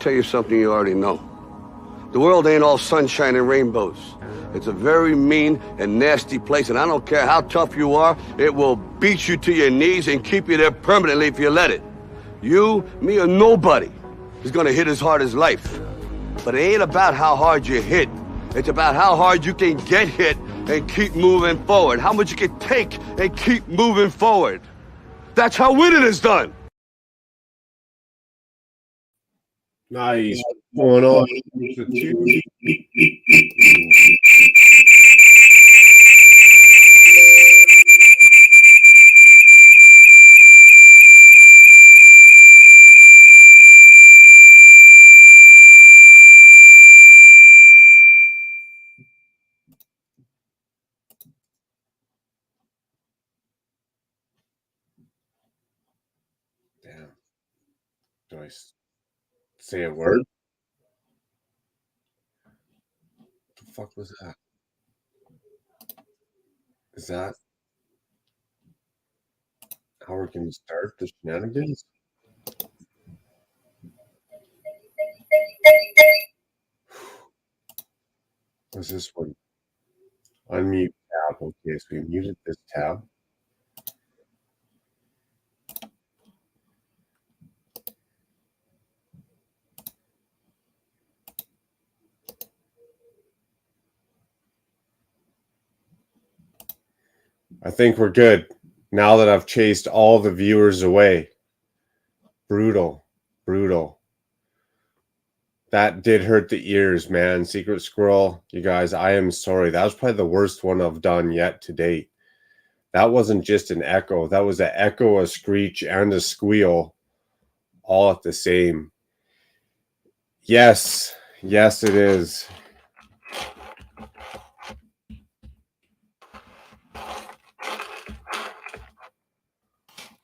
tell you something you already know. The world ain't all sunshine and rainbows. It's a very mean and nasty place, and I don't care how tough you are, it will beat you to your knees and keep you there permanently if you let it. You, me, or nobody is gonna hit as hard as life. But it ain't about how hard you hit. It's about how hard you can get hit and keep moving forward. How much you can take and keep moving forward. That's how winning is done. Nice. What's going on? Damn. Do I say a word? What the fuck was that? Is that how we're going to start the shenanigans? What's this one? Unmute tab. Okay, so we muted this tab. I think we're good now that I've chased all the viewers away. Brutal. That did hurt the ears, man. Secret Squirrel, you guys, I am sorry. That was probably the worst one I've done yet to date. That wasn't just an echo. That was an echo, a screech, and a squeal all at the same. Yes, it is.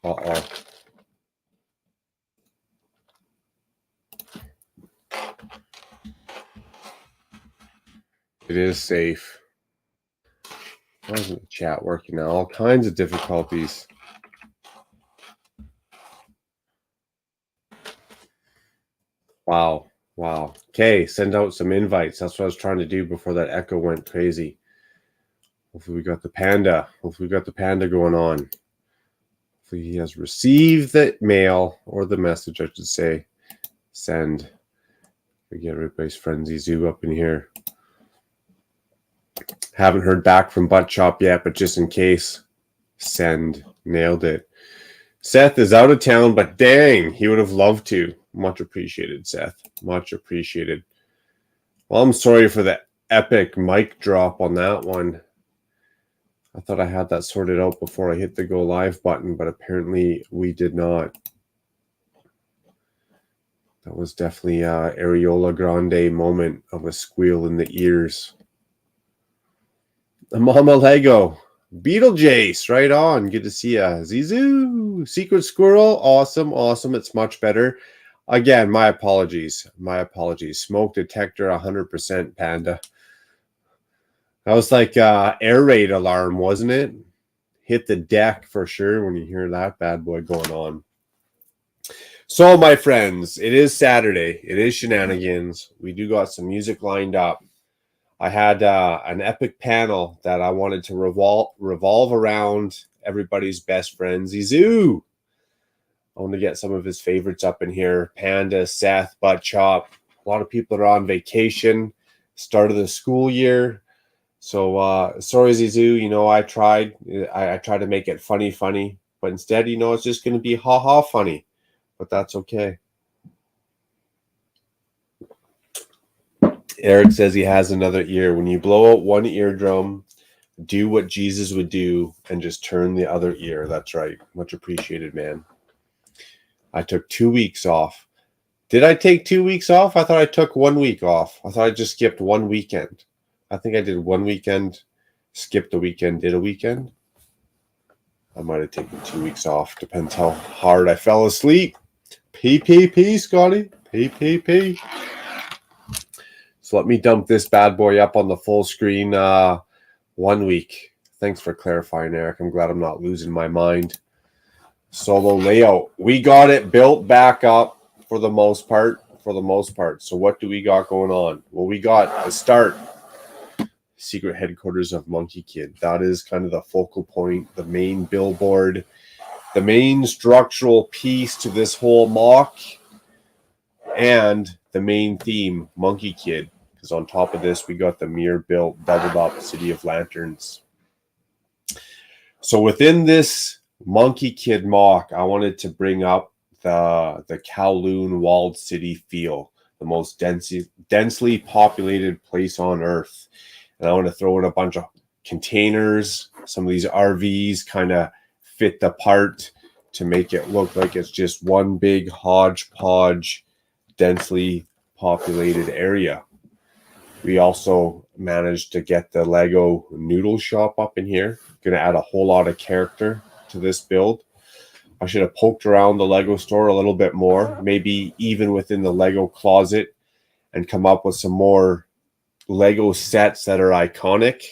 Uh-oh. It is safe. Why isn't the chat working now? All kinds of difficulties. Wow. Okay, send out some invites. That's what I was trying to do before that echo went crazy. Hopefully we got the panda. Going on. Hopefully he has received the mail or the message, I should say. Send. We get everybody's frenzy zoo up in here. Haven't heard back from Butt Chop yet, but just in case, send. Nailed it. Seth is out of town, but dang, he would have loved to. Much appreciated, Seth. Much appreciated. Well, I'm sorry for the epic mic drop on that one. I thought I had that sorted out before I hit the go live button, but apparently we did not. That was definitely a Areola Grande moment of a squeal in the ears. Mama Lego. Beetlejuice, right on. Good to see ya. Zizou. Secret Squirrel. Awesome. It's much better. Again, my apologies. Smoke detector 100%, Panda. That was like air raid alarm, wasn't it? Hit the deck for sure when you hear that bad boy going on. So, my friends, it is Saturday. It is Shenanigans. We do got some music lined up. I had an epic panel that I wanted to revolve around everybody's best friend, Zizou. I want to get some of his favorites up in here. Panda, Seth, Butt Chop. A lot of people are on vacation. Start of the school year. So, sorry, Zizou. You know, I tried to make it funny. But instead, you know, it's just going to be ha-ha funny. But that's okay. Eric says he has another ear. When you blow out one eardrum, do what Jesus would do and just turn the other ear. That's right. Much appreciated, man. I took 2 weeks off. Did I take 2 weeks off? I thought I took 1 week off. I thought I just skipped one weekend. I think I did one weekend, skipped a weekend, did a weekend. I might have taken 2 weeks off. Depends how hard I fell asleep. PPP, Scotty. PPP. So let me dump this bad boy up on the full screen 1 week. Thanks for clarifying, Eric. I'm glad I'm not losing my mind. Solo layout. We got it built back up for the most part. for the most part. So what do we got going on? Well, we got a start. Secret headquarters of Monkey Kid. That is kind of the focal point, the main billboard, the main structural piece to this whole mock, and the main theme, Monkey Kid. Because on top of this, we got the mirror built, doubled up City of Lanterns. So within this Monkey Kid mock, I wanted to bring up the Kowloon walled city feel, the most densely populated place on Earth. And I want to throw in a bunch of containers. Some of these RVs kind of fit the part to make it look like it's just one big hodgepodge, densely populated area. We also managed to get the Lego noodle shop up in here. Going to add a whole lot of character to this build. I should have poked around the Lego store a little bit more, maybe even within the Lego closet, and come up with some more Lego sets that are iconic.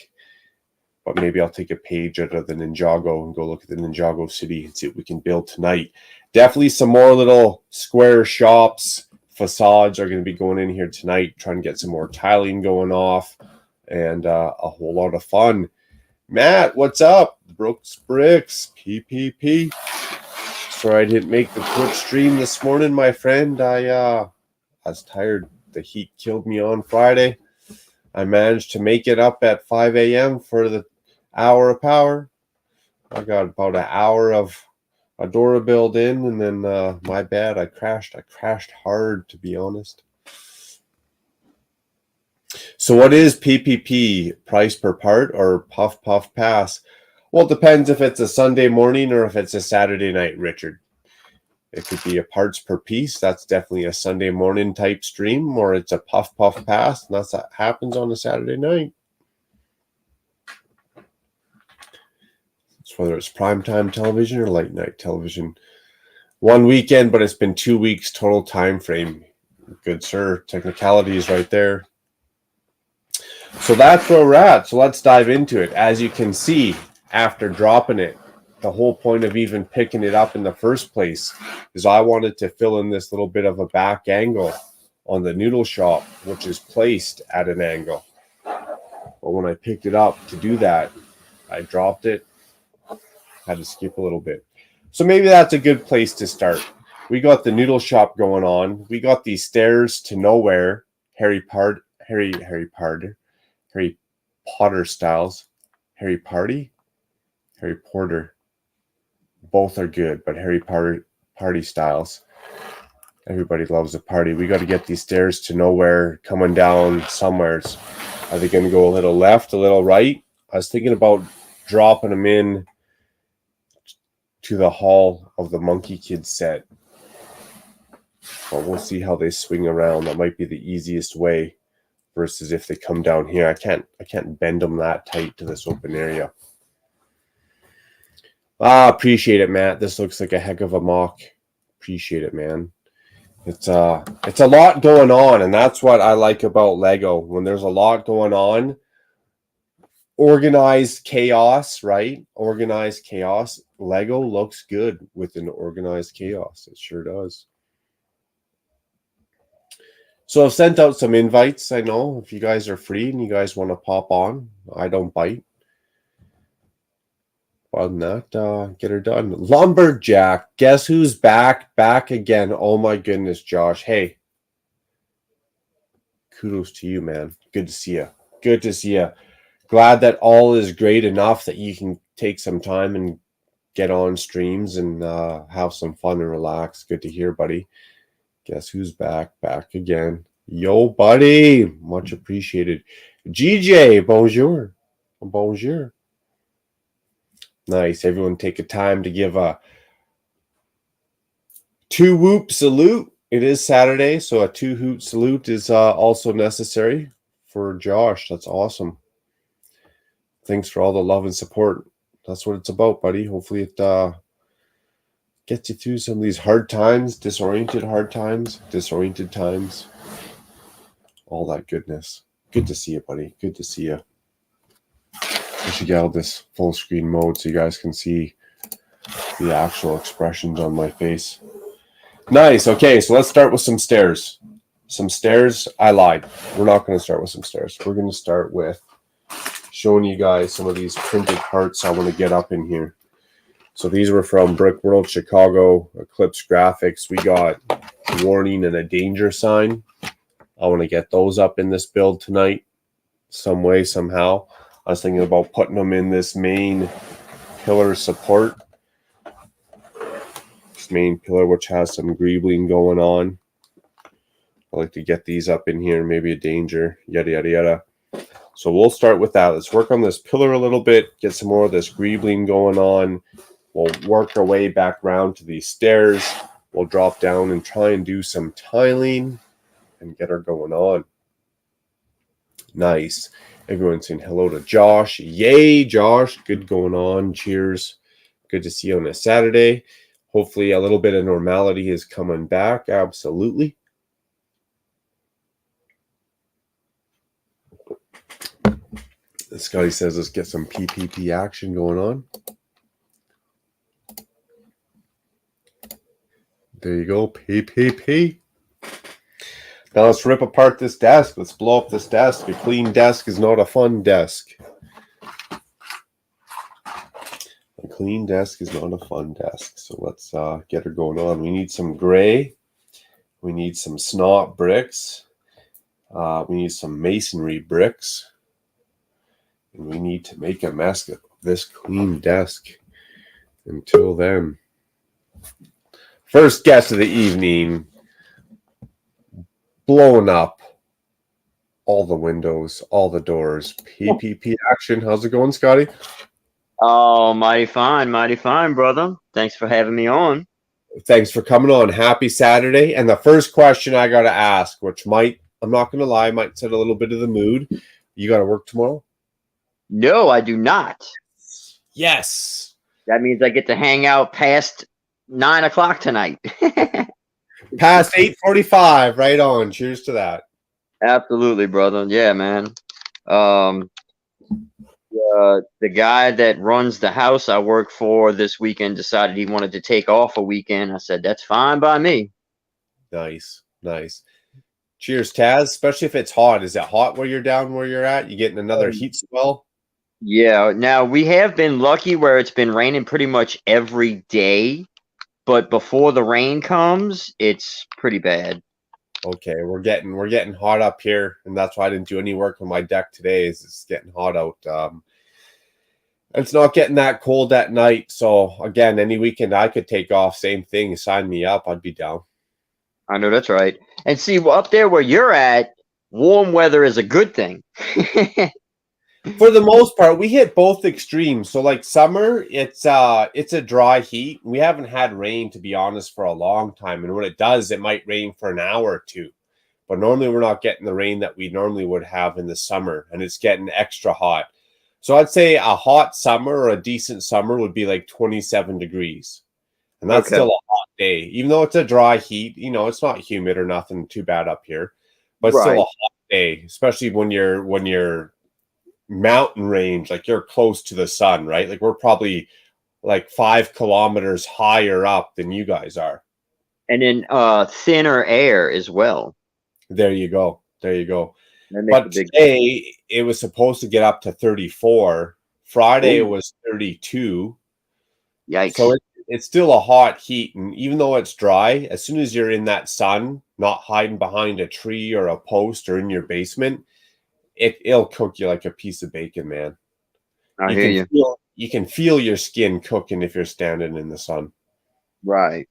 But maybe I'll take a page out of the Ninjago and go look at the Ninjago city and see what we can build tonight. Definitely some more little square shops. Facades are going to be going in here tonight, trying to get some more tiling going off, and a whole lot of fun. Matt, what's up? Brooks Bricks, PPP. Sorry I didn't make the Twitch stream this morning, my friend. I was tired. The heat killed me on Friday. I managed to make it up at 5 a.m. for the hour of power. I got about an hour of Adora build in, and then my bad, I crashed hard, to be honest. So what is PPP, price per part, or puff pass? Well, it depends if it's a Sunday morning or if it's a Saturday night, Richard. It could be a parts per piece. That's definitely a Sunday morning type stream, or it's a puff pass, and that happens on a Saturday night. It's whether it's primetime television or late night television. One weekend, but it's been 2 weeks total time frame. Good sir, technicality is right there. So that's where we're at. So let's dive into it. As you can see, after dropping it, the whole point of even picking it up in the first place is I wanted to fill in this little bit of a back angle on the noodle shop, which is placed at an angle. But when I picked it up to do that, I dropped it, had to skip a little bit. So maybe that's a good place to start. We got the noodle shop going on. We got these stairs to nowhere, Harry Potter styles. Harry Porter. Both are good, but Harry Party styles. Everybody loves a party. We got to get these stairs to nowhere coming down somewheres. Are they going to go a little left, a little right? I was thinking about dropping them in to the hall of the Monkey Kid set. But we'll see how they swing around. That might be the easiest way versus if they come down here. I can't bend them that tight to this open area. Appreciate it, Matt. This looks like a heck of a mock. Appreciate it, man. It's a lot going on, and that's what I like about Lego. When there's a lot going on, organized chaos, right? Organized chaos. Lego looks good with an organized chaos. It sure does. So I've sent out some invites. I know if you guys are free and you guys want to pop on, I don't bite. Other than that, get her done. Lumberjack, guess who's back? Back again. Oh my goodness, Josh. Hey, kudos to you, man. Good to see you. Good to see you. Glad that all is great enough that you can take some time and get on streams and have some fun and relax. Good to hear, buddy. Guess who's back? Back again. Yo, buddy. Much appreciated. GJ, bonjour. Bonjour. Nice. Everyone take a time to give a 2-whoop salute. It is Saturday, so a 2-hoot salute is also necessary for Josh. That's awesome. Thanks for all the love and support. That's what it's about, buddy. Hopefully it gets you through some of these hard times, disoriented times, all that goodness. Good to see you, buddy. Good to see you. I should get out this full screen mode so you guys can see the actual expressions on my face. Nice. Okay, so let's start with some stairs. Some stairs. I lied. We're not going to start with some stairs. We're going to start with showing you guys some of these printed parts I want to get up in here. So these were from Brick World Chicago, Eclipse Graphics. We got a warning and a danger sign. I want to get those up in this build tonight, some way, somehow. I was thinking about putting them in this main pillar support. This main pillar, which has some greebling going on. I like to get these up in here, maybe a danger, yada, yada, yada. So we'll start with that. Let's work on this pillar a little bit, get some more of this greebling going on. We'll work our way back around to these stairs. We'll drop down and try and do some tiling and get her going on. Nice. Everyone's saying hello to Josh. Yay, Josh. Good going on. Cheers. Good to see you on a Saturday. Hopefully a little bit of normality is coming back. Absolutely. Scotty says let's get some PPP action going on. There you go, PPP. Now let's rip apart this desk. Let's blow up this desk. A clean desk is not a fun desk. A clean desk is not a fun desk. So let's get her going on. We need some gray. We need some snot bricks. We need some masonry bricks. And we need to make a mess of this clean desk. Until then. First guest of the evening. Blowing up all the windows, all the doors. PPP action. How's it going, Scotty? Oh, mighty fine, brother. Thanks for having me on. Thanks for coming on. Happy Saturday. And the first question I got to ask, which might, I'm not going to lie, might set a little bit of the mood. You got to work tomorrow? No, I do not. Yes. That means I get to hang out past 9 o'clock tonight. Past 8:45. Right on. Cheers to that. Absolutely, brother. Yeah, man. The guy that runs the house I work for this weekend decided he wanted to take off a weekend. I said, that's fine by me. Nice. Nice. Cheers, Taz. Especially if it's hot. Is it hot where you're down where you're at? You getting another heat swell? Yeah. Now, we have been lucky where it's been raining pretty much every day. But before the rain comes, it's pretty bad. Okay, we're getting hot up here, and that's why I didn't do any work on my deck today. Is it's getting hot out. It's not getting that cold at night. So again, any weekend I could take off, same thing. Sign me up, I'd be down. I know that's right. And see, up there where you're at, warm weather is a good thing. For the most part, we hit both extremes. So like summer, it's a dry heat. We haven't had rain, to be honest, for a long time. And when it does, it might rain for an hour or two. But normally we're not getting the rain that we normally would have in the summer. And it's getting extra hot. So I'd say a hot summer or a decent summer would be like 27 degrees. And that's still a hot day. Even though it's a dry heat, you know, it's not humid or nothing too bad up here. But still a hot day, especially when you're mountain range, like you're close to the sun, right? Like we're probably like 5 kilometers higher up than you guys are. And then thinner air as well. There you go. There you go. But today it was supposed to get up to 34. Friday it was 32. Yikes. So it's still a hot heat. And even though it's dry, as soon as you're in that sun, not hiding behind a tree or a post or in your basement, it'll cook you like a piece of bacon, man. I hear you. You can feel your skin cooking if you're standing in the sun. Right.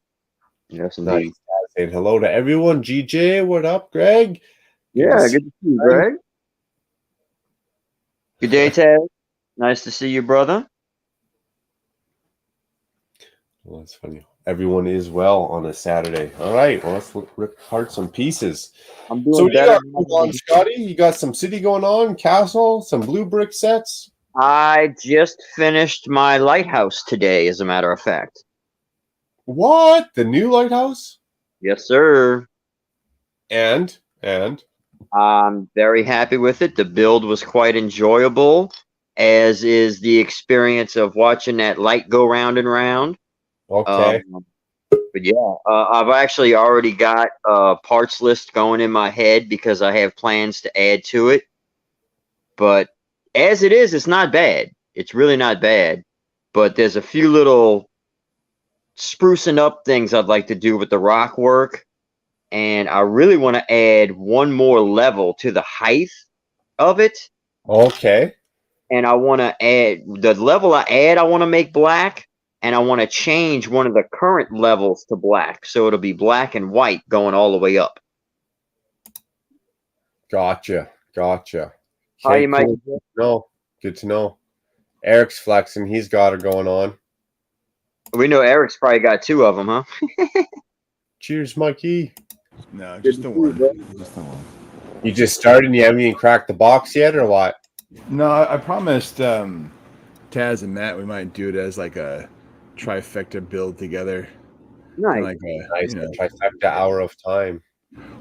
Yes, indeed. Nice. Saying hello to everyone. GJ, what up, Greg? Yeah, good to see you, Greg. Good day, Ted. Nice to see you, brother. Well, that's funny. Everyone is well on a Saturday. All right. Well, let's rip apart some pieces. I'm doing so what better. You got going on, Scotty? You got some city going on, castle, some blue brick sets? I just finished my lighthouse today, as a matter of fact. What? The new lighthouse? Yes, sir. And? I'm very happy with it. The build was quite enjoyable, as is the experience of watching that light go round and round. Okay. But yeah, I've actually already got a parts list going in my head because I have plans to add to it. But as it is, it's not bad. It's really not bad. But there's a few little sprucing up things I'd like to do with the rock work. And I really want to add one more level to the height of it. Okay. And I want to add the level I add, I want to make black. And I want to change one of the current levels to black. So it'll be black and white going all the way up. Gotcha. How you might No, good to know. Eric's flexing. He's got it going on. We know Eric's probably got 2 of them, huh? Cheers, Mikey. No, just the one. Just the one. You just started and you haven't even cracked the box yet, or what? No, I promised Taz and Matt we might do it as like a trifecta build together. Nice. Like a, Nice trifecta hour of time.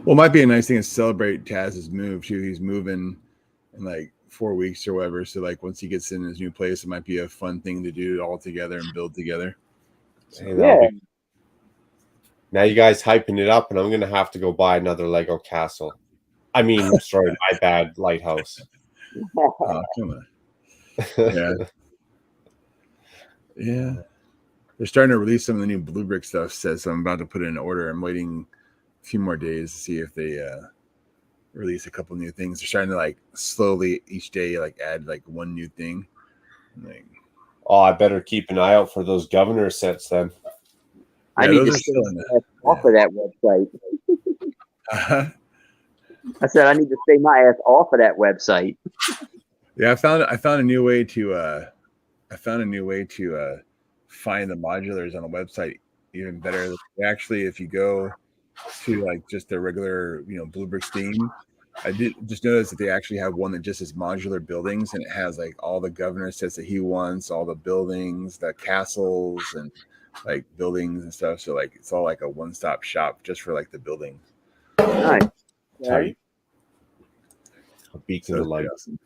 Well, it might be a nice thing to celebrate Taz's move too. He's moving in like 4 weeks or whatever. So like once he gets in his new place, it might be a fun thing to do all together and build together. So, now you guys hyping it up, and I'm gonna have to go buy another Lego castle. I mean, sorry, my bad, lighthouse. Oh, come on. Yeah. Yeah. They're starting to release some of the new Blue Brick stuff. So I'm about to put in an order. I'm waiting a few more days to see if they release a couple new things. They're starting to like slowly each day like add like one new thing. Like, oh, I better keep an eye out for those governor sets then. I need to stay off of that website. I said I need to stay my ass off of that website. Yeah, I found a new way to find the modulars on the website even better. Actually, if you go to like just the regular, Blue Brick Steam, I did just notice that they actually have one that just is modular buildings, and it has like all the governor sets that he wants, all the buildings, the castles, and like buildings and stuff. So like it's all like a one-stop shop just for like the building. Nice. Tight. A beat to the light. Awesome.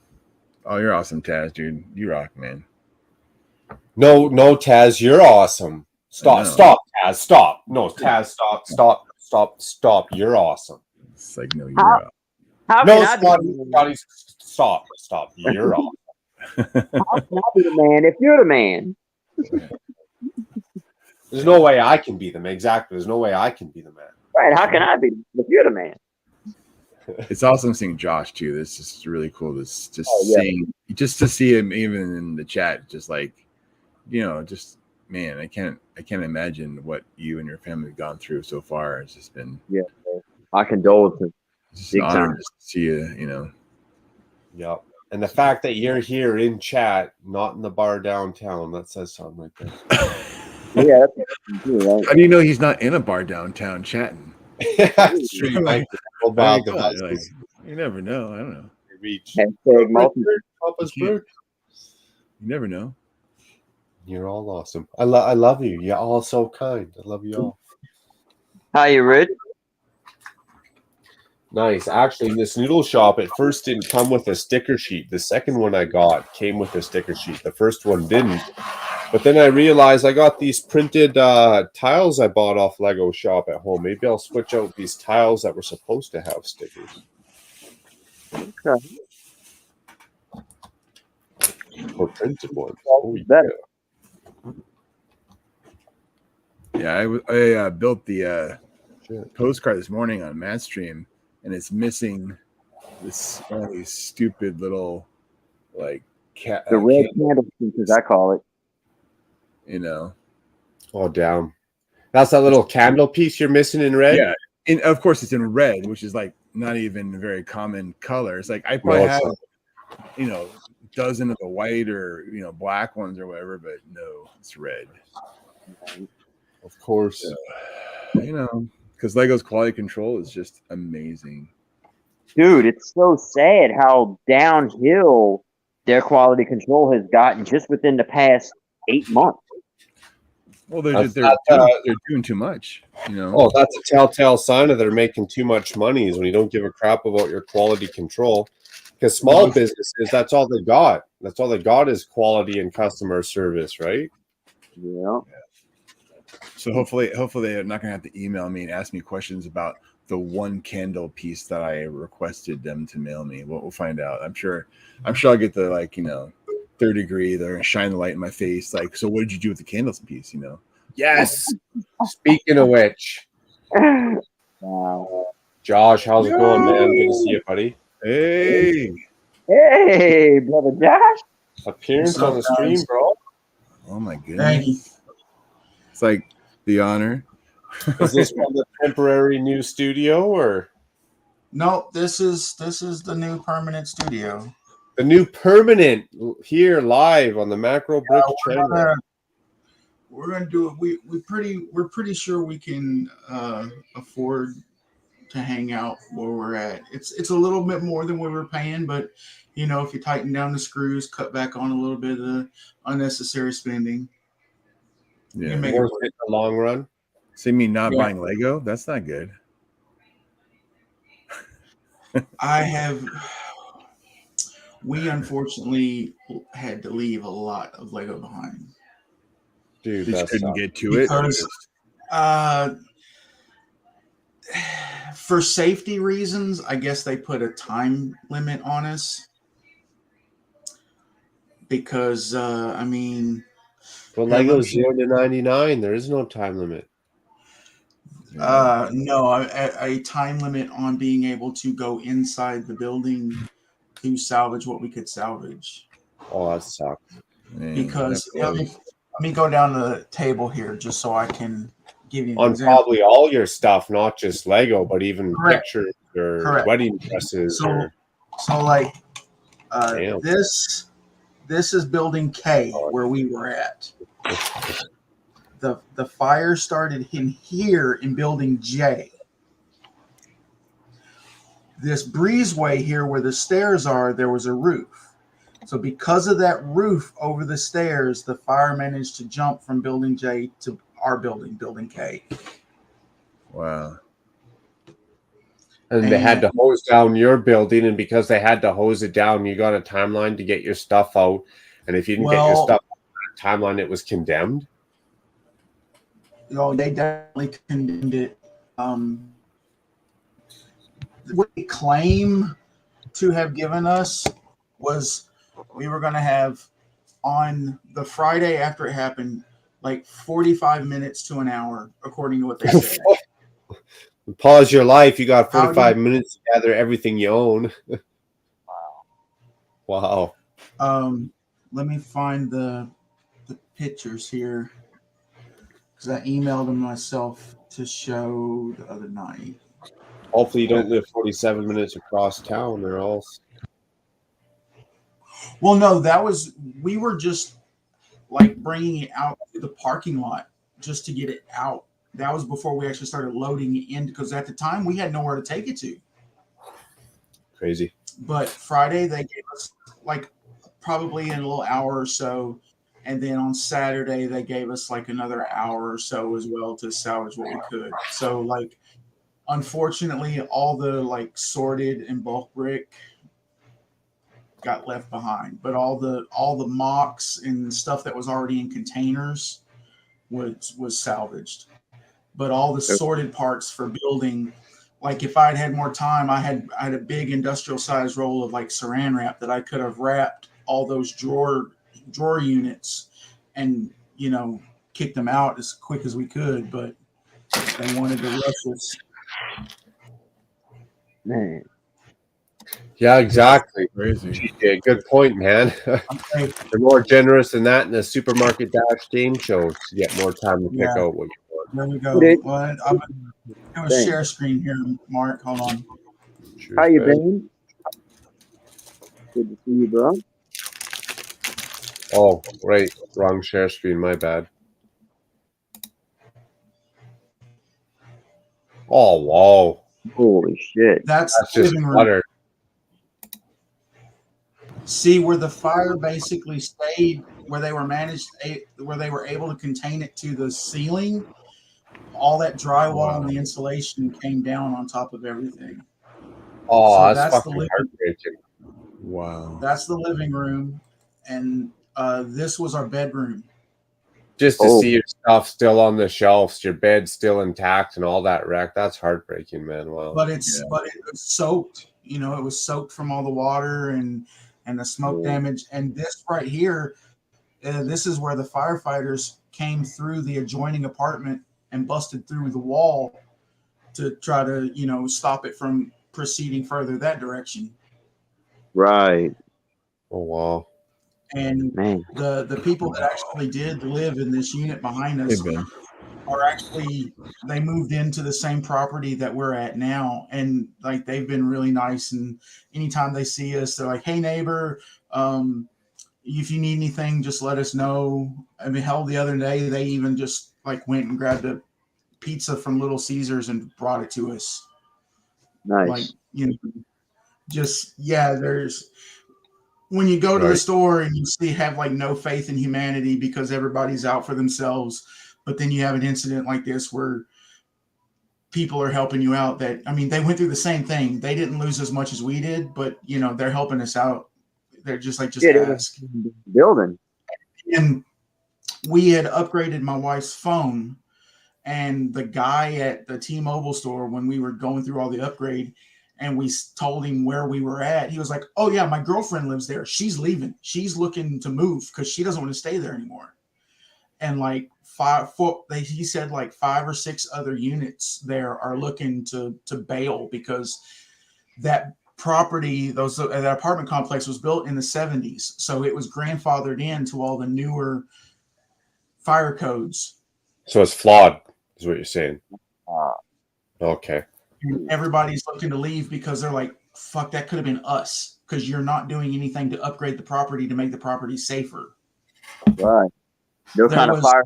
Oh, you're awesome, Taz, dude. You rock, man. No, Taz, you're awesome. Stop, Taz, stop. No, Taz, stop. You're awesome. It's like, no, you're awesome. Scotty, stop. You're awesome. How can I be the man if you're the man? There's no way I can be the man. Exactly. There's no way I can be the man. Right. How can I be if you're the man? It's awesome seeing Josh too. This is really cool. This just to see him even in the chat, just like, just man, I can't imagine what you and your family have gone through so far. It's just been I condole with him. It's just an honor to see you. Yep. And the fact that you're here in chat, not in the bar downtown, that says something right there. Yeah, that's true, right? How do you know he's not in a bar downtown chatting? That's true. You never know. I don't know. You never know. You're all awesome. I love you. You're all so kind. I love you all. How you, Rid? Nice. Actually, in this noodle shop, it first didn't come with a sticker sheet. The second one I got came with a sticker sheet. The first one didn't. But then I realized I got these printed tiles I bought off Lego Shop at home. Maybe I'll switch out these tiles that were supposed to have stickers. Okay. Or printed ones. Better. Yeah, I built the postcard this morning on Matt's stream, and it's missing this one of these stupid little like cat. The red candlestick, as I call it. Oh, damn. That's that little candle piece you're missing in red? Yeah. And of course it's in red, which is like not even a very common color. It's like I probably have, a dozen of the white or, black ones or whatever, but no, it's red. Of course. Because Lego's quality control is just amazing. Dude, it's so sad how downhill their quality control has gotten just within the past 8 months. Well, they're doing too much, Oh, that's a telltale sign of they're making too much money is when you don't give a crap about your quality control. Because small businesses, that's all they got. That's all they got is quality and customer service, right? Yeah. So hopefully they're not gonna have to email me and ask me questions about the one candle piece that I requested them to mail me. We'll find out. I'm sure I'll get the third degree. They're gonna shine the light in my face. Like, so what did you do with the candles piece? Yes. Speaking of which, Wow. Josh, how's it going, man? Good to see you, buddy. Hey. Hey, brother Josh. Appearance What's up, on the stream, guys? bro. Oh my goodness. Thank you. It's like the honor. Is this from the temporary new studio or No, this is the new permanent studio. the new permanent here live on the Macro Brick channel? We're gonna do it. We're pretty sure we can afford to hang out where we're at. It's a little bit more than we were paying, but if you tighten down the screws, cut back on a little bit of the unnecessary spending, you Yeah. can make it Worth work. it in the long run. See me not Yeah. buying Lego? That's not good. We unfortunately had to leave a lot of Lego behind. Dude, You just that's couldn't get to it. Because for safety reasons, I guess they put a time limit on us. Because for Lego 0 to 99, there is no time limit. no, a time limit on being able to go inside the building to salvage what we could salvage. Oh, that sucks. Man, Because that let blows. me go down the table here just so I can give you an On example. probably all your stuff, not just Lego, but even Correct. pictures or Correct. wedding dresses. So like Damn. this is building K where we were at. The fire started in here in building J. This breezeway here where the stairs are, there was a roof. So because of that roof over the stairs, the fire managed to jump from building J to our building, building K. Wow. And they had to hose down your building, and because they had to hose it down, you got a timeline to get your stuff out. And if you didn't get your stuff out on that timeline, it was condemned. They definitely condemned it. What they claim to have given us was we were going to have on the Friday after it happened, like 45 minutes to an hour, according to what they said. Pause your life. You got 45 minutes to gather everything you own. Wow. Let me find the pictures here because I emailed them myself to show the other night. Hopefully you don't live 47 minutes across town or else. Well, no, we were just like bringing it out to the parking lot just to get it out. That was before we actually started loading it in because at the time we had nowhere to take it to. Crazy. But Friday they gave us like probably in a little hour or so. And then on Saturday they gave us like another hour or so as well to salvage what we could. So like, unfortunately, all the like sorted and bulk brick got left behind, but all the mocks and stuff that was already in containers was salvaged. But all the sorted parts for building, like if I'd had more time, I had a big industrial size roll of like saran wrap that I could have wrapped all those drawer units and kicked them out as quick as we could, but they wanted to rush us. Man. Yeah, exactly. Crazy. Yeah, good point, man. Okay. They're more generous than that in the Supermarket Dash game shows. You get more time to pick out what you want. There we go. Well, I'm going to share screen here, Mark. Hold on. Sure, How you man. been? Good to see you, bro. Oh, right. Wrong share screen. My bad. Oh, wow. Holy shit. That's That's the just living room. butter. See where the fire basically stayed, where they were able to contain it to the ceiling. All that drywall and the insulation came down on top of everything. Oh, So that's that's the fucking living- heartbreaking. Wow. That's the living room, and this was our bedroom. Just to see your stuff still on the shelves, your bed's still intact, and all that wreck. That's heartbreaking, man. Wow. But it was soaked. You know, it was soaked from all the water and the smoke damage. And this right here, this is where the firefighters came through the adjoining apartment and busted through the wall to try to, you know, stop it from proceeding further that direction. Right. Oh wow. And Man. the people that actually did live in this unit behind us are actually, they moved into the same property that we're at now, and like they've been really nice. And anytime they see us, they're like, "Hey neighbor, if you need anything, just let us know." I mean, hell, the other day they even just like went and grabbed a pizza from Little Caesars and brought it to us. Nice. Like, you know, just there's, when you go to the store and you have like no faith in humanity because everybody's out for themselves, but then you have an incident like this where people are helping you out. That, I mean, they went through the same thing. They didn't lose as much as we did, but you know, they're helping us out. They're just like, ask. Building. And we had upgraded my wife's phone, and the guy at the T-Mobile store, when we were going through all the upgrade, and we told him where we were at, he was like, "Oh yeah, my girlfriend lives there. She's leaving. She's looking to move because she doesn't want to stay there anymore." And like he said like 5 or 6 other units there are looking to bail because that property, that apartment complex was built in the 70s, so it was grandfathered into all the newer fire codes. So it's flawed, is what you're saying. Okay. And everybody's looking to leave because they're like, "Fuck, that could have been us," because you're not doing anything to upgrade the property to make the property safer. Right. No kind of fire.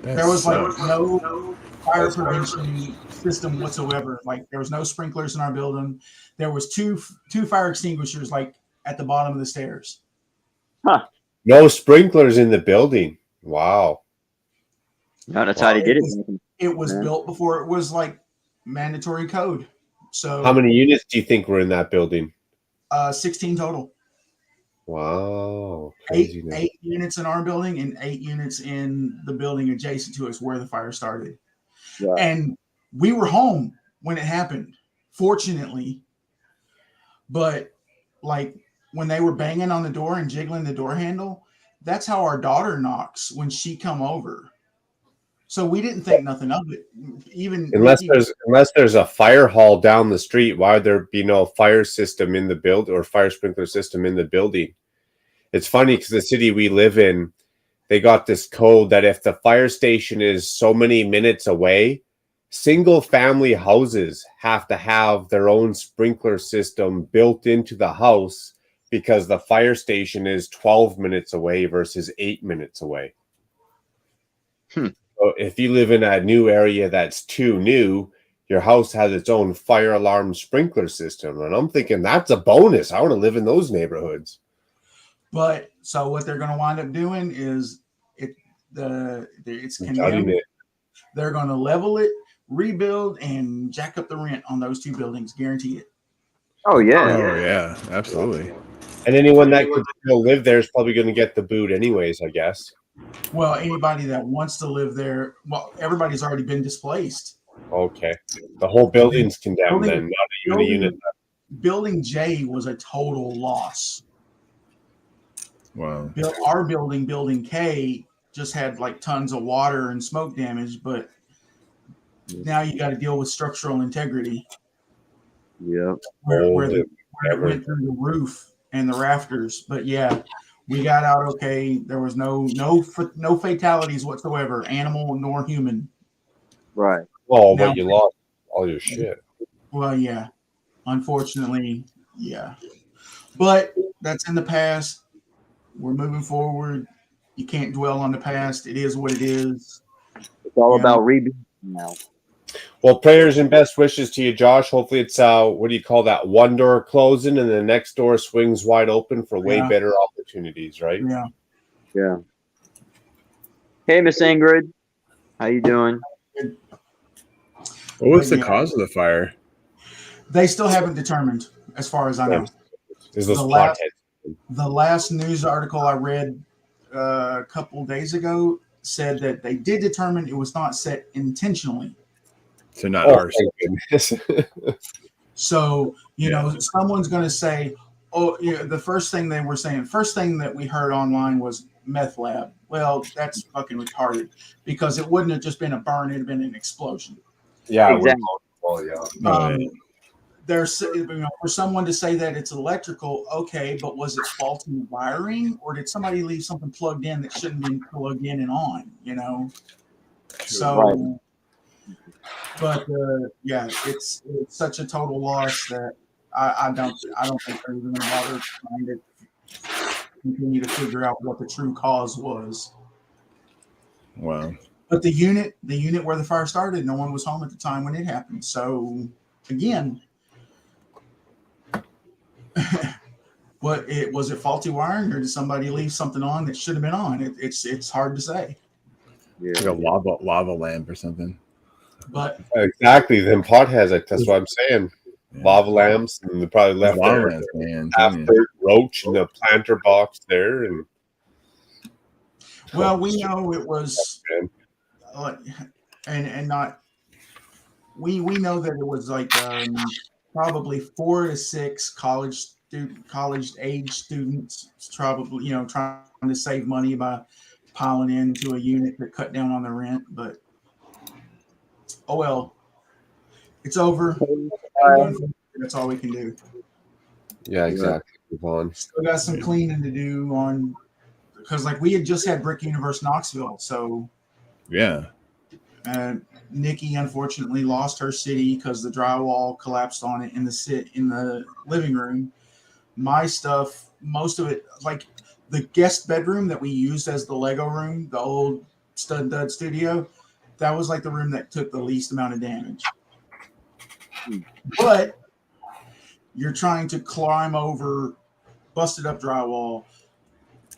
There was like no fire prevention system whatsoever. Like there was no sprinklers in our building. There was two fire extinguishers like at the bottom of the stairs. Huh. No sprinklers in the building. Wow. No, that's how they did it. It was built before it was like mandatory code. So how many units do you think were in that building? 16 total. Wow. Eight units in our building and 8 units in the building adjacent to us where the fire started. Yeah. And we were home when it happened, fortunately. But like when they were banging on the door and jiggling the door handle, that's how our daughter knocks when she come over. So we didn't think nothing of it. Even unless there's a fire hall down the street, why would there be no fire system in the building or fire sprinkler system in the building? It's funny because the city we live in, they got this code that if the fire station is so many minutes away, single family houses have to have their own sprinkler system built into the house because the fire station is 12 minutes away versus 8 minutes away. So if you live in a new area that's too new, your house has its own fire alarm sprinkler system. And I'm thinking that's a bonus. I want to live in those neighborhoods. But so what they're going to wind up doing is it's condemned. They're going to level it, rebuild, and jack up the rent on those 2 buildings. Guarantee it. Oh yeah. Oh yeah, absolutely. And anyone that could still live there is probably going to get the boot anyways, I guess. Well, anybody that wants to live there, well, everybody's already been displaced. Okay. The whole building's condemned then, not even a unit. Building J was a total loss. Wow. Our building K, just had like tons of water and smoke damage, but now you got to deal with structural integrity. Yeah. Where it went through the roof and the rafters. But yeah, we got out okay. There was no fatalities whatsoever, animal nor human. Right. Oh, but you lost all your shit. Well, yeah. Unfortunately, yeah. But that's in the past. We're moving forward. You can't dwell on the past. It is what it is. It's all about rebuilding now. Well, prayers and best wishes to you, Josh. Hopefully it's what do you call that? One door closing and the next door swings wide open for way better opportunities, right? Yeah. Yeah. Hey, Miss Ingrid. How you doing? What was the cause of the fire? They still haven't determined, as far as I know. Is those potheads? The last news article I read a couple days ago, said that they did determine it was not set intentionally. So not ours. Thank goodness. So, someone's going to say, oh, the first thing they were saying, first thing that we heard online was meth lab. Well, that's fucking retarded because it wouldn't have just been a burn, it'd have been an explosion. Yeah, Exactly. There's, for someone to say that it's electrical, okay, but was it faulty wiring or did somebody leave something plugged in that shouldn't have been plugged in and on, So, but yeah, it's such a total loss that I don't think they're even going to bother trying to continue to figure out what the true cause was. Wow. But the unit where the fire started, no one was home at the time when it happened. So again, was it faulty wiring or did somebody leave something on that should have been on? It's hard to say. Yeah. Like a lava lamp or something. But exactly, them potheads. That's what I'm saying. Yeah. Lava lamps, and they probably left Lava their lamps, man. half-dirt roach in the planter box there, and well, we know it was, and not. We know that it was like probably 4 to 6 college age students, probably trying to save money by piling into a unit that cut down on the rent. But oh well, it's over. That's all we can do. yeah, exactly. Move on. Still got some cleaning to do because like we had just had Brick Universe Knoxville, so Yeah. Nikki unfortunately lost her city because the drywall collapsed on it in the living room. My stuff, most of it, like the guest bedroom that we used as the Lego room, the old Stud Dud studio, that was like the room that took the least amount of damage. But you're trying to climb over busted up drywall,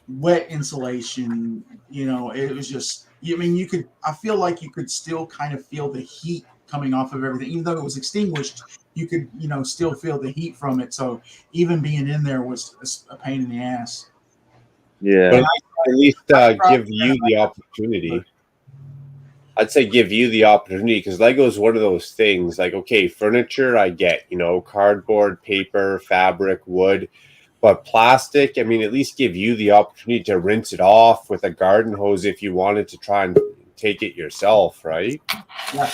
wet insulation, it was just, I feel like you could still kind of feel the heat coming off of everything. Even though it was extinguished, you could, still feel the heat from it. So even being in there was a pain in the ass. Yeah. But at least give you the opportunity. I'd say give you the opportunity because Lego is one of those things like, okay, furniture, I get, cardboard, paper, fabric, wood. But plastic, at least give you the opportunity to rinse it off with a garden hose if you wanted to try and take it yourself, right? Yeah.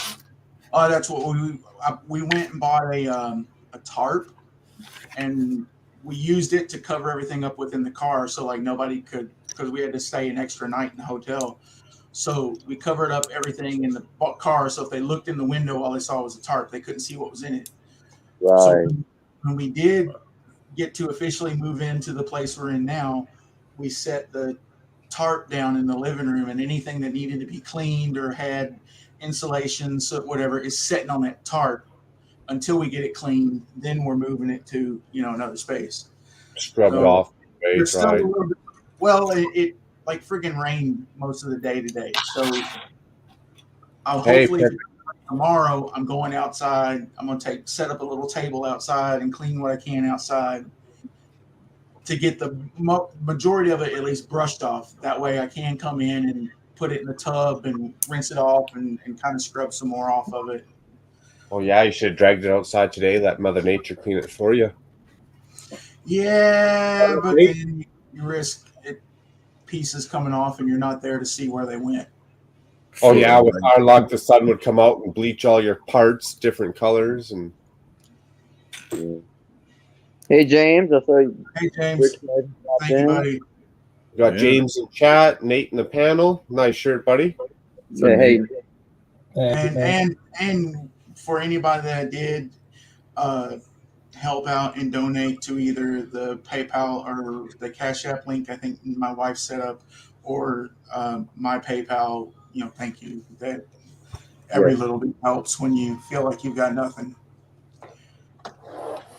That's what we went and bought a tarp, and we used it to cover everything up within the car, so like nobody could, because we had to stay an extra night in the hotel. So we covered up everything in the car, so if they looked in the window, all they saw was a tarp. They couldn't see what was in it. Right. So when we did get to officially move into the place we're in now, we set the tarp down in the living room, and anything that needed to be cleaned or had insulation, so whatever, is sitting on that tarp until we get it cleaned. Then we're moving it to another space. Scrub it off. There's still a little bit, well, it like friggin' rained most of the day today, so I'll hopefully tomorrow I'm going outside. I'm gonna set up a little table outside and clean what I can outside to get the majority of it at least brushed off. That way I can come in and put it in the tub and rinse it off and kind of scrub some more off of it. Oh yeah, you should have dragged it outside today. Let Mother Nature clean it for you. Yeah, but then you risk pieces coming off and you're not there to see where they went. Oh yeah, with our luck, the sun would come out and bleach all your parts different colors. And hey James, I saw you. Hey James, thank you, buddy. We got James in chat, Nate in the panel. Nice shirt, buddy. Hey. And for anybody that did help out and donate to either the PayPal or the Cash App link, I think my wife set up, or my PayPal, thank you. That every little bit helps when you feel like you've got nothing.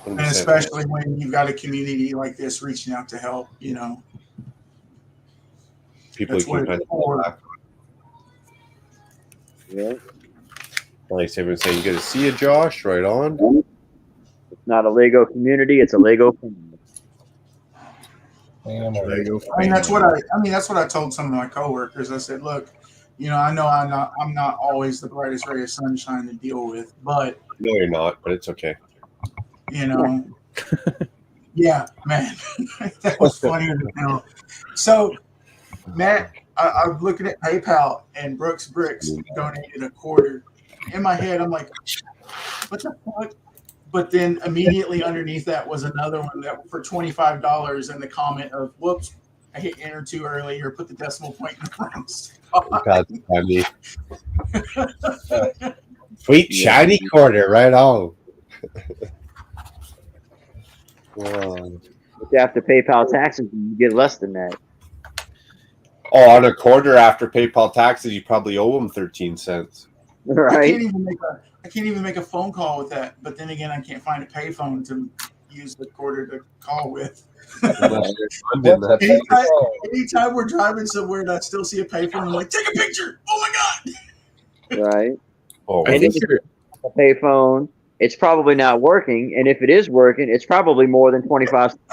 And especially when you've got a community like this reaching out to help, People that's you what can it's for. Yeah. Nice. Everyone's saying good to see you, Josh. Right on. It's not a Lego community, it's a Lego family. That's what I told some of my coworkers. I said, look, I know I'm not always the brightest ray of sunshine to deal with, but No, you're not, but it's okay. Yeah, man, that was funny as hell. So, Matt, I'm looking at PayPal, and Brooks Bricks donated $0.25. In my head, I'm like, what the fuck? But then immediately underneath that was another one that for $25, and the comment of, "Whoops, I hit enter too early, or put the decimal point in the wrong spot." That's funny. Sweet shiny quarter, right on. If you have to PayPal taxes, you get less than that. Oh, on a quarter after PayPal taxes, you probably owe them 13 cents. Right? I can't even make a phone call with that. But then again, I can't find a payphone to use the quarter to call with. Anytime we're driving somewhere and I still see a payphone, I'm like, take a picture. Oh my god! Right. Oh, And if it's a payphone, it's probably not working. And if it is working, it's probably more than 25 cents.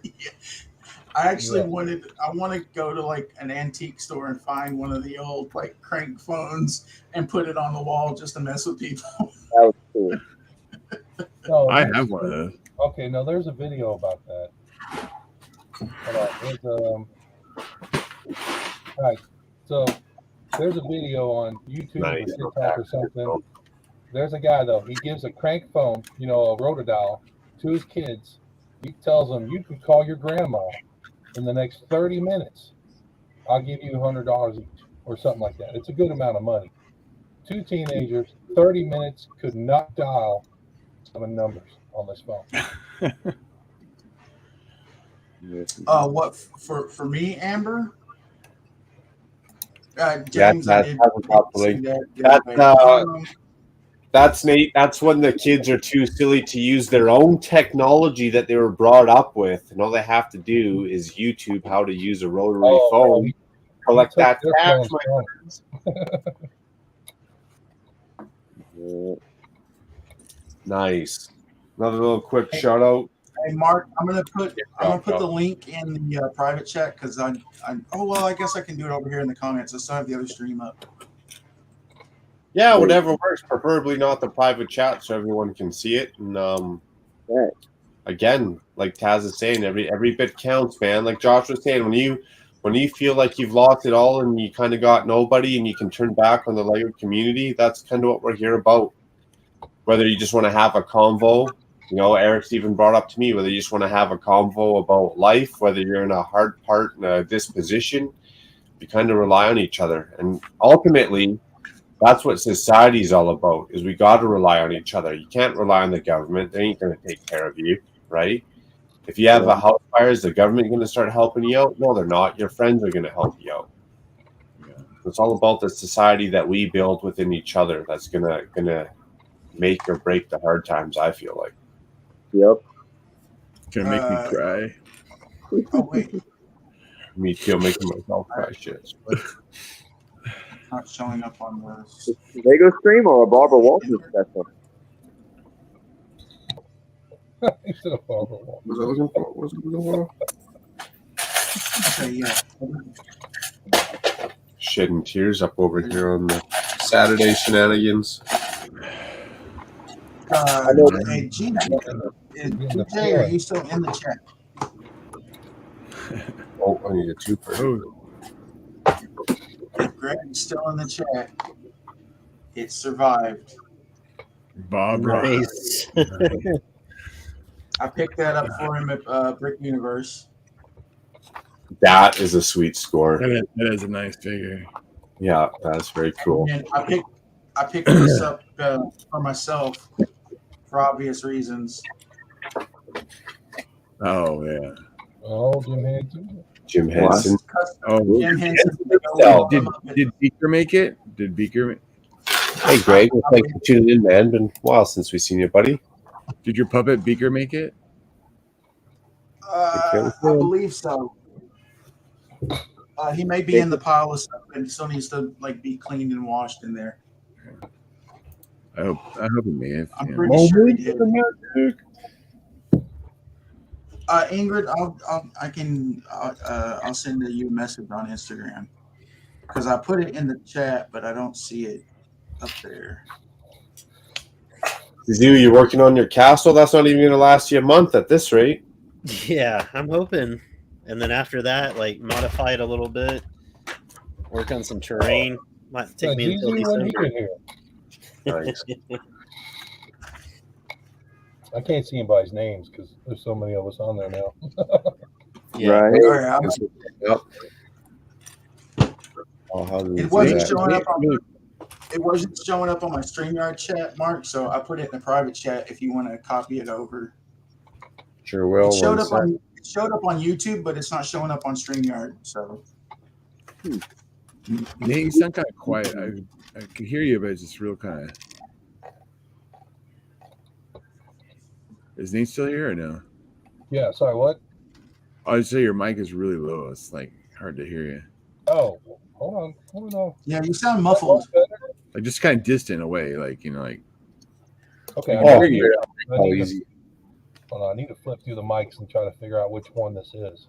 Yeah. I actually want to go to like an antique store and find one of the old like crank phones and put it on the wall just to mess with people. That was cool. No, I have one of those. Okay, no, there's a video about that. Hold on. Right. So there's a video on YouTube or TikTok or something. There's a guy though. He gives a crank phone, a rotodial, to his kids. He tells them, "You can call your grandma in the next 30 minutes. I'll give you $100 each," or something like that. It's a good amount of money. 2 teenagers, 30 minutes, could not dial 7 numbers on this phone. What for me, Amber? James, I did see that. That's Nate. That's when the kids are too silly to use their own technology that they were brought up with, and all they have to do is YouTube how to use a rotary phone. Collect that tax, my friends. Nice. Another little quick shout out. Hey Mark, I'm gonna put the link in the private chat because I guess I can do it over here in the comments. I still have the other stream up. Yeah, whatever works. Preferably not the private chat so everyone can see it. And again, like Taz is saying, every bit counts, man. Like Josh was saying, when you feel like you've lost it all and you kind of got nobody and you can turn back on the Lego community, that's kind of what we're here about. Whether you just want to have a convo, Eric's even brought up to me, whether you just want to have a convo about life, whether you're in a hard part in a disposition, you kind of rely on each other. And ultimately, that's what society's all about, is we got to rely on each other. You can't rely on the government. They ain't going to take care of you, right? If you have a house fire, is the government going to start helping you out? No, they're not. Your friends are going to help you out. It's all about the society that we build within each other that's gonna make or break the hard times, I feel like. Yep. Gonna make me cry. Oh wait. Me too, making myself cry shit. Not showing up on the Lego stream or a Barbara Walters special? Instead of Barbara Walters. Was I looking for? Okay, yeah. Shedding tears up over here on the Saturday Shenanigans. Hey, GJ, are you still in the chat? Oh, I need a two-person. If Greg's still in the chat, it survived. Bob Nice. I picked that up for him at Brick Universe. That is a sweet score. That is a nice figure. Yeah, that's very cool. And I picked this up for myself for obvious reasons. Oh yeah. Oh, Jim Henson. Jim Henson. Oh, Jim Henson. Did Beaker make it? Did Beaker? Hey, Greg. Well, thanks for tuning in, man. Been a while since we've seen you, buddy. Did your puppet Beaker make it? I believe so. He may be in the pile of stuff and still needs to be cleaned and washed in there. I hope he made it. I'm pretty sure he did. Ingrid, I'll send you a message on Instagram. because I put it in the chat, but I don't see it up there. Zizu, you working on your castle? That's not even going to last you a month at this rate. Yeah, I'm hoping. And then after that, like modify it a little bit, work on some terrain. Might take me until Zizu, when he December. get here? Nice. I can't see anybody's names because there's so many of us on there now. Yeah. Right. All right, Yep. Oh, how do we it do wasn't that? showing up on. It wasn't showing up on my StreamYard chat, Mark. So I put it in a private chat if you want to copy it over. Sure will. It showed one up sec. on. It showed up on YouTube, but it's not showing up on StreamYard. So Nate, you sound kind of quiet. I can hear you, but it's just real kind of. Is Nate still here or no? Yeah, sorry, what? I'd say your mic is really low. It's like hard to hear you. Oh, hold on. I don't know. yeah, you sound muffled. Like just kind of distant away. Like, you know, like. Okay, Oh, I need yeah. to- Oh, easy. hold on, I need to flip through the mics and try to figure out which one this is.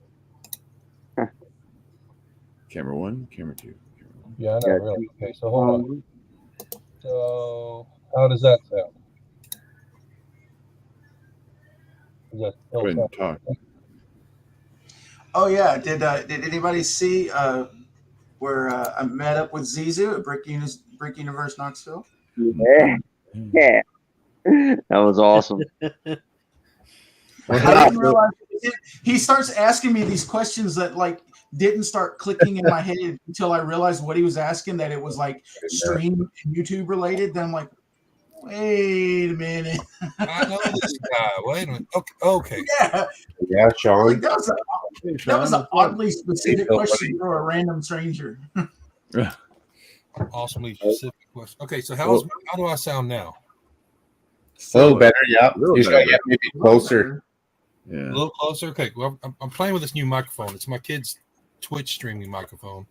Camera 1, camera 2. Camera 1. Yeah, I know, really. Okay, so hold on. So, how does that sound? Is that Go ahead and talk. Oh yeah, did anybody see where I met up with Zizu at Brick Universe Knoxville? Yeah. Yeah. That was awesome. I didn't realize he starts asking me these questions that like didn't start clicking in my head until I realized what he was asking, that it was like stream and YouTube related. Then I'm like, wait a minute. I know this guy. Wait a minute. Okay. Yeah, Yeah, Sean. like that was an oddly specific question for a random stranger. Awesomely specific question. Okay, so how do I sound now? A little better, yeah. Little You should better. get maybe closer. A Yeah. little closer. Okay. Well, I'm playing with this new microphone. It's my kid's Twitch streaming microphone.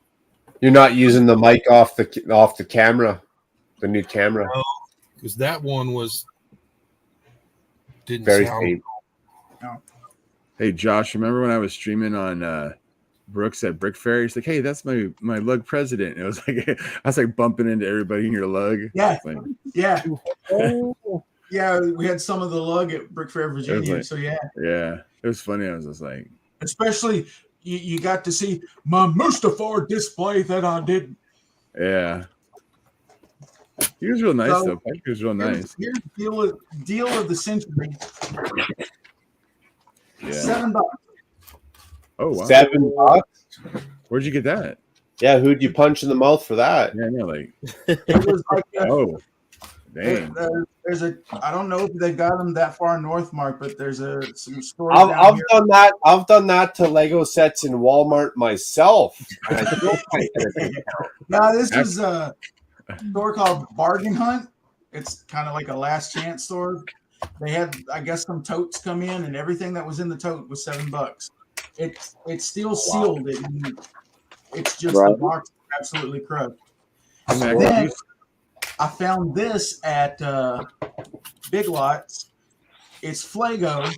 You're not using the mic off the camera, the new camera. No, because that one didn't Very sound. faint. Hey, Josh, remember when I was streaming on Brooks at Brick Fair? He's like, hey, that's my lug president. And it was like, I was like bumping into everybody in your lug. Yeah, Like, yeah, Oh, yeah. We had some of the lug at Brick Fair, Virginia. like- So yeah, yeah, it was funny. I was just like, especially you got to see my Mustafar display that I did. yeah. He was real nice, So, though. He was real nice. Here's the deal of the century. Yeah. $7. Oh, wow. $7? Where'd you get that? Yeah, who'd you punch in the mouth for that? Yeah, I know, like, It was like oh, dang. there's a I don't know if they got them that far north, Mark, but there's some stores down I've here. done that. I've done that to Lego sets in Walmart myself. And I still can't get a discount. No, this is a store called Bargain Hunt. It's kind of like a last chance store. They had, I guess, some totes come in, and everything that was in the tote was $7. It's still sealed. It's just Right. the box is absolutely crushed. And I Then could I found this at Big Lots. It's Flago,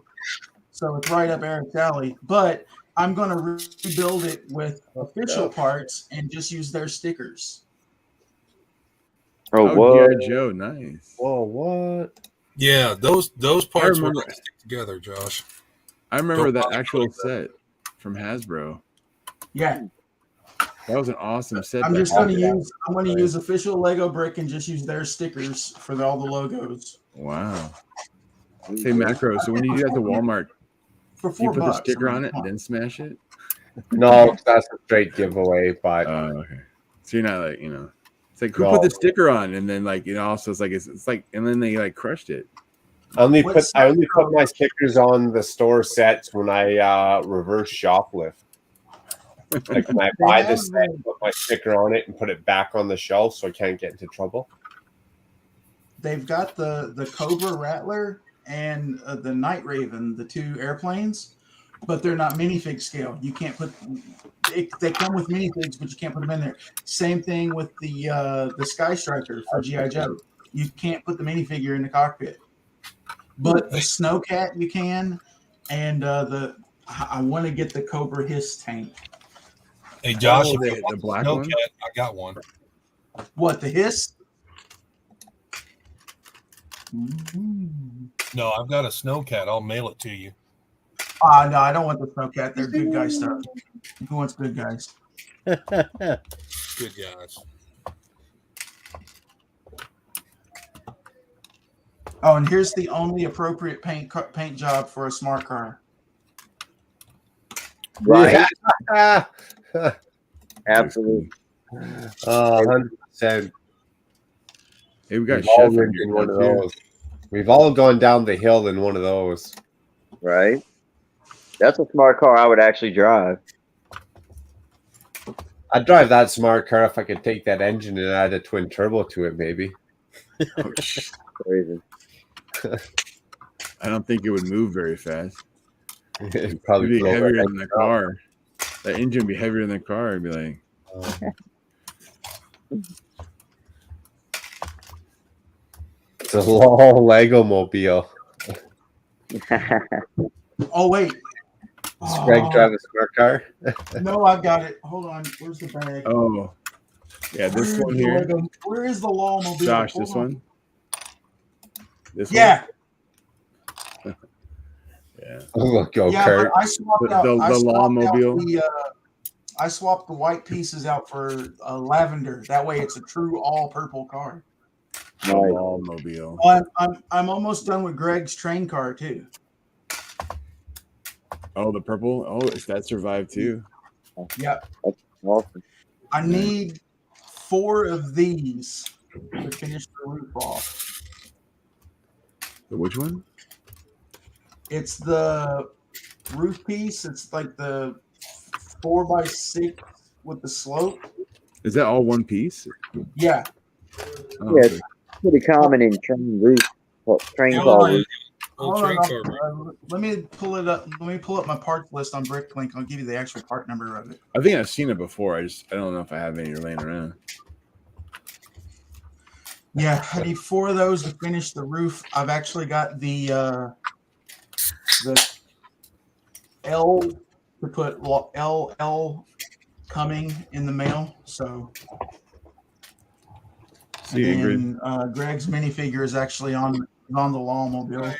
so it's right up Eric's alley. But I'm going to rebuild it with official parts and just use their stickers. Oh, oh, whoa. G.I. Joe, nice. Whoa, what? Yeah, those parts were remember- going to stick together, Josh. I remember Don't that actual set from Hasbro. Yeah, That was an awesome set. I'm back just going then. to use official Lego brick and just use their stickers for all the logos Wow. Say macro. So when you do that to Walmart, for do you $4. put the sticker I mean, on it come and then smash it? No, that's a straight giveaway. But Oh, okay. So you're not like, you know, it's like who No. put the sticker on, and then like, you know, also it's like, and then they like crushed it. I only What's- put my stickers on the store sets when I reverse shoplift. Like when I buy the set, put my sticker on it and put it back on the shelf so I can't get into trouble. They've got the Cobra Rattler and the Night Raven, the two airplanes, but they're not minifig scale. You can't put they come with minifigs, but you can't put them in there. Same thing with the Sky Striker for G.I. Joe. You can't put the minifigure in the cockpit, but the Snowcat you can, and I want to get the Cobra Hiss tank. Hey, Josh, if the you want black Snowcat, one? I got one. What, the hiss? No, I've got a Snowcat. I'll mail it to you. No, I don't want the Snowcat. They're good guy stuff. Who wants good guys? Good guys. Oh, and here's the only appropriate paint job for a smart car. Right? Yeah. Absolutely. 100%. Hey, we got We've all Chef in lived here in now, one of too. those. We've all gone down the hill in one of those. Right? That's a smart car I would actually drive. I'd drive that smart car if I could take that engine and add a twin turbo to it, maybe. Oh, shit. Crazy. I don't think it would move very fast. It'd It'd probably be blow heavier right than the car. That engine would be heavier than the car. It'd be like, It's a long Lego mobile. Oh, wait. Does Greg drive a smart car? No, I've got it. Hold on. Where's the bag? oh, yeah, this Where's one the here. Lego- Where is the Lawmobile? Josh, Hold this on. one. This Yeah. one. Yeah. Look, go Yeah, Kurt. but I swapped out. The I swapped out Lawmobile. I swapped the white pieces out for lavender. That way, it's a true all purple car. The Lawmobile. I'm almost done with Greg's train car too. Oh, the purple. Oh, that survived too. Yeah, Awesome. I need 4 of these to finish the roof off. Which one? It's the roof piece. It's like the 4x6 with the slope. Is that all one piece? Yeah. Oh, Yeah, okay. it's pretty common in train roof. Train Yeah, car like- roof. Old Hold train on, car. let me pull it up. Let me pull up my parts list on BrickLink. I'll give you the actual part number of it. I think I've seen it before. I don't know if I have any laying around. Yeah, I need 4 of those to finish the roof. I've actually got the L to put LL coming in the mail. So, See you, Ingrid. and Greg's minifigure is actually on the Lawmobile.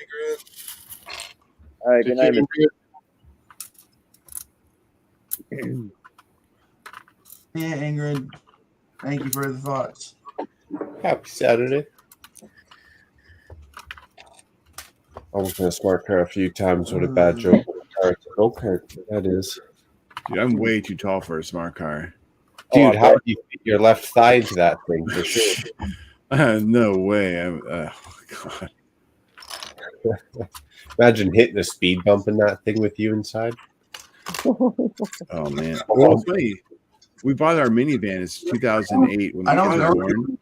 All right, good night. Yeah, Ingrid. Thank you for the thoughts. Happy Saturday. I was in a smart car a few times with a bad joke. Go-kart, that is. Dude, I'm way too tall for a smart car. Dude, how do you fit your left thigh into that thing for sure? No way. Oh, God. Imagine hitting a speed bump in that thing with you inside. Oh, man. Well, it's funny. We bought our minivan. It's 2008 when I don't we know. were born.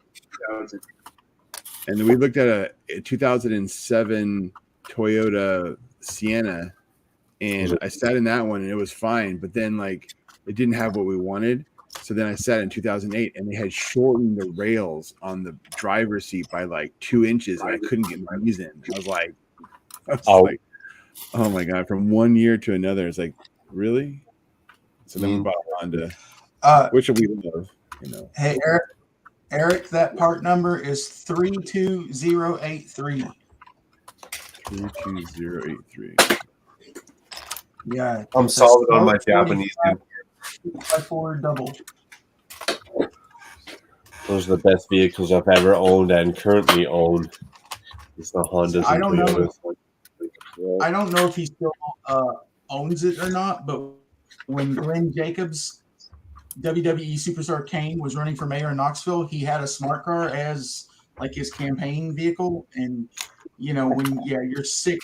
And then we looked at a 2007 Toyota Sienna, and I sat in that one, and it was fine. But then, like, it didn't have what we wanted. So then I sat in 2008, and they had shortened the rails on the driver's seat by like 2 inches, and I couldn't get my knees in. I was like, oh my God, from one year to another. It's like, really? So then we bought a Honda, which we love, you know. Hey, Eric, that part number is 32083. 32083. Yeah. I'm solid on my Japanese. 4x4 double. Those are the best vehicles I've ever owned and currently own. It's the Hondas I and don't know. Toyotas. I don't know if he still owns it or not, but when Glenn Jacobs, WWE Superstar Kane, was running for mayor in Knoxville, he had a smart car as like his campaign vehicle. And you know, when you're 6+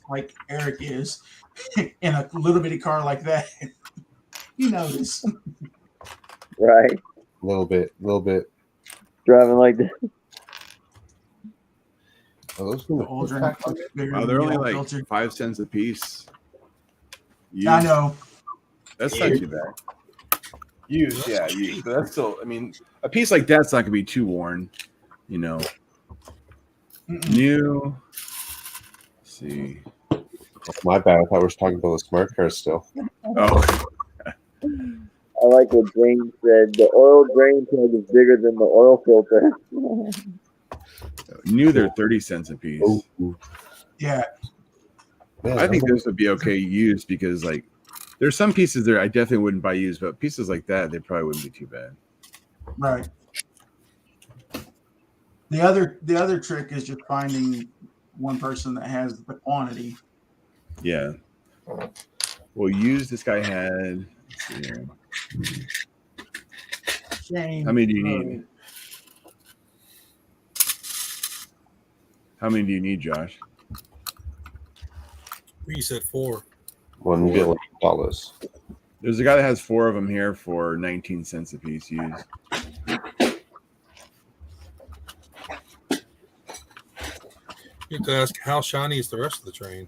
like Eric is in a little bitty car like that, you notice. Right. A little bit. Driving like this. Are those The old gonna Wow, they're only like 5 cents a piece. I know. That's not too bad. Used, yeah, used. But that's still, I mean, a piece like that's not gonna be too worn, you know. New. Let's see. My bad. I thought we were talking about the smart car still. Oh. like what James said. The oil drain plug is bigger than the oil filter. New, they're 30 cents a piece. Ooh. Yeah. Man, I think those would be okay used because like there's some pieces there I definitely wouldn't buy used, but pieces like that they probably wouldn't be too bad. Right. The other trick is just finding one person that has the quantity. Yeah. Well, used this guy had. Let's see here. Shane, How many do you need? How many do you need, Josh? You said 4. $1 billion. There's a guy that has 4 of them here for 19 cents a piece used. You have to ask how shiny is the rest of the train.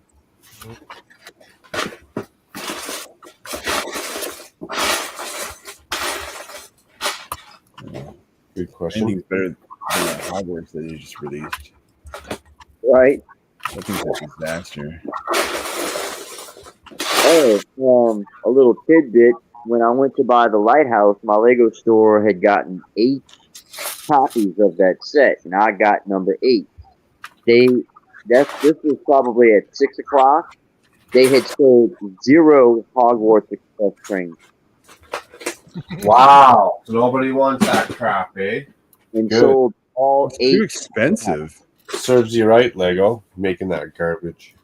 Good question. Anything's better than that Hogwarts that you just released. Right. I think that's a disaster. Oh, a little tidbit. When I went to buy the lighthouse, my Lego store had gotten 8 copies of that set, and I got number 8. This was probably at 6 o'clock. They had sold 0 Hogwarts Express trains. Wow. Nobody wants that crap, eh? And Good. sold all It's 8. too expensive. Serves you right, Lego, making that garbage.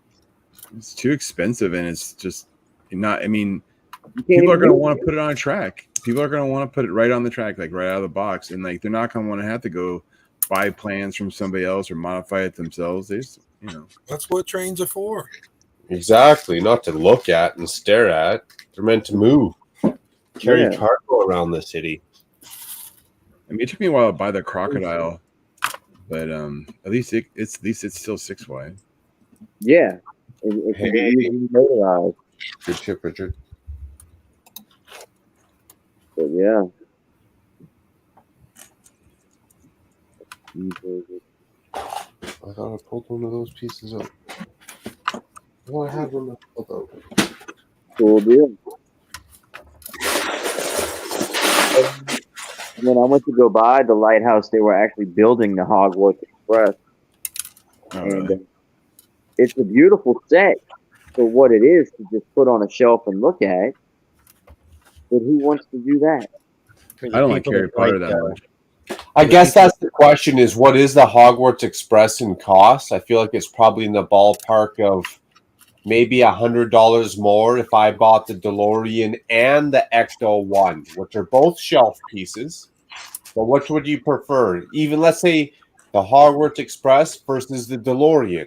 It's too expensive, and it's just not. I mean, You can't people are even going to use want it. to put it on a track. People are going to want to put it right on the track, like right out of the box, and like they're not going to want to have to go buy plans from somebody else or modify it themselves. They just, That's what trains are for. Exactly. Not to look at and stare at. They're meant to move. Carry Yeah. cargo around the city. I mean, it took me a while to buy the crocodile, but at least it's still 6 wide. Yeah. It can be Hey. easily motorized. Good ship, Richard. But yeah. I thought I pulled one of those pieces out. Oh, I had one pulled out. Cool deal. And when I went to go buy the lighthouse, they were actually building the Hogwarts Express. Oh, And really? it's a beautiful set for what it is to just put on a shelf and look at. But who wants to do that? I don't like Harry Potter that much. I guess that's the question is what is the Hogwarts Express in cost? I feel like it's probably in the ballpark of maybe $100 more if I bought the DeLorean and the Ecto One, which are both shelf pieces. But which would you prefer? Even let's say the Hogwarts Express versus the DeLorean.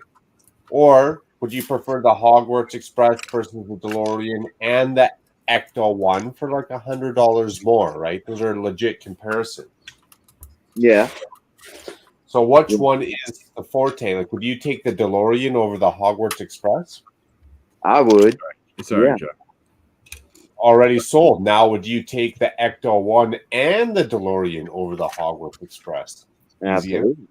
Or would you prefer the Hogwarts Express versus the DeLorean and the Ecto One for like $100 more, right? Those are legit comparisons. Yeah. So which one is the forte? Like, would you take the DeLorean over the Hogwarts Express? I would. It's all right, Yeah. Josh. Already sold. Now, would you take the Ecto One and the DeLorean over the Hogwarts Express? Absolutely.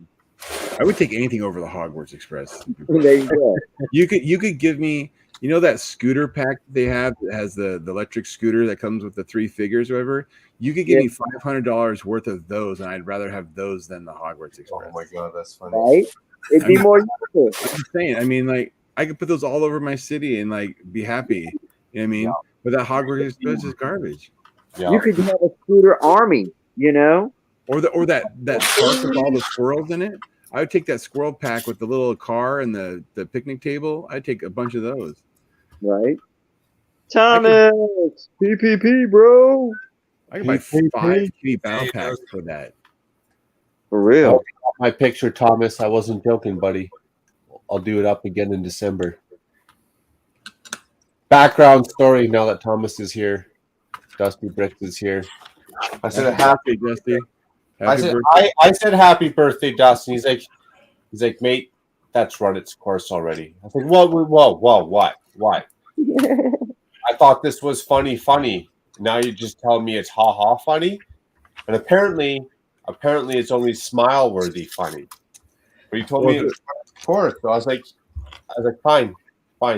I would take anything over the Hogwarts Express. There you go. You could give me, that scooter pack they have that has the electric scooter that comes with the 3 figures or whatever. You could give me $500 worth of those, and I'd rather have those than the Hogwarts Express. Oh my god, that's funny. Right? It'd be more useful. I'm just saying. I mean, like I could put those all over my city and like be happy. You know what I mean? Yeah. But that Hogwarts Express is garbage. Yeah. You could have a scooter army, Or that park with all the squirrels in it. I would take that squirrel pack with the little car and the picnic table. I'd take a bunch of those. Right? Thomas! PPP, bro! I could buy 5 kitty battle packs for that. For real. My picture, Thomas. I wasn't joking, buddy. I'll do it up again in December. Background story now that Thomas is here. Dusty Bricks is here. I said happy Dusty. I said happy birthday, Dusty. He's like, mate, that's run its course already. I said, whoa, what? I thought this was funny. Now you just tell me it's ha funny, and apparently it's only smile worthy funny. But you told me it was of course. So I was like, fine.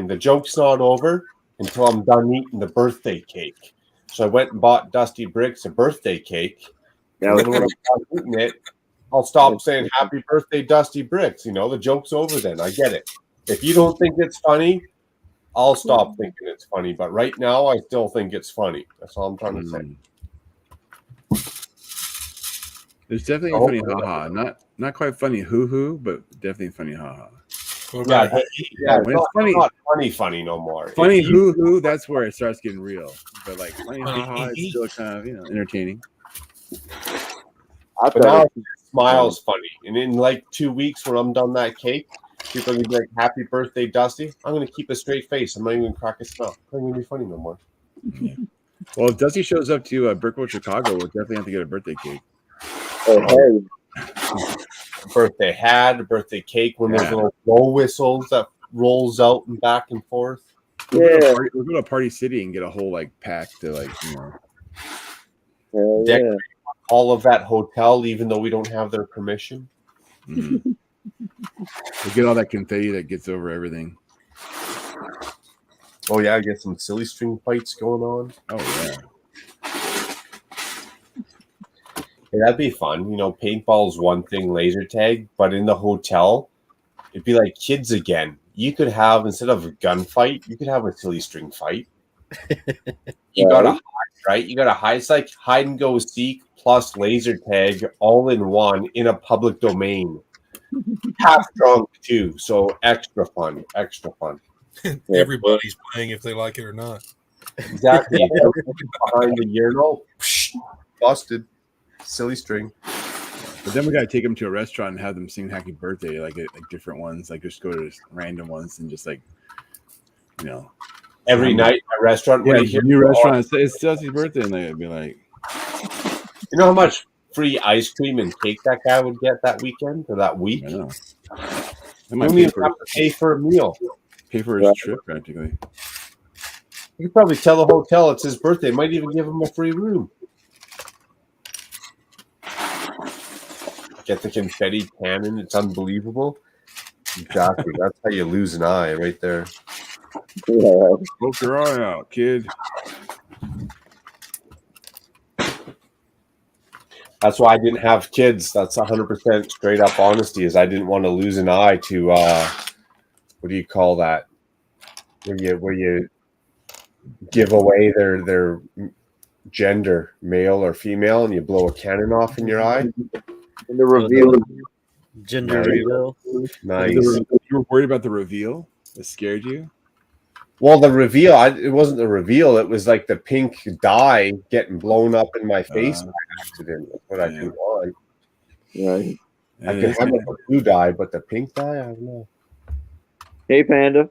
The joke's not over until I'm done eating the birthday cake. So I went and bought Dusty Bricks a birthday cake. And then when I'm done eating it, I'll stop saying happy birthday, Dusty Bricks. The joke's over then. I get it. If you don't think it's funny, I'll stop thinking it's funny. But right now, I still think it's funny. That's all I'm trying to say. There's definitely a funny haha. Not quite funny hoo-hoo, but definitely funny haha. Yeah, it's funny no more. Funny hoo-hoo, that's where it starts getting real. But like funny haha is still kind of entertaining. But now smile's funny. And in like 2 weeks when I'm done that cake, people are gonna be like, happy birthday, Dusty. I'm gonna keep a straight face. I'm not even gonna crack a smile. It's not gonna be funny no more. Yeah. Well, if Dusty shows up to Brickworld Chicago, we'll definitely have to get a birthday cake. Birthday hat, a birthday cake, one of those little blow whistles that rolls out and back and forth. We'll go to Party City and get a whole pack to decorate all of that hotel, even though we don't have their permission. Mm-hmm. We'll get all that confetti that gets over everything. Oh yeah, get some silly string fights going on. Oh yeah. Hey, that'd be fun. Paintball's one thing, laser tag, but in the hotel, it'd be like kids again. You could have, instead of a gunfight, you could have a silly string fight. You gotta hide, right? You gotta hide. It's like hide and go seek plus laser tag all in one in a public domain. Half drunk too, so extra fun. Everybody's playing if they like it or not. Exactly. Behind the urinal, busted. Silly string. But then we gotta take them to a restaurant and have them sing happy birthday, like different ones, just go to random ones and just every night at a restaurant. Yeah, a new restaurant. It's Dusty's birthday, and they'd be like, you know how much free ice cream and cake that guy would get that weekend or that week? I know. He wouldn't even have to pay for a meal. Pay for his trip, practically. You could probably tell the hotel it's his birthday. Might even give him a free room. Get the confetti cannon. It's unbelievable. Exactly. That's how you lose an eye right there. Poke your eye out, kid. That's why I didn't have kids. That's 100% straight up honesty. Is I didn't want to lose an eye to what do you call that? Where you give away their gender, male or female, and you blow a cannon off in your eye. And the reveal. Gender reveal. Nice. You were worried about the reveal? It scared you? Well, the reveal, it wasn't the reveal. It was like the pink dye getting blown up in my face by accident. That's what I didn't want. Right. I can handle the blue dye, but the pink dye, I don't know. Hey, Panda.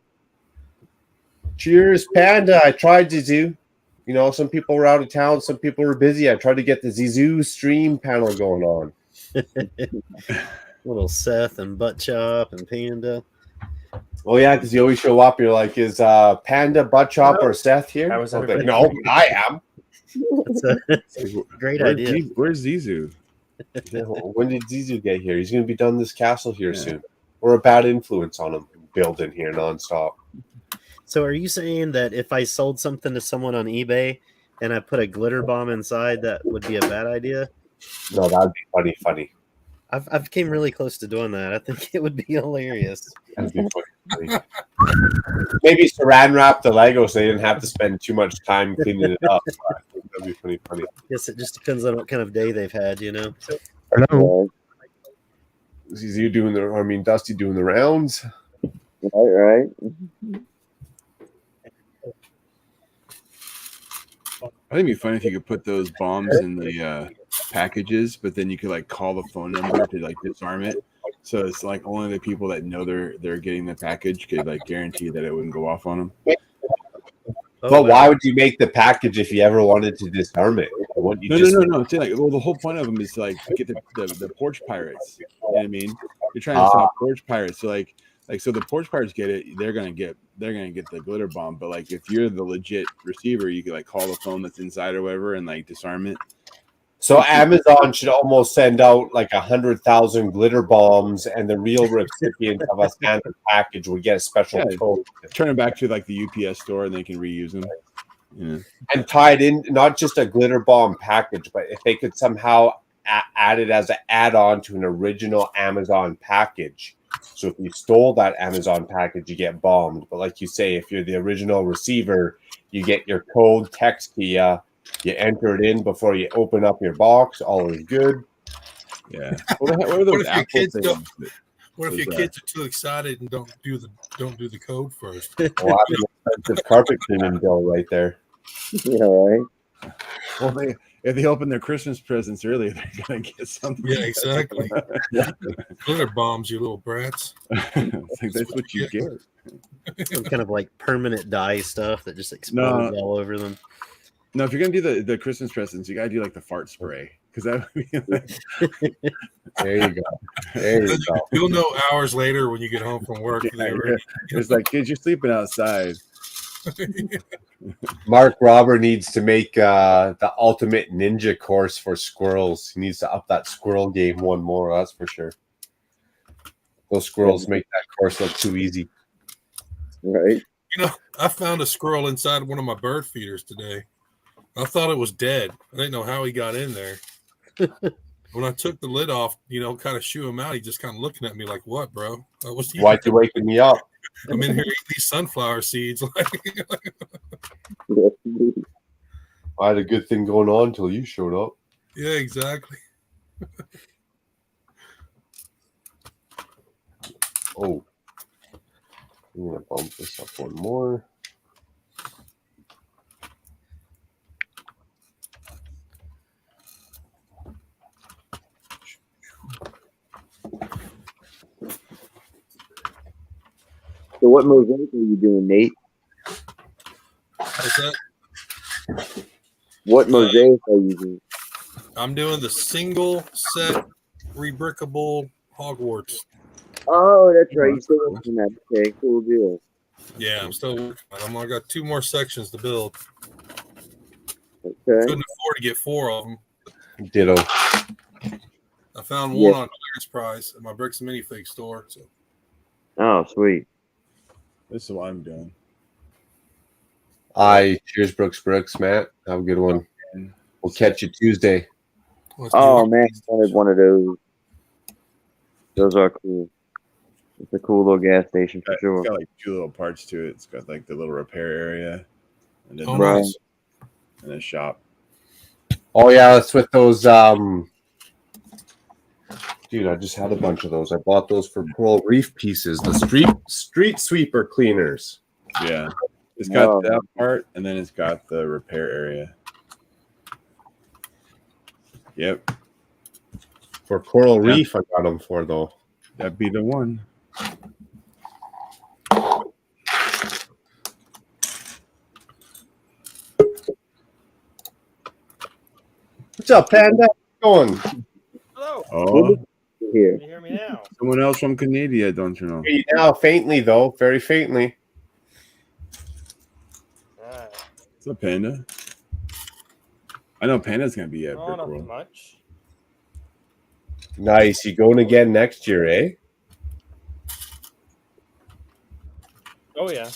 Cheers, Panda. I tried Zizou. Some people were out of town. Some people were busy. I tried to get the Zizou stream panel going on. Little Seth and Butt Chop and Panda. Oh yeah, because you always show up. You're like, is Panda, Butt Chop, or Seth here? I was like, no, I am. That's a great idea. Where's Zizou? When did Zizou get here? He's going to be done this castle here soon. We're a bad influence on him building here nonstop. So are you saying that if I sold something to someone on eBay and I put a glitter bomb inside, that would be a bad idea? No, that'd be funny. I've came really close to doing that. I think it would be hilarious. That'd be funny. Maybe saran wrap the Lego so they didn't have to spend too much time cleaning it up. That'd be pretty funny. Yes, it just depends on what kind of day they've had, Hello. Is you doing Dusty doing the rounds? Right. I think it'd be funny if you could put those bombs in the packages, but then you could call the phone number to disarm it. So it's only the people that know they're getting the package could guarantee that it wouldn't go off on them. But why would you make the package if you ever wanted to disarm it? No. See, the whole point of them is to get the porch pirates. You know what I mean? You're trying to stop porch pirates. So so the porch pirates get it. They're gonna get the glitter bomb. But if you're the legit receiver, you could call the phone that's inside or whatever and disarm it. So Amazon should almost send out 100,000 glitter bombs, and the real recipient of a standard package would get a special code. Turn it back to the UPS store, and they can reuse them. Yeah. And tied in, not just a glitter bomb package, but if they could somehow add it as an add-on to an original Amazon package. So if you stole that Amazon package, you get bombed. But like you say, if you're the original receiver, you get your code text to you. You enter it in before you open up your box. All is good. Yeah. What are those Apple things? What if your kids are too excited and don't do the code first? Well, that's an expensive carpet cleaning bill right there. Yeah, right. Well, if they open their Christmas presents early, they're gonna get something. Yeah, exactly. Glitter bombs, you little brats. It's like, that's what you get. Some kind of like permanent dye stuff that just explodes all over them. No, if you're gonna do the Christmas presents, you gotta do like the fart spray, because that would be like... There you go. There you go. You'll know hours later when you get home from work. It's like, kids, you're sleeping outside. Mark Robber needs to make the ultimate ninja course for squirrels. He needs to up that squirrel game one more, that's for sure. Those squirrels make that course look too easy. Right. You know, I found a squirrel inside one of my bird feeders today. I thought it was dead. I didn't know how he got in there. When I took the lid off, kind of shoo him out, he just kind of looking at me like, "What, bro? Why'd you waking me up? I'm in here eating these sunflower seeds." I had a good thing going on until you showed up. Yeah, exactly. Oh, I'm gonna bump this up one more. So what mosaic are you doing, Nate? What's that? What mosaic are you doing? I'm doing the single set rebrickable Hogwarts. Oh, that's right. You still working that? Okay, cool deal. Yeah, I'm still working on them. I got 2 more sections to build. Okay. Couldn't afford to get 4 of them. Ditto. I found one on clearance price at my Bricks and Minifig store. So. Oh, sweet. This is what I'm doing. Cheers, Brooks, Matt. Have a good one. We'll catch you Tuesday. Oh, man, I wanted one of those. Those are cool. It's a cool little gas station for sure. It's got like 2 little parts to it. It's got like the little repair area, and then nice. And a shop. Oh yeah, that's with those. Dude, I just had a bunch of those. I bought those for Coral Reef pieces. The street sweeper cleaners. Yeah, it's got that part, and then it's got the repair area. Yep. For Coral Reef, I got them for though. That'd be the one. What's up, Panda? Going? Hello. Oh, here. Can you hear me now? Someone else from Canada, don't you know? Hear you now, faintly though, very faintly. What's up, Panda? I know Panda's gonna be at Brick Not World. much. Nice. You going again next year, eh? Oh yeah.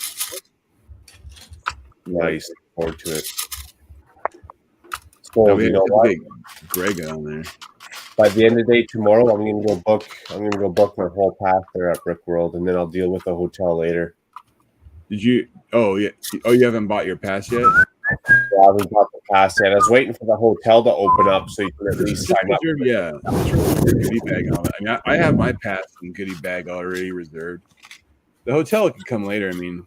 Nice. Look forward to it. So No, we you have know to what? get Greg on there. By the end of the day tomorrow, I'm gonna go book my whole pass there at Brick World, and then I'll deal with the hotel later. Did you? Oh yeah. Oh, you haven't bought your pass yet? I haven't got the pass yet. I was waiting for the hotel to open up so you can at least sign up. Yeah. Goodie bag on it. I mean, I have my pass and goodie bag already reserved. The hotel can come later. I mean,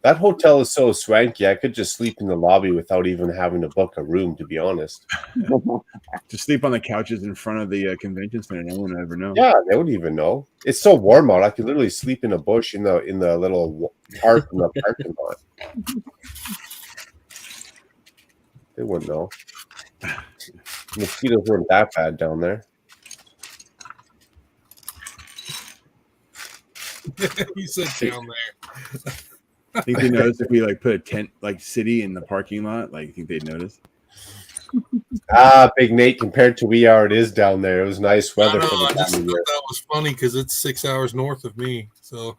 that hotel is so swanky. I could just sleep in the lobby without even having to book a room, to be honest. just sleep on the couches in front of the convention center. No one would ever know. Yeah, they wouldn't even know. It's so warm out. I could literally sleep in a bush in the little park in the parking lot. They wouldn't know. Mosquitoes weren't that bad down there. You said down there. I think they noticed if we like put a tent like city in the parking lot. Like, you think they'd notice? Big Nate, compared to it is down there. It was nice weather for the I just time of thought year. that was funny because it's 6 hours north of me. So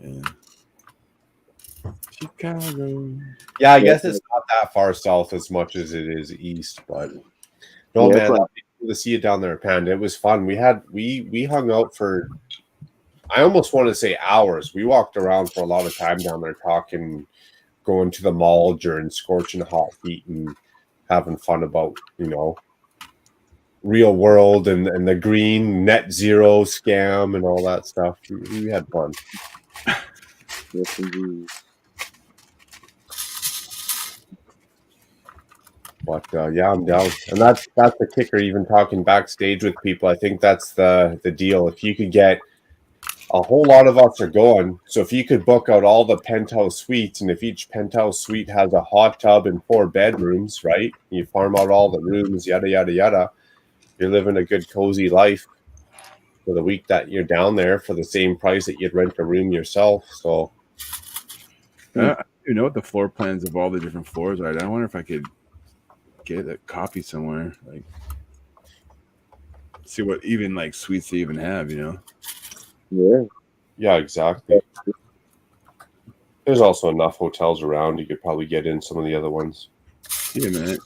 Yeah. Chicago. Yeah, I guess it's not that far south as much as it is east, but no, Yeah, man, it's cool to see you down there, Panda. It was fun. We hung out for, I almost want to say hours. We walked around for a lot of time down there talking, going to the mall during scorching hot heat and having fun about, real world and the green net zero scam and all that stuff. We had fun. Yes, indeed. But yeah, I'm down, and that's the kicker. Even talking backstage with people, I think that's the deal. If you could get a whole lot of us are going, so if you could book out all the penthouse suites, and if each penthouse suite has a hot tub and 4 bedrooms, right? You farm out all the rooms, yada yada yada. You're living a good cozy life for the week that you're down there for the same price that you'd rent a room yourself. So, I don't even know what the floor plans of all the different floors are. I wonder if I could get a copy somewhere, like see what even like suites they even have, yeah, exactly. There's also enough hotels around. You could probably get in some of the other ones. Yeah, man.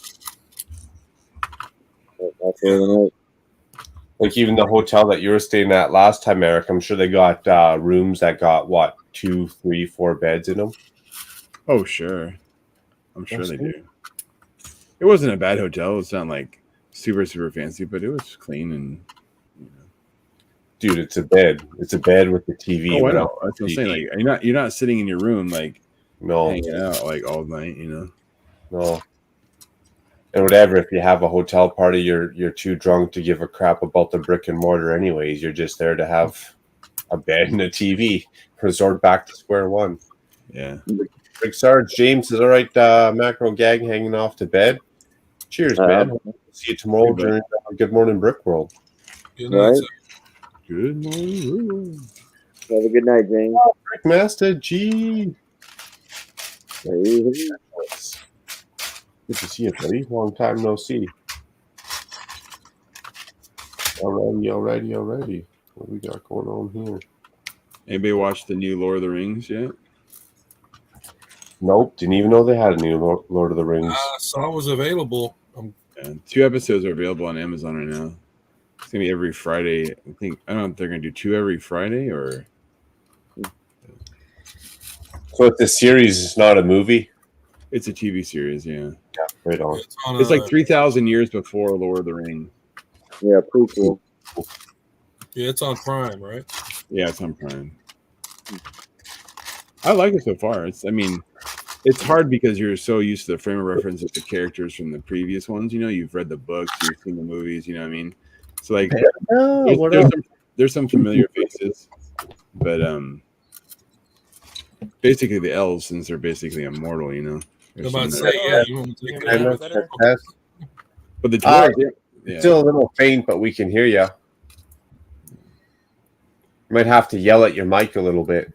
Like even the hotel that you were staying at last time, Eric, I'm sure they got rooms that got what, 2, 3, 4 beds in them. Oh, sure. I'm sure they do. It wasn't a bad hotel. It's not like super, super fancy, but it was clean and. Dude, it's a bed. It's a bed with the TV. Oh, I know. That's what I'm saying. Like, you're not sitting in your room like hanging out like all night. No. And whatever, if you have a hotel party, you're too drunk to give a crap about the brick and mortar. Anyways, you're just there to have a bed and a TV. Resort back to square one. Yeah. Big Sarge James is all right. Macro gang hanging off to bed. Cheers, man. See you tomorrow during Good Morning Brick World. Good night, sir. Good morning. Have a good night, James. Oh, Brick Master G. Good to see you, buddy. Long time no see. Alrighty. What we got going on here? Anybody watch the new Lord of the Rings yet? Nope. Didn't even know they had a new Lord of the Rings. Saw it was available. 2 episodes are available on Amazon right now. It's gonna be every Friday. I don't know if they're gonna do 2 every Friday or. So it's a series, it's not a movie. It's a TV series, yeah. Yeah, right on. It's like 3,000 years before Lord of the Rings. Yeah, pretty cool. Yeah, it's on Prime, right? Yeah, it's on Prime. I like it so far. It's hard because you're so used to the frame of reference of the characters from the previous ones. You've read the books, you've seen the movies. You know what I mean? So like, there's some familiar faces, but basically the elves, since they're basically immortal, I'm about to say, yeah. But the dwarves, it's still a little faint, but we can hear you. You might have to yell at your mic a little bit.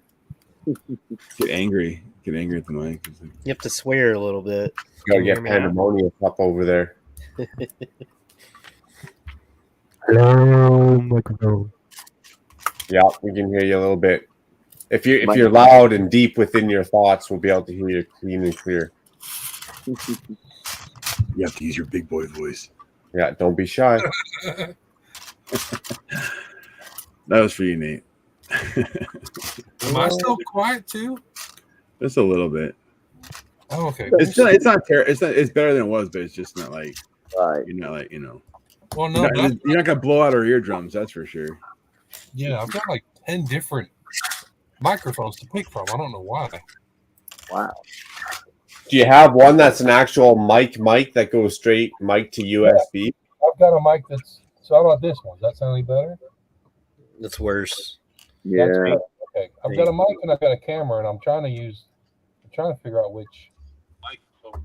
Get angry at the mic. You have to swear a little bit. You gotta get pandemonium up over there. Hello, microphone. Yeah, we can hear you a little bit. If you're loud and deep within your thoughts, we'll be able to hear you clean and clear. You have to use your big boy voice. Yeah, don't be shy. That was for you, Nate. Am I still quiet too? Just a little bit. Oh, okay. It's not terrible. It's better than it was, but it's just not like you're not like Well, no, you're not gonna blow out our eardrums. That's for sure. Yeah, I've got like 10 different microphones to pick from. I don't know why. Wow. Do you have one that's an actual mic that goes straight mic to USB? I've got a mic that's. So how about this one? Does that sound any better? That's worse. Yeah. Okay. I've got a mic and I've got a camera, and I'm trying to figure out which microphone.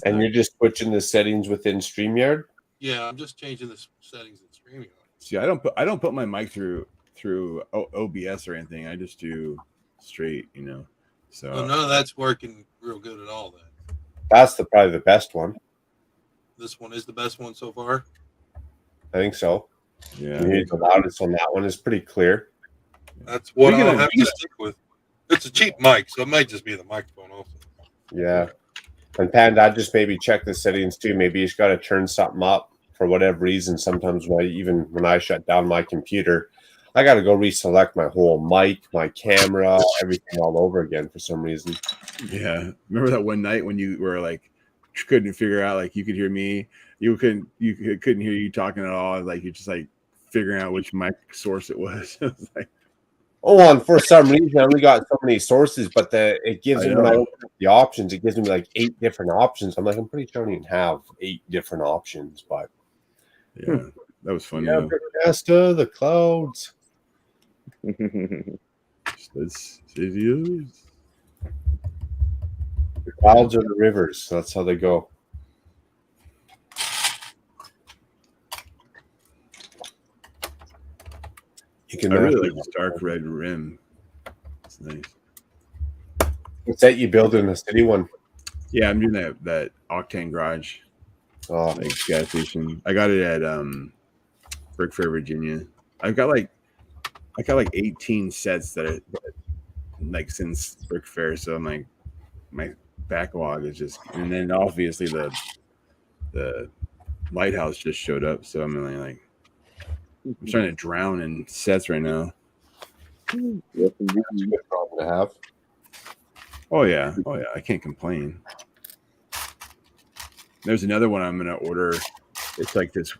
And you're just switching the settings within StreamYard? Yeah, I'm just changing the settings in StreamYard. See, I don't put my mic through OBS or anything. I just do straight, So none of that's working real good at all. Then that's probably the best one. This one is the best one so far. I think so. Yeah, the loudest on that one is pretty clear. That's what I'll have to stick with. It's a cheap mic, so it might just be the microphone also. Yeah. And Panda, I'd just maybe check the settings too. Maybe you just got to turn something up for whatever reason. Sometimes when I shut down my computer, I got to go reselect my whole mic, my camera, everything all over again for some reason. Yeah. Remember that one night when you were like, couldn't figure out, like, you could hear me, you couldn't hear you talking at all. Like, you're just like figuring out which mic source it was. It was like, oh, and for some reason, I only got so many sources, but it gives me, when I open up the options, it gives me like 8 different options. I'm like, I'm pretty sure I don't even have 8 different options, but yeah, that was fun. Yeah, Nesta, the clouds. It's the clouds are the rivers. That's how they go. I really like this dark red rim. It's nice. What's that you build in the city one? Yeah, I'm doing that Octane Garage. Oh, like gas station. I got it at Brick Fair, Virginia. I got like 18 sets that are like since Brick Fair, so I'm like, my backlog is just, and then obviously the lighthouse just showed up, so I'm really like, I'm starting to drown in sets right now. Yes, that's a good problem to have. Oh yeah, I can't complain. There's another one I'm gonna order. It's like this.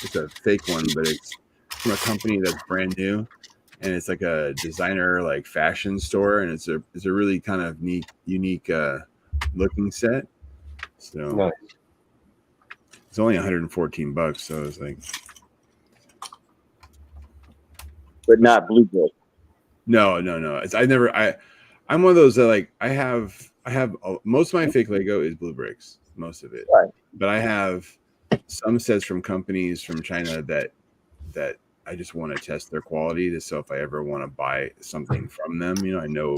It's a fake one, but it's from a company that's brand new, and it's like a designer, like fashion store, and it's a really kind of unique looking set. So nice. It's only $114, so it's like, but not blue brick. No. I'm one of those that, like, I have most of my fake Lego is blue bricks, most of it. Right. But I have some sets from companies from China that I just want to test their quality. So if I ever want to buy something from them, I know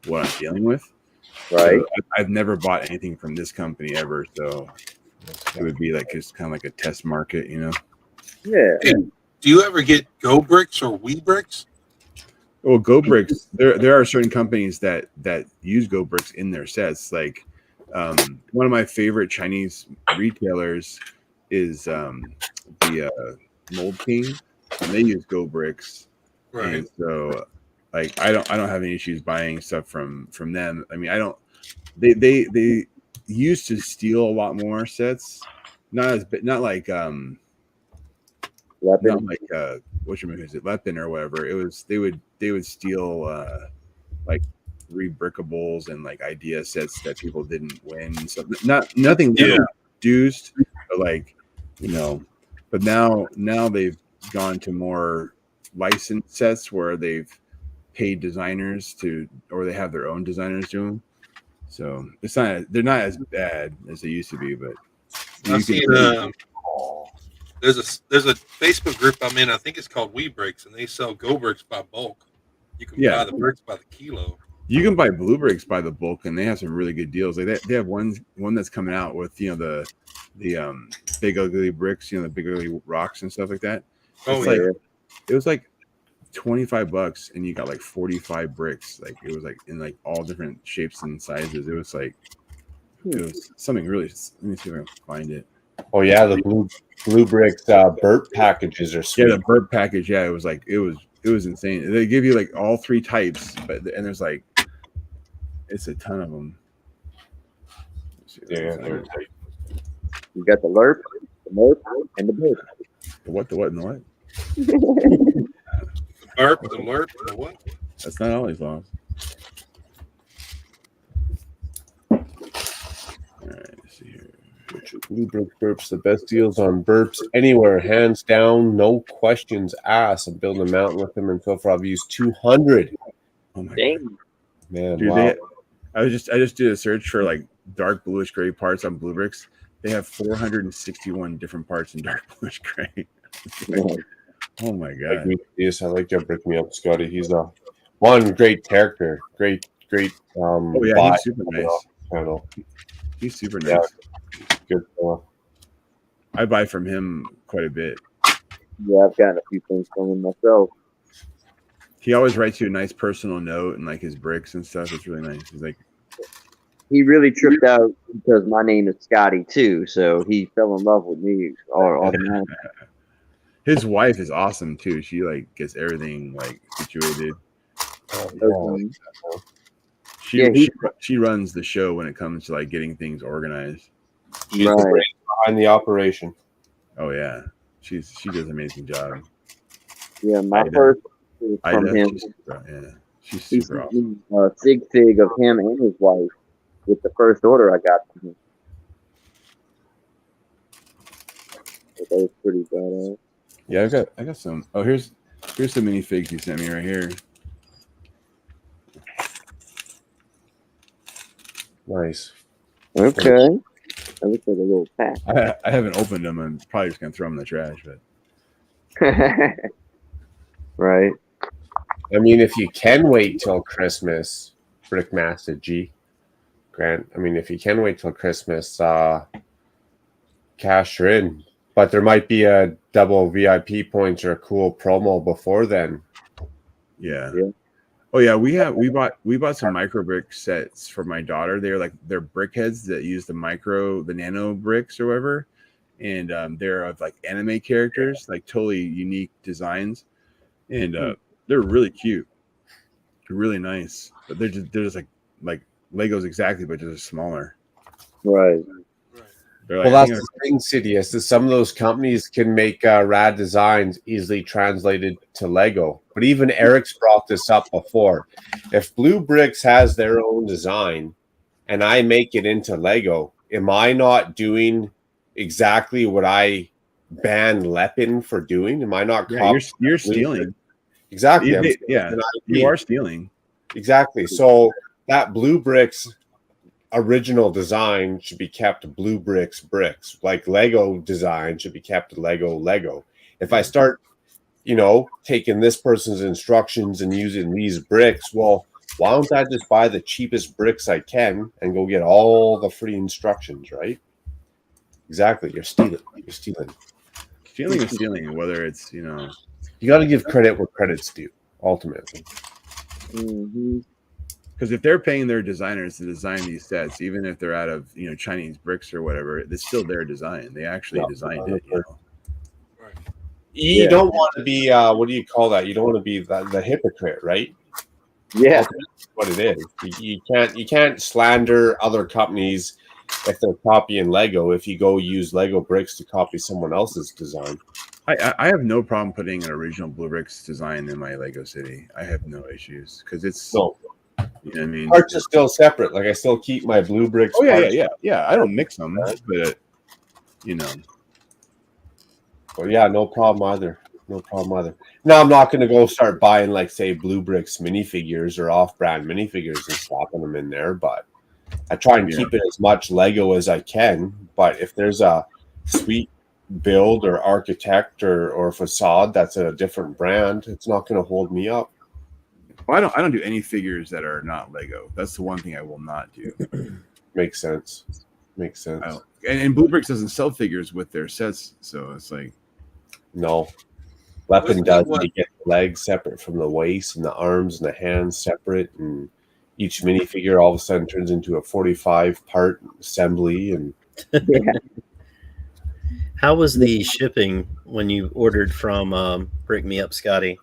what I'm dealing with. Right. So I've never bought anything from this company ever, so it would be like just kind of like a test market, Yeah. Hey, do you ever get Go Bricks or We Bricks? Well, Go Bricks, there are certain companies that use Go Bricks in their sets. Like one of my favorite Chinese retailers is the Mold King, and they use Go Bricks. Right. And so, like, I don't have any issues buying stuff from them. I mean, I don't. They used to steal a lot more sets, not like Lepin. not like what you mean, is it Lepin or whatever. It was they would steal like rebrickables and like idea sets that people didn't win. So nothing reduced, but like, but now they've gone to more licensed sets where they've paid designers or they have their own designers do them. So they're not as bad as they used to be, but I've seen there's a Facebook group I'm in. I think it's called We Bricks, and they sell Go Bricks by bulk. You can buy the bricks by the kilo. You can buy blue bricks by the bulk, and they have some really good deals. Like they have one that's coming out with the big ugly bricks, the big ugly rocks and stuff like that. It was like $25, and you got like 45 bricks. Like it was like in like all different shapes and sizes. It was like it was something really. Let me see if I can find it. Oh yeah, the blue bricks burp packages are sweet. Yeah, the burp package. Yeah, it was insane. They give you like all 3 types, and there's like it's a ton of them. Yeah, you got the lerp, the merp, and the burp. The what, and the what? The burp, the lerp, and the what? That's not always long. All right, let's see here. Blue brick burps, the best deals on burps anywhere, hands down, no questions asked. I'm building a mountain with them, and so far I've used 200. Oh my God. Man, dude, wow. I just did a search for like dark bluish gray parts on blue bricks. They have 461 different parts in dark bluish gray. Oh my god! Yes, I like you break me up, Scotty. He's a one great character, great. Oh yeah, he's super nice. He's super nice. Yeah, good fella. I buy from him quite a bit. Yeah, I've gotten a few things from him myself. He always writes you a nice personal note and like his bricks and stuff. It's really nice. He's like, He really tripped out because my name is Scotty too, so he fell in love with me automatically. his wife is awesome too. She like gets everything like situated. She runs the show when it comes to like getting things organized. She's the brain behind the operation. Oh yeah, she does an amazing job. Yeah, my first was from him. She's super awesome. Sig fig of him and his wife with the first order I got from him. That was pretty badass. Yeah, I got some. Oh, here's some minifigs you sent me right here. Nice. Okay. That looks like a little pack. I haven't opened them. I'm probably just gonna throw them in the trash, but right. I mean, if you can wait till Christmas, Brickmaster G, Grant. I mean, if you can wait till Christmas, cash her in. But there might be a double VIP points or a cool promo before then. Yeah. Oh yeah, we bought some micro brick sets for my daughter. They're brick heads that use the nano bricks or whatever, and they're of like anime characters, like totally unique designs, and they're really cute. They're really nice, but they're just like Legos exactly, but just smaller. Right. Well, that's the thing, Sidious, is some of those companies can make rad designs easily translated to Lego. But even Eric's brought this up before. If Blue Bricks has their own design and I make it into Lego, am I not doing exactly what I banned Lepin for doing? Am I not? Yeah, you're stealing. Exactly. You are stealing. Exactly. So that Blue Bricks original design should be kept Blue Bricks bricks. Like Lego design should be kept Lego. If I start, taking this person's instructions and using these bricks, well, why don't I just buy the cheapest bricks I can and go get all the free instructions, right? Exactly. You're stealing. Stealing is stealing, whether it's, You got to give credit where credit's due, ultimately. Mm-hmm. Because if they're paying their designers to design these sets, even if they're out of Chinese bricks or whatever, it's still their design. They actually designed it. You don't want to be what do you call that? You don't want to be the hypocrite, right? Yeah, that's what it is. You can't slander other companies if they're copying Lego. If you go use Lego bricks to copy someone else's design, I have no problem putting an original Blue Bricks design in my Lego city. I have no issues because it's. You know what I mean? Parts are still separate. Like I still keep my Blue Bricks. Oh yeah. I don't mix them, but Well, yeah, no problem either. Now I'm not going to go start buying like say Blue Bricks minifigures or off-brand minifigures and slapping them in there, but I try and keep it as much Lego as I can. But if there's a sweet build or architect or facade that's a different brand, it's not going to hold me up. Well, I don't do any figures that are not Lego. That's the one thing I will not do. Makes sense. And Blue Bricks doesn't sell figures with their sets, so it's like no. Weapon does. You get the legs separate from the waist and the arms and the hands separate, and each minifigure all of a sudden turns into a 45-part assembly. And how was the shipping when you ordered from Brick Me Up, Scotty?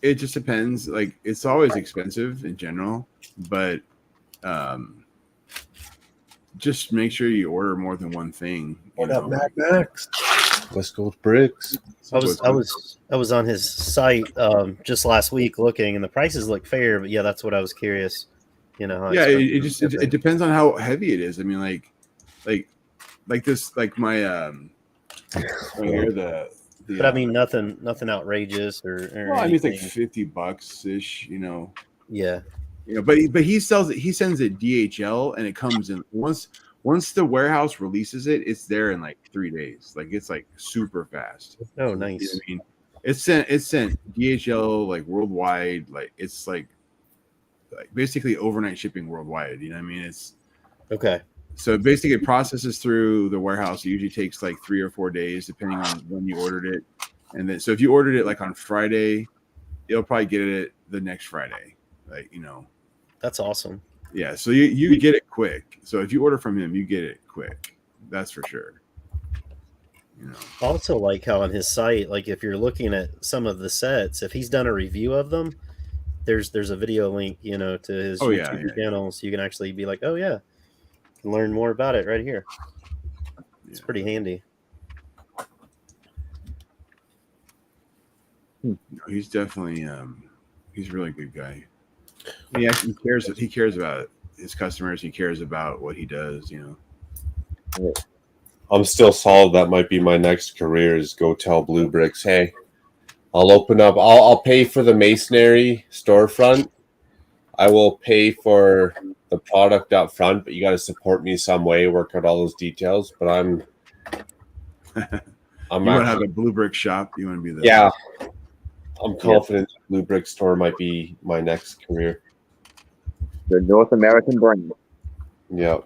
It just depends. Like it's always expensive in general, but just make sure you order more than one thing. What up, Max? West Coast Bricks. I was on his site just last week looking, and the prices look fair. But yeah, that's what I was curious. It depends on how heavy it is. I mean, like this, like my But I mean, nothing outrageous or well, I mean, it's like $50 ish, Yeah. But he sells it. He sends it DHL, and it comes in once the warehouse releases it. It's there in like 3 days. Like it's like super fast. Oh, nice. You know what I mean, it's sent DHL like worldwide. Like it's like basically overnight shipping worldwide. You know what I mean? It's okay. So basically, it processes through the warehouse. It usually takes like 3 or 4 days, depending on when you ordered it. And then so if you ordered it like on Friday, you'll probably get it the next Friday. Like, you know. That's awesome. Yeah, so you get it quick. So if you order from him, you get it quick. That's for sure. You know. I also like how on his site, like if you're looking at some of the sets, if he's done a review of them, there's a video link, you know, to his YouTube channel, so you can actually be like, oh yeah, learn more about it right here. It's pretty handy. No, he's definitely he's a really good guy. He actually cares. He cares about his customers. He cares about what he does. You know. I'm still solid. That might be my next career. Is go tell Blue Bricks, hey, I'll open up. I'll pay for the masonry storefront. I will pay for the product up front, but you got to support me some way. Work out all those details. But I'm you want to have a Blue Brick shop. You want to be the yeah. I'm confident the Blue Brick store might be my next career. The North American brand. Yep.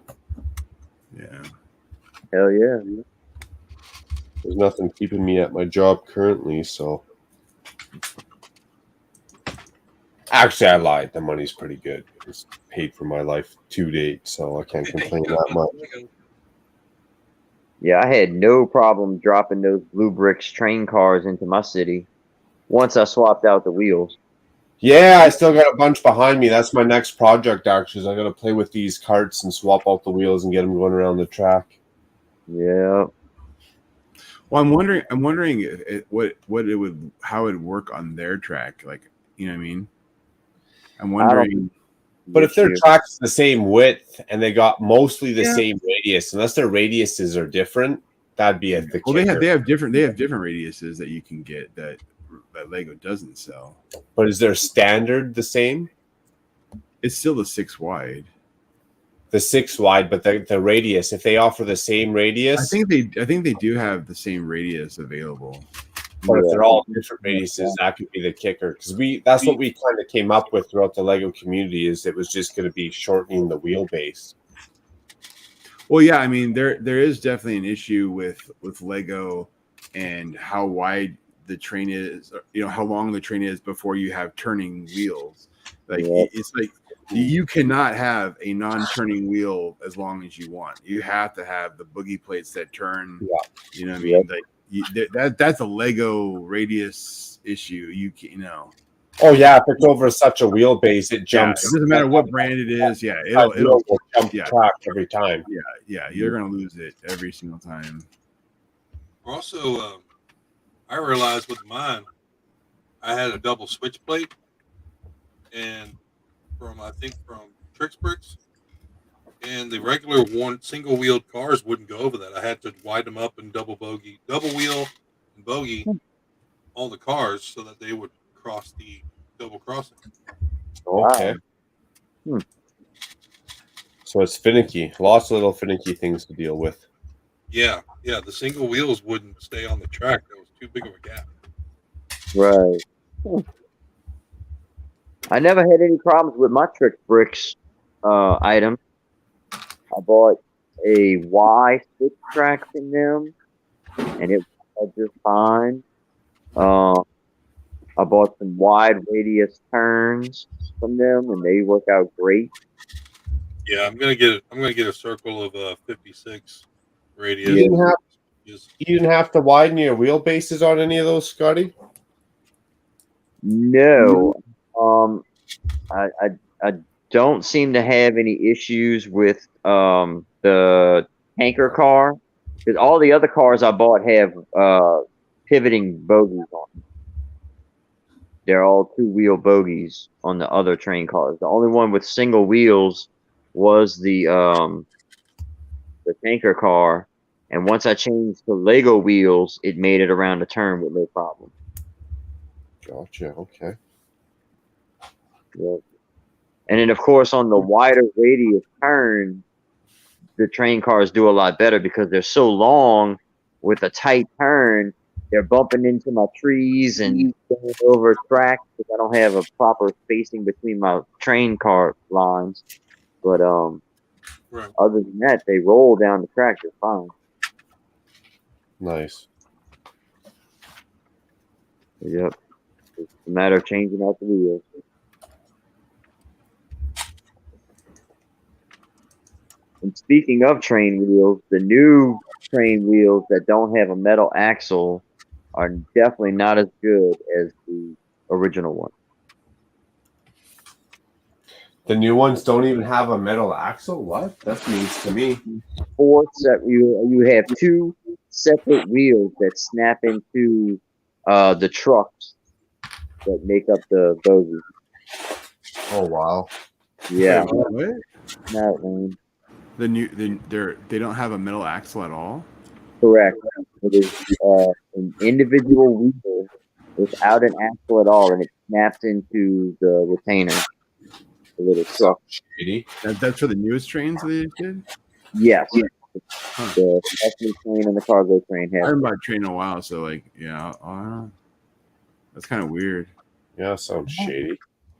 Yeah. Hell yeah. There's nothing keeping me at my job currently, so. Actually, I lied. The money's pretty good. It's paid for my life to date, so I can't complain that much. Yeah, I had no problem dropping those Blue Bricks train cars into my city once I swapped out the wheels. Yeah, I still got a bunch behind me. That's my next project, actually. Is I got to play with these carts and swap out the wheels and get them going around the track. Yeah. Well, I'm wondering how it would work on their track. Like, you know what I mean? I'm wondering. But if their track's the same width and they got mostly the same radius, unless their radiuses are different, that'd be the well, kicker. they have different radiuses that you can get that Lego doesn't sell. But is their standard the same? It's still the 6 wide. The 6 wide, but the radius. If they offer the same radius, I think they do have the same radius available. But if they're all different radiuses, that could be the kicker. Because that's what we kind of came up with throughout the Lego community, is it was just going to be shortening the wheelbase. Well, yeah, I mean there is definitely an issue with Lego and how wide the train is, you know, how long the train is before you have turning wheels. Like it's like you cannot have a non-turning wheel as long as you want. You have to have the boogie plates that turn. Yeah. You know what I mean? Like that's a Lego radius issue. You know. Oh yeah, if it's over such a wheelbase, it jumps. Yeah, it doesn't matter what brand it is. Yeah, it'll jump track every time. Yeah, you're gonna lose it every single time. Also, I realized with mine, I had a double switch plate, and from Trix Bricks, and the regular single wheeled cars wouldn't go over that. I had to widen them up and double wheel and bogey all the cars so that they would cross the double crossing. Okay. So it's finicky. Lots of little finicky things to deal with. Yeah. The single wheels wouldn't stay on the track. That was too big of a gap. Right. I never had any problems with my Trix Bricks item. I bought a Y switch track from them, and it was just fine. I bought some wide radius turns from them, and they work out great. Yeah, I'm gonna get a circle of 56 radius. You didn't have to widen your wheelbases on any of those, Scotty? No. I don't seem to have any issues with the tanker car, because all the other cars I bought have pivoting bogies on them. They're all 2-wheel bogies on the other train cars. The only one with single wheels was the tanker car, and once I changed to Lego wheels, it made it around the turn with no problem. Gotcha. Okay. Yep. And then, of course, on the wider radius turn, the train cars do a lot better because they're so long with a tight turn. They're bumping into my trees and going over tracks because I don't have a proper spacing between my train car lines. But other than that, they roll down the track just fine. Nice. Yep. It's a matter of changing out the wheels. And speaking of train wheels, the new train wheels that don't have a metal axle are definitely not as good as the original one. The new ones don't even have a metal axle? What? That's news to me. You have two separate wheels that snap into the trucks that make up the bogies. Oh, wow. Yeah. Wait, what? No, man. They don't have a metal axle at all. Correct. It is an individual wheel without an axle at all, and it snaps into the retainer. The little truck. Shady. That's for the newest trains they did. Yes. Huh. The passenger train and the cargo train I have. haven't bought a train in a while, so like, yeah, that's kind of weird. Yeah, sounds shady.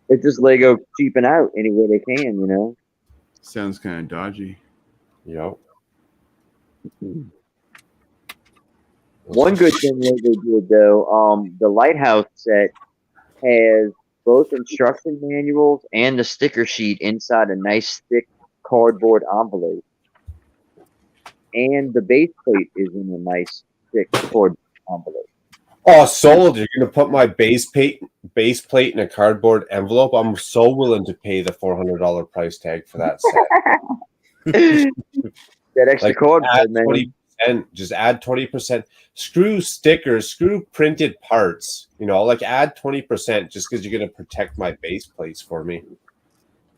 It's just Lego cheaping out any way they can, you know. Sounds kind of dodgy. Yep. One good thing Lego did though, the lighthouse set has both instruction manuals and the sticker sheet inside a nice thick cardboard envelope. And the base plate is in a nice thick cardboard envelope. Oh, sold. You're going to put my base plate in a cardboard envelope? I'm so willing to pay the $400 price tag for that set. That extra Like, cardboard, man. 20%, just add 20%. Screw stickers, screw printed parts. You know, like add 20% just because you're going to protect my base plates for me.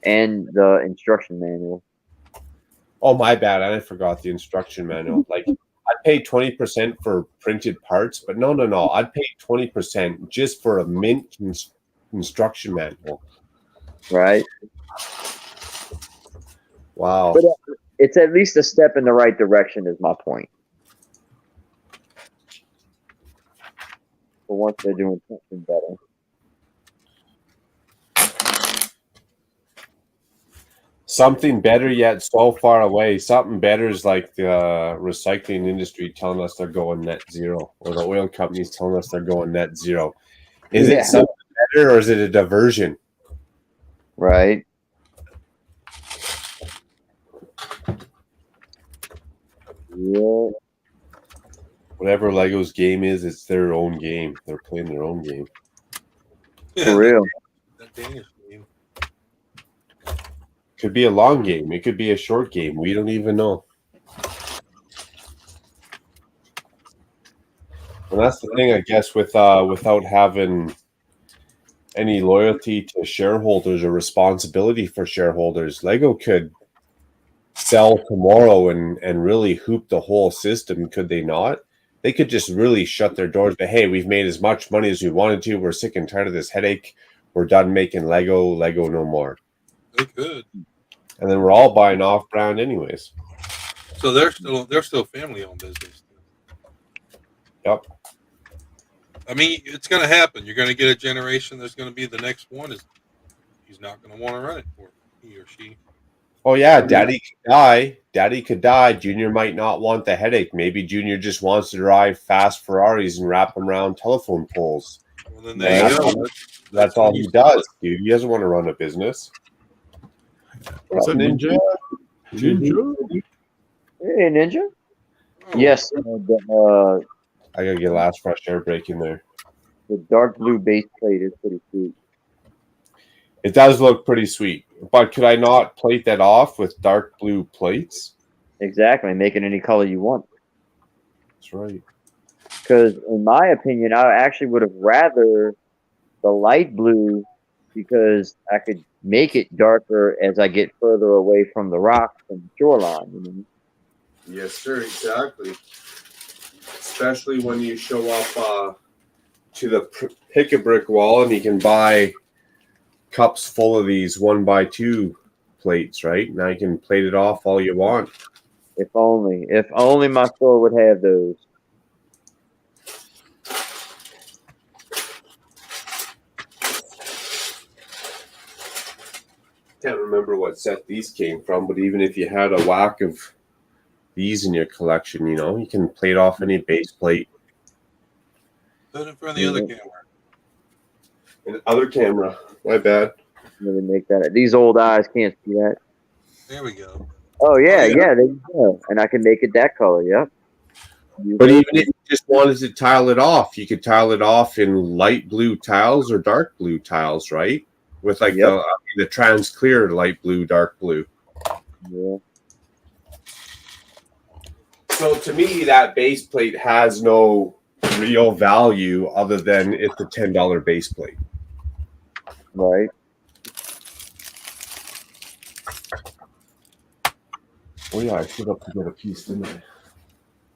And the instruction manual. Oh, my bad. I forgot the instruction manual. Like, I'd pay 20% for printed parts, but no. I'd pay 20% just for a mint instruction manual. Right. Wow. But it's at least a step in the right direction, is my point. For once, they're doing something better. Something better yet so far away. Something better is like the recycling industry telling us they're going net zero, or the oil companies telling us they're going net zero. Is it something better, or is it a diversion? Right. Yeah. Whatever Lego's game is, it's their own game. They're playing their own game. For real. That Danish game. Could be a long game. It could be a short game. We don't even know. And that's the thing, I guess, without having any loyalty to shareholders or responsibility for shareholders, Lego could sell tomorrow and really hoop the whole system, could they not? They could just really shut their doors. But hey, we've made as much money as we wanted to. We're sick and tired of this headache. We're done making Lego no more. They could. And then we're all buying off brand anyways. So they're still family owned business. Yep. I mean, it's going to happen. You're going to get a generation. There's going to be the next one. He's not going to want to run it for he or she. Oh yeah, Daddy could die. Daddy could die. Junior might not want the headache. Maybe Junior just wants to drive fast Ferraris and wrap them around telephone poles. Well, then there you go. That's all he does, dude. He doesn't want to run a business. What's up, Ninja? Ninja? Hey, Ninja. Oh. Yes. I gotta get a last fresh air break in there. The dark blue base plate is pretty sweet. It does look pretty sweet, but could I not plate that off with dark blue plates? Exactly. Make it any color you want. That's right. Because in my opinion, I actually would have rather the light blue because I could make it darker as I get further away from the rocks and the shoreline. You know? Yes, sir. Exactly. Especially when you show up to the pick-a-brick wall and you can buy cups full of these 1x2 plates, right? Now you can plate it off all you want. If only my store would have those. Can't remember what set these came from, but even if you had a whack of these in your collection, you know, you can plate off any base plate. Put it in front of the other camera. And other camera. My bad. Really make that. These old eyes can't see that. There we go. Oh yeah, there you go. And I can make it that color. Yep. But even if you just wanted to tile it off, you could tile it off in light blue tiles or dark blue tiles, right? With like the trans clear light blue, dark blue. Yeah. So to me, that base plate has no real value other than it's a $10 base plate. Right. Oh yeah, I should have to get a piece, didn't I?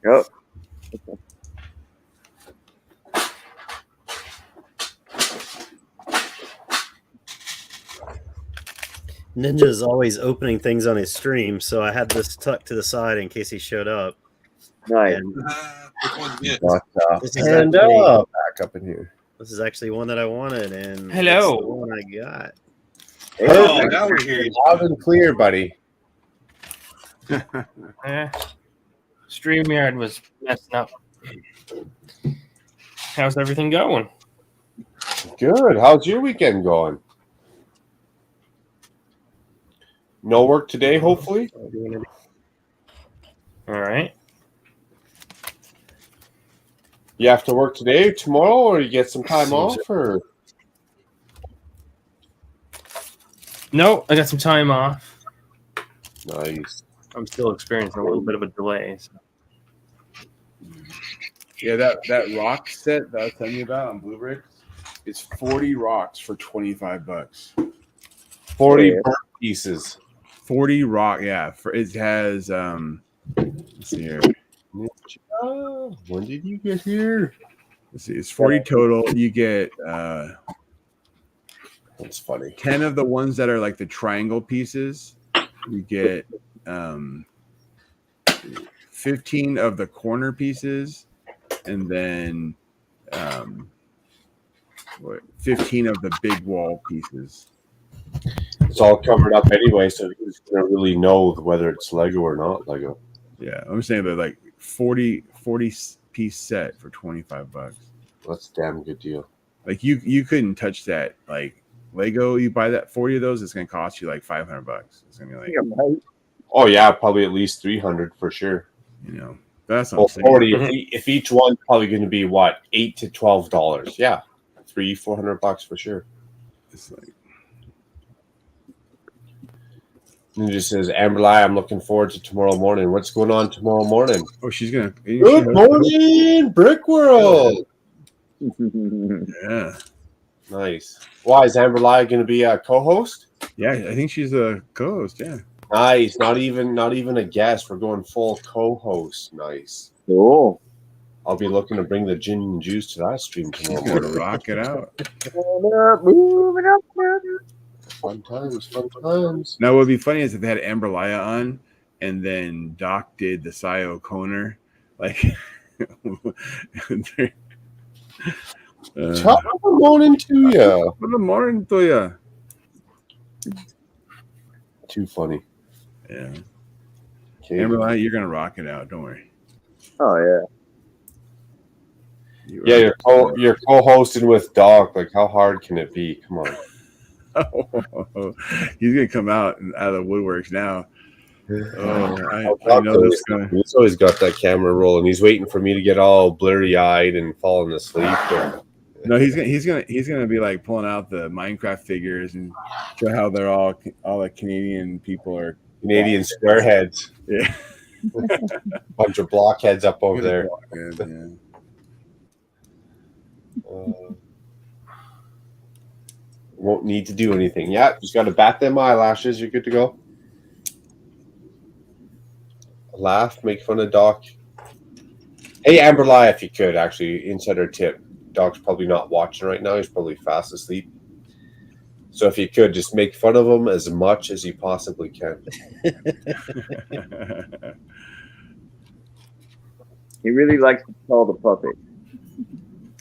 Yep. Ninja's always opening things on his stream, so I had this tucked to the side in case he showed up. Nice. This is actually, back up in here. This is actually one that I wanted, and hello, it's the one I got. Oh, now we're here. Loud and clear, buddy. StreamYard was messing up. How's everything going? Good. How's your weekend going? No work today, hopefully. All right. You have to work today or tomorrow, or you get some time off, or? No, I got some time off. Nice. I'm still experiencing a little bit of a delay. So. Yeah, that rock set that I was telling you about on Blue Bricks, it's 40 rocks for $25. 40 pieces. 40 rock, yeah. It has let's see here. When did you get here? Let's see, it's 40 total. You get that's funny. 10 of the ones that are like the triangle pieces. You get 15 of the corner pieces, and then 15 of the big wall pieces. It's all covered up anyway, so who's gonna really know whether it's Lego or not Lego? Yeah, I'm saying that like 40 piece set for $25. That's a damn good deal. Like you couldn't touch that. Like Lego, you buy that 40 of those, it's gonna cost you like $500. It's gonna be like, oh yeah, probably at least 300 for sure. You know, that's well, 40. If each one's probably going to be what, $8 to $12? Yeah, $300-400 for sure. It's like. And it just says, Amberly, I'm looking forward to tomorrow morning. What's going on tomorrow morning? Oh, she's gonna. Good morning, Brick World. Yeah. Nice. Why is Amberly going to be a co-host? Yeah, I think she's a co-host. Yeah. Nice. Not even a guest. We're going full co-host. Nice. Cool. I'll be looking to bring the gin and juice to that stream tomorrow morning. Rock it out. Moving up. Fun times, fun times. Now, what would be funny is if they had Amber Laya on, and then Doc did the Sayo Koner, like. Top of the morning to you. Good morning to you. Too funny. Yeah. Okay. Amber Laya, you're gonna rock it out. Don't worry. Oh yeah. You're co-hosting with Doc. Like, how hard can it be? Come on. He's gonna come out of the woodworks now. I know this guy. He's always got that camera rolling. He's waiting for me to get all blurry-eyed and falling asleep. No, he's gonna be like pulling out the Minecraft figures and show how they're all the Canadian people are Canadian squareheads. Yeah, bunch of blockheads up over there. Yeah. Won't need to do anything. Yeah, just got to bat them eyelashes. You're good to go. Laugh, make fun of Doc. Hey, Amberly, if you could, actually, insider tip. Doc's probably not watching right now. He's probably fast asleep. So if you could, just make fun of him as much as you possibly can. He really likes to call the puppet.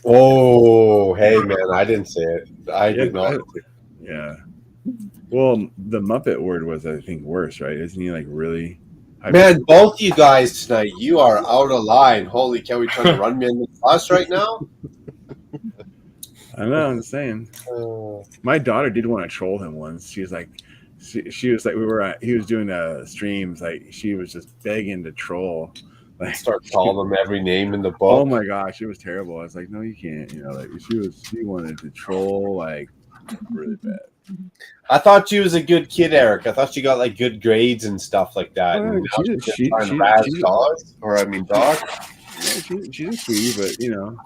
Oh, hey, man, I didn't say it. I did not. Yeah. Well, the Muppet word was, I think, worse, right? Isn't he like really... Man, both you guys tonight, you are out of line. Holy cow, we trying to run me in the bus right now? I know. I'm saying. My daughter did want to troll him once. She was like, she was like, he was doing streams. Like she was just begging to troll. Like Start calling them every name in the book. Oh my gosh, it was terrible. I was like, no, you can't. You know, like she wanted to troll like really bad. I thought she was a good kid, Eric. I thought she got like good grades and stuff like that. Oh, And she's a sweetie, but you know,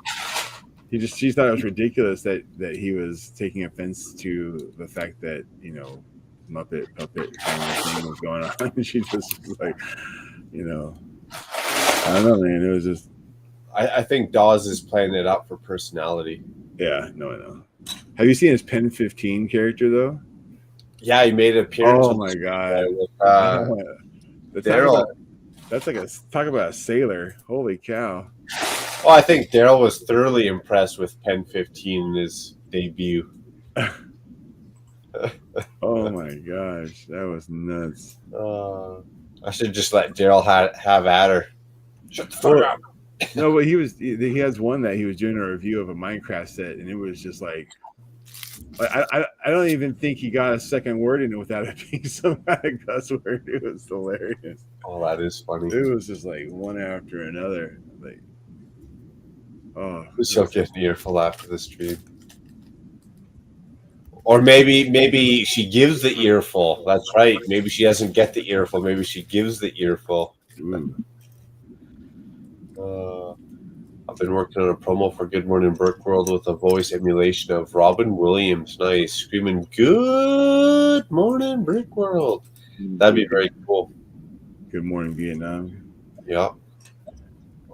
she thought it was ridiculous that he was taking offense to the fact that, you know, Muppet puppet kind of thing was going on. She just was like, you know, I don't know, man. It was just. I think Dawes is playing it up for personality. Yeah, no, I know. Have you seen his Pen 15 character though? Yeah, he made an appearance. Oh my god, Daryl. That's like talk about a sailor. Holy cow! Well, I think Daryl was thoroughly impressed with Pen 15 in his debut. Oh my gosh, that was nuts. I should just let Daryl have at her. Shut the fuck up. No, but he has one that he was doing a review of a Minecraft set, and it was just like I don't even think he got a second word in it without it being some kind of cuss word. It was hilarious. Oh, that is funny. It was just like one after another. Like, oh, she'll get an earful after the stream. Or maybe she gives the earful. That's right. Maybe she doesn't get the earful. Maybe she gives the earful. I've been working on a promo for Good Morning Brick World with a voice emulation of Robin Williams. Nice. Screaming, "Good morning, Brick World." That'd be very cool. Good morning, Vietnam. Yeah.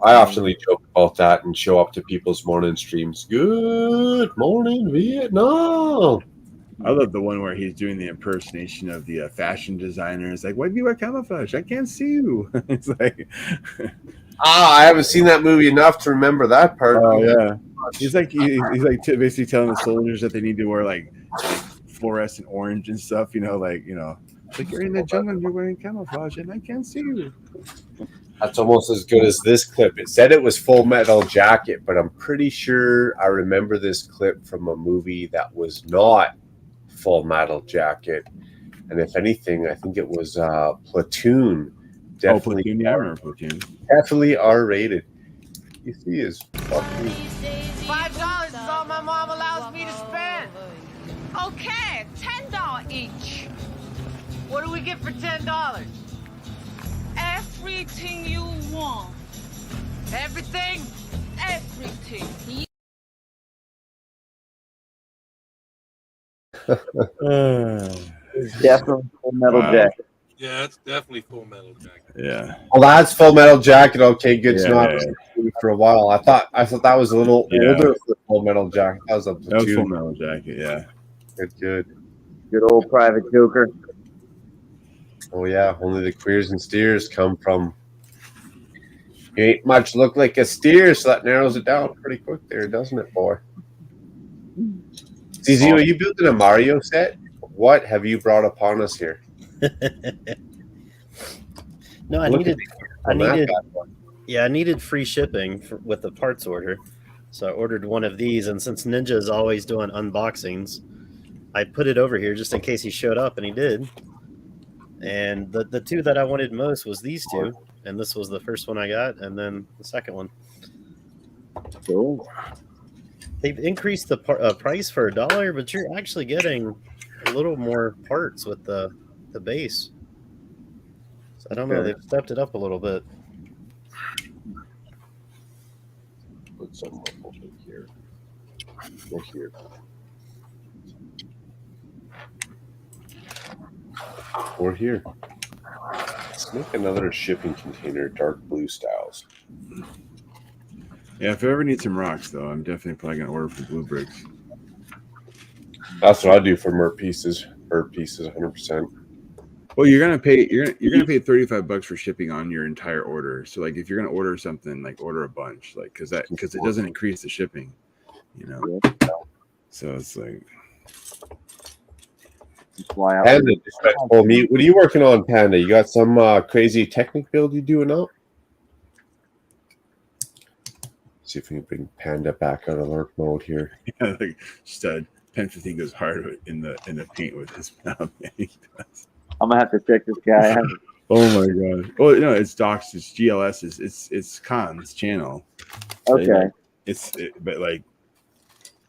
I often joke about that and show up to people's morning streams. Good morning, Vietnam. I love the one where he's doing the impersonation of the fashion designer. It's like, why do you wear camouflage? I can't see you. It's like, I haven't seen that movie enough to remember that part. Oh yeah, he's like basically telling the soldiers that they need to wear like fluorescent orange and stuff. You know, like you're in the jungle and you're wearing camouflage and I can't see you. That's almost as good as this clip. It said it was Full Metal Jacket, but I'm pretty sure I remember this clip from a movie that was not Full Metal Jacket. And if anything, I think it was Platoon. Definitely, Platoon, yeah, I remember Platoon. Definitely R-rated. You see his fucking... $5 is all my mom allows me to spend. Okay, $10 each. What do we get for $10? Everything you want. Everything? Everything. It's definitely Full Metal Jacket. Yeah, it's definitely Full Metal Jacket. Yeah. Well, that's Full Metal Jacket. Okay, good. Yeah, It's not for a while. I thought that was a little older for Full Metal Jacket. That was a Platoon. That was Full Metal Jacket. Yeah. Good. Good old Private Joker. Oh yeah, only the queers and steers come from. You ain't much look like a steer, so that narrows it down pretty quick there, doesn't it, boy? ZZ, are you building a Mario set? What have you brought upon us here? No, I needed free shipping with the parts order, so I ordered one of these. And since Ninja is always doing unboxings, I put it over here just in case he showed up, and he did. And the two that I wanted most was these two, and this was the first one I got, and then the second one. Cool. They've increased the price for $1, but you're actually getting a little more parts with the base. So I don't know. They've stepped it up a little bit. Put some here. Right here. Or here. Let's make another shipping container, dark blue styles. Yeah, if I ever need some rocks, though, I'm definitely probably gonna order from Blue Bricks. That's what I do for MERP pieces. MERP pieces, 100%. Well, you're gonna pay $35 for shipping on your entire order. So, like, if you're gonna order something, like, order a bunch, like, because it doesn't increase the shipping, you know. So it's like. Panda, what are you working on, Panda? You got some crazy Technic build you doing up? See if we can bring Panda back out of alert mode here. Yeah, like stud. Pen 15 goes hard in the paint with his mouth. I'm gonna have to check this guy out. Oh my god! Oh no, it's Doc's. It's GLS. It's Khan's channel. Okay. But like,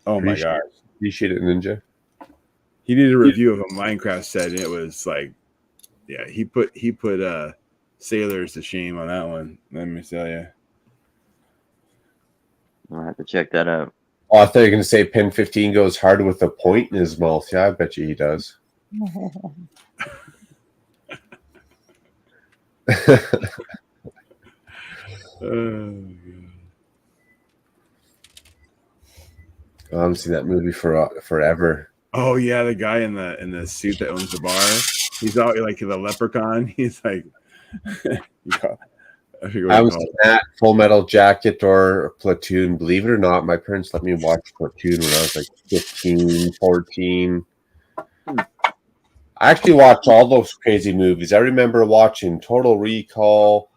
oh my god, appreciate it, Ninja. He did a review of a Minecraft set, and it was like, yeah, he put sailors to shame on that one. Let me tell you. I'll have to check that out. Oh, I thought you were going to say Pen 15 goes hard with a point in his mouth. Yeah, I bet you he does. I haven't seen that movie for forever. Oh yeah, the guy in the suit that owns the bar. He's out like the leprechaun. He's like, I was in that Full Metal Jacket or Platoon. Believe it or not, my parents let me watch Platoon when I was like 15, 14. I actually watched all those crazy movies. I remember watching Total Recall,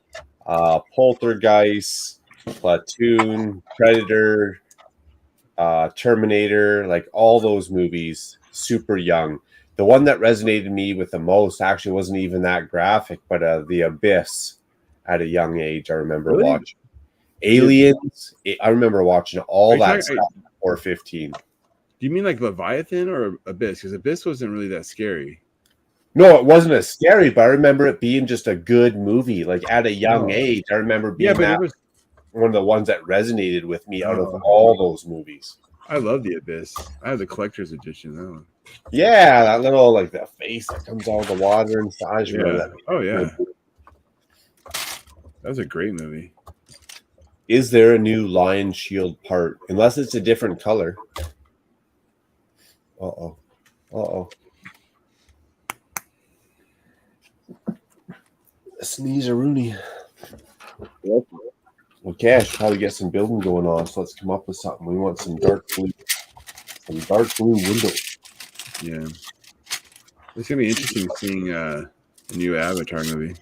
Poltergeist, Platoon, Predator, Terminator, like all those movies, super young. The one that resonated me with the most actually wasn't even that graphic, but The Abyss at a young age. I remember watching Aliens. I remember watching all that stuff before 15. Do you mean like Leviathan or Abyss? Because Abyss wasn't really that scary. No, it wasn't as scary, but I remember it being just a good movie. Like at a young age, I remember being one of the ones that resonated with me out of all those movies. I love The Abyss. I have the collector's edition. That one. Yeah, that little like that face that comes out of the water inside. Yeah. That. Oh yeah, that was a great movie. Is there a new Lion Shield part? Unless it's a different color. Uh-oh. Sneeze a Rooney. Okay, I should probably get some building going on, so let's come up with something. We want some dark blue windows. Yeah. It's going to be interesting seeing a new Avatar movie.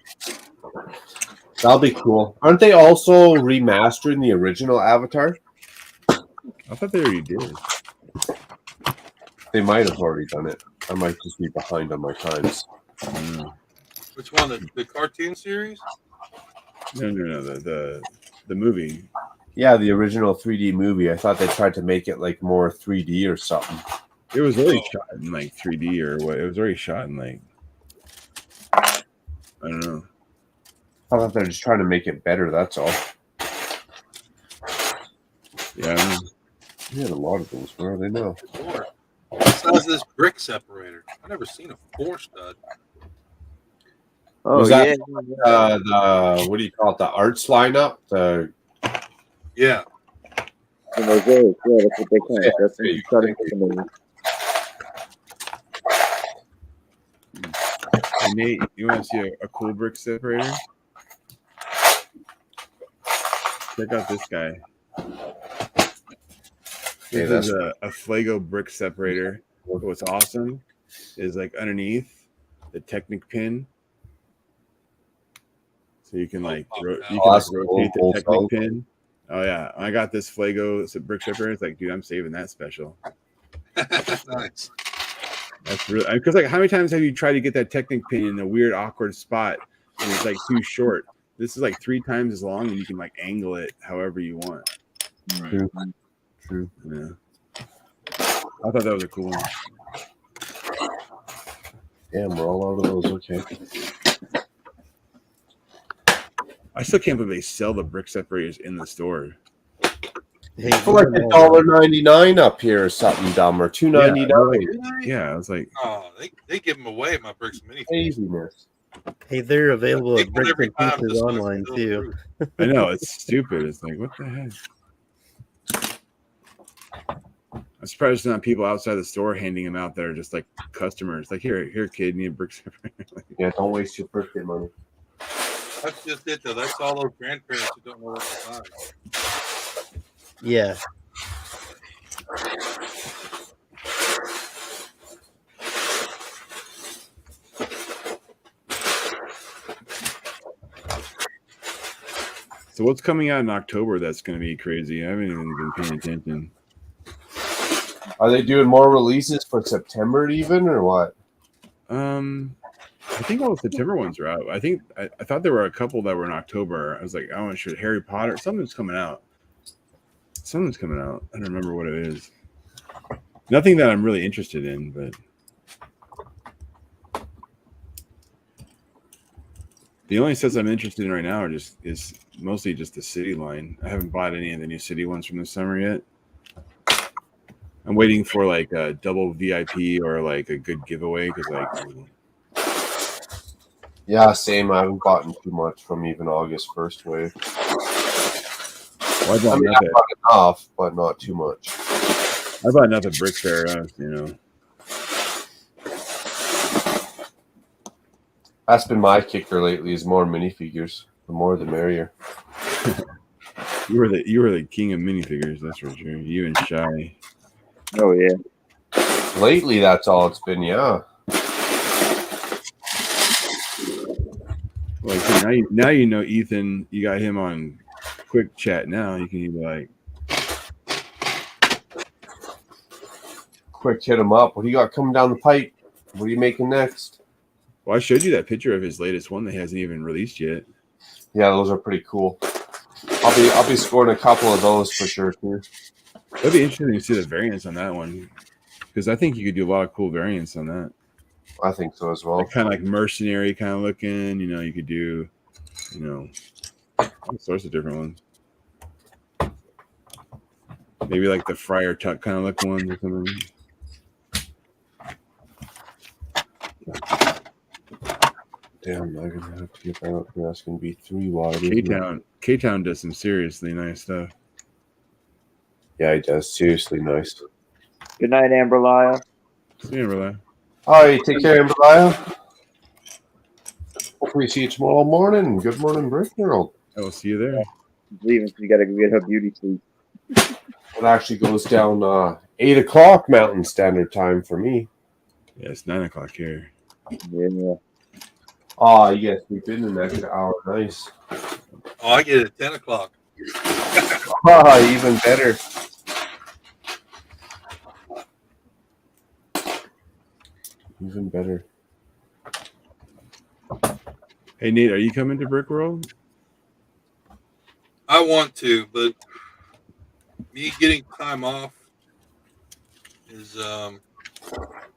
That'll be cool. Aren't they also remastering the original Avatar? I thought they already did. They might have already done it. I might just be behind on my times. Which one? The cartoon series? No. The movie. Yeah, the original 3D movie. I thought they tried to make it like more 3D or something. It was already shot in like 3D or what? It was already shot in like, I don't know. I thought they're just trying to make it better. That's all. Yeah. We had a lot of those. Where are they now? Besides this brick separator, I've never seen a 4-stud. Oh, was that the what do you call it? The arts lineup? Yeah. The mosaic, yeah, that's what they call it. That's what you started with. Hey, Nate, you want to see a cool brick separator? Check out this guy. This is a Flago brick separator. What's awesome is like underneath the Technic pin. So you can like rotate the Technic pin. Oh yeah, I got this Flago brick separator. It's like, dude, I'm saving that special. Nice. That's really because like how many times have you tried to get that Technic pin in a weird awkward spot and it's like too short? This is like 3 times as long and you can like angle it however you want. True. True. Yeah. I thought that was a cool one. Damn, we're all out of those. Okay. I still can't believe they sell the brick separators in the store. Hey, for like $1.99 up here or something dumb, or $2.99. Yeah, I was like, oh, they give them away at my Bricks Mini. Craziness. Hey, they're available at People Bricks every and time Pieces just online go too. I know it's stupid. It's like, what the heck? I'm surprised there's not people outside the store handing them out that are just like customers. Like, here, kid, need a brick separator. Yeah, don't waste your birthday money. That's just it, though. That's all those grandparents who don't know what to buy. Yeah. So So what's coming out in October that's going to be crazy? I haven't even been paying attention. Are they doing more releases for September even, or what? I think all the September ones are out. I thought there were a couple that were in October. I was like, I'm not sure. Harry Potter, something's coming out. I don't remember what it is. Nothing that I'm really interested in, but the only sets I'm interested in right now is mostly just the City line. I haven't bought any of the new City ones from this summer yet. I'm waiting for like a double VIP or like a good giveaway because Yeah, same. I haven't bought too much from even August 1st wave. Well, I bought enough, but not too much. I bought enough at Brick Fair, That's been my kicker lately. Is more minifigures. The more, the merrier. You were the king of minifigures. That's for sure. You and Shy. Oh yeah. Lately, that's all it's been. Yeah. Well, now you know Ethan. You got him on quick chat now. You can be like, quick hit him up. What do you got coming down the pipe? What are you making next? Well, I showed you that picture of his latest one that hasn't even released yet. Yeah, those are pretty cool. I'll be scoring a couple of those for sure too. It'd be interesting to see the variants on that one because I think you could do a lot of cool variants on that. I think so as well. Like, kind of like mercenary kind of looking. You could do, all sorts of different ones. Maybe like the Friar Tuck kind of look ones or something. Damn, I'm gonna have to get that up here. That's gonna be 3 wide. K-Town does some seriously nice stuff. Yeah, he does. Seriously nice. Good night, Amberlyle. See you, Amberlyle. All right, take care, Amberlyle. Hopefully see you tomorrow morning. Good morning, Brick World. I will see you there. Leaving, so you got to go get her beauty sleep. It actually goes down 8 o'clock Mountain Standard Time for me. Yeah, it's 9 o'clock here. Yeah. Oh, you guys sleep in an extra hour. Nice. Oh, I get it at 10 o'clock. Even better. Even better. Hey, Nate, are you coming to Brick World? I want to, but me getting time off is I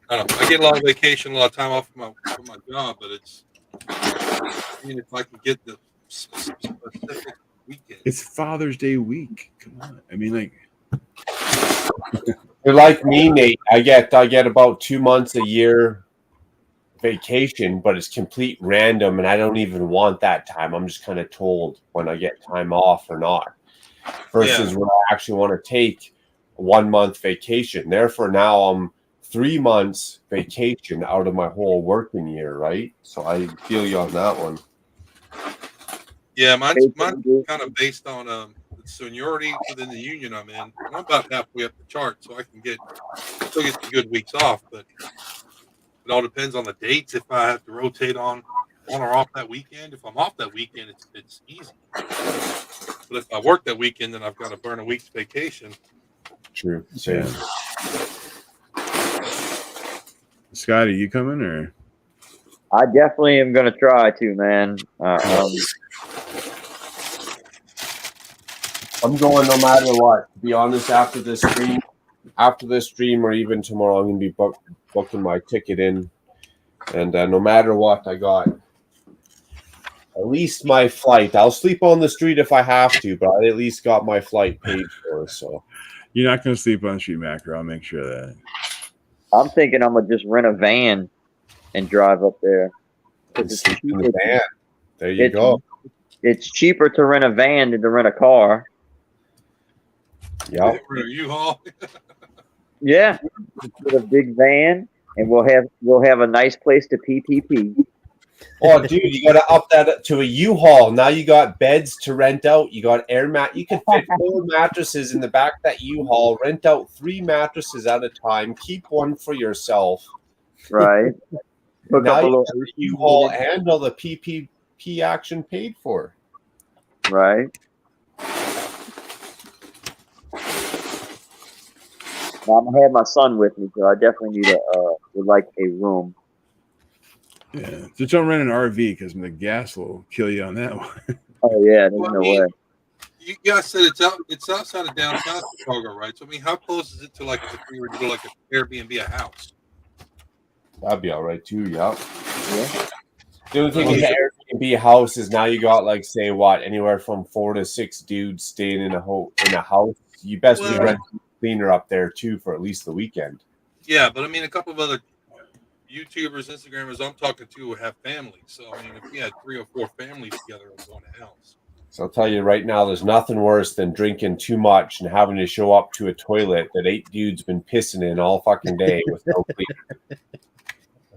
don't know. I get a lot of vacation, a lot of time off from my job, but if I can get the specific weekend. It's Father's Day week. Come on. I mean, like, you're like me, Nate. I get about 2 months a year vacation, but it's complete random, and I don't even want that time. I'm just kind of told when I get time off or not. Versus when I actually want to take a 1 month vacation. Therefore, now I'm 3 months vacation out of my whole working year, right? So I feel you on that one. Yeah, mine's kind of based on seniority within the union I'm in. I'm about halfway up the chart, so I can still get some good weeks off, but it all depends on the dates. If I have to rotate on or off that weekend, if I'm off that weekend, it's easy. But if I work that weekend, then I've got to burn a week's vacation. True. Same. Scott, are you coming or? I definitely am going to try to, man. I'm going no matter what. To be honest, after this stream, or even tomorrow, I'm going to be booking my ticket in, and no matter what, I got at least my flight. I'll sleep on the street if I have to, but I at least got my flight paid for. So you're not going to sleep on the street, Macro. I'll make sure of that. I'm thinking I'm gonna just rent a van and drive up there. Sleep in the van. There you go. It's cheaper to rent a van than to rent a car. Yeah. U-Haul. Yeah, with a big van, and we'll have a nice place to pee. Oh, dude, you got to up that to a U-Haul. Now you got beds to rent out. You got air mat. You can fit 4 mattresses in the back of that U-Haul. Rent out 3 mattresses at a time. Keep one for yourself. Right. Now you got the U-Haul and all the PPP action paid for. Right. Now, I'm gonna have my son with me, so I definitely need would like a room. Yeah, just don't rent an RV because the gas will kill you on that one. Oh yeah, there's Well, no way. You guys said it's outside of downtown Chicago, right? So I mean, how close is it to like if we were to do like an Airbnb a house? That'd be all right too. Yeah. Yeah. The only thing with the Airbnb house is now you got like say what anywhere from 4 to 6 dudes staying in a house. You best be renting a cleaner up there too for at least the weekend. Yeah, but I mean, a couple of other YouTubers, Instagrammers I'm talking to have families. So I mean, if we had 3 or 4 families together and going to house. So I'll tell you right now, there's nothing worse than drinking too much and having to show up to a toilet that 8 dudes been pissing in all fucking day with no cleaner.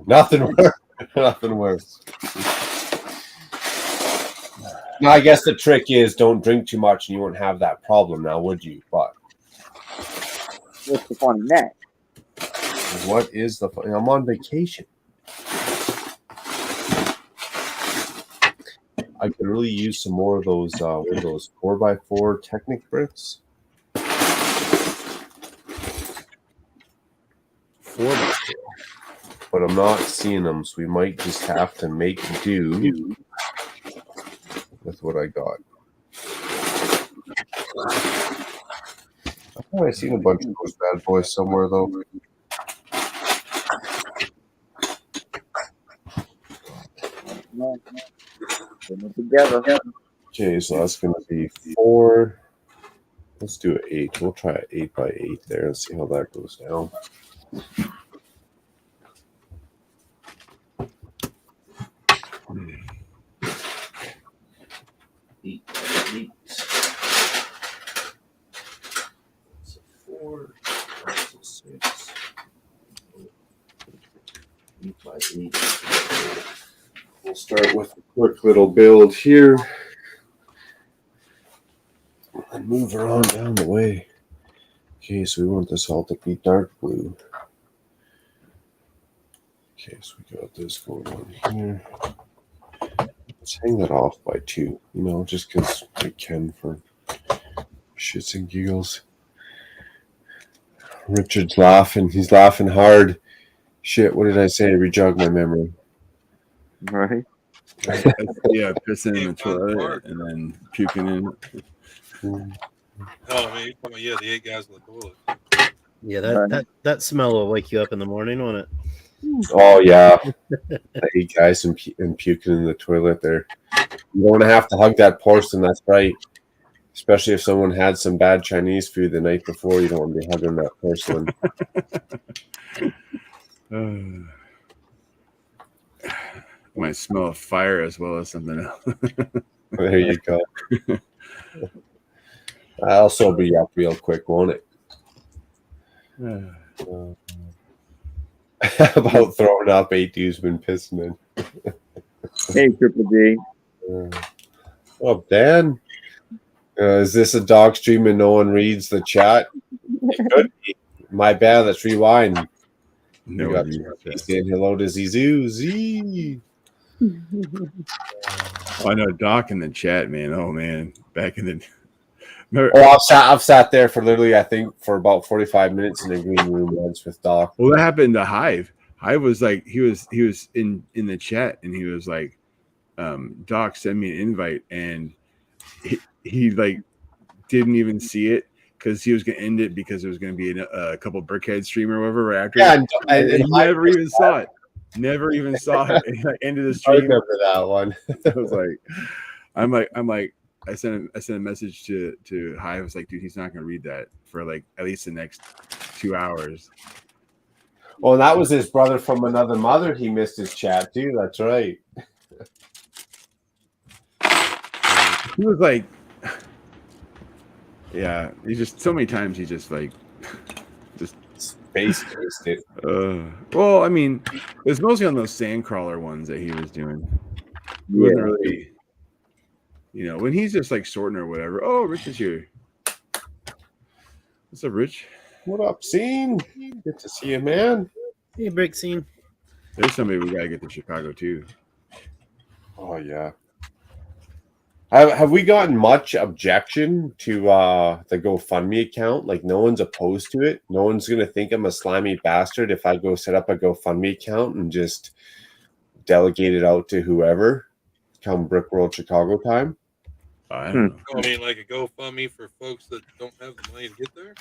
Nothing worse. Nothing worse. Now, I guess the trick is don't drink too much and you won't have that problem now, would you? But what's the fun in that? What is the fun? I'm on vacation. I could really use some more of those 4x4 Technic bricks. 4x4. But I'm not seeing them, so we might just have to make do with what I got. I thought I seen a bunch of those bad boys somewhere, though. Together. Okay, so that's going to be 4. Let's do an 8. We'll try an 8x8 there and see how that goes down. Eight by 8. So 4, 6. 8 by 8. We'll start with a quick little build here and move her on down the way. Okay, so we want this all to be dark blue. Okay, so we got this going on here. Let's hang that off by 2, just because we can for shits and giggles. Richard's laughing. He's laughing hard. Shit, what did I say? Rejog my memory. Right. Yeah, pissing in the toilet and then puking in it. Oh man, yeah, the 8 guys in the toilet. Yeah, that smell will wake you up in the morning, won't it? Oh yeah, 8 guys and puking in the toilet there. You don't want to have to hug that porcelain. That's right. Especially if someone had some bad Chinese food the night before, you don't want to be hugging that porcelain. Might smell of fire as well as something else. There you go. I'll sober you up real quick, won't it? About throwing up 8 dudes been pissing in. Hey, Triple D. Oh, Dan. Is this a dog stream and no one reads the chat? It could be. My bad. Let's rewind. No, saying hello to Zizou. Z. I know Doc in the chat, man. Oh man, back in the. I've sat there for literally, I think, for about 45 minutes in the green room once with Doc. Well, that happened to Hive. Hive was like, he was in the chat, and he was like, "Doc, send me an invite," and he like didn't even see it because he was going to end it because there was going to be a couple Brickhead stream or whatever right after. Yeah, and he never even saw it. Never even saw it. And like ended the stream. I remember that one. I was like, I'm like. I sent a message to Hive. I was like, dude, he's not gonna read that for like at least the next 2 hours. Well, that was his brother from another mother. He missed his chat too. That's right. He was like, yeah. He just so many times he just like just space it. Well, I mean, it was mostly on those sandcrawler ones that he was doing. He wasn't really. When he's just like sorting or whatever. Oh, Rich is here. What's up, Rich? What up, Scene? Good to see you, man. Hey, Brick Scene. There's somebody we gotta get to Chicago too. Oh yeah. Have we gotten much objection to the GoFundMe account? Like, no one's opposed to it. No one's gonna think I'm a slimy bastard if I go set up a GoFundMe account and just delegate it out to whoever come Brickworld Chicago time. I don't know. I mean, like a GoFundMe for folks that don't have the money to get there.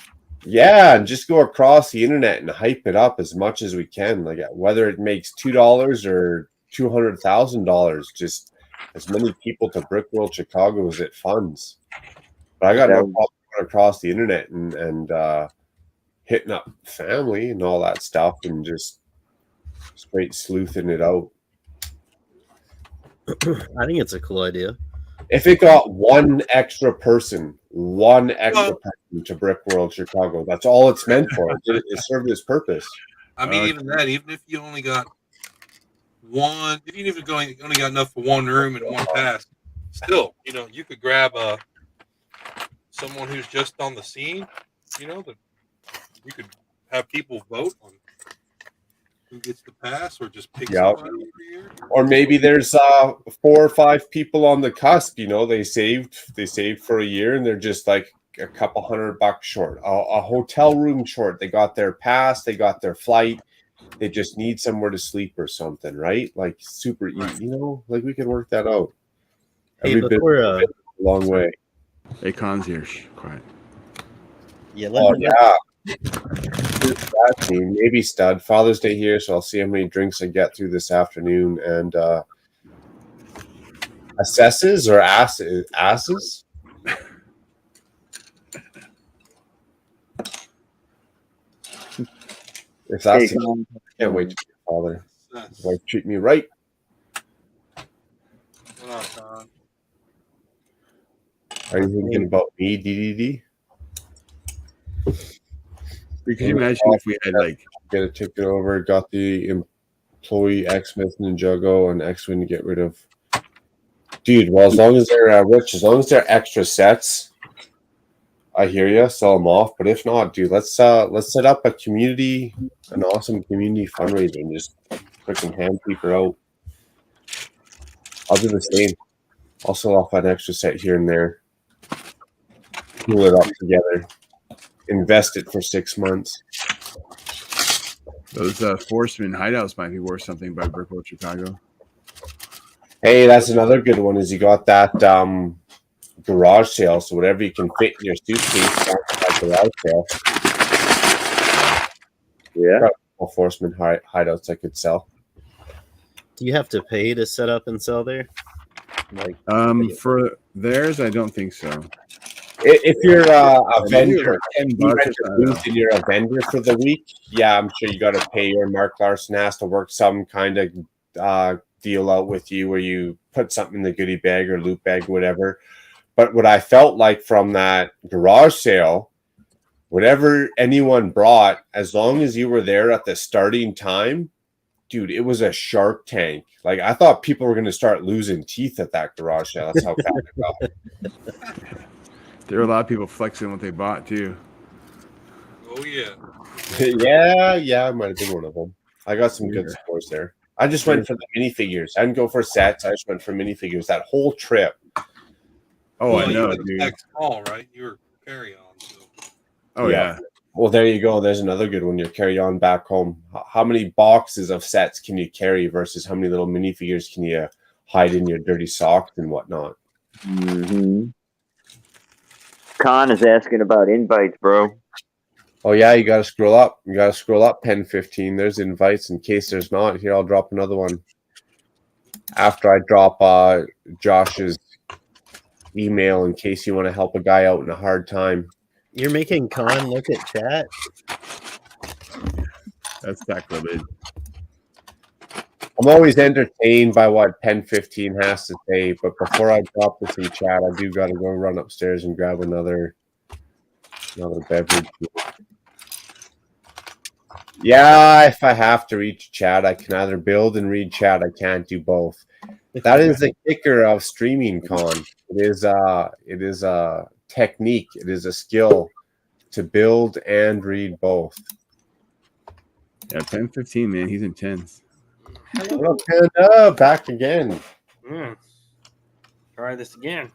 Yeah, and just go across the internet and hype it up as much as we can. Like whether it makes $2 or $200,000, just as many people to Brickworld Chicago as it funds. But I got no problem going across the internet and hitting up family and all that stuff and just straight sleuthing it out. I think it's a cool idea. If it got one extra person to Brickworld Chicago, that's all it's meant for. It served its purpose. I mean, even if you only got one, even if you only got enough for one room and one pass, still, you could grab someone who's just on the scene. That you could have people vote on who gets the pass, or just pick somebody every year. Or maybe there's 4 or 5 people on the cusp. They saved for a year and they're just like a couple $100 short, a hotel room short. They got their pass, they got their flight. They just need somewhere to sleep or something, right? Like super easy, like we can work that out. Hey, Every bit a long way. Hey, concierge, quiet. Yeah. That team, maybe stud. Father's Day here, so I'll see how many drinks I get through this afternoon. And assesses or asses? If that's I can't wait to be a father. Wife treat me right. What up, Don? Are you thinking about me, DDD? Can you imagine if we had get a ticket over, got the employee X-Myth Ninjago and X-Wing to get rid of? Dude, well, as long as they're rich, as long as they're extra sets, I hear you, sell them off. But if not, dude, let's set up an awesome community fundraiser and just freaking hand people out. I'll do the same. I'll sell off an extra set here and there. Pull it up together. Invest it for 6 months. Those Forceman hideouts might be worth something by Brickworld Chicago. Hey, that's another good one. Is you got that garage sale, so whatever you can fit in your suitcase, that garage sale. Yeah, Forceman hideouts I could sell. Do you have to pay to set up and sell there? For theirs, I don't think so. If you're a vendor, and you're a vendor for the week, yeah, I'm sure you got to pay. Or Mark Larson has to work some kind of deal out with you where you put something in the goodie bag or loot bag, whatever. But what I felt like from that garage sale, whatever anyone brought, as long as you were there at the starting time, dude, it was a Shark Tank. Like, I thought people were going to start losing teeth at that garage sale. That's how fast it got. There were a lot of people flexing what they bought too. Oh yeah. yeah, I might have been one of them. I got some good scores there. I just went for the minifigures. I didn't go for sets. I just went for minifigures that whole trip. Oh, I know, dude. Small, right? You were carry on. So. Oh yeah. Well, there you go. There's another good one. You carry on back home. How many boxes of sets can you carry versus how many little minifigures can you hide in your dirty socks and whatnot? Mm-hmm. Khan is asking about invites, bro. Oh yeah, you gotta scroll up. You gotta scroll up 10-15. There's invites. In case there's not, here I'll drop another one. After I drop Josh's email in case you want to help a guy out in a hard time. You're making Khan look at chat? That's sacrilege. I'm always entertained by what 10-15 has to say, but before I drop this in chat, I do gotta go run upstairs and grab another beverage. Yeah, if I have to read chat, I can either build and read chat. I can't do both. That is the kicker of streaming, Con. It is a technique. It is a skill to build and read both. Yeah, 10-15, man. He's intense. Hello, Canada. Back again. Trying try this again.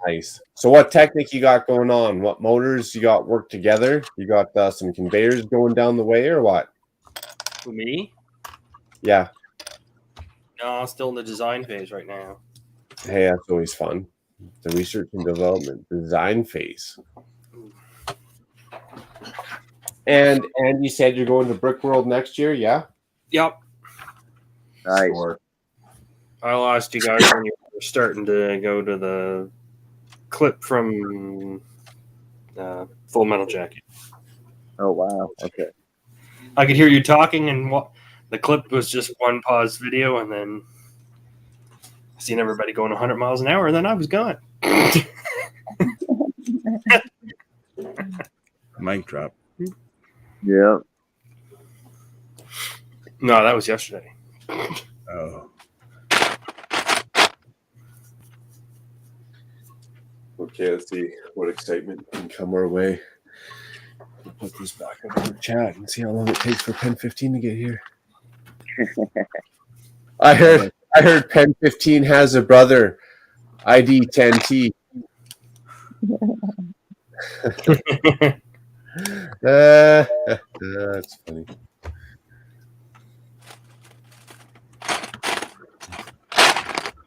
Nice. So what technique you got going on? What motors you got work together? You got some conveyors going down the way or what? For me? Yeah. No, still in the design phase right now. Hey, that's always fun. The research and development design phase. And you said you're going to Brick World next year, yeah? Yep. Nice. Sure. I lost you guys when you were starting to go to the clip from Full Metal Jacket. Oh wow. Okay. I could hear you talking, and the clip was just one pause video, and then seeing everybody going 100 miles an hour, and then I was gone. Mic drop. Yeah. No, that was yesterday. Oh. Okay, let's see what excitement can come our way. We'll put this back in our chat and see how long it takes for Pen 15 to get here. I heard Pen 15 has a brother, ID 10T. That's funny.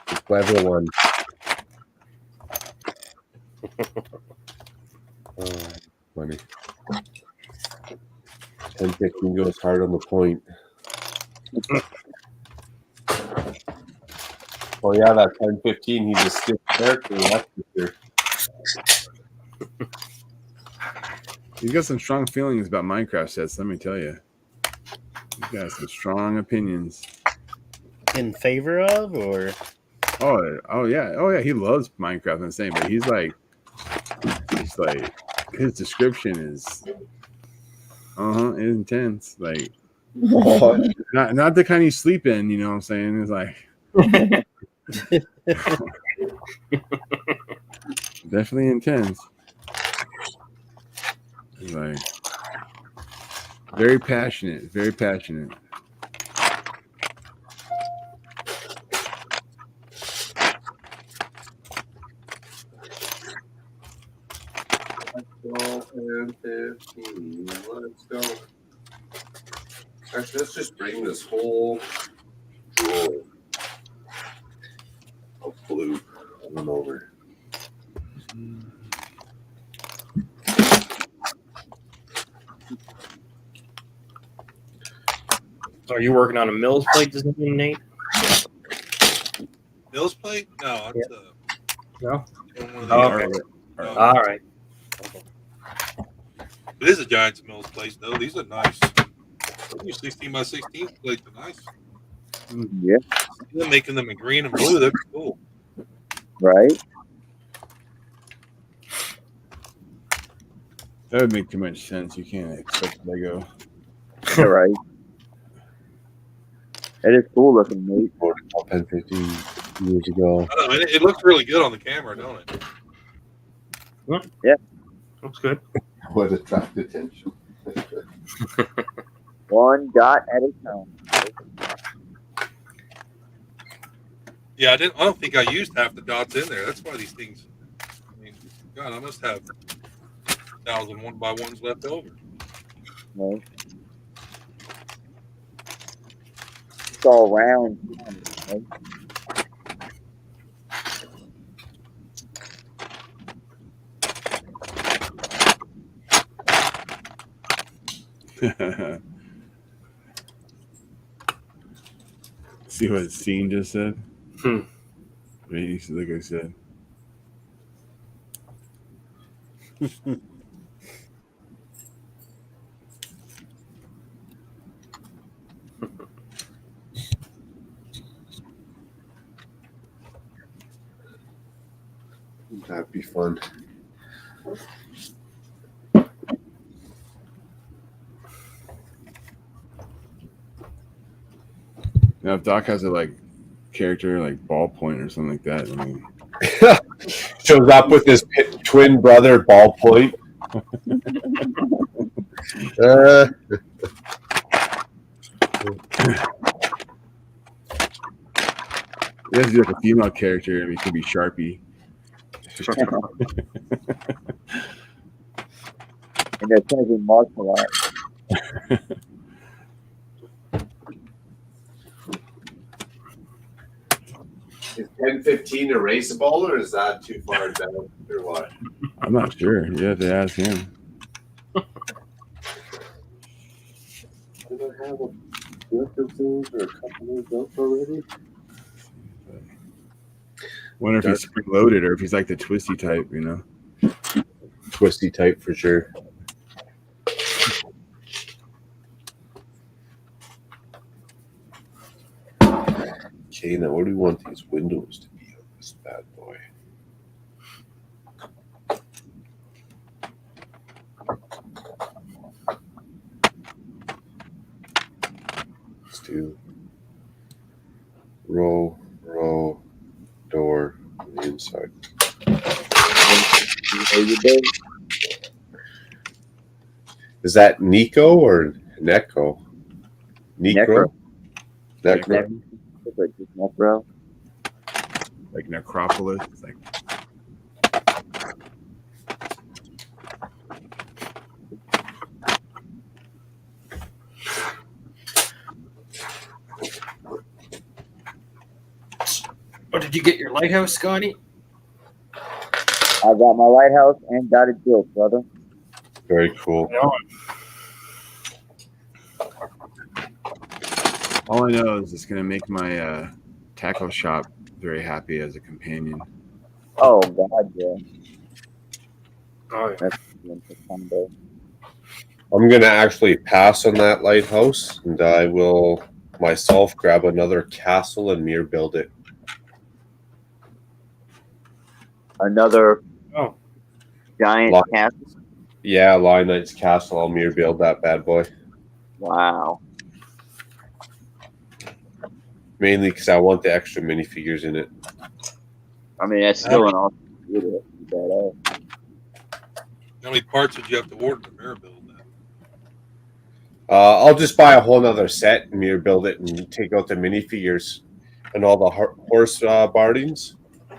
The clever one. Oh, funny. 10-15 goes hard on the point. Oh yeah, that 10-15, he's a stiff character, that's for sure. He's got some strong feelings about Minecraft sets, let me tell you. He's got some strong opinions. In favor of, or? Oh yeah, he loves Minecraft and same, but he's like his description is intense. Like not the kind you sleep in, you know what I'm saying? It's like definitely intense. It's like very passionate, very passionate. And 15. Let's go. Actually, let's just bring this whole drawer of blue on over. So are you working on a Mills plate design, Nate? Mills plate? No, that's No. Okay. All right. It is a Giants Mills place, though. These are nice. These 16 by 16 plates are nice. Yeah. They're making them in green and blue. That's cool. Right. That would make too much sense. You can't expect Lego. All right. It is cool looking, mate. 10, 15 years ago. I don't know, it looks really good on the camera, don't it? Yeah. Looks good. Would attract attention. One dot at a time. Yeah, I don't think I used half the dots in there. That's why these things. I mean, God, I must have 1,000 1x1s left over. No. It's all round. Right? See what Scene just said? Like I said. That'd be fun. Now, if Doc has a character like ballpoint or something like that, I mean, shows up with his twin brother ballpoint. He has to do like a female character. He could be Sharpie. And they're taking martial arts. Is 10-15 erasable, or is that too far down, or what? I'm not sure. You have to ask him. Did I have a or a couple of those already? Wonder if he's spring loaded or if he's like the twisty type, you know. Twisty type for sure. Okay, now what do we want these windows to be on this bad boy? Let's do row, door on the inside. Is that Nico or Neko? Necro? Necro. Necro. Like Necropolis. Like Oh, did you get your lighthouse, Scotty? I got my lighthouse and got it built, brother. Very cool. all I know is it's gonna make my tackle shop very happy as a companion. Oh God, yeah. Oh, yeah. That's someday. I'm going to actually pass on that lighthouse, and I will myself grab another castle and mirror build it. Another giant castle? Yeah, Lion Knight's castle. I'll mirror build that bad boy. Wow. Mainly because I want the extra minifigures in it. I mean, that's still an awesome video. Badass. How many parts did you have to order to mirror build that? I'll just buy a whole nother set and mirror build it and take out the minifigures and all the horse bardings.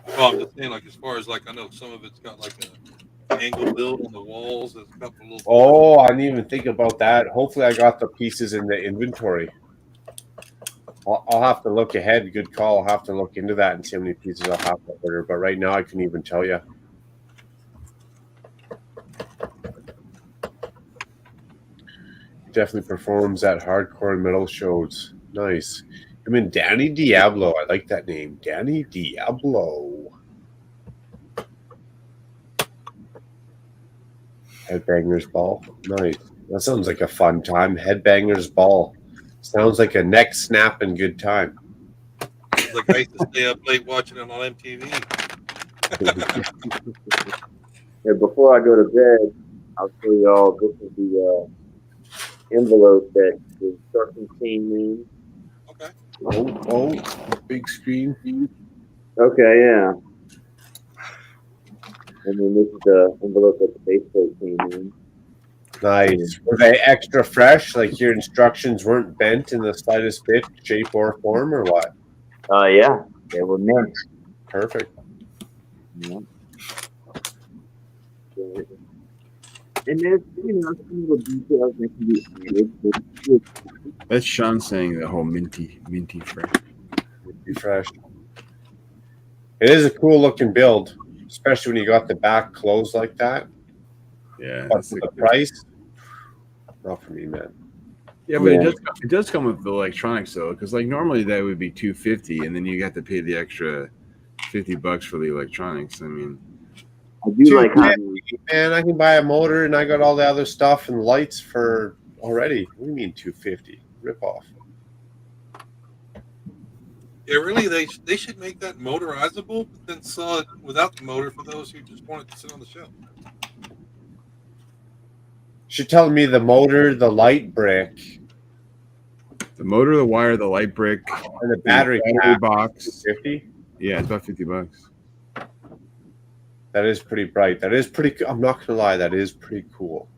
Well, I'm just saying, like, as far as, like, I know some of it's got, like, an angle build on the walls. There's a couple little... Oh, I didn't even think about that. Hopefully I got the pieces in the inventory. I'll have to look ahead. Good call. I'll have to look into that and see how many pieces I'll have to order. But right now I couldn't even tell you. Definitely performs at hardcore and metal shows. Nice. I mean, Danny Diablo. I like that name. Danny Diablo. Headbangers Ball. Nice. That sounds like a fun time. Headbangers Ball. Sounds like a neck snapping good time. It's like I used to stay up late watching it on MTV. Yeah, before I go to bed, I'll show y'all this is the envelope that the instruction team means. Okay. Oh, big screen. Okay, yeah. And then this is the envelope that the baseball team means. Nice. Were they extra fresh? Like your instructions weren't bent in the slightest bit, shape, or form, or what? Yeah, they were mint. Perfect. Yeah. And there's, some little details that can be added. That's Sean saying the whole minty fresh. Minty fresh. It is a cool looking build, especially when you got the back closed like that. Yeah. But for the price, not for me, man. Yeah, but it does come with the electronics though, because like normally that would be $250, and then you got to pay the extra $50 for the electronics. I mean, I do like how man, I can buy a motor and I got all the other stuff and lights for already. What do you mean $250? Rip off. Yeah, really, they should make that motorizable, but then sell it without the motor for those who just want it to sit on the shelf. You're telling me the motor, the light brick, the motor, the wire, the light brick, and the battery box. 50? Yeah, it's about $50. That is pretty bright. That is pretty. I'm not gonna lie. That is pretty cool.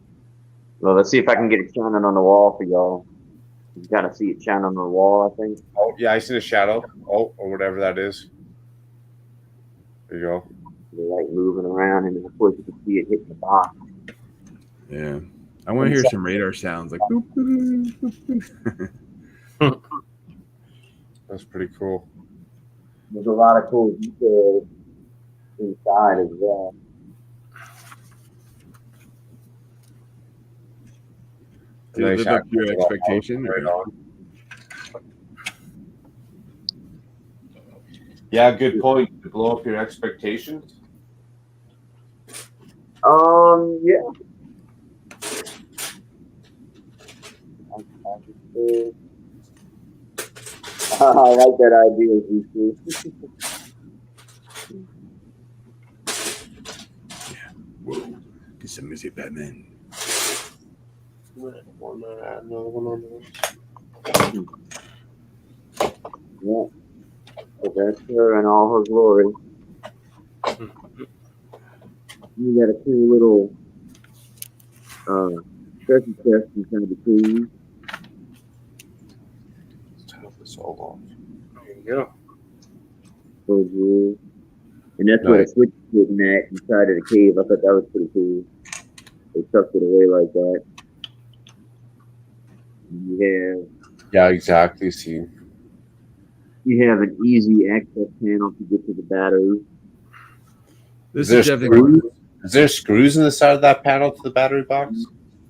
Well, let's see if I can get it shining on the wall for y'all. You kind of see it shine on the wall, I think. Oh, yeah, I see the shadow. Oh, or whatever that is. There you go. The light moving around, and then of course you can see it hitting the box. Yeah. I want to hear some radar sounds like boop, boop, boop, boop. That's pretty cool. There's a lot of cool details inside as well. Did it live up to your expectation? Right on. Yeah, good point. To blow up your expectations. Yeah. I like that idea, GC. Whoa. Get some music, Batman. Yeah. But that's her in all her glory. You got a cool little treasure chest inside the trees. There you go. Those rules. And that's where the switch is sitting at inside of the cave. I thought that was pretty cool. They tucked it away like that. Yeah, exactly. See, You have an easy access panel to get to the battery. is there screws in the side of that panel to the battery box?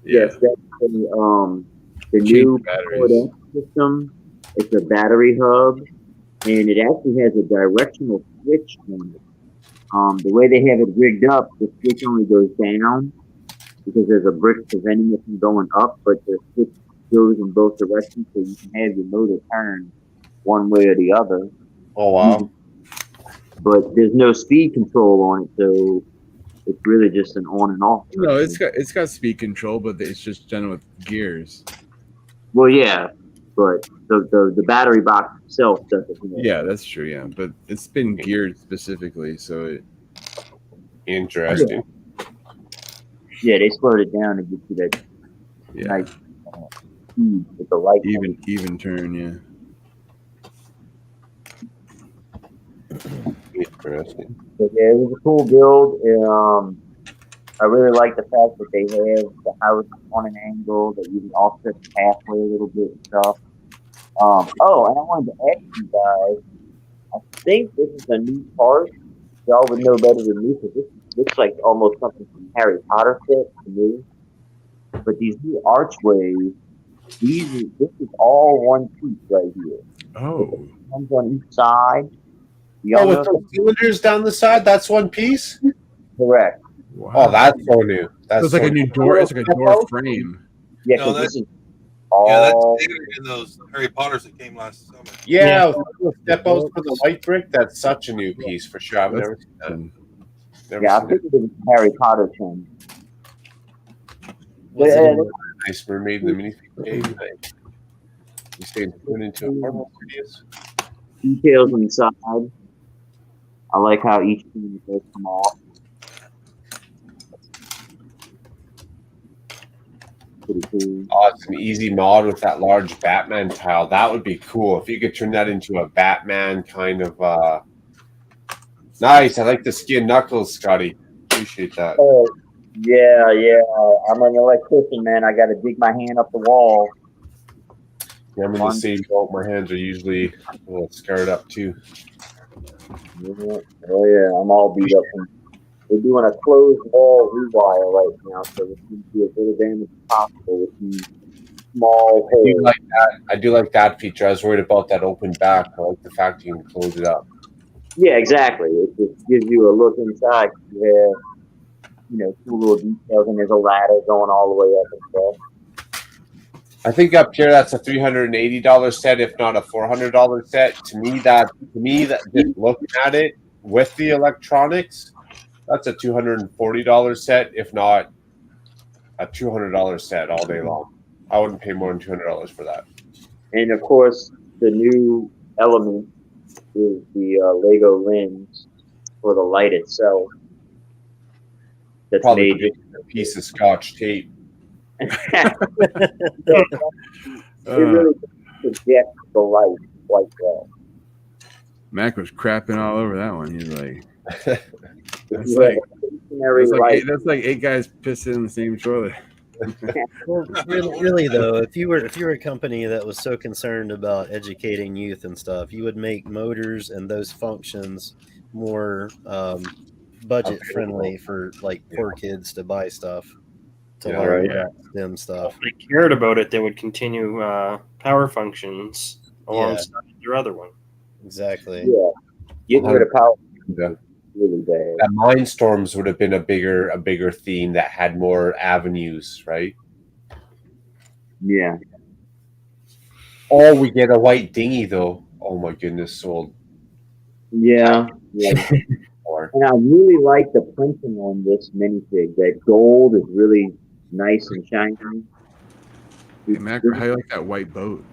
Yes, that's the new powered up system. It's a battery hub, and it actually has a directional switch on it. The way they have it rigged up, the switch only goes down because there's a brick preventing it from going up, but the switch goes in both directions, so you can have your motor turn one way or the other. Oh wow! But there's no speed control on it, so it's really just an on and off. No, it's got speed control, but it's just done with gears. Well, yeah, but the battery box itself doesn't. Yeah, that's true. Yeah, but it's been geared specifically, so it. Interesting. Yeah, they slowed it down to get you that nice speed with the light. Even turn, yeah. Interesting. But yeah, it was a cool build. I really like the fact that they have the house on an angle that you can offset the pathway a little bit and stuff. And I wanted to ask you guys, I think this is a new part. Y'all would know better than me because this looks like almost something from Harry Potter set to me. But these new archways, this is all one piece right here. Oh. Comes on each side. Oh, with those cylinders down the side, that's one piece? Correct. Wow. Oh, that's so new. That's so it's like a new door. It's like a door frame. Yeah, No, this is that's standard in those Harry Potters that came last summer. Yeah, with step outs for the white brick. That's such a new piece for sure. I've never seen that. I think it was Harry Potter thing. Nice mermaid in the minifig cave. You stayed into apartment studios. Details inside. I like how each thing does come off. Pretty cool. Oh, it's an easy mod with that large Batman tile. That would be cool if you could turn that into a Batman kind of. Nice. I like the skin knuckles, Scotty. Appreciate that. Oh, yeah. I'm an electrician, man. I got to dig my hand up the wall. Yeah, I'm in the same boat. My hands are usually a little scarred up too. Oh yeah, I'm all beat up. We're doing a closed wall rewire right now, so it seems to be as little damage as possible with these small holes. I do like that feature. I was worried about that open back. I like the fact you can close it up. Yeah, exactly. It just gives you a look inside. You have, cool little details, and there's a ladder going all the way up and stuff. I think up here that's a $380 set, if not a $400 set. To me, that just looking at it with the electronics, that's a $240 set, if not a $200 set all day long. I wouldn't pay more than $200 for that. And of course, the new element is the Lego lens for the light itself. That's probably made a piece of Scotch tape. really projects the light quite well. Mac was crapping all over that one. He's like, that's like 8 guys pissing in the same toilet. Well, really though, if you were a company that was so concerned about educating youth and stuff, you would make motors and those functions more budget friendly for like poor kids to buy stuff to learn that STEM stuff. If they cared about it, they would continue power functions alongside your other one. Exactly. Yeah, getting rid of power really bad. That Mindstorms would have been a bigger theme that had more avenues, right? Yeah. Oh, we get a white dinghy though. Oh my goodness, sold. Yeah. And I really like the printing on this minifig. That gold is really nice and shiny. Hey, Mac, how you like that white boat?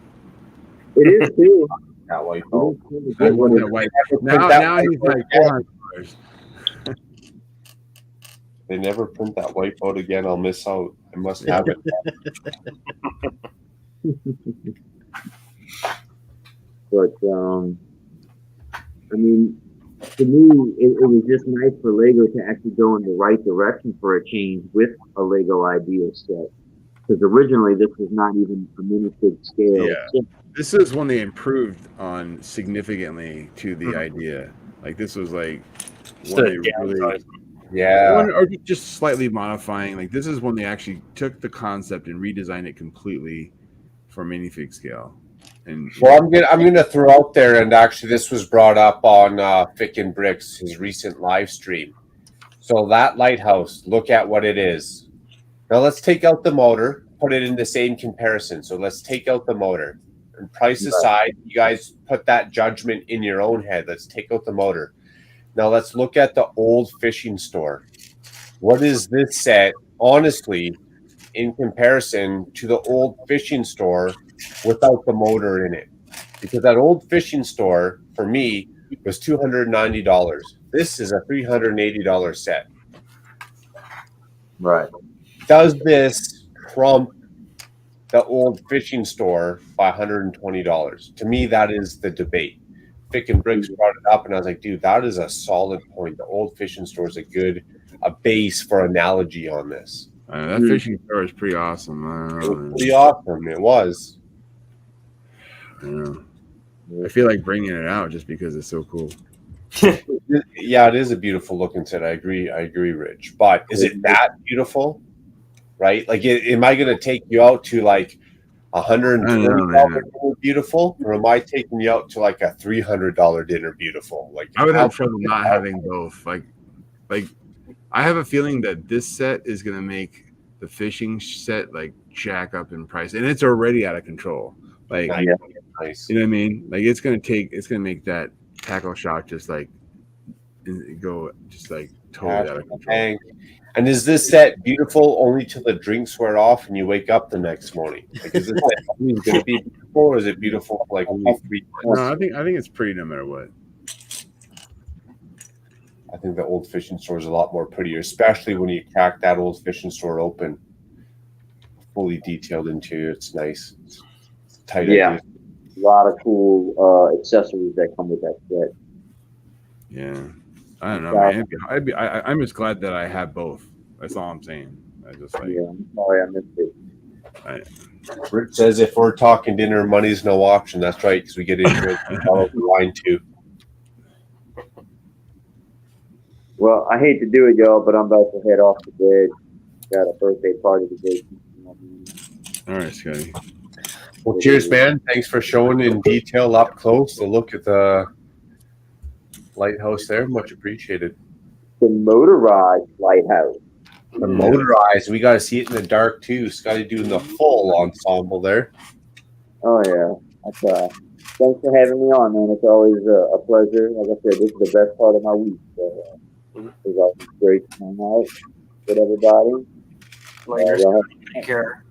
It is too. That white boat. Now he's like $400. They never print that white boat again. I'll miss out. I must have it. But I mean, to me, it was just nice for Lego to actually go in the right direction for a change with a Lego idea set. Because originally this was not even a minifig scale. Yeah. This is one they improved on significantly to the idea. Like this was like one they really, or just slightly modifying. Like this is one they actually took the concept and redesigned it completely for minifig scale. And well, I'm gonna throw out there, and actually this was brought up on Fick and Bricks, his recent live stream. So that lighthouse, look at what it is. Now let's take out the motor, put it in the same comparison. So let's take out the motor. And price aside, you guys put that judgment in your own head. Let's take out the motor. Now let's look at the old fishing store. What is this set, honestly, in comparison to the old fishing store without the motor in it? Because that old fishing store, for me, was $290. This is a $380 set. Right. Does this trump the old fishing store by $120? To me, that is the debate. Fick and Briggs brought it up, and I was like, dude, that is a solid point. The old fishing store is a base for analogy on this. That fishing store is pretty awesome. Pretty awesome. It was. I feel like bringing it out just because it's so cool. Yeah, it is a beautiful looking set. I agree, Rich. But is it that beautiful? Right? Like, am I going to take you out to like $120 beautiful, or am I taking you out to like a $300 dinner beautiful? Like, I would have trouble not having both. Like I have a feeling that this set is going to make the fishing set like jack up in price, and it's already out of control. Like, nice. You know what I mean? Like, it's going to make that tackle shot just like go just like totally out of control. And is this set beautiful only till the drinks wear off and you wake up the next morning? Like, is this going to be beautiful, or is it beautiful for like only 3 months? No, I think it's pretty no matter what. I think the old fishing store is a lot more prettier, especially when you crack that old fishing store open, fully detailed interior. It's nice. It's tight. Yeah, a lot of cool accessories that come with that set. Yeah. I don't know, man. I'm just glad that I have both. That's all I'm saying. I just like. Yeah, I'm sorry I missed it. Rich says if we're talking dinner, money's no option. That's right, because we get into it. The wine too. Well, I hate to do it, y'all, but I'm about to head off to bed. Got a birthday party today. All right, Scotty. Well, cheers, man. Thanks for showing in detail up close a look at the lighthouse there. Much appreciated. The motorized lighthouse. The motorized. We got to see it in the dark too. Scotty doing the full ensemble there. Oh yeah. That's, thanks for having me on, man. It's always a pleasure. Like I said, this is the best part of my week. So, it's always great to hang out with everybody. Take care.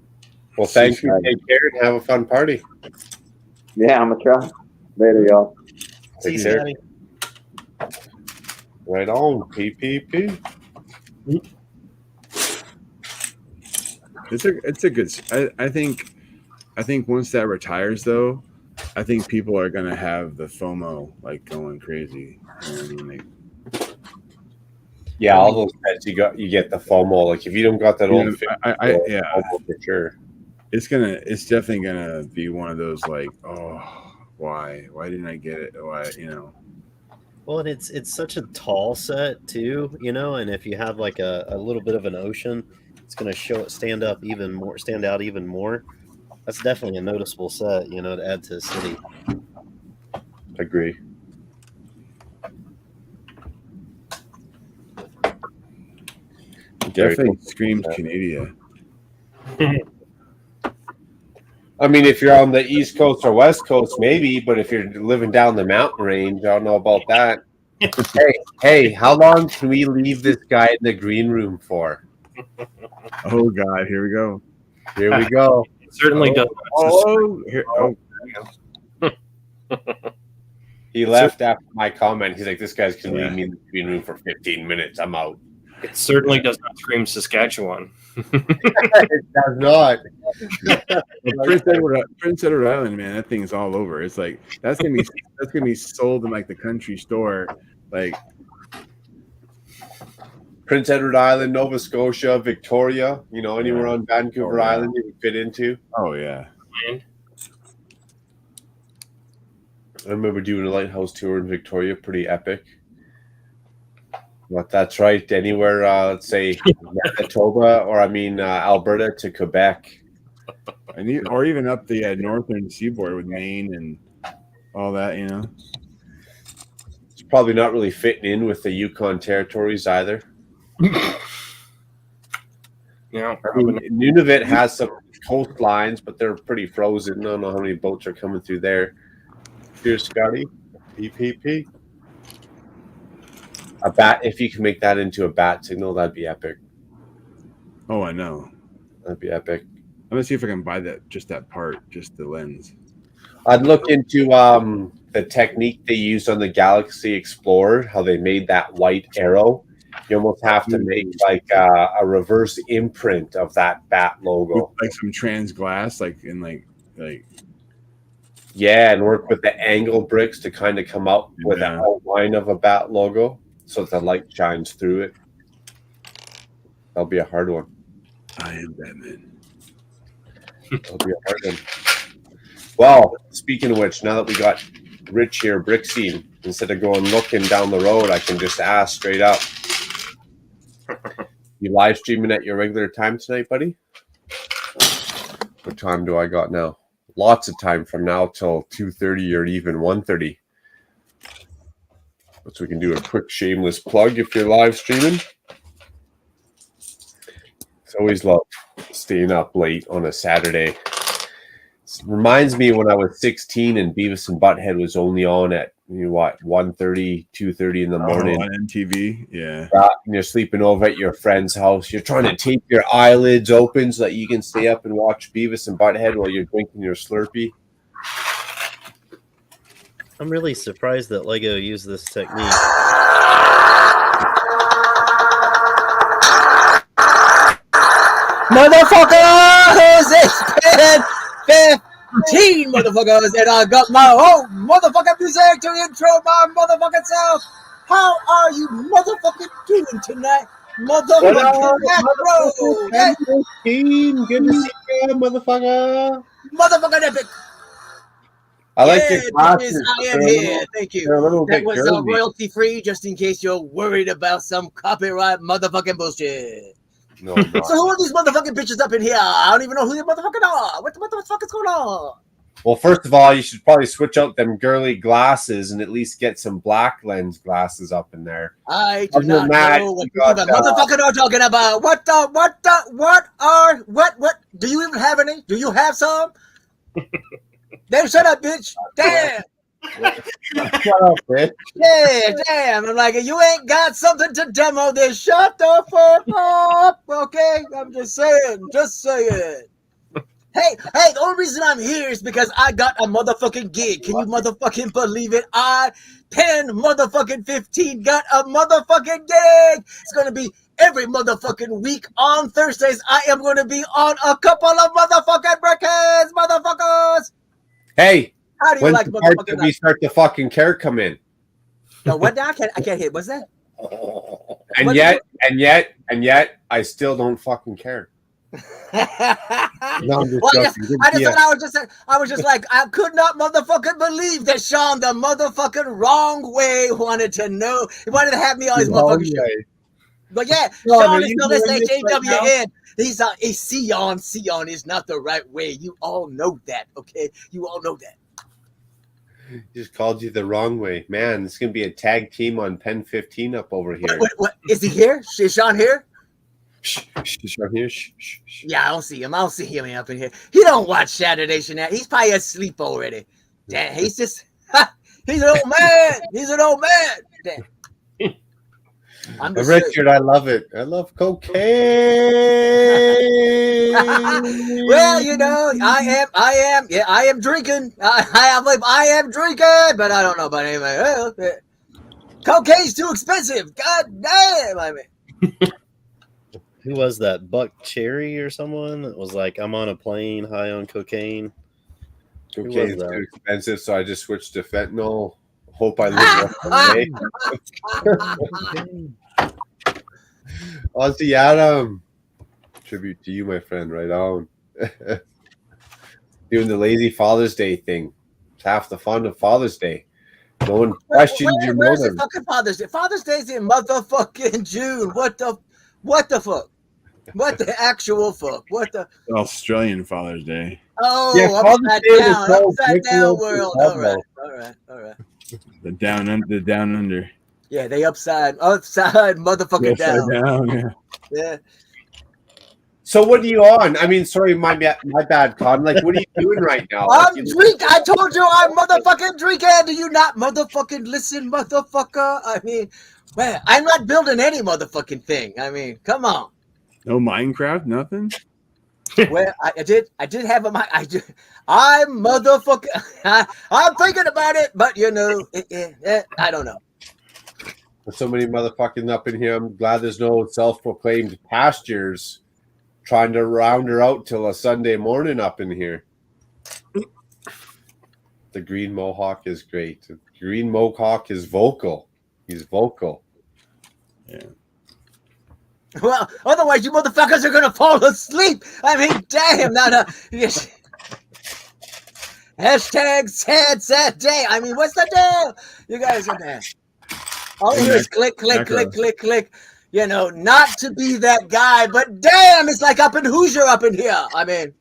Well, thank you. Take care and have a fun party. Yeah, I'm gonna try. Later, y'all. Take care. Right on, PPP. It's a good. I think I think once that retires, though, I think people are gonna have the FOMO like going crazy. You know what I mean? Yeah, all those pets you get the FOMO. Like if you don't got that old, yeah, FOMO for sure. It's definitely gonna be one of those like, oh, why didn't I get it? Why, you know? Well, and it's such a tall set too, you know, and if you have like a little bit of an ocean, it's going to stand out even more. That's definitely a noticeable set, you know, to add to the city. Agree. Definitely screams Canada. I mean, if you're on the East Coast or West Coast, maybe, but if you're living down the mountain range, I don't know about that. Hey, how long can we leave this guy in the green room for? Oh God, here we go. Here we go. It certainly does. He left after my comment. He's like, "This guy's can leave me in the green room for 15 minutes. I'm out." It certainly does not scream Saskatchewan. It does not. Prince Edward Island, man, that thing is all over. It's like that's gonna be sold in like the country store, like Prince Edward Island, Nova Scotia, Victoria. You know, anywhere on Vancouver Island you can fit into. Oh yeah. I remember doing a lighthouse tour in Victoria, pretty epic. But that's right. Anywhere, let's say Manitoba or Alberta to Quebec, or even up the northern seaboard with Maine and all that. You know, it's probably not really fitting in with the Yukon territories either. Yeah, Nunavut has some coastlines, but they're pretty frozen. I don't know how many boats are coming through there. Here's Scotty, PPP. A bat, if you can make that into a bat signal, that'd be epic. Oh, I know. That'd be epic. I'm gonna see if I can buy that part, just the lens. I'd look into the technique they used on the Galaxy Explorer, how they made that white arrow. You almost have to make like a reverse imprint of that bat logo. Like some trans glass, like. Yeah, and work with the angle bricks to kind of come out with an outline of a bat logo so that the light shines through it. That'll be a hard one. I am Batman. That'll be a hard one. Well, speaking of which, now that we got Rich here, brick scene, instead of going looking down the road, I can just ask straight up. You live streaming at your regular time tonight, buddy? What time do I got now? Lots of time from now till 2:30 or even 1:30. So we can do a quick shameless plug if you're live streaming. It's always love staying up late on a Saturday. It reminds me when I was 16 and Beavis and Butthead was only on at 1:30, 2:30 in the morning. On MTV, yeah. And you're sleeping over at your friend's house. You're trying to tape your eyelids open so that you can stay up and watch Beavis and Butthead while you're drinking your Slurpee. I'm really surprised that Lego used this technique. Motherfuckers, it's been 15 motherfuckers, and I got my own motherfucking music to intro my motherfucking self. How are you motherfucking doing tonight? Motherfucking macro! Yeah. Team, good to see you, motherfucker. Motherfucking epic. I like your glasses. I am here. Thank you. They're a little That bit was girly. royalty free, just in case you're worried about some copyright motherfucking bullshit. No, I'm not. So who are these motherfucking bitches up in here? I don't even know who you motherfucking are. What the fuck is going on? Well, first of all, you should probably switch out them girly glasses and at least get some black lens glasses up in there. I do Other not than that, know what you you got, motherfucking are talking about. What? Do you even have any? Do you have some? Damn, shut up, bitch. Damn. Shut up, bitch. Yeah, damn. I'm like, you ain't got something to demo this. Shut the fuck up. Okay? I'm just saying. Just saying. Hey, the only reason I'm here is because I got a motherfucking gig. Can you motherfucking believe it? I, Pen motherfucking 15, got a motherfucking gig. It's going to be every motherfucking week on Thursdays, I am going to be on a couple of motherfucking breakheads, motherfuckers. Hey, How do you when's like the part motherfucking that we start the fucking care come in? No, what now? I can't hear. What's that? And yet, I still don't fucking care. No, I'm just Well, joking. I just thought I was just like, I could not motherfucking believe that Sean the motherfucking wrong way wanted to know. He wanted to have me on his motherfucking show. But yeah, Sean is still SHAWN. He's Sion is not the right way. You all know that, okay? You all know that. Just called you the wrong way. Man, it's going to be a tag team on Pen 15 up over here. What? Is he here? Is Sean here? Sean here? Yeah, I don't see him. I don't see him up in here. He don't watch Saturday Shenanigans. He's probably asleep already. Damn, he's just, he's an old man. He's an old man. Damn. Richard, I love it. I love cocaine. Well, you know, I am drinking. I am drinking, but I don't know about anybody. Cocaine's too expensive. God damn, I mean. Who was that? Buck Cherry or someone that was like, I'm on a plane high on cocaine. Cocaine's too expensive, so I just switched to fentanyl. Hope I live one day. Ozzy Adam. Tribute to you, my friend. Right on. Doing the lazy Father's Day thing. It's half the fun of Father's Day. No one questions your Where's motive. the fucking Father's Day? Father's Day's in motherfucking June. What the fuck? What the actual fuck? What the Australian Father's Day? Oh, Yeah, upside down world. All right. The down under. Yeah, they upside motherfucking down. Yeah. So what are you on? I mean, sorry, my bad, Con. Like, what are you doing right now? I'm drinking. I told you I'm motherfucking drinking. Do you not motherfucking listen, motherfucker? I mean, man, I'm not building any motherfucking thing. I mean, come on. No Minecraft, nothing. Well, I did have a mic. I'm motherfucking. I'm thinking about it, but you know, I don't know. There's so many motherfucking up in here. I'm glad there's no self-proclaimed pastures trying to round her out till a Sunday morning up in here. The green mohawk is great. The green mohawk is vocal. He's vocal. Yeah. Well, otherwise you motherfuckers are gonna fall asleep. I mean, damn, hashtag sad day. I mean, what's the deal? You guys are there. All you hear is click. You know, not to be that guy, but damn, it's like up in Hoosier up in here. I mean,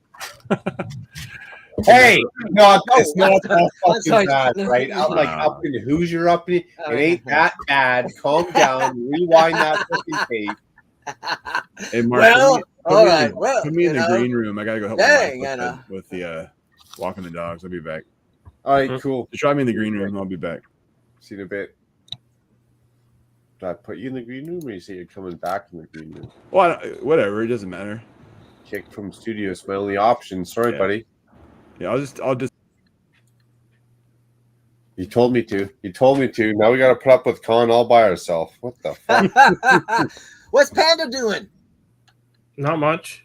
hey, no, it's not that fucking bad, right? I'm like up in Hoosier up in it. It ain't that bad. Calm down. Rewind that fucking tape. Hey, Mark, put me in the green room. I gotta go help my wife with the walking the dogs. I'll be back. All right, cool. Just try me in the green room. I'll be back. See you in a bit. Did I put you in the green room, or you say you're coming back in the green room? Well, whatever. It doesn't matter. Kick from studio is my only option. Sorry, buddy. Yeah, I'll just. You told me to. Now we got to put up with Con all by ourselves. What the fuck? What's Panda doing? Not much.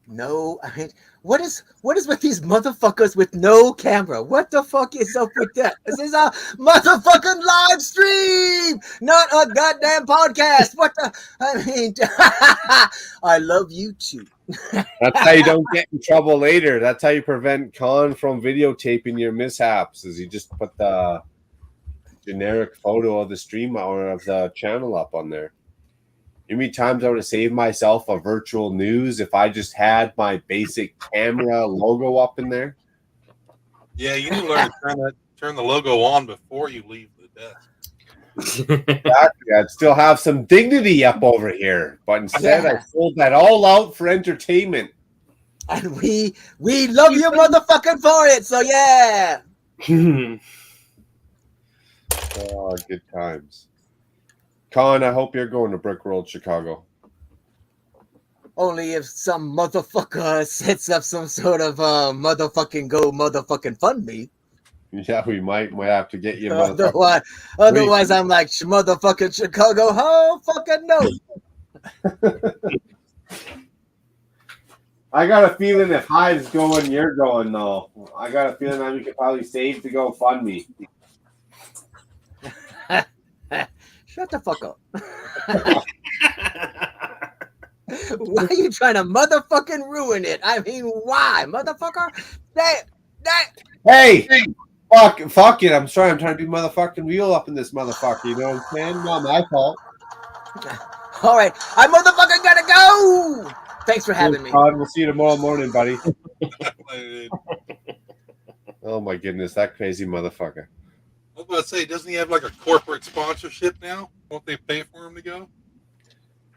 No, I mean, what is with these motherfuckers with no camera? What the fuck is up with that? This is a motherfucking live stream, not a goddamn podcast. What the? I mean, I love you too. That's how you don't get in trouble later. That's how you prevent Con from videotaping your mishaps. Is you just put the generic photo of the stream or of the channel up on there. You know how many times I would have saved myself a virtual news if I just had my basic camera logo up in there? Yeah, you need to learn to turn the logo on before you leave the desk. Exactly. I'd still have some dignity up over here, but instead I sold that all out for entertainment. And we love you motherfucking for it, so yeah. Oh, good times. Con, I hope you're going to Brick World Chicago. Only if some motherfucker sets up some sort of motherfucking fund me. Yeah, we might have to get you. Otherwise, I'm like motherfucking Chicago. Oh, fucking no. I got a feeling if Hive's going, you're going though. I got a feeling that we could probably save to GoFundMe. Shut the fuck up. Why are you trying to motherfucking ruin it? I mean, why, motherfucker? Hey, fuck it. I'm sorry. I'm trying to be motherfucking real up in this motherfucker. You know what I'm saying? Not my fault. All right, I motherfucking gotta go. Thanks for having me. We'll see you tomorrow morning, buddy. Oh my goodness, that crazy motherfucker. I was about to say, doesn't he have like a corporate sponsorship now? Won't they pay for him to go?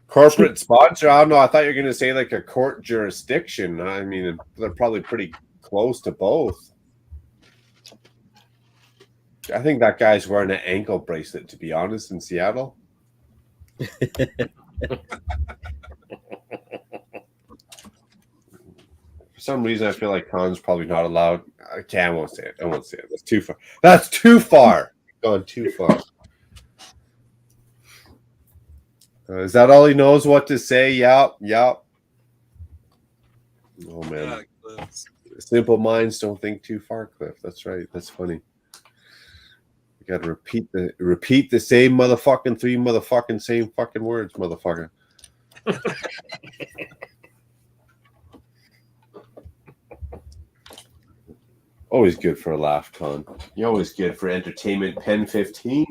Corporate sponsor? I don't know. I thought you were going to say like a court jurisdiction. I mean, they're probably pretty close to both. I think that guy's wearing an ankle bracelet, to be honest, in Seattle. For some reason, I feel like Khan's probably not allowed. Okay, I won't say it. That's too far. That's too far. Gone too far. Is that all he knows what to say? Yep. Oh, man. Simple minds don't think too far, Cliff. That's right. That's funny. You got to repeat the same motherfucking three motherfucking same fucking words, motherfucker. Always good for a laugh, Con. You're always good for entertainment. Pen 15.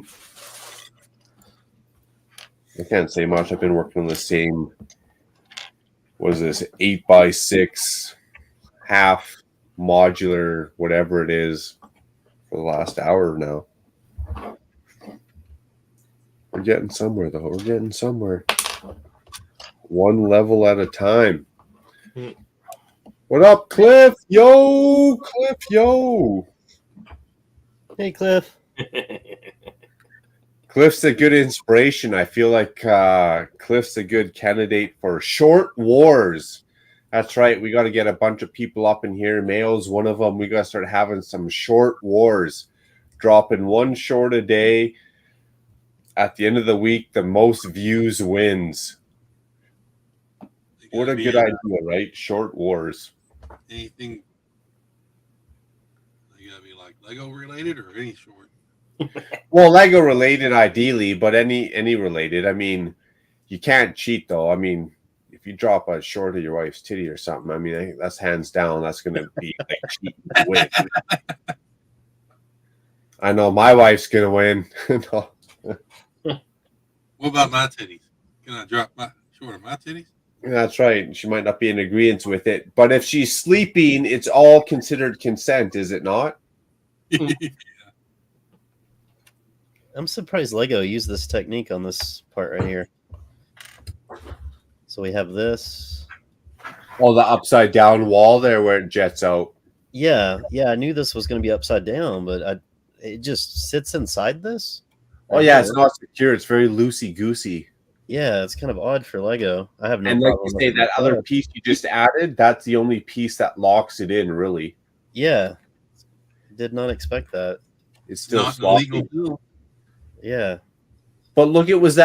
I can't say much. I've been working on the same, what is this, 8x6 half modular, whatever it is, for the last hour now. We're getting somewhere, though. We're getting somewhere. One level at a time. What up, Cliff? Yo, Cliff, yo. Hey, Cliff. Cliff's a good inspiration. I feel like Cliff's a good candidate for short wars. That's right. We got to get a bunch of people up in here. Mayo's one of them. We got to start having some short wars. Dropping one short a day. At the end of the week, the most views wins. What a good idea, right? Short wars. Anything? You gotta be like Lego related or any short. Well, Lego related, ideally, but any related. I mean, you can't cheat though. I mean, if you drop a short of your wife's titty or something, I mean, that's hands down. That's going to be like cheating to win. I know my wife's going to win. No. What about my titties? Can I drop my short of my titties? That's right. She might not be in agreement with it, but if she's sleeping, it's all considered consent, is it not? I'm surprised Lego used this technique on this part right here. So we have this. Oh, the upside down wall there where it jets out. Yeah. I knew this was going to be upside down, but it just sits inside this. Oh yeah, it's not secure. It's very loosey goosey. Yeah, it's kind of odd for Lego. I have no and problem. Like you say, that other piece you just added, that's the only piece that locks it in, really. Yeah. Did not expect that. It's still illegal. Yeah. But look, what was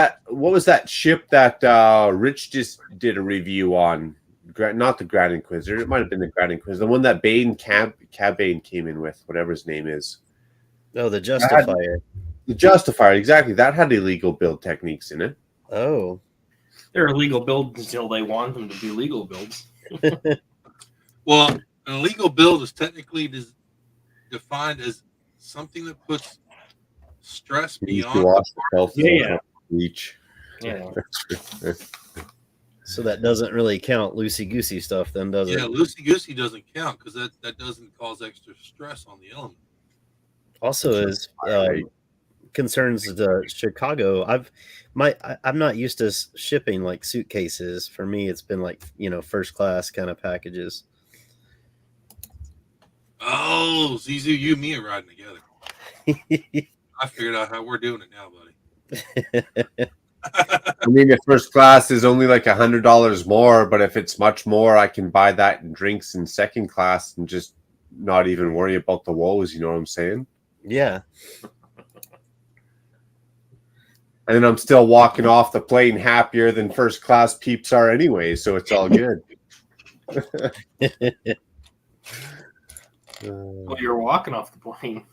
that ship that Rich just did a review on? Not the Grand Inquisitor. It might have been the Grand Inquisitor. The one that Cab Bane came in with, whatever his name is. Oh, the Justifier. The Justifier, exactly. That had illegal build techniques in it. Oh. They're illegal builds until they want them to be legal builds. Well, an illegal build is technically defined as something that puts stress beyond reach. Yeah. So that doesn't really count loosey-goosey stuff then, does it? Yeah, loosey-goosey doesn't count because that doesn't cause extra stress on the element. Also, is concerns the Chicago. I'm not used to shipping like suitcases. For me, it's been like first class kind of packages. Oh, Zizu, you and me are riding together. I figured out how we're doing it now, buddy. I mean, the first class is only like $100 more, but if it's much more, I can buy that in drinks in second class and just not even worry about the woes. You know what I'm saying? Yeah. And then I'm still walking off the plane happier than first class peeps are anyway, so it's all good. Well, you're walking off the plane.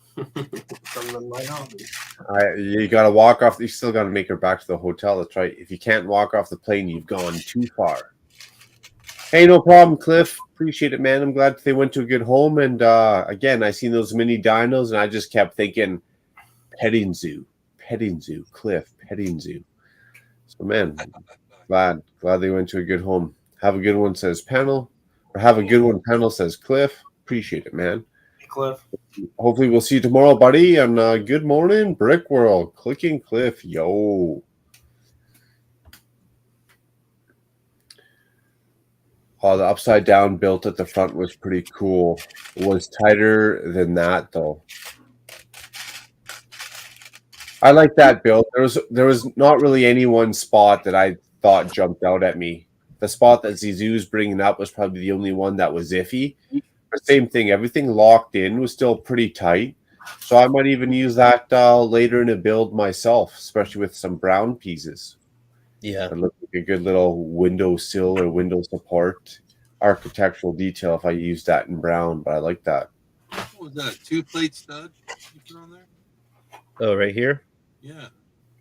From my office. You got to walk off. You still got to make her back to the hotel. That's right. If you can't walk off the plane, you've gone too far. Hey, no problem, Cliff. Appreciate it, man. I'm glad they went to a good home. And again, I seen those mini dinos, and I just kept thinking, petting zoo, Cliff, petting zoo. So, man, glad they went to a good home. Have a good one, says Panel. Or have a good one, Panel, says Cliff. Appreciate it, man. Cliff. Hopefully we'll see you tomorrow, buddy. And good morning, Brick World. Clicking Cliff. Yo. Oh, the upside down built at the front was pretty cool. It was tighter than that, though. I like that build. There was not really any one spot that I thought jumped out at me. The spot that Zizou's bringing up was probably the only one that was iffy. But same thing. Everything locked in was still pretty tight. So I might even use that later in a build myself, especially with some brown pieces. Yeah. It looks like a good little window sill or window support architectural detail if I use that in brown, but I like that. What was that? A 2-plate stud you put on there? Oh, right here? Yeah.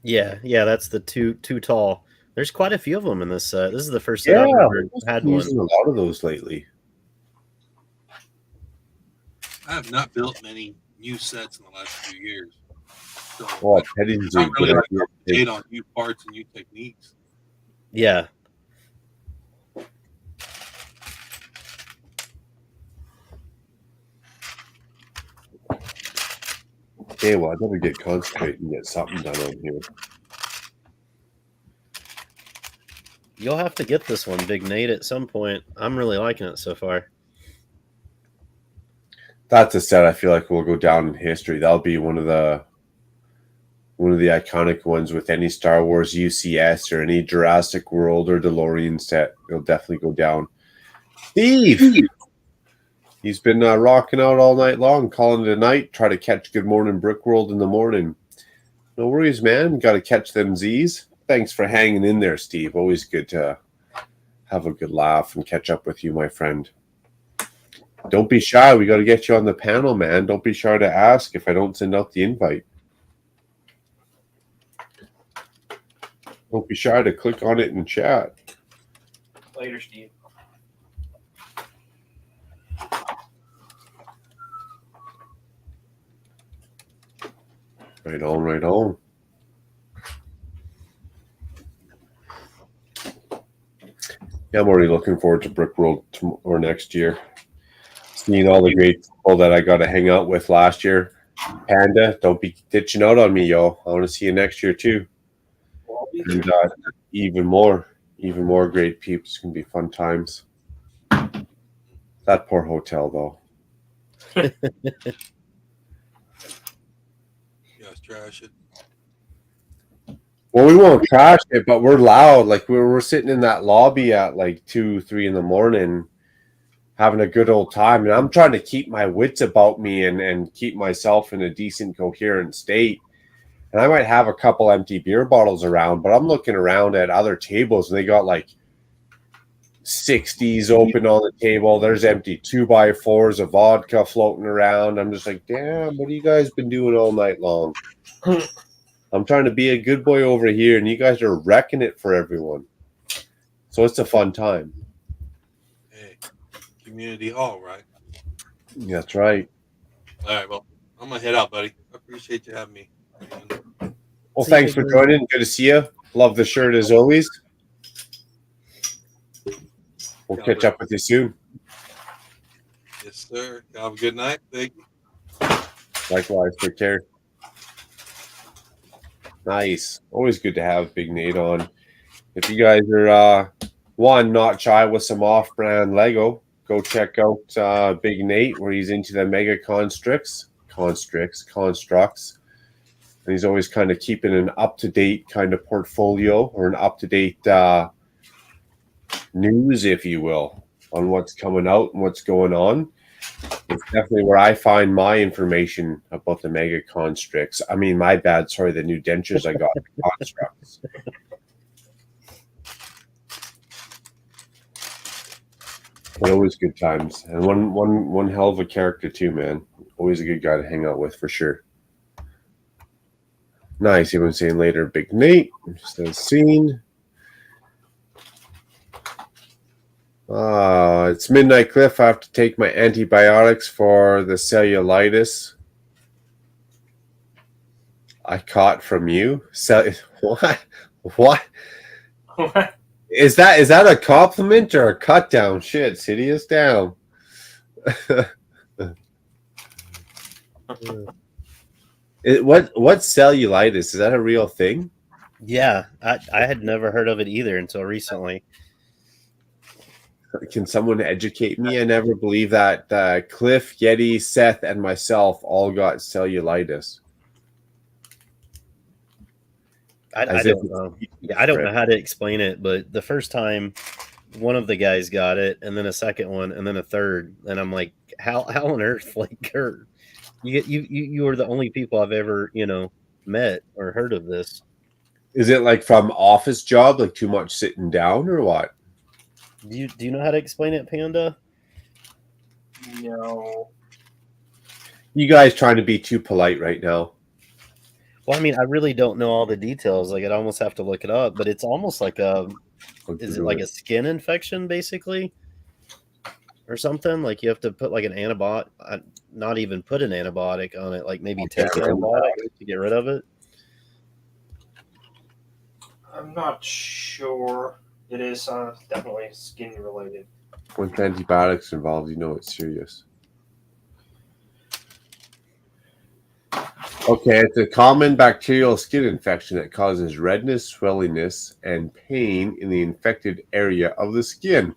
Yeah, that's the too tall. There's quite a few of them in this set. This is the first set Yeah, I've ever had been one. using a lot of those lately. I have not built many new sets in the last few years. So Oh, petting zoo. I'm really like up to date on new parts and new techniques. Yeah. Okay, well, I better get concentrated and get something done on here. You'll have to get this one, Big Nate, at some point. I'm really liking it so far. That's a set I feel like will go down in history. That'll be one of the iconic ones with any Star Wars UCS or any Jurassic World or DeLorean set. It'll definitely go down. Steve! He's been rocking out all night long, calling it a night. Try to catch Good Morning Brick World in the morning. No worries, man. Got to catch them Z's. Thanks for hanging in there, Steve. Always good to have a good laugh and catch up with you, my friend. Don't be shy. We got to get you on the panel, man. Don't be shy to ask if I don't send out the invite. Don't be shy to click on it and chat. Later, Steve. Right on, right on. Yeah, I'm already looking forward to Brick World or next year. Seeing all the great people that I got to hang out with last year. Panda, don't be ditching out on me, yo. I want to see you next year too. And even more great peeps. It's gonna be fun times. That poor hotel, though. Yes, trash it. Well, we won't trash it, but we're loud. Like we're sitting in that lobby at like 2, 3 in the morning, having a good old time. And I'm trying to keep my wits about me and keep myself in a decent, coherent state. And I might have a couple empty beer bottles around, but I'm looking around at other tables and they got like 60s open on the table. There's empty 2x4s of vodka floating around. I'm just like, damn, what have you guys been doing all night long? I'm trying to be a good boy over here, and you guys are wrecking it for everyone. So it's a fun time. Hey, community hall, right? That's right. All right, well, I'm going to head out, buddy. I appreciate you having me. Well, thanks for joining. Good to see you. Love the shirt as always. We'll catch up with you soon. Yes, sir. Have a good night. Thank you. Likewise. Take care. Nice. Always good to have Big Nate on. If you guys are not shy with some off-brand Lego, go check out Big Nate where he's into the mega constructs. And he's always kind of keeping an up-to-date kind of portfolio or an up-to-date news, if you will, on what's coming out and what's going on. It's definitely where I find my information about the mega constricts. I mean, my bad. Sorry, the new dentures I got. Constructs. But always good times, and one hell of a character too, man. Always a good guy to hang out with for sure. Nice. Even saying later, Big Nate. Says scene. It's Midnight Cliff. I have to take my antibiotics for the cellulitis I caught from you. What? What? What? Is that a compliment or a cut down? Shit, Sidious down. What cellulitis? Is that a real thing? Yeah, I had never heard of it either until recently. Can someone educate me? I never believed that Cliff, Yeti, Seth, and myself all got cellulitis. I don't know. Yeah, I don't know how to explain it, but the first time one of the guys got it, and then a second one, and then a third, and I'm like, how on earth, like, Kurt, you are the only people I've ever met or heard of this. Is it like from office job, like too much sitting down, or what? Do you know how to explain it, Panda? No. You guys trying to be too polite right now. Well, I mean, I really don't know all the details. Like, I'd almost have to look it up, but it's almost like is it like a skin infection, basically? Or something? Like, you have to put like an antibiotic, not even put an antibiotic on it, like maybe take an antibiotic to get rid of it? I'm not sure. It is definitely skin related. With antibiotics involved, you know it's serious. Okay, it's a common bacterial skin infection that causes redness, swellingness, and pain in the infected area of the skin.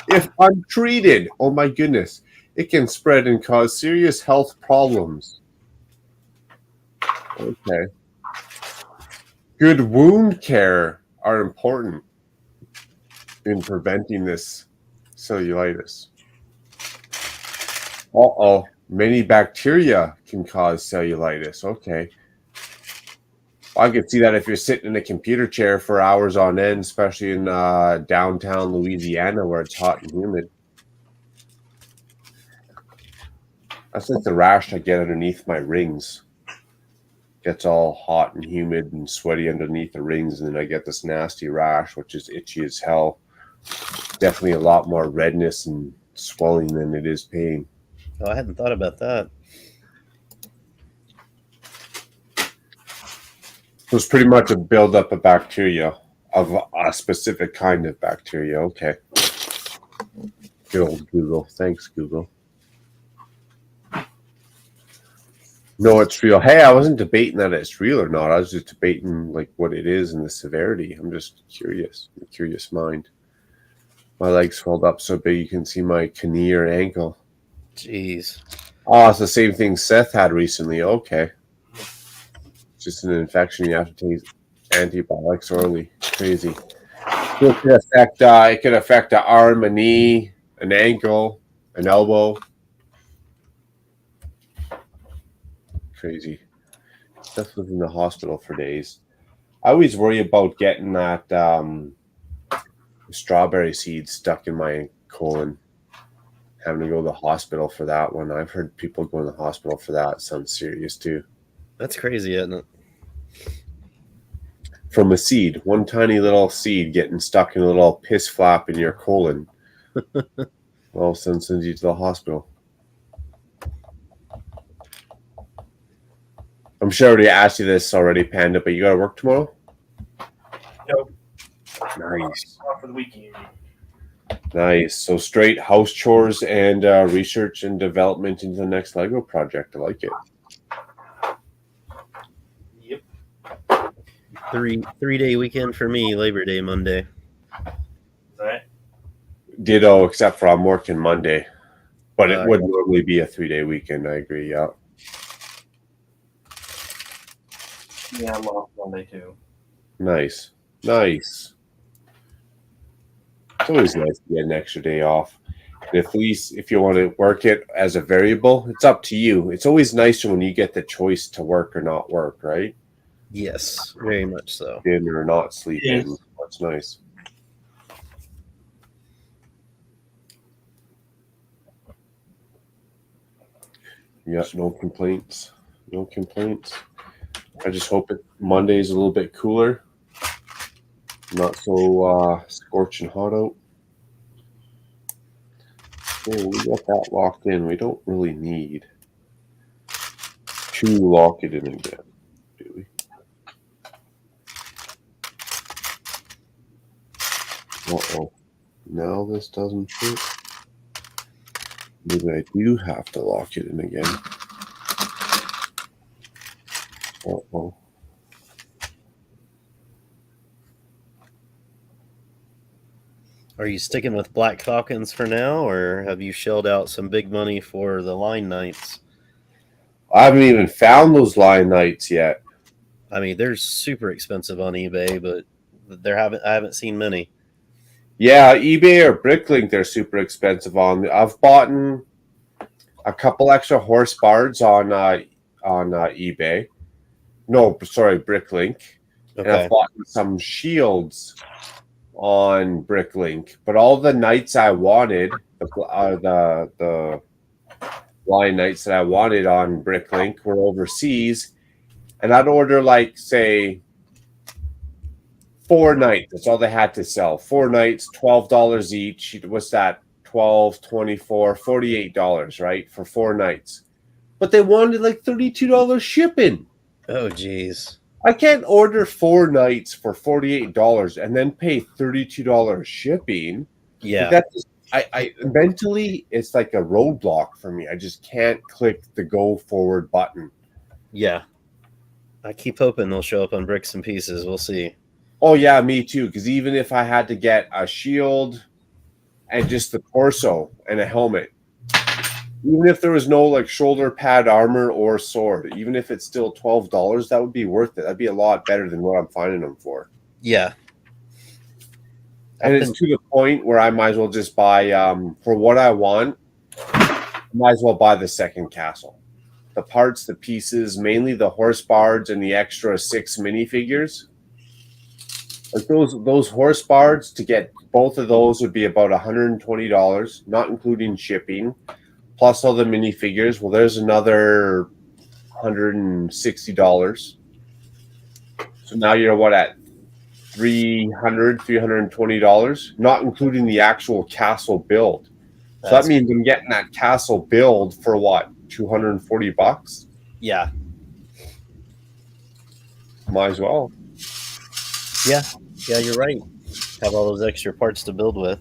If untreated, oh my goodness, it can spread and cause serious health problems. Okay. Good wound care are important in preventing this cellulitis. Uh-oh. Many bacteria can cause cellulitis. Okay. I could see that if you're sitting in a computer chair for hours on end, especially in downtown Louisiana where it's hot and humid. That's like the rash I get underneath my rings. Gets all hot and humid and sweaty underneath the rings, and then I get this nasty rash, which is itchy as hell. Definitely a lot more redness and swelling than it is pain. Oh, I hadn't thought about that. So it's pretty much a buildup of bacteria, of a specific kind of bacteria. Okay. Good old Google. Thanks, Google. No, it's real. Hey, I wasn't debating that it's real or not. I was just debating like what it is and the severity. I'm just curious. I'm a curious mind. My legs swelled up so big you can see my knee or ankle. Jeez. Oh, it's the same thing Seth had recently. Okay. Just an infection. You have to take antibiotics orally. Crazy. It could affect an arm, a knee, an ankle, an elbow. Crazy. Seth was in the hospital for days. I always worry about getting that strawberry seed stuck in my colon. Having to go to the hospital for that one. I've heard people go to the hospital for that. It sounds serious too. That's crazy, isn't it? From a seed, one tiny little seed getting stuck in a little piss flap in your colon. All of a sudden sends you to the hospital. I'm sure I already asked you this already, Panda, but you got to work tomorrow? Nope. Nice. Off for the weekend. Nice. So straight house chores and research and development into the next Lego project. I like it. Yep. 3-day weekend for me, Labor Day Monday. Is that? Ditto, except for I'm working Monday. But it would normally be a 3-day weekend. I agree, yeah. Yeah, I'm off Monday too. Nice. Nice. It's always nice to get an extra day off. If you want to work it as a variable, it's up to you. It's always nicer when you get the choice to work or not work, right? Yes, very much so. In or not sleep Yes. in. That's nice. Yeah, no complaints. No complaints. I just hope Monday's a little bit cooler. Not so scorching hot out. Okay, we got that locked in. We don't really need to lock it in again, do we? Uh-oh. Now this doesn't fit. Maybe I do have to lock it in again. Uh-oh. Are you sticking with Black Falcons for now, or have you shelled out some big money for the Line Knights? I haven't even found those Line Knights yet. I mean, they're super expensive on eBay, but I haven't seen many. Yeah, eBay or Bricklink, they're super expensive on. I've bought a couple extra horse bards on eBay. No, sorry, Bricklink. Okay. And I've bought some shields on Bricklink, but all the knights I wanted, the Lion Knights that I wanted on Bricklink were overseas, and I'd order like say 4 knights. That's all they had to sell. 4 knights, $12 each. What's that? $12, $24, $48, right? For 4 knights. But they wanted like $32 shipping. Oh, geez. I can't order 4 knights for $48 and then pay $32 shipping. Yeah. Like I mentally, it's like a roadblock for me. I just can't click the go forward button. Yeah. I keep hoping they'll show up on Bricks and Pieces. We'll see. Oh, yeah, me too. Because even if I had to get a shield and just the torso and a helmet, even if there was no like shoulder pad armor or sword, even if it's still $12, that would be worth it. That'd be a lot better than what I'm finding them for. Yeah. And it's to the point where I might as well just buy, for what I want, I might as well buy the second castle. The parts, the pieces, mainly the horse bards and the extra 6 minifigures. Like those horse bards, to get both of those would be about $120, not including shipping, plus all the minifigures. Well, there's another $160. So now you're what, at $320, not including the actual castle build. So that means I'm getting that castle build for what, $240? Yeah. Might as well. Yeah. Yeah, you're right. Have all those extra parts to build with.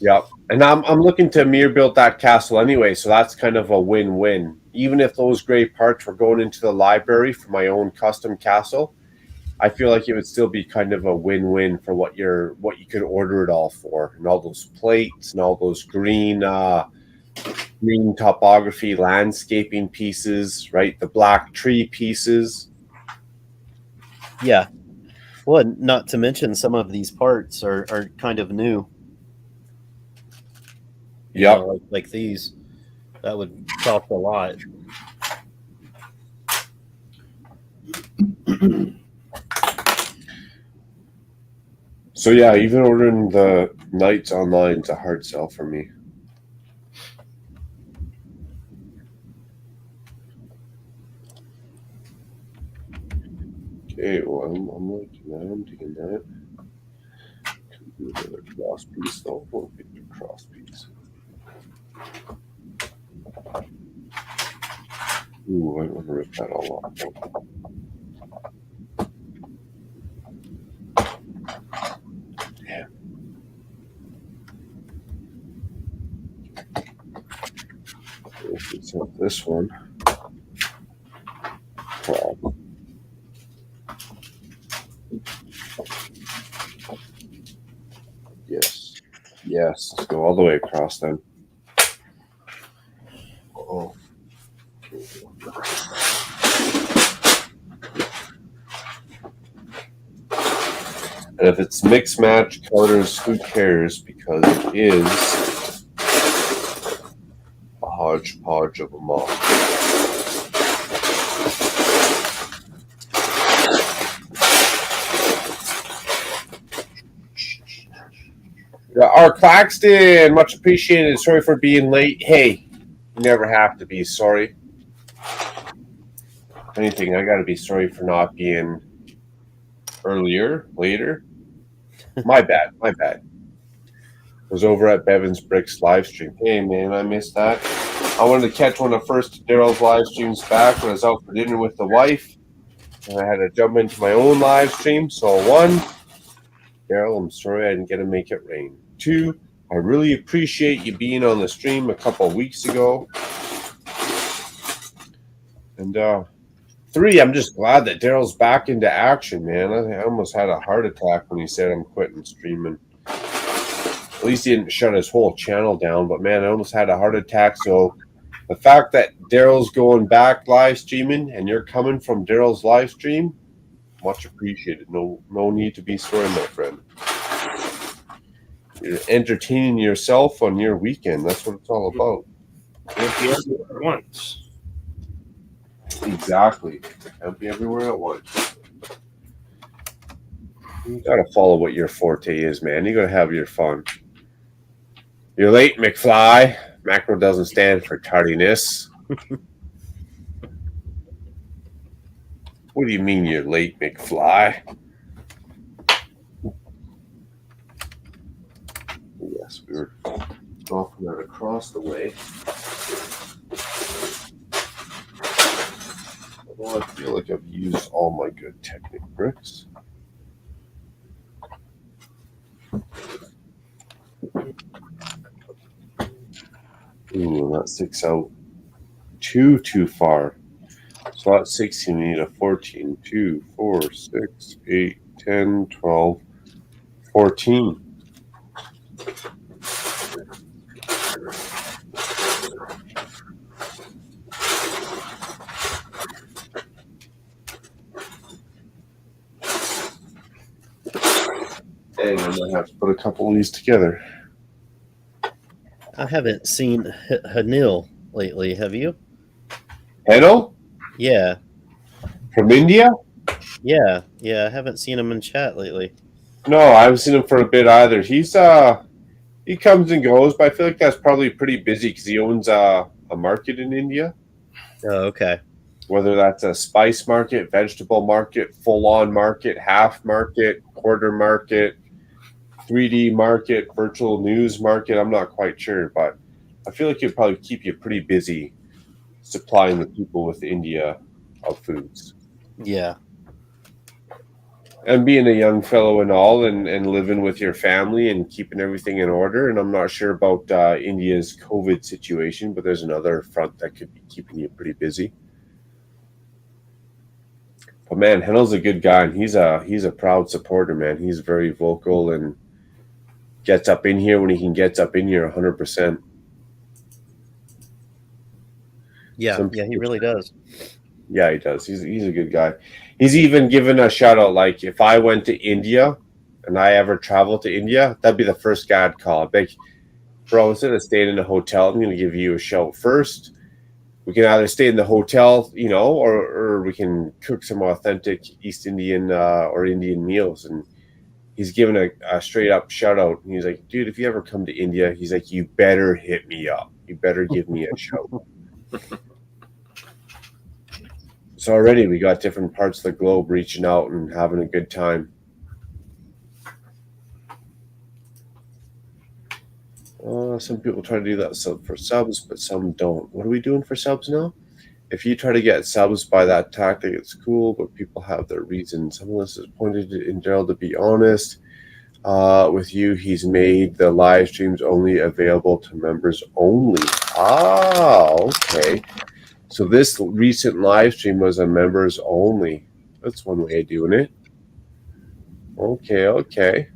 Yep. And I'm looking to mirror build that castle anyway, so that's kind of a win-win. Even if those gray parts were going into the library for my own custom castle, I feel like it would still be kind of a win-win for what you could order it all for, and all those plates and all those green topography landscaping pieces, right? The black tree pieces. Yeah. Well, not to mention some of these parts are kind of new. Yeah, like these. That would cost a lot. So yeah, even ordering the knights online is a hard sell for me. Okay, well, I'm liking that. I'm digging that. Could do another cross piece though. Won't get the cross piece. Ooh, I want to rip that all off. Yeah. If it's not this one, problem. Yes. Yes. Let's go all the way across then. Oh. And if it's mix match colors, who cares? Because it is hodgepodge of them all. Art Claxton, much appreciated. Sorry for being late. Hey, you never have to be sorry. If anything, I got to be sorry for not being earlier, later. My bad. I was over at Bevan's Bricks live stream. Hey, man, I missed that. I wanted to catch one of the first Daryl's live streams back when I was out for dinner with the wife. And I had to jump into my own live stream. So, 1, Daryl, I'm sorry I didn't get to make it rain. 2, I really appreciate you being on the stream a couple of weeks ago. And 3, I'm just glad that Daryl's back into action, man. I almost had a heart attack when he said I'm quitting streaming. At least he didn't shut his whole channel down, but man, I almost had a heart attack. So the fact that Daryl's going back live streaming and you're coming from Daryl's live stream, much appreciated. No need to be sorry, my friend. You're entertaining yourself on your weekend. That's what it's all about. Once. Exactly. Can't be everywhere at once. You gotta follow what your forte is, man. You gotta have your fun. You're late, McFly. Macro doesn't stand for tardiness. What do you mean you're late, McFly? Yes, we were knocking that across the way. Well, I feel like I've used all my good Technic bricks. Ooh, that 6 out too far. So at 16, we need a 14, 2, 4, 6, 8, 10, 12, 14. And I might have to put a couple of these together. I haven't seen Hanil lately. Have you? Hanil? Yeah. From India? Yeah. I haven't seen him in chat lately. No, I haven't seen him for a bit either. He's he comes and goes, but I feel like that's probably pretty busy because he owns a market in India. Oh, okay. Whether that's a spice market, vegetable market, full-on market, half market, quarter market, 3D market, virtual news market, I'm not quite sure, but I feel like it'd probably keep you pretty busy supplying the people with India of foods. Yeah. And being a young fellow and all, and living with your family and keeping everything in order. And I'm not sure about India's COVID situation, but there's another front that could be keeping you pretty busy. But man, Henel's a good guy, and he's a proud supporter, man. He's very vocal and gets up in here when he can get up in here 100%. Yeah, he really does. Yeah, he does. He's a good guy. He's even given a shout out, like, if I went to India and I ever traveled to India, that'd be the first guy I'd call. I'd be like, bro, instead of staying in a hotel, I'm going to give you a shout first. We can either stay in the hotel, you know, or we can cook some authentic East Indian or Indian meals. And he's given a straight up shout out. And he's like, dude, if you ever come to India, he's like, you better hit me up. You better give me a shout. So already we got different parts of the globe reaching out and having a good time. Some people try to do that for subs, but some don't. What are we doing for subs now? If you try to get subs by that tactic, it's cool, but people have their reasons. Some of this is pointed in Daryl, to be honest. With you, he's made the live streams only available to members only. Ah, okay. So this recent live stream was a members only. That's one way of doing it. Okay.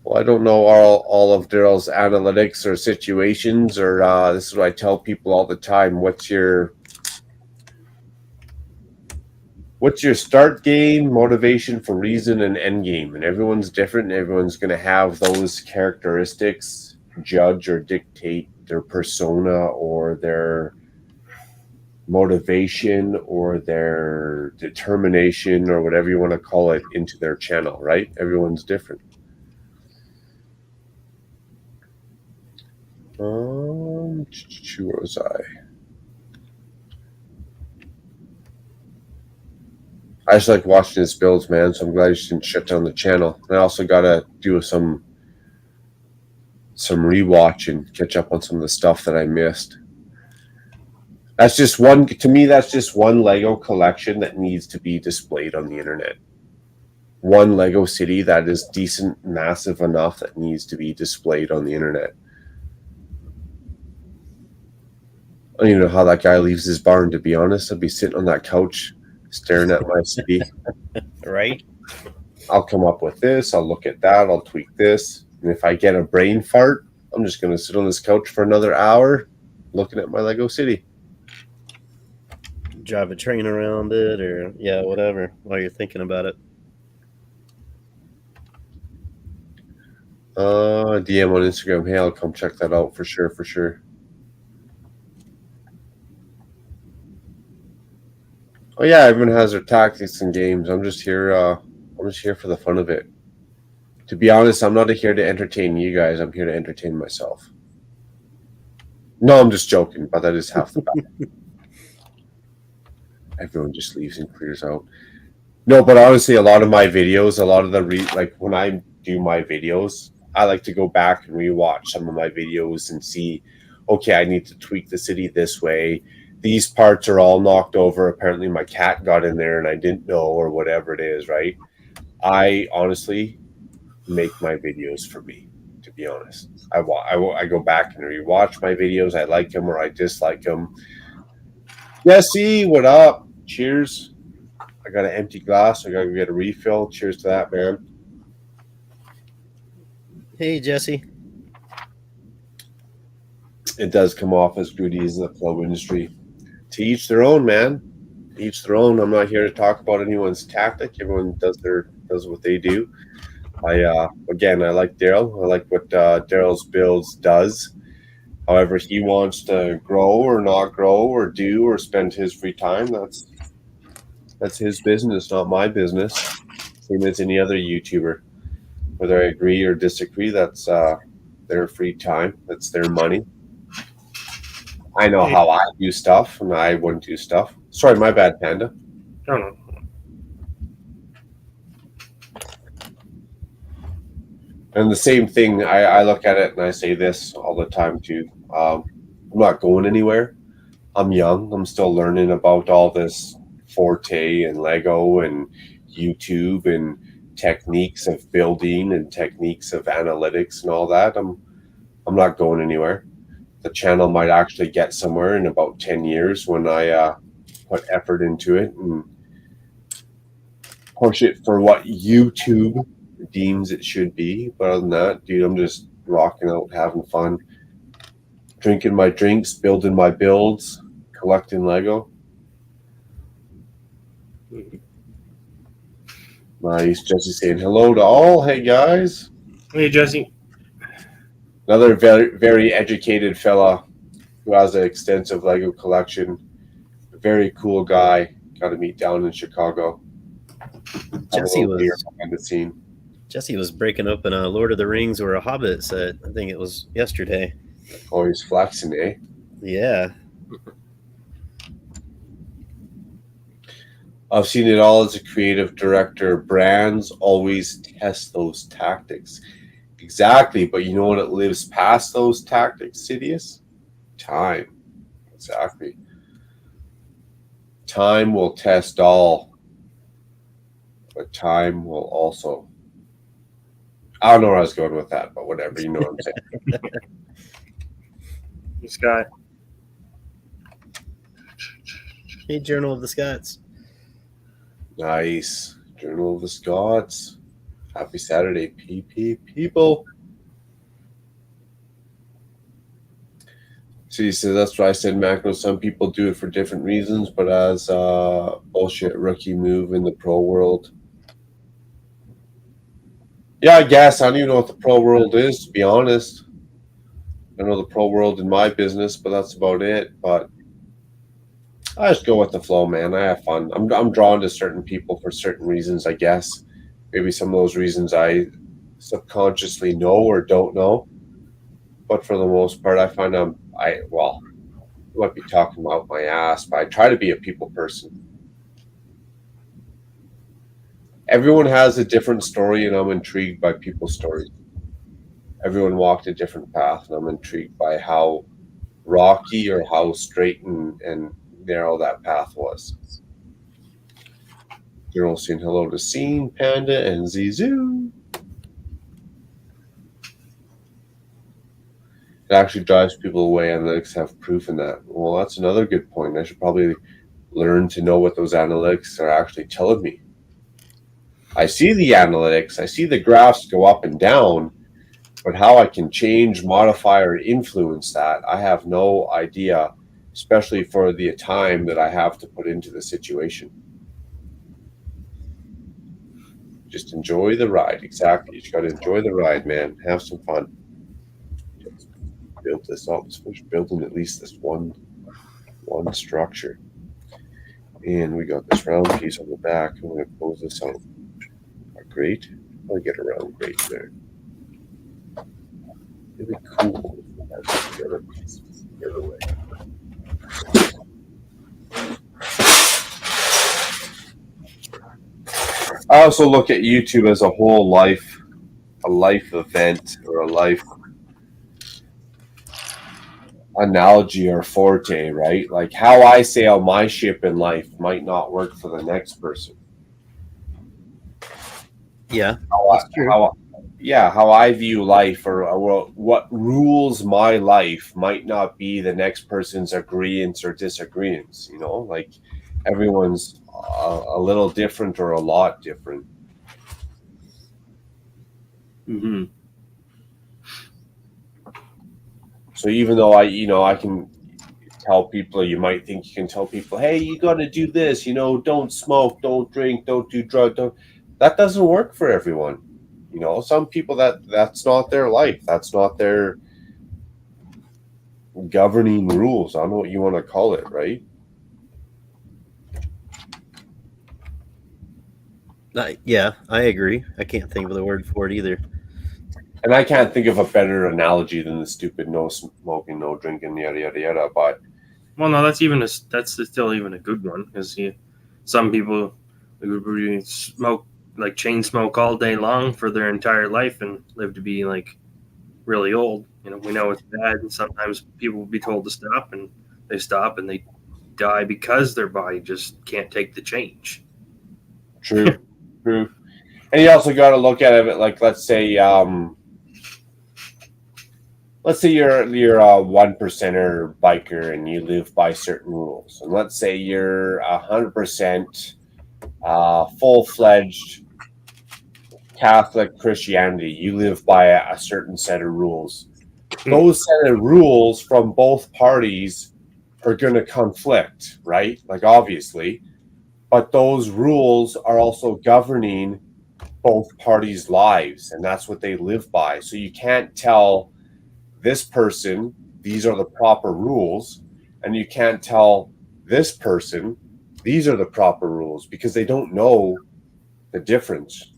Well, I don't know all of Daryl's analytics or situations, or this is what I tell people all the time. What's your start game, motivation for reason, and end game? And everyone's different, and everyone's going to have those characteristics judge or dictate persona or their motivation or their determination or whatever you want to call it into their channel, right? Everyone's different. Where was I? I just like watching his builds, man, so I'm glad he didn't shut down the channel. And I also got to do some rewatch and catch up on some of the stuff that I missed. That's just one, to me, that's just one Lego collection that needs to be displayed on the internet. One Lego city that is decent, massive enough that needs to be displayed on the internet. I don't even know how that guy leaves his barn, to be honest. I'd be sitting on that couch staring at my city. Right? I'll come up with this, I'll look at that, I'll tweak this. And if I get a brain fart, I'm just going to sit on this couch for another hour looking at my Lego city. Drive a train around it, or whatever, while you're thinking about it. DM on Instagram. Hey, I'll come check that out for sure. Oh yeah, everyone has their tactics and games. I'm just here for the fun of it. To be honest, I'm not here to entertain you guys. I'm here to entertain myself. No, I'm just joking, but that is half the battle. Everyone just leaves and clears out. No, but honestly, a lot of my videos, when I do my videos, I like to go back and rewatch some of my videos and see, okay, I need to tweak the city this way. These parts are all knocked over. Apparently my cat got in there and I didn't know, or whatever it is, right? I honestly make my videos for me, to be honest. I go back and rewatch my videos. I like them or I dislike them. Jesse, what up? Cheers. I got an empty glass. I got to get a refill. Cheers to that, man. Hey, Jesse. It does come off as goodies in the club industry. To each their own, man. Each their own. I'm not here to talk about anyone's tactic. Everyone does what they do. I like Daryl. I like what Daryl's builds does. However he wants to grow or not grow or do or spend his free time, that's his business, not my business. Same as any other YouTuber. Whether I agree or disagree, that's their free time. That's their money. I know how I do stuff, and I wouldn't do stuff. Sorry, my bad, Panda. No. And the same thing, I look at it and I say this all the time too. I'm not going anywhere. I'm young. I'm still learning about all this Forte and Lego and YouTube and techniques of building and techniques of analytics and all that. I'm not going anywhere. The channel might actually get somewhere in about 10 years when I put effort into it and push it for what YouTube deems it should be. But other than that, dude, I'm just rocking out, having fun, drinking my drinks, building my builds, collecting Lego. Nice. Jesse saying hello to all. Hey, guys. Hey, Jesse. Another very, very educated fella who has an extensive Lego collection. A very cool guy. Got to meet down in Chicago. Jesse was behind the scene. Jesse was breaking open a Lord of the Rings or a Hobbit set. I think it was yesterday. Oh, he's flexing, eh? Yeah. I've seen it all as a creative director. Brands always test those tactics. Exactly, but you know what it lives past those tactics, Sidious? Time. Exactly. Time will test all, but time will also. I don't know where I was going with that, but whatever, you know what I'm saying. Hey, Scott. Hey, Journal of the Scots. Nice. Journal of the Scots. Happy Saturday, PP people. So he says, that's what I said, Macro. Some people do it for different reasons, but as a bullshit rookie move in the pro world. Yeah, I guess. I don't even know what the pro world is, to be honest. I know the pro world in my business, but that's about it. But I just go with the flow, man. I have fun. I'm drawn to certain people for certain reasons, I guess. Maybe some of those reasons I subconsciously know or don't know. But for the most part, I find I might be talking about my ass, but I try to be a people person. Everyone has a different story, and I'm intrigued by people's stories. Everyone walked a different path, and I'm intrigued by how rocky or how straight and narrow that path was. Girl saying hello to Scene, Panda, and Zizou. It actually drives people away. Analytics have proven that. Well, that's another good point. I should probably learn to know what those analytics are actually telling me. I see the analytics, I see the graphs go up and down, but how I can change, modify, or influence that, I have no idea, especially for the time that I have to put into the situation. Just enjoy the ride. Exactly. You just got to enjoy the ride, man. Have some fun. Just build this up. Let's finish building at least this one structure. And we got this round piece on the back. I'm going to close this out. Great. I'll get a round grate there. It'd be cool if that's the other piece the other way. I also look at YouTube as a whole life, a life event or a life analogy or forte, right? Like how I sail my ship in life might not work for the next person. Yeah, how I view life or what rules my life might not be the next person's agreements or disagreements. You know, like everyone's a little different or a lot different. Mm-hmm. So even though I can tell people, you might think you can tell people, hey, you got to do this, don't smoke, don't drink, don't do drugs. That doesn't work for everyone. Some people that's not their life. That's not their governing rules. I don't know what you want to call it, right? Yeah, I agree. I can't think of the word for it either. And I can't think of a better analogy than the stupid no smoking, no drinking, yada yada yada. But well, no, that's still even a good one because some people really smoke like chain smoke all day long for their entire life and live to be like really old. We know it's bad, and sometimes people will be told to stop, and they stop, and they die because their body just can't take the change. True. True. And you also got to look at it like, let's say you're a 1%er biker and you live by certain rules, and let's say you're 100% full-fledged Catholic Christianity. You live by a certain set of rules. Those set of rules from both parties are going to conflict, right? Like obviously, but those rules are also governing both parties' lives, and that's what they live by. So you can't tell this person these are the proper rules, and you can't tell this person these are the proper rules because they don't know the difference,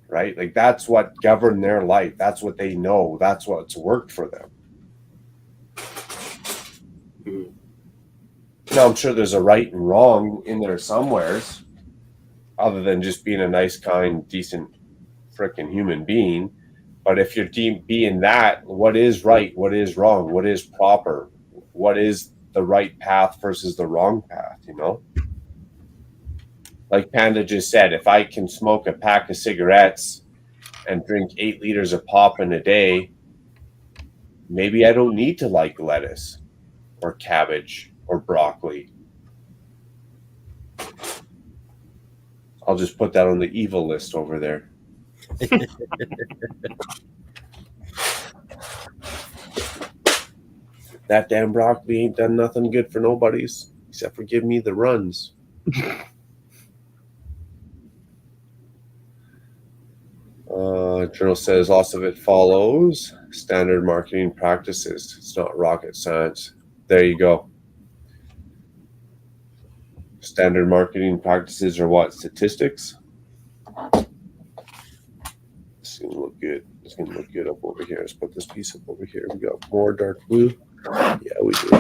right? Like that's what governed their life. That's what they know. That's what's worked for them. Now, I'm sure there's a right and wrong in there somewheres, other than just being a nice, kind, decent, frickin' human being. But if you're being that, what is right? What is wrong? What is proper? What is the right path versus the wrong path, Like Panda just said, if I can smoke a pack of cigarettes and drink 8 liters of pop in a day, maybe I don't need to like lettuce or cabbage or broccoli. I'll just put that on the evil list over there. That damn broccoli ain't done nothing good for nobody's except for give me the runs. Journal says lots of it follows standard marketing practices. It's not rocket science. There you go. Standard marketing practices are what? Statistics? It's going to look good. It's going to look good up over here. Let's put this piece up over here. We got more dark blue. Yeah, we do.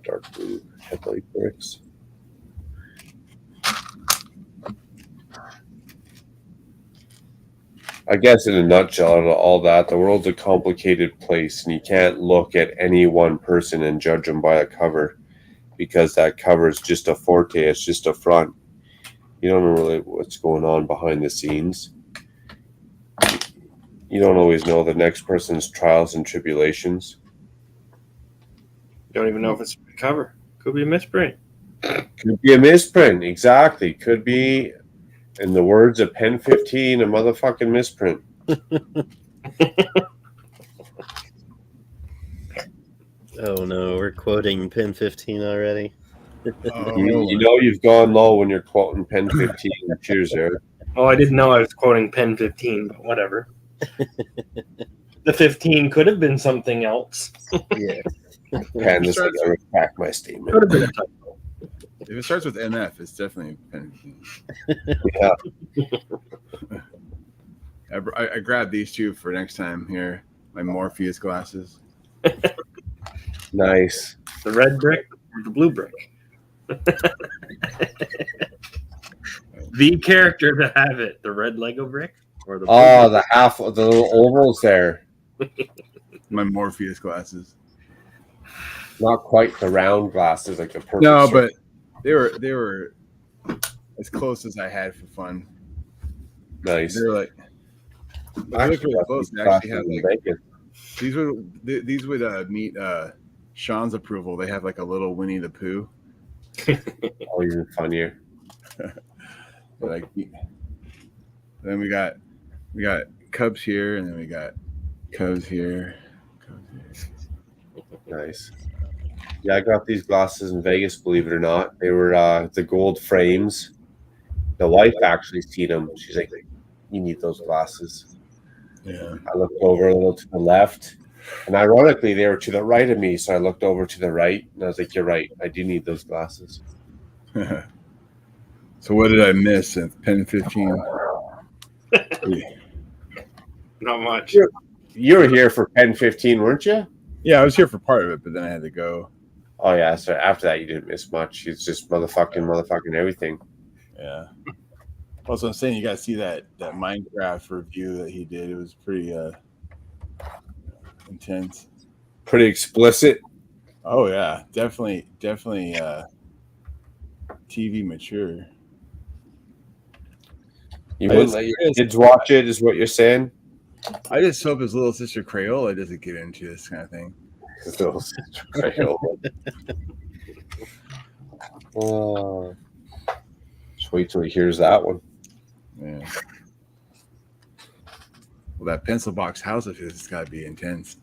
Dark blue headlight bricks. I guess in a nutshell, out of all that, the world's a complicated place, and you can't look at any one person and judge them by a cover, because that cover is just a forte. It's just a front. You don't know really what's going on behind the scenes. You don't always know the next person's trials and tribulations. You don't even know if it's a cover. Could be a misprint. Could be a misprint, exactly. Could be, in the words of Pen 15, a motherfucking misprint. Oh no, we're quoting Pen 15 already. You know you've gone low when you're quoting Pen 15. Cheers, Eric. Oh, I didn't know I was quoting Pen 15, but whatever. The 15 could have been something else. Yeah. Pen just like I retract my statement. Could have been a typo. If it starts with NF, it's definitely Pen 15. Yeah. I grabbed these two for next time here. My Morpheus glasses. Nice. The red brick or the blue brick? The character to have it, the red Lego brick or the blue brick? The half of the little ovals there. My Morpheus glasses. Not quite the round glasses like the perfect. No, circle. but they were as close as I had for fun. Nice. They were like really close. They actually had like these would meet Sean's approval. They have like a little Winnie the Pooh. Oh, even funnier. Like, then we got Cubs here, and then we got Cubs here. Nice. Yeah, I got these glasses in Vegas, believe it or not. They were the gold frames. The wife actually seen them. She's like, you need those glasses. Yeah. I looked over a little to the left, and ironically, they were to the right of me, so I looked over to the right, and I was like, you're right. I do need those glasses. So what did I miss in Pen 15? Not much. You were here for Pen 15, weren't you? Yeah, I was here for part of it, but then I had to go. Oh, yeah. So after that, you didn't miss much. It's just motherfucking everything. Yeah. Also, I'm saying you got to see that Minecraft review that he did. It was pretty intense. Pretty explicit. Oh, yeah. Definitely TV mature. You wouldn't let your kids watch it, is what you're saying? I just hope his little sister Crayola doesn't get into this kind of thing. His little sister Crayola. Oh. Just wait till he hears that one. Yeah. Well, that pencil box house of his has got to be intense.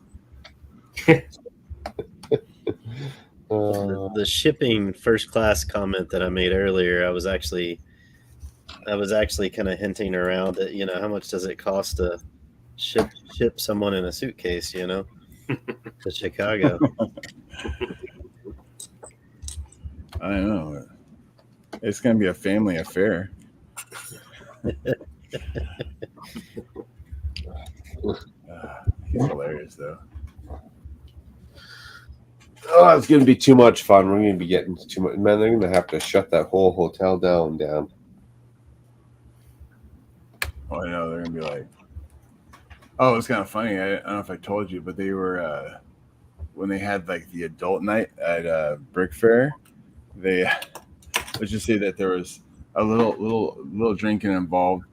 The shipping first class comment that I made earlier, I was actually kind of hinting around at, how much does it cost to ship someone in a suitcase, to Chicago. I know. It's going to be a family affair. He's hilarious, though. Oh, it's going to be too much fun. We're going to be getting too much. Man, they're going to have to shut that whole hotel down. Oh, I know. They're going to be like, oh, it's kind of funny. I don't know if I told you, but they were, when they had like the adult night at Brick Fair, let's just say that there was a little drinking involved.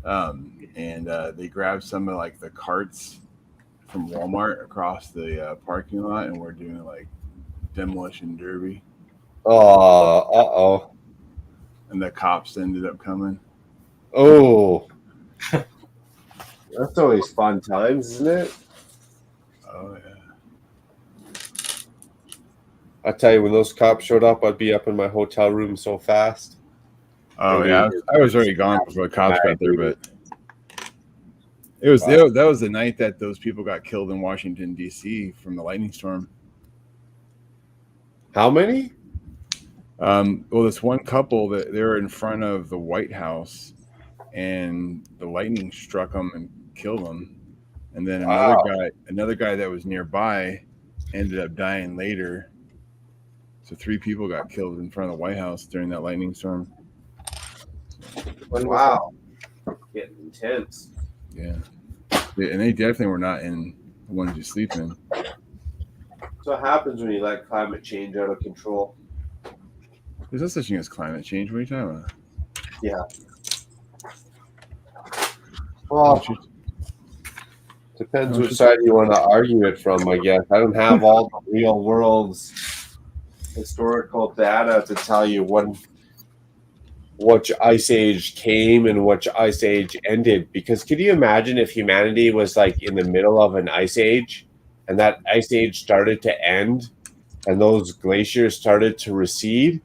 And they grabbed some of like the carts from Walmart across the parking lot, and we're doing like demolition derby. Oh, And the cops ended up coming. Oh, that's always fun times, isn't it? Oh yeah. I tell you, when those cops showed up, I'd be up in my hotel room so fast. Oh yeah, I was already gone before the cops got there, but It was that was the night that those people got killed in Washington D.C. from the lightning storm. How many? Well, this one couple that they were in front of the White House, and the lightning struck them and killed them. And then another guy that was nearby, ended up dying later. So 3 people got killed in front of the White House during that lightning storm. Wow, getting intense. Yeah, and they definitely were not in the ones you sleep in. So what happens when you let climate change out of control? There's no such thing as climate change. What are you talking about? Yeah. Well, depends which side you want to argue it from, I guess. I don't have all the real world's historical data to tell you which ice age came and which ice age ended. Because could you imagine if humanity was like in the middle of an ice age and that ice age started to end and those glaciers started to recede?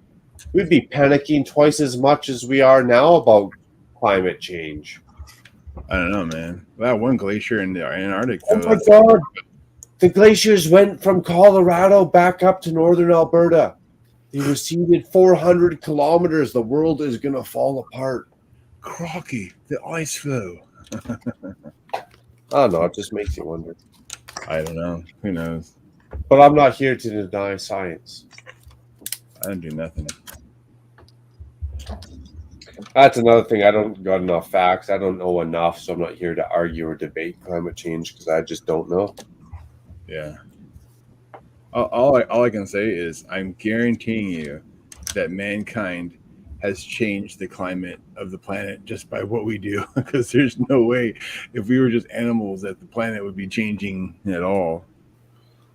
We'd be panicking twice as much as we are now about climate change. I don't know, man. That one glacier in the Antarctic. Oh my God. The glaciers went from Colorado back up to northern Alberta. They receded 400 kilometers. The world is going to fall apart. Crocky, the ice flow. I don't know. It just makes you wonder. I don't know. Who knows? But I'm not here to deny science. I don't do nothing. That's another thing. I don't got enough facts. I don't know enough, so I'm not here to argue or debate climate change because I just don't know. Yeah. All I can say is I'm guaranteeing you that mankind has changed the climate of the planet just by what we do, because there's no way if we were just animals that the planet would be changing at all.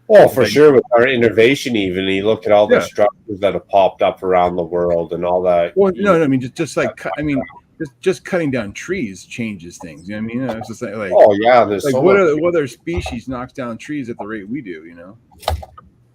Well, for sure, with our innovation, even you look at all the structures that have popped up around the world and all that. Well, no, I mean just cutting down trees changes things. You know what I mean? It's just like oh yeah, there's like so what much. other species knocks down trees at the rate we do? You know.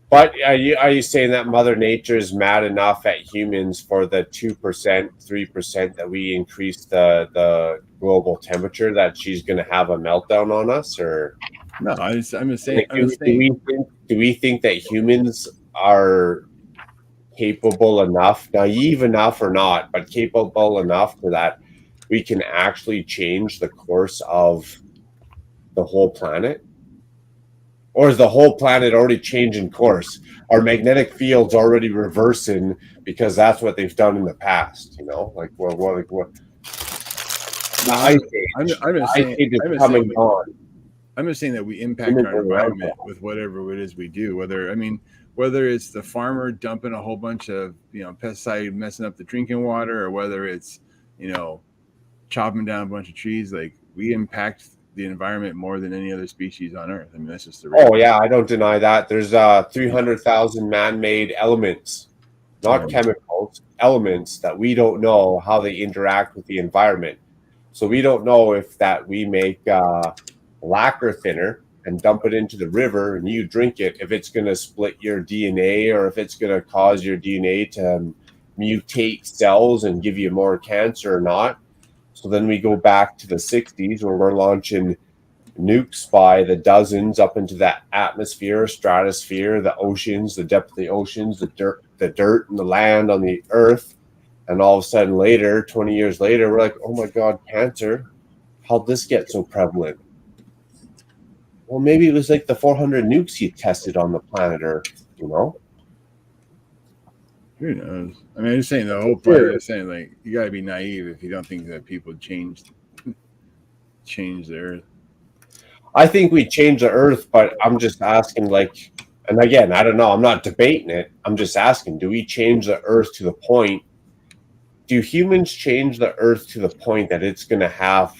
But are you saying that Mother Nature is mad enough at humans for the 2%, 3% that we increase the global temperature that she's going to have a meltdown on us, or? No, I'm just saying. Do we think that humans are capable enough, naive enough or not, but capable enough for that we can actually change the course of the whole planet? Or is the whole planet already changing course? Are magnetic fields already reversing because that's what they've done in the past? You know, like what? I'm just saying that we impact our environment with whatever it is we do. Whether it's the farmer dumping a whole bunch of pesticide messing up the drinking water, or whether it's chopping down a bunch of trees, like we impact the environment more than any other species on Earth. I mean, that's just the reality. Oh yeah, I don't deny that. There's 300,000 man-made elements, not chemicals, elements that we don't know how they interact with the environment. So we don't know if that we make lacquer thinner and dump it into the river and you drink it, if it's going to split your DNA or if it's going to cause your DNA to mutate cells and give you more cancer or not. So then we go back to the 60s where we're launching nukes by the dozens up into the atmosphere, stratosphere, the oceans, the depth of the oceans, the dirt and the land on the earth. And all of a sudden later, 20 years later, we're like, oh my God, cancer, how'd this get so prevalent? Well, maybe it was like the 400 nukes you tested on the planet Earth, you know? Who knows? I mean, I'm just saying the whole part of saying, like, you got to be naive if you don't think that people change the Earth. I think we changed the Earth, but I'm just asking, like, and again, I don't know, I'm not debating it. I'm just asking, do we change the Earth to the point? Do humans change the Earth to the point that it's going to have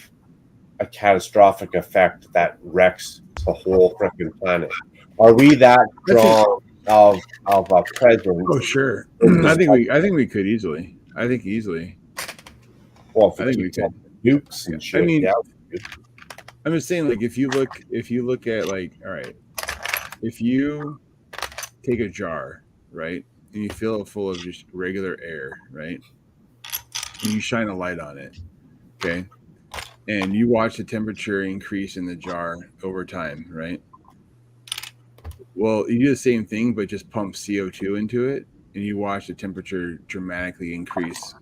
a catastrophic effect that wrecks the whole freaking planet? Are we that strong of a presence? Oh, sure. I think we could easily. I think easily. Well, I think we could. Nukes and shit. I mean, yeah. I'm just saying, like, if you look at, like, all right, if you take a jar, right, and you fill it full of just regular air, right, and you shine a light on it, okay, and you watch the temperature increase in the jar over time, right? Well, you do the same thing, but just pump CO2 into it, and you watch the temperature dramatically increase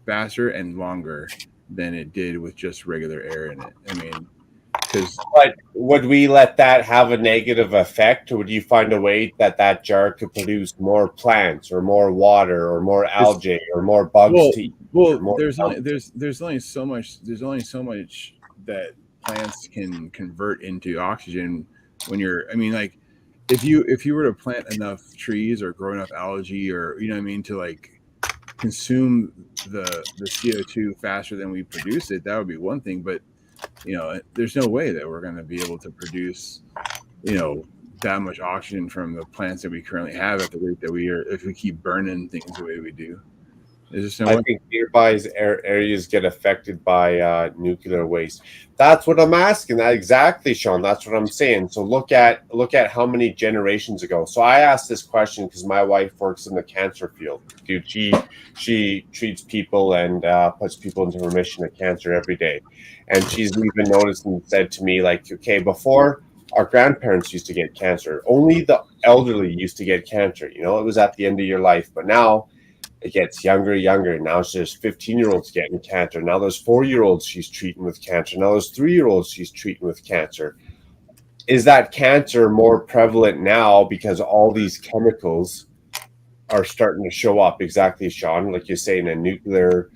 faster and longer than it did with just regular air in it. I mean, because but would we let that have a negative effect, or would you find a way that that jar could produce more plants, or more water, or more algae, or more bugs to eat? There's only so much that plants can convert into oxygen when you're. I mean, like if you were to plant enough trees or grow enough algae, or you know what I mean, to like consume the CO2 faster than we produce it, that would be one thing. But you know, there's no way that we're going to be able to produce, you know, that much oxygen from the plants that we currently have at the rate that we are if we keep burning things the way we do. There's just no I way. think nearby areas get affected by nuclear waste. That's what I'm asking. That exactly, Sean. That's what I'm saying. So look at how many generations ago. So I asked this question because my wife works in the cancer field. Dude, she treats people and puts people into remission of cancer every day. And she's even noticed and said to me, like, okay, before our grandparents used to get cancer, only the elderly used to get cancer. You know, it was at the end of your life. But now it gets younger. Now there's 15-year-olds getting cancer. Now there's 4-year-olds she's treating with cancer. Now there's 3-year-olds she's treating with cancer. Is that cancer more prevalent now because all these chemicals are starting to show up? Exactly, Sean, like you're saying, in nuclear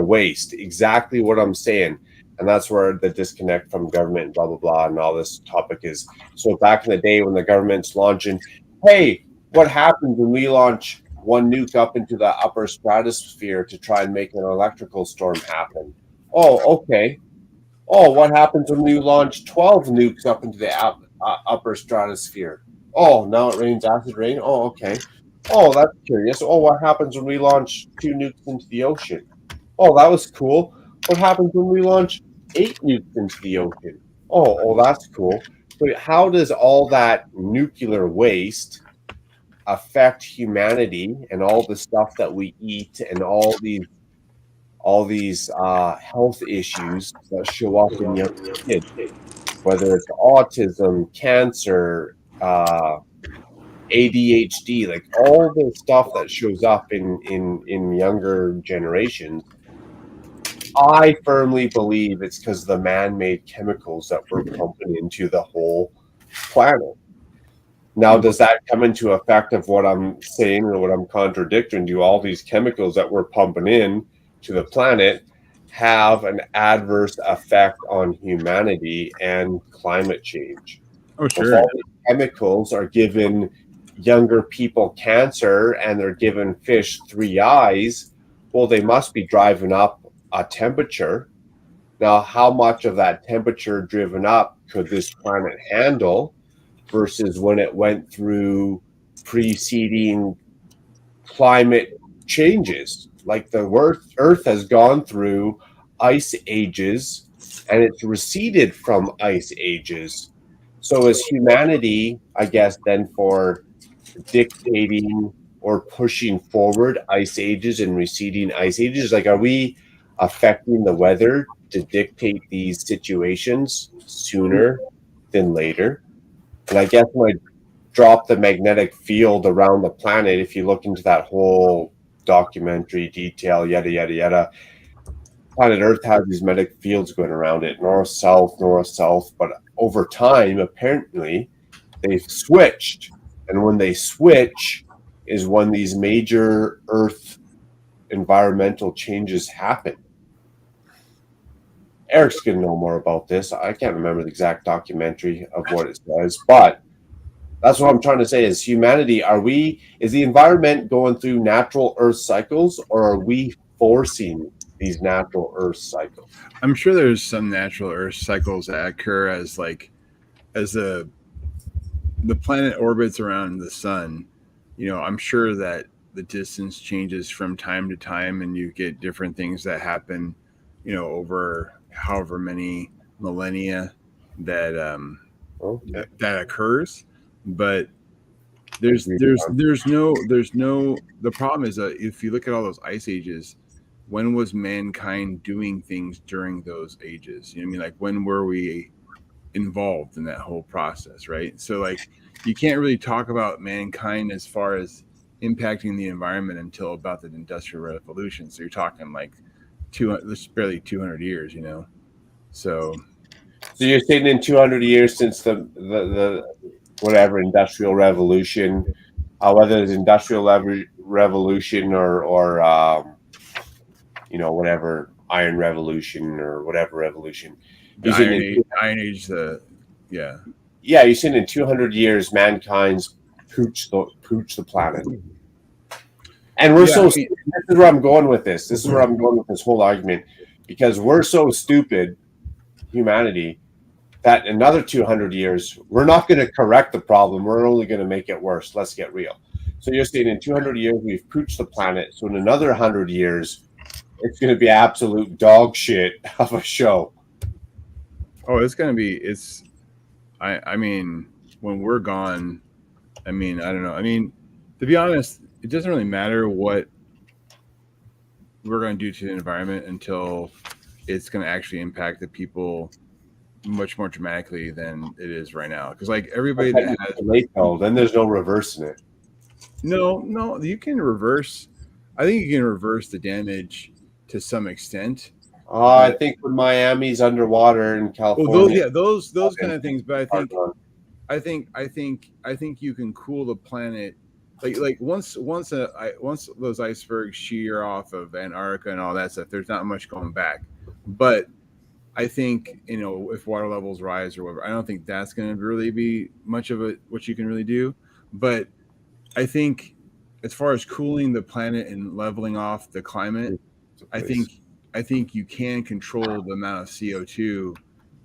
waste. Exactly what I'm saying. And that's where the disconnect from government, blah, blah, blah, and all this topic is. So back in the day when the government's launching, hey, what happens when we launch one nuke up into the upper stratosphere to try and make an electrical storm happen? Oh, okay. Oh, what happens when we launch 12 nukes up into the upper stratosphere? Oh, now it rains acid rain. Oh, okay. Oh, that's curious. Oh, what happens when we launch 2 nukes into the ocean? Oh, that was cool. What happens when we launch 8 nukes into the ocean? Oh, that's cool. But how does all that nuclear waste affect humanity and all the stuff that we eat and all these health issues that show up in young kids, whether it's autism, cancer, ADHD, like all the stuff that shows up in younger generations? I firmly believe it's because of the man-made chemicals that we're pumping into the whole planet. Now, does that come into effect of what I'm saying or what I'm contradicting? Do all these chemicals that we're pumping in to the planet have an adverse effect on humanity and climate change? Oh, If sure. all these chemicals are giving younger people cancer and they're giving fish 3 eyes, well, they must be driving up a temperature. Now, how much of that temperature driven up could this planet handle versus when it went through preceding climate changes? Like the Earth has gone through ice ages and it's receded from ice ages. So is humanity, I guess, then for dictating or pushing forward ice ages and receding ice ages? Like, are we affecting the weather to dictate these situations sooner than later? And I guess when I drop the magnetic field around the planet, if you look into that whole documentary detail, yada, yada, yada, planet Earth has these magnetic fields going around it, north, south, but over time, apparently, they've switched. And when they switch is when these major Earth environmental changes happen. Eric's going to know more about this. I can't remember the exact documentary of what it says, but that's what I'm trying to say is humanity, is the environment going through natural Earth cycles, or are we forcing these natural Earth cycles? I'm sure there's some natural Earth cycles that occur as the planet orbits around the sun. You know, I'm sure that the distance changes from time to time and you get different things that happen, you know, over however many millennia that that occurs. But there's no the problem is that if you look at all those ice ages, when was mankind doing things during those ages? You know what I mean? Like, when were we involved in that whole process, right? So, like, you can't really talk about mankind as far as impacting the environment until about the Industrial Revolution. So you're talking like barely 200 years, you know? So you're saying in 200 years since the whatever Industrial Revolution, whether it's Industrial Revolution or you know, whatever Iron Revolution or whatever revolution, the Iron Age, yeah. You're saying in 200 years mankind's pooch the planet. And we're this is where I'm going with this. This is where I'm going with this whole argument, because we're so stupid, humanity, that in another 200 years, we're not going to correct the problem. We're only going to make it worse. Let's get real. So you're saying in 200 years, we've pooched the planet. So in another 100 years, it's going to be absolute dog shit of a show. Oh, it's going to be, I mean, when we're gone, I mean, I don't know. I mean, to be honest, it doesn't really matter what we're going to do to the environment until it's going to actually impact the people much more dramatically than it is right now. Because like everybody that has, then there's no reversing it. No, you can reverse. I think you can reverse the damage to some extent. I think when Miami's underwater in California, those kind of things. But I think you can cool the planet. Like once those icebergs shear off of Antarctica and all that stuff, there's not much going back. But I think, you know, if water levels rise or whatever, I don't think that's going to really be much of what you can really do. But I think as far as cooling the planet and leveling off the climate, I think you can control the amount of CO2, you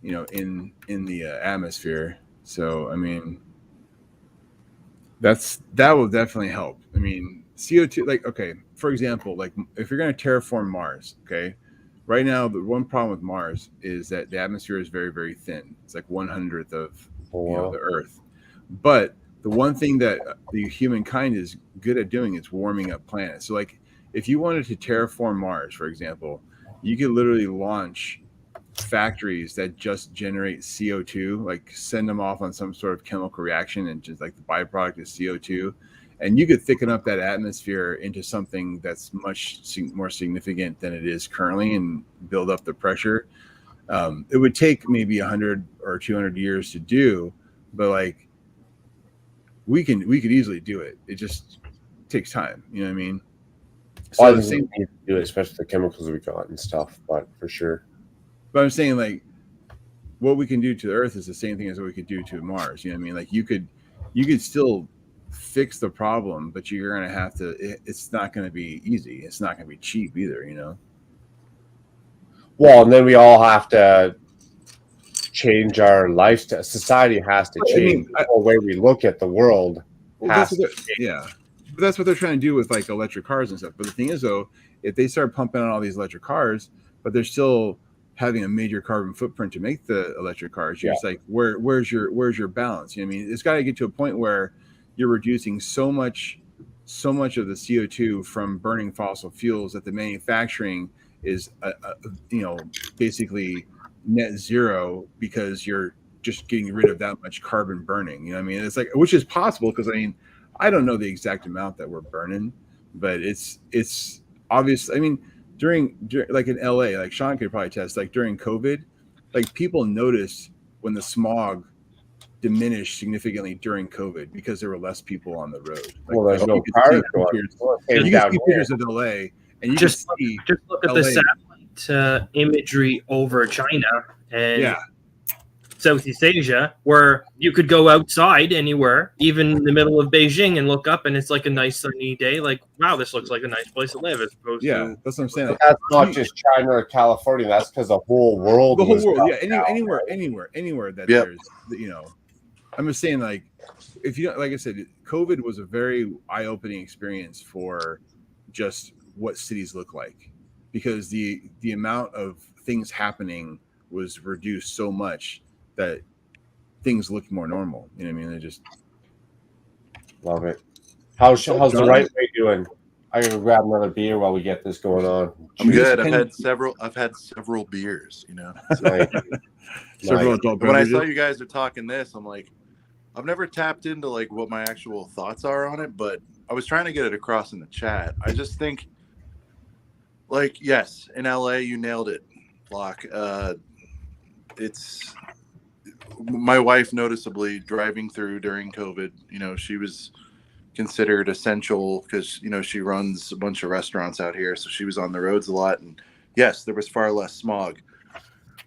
know, in the atmosphere. So I mean, that will definitely help. I mean, CO2, like, okay, for example, like if you're going to terraform Mars, okay, right now the one problem with Mars is that the atmosphere is very, very thin. It's like 1/100th of the Earth. But the one thing that the humankind is good at doing is warming up planets. So like if you wanted to terraform Mars, for example, you could literally launch factories that just generate CO2, like send them off on some sort of chemical reaction, and just like the byproduct is CO2, and you could thicken up that atmosphere into something that's much more significant than it is currently and build up the pressure. It would take maybe 100 or 200 years to do, but like we could easily do it. It just takes time. You know what I mean? So the same thing to do it, especially the chemicals we got and stuff, but for sure. But I'm saying, like, what we can do to the Earth is the same thing as what we could do to Mars. You know what I mean? Like, you could still fix the problem, but you're going to have to. It's not going to be easy. It's not going to be cheap either. You know. Well, and then we all have to change our lifestyle. Society has to change the way we look at the world. But that's what they're trying to do with like electric cars and stuff. But the thing is, though, if they start pumping out all these electric cars, but they're still having a major carbon footprint to make the electric cars, you're just like, where's your balance? You know what I mean? It's got to get to a point where you're reducing so much of the CO2 from burning fossil fuels that the manufacturing is basically net zero, because you're just getting rid of that much carbon burning. You know what I mean? It's like, which is possible, because I mean, I don't know the exact amount that we're burning, but it's obvious. I mean, during like in LA, like Sean could probably test, like during COVID, like people noticed when the smog diminished significantly during COVID because there were less people on the road. Like, well, there's no cars going. You can see pictures of LA, and you just can see look at LA. the satellite imagery over China and Southeast Asia, where you could go outside anywhere, even in the middle of Beijing, and look up, and it's like a nice sunny day. Like, wow, this looks like a nice place to live. As opposed to, that's what I'm saying. But that's not just China or California. That's because the whole world. The whole world, anywhere that there's, you know. I'm just saying, like, if you, like I said, COVID was a very eye-opening experience for just what cities look like, because the amount of things happening was reduced so much that things look more normal. You know what I mean? They just love it. How's the right way doing? I gotta grab another beer while we get this going on. I'm good. I've had several beers, you know. Nice. Several Nice. adult When I beverages. saw you guys are talking this, I'm like, I've never tapped into like what my actual thoughts are on it, but I was trying to get it across in the chat. I just think, like, yes, in LA, you nailed it, Block. It's my wife noticeably driving through during COVID. You know, she was considered essential because, you know, she runs a bunch of restaurants out here, so she was on the roads a lot. And yes, there was far less smog.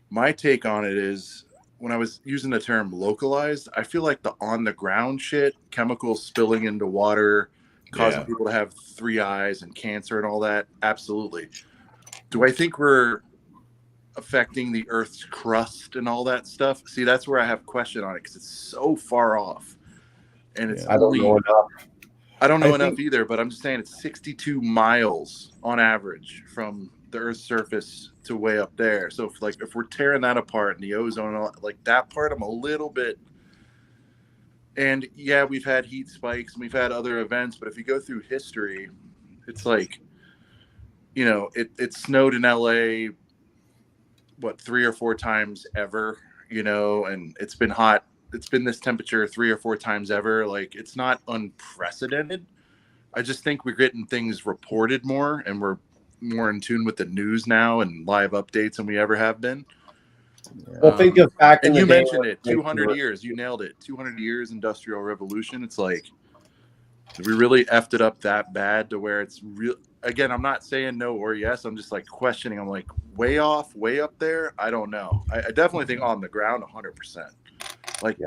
My take on it is, when I was using the term localized, I feel like the on the ground shit, chemicals spilling into water, causing people to have 3 eyes and cancer and all that. Absolutely. Do I think we're affecting the Earth's crust and all that stuff? See, that's where I have a question on it, because it's so far off. And it's I don't know enough. I don't know enough either, but I'm just saying it's 62 miles on average from the Earth's surface to way up there. So if we're tearing that apart and the ozone, and all, like that part, I'm a little bit. And yeah, we've had heat spikes and we've had other events, but if you go through history, it's like, you know, it snowed in LA, what, 3 or 4 times ever, you know, and it's been hot. It's been this temperature 3 or 4 times ever. Like, it's not unprecedented. I just think we're getting things reported more, and we're more in tune with the news now and live updates than we ever have been. Well, think of back in and the you day mentioned when it, 200 years. You nailed it. 200 years Industrial Revolution. It's like, did we really effed it up that bad to where it's real? Again, I'm not saying no or yes. I'm just like questioning. I'm like, way off, way up there. I don't know. I definitely think on the ground, 100%. Like,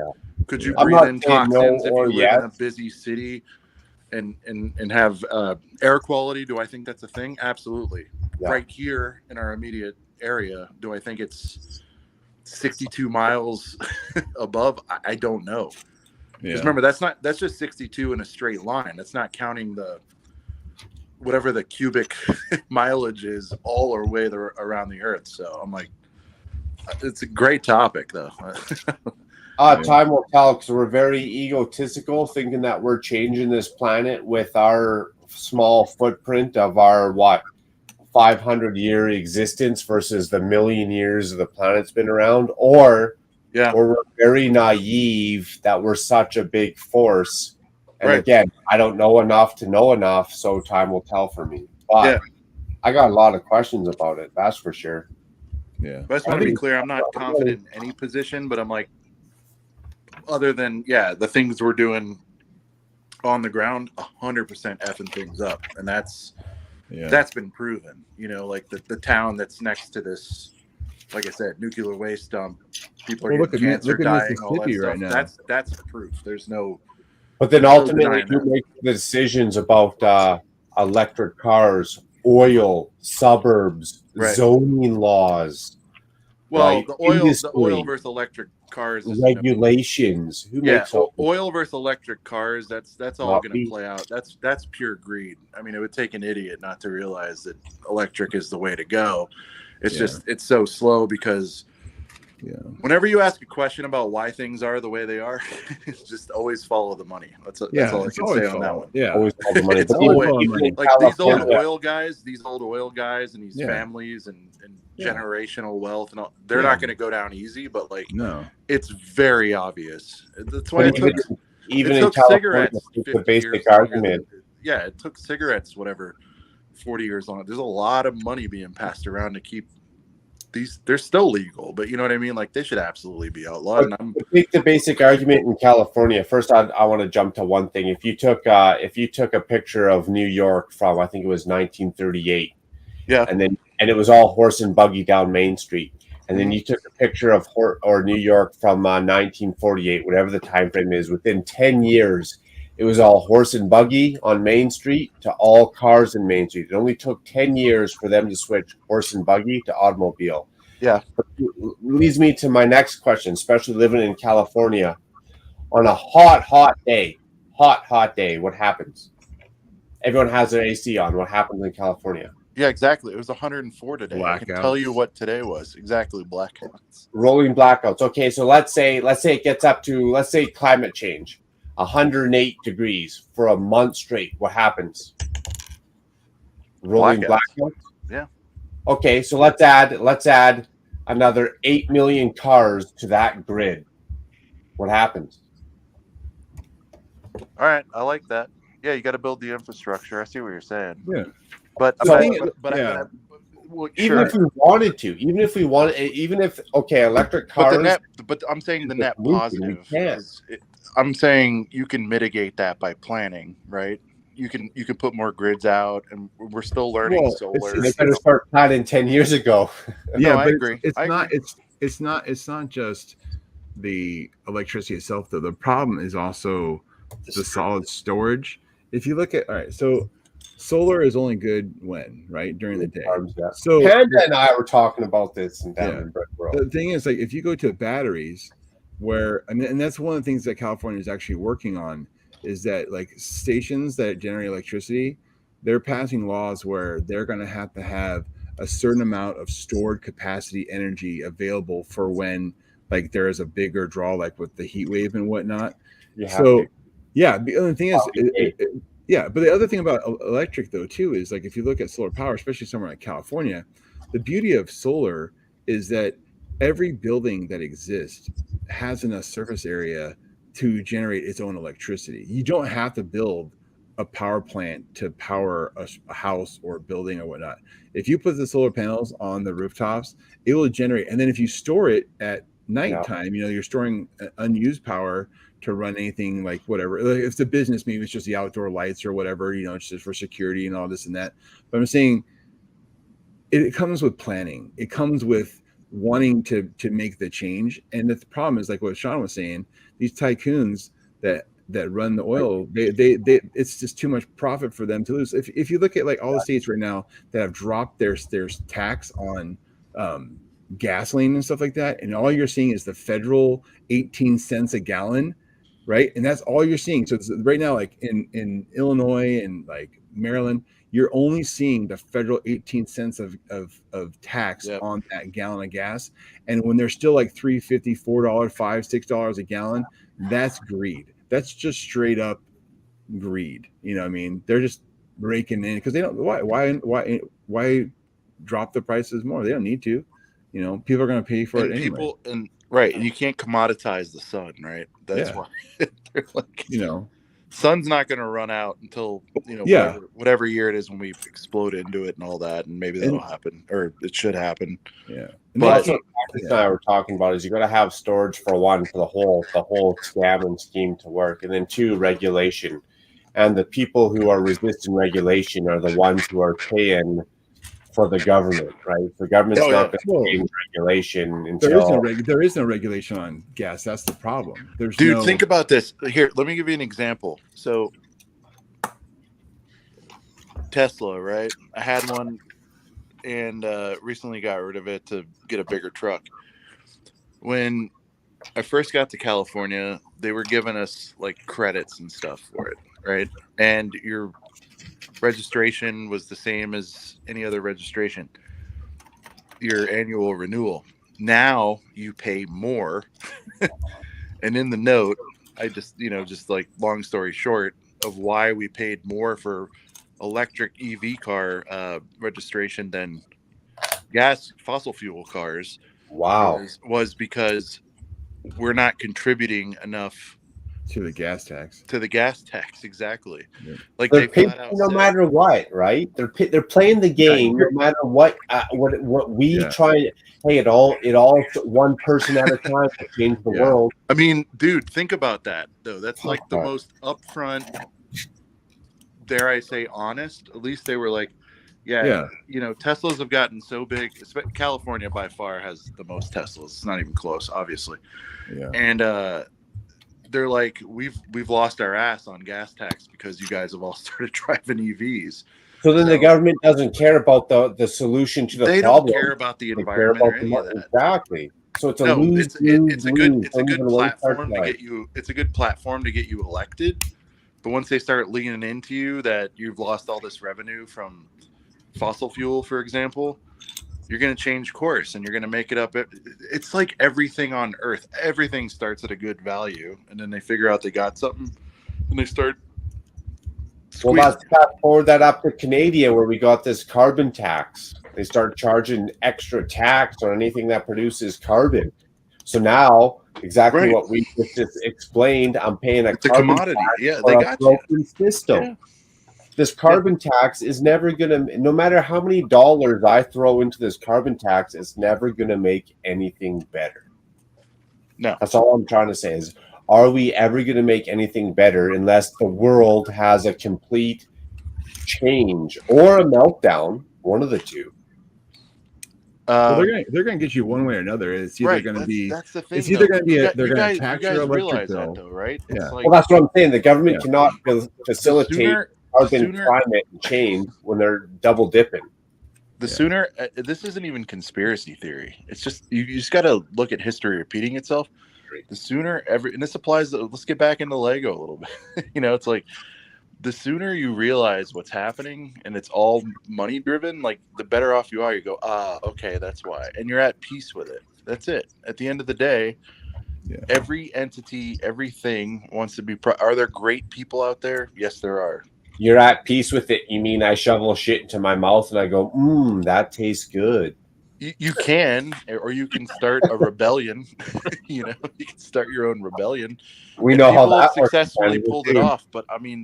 could you breathe in toxins if you live in a busy city and have air quality? Do I think that's a thing? Absolutely. Right here in our immediate area, do I think it's 62 miles above? I don't know. Because remember, that's just 62 in a straight line. That's not counting the whatever the cubic mileage is all our way around the Earth. So I'm like, it's a great topic, though. Time will tell, because we're very egotistical, thinking that we're changing this planet with our small footprint of our 500-year existence versus the million years the planet's been around, or we're very naive that we're such a big force. And again, I don't know enough to know enough, so time will tell for me. But I got a lot of questions about it, that's for sure. But I just want to be clear, I'm not confident in any position, but I'm like, other than the things we're doing on the ground, 100% effing things up, and that's been proven. You know, like the town that's next to this, like I said, nuclear waste dump, people are getting cancer, dying, all that stuff. Right now. That's proof. There's no. But then ultimately, who makes the decisions about electric cars, oil, suburbs, zoning laws? Well, the oil versus electric cars, regulations. Who makes oil versus electric cars? That's all going to play out. That's pure greed. I mean, it would take an idiot not to realize that electric is the way to go. It's just it's so slow because whenever you ask a question about why things are the way they are, it's just always follow the money. That's all I can say on that one. Always follow the money. It's always like these old oil guys, and these families and generational wealth and all. They're not going to go down easy, but like it's very obvious. That's why it took cigarettes. The basic argument. It took cigarettes 40 years long. There's a lot of money being passed around to keep these. They're still legal, but you know what I mean. Like they should absolutely be outlawed. And the basic argument in California. First, I want to jump to one thing. If you took a picture of New York from, I think it was 1938, and it was all horse and buggy down Main Street, and then you took a picture of New York from 1948, whatever the time frame is. Within 10 years, it was all horse and buggy on Main Street to all cars in Main Street. It only took 10 years for them to switch horse and buggy to automobile. Yeah. But leads me to my next question, especially living in California. On a hot day, what happens? Everyone has their AC on. What happens in California? Yeah, exactly. It was 104 today. Blackouts. I can tell you what today was. Exactly, blackouts. Rolling blackouts. Okay, so let's say it gets up to, let's say, climate change. 108 degrees for a month straight. What happens? rolling Blackouts. blackouts. Yeah. Okay, so let's add another 8 million cars to that grid. What happens? All right, I like that. Yeah, you got to build the infrastructure. I see what you're saying. Yeah. But Even if we wanted to, even if electric cars. But I'm saying the net pollution, positive. we can't. I'm saying you can mitigate that by planning, right? You can put more grids out, and we're still learning solar. They better start planning 10 years ago. Yeah, No, I but agree. It's not just the electricity itself, though. The problem is also the solid storage. If you look at so solar is only good during the day. So Panda and I were talking about this in down in Brickboro. The thing is, like, if you go to batteries, and that's one of the things that California is actually working on, is that like stations that generate electricity, they're passing laws where they're going to have a certain amount of stored capacity energy available for when like there is a bigger draw, like with the heat wave and whatnot. Yeah, the other thing is, but the other thing about electric though too is like if you look at solar power, especially somewhere like California, the beauty of solar is that every building that exists has enough surface area to generate its own electricity. You don't have to build a power plant to power a house or a building or whatnot. If you put the solar panels on the rooftops, it will generate. And then if you store it at nighttime, you're storing unused power to run anything like whatever. If it's a business, maybe it's just the outdoor lights or whatever, it's just for security and all this and that. But I'm saying it comes with planning. It comes with wanting to make the change. And the problem is like what Sean was saying, these tycoons that run the oil, they it's just too much profit for them to lose. If you look at like all the states right now that have dropped their tax on gasoline and stuff like that, and all you're seeing is the federal 18 cents a gallon, right? And that's all you're seeing. So it's, right now, like in Illinois and like Maryland, you're only seeing the federal 18 cents of tax on that gallon of gas. And when they're still like $3.50, $4, $5, $6 a gallon, that's greed. That's just straight up greed. You know what I mean? They're just raking in because they don't. Why drop the prices more? They don't need to. People are going to pay for it anyway. And you can't commoditize the sun, right? That's why they're like, sun's not going to run out until whatever year it is when we explode into it and all that, and maybe that'll happen, or it should happen. Yeah, but what I were talking about is you got to have storage for one, for the whole scam and scheme to work, and then two, regulation. And the people who are resisting regulation are the ones who are paying for the government, right? The government's not going to change regulation until there is no regulation on gas. That's the problem. Think about this. Here, let me give you an example. So Tesla, right? I had one and recently got rid of it to get a bigger truck. When I first got to California, they were giving us like credits and stuff for it, right? And your registration was the same as any other registration, your annual renewal. Now you pay more. And in the note, I just like long story short of why we paid more for electric EV car registration than gas fossil fuel cars. Wow. Was because we're not contributing enough to the gas tax. Exactly. Yeah. Like they're paying no matter what, right? They're playing the game no matter what. What we try. Hey, it all one person at a time to change the world. I mean, dude, think about that though. That's like the most upfront. Dare I say honest? At least they were like, Teslas have gotten so big. California by far has the most Teslas. It's not even close, obviously. Yeah. And they're like, we've lost our ass on gas tax because you guys have all started driving EVs. So then the government doesn't care about the solution to the problem. They don't care about the environment or any of that. Exactly. So it's a it's a good platform to get you. It's a good platform to get you elected. But once they start leaning into you that you've lost all this revenue from fossil fuel, for example, you're going to change course and you're going to make it up. It's like everything on earth. Everything starts at a good value, and then they figure out they got something and they start Well, let's fast forward that up to Canada, where we got this carbon tax. They start charging extra tax on anything that produces carbon. So now, exactly what we just explained, I'm paying a carbon commodity. tax Yeah, for they a got you. broken system. Yeah. This carbon tax is never going to, no matter how many dollars I throw into this carbon tax, it's never going to make anything better. No. That's all I'm trying to say is, are we ever going to make anything better unless the world has a complete change or a meltdown? One of the two. Well, they're gonna get you one way or another. It's either going to be that's the thing. It's either going to be they're they're going to you tax guys your electric realize bill. that though, right? Yeah. It's like, Well, that's what I'm saying. The government cannot facilitate the carbon sooner- climate change when they're double dipping. The sooner this isn't even conspiracy theory. It's just you just got to look at history repeating itself. The sooner and this applies. Let's get back into Lego a little bit. It's like the sooner you realize what's happening and it's all money driven, like the better off you are. You go, okay, that's why, and you're at peace with it. That's it. At the end of the day, every entity, everything wants to be. Are there great people out there? Yes, there are. You're at peace with it. You mean I shovel shit into my mouth and I go, that tastes good. You can, or you can start a rebellion. You can start your own rebellion. We know how that works. Successfully pulled it off, but I mean,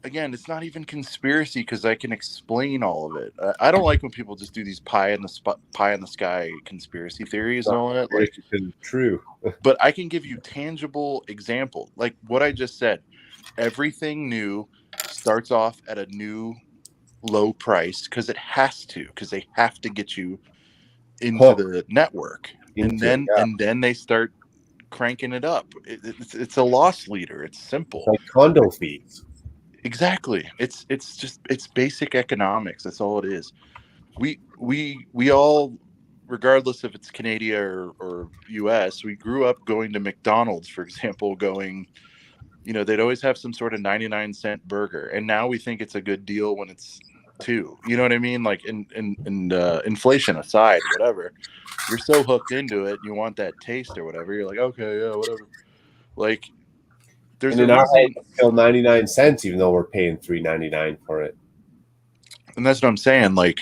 again, it's not even conspiracy because I can explain all of it. I don't like when people just do these pie in the sky conspiracy theories and all that. Like, true, but I can give you tangible example, like what I just said. Everything new starts off at a new low price because it has to, because they have to get you into the network, and then they start cranking it up. It's a loss leader. It's simple, like condo fees. Exactly. It's basic economics. That's all it is. We all, regardless if it's Canada or US, we grew up going to McDonald's, for example, they'd always have some sort of 99-cent burger, and now we think it's a good deal when it's $2. You know what I mean? Like, inflation aside, whatever, you're so hooked into it, you want that taste or whatever. You're like, okay, yeah, whatever. Like, there's and in our head, it's still 99 cents, even though we're paying $3.99 for it. And that's what I'm saying. Like,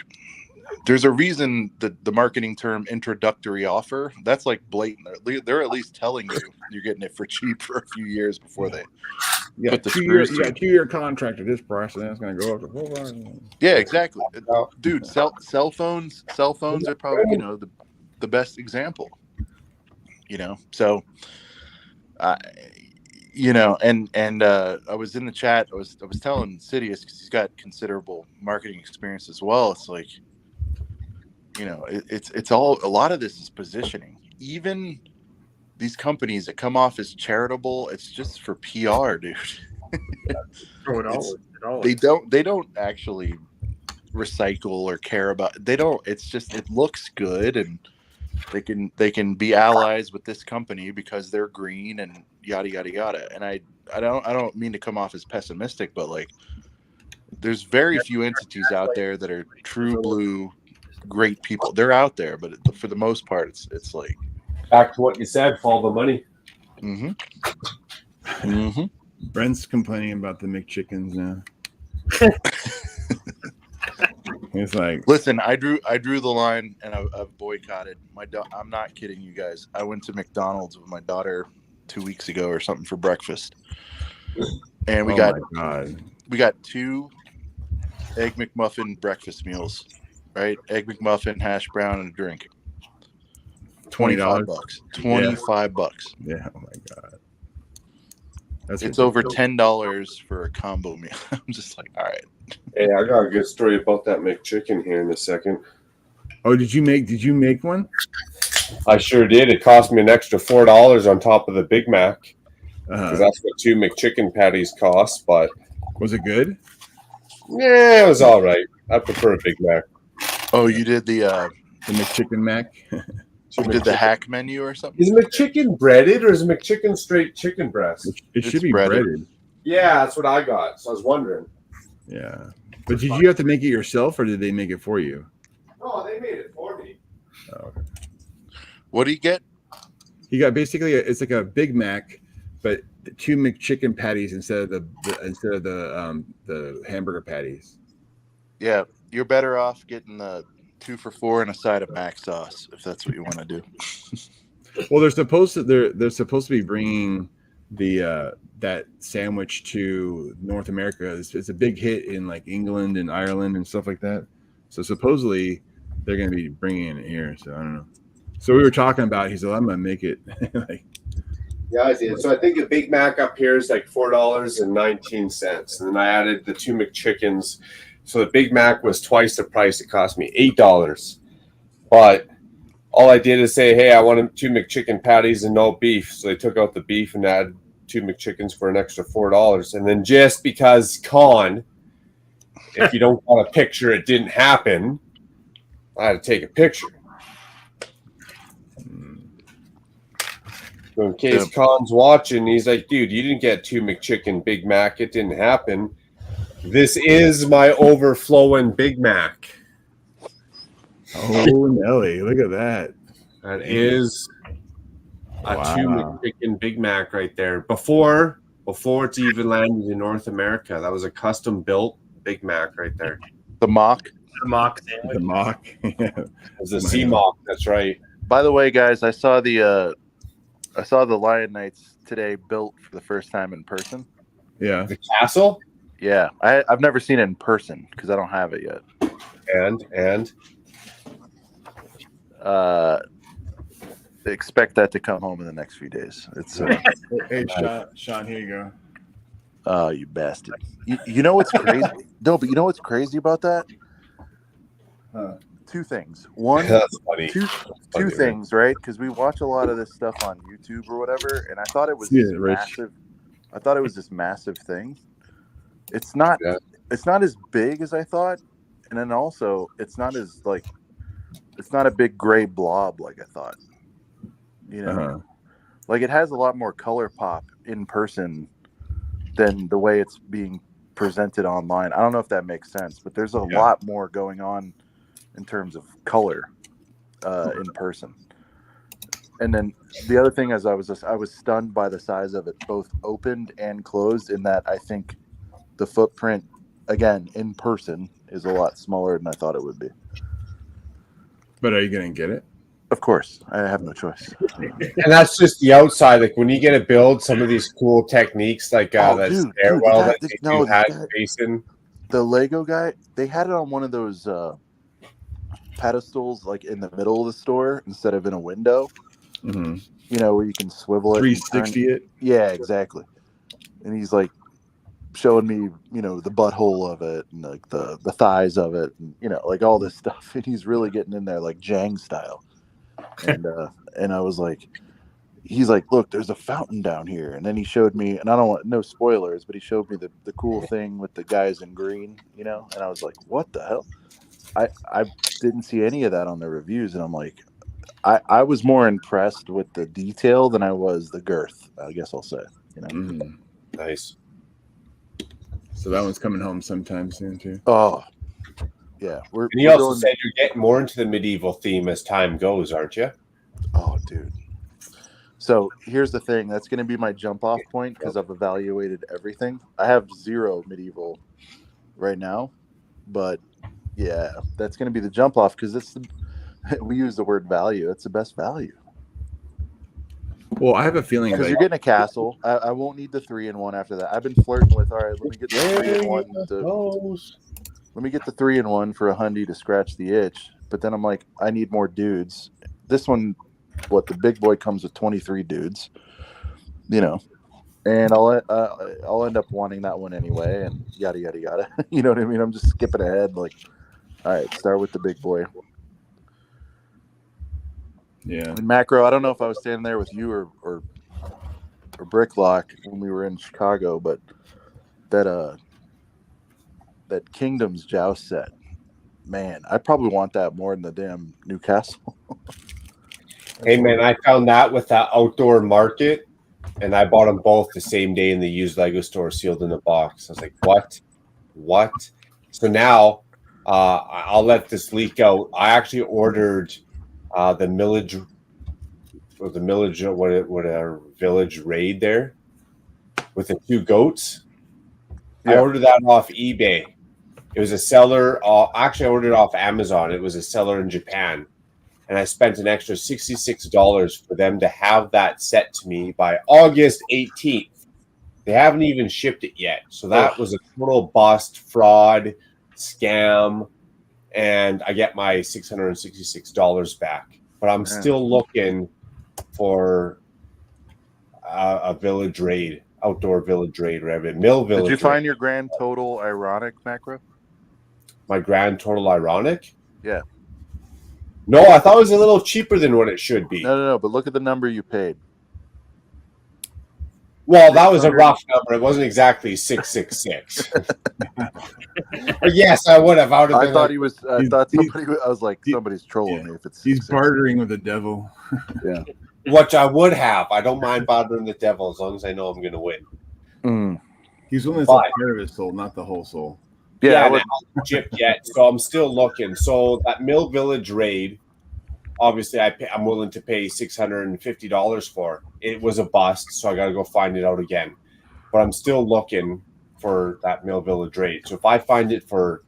there's a reason that the marketing term introductory offer, that's like blatant. They're at least telling you you're getting it for cheap for a few years before they put the screws to it. 2-year contract at this price, and then it's going to go up to 4. Yeah, exactly. Dude, cell phones are probably, the best example. So and I was in the chat. I was telling Sidious, because he's got considerable marketing experience as well. It's like, it's all, a lot of this is positioning. Even these companies that come off as charitable, it's just for PR, dude. They don't actually recycle or care about. They don't. It's just, it looks good, and they can be allies with this company because they're green and yada yada yada. And I don't mean to come off as pessimistic, but like, there's very few entities out there that are true blue great people. They're out there, but for the most part, it's like, back to what you said, follow the money. Brent's complaining about the McChickens now. It's like, listen, I drew the line, and I've boycotted. I'm not kidding you guys. I went to McDonald's with my daughter 2 weeks ago or something for breakfast, and we got 2 Egg McMuffin breakfast meals, right? Egg McMuffin, hash brown, and a drink. $25. $25. Yeah. Oh my god. It's over $10 for a combo meal. I'm just like, all right. Hey, I got a good story about that McChicken here in a second. Oh, did you make one? I sure did. It cost me an extra $4 on top of the Big Mac, because that's what 2 McChicken patties cost. But was it good? Yeah, it was all right. I prefer a Big Mac. Oh, you did the McChicken Mac? You did the hack menu or something? Is McChicken breaded, or is McChicken straight chicken breast? It should be breaded. Yeah, that's what I got. So I was wondering. Yeah. But did you have to make it yourself, or did they make it for you? No, they made it for me. Oh, okay. What do you get? He got basically it's like a Big Mac, but 2 McChicken patties instead of the hamburger patties. Yeah, you're better off getting the 2 for $4 and a side of mac sauce if that's what you want to do. Well, they're supposed to be bringing the that sandwich to North America. It's a big hit in like England and Ireland and stuff like that. So supposedly they're going to be bringing it here. So I don't know. So we were talking about. He said, "I'm going to make it." Like, yeah, I did. So I think the Big Mac up here is like $4.19, and then I added the 2 McChickens. So the Big Mac was twice the price. It cost me $8, but all I did is say, hey, I want 2 McChicken patties and no beef. So they took out the beef and added 2 McChickens for an extra $4. And then just because if you don't want a picture, it didn't happen, I had to take a picture. So in case Khan's watching, he's like, dude, you didn't get 2 McChicken Big Mac. It didn't happen. This is my overflowing Big Mac. oh, Nelly, look at that. That is a 2 McChicken Big Mac right there. Before it's even landed in North America, that was a custom built Big Mac right there. The mock. The mock sandwich. The mock. Yeah. It was a sea mock. That's right. By the way, guys, I saw the Lion Knights today built for the first time in person. Yeah. The castle? Yeah. I've never seen it in person because I don't have it yet. And expect that to come home in the next few days. It's hey, Sean, here you go. Oh, you bastard! You know what's crazy? No, but you know what's crazy about that? Two things. One, that's funny. Two things, right? Because we watch a lot of this stuff on YouTube or whatever, and I thought it was massive. I thought it was this massive thing. It's not. Yeah. It's not as big as I thought, and then also it's not as like. It's not a big gray blob like I thought. You know, like it has a lot more color pop in person than the way it's being presented online. I don't know if that makes sense, but there's a lot more going on in terms of color in person. And then the other thing is I was stunned by the size of it, both opened and closed, in that I think the footprint, again, in person is a lot smaller than I thought it would be. But are you going to get it? Of course. I have no choice. And that's just the outside. Like when you get to build some of these cool techniques, like that stairwell that you had facing. The Lego guy, they had it on one of those pedestals, like in the middle of the store instead of in a window. Mm-hmm. You know, where you can swivel it. 360 it? Yeah, exactly. And he's like showing me, you know, the butthole of it and like the thighs of it, and, you know, like all this stuff. And he's really getting in there like Jang style. And I was like, he's like, look, there's a fountain down here. And then he showed me, and I don't want no spoilers, but he showed me the cool thing with the guys in green, you know, and I was like, what the hell? I didn't see any of that on the reviews. And I'm like, I was more impressed with the detail than I was the girth, I guess I'll say, you know. Mm-hmm. Nice. So that one's coming home sometime soon too. Oh, yeah. And you also said you're getting more into the medieval theme as time goes, aren't you? Oh, dude. So here's the thing. That's going to be my jump off point because I've evaluated everything. I have 0 medieval right now, but yeah, that's going to be the jump off because we use the word value. It's the best value. Well, I have a feeling because you're getting a castle. I won't need the 3-in-1 after that. I've been flirting with, all right, let me get the 3-in-1. Let me get the 3-in-1 for $100 to scratch the itch. But then I'm like, I need more dudes. This one, the big boy comes with 23 dudes, you know, and I'll end up wanting that one anyway, and yada yada yada. You know what I mean? I'm just skipping ahead. Like, all right, start with the big boy. Yeah. And Macro, I don't know if I was standing there with you or Bricklock when we were in Chicago, but that Kingdoms Joust set, man, I probably want that more than the damn Newcastle. Hey man, I found that with that outdoor market, and I bought them both the same day in the used Lego store, sealed in the box. I was like, what? So now I'll let this leak out. I actually ordered the village raid there. with the 2 goats. I Yeah. ordered that off eBay. It was a seller. Actually, I ordered it off Amazon. It was a seller in Japan. And I spent an extra $66 for them to have that set to me by August 18th. They haven't even shipped it yet. So that was a total bust, fraud, scam. And I get my $666 back. But I'm still looking for a village raid, outdoor village raid, whatever. Mill village. Did you find raid. your grand total ironic, Macro? My grand total ironic? Yeah. No, I thought it was a little cheaper than what it should be. No. But look at the number you paid. Well, that was a rough number. It wasn't exactly 666. Yes, I would have. I thought he was. I thought somebody. I was like, somebody's trolling me. If it's he's bartering with the devil. Yeah. Which I would have. I don't mind bothering the devil as long as I know I'm going to win. He's willing to sell part of his soul, not the whole soul. Yeah, and I haven't shipped yet, so I'm still looking. So that Mill Village raid, obviously, I'm willing to pay $650 for. It was a bust, so I got to go find it out again. But I'm still looking for that Mill Village raid. So if I find it for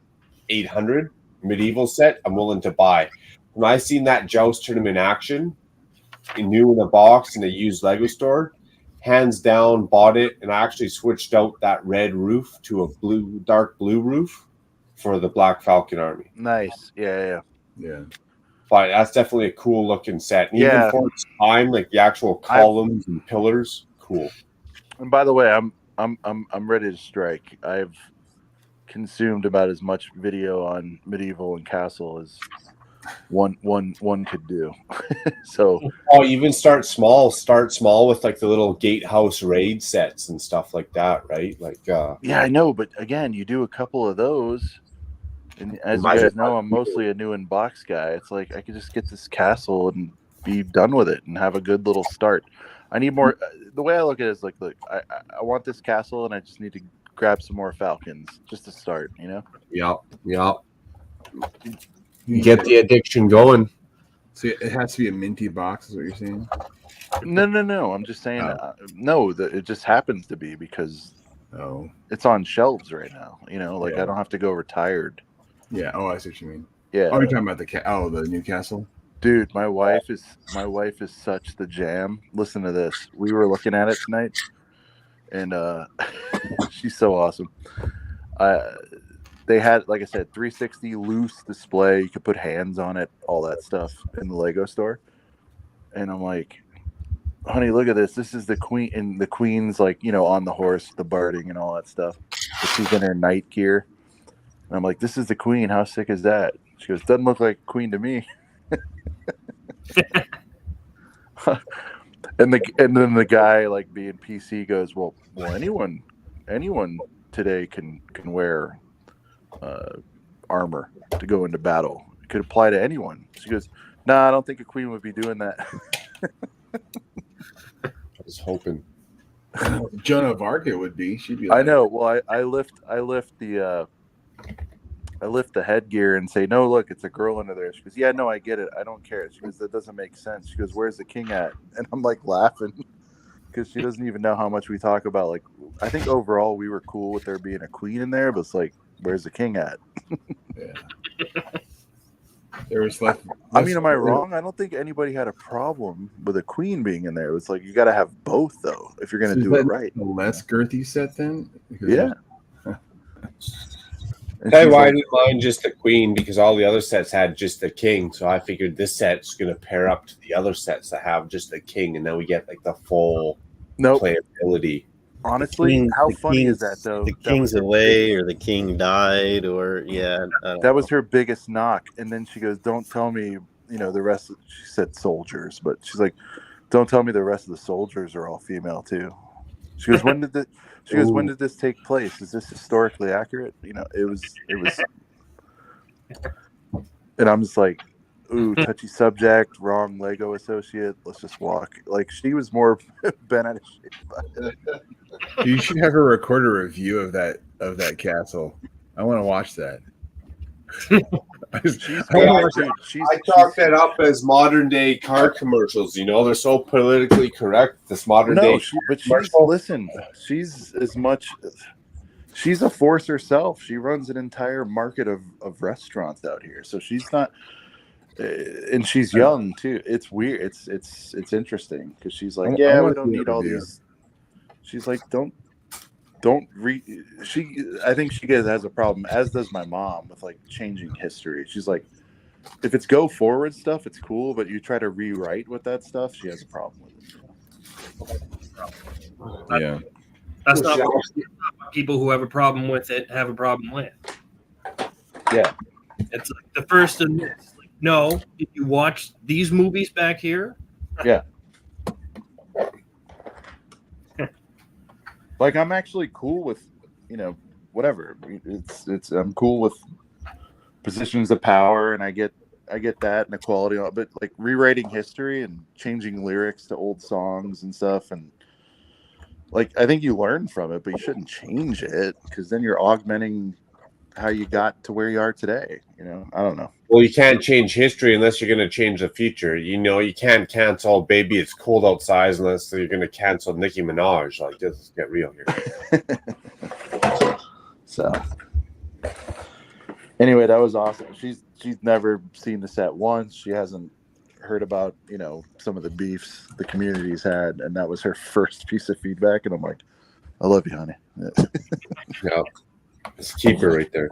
$800 medieval set, I'm willing to buy. When I seen that Joust tournament action, new in a box in a used Lego store, hands down bought it, and I actually switched out that red roof to a dark blue roof for the Black Falcon Army. Nice. Yeah. But that's definitely a cool looking set. And even for its time, like the actual columns and pillars, cool. And by the way, I'm ready to strike. I've consumed about as much video on medieval and castle as one could do. So even start small with like the little gatehouse raid sets and stuff like that, right? Like yeah, I know, but again, you do a couple of those, and as you guys know, I'm mostly a new in box guy. It's like I could just get this castle and be done with it and have a good little start. I need more. The way I look at it is like, look, I want this castle, and I just need to grab some more falcons just to start, you know? Yep. Get the addiction going. So it has to be a minty box, is what you're saying? No. I'm just saying, it just happens to be because it's on shelves right now. You know, like I don't have to go retired. Yeah. Oh, I see what you mean. Yeah. Oh, you're talking about the new castle? Dude, my wife is such the jam. Listen to this. We were looking at it tonight, and she's so awesome. They had, like I said, 360 loose display. You could put hands on it, all that stuff in the Lego store. And I'm like, honey, look at this. This is the queen, and the queen's like, you know, on the horse, the barding and all that stuff. But she's in her night gear. And I'm like, this is the queen. How sick is that? She goes, doesn't look like a queen to me. and then the guy, like being PC, goes, well, anyone today can wear armor to go into battle. It could apply to anyone. She goes, I don't think a queen would be doing that. I was hoping Joan of Arc it would be. She'd be. I know. Well, I lift the headgear and say, no, look, it's a girl under there. She goes, yeah, no, I get it. I don't care. She goes, that doesn't make sense. She goes, where's the king at? And I'm like laughing because she doesn't even know how much we talk about. Like, I think overall we were cool with there being a queen in there, but it's like, where's the king at? Yeah. There was less. I mean, am I wrong? I don't think anybody had a problem with a queen being in there. It's like you got to have both, though, if you're going to do it right. A less girthy set, then. Yeah. Hey, why didn't mine just the queen? Because all the other sets had just the king. So I figured this set's going to pair up to the other sets that have just the king, and then we get like the full playability. Honestly, how funny is that, though? The king's away, or the king died, or that was her biggest knock. And then she goes, "Don't tell me, the rest." She said soldiers, but she's like, "Don't tell me the rest of the soldiers are all female too." She goes, "When did the?" She goes, when did this take place? Is this historically accurate? It was. And I'm just like, ooh, touchy subject, wrong Lego associate. Let's just walk. Like, she was more bent out of shape about it. You should have her record a review of that castle. I want to watch that. I chalk that up as modern day car commercials. You know, they're so politically correct. This modern day, she's as much. She's a force herself. She runs an entire market of restaurants out here. So she's not, and she's young too. It's weird. It's interesting because she's like, yeah, we don't need all these. She's like, don't I think she has a problem, as does my mom, with like changing history. She's like, if it's go forward stuff, it's cool, but you try to rewrite with that stuff, she has a problem with it. Yeah. That's not what people who have a problem with it have a problem with. Yeah. It's like the first and this. Like, no, if you watch these movies back here. Yeah. Like, I'm actually cool with, whatever. It's I'm cool with positions of power, and I get that and equality, but like rewriting history and changing lyrics to old songs and stuff, and like I think you learn from it, but you shouldn't change it because then you're augmenting how you got to where you are today. I don't know. Well, you can't change history unless you're going to change the future. You can't cancel "Baby It's Cold Outside" unless you're going to cancel Nicki Minaj. Like, let's get real here. So, anyway, that was awesome. She's never seen the set once. She hasn't heard about some of the beefs the community's had, and that was her first piece of feedback. And I'm like, I love you, honey. Yeah, just keep her right there.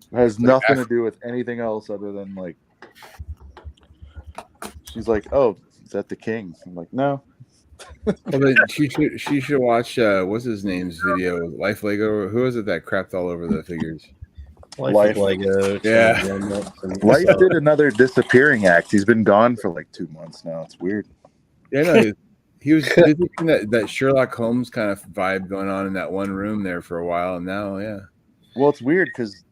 It has nothing to do with anything else other than like, she's like, oh, is that the king? I'm like, no. Well, then she should watch what's his name's video, Life Lego. Who is it that crapped all over the figures? Life Lego. Yeah. Life did another disappearing act. He's been gone for like 2 months now. It's weird. Yeah, no, he was that Sherlock Holmes kind of vibe going on in that one room there for a while, and now, yeah. Well, it's weird because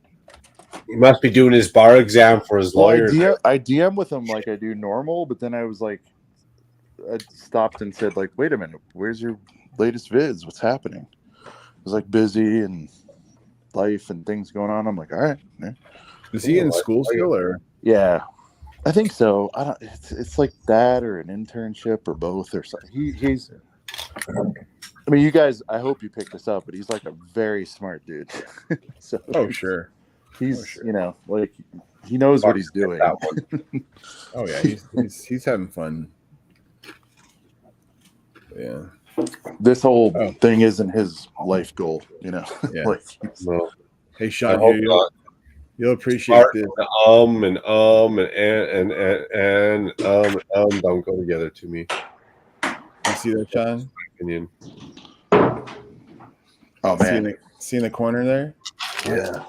he must be doing his bar exam for his lawyer. I DM with him like I do normal, but then I was like, I stopped and said, like, wait a minute, where's your latest vids? What's happening? I was like busy and life and things going on. I'm like, all right. Man. Is he in school still, or? Yeah, I think so. I don't. It's like that or an internship or both or something. He's. I mean, you guys. I hope you picked this up, but he's like a very smart dude. So. Oh sure. He's like he knows what he's doing. Oh yeah, he's having fun. Yeah. This whole thing isn't his life goal, Yeah. Like, hey Sean, you'll appreciate this. And don't go together to me. You see that, Sean? Opinion. Oh man, see in the corner there? Yeah.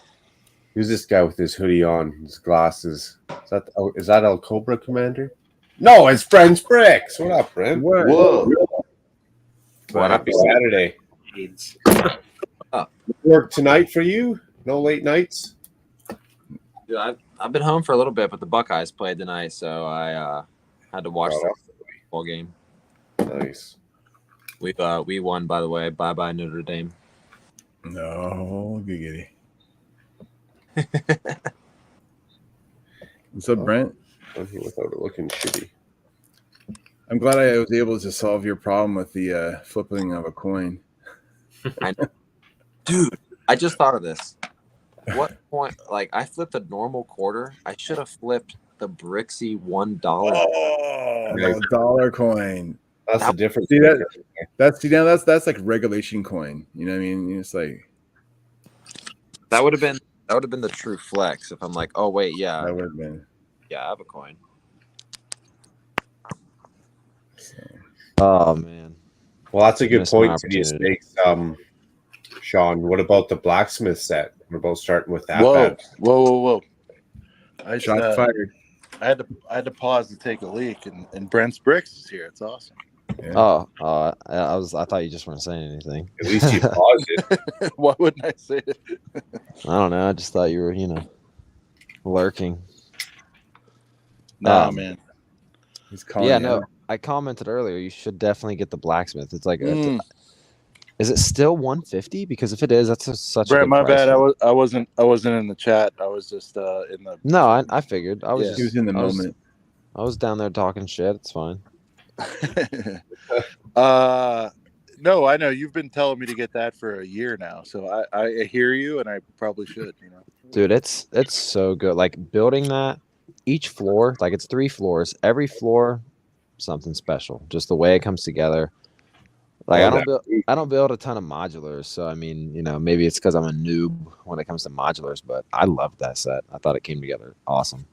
Who's this guy with his hoodie on, his glasses? Is that El Cobra Commander? No, it's Brent's Bricks. What up, Brent? Whoa. What happy Saturday. Work tonight for you? No late nights? Dude, I've been home for a little bit, but the Buckeyes played tonight, so I had to watch the football game. Nice. We won, by the way. Bye Notre Dame. No, giggity. What's up, Brent? I'm here without it looking shitty. I'm glad I was able to solve your problem with the flipping of a coin. Dude, I just thought of this. What point? Like, I flipped a normal quarter. I should have flipped the Brixie $1. Oh, no, dollar coin. That's the difference. See that's like regulation coin. You know what I mean? It's like that would have been the true flex if I'm like, oh wait, yeah, that would have been. Yeah, I have a coin. Oh man. Well, that's a good point to these stakes, Sean. What about the blacksmith set? We're both starting with that. Whoa! I shot fired. I had to pause to take a leak, and Brent's Bricks is here. It's awesome. Yeah. I thought you just weren't saying anything. At least you paused it. Why wouldn't I say it? I don't know. I just thought you were, lurking. Nah, man. He's calling. Yeah, no. I commented earlier. You should definitely get the blacksmith. It's like Is it still 150? Because if it is, that's such a Brett, good my price. bad. I wasn't in the chat. I was just in the. No, I figured. I was Yeah. just He was in the I was- moment. I was down there talking shit. It's fine. No, I know you've been telling me to get that for a year now, so I hear you, and I probably should. Dude, it's so good. Like building that, each floor, like it's 3 floors. Every floor, something special. Just the way it comes together. Like I don't build a ton of modulars, so I mean, maybe it's because I'm a noob when it comes to modulars, but I loved that set. I thought it came together awesome.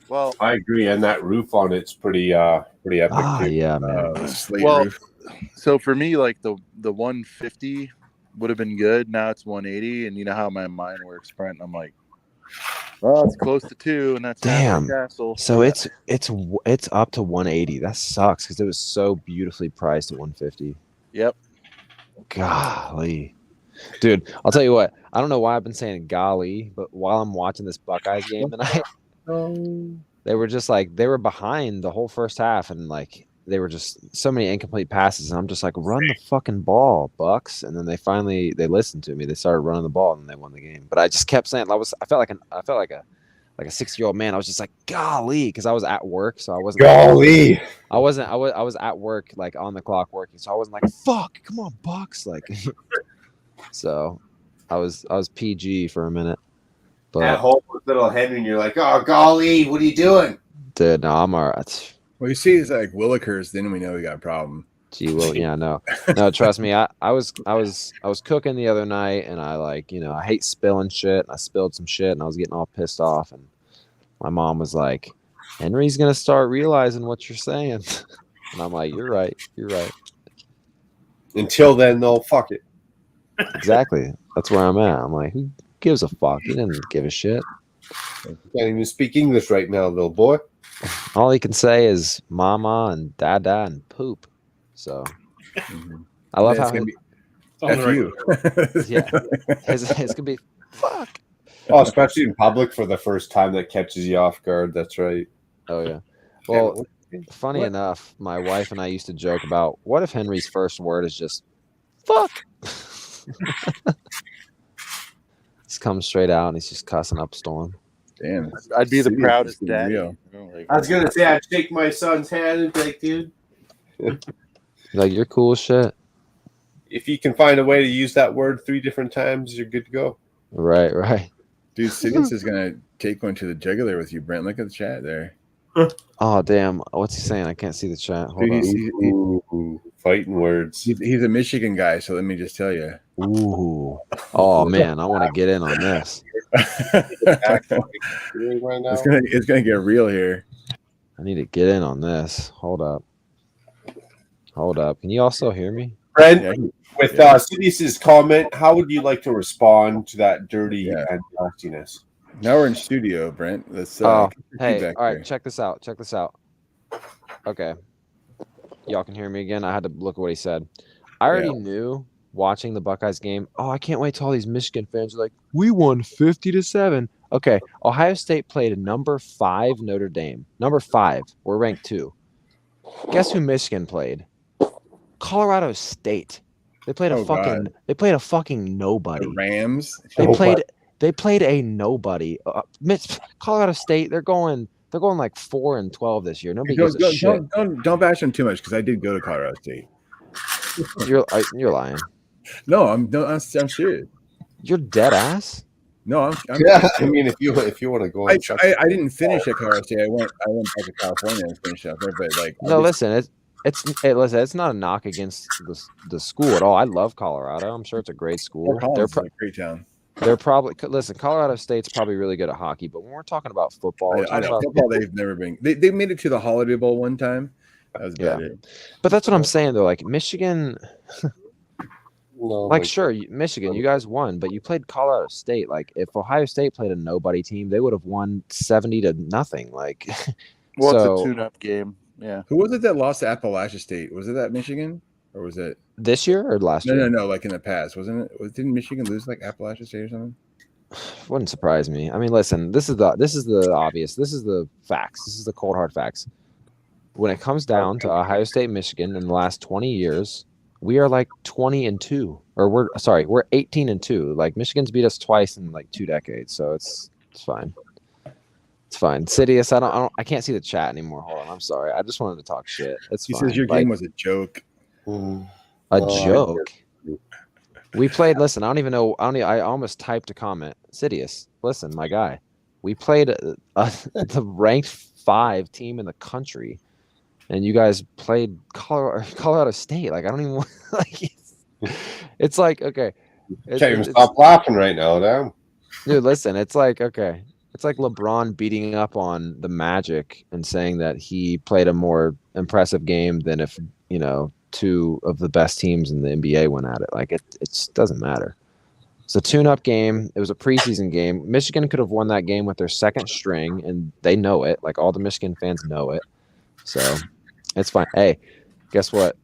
Well, I agree, and that roof on it's pretty epic too. Yeah, man. The slate Well, roof. so for me, like the 150 would have been good. Now it's 180, and you know how my mind works, Brent. I'm like, well, it's close to 2, and that's half Damn. the castle. So it's up to 180. That sucks because it was so beautifully priced at 150. Yep. Golly. Dude, I'll tell you what. I don't know why I've been saying golly, but while I'm watching this Buckeyes game tonight, they were just like they were behind the whole first half, and like they were just so many incomplete passes, and I'm just like, run the fucking ball, Bucks. And then they listened to me. They started running the ball, and they won the game. But I just kept saying I felt like a 6-year-old man. I was just like, golly, because I was at work, so I wasn't. Golly. I was at work, like on the clock working, so I wasn't like, fuck, come on, Bucks, like. So, I was PG for a minute, but At home with little Henry, and you're like, oh golly, what are you doing? dude, no, I'm alright. Well, you see, it's like Willikers, then we know we got a problem. Gee, well, yeah, no, trust me, I was cooking the other night, and I I hate spilling shit. I spilled some shit, and I was getting all pissed off, and my mom was like, Henry's gonna start realizing what you're saying, and I'm like, you're right. Until then, though, fuck it. Exactly. That's where I'm at. I'm like, who gives a fuck? He didn't give a shit. You can't even speak English right now, little boy. All he can say is mama and dada and poop. So I love how F you. Yeah. His could be fuck. Oh, especially in public for the first time, that catches you off guard. That's right. Oh yeah. Well, funny enough, my wife and I used to joke about what if Henry's first word is just fuck. He's coming straight out and he's just cussing up Storm. Damn. I'd be the proudest daddy. Real. I was gonna say I'd shake my son's hand and be like, dude, Like, you're cool as shit. if you can find a way to use that word 3 different times, you're good to go. Right. Dude, Sidious is going to take one to the jugular with you, Brent. Look at the chat there. Oh damn! What's he saying? I can't see the chat. Hold Dude, on. Ooh, fighting words. He's a Michigan guy, so let me just tell you. Ooh. Oh man, I want to get in on this. It's gonna get real here. I need to get in on this. Hold up. Can you also hear me? Brent, with Sidious's comment, how would you like to respond to that dirty and nastiness? Now we're in studio, Brent. Let's Hey, all right, check this out. Okay. Y'all can hear me again. I had to look at what he said. I already knew watching the Buckeyes game. Oh, I can't wait till all these Michigan fans are like, we won 50-7. Okay. Ohio State played a number 5 Notre Dame. Number 5. We're ranked 2. Guess who Michigan played? Colorado State. They played a fucking nobody. The Rams. They played a nobody. Colorado State. They're going like 4-12 this year. Nobody gives a shit. Don't bash them too much because I did go to Colorado State. You're lying. No, I'm serious. You're dead ass. No, I'm yeah. I mean, if you want to go, I didn't finish at Colorado State. I went back to California and finished up there. But like, no, listen, it's not a knock against the school at all. I love Colorado. I'm sure it's a great school. They're a great town. They're probably Colorado State's probably really good at hockey, but when we're talking about football, football they've never been. They made it to the Holiday Bowl one time. That was about it. But that's what I'm saying though. Like Michigan, sure, Michigan, you guys won, but you played Colorado State. Like if Ohio State played a nobody team, they would have won 70-0. Like, it's a tune-up game. Yeah. Who was it that lost to Appalachia State? Was it that Michigan? Or was it this year or last year? No. Like in the past, wasn't it? Didn't Michigan lose like Appalachia State or something? Wouldn't surprise me. I mean, listen, this is the obvious. This is the facts. This is the cold hard facts. When it comes down to Ohio State, Michigan in the last 20 years, we are like 20-2, or we're 18-2. Like Michigan's beat us twice in like 2 decades, so it's fine. It's fine. Sidious, I can't see the chat anymore. Hold on, I'm sorry. I just wanted to talk shit. It's He fine. says your game was a joke. A joke. We played. Listen, I don't even know. I almost typed a comment. Sidious, listen, my guy. We played the ranked 5 team in the country, and you guys played Colorado State. Like I don't even want, like. It's like okay. Can't even stop laughing right now, damn. Dude, listen. It's like okay. It's like LeBron beating up on the Magic and saying that he played a more impressive game than if 2 of the best teams in the NBA went at it. Like it just doesn't matter. It's a tune-up game. It was a preseason game. Michigan could have won that game with their second string, and they know it. Like all the Michigan fans know it. So it's fine. Hey, guess what?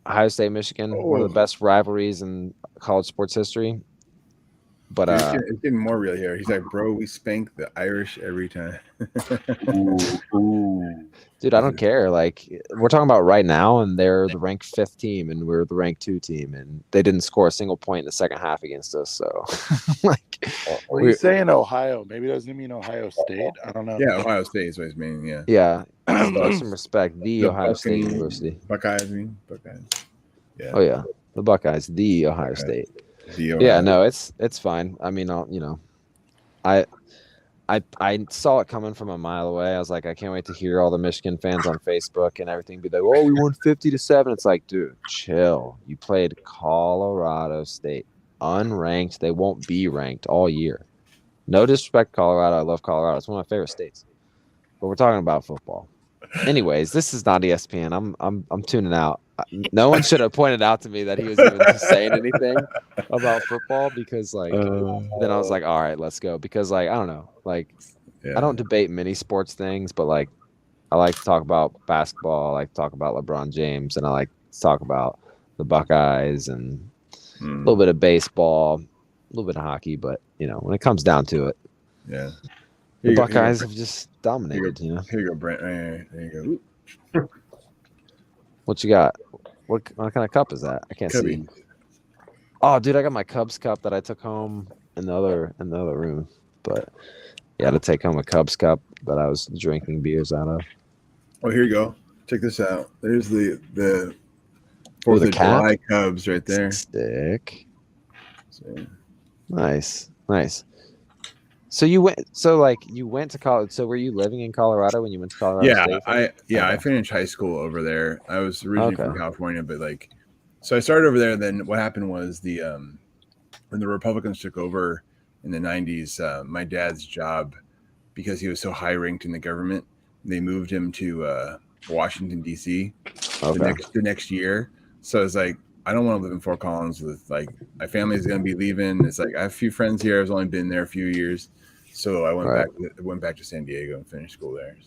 Ohio State, Michigan, one of the best rivalries in college sports history. But Dude, it's getting more real here. He's like, bro, we spank the Irish every time. Dude, I don't care. Like we're talking about right now, and they're the ranked 5th team, and we're the ranked 2 team, and they didn't score a single point in the second half against us. So, like, well, he's saying Ohio. Maybe it doesn't mean Ohio State. I don't know. Yeah, Ohio State is what he's meaning. Yeah. Yeah. Show some respect. The Ohio State University. Buckeyes. Yeah. Oh yeah, the Buckeyes. The Ohio State. Yeah, no, it's fine. I mean, I saw it coming from a mile away. I was like, I can't wait to hear all the Michigan fans on Facebook and everything be like, "Oh, we won 50-7." It's like, dude, chill. You played Colorado State, unranked. They won't be ranked all year. No disrespect, Colorado. I love Colorado. It's one of my favorite states. But we're talking about football. Anyways, this is not ESPN. I'm tuning out. No one should have pointed out to me that he was even saying anything about football because, like, then I was like, all right, let's go. Because, like, I don't know. Like, I don't debate many sports things, but, like, I like to talk about basketball. I like to talk about LeBron James, and I like to talk about the Buckeyes and a little bit of baseball, a little bit of hockey. But, when it comes down to it, the Buckeyes have just dominated, Here you go, Brent. There you go. What you got? What kind of cup is that? I can't see. Oh, dude, I got my Cubs cup that I took home in the other room. But yeah, to take home a Cubs cup that I was drinking beers out of. Oh, here you go. Check this out. There's the 4th of July Cubs right there. Sick. Nice. So you went to college. So were you living in Colorado when you went to Colorado State? I finished high school over there. I was originally from California, but so I started over there. Then what happened was when the Republicans took over in the 90s, my dad's job, because he was so high ranked in the government, they moved him to Washington D.C. the next year. So it's like, I don't want to live in Fort Collins with my family's going to be leaving. It's like I have a few friends here. I've only been there a few years. So I went back to San Diego and finished school there.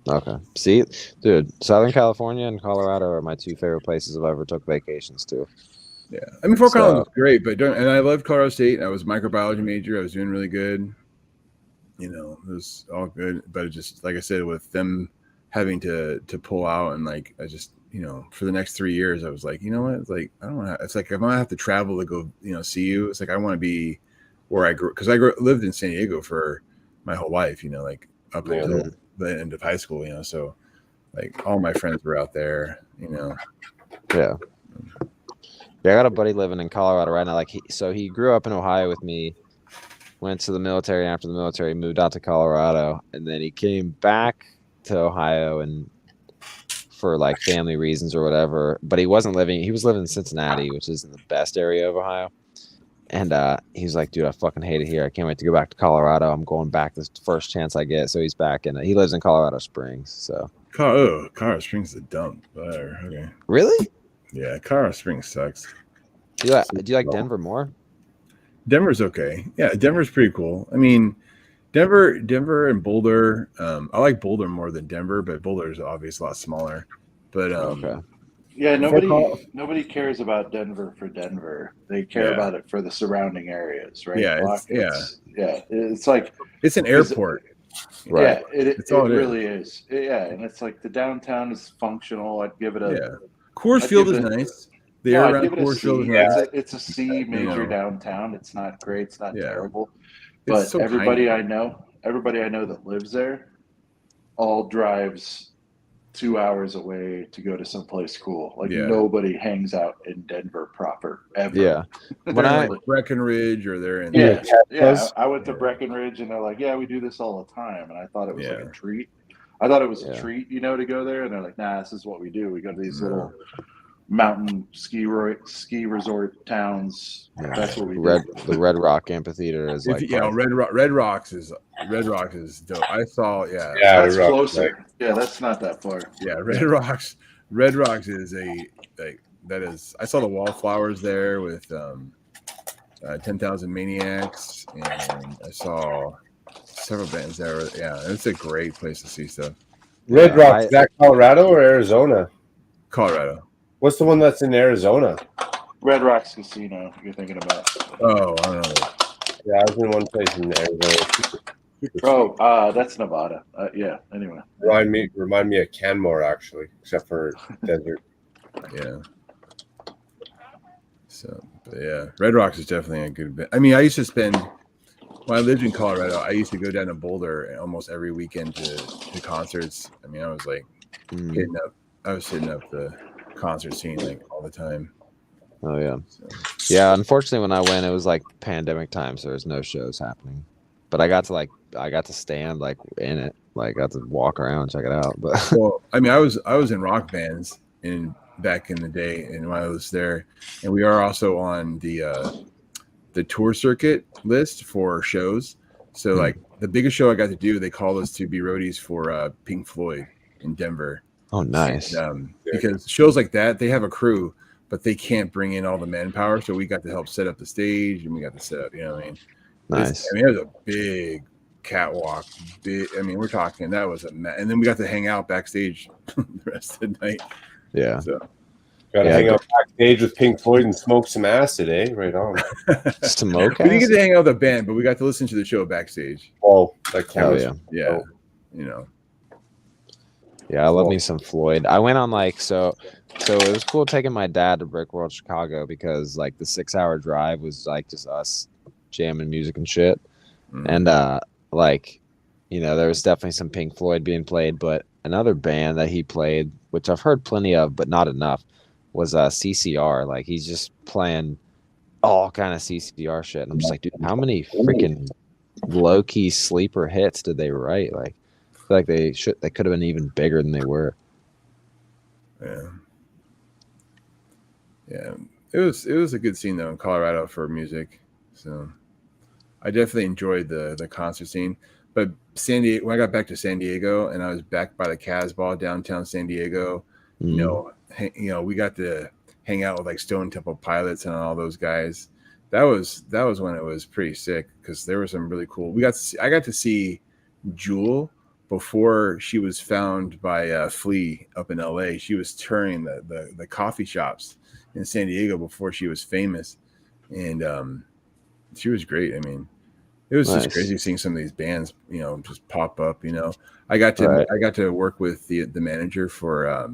So. Okay. See, dude, Southern California and Colorado are my 2 favorite places I've ever took vacations to. Yeah. I mean, Fort Collins is great, and I loved Colorado State. I was a microbiology major. I was doing really good. It was all good. But it just, like I said, with them having to pull out and I just, for the next 3 years, I was like, you know what? It's like, I don't want to, it's like, if I have to travel to go, see you, it's like, I want to be where I grew, because lived in San Diego for my whole life, up until the end of high school, so all my friends were out there, Yeah. I got a buddy living in Colorado right now. So he grew up in Ohio with me, went to the military. After the military, moved out to Colorado, and then he came back to Ohio and for family reasons or whatever. But he was living in Cincinnati, which isn't the best area of Ohio. And he was like, dude, I fucking hate it here. I can't wait to go back to Colorado. I'm going back the first chance I get. So he's back, and he lives in Colorado Springs. So Colorado Springs is a dump. Okay. Really? Yeah, Colorado Springs sucks. Do you like Denver more? Denver's okay. Yeah, Denver's pretty cool. I mean, Denver and Boulder. I like Boulder more than Denver, but Boulder is obviously a lot smaller. But yeah, nobody cares about Denver for Denver. They care about it for the surrounding areas, right? Yeah, it's like it's an airport. Right. Yeah, it really is. Yeah, and it's like the downtown is functional. I'd give it a Coors Field is nice. They're I'd around give it a 4 C. shows. It's a C major know. downtown. It's not great. It's not Yeah. terrible. It's But so everybody tiny. I know that lives there all drives 2 hours away to go to someplace cool. Like Yeah. nobody hangs out in Denver proper ever. Yeah. They're in like Breckenridge or they're in Yeah. I went to Breckenridge and they're like, yeah, we do this all the time. And I thought it was like a treat. I thought it was a treat, to go there. And they're like, nah, this is what we do. We go to these little mountain ski resort towns. That's what we do. The Red Rock Amphitheater is like Red Rocks is dope. I saw that's closer. Yeah, that's not that far. Yeah, Red Rocks is I saw the Wallflowers there with 10,000 Maniacs, and I saw several bands there. Yeah, it's a great place to see stuff. Red Rock, is that Colorado or Arizona? Colorado. What's the one that's in Arizona? Red Rocks Casino, you're thinking about. Oh, I don't know. Yeah, I was in one place in Arizona. That's Nevada. Yeah, anyway. Remind me of Canmore, actually, except for desert. Yeah. So, but yeah, Red Rocks is definitely a good bit. I mean, I used to spend, when I lived in Colorado, I used to go down to Boulder almost every weekend to concerts. I mean, I was like hitting up the concert scene like all the time. Oh yeah. Yeah, unfortunately when I went it was like pandemic time, so there's no shows happening. But I got to stand like in it. Like got to walk around and check it out. But well, I mean I was in rock bands back in the day and when I was there, and we are also on the tour circuit list for shows. So like the biggest show I got to do, they called us to be roadies for Pink Floyd in Denver. Oh, nice. And, because shows like that, they have a crew, but they can't bring in all the manpower. So we got to help set up the stage, and we got to set up. You know what I mean? Nice. I mean, it was a big catwalk. I mean, we're talking that was and then we got to hang out backstage the rest of the night. Yeah. So got to hang out backstage with Pink Floyd and smoke some acid, eh? Right on. Smoke We didn't get to hang out with the band, but we got to listen to the show backstage. Oh, that Hell counts. yeah. Yeah. Yeah, I love me some Floyd. I went on so it was cool taking my dad to Brick World Chicago because like the 6-hour drive was like just us jamming music and shit. And like, there was definitely some Pink Floyd being played, but another band that he played, which I've heard plenty of, but not enough, was CCR. Like he's just playing all kind of CCR shit. And I'm just like, dude, how many freaking low key sleeper hits did they write? Like, I feel like they could have been even bigger than they were. Yeah. It was a good scene though in Colorado for music. So I definitely enjoyed the concert scene. But San Diego, when I got back to San Diego and I was back by the Casbah downtown San Diego, we got to hang out with like Stone Temple Pilots and all those guys. That was when it was pretty sick because there were some really cool. I got to see Jewel before she was found by Flea up in LA. She was touring the coffee shops in San Diego before she was famous, and she was great. I mean, it was just crazy seeing some of these bands, just pop up. I got to work with the manager for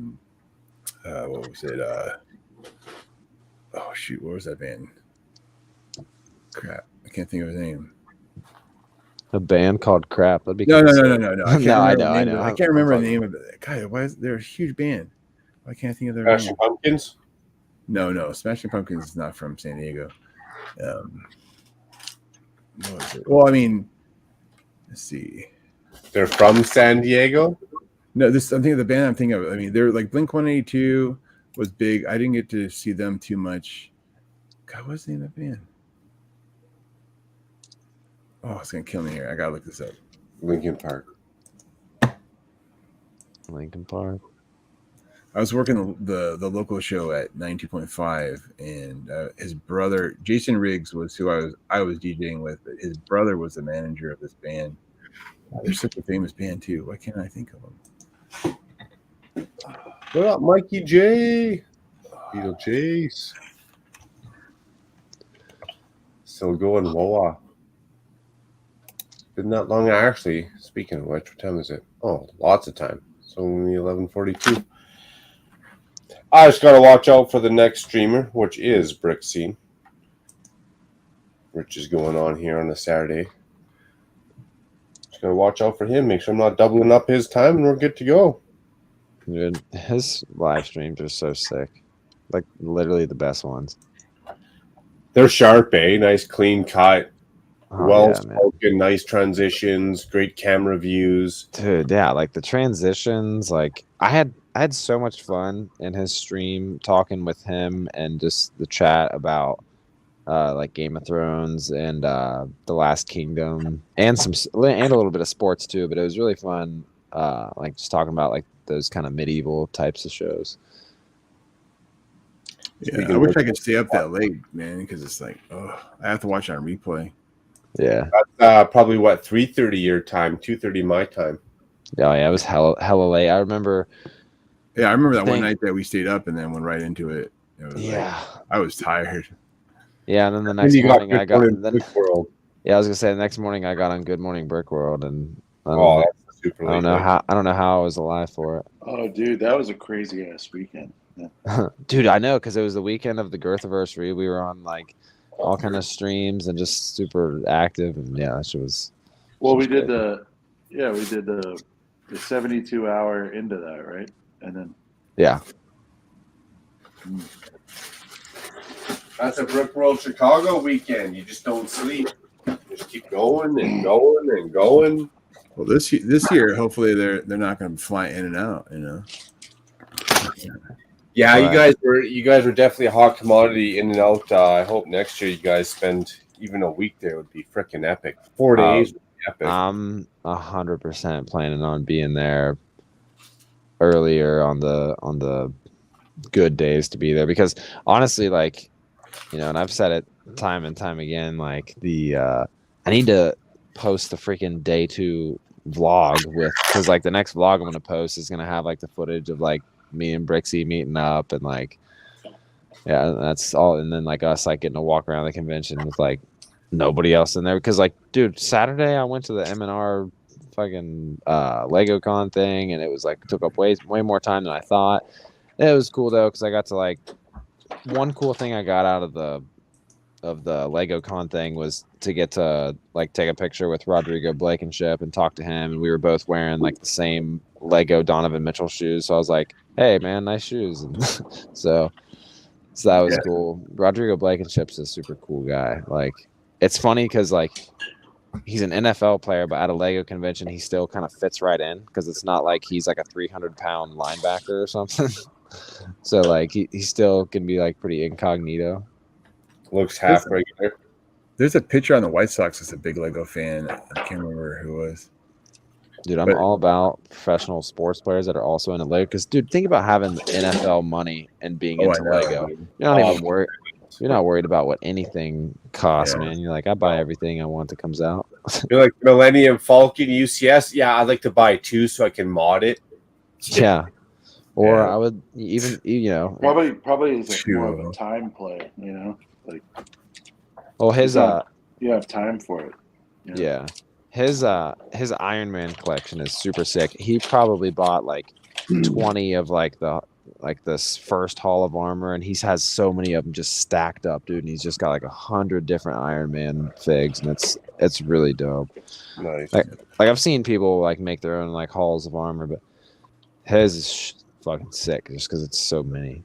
what was it? Oh shoot, what was that band? Crap, I can't think of his name. A band called Crap. That'd be No. I know. I can't remember the name of it. God, why is there a huge band? Why can't I think of their Smashing name? Pumpkins? No. Smashing Pumpkins is not from San Diego. What was it? Well, I mean, let's see. They're from San Diego? No, I'm thinking of the band I'm thinking of. I mean, they're like Blink-182 was big. I didn't get to see them too much. God, what's the name of the band? Oh, it's gonna kill me here. I gotta look this up. Linkin Park. I was working the local show at 92.5, and his brother Jason Riggs was who I was DJing with. But his brother was the manager of this band. They're such a famous band too. Why can't I think of them? What up, Mikey J? Beetlejuice. Still going, Loa. Been that long, actually. Speaking of which, what time is it? Oh, lots of time. It's only 11:42. I just got to watch out for the next streamer, which is Brick Scene. Rich is going on here on a Saturday. Just got to watch out for him. Make sure I'm not doubling up his time, and we're good to go. Dude, his live streams are so sick. Like, literally the best ones. They're sharp, eh? Nice, clean cut. Oh, Well yeah, man. spoken, nice transitions, great camera views. Dude, yeah, like the transitions, like I had so much fun in his stream talking with him and just the chat about like Game of Thrones and The Last Kingdom and a little bit of sports too, but it was really fun like just talking about like those kind of medieval types of shows. Yeah, I wish I could stay up that late, man, because it's like, oh, I have to watch it on replay. Yeah, that's probably what 3:30 your time, 2:30 my time. Oh yeah, it was hella late. I remember. Yeah, I remember that one night that we stayed up and then went right into it. It was Yeah. like, I was tired. Yeah, and then the next morning I got. Yeah, I was gonna say the next morning I got on Good Morning Brick World, and I don't know how I was alive for it. Oh, dude, that was a crazy ass weekend. Yeah. Dude, I know, because it was the weekend of the Girthiversary. We were on like all kind of streams and just super active, and yeah, that shit was. Well, we did the 72 hour into that, right? And then yeah. That's a Brick World Chicago weekend. You just don't sleep. Just keep going and going and going. Well, this year, hopefully they're not going to fly in and out. You know. Yeah, you guys were definitely a hot commodity in and out. I hope next year you guys spend even a week there. It would be freaking epic. 4 days would be epic. I'm 100% planning on being there earlier on the good days to be there, because honestly, like, you know, and I've said it time and time again, like I need to post the freaking day 2 vlog because like the next vlog I'm gonna post is gonna have like the footage of like me and Brixie meeting up and like, yeah, that's all, and then like us like getting to walk around the convention with like nobody else in there, because like, dude, Saturday I went to the M&R fucking LegoCon thing, and it was like took up way more time than I thought. It was cool though, because I got to like, one cool thing I got out of the LegoCon thing was to get to like take a picture with Rodrigo Blankenship and talk to him, and we were both wearing like the same Lego Donovan Mitchell shoes, so I was like, hey man, nice shoes. And so that was cool. Rodrigo Blankenship's a super cool guy. Like, it's funny because like he's an NFL player, but at a Lego convention he still kind of fits right in, because it's not like he's like a 300-pound linebacker or something. So like he still can be like pretty incognito. Looks half regular. There's a picture on the White Sox that's a big Lego fan. I can't remember who it was. Dude, I'm all about professional sports players that are also into Lego. Because, dude, think about having NFL money and being into Lego. You're not even worried. You're not worried about what anything costs, man. You're like, I buy everything I want that comes out. You're like Millennium Falcon UCS. Yeah, I'd like to buy 2 so I can mod it. Yeah. Or I would even, you know, probably is like more of a time play, you know, like. Well, his you have time for it. You know? Yeah, his Iron Man collection is super sick. He probably bought like 20 of like this first Hall of Armor, and he has so many of them just stacked up, dude. And he's just got like 100 different Iron Man figs, and it's really dope. Nice. Like I've seen people like make their own like Halls of Armor, but his is fucking sick just because it's so many.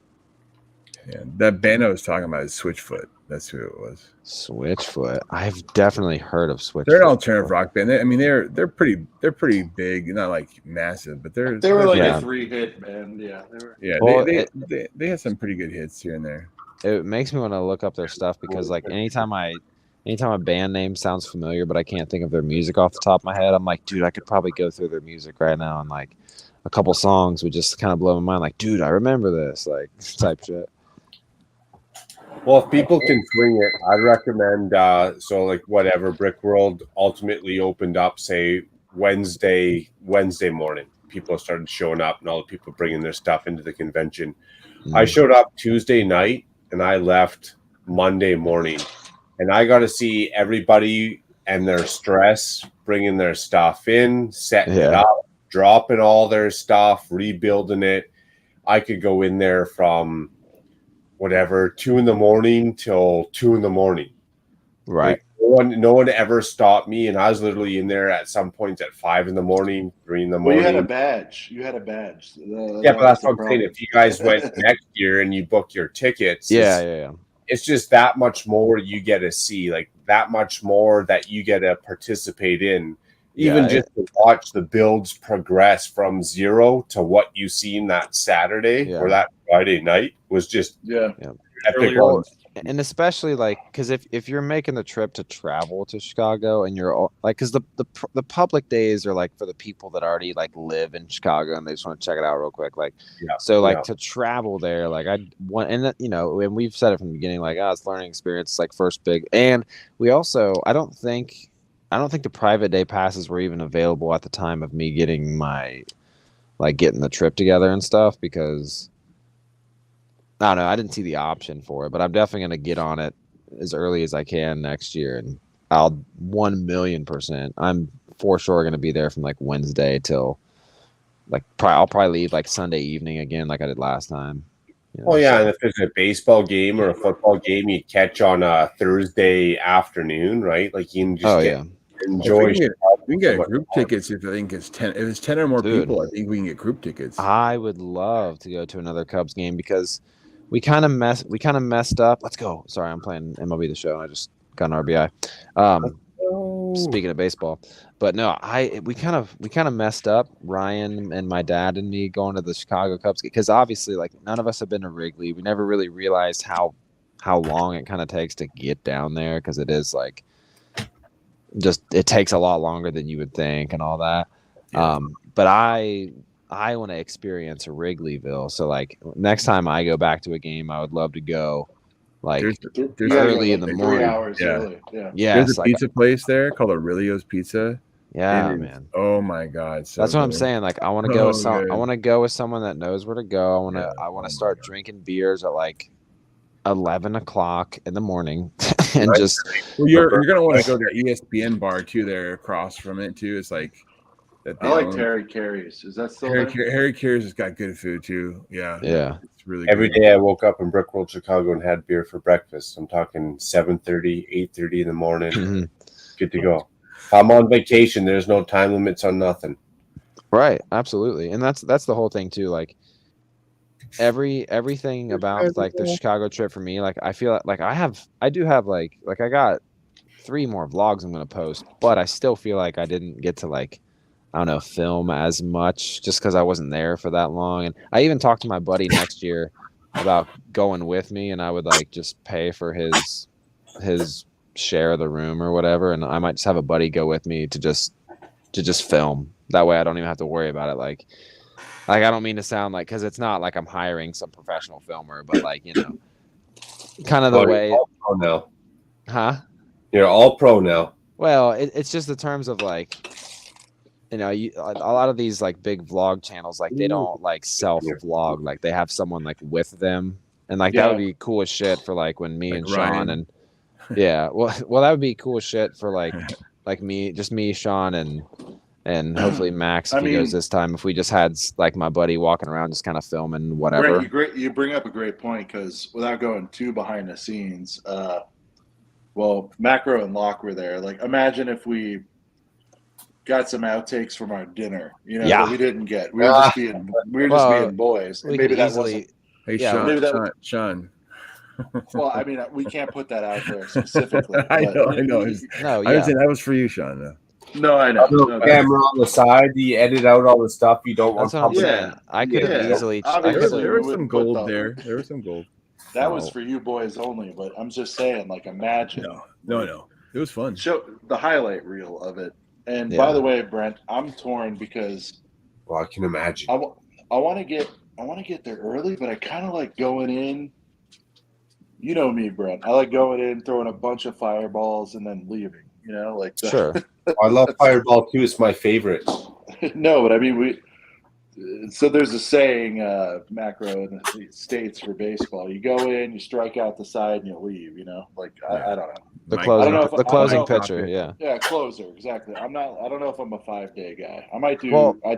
Yeah, that band I was talking about is Switchfoot. That's who it was. Switchfoot. I've definitely heard of Switchfoot. They're an alternative rock band. They're pretty big. Not like massive, but they were like a 3-hit band. Yeah, they were. Yeah, well, they had some pretty good hits here and there. It makes me want to look up their stuff, because like anytime a band name sounds familiar, but I can't think of their music off the top of my head, I'm like, dude, I could probably go through their music right now, and like a couple songs would just kind of blow my mind. Like, dude, I remember this, like type shit. Well, if people can swing it, I'd recommend so like whatever Brick World ultimately opened up, say Wednesday morning. People started showing up, and all the people bringing their stuff into the convention. I showed up Tuesday night, and I left Monday morning, and I got to see everybody and their stress bringing their stuff in, setting it up, dropping all their stuff, rebuilding it. I could go in there from whatever 2 a.m. till 2 a.m. Right. Like, no one ever stopped me, and I was literally in there at some points at 5 a.m, 3 a.m. Well, you had a badge. Yeah, but that that's was the what I'm saying. problem. If you guys went next year and you book your tickets, Yeah. It's just that much more you get to see, like that much more that you get to participate in. Even Yeah, just to watch the builds progress from zero to what you seen that Saturday or that Friday night was just epic. Well, and especially like because if you're making the trip to travel to Chicago and you're all, like because the public days are like for the people that already like live in Chicago and they just want to check it out real quick, like to travel there, like I want, and that, and we've said it from the beginning, like it's learning experience, it's like first big, and we also I don't think the private day passes were even available at the time of me getting getting the trip together and stuff, because I don't know, I didn't see the option for it, but I'm definitely going to get on it as early as I can next year, and I'll 1,000,000%. I'm for sure going to be there from like Wednesday till like I'll probably leave like Sunday evening again, like I did last time. And if there's a baseball game or a football game you catch on a Thursday afternoon, right? Like you can just enjoy. We can get group tickets if I think it's 10. If it's 10 or more people, I think we can get group tickets. I would love to go to another Cubs game because we kind of messed up. Let's go. Sorry, I'm playing MLB The Show and I just got an RBI. Speaking of baseball, but no, we kind of messed up. Ryan and my dad and me going to the Chicago Cubs because obviously, like, none of us have been to Wrigley. We never really realized how long it kind of takes to get down there because it is like it takes a lot longer than you would think and all that. Yeah. But I want to experience a Wrigleyville. So like next time I go back to a game, I would love to go like there's early in the morning. 3 hours early. Yeah. There's a pizza place there called Aurelio's Pizza. Yeah, man. Oh my God. So that's what I'm saying. Like I want to go I want to go with someone that knows where to go. I want to start drinking beers at like 11 o'clock in the morning and just. Well, you're gonna want to go to the ESPN bar too. There across from it too. It's like. I like Harry Carey's. Is that still there? Harry Carey's has got good food too. Yeah. It's really every day I woke up in Brickworld, Chicago, and had beer for breakfast. I'm talking 7:30, 8:30 in the morning. Mm-hmm. Good to go. If I'm on vacation, there's no time limits on nothing. Right, absolutely, and that's the whole thing too. Like everything about like the Chicago trip for me, like I feel like I do have like I got 3 more vlogs I'm gonna post, but I still feel like I didn't get to like. I don't know, film as much just because I wasn't there for that long. And I even talked to my buddy next year about going with me, and I would like just pay for his share of the room or whatever, and I might just have a buddy go with me to just film. That way I don't even have to worry about it. Like I don't mean to sound like, because it's not like I'm hiring some professional filmer, but like, kind of the way. You're all pro now. Huh? You're all pro now. Well, it's just the terms of like. A lot of these like big vlog channels, like they don't like self vlog, like they have someone like with them, and like that would be cool as shit for like when me and Sean Ryan. And well that would be cool as shit for like me, Sean and hopefully Max if he goes this time, if we just had like my buddy walking around just kind of filming whatever. You bring up a great point, because without going too behind the scenes, well, Macro and Locke were there. Like imagine if we got some outtakes from our dinner, that we didn't get. We were just being boys. And maybe that wasn't. Hey, Sean. Well, I mean, we can't put that out there specifically. I know. That was for you, Sean. No, I know. Camera on the side. You edit out all the stuff you don't want. I could have easily. There was some gold there. There was some gold. That was for you boys only. But I'm just saying, like, imagine. No. It was fun. Show the highlight reel of it. And by the way, Brent, I'm torn because I can imagine. I want to get there early, but I kind of like going in. You know me, Brent. I like going in, throwing a bunch of fireballs, and then leaving. Sure. I love Fireball too. It's my favorite. No, but I mean So there's a saying, Macro in the States for baseball. You go in, you strike out the side, and you leave. I don't know. The Mike, closing, I don't know if the closing I don't know if- pitcher. Yeah. Yeah, closer, exactly. I don't know if I'm a 5-day guy. I might do. Well- I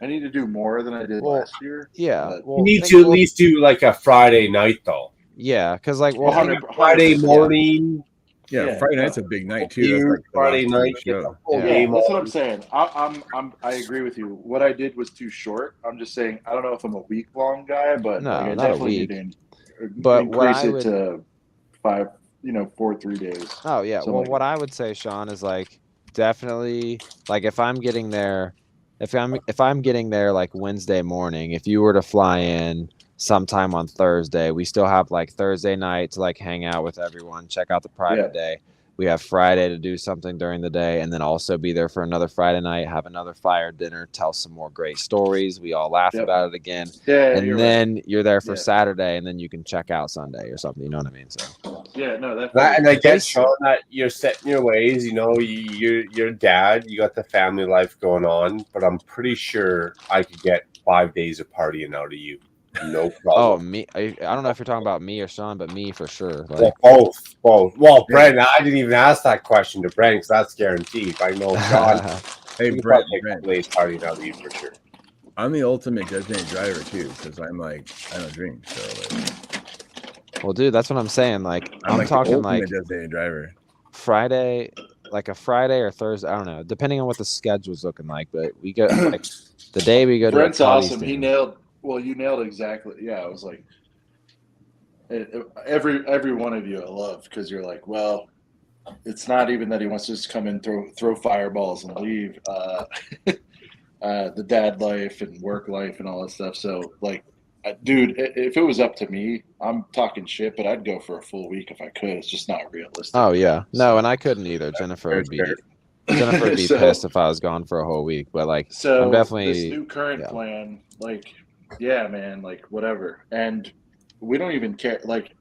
need to do more than I did Well, last year. Yeah. but- Well, You need think- to at well, least do like a Friday night though. Yeah, because like well, Well, think- 100%. Friday morning. Yeah, Yeah, Friday no. night's a big night too. That's like the Friday last night, get the show. full Yeah. Yeah, game that's what on. I'm saying. I agree with you. What I did was too short. I'm just saying I don't know if I'm a week long guy, but No, like, I not a definitely week. need to But what increase I it would- to 5, 4 3 days. Oh yeah. Something Well, like what that. I would say, Sean, is like definitely like if I'm getting there, if I'm getting there like Wednesday morning, if you were to fly in sometime on Thursday, we still have like Thursday night to like hang out with everyone, check out the private day. We have Friday to do something during the day, and then also be there for another Friday night, have another fire dinner, tell some more great stories. We all laugh Yep. about it again. Yeah, and you're then right. you're there for Yeah. Saturday, and then you can check out Sunday or something. You know what I mean? So Yeah, no, that's And I get, Sean, that you're set in your ways. You know, you're dad. You got the family life going on, but I'm pretty sure I could get 5 days of partying out of you. No problem. Oh, me. I don't know if you're talking about me or Sean, but me for sure. Well, Like, both. Well, Brent, I didn't even ask that question to Brent because that's guaranteed. I know Sean. Hey, he could Brent, probably take a couple days partying out of you for sure. I'm the ultimate designated driver too, because I'm like I don't drink. So like, well, dude, that's what I'm saying. Like, I'm like the talking ultimate like designated driver. Friday, like a Friday or Thursday. I don't know, depending on what the schedule's looking like. But we go like the day we go to Brent's a party awesome. He stand. nailed. Well, you nailed exactly. Yeah, I was like, every one of you I love because you're like, well, it's not even that he wants to just come in, throw fireballs and leave. The dad life and work life and all that stuff. So like, dude, if it was up to me, I'm talking shit, but I'd go for a full week if I could. It's just not realistic. Oh yeah, no, and I couldn't either. Jennifer would be So- pissed if I was gone for a whole week. But like, So I'm definitely this new current plan, like, yeah, man, like whatever. And we don't even care. Like,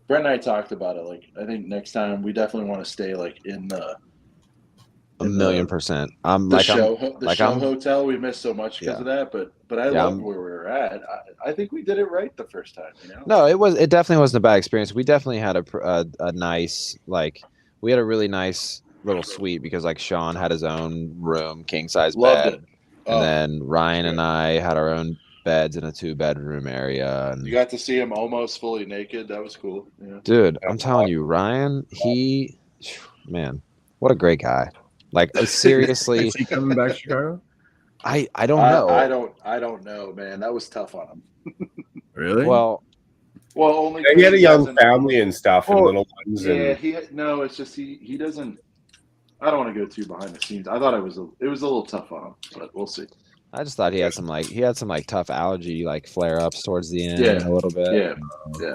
Brent and I talked about it. Like, I think next time we definitely want to stay like in the 1,000,000%. I'm the like show I'm the like show I'm hotel. We missed so much because of that, but I Yeah, loved I'm- where we were at. I think we did it right the first time. You know. No, it definitely wasn't a bad experience. We definitely had a nice we had a really nice little suite because like Sean had his own room, king size Loved bed, it. and Oh, then Ryan and I had our own beds in a 2-bedroom area. And You got to see him almost fully naked. That was cool. Yeah. dude, I'm telling you, Ryan, man, what a great guy. Like seriously, Is he coming back to Chicago? I don't know. I don't know, man. That was tough on him. Really? Well, only He had a 'cause young doesn't- family and stuff, and Oh, little ones. Yeah, And no, it's just he doesn't. I don't want to go too behind the scenes. I thought it was a little tough on him, but we'll see. I just thought he had some tough allergy flare ups towards the end Yeah. a little bit. Yeah.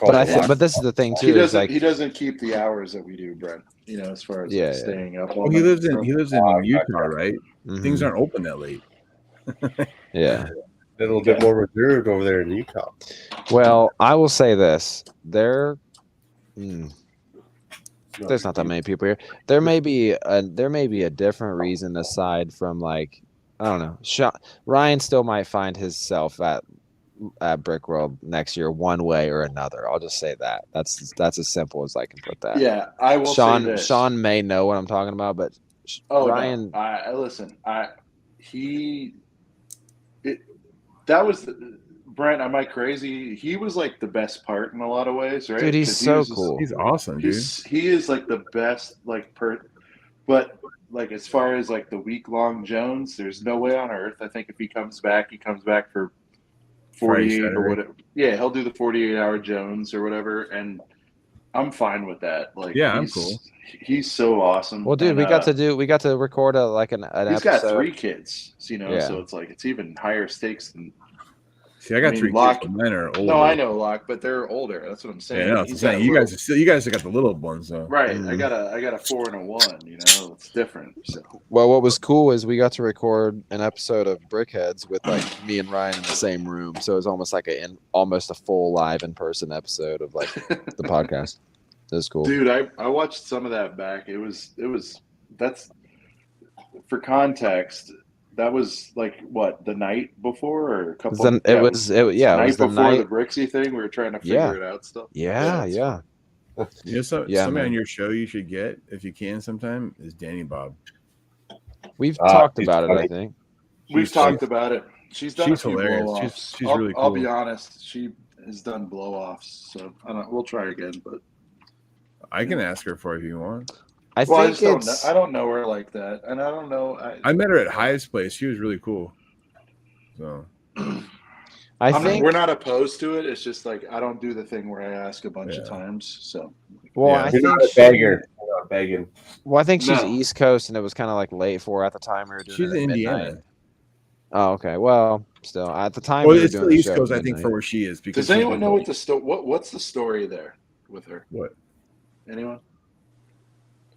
But this is the thing too. Is He doesn't keep the hours that we do, Brent. You know, as far as Yeah, yeah. staying up. Well, all he night lives and in stuff. Utah, right? Things Mhm. aren't open that late. Yeah. a little bit more reserved over there in Utah. Well, I will say this: there's not that many people here. There may be a different reason aside from I don't know. Ryan still might find himself at Brick World next year, one way or another. I'll just say that. That's as simple as I can put that. Yeah, I will say this. Sean may know what I'm talking about, but Ryan. No. I listen. That was Brent. Am I crazy? He was like the best part in a lot of ways, right? Dude, he's 'Cause he so was just- cool. He's awesome, dude. He is like the best, but like as far as like the week-long Jones, there's no way on earth. I think if he comes back for 48 Friday, or whatever. Yeah, he'll do the 48-hour Jones or whatever, and I'm fine with that. Like, Yeah, I'm he's- cool. He's so awesome. Well, dude, And, we got to record an He's episode. got 3 kids, Yeah. so it's like it's even higher stakes than. See, I got 3 Locke, kids. Mine are older. No, I know Locke, but they're older. That's what I'm saying. Yeah, no, He's I'm saying got a you little- guys have got the little ones though. right. I got a 4 and a 1. You know, it's different. So Well, what was cool is we got to record an episode of Brickheads with me and Ryan in the same room, so it was almost like almost a full live in person episode of the podcast. It was cool, dude, I watched some of that back. It was that's for context. That was the night before or a couple. It was the night night before before the Brixie thing. We were trying to figure it out still. Yeah. You know, somebody on your show you should get if you can sometime is Danny Bob. We've talked about it, I think. We've talked about it. She's done a few hilarious. blow-offs. She's really cool. I'll be honest. She has done blow-offs, so I don't. We'll try again, but I can ask her for it if you want. I don't know her like that, and I don't know. I met her at Highest Place. She was really cool. So I think we're not opposed to it. It's just like I don't do the thing where I ask a bunch of times. So I think begging. Well, I think she's East Coast, and it was kind of like late for her at the time. We were doing she's it in at Indiana. midnight. Oh, okay. Well, still at the time. Well, we were it's doing still the East show Coast, at I think, midnight. for where she is. Because does anyone know what the what's the story there with her? What? Anyone?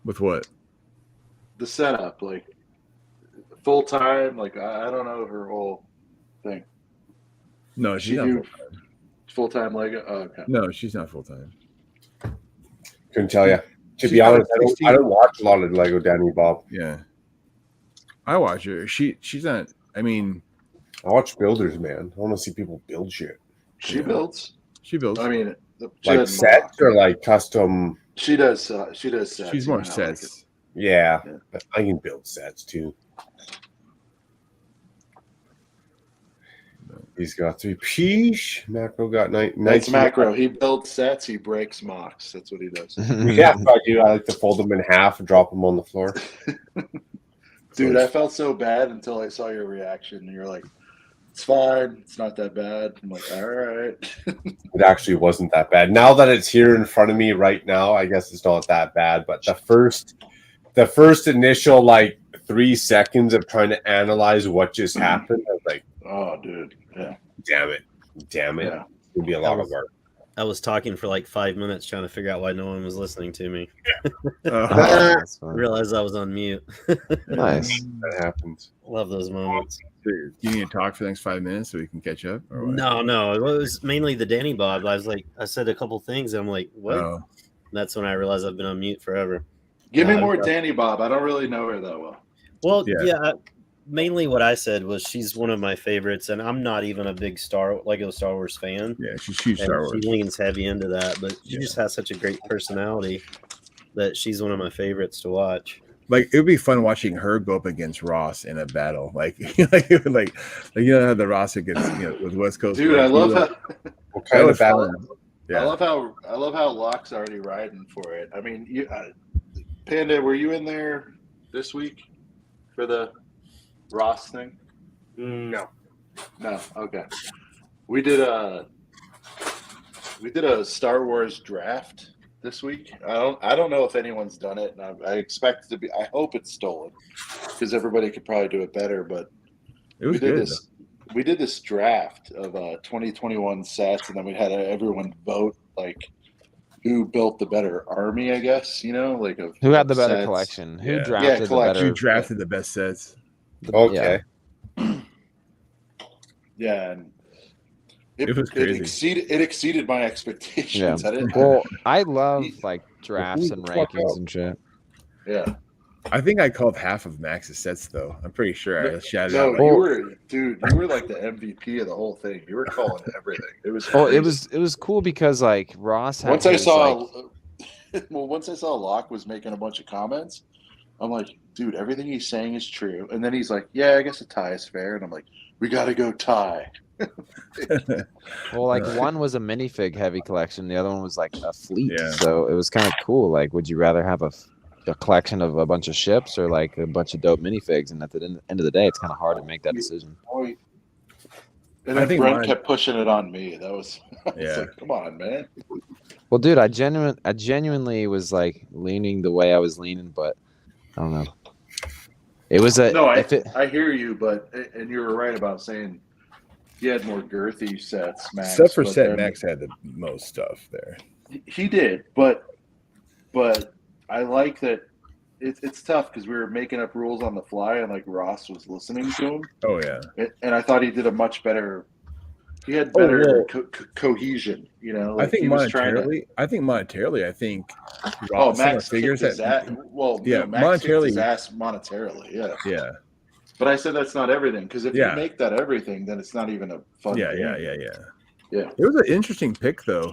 With what? The setup, like full time. Like I don't know her whole thing. No, she's not full time Lego. Oh, okay. No, she's not full time. Couldn't tell you. To be honest, I don't watch a lot of Lego Danny Bob. Yeah, I watch her. She's not. I mean, I watch builders, man. I want to see people build shit. She builds. She builds. I mean, like sets or like custom. She does sets. She's more sets. Yeah, but I can build sets too. He's got 3 piece. Macro got 9. That's Macro. He builds sets. He breaks mocks. That's what he does. Yeah, I do. I like to fold them in half and drop them on the floor. Dude, I felt so bad until I saw your reaction. You're like, "It's fine. It's not that bad." I'm like, "All right." It actually wasn't that bad. Now that it's here in front of me right now, I guess it's not that bad. But the first initial like 3 seconds of trying to analyze what just happened, I was like, "Oh, dude, yeah, damn it, Yeah. It'd be a lot of work." I was talking for like 5 minutes trying to figure out why no one was listening to me. Realized I was on mute. Nice. That happens. Love those moments. You need to talk for the next 5 minutes so we can catch up? Or what? No. It was mainly the Danny Bob. I was like, I said a couple things. And I'm like, what? Oh. That's when I realized I've been on mute forever. Give me more Danny Bob. I don't really know her that well. Well, yeah. Mainly what I said was she's one of my favorites, and I'm not even a big Lego Star Wars fan. Yeah, she's huge Star Wars. She leans heavy into that, but she just has such a great personality that she's one of my favorites to watch. Like, it would be fun watching her go up against Ross in a battle. Like you know how the Ross against with West Coast. Dude, I love how what kind of battle? I love how Locke's already riding for it. I mean, Panda, were you in there this week for the Ross thing? No. Okay. We did a Star Wars draft this week. I don't know if anyone's done it, and I expect it to be. I hope it's stolen because everybody could probably do it better. But we did this draft of 2021 sets, and then we had everyone vote like who built the better army. I guess like who had the better collection. Who drafted the better? Who drafted the best sets? Okay. Yeah, and it was crazy. It exceeded my expectations. Yeah. Well, I love like drafts and rankings and shit. Yeah. I think I called half of Max's sets though. I'm pretty sure I shouted No, out. you were like the MVP of the whole thing. You were calling everything. It was crazy. It was cool because like Ross had once I saw Locke was making a bunch of comments, I'm like, dude, everything he's saying is true. And then he's like, yeah, I guess a tie is fair. And I'm like, we got to go tie. Well, like one was a minifig heavy collection. The other one was like a fleet. Yeah. So it was kind of cool. Like, would you rather have a collection of a bunch of ships or like a bunch of dope minifigs? And at the end of the day, it's kind of hard to make that decision. And then Brent kept pushing it on me. That was, like, come on, man. Well, dude, I genuinely was like leaning the way I was leaning, but I don't know. It was I hear you, and you were right about saying he had more girthy sets, Max. Except for set Max had the most stuff there. He did, but I like that it's tough because we were making up rules on the fly, and like Ross was listening to him. Oh yeah, and I thought he did a much better. He had better cohesion, Like I think monetarily. I think Max figures kicked his ass. Well, yeah, Max monetarily, kicked his ass monetarily. Yeah. Yeah. But I said that's not everything because if you make that everything, then it's not even a fun. Yeah. game. Yeah. It was an interesting pick though.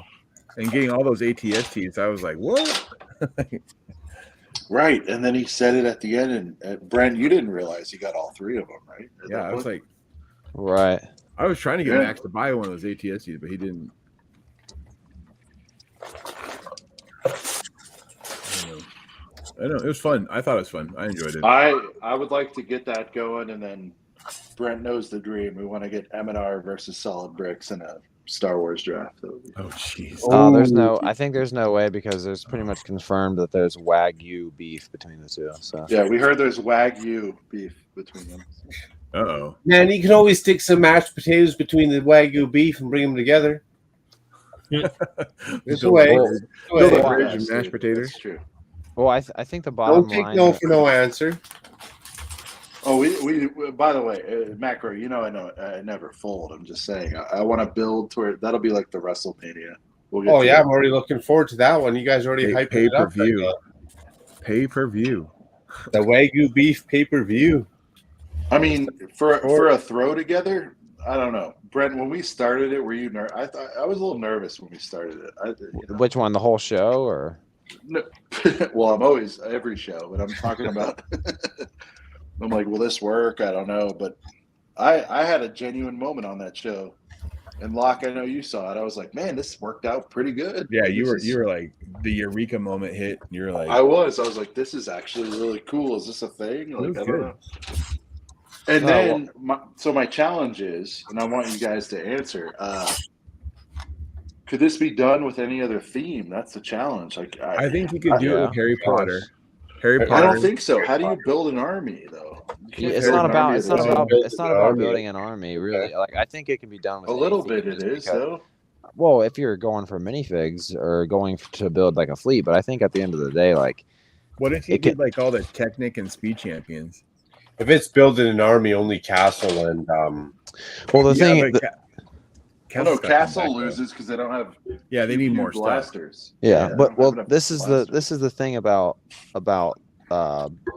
and getting all those ATSTs, I was like, what? Right, and then he said it at the end, and Brent, you didn't realize he got all 3 of them, right? Yeah, I was like, right. I was trying to get Max to buy one of those ATSTs, but he didn't. I know it was fun. I thought it was fun. I enjoyed it. I would like to get that going, and then Brent knows the dream. We want to get M&R versus Solid Bricks in a Star Wars draft. Oh, jeez. There's no. I think there's no way because there's pretty much confirmed that there's Wagyu beef between the two. So yeah, we heard there's Wagyu beef between them. Uh-oh. Man, you can always stick some mashed potatoes between the Wagyu beef and bring them together. It's a way. Build a bridge and mashed potatoes. That's true. Well, I think the bottom Don't take line. no for no answer. Oh, we by the way, Macro, I never fold. I'm just saying, I want to build toward that'll be like the WrestleMania. Oh yeah, I'm already looking forward to that one. You guys already hyped it up. Pay-per-view. The Wagyu beef pay-per-view. I mean, for a throw together, I don't know, Brent. When we started it, were you nervous? I was a little nervous when we started it. Which one? The whole show, or? No, well, I'm always every show, but I'm talking about. I'm like, will this work? I don't know, but I had a genuine moment on that show, and Locke, I know you saw it. I was like, man, this worked out pretty good. Yeah, you were like the eureka moment hit. You're like, I was like, this is actually really cool. Is this a thing? Like, I don't know. And then, my challenge is, and I want you guys to answer. Could this be done with any other theme? That's the challenge. Like, I think you could do it with Harry Potter. Harry Potter. I don't think so. How do you build an army, though? It's not about building an army, really. Like, I think it can be done with a little bit. It is though. Well, if you're going for minifigs or going to build like a fleet, but I think at the end of the day, like, what if you did like all the Technic and Speed champions? If it's building an army, only Castle and well, the thing. Castle loses because they don't have. Yeah, they need more blasters. Yeah, but this is the thing about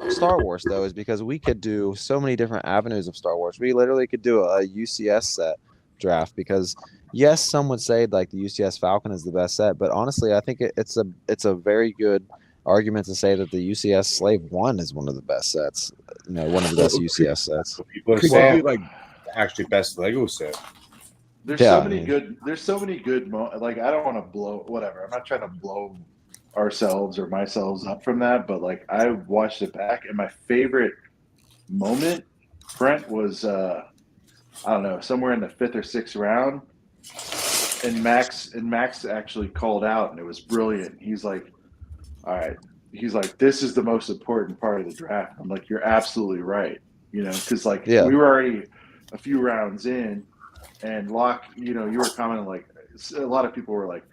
Star Wars though, is because we could do so many different avenues of Star Wars. We literally could do a UCS set draft because yes, some would say like the UCS Falcon is the best set, but honestly, I think it's a very good argument to say that the UCS Slave 1 is one of the best sets. One of the best UCS sets. People are saying like actually best Lego set. There's so many good. There's so many good. Like I don't want to blow whatever. I'm not trying to blow ourselves or myself up from that, but like I watched it back, and my favorite moment, Brent, was I don't know, somewhere in the 5th or 6th round, and Max actually called out, and it was brilliant. He's like, all right. He's like, this is the most important part of the draft. I'm like, you're absolutely right. Because we were already a few rounds in, and Locke, you were commenting like a lot of people were like,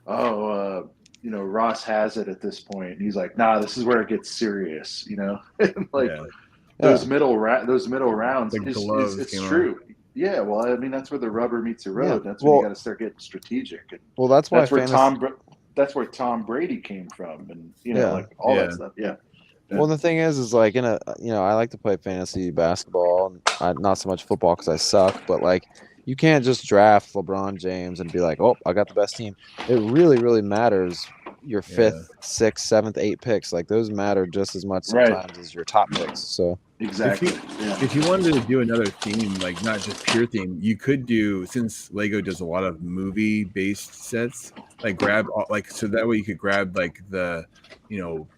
Ross has it at this point. And he's like, nah, this is where it gets serious. Those middle rounds, it's true. Yeah, well, I mean that's where the rubber meets the road. Yeah. That's when you got to start getting strategic. And well, that's why that's where Tom Brady came from, and like all that stuff. Yeah. Well, the thing is like I like to play fantasy basketball, and not so much football because I suck. But like, you can't just draft LeBron James and be like, oh, I got the best team. It really, really matters. Your 5th, 6th, 7th, 8th picks, like those matter just as much sometimes as your top picks. So exactly. If you wanted to do another theme, like not just pure theme, you could do, since Lego does a lot of movie-based sets, like grab so that way you could grab like the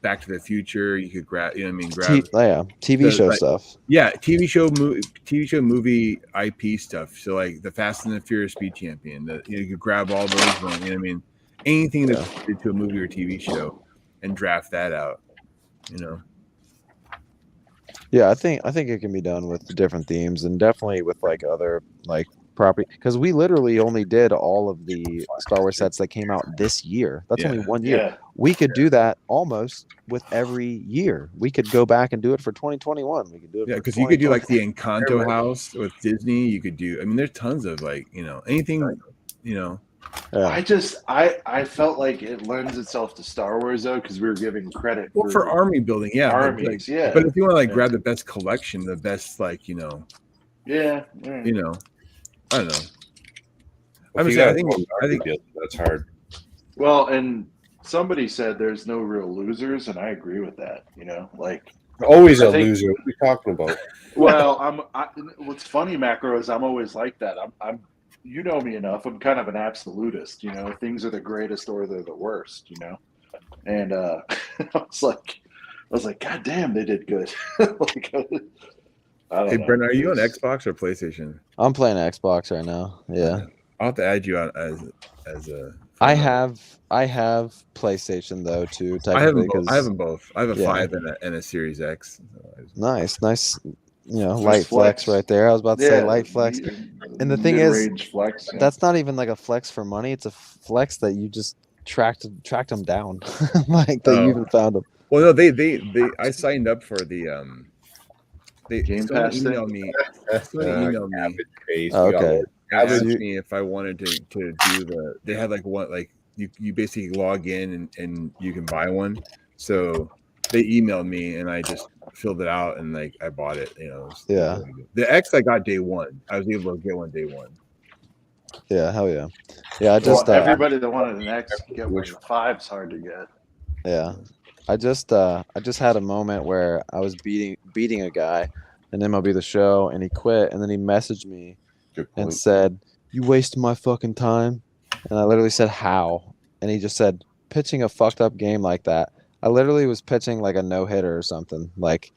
Back to the Future. You could grab TV show stuff. Yeah, TV show movie IP stuff. So like the Fast and the Furious Speed Champion. You could grab all those ones. Anything that's related to a movie or TV show, and draft that out. Yeah, I think it can be done with different themes, and definitely with like other like property, because we literally only did all of the Star Wars sets that came out this year. That's only 1 year. Yeah. We could do that almost with every year. We could go back and do it for 2021. We could do it. Yeah, because you could do like the Encanto house with Disney. You could do. I mean, there's tons of like anything. I felt like it lends itself to Star Wars though, because we were giving credit for army building, armies, But if you want to grab the best collection, the best I don't know. I think that's hard. Well, and somebody said there's no real losers, and I agree with that. Like Always I a think. loser. What are we talking about? Well, what's funny, Macro, is I'm always like that. I'm. You know me enough. I'm kind of an absolutist. Things are the greatest or they're the worst. And I was like, God damn, they did good. Like, I don't Hey, know. Brendan, are you on Xbox or PlayStation? I'm playing Xbox right now. Yeah. I'll have to add you on as a. I have PlayStation though too. I have Technically, them both. I have them both. I have a yeah. 5 and a Series X. Nice. There's Light flex right there. I was about to say light flex. And the thing is, mid-range flex. Yeah. that's not even like a flex for money. It's a flex that you just tracked them down, like that you even found them. Well, no, they I signed up for the Game someone Pass thing? emailed me. Someone emailed me. Okay. Asked me if I wanted to do the. They had like one like you basically log in and you can buy one. So they emailed me and I just filled it out and like I bought it. Yeah. The X I got day one. I was able to get one day one. Yeah, hell yeah. Yeah, I just everybody that wanted an X could get one. The 5's hard to get. Yeah. I just had a moment where I was beating a guy in MLB The Show and he quit and then he messaged me and said, "You wasted my fucking time." And I literally said, "How?" And he just said, "Pitching a fucked up game like that." I literally was pitching like a no-hitter or something. Like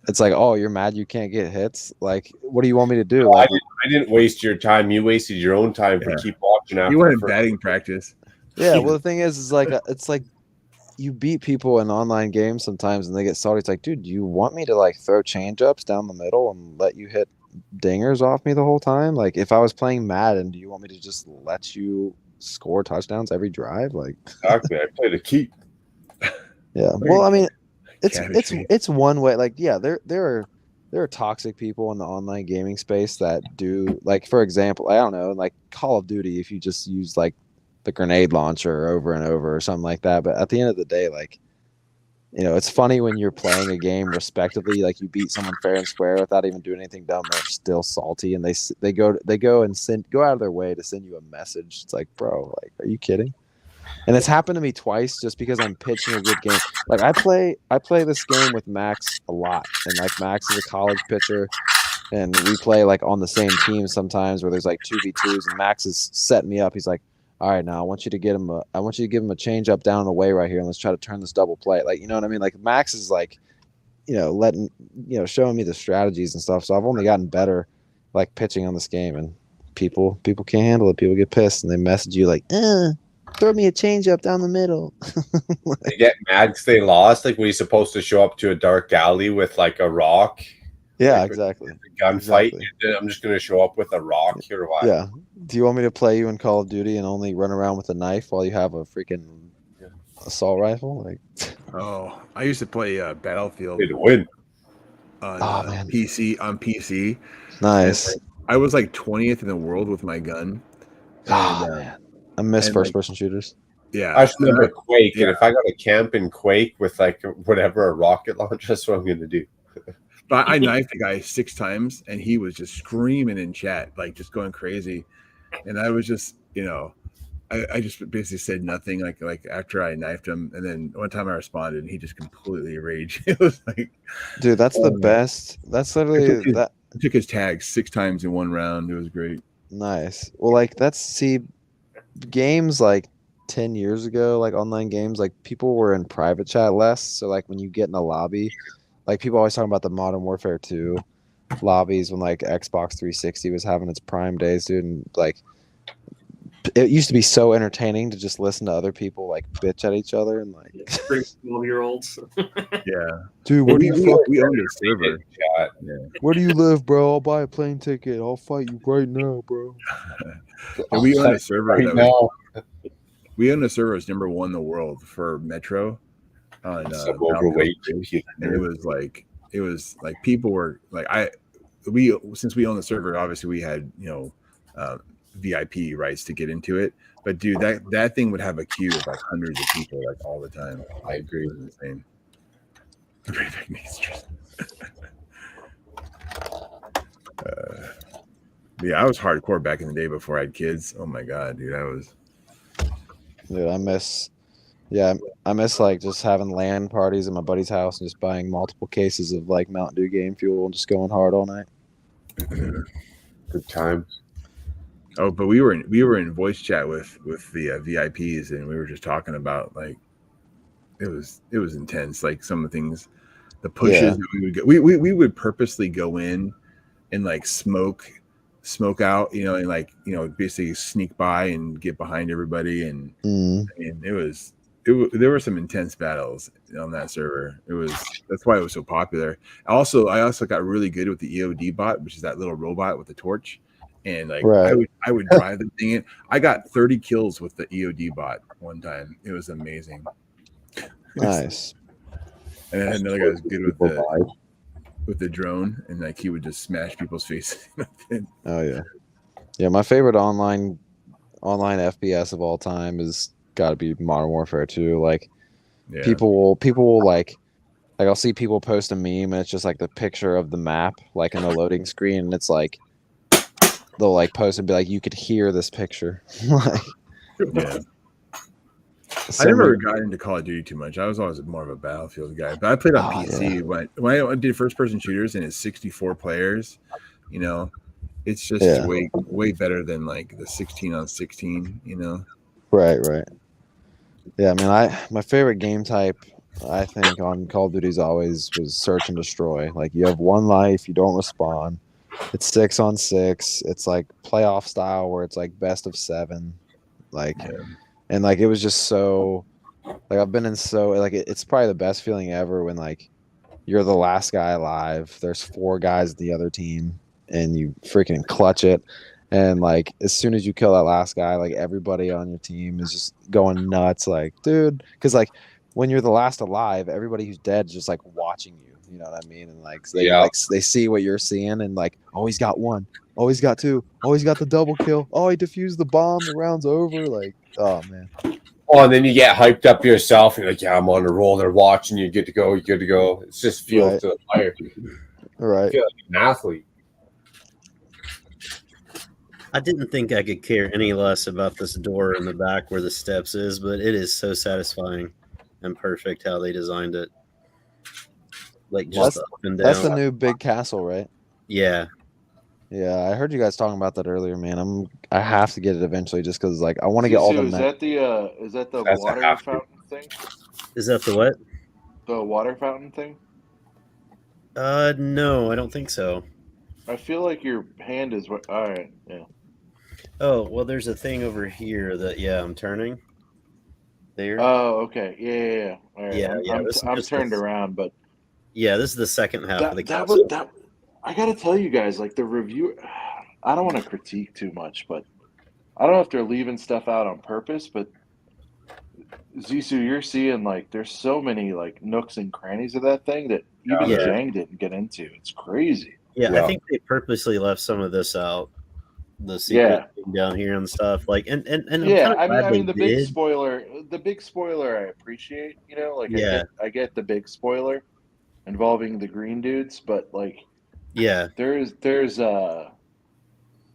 it's like, "Oh, you're mad you can't get hits? Like what do you want me to do?" No, Like I didn't waste your time. You wasted your own time to keep watching after. You wanted batting practice. Yeah, well the thing is like it's like you beat people in online games sometimes and they get salty. It's like, dude, do you want me to like throw change ups down the middle and let you hit dingers off me the whole time? Like if I was playing Madden, do you want me to just let you score touchdowns every drive? Like exactly. I played a keep. Yeah. Well, I mean, it's one way. Like, yeah, there are toxic people in the online gaming space that do like, for example, I don't know, like Call of Duty, if you just use like the grenade launcher over and over or something like that. But at the end of the day, like, it's funny when you're playing a game respectively, like you beat someone fair and square without even doing anything dumb. They're still salty, and they go and go out of their way to send you a message. It's like, bro, like, are you kidding? And it's happened to me twice just because I'm pitching a good game. Like I play this game with Max a lot, and like Max is a college pitcher, and we play like on the same team sometimes where there's like 2v2s, and Max is setting me up. He's like, "All right, now I want you to give him a change up down and away right here, and let's try to turn this double play." Like, you know what I mean? Like Max is like, showing me the strategies and stuff. So I've only gotten better, like pitching on this game, and people can't handle it. People get pissed and they message you like, "Throw me a change up down the middle." They get mad because they lost. Like, were you supposed to show up to a dark alley with like a rock? Yeah, like, exactly. A gunfight. Exactly. I'm just going to show up with a rock here. Or what? Yeah. Do you want me to play you in Call of Duty and only run around with a knife while you have a freaking assault rifle? Like, oh, I used to play Battlefield. To win. On PC. Nice. I was like 20th in the world with my gun. Oh, man. I miss first-person shooters. Yeah, I just remember Quake, and if I got a camp in Quake with like whatever a rocket launcher, that's what I'm going to do. But I knifed the guy 6 times, and he was just screaming in chat, like just going crazy. And I was just, I just basically said nothing. Like after I knifed him, and then one time I responded, and he just completely raged. It was like, dude, that's the best. That's literally I took his tag 6 times in one round. It was great. Nice. Well, like games like 10 years ago, like online games, like people were in private chat less. So like when you get in a lobby, like people always talking about the Modern Warfare 2 lobbies when like Xbox 360 was having its prime days, dude. And like it used to be so entertaining to just listen to other people like bitch at each other and like 12-year-olds. Yeah. Dude, we owned a server. Yeah. Where do you live, bro? I'll buy a plane ticket. I'll fight you right now, bro. Yeah, we owned a server We owned a server that was number 1 in the world for Metro on overweight. And it was like people were like since we own the server, obviously we had VIP rights to get into it. But dude, that thing would have a queue of like hundreds of people like all the time. I agree with the same. Yeah, I was hardcore back in the day before I had kids. Oh my god, dude, I was. Dude, I miss. Yeah, I miss like just having LAN parties at my buddy's house and just buying multiple cases of like Mountain Dew game fuel and just going hard all night. Good times. Oh, but we were in voice chat with the VIPs, and we were just talking about like it was intense. Like some of the things, the pushes that we would get. We would purposely go in and like smoke out, and like basically sneak by and get behind everybody, and there were some intense battles on that server. That's why it was so popular. I also got really good with the EOD bot, which is that little robot with the torch. And like I would drive the thing in. I got 30 kills with the EOD bot one time. It was amazing. Nice. And I had another guy who was good with the drone, and like he would just smash people's faces. Oh yeah. Yeah, my favorite online FPS of all time is gotta be Modern Warfare 2. Like people will like I'll see people post a meme and it's just like the picture of the map like in the loading screen, and it's like they'll like post and be like, you could hear this picture. Like, yeah. I never got into Call of Duty too much. I was always more of a Battlefield guy, but I played on PC. Yeah. When I did first person shooters and it's 64 players, it's just way better than like the 16 on 16. Right. Yeah, I mean, my favorite game type, I think, on Call of Duty always was search and destroy. Like, you have one life, you don't respawn. It's 6 on 6. It's like playoff style where it's like best of 7. Like, and like it was just so. Like I've been in it's probably the best feeling ever when like you're the last guy alive. There's 4 guys the other team, and you freaking clutch it. And like as soon as you kill that last guy, like everybody on your team is just going nuts. Like, dude, because like when you're the last alive, everybody who's dead is just like watching you. You know what I mean? And like they see what you're seeing, and like, oh, he's got 1. Oh, he's got 2. Oh, he's got the double kill. Oh, he defused the bomb. The round's over. Like, oh man. Oh, and then you get hyped up yourself. You're like, yeah, I'm on a roll. They're watching you. Good to go. You're good to go. It's just fuel to the fire. Right. Feel like an athlete. I didn't think I could care any less about this door in the back where the steps is, but it is so satisfying and perfect how they designed it. Like just up and down. That's the new big castle, right? Yeah. Yeah, I heard you guys talking about that earlier, man. I have to get it eventually just because like I want to get all the is that the water fountain thing? Is that the what? The water fountain thing? No, I don't think so. I feel like your hand is all right. Yeah. Oh, well, there's a thing over here that I'm turning. There. Oh, okay. Yeah. All right. Yeah. I'm turned around, but yeah, this is the second half of the castle. I gotta tell you guys, like the review. I don't want to critique too much, but I don't know if they're leaving stuff out on purpose. But Zissou, you're seeing like there's so many like nooks and crannies of that thing that even Jang didn't get into. It's crazy. Yeah, I think they purposely left some of this out. The secret thing down here and stuff, like, and I mean, the big spoiler. The big spoiler, I appreciate. I get the big spoiler involving the green dudes, but like, there's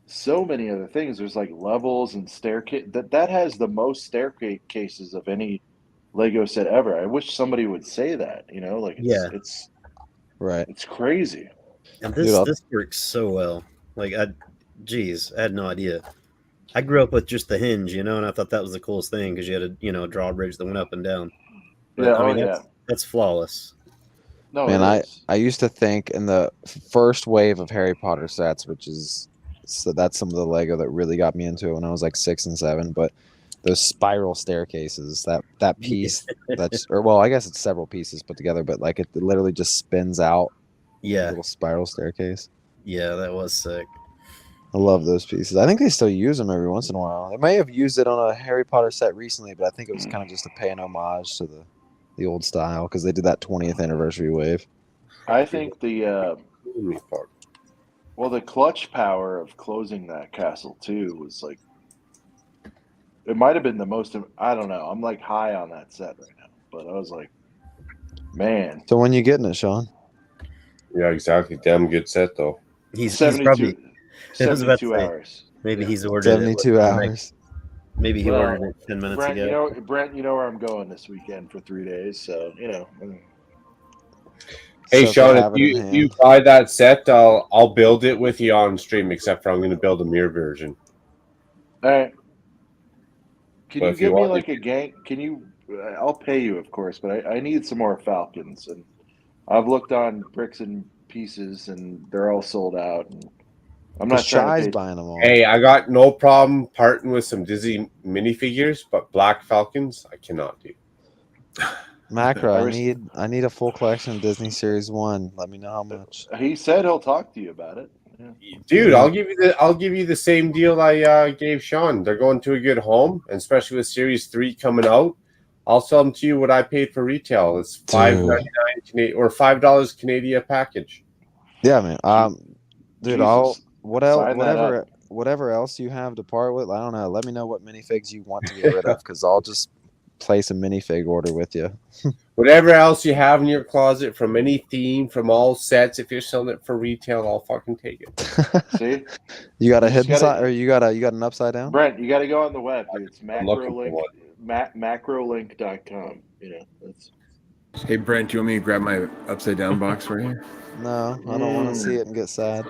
so many other things. There's like levels and staircase. That has the most staircases of any Lego set ever. I wish somebody would say that. It's right. It's crazy. And this works so well. Like I had no idea. I grew up with just the hinge, and I thought that was the coolest thing because you had a drawbridge that went up and down. But, that's flawless. No, man, I used to think in the first wave of Harry Potter sets, that's some of the Lego that really got me into it when I was like 6 and 7. But those spiral staircases, that piece, I guess it's several pieces put together, but like it literally just spins out. Yeah, little spiral staircase. Yeah, that was sick. I love those pieces. I think they still use them every once in a while. They may have used it on a Harry Potter set recently, but I think it was kind of just to pay an homage to the old style because they did that 20th anniversary wave. I think the clutch power of closing that castle too was like, it might have been the most. I don't know. I'm like high on that set right now, but I was like, man. So when you getting it, Sean? Yeah, exactly. Damn good set though. He's 72 probably 72 hours. Maybe he's ordered 72 hours. Maybe he ordered it 10 minutes Brent, ago. Brent, you know where I'm going this weekend for 3 days, so you know. Hey, So Sean, if have it in you hand. buy that set, I'll build it with you on stream. Except for I'm going to build a mirror version. All right. Can But you if you give me want, like a gang? Can you? I'll pay you, of course, but I need some more Falcons, and I've looked on Bricks and Pieces, and they're all sold out. And I'm Because not trying to Shy's pay. buying them all. Hey, I got no problem parting with some Disney minifigures, but Black Falcons I cannot do. Macro, I need a full collection of Disney Series 1. Let me know how much. He said he'll talk to you about it. Yeah. Dude, I'll give you the same deal I gave Sean. They're going to a good home, and especially with Series 3 coming out. I'll sell them to you what I paid for retail. It's $5.99 Canadian or $5 Canadian a package. Yeah, man. Dude, Jesus. I'll Sign that up. whatever else you have to part with. I don't know. Let me know what minifigs you want to get rid of, because I'll just place a minifig order with you. Whatever else you have in your closet from any theme, from all sets, if you're selling it for retail, I'll fucking take it. See, You got a You just hidden gotta- side, or you got an upside down? Brent, you got to go on the web, dude. It's I'm looking for macrolink.com. You know, that's. Hey Brent, do you want me to grab my upside down box for you? No, I don't want to see it and get sad.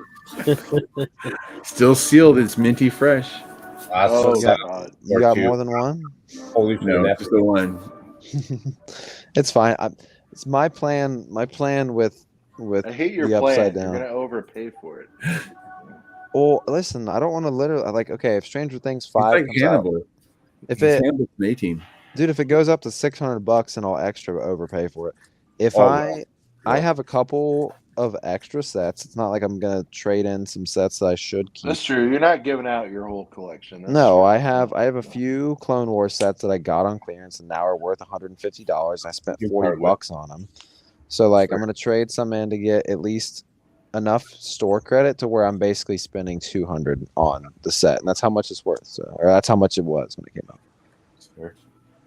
Still sealed. It's minty fresh. Oh, you got, God. you got more than one? Holy No, just the one. It's fine. It's my plan. My plan with I hate your the upside plan. down. You're gonna overpay for it. Well, listen, I don't want to literally okay. If Stranger Things 5 like comes Hannibal. out, if It's it Hannibal's an A-team. dude, if it goes up to $600, then I'll extra overpay for it. If Oh, I have a couple of extra sets, it's not like I'm gonna trade in some sets that I should keep. That's true. You're not giving out your whole collection. That's No, true. I have a few Clone Wars sets that I got on clearance and now are worth $150. I spent $40 on them. So like I'm gonna trade some in to get at least enough store credit to where I'm basically spending $200 on the set, and that's how much it's worth. So, or that's how much it was when it came out. Sure.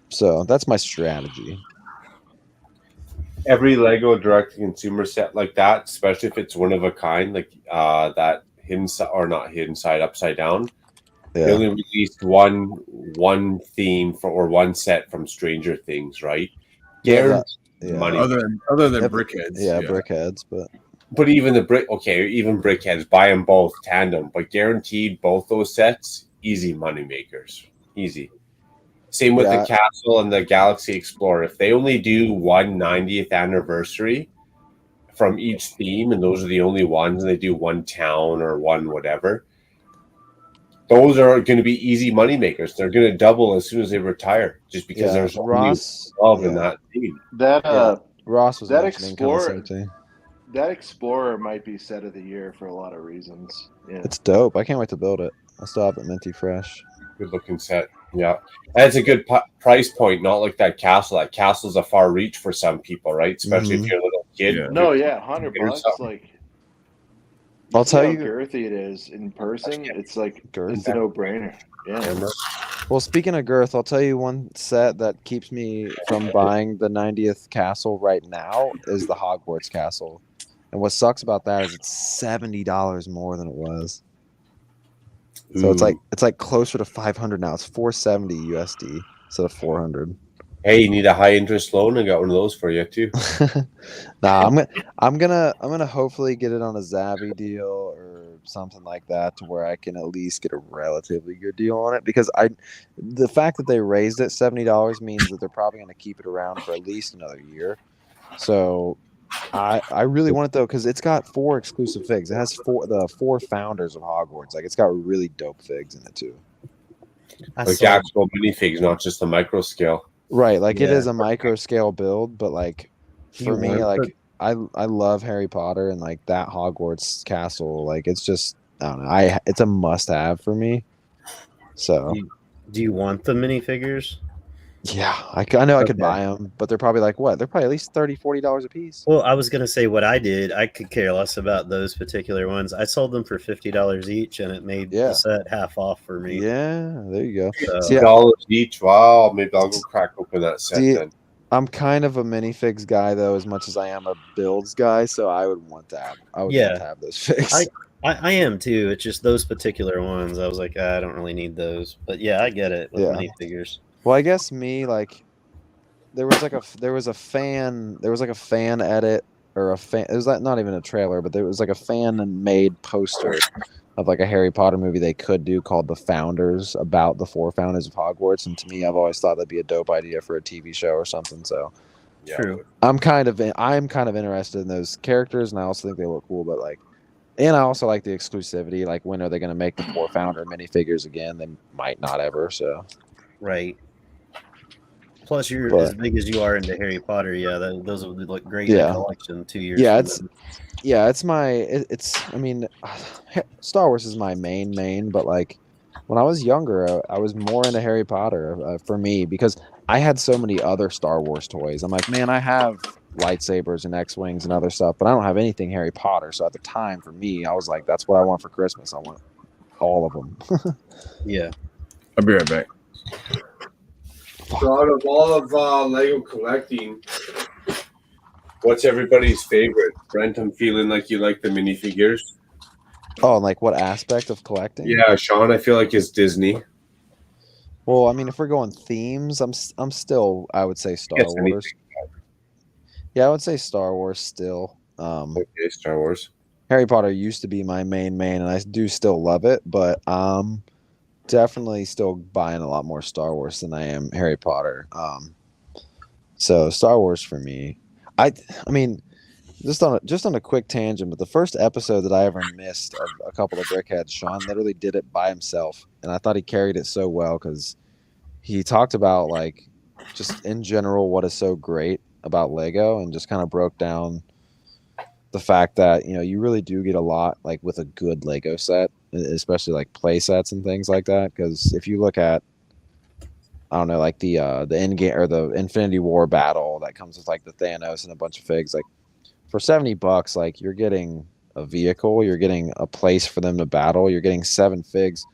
So that's my strategy. Every Lego direct-to-consumer set like that, especially if it's one of a kind, like that hidden side or not hidden side, upside down. Yeah. They only released one theme or one set from Stranger Things, right? Money. Other than Brickheads. Yeah, Brickheads, but even even Brickheads, buy them both tandem, but guaranteed both those sets, easy money makers, easy. Same with the Castle and the Galaxy Explorer. If they only do one 90th anniversary from each theme, and those are the only ones, and they do one town or one whatever, those are going to be easy money makers. They're going to double as soon as they retire, just because there's Ross love in that theme. Ross was that mentioning kind of the Explorer. same thing. That Explorer might be set of the year for a lot of reasons. Yeah. It's dope. I can't wait to build it. I still have it minty fresh. Good looking set. Yeah. And it's a good price point, not like that Castle. That Castle's a far reach for some people, right? Especially if you're a little kid. Yeah. No, yeah, $100. Like, I'll tell how you girthy it is in person. It's like it's a no-brainer. Yeah. Well, speaking of girth, I'll tell you one set that keeps me from buying the 90th castle right now is the Hogwarts castle. And what sucks about that is it's $70 more than it was. So it's like closer to 500 now. It's 470 USD instead of 400. Hey, you need a high interest loan? I got one of those for you too. Nah, I'm gonna hopefully get it on a Zavvi deal or something like that to where I can at least get a relatively good deal on it, because the fact that they raised it $70 means that they're probably gonna keep it around for at least another year. So I really want it though, because it's got 4 exclusive figs. It has the 4 founders of Hogwarts. Like, it's got really dope figs in it too. Like actual minifigs, not just the micro scale. Right, like it is a micro scale build, but like for me, want like I love Harry Potter, and like that Hogwarts castle, like it's just, I don't know, it's a must have for me. So do you want the minifigures? Yeah, I know I could buy them, but they're probably like what? They're probably at least $30-$40 a piece. Well, I was gonna say what I did. I could care less about those particular ones. I sold them for $50 each, and it made the set half off for me. Yeah, there you go. So, $50 each. Wow, maybe I'll go crack open that set then. I'm kind of a minifigs guy though, as much as I am a builds guy. So I would want to have. Want to have those figs. I am too. It's just those particular ones. I was like, I don't really need those. But yeah, I get it with Yeah. minifigures. Well, I guess me like there was a fan edit or a fan. It was like not even a trailer, but there was like a fan made poster of like a Harry Potter movie they could do called The Founders, about the 4 founders of Hogwarts. And to me, I've always thought that'd be a dope idea for a TV show or something. So True. I'm kind of interested in those characters, and I also think they look cool. But like, and I also like the exclusivity. Like, when are they going to make the 4 founder minifigures again? They might not ever. So right. Plus, you're as big as you are into Harry Potter. Yeah, those would look great in a collection 2 years. Yeah, from I mean, Star Wars is my main, but like when I was younger, I was more into Harry Potter for me because I had so many other Star Wars toys. I'm like, man, I have lightsabers and X-Wings and other stuff, but I don't have anything Harry Potter. So at the time, for me, I was like, that's what I want for Christmas. I want all of them. Yeah. I'll be right back. So out of all of Lego collecting, what's everybody's favorite? Brent, I'm feeling like you like the minifigures. Oh, and like what aspect of collecting? Yeah, Sean, I feel like it's Disney. Well, I mean, if we're going themes, I'm still, I would say Star Wars. Yeah, I would say Star Wars still. Okay, Star Wars. Harry Potter used to be my main, and I do still love it, but definitely still buying a lot more Star Wars than I am Harry Potter. So Star Wars for me. I mean, just on a quick tangent, but the first episode that I ever missed of a couple of Brickheads, Sean literally did it by himself, and I thought he carried it so well because he talked about like just in general what is so great about Lego, and just kind of broke down the fact that you really do get a lot like with a good Lego set, especially like play sets and things like that. Because if you look at, I don't know, like the end game or the Infinity War battle that comes with like the Thanos and a bunch of figs, like for $70, like you're getting a vehicle, you're getting a place for them to battle, you're getting 7 figs.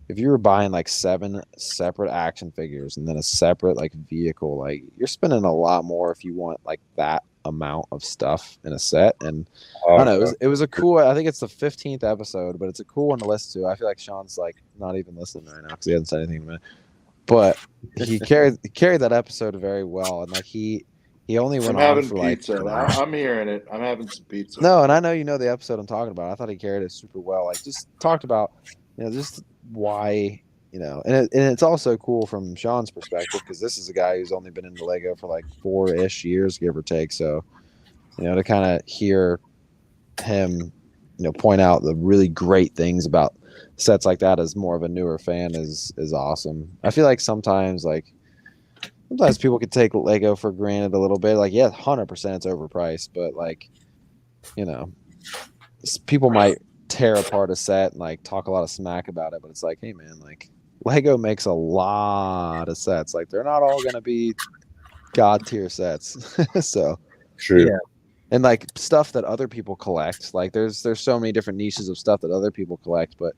If you were buying like 7 separate action figures and then a separate like vehicle, like you're spending a lot more if you want like that amount of stuff in a set. And I don't know, it was a cool, I think it's the 15th episode, but it's a cool one to listen to. I feel like Sean's like not even listening right now because he hasn't said anything to me, but he carried that episode very well. And like he only went on for like pizza. I'm hearing it. I'm having some pizza. No, and I know you know the episode I'm talking about. I thought he carried it super well. Like just talked about just why and it's also cool from Sean's perspective because this is a guy who's only been into Lego for like 4-ish years, give or take. So to kind of hear him point out the really great things about sets like that as more of a newer fan is awesome. I feel like sometimes people could take Lego for granted a little bit. Like, yeah, 100% it's overpriced, but like people might tear apart a set and like talk a lot of smack about it, but it's like, hey man, like Lego makes a lot of sets. Like they're not all gonna be god tier sets. So true. Yeah. And like stuff that other people collect, like there's so many different niches of stuff that other people collect, but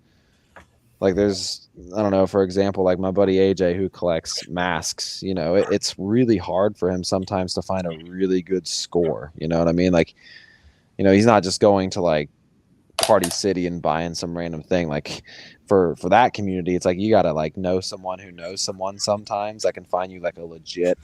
like there's, I don't know, for example, like my buddy AJ who collects masks, it's really hard for him sometimes to find a really good score. You know what I mean? Like, he's not just going to like Party City and buying some random thing. Like for that community, it's like you gotta like know someone who knows someone sometimes that can find you like a legit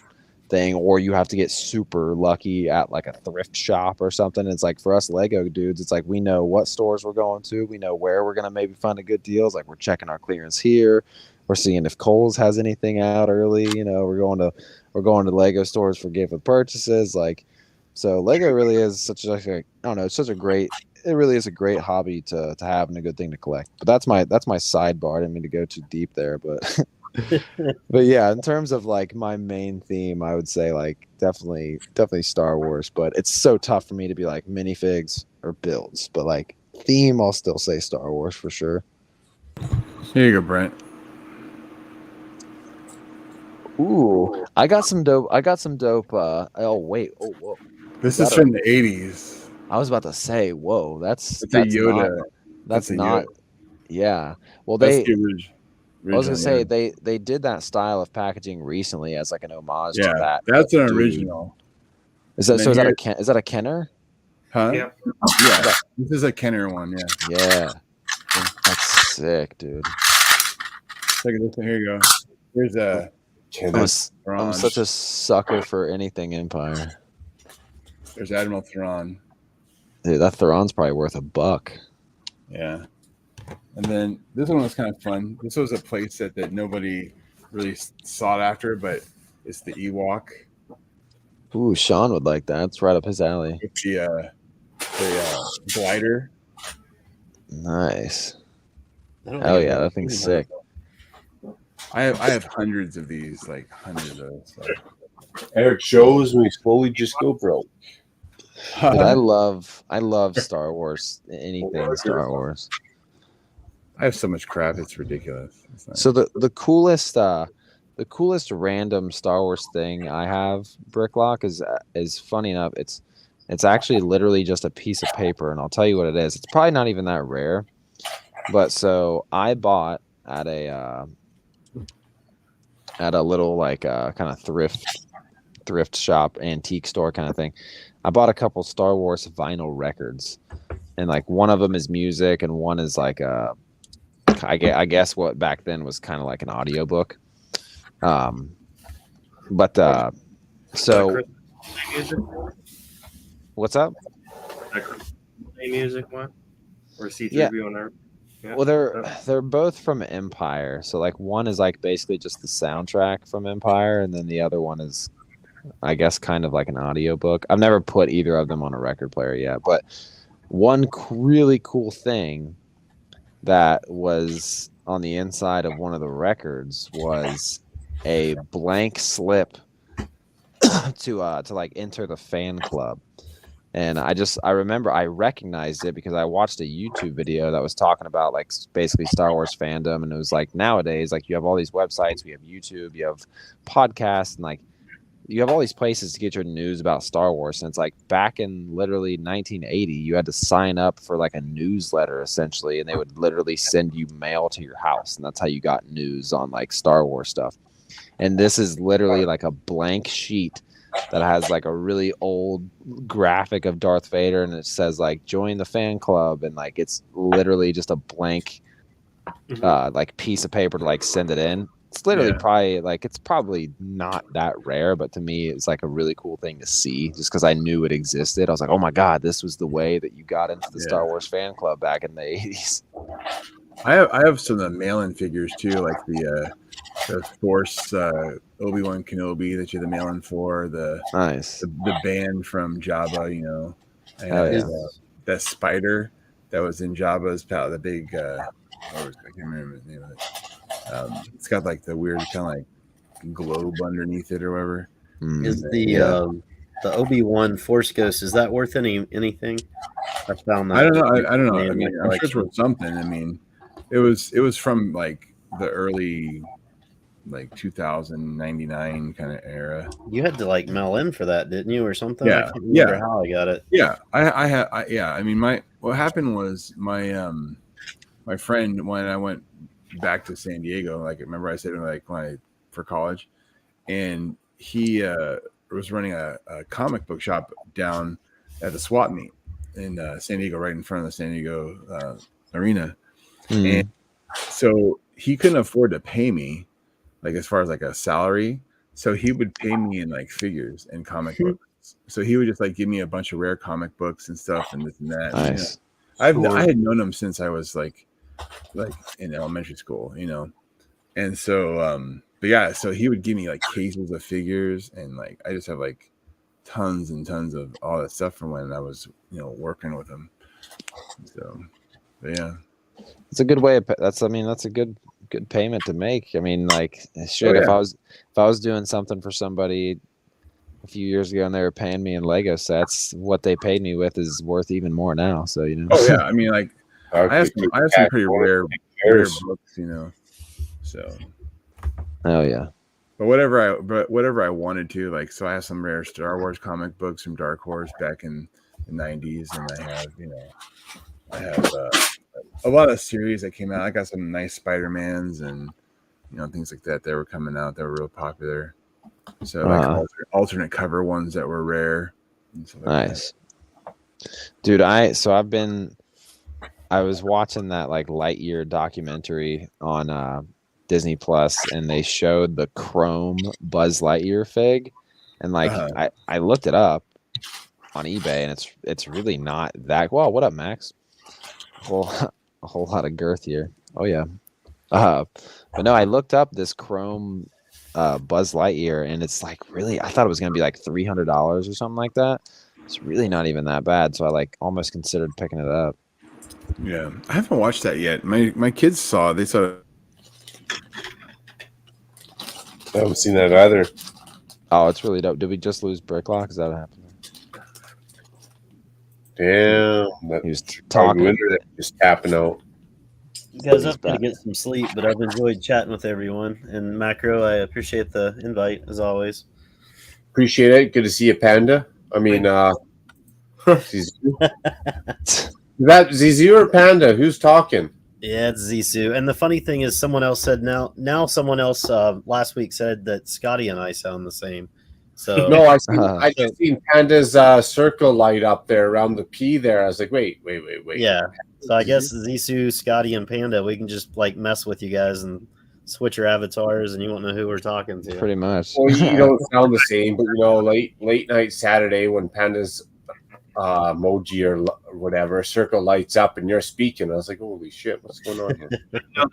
thing, or you have to get super lucky at like a thrift shop or something. It's like for us Lego dudes, it's like we know what stores we're going to, we know where we're gonna maybe find a good deals. Like we're checking our clearance here, we're seeing if Kohl's has anything out early. We're going to Lego stores for gift with purchases. Like, so Lego really is such a, I don't know, it's such a great, it really is a great hobby to have and a good thing to collect. But that's my sidebar. I didn't mean to go too deep there, but but yeah, in terms of like my main theme, I would say like definitely Star Wars. But it's so tough for me to be like minifigs or builds. But like theme, I'll still say Star Wars for sure. Here you go, Brent. Ooh, I got some dope. Oh wait, whoa. This is from the 80s. I was about to say, whoa, that's a Yoda. That's not. Yoda. Yeah. Well, That's I was gonna say yeah. they did that style of packaging recently as like an homage to Yeah, that. that's an dude. original. Is that a Kenner? Huh? Yeah. Yeah. This is a Kenner one. Yeah. Yeah. That's sick, dude. Look at this one. Here you go. Here's a. I'm such a sucker for anything Empire. There's Admiral Thrawn. Dude, that Thrawn's probably worth $1. Yeah. And then this one was kind of fun. This was a place that nobody really sought after, but it's the Ewok. Ooh, Sean would like that. It's right up his alley. With the glider. Nice. Oh yeah, that thing's sick. I have hundreds of these, like hundreds of those. Eric shows we slowly just go broke. Dude, I love Star Wars. Anything Star Wars. I have so much crap, it's ridiculous. So the coolest random Star Wars thing I have, Bricklock, is funny enough. It's actually literally just a piece of paper, and I'll tell you what it is. It's probably not even that rare, but so I bought at a little like kind of thrift shop, antique store kind of thing. I bought a couple Star Wars vinyl records, and like one of them is music, and one is like I guess what back then was kind of like an audiobook. So what's up? Music one or C3PO Yeah. and yeah. Well, they're both from Empire. So like one is like basically just the soundtrack from Empire, and then the other one is, I guess, kind of like an audiobook. I've never put either of them on a record player yet, but one really cool thing that was on the inside of one of the records was a blank slip to like enter the fan club. And I remember I recognized it because I watched a YouTube video that was talking about like basically Star Wars fandom, and it was like nowadays like you have all these websites, we have YouTube, you have podcasts, and like you have all these places to get your news about Star Wars. And it's like back in literally 1980, you had to sign up for like a newsletter essentially, and they would literally send you mail to your house, and that's how you got news on like Star Wars stuff. And this is literally like a blank sheet that has like a really old graphic of Darth Vader, and it says like join the fan club, and like it's literally just a blank like piece of paper to like send it in. It's literally probably like it's probably not that rare, but to me it's like a really cool thing to see just because I knew it existed. I was like, oh my god, this was the way that you got into the Star Wars fan club back in the 80s. I have some of the mail-in figures too, like the Force Obi-Wan Kenobi that you had the mail-in for, the band from Jabba, you know, and that spider that was in Jabba's pal, the big I can't remember the name of it. It's got like the weird kind of like globe underneath it or whatever. Is the Obi-Wan Force Ghost, is that worth anything? I found that. I don't know. I don't know. I mean, I'm sure it's worth something. I mean, it was from like the early like 2099 kind of era. You had to like mail in for that, didn't you, or something? Yeah, I can't remember how I got it. Yeah, I mean, what happened was my friend, when I went back to San Diego, like remember I said like for college, and he was running a comic book shop down at the swap meet in San Diego, right in front of the San Diego arena. And so he couldn't afford to pay me like as far as like a salary, so he would pay me in like figures and comic books. So he would just like give me a bunch of rare comic books and stuff and this and that. Nice. You know, I had known him since I was like in elementary school, you know. And so but yeah, so he would give me like cases of figures, and like I just have like tons and tons of all that stuff from when I was, you know, working with him. So but yeah. It's a good way of that's a good payment to make. I mean, like shit, if I was doing something for somebody a few years ago and they were paying me in Lego sets, what they paid me with is worth even more now. So, you know. Oh yeah, I mean, like I have some pretty rare books, you know. So. Oh yeah. But whatever I wanted to, like, so I have some rare Star Wars comic books from Dark Horse back in the 90s, and I have a lot of series that came out. I got some nice Spider-Mans and things like that were coming out that were real popular. So like alternate cover ones that were rare. And stuff like nice. that. Dude, I was watching that like Lightyear documentary on Disney Plus, and they showed the chrome Buzz Lightyear fig, and like I looked it up on eBay, and it's really not that well. What up, Max? A whole lot of girth here. Oh yeah. But no, I looked up this chrome Buzz Lightyear, and it's like really, I thought it was gonna be like $300 or something like that. It's really not even that bad, so I like almost considered picking it up. Yeah, I haven't watched that yet. My kids saw it. They saw it. I haven't seen that either. Oh, it's really dope. Did we just lose Bricklock? Is that what happened? Damn, he was talking. Just tapping out. Guys, I'm gonna get some sleep, but I've enjoyed chatting with everyone. And Macro, I appreciate the invite as always. Appreciate it. Good to see you, Panda. I mean, Zizou. Is that Zizou or Panda? Who's talking? Yeah, it's Zizou. And the funny thing is, someone else said now someone else last week said that Scotty and I sound the same. So no, I just seen Panda's circle light up there around the P there. I was like, wait. Yeah. So I guess Zizou, Scotty, and Panda, we can just like mess with you guys and switch your avatars, and you won't know who we're talking to. Pretty much. Well, you don't sound the same, but you know, late night Saturday when Panda's emoji or whatever circle lights up and you're speaking, I was like, holy shit, what's going on here?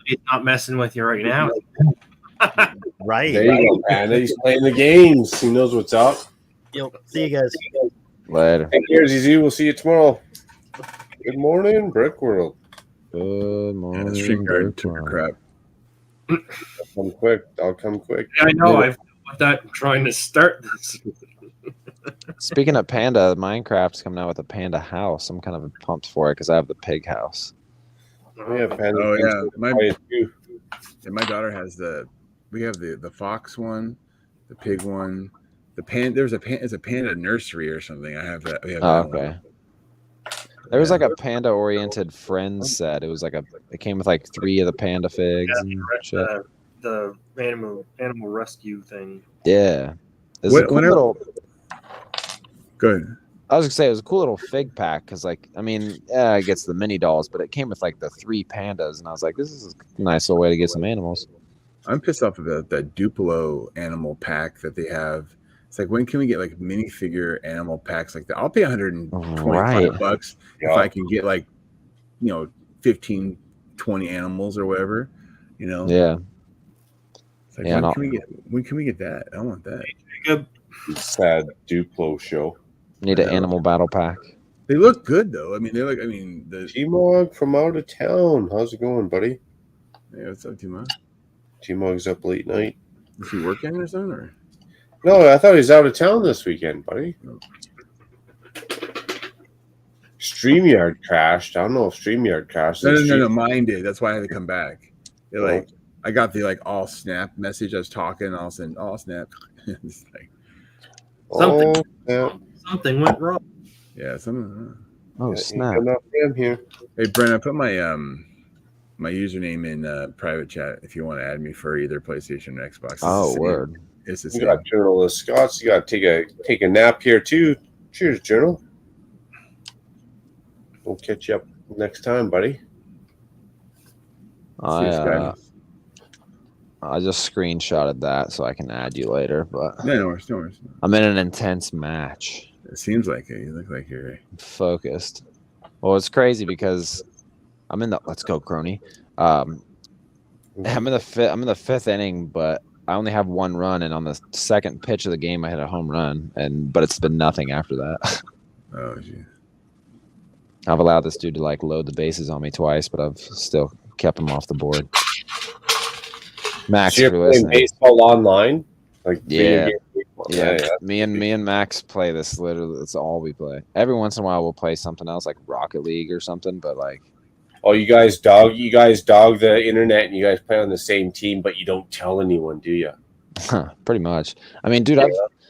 He's not messing with you right now. Right. There you go, Panda. He's playing the games. He knows what's up. Yo, see you guys. Later. Take care, ZZ. We'll see you tomorrow. Good morning, Brick World. Good morning. Yeah, stream guard took a crap. I'll come quick. Yeah, I know. I've got that trying to start this. Speaking of Panda, Minecraft's coming out with a Panda house. I'm kind of pumped for it because I have the pig house. Yeah, Panda. Oh yeah, my daughter has we have the fox one, the pig one, the pan. There's it's a panda nursery or something. I have that. We have that okay. one. There was like a panda-oriented Friends set. It was like it came with like 3 of the panda figs and shit. The animal rescue thing. Yeah. It's a cool little. Good. I was gonna say it was a cool little fig pack because, like, I mean, yeah, it gets the mini dolls, but it came with like the 3 pandas, and I was like, this is a nice little way to get some animals. I'm pissed off about that Duplo animal pack that they have. It's like, when can we get like minifigure animal packs like that? I'll pay $125 if I can get like, 15, 20 animals or whatever, Yeah. It's like, when can we get that? I want that. Sad Duplo show. Need an animal battle pack. They look good though. I mean, the T-Mog from out of town. How's it going, buddy? Yeah, what's up, T-Mog? T-Mog's up late night. Is he working or something? Or? No, I thought he was out of town this weekend, buddy. No. StreamYard crashed. I don't know if StreamYard crashed. No, mine did. That's why I had to come back. I got the all snap message. I was talking, and all of a sudden, all snap. It's like, something went wrong. Yeah, something. Oh snap! I'm here. Hey, Brent, I put my my username in private chat if you want to add me for either PlayStation or Xbox. Oh, word! It's the You same. got Journalist Scott's. You got to take a nap here too. Cheers, Journal. We'll catch you up next time, buddy. I just screenshotted that so I can add you later. But No worries. I'm in an intense match. It seems like it. You look like you're focused. Well, it's crazy because I'm in the let's go, crony. I'm in the fifth inning, but I only have 1 run, and on the second pitch of the game, I hit a home run, but it's been nothing after that. Oh, geez. I've allowed this dude to like load the bases on me twice, but I've still kept him off the board. Max, So you're if you're playing listening. baseball online? Like Yeah. baseball. Yeah, me and Max play this literally. That's all we play. Every once in a while, we'll play something else like Rocket League or something. But like, Oh, you guys dog the internet and you guys play on the same team, but you don't tell anyone, do you? pretty much. I mean, dude,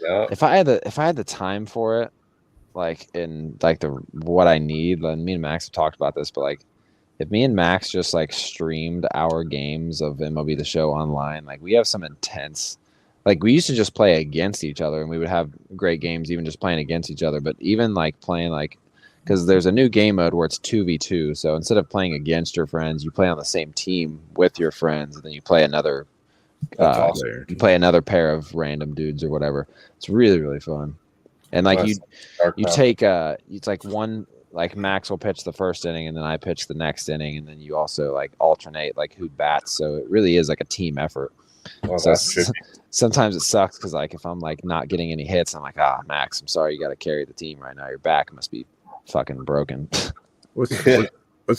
Yeah. if I had the time for it, like in like what I need, and me and Max have talked about this, but like if me and Max just like streamed our games of MLB The Show online, like we have some intense. Like we used to just play against each other, and we would have great games even just playing against each other. But even like playing like because there's a new game mode where it's 2v2. So instead of playing against your friends, you play on the same team with your friends, and then you play another. Awesome. You play another pair of random dudes or whatever. It's really, really fun. And like you take it's like one, like Max will pitch the first inning and then I pitch the next inning, and then you also like alternate like who bats. So it really is like a team effort. So sometimes it sucks because like if I'm like not getting any hits, I'm like, Max, I'm sorry, you got to carry the team right now. Your back must be fucking broken. What's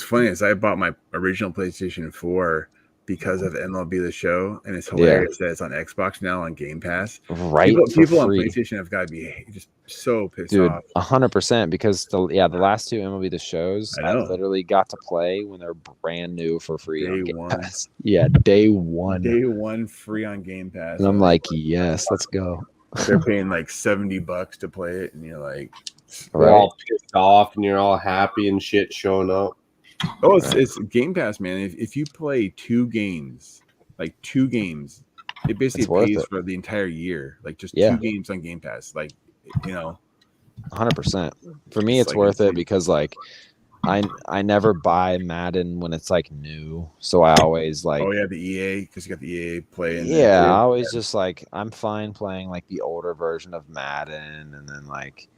funny is I bought my original PlayStation 4 because of MLB The Show, and it's hilarious that it's on Xbox now on Game Pass. Right, people on free. PlayStation have got to be just so pissed Dude, off. 100%, because the last two MLB The Shows I literally got to play when they're brand new for free on Game Pass. Yeah, day one free on Game Pass. And I'm like, yes, let's go. They're paying like $70 to play it, and you're like, you're all pissed off, and you're all happy and shit showing up. Oh, it's Game Pass, man. If you play two games, it basically pays for the entire year. Like just 2 games on Game Pass. Like, 100%. For me, it's worth it because like I never buy Madden when it's like new, so I always like. Oh yeah, the EA, because you got the EA play. I always just like I'm fine playing like the older version of Madden, and then like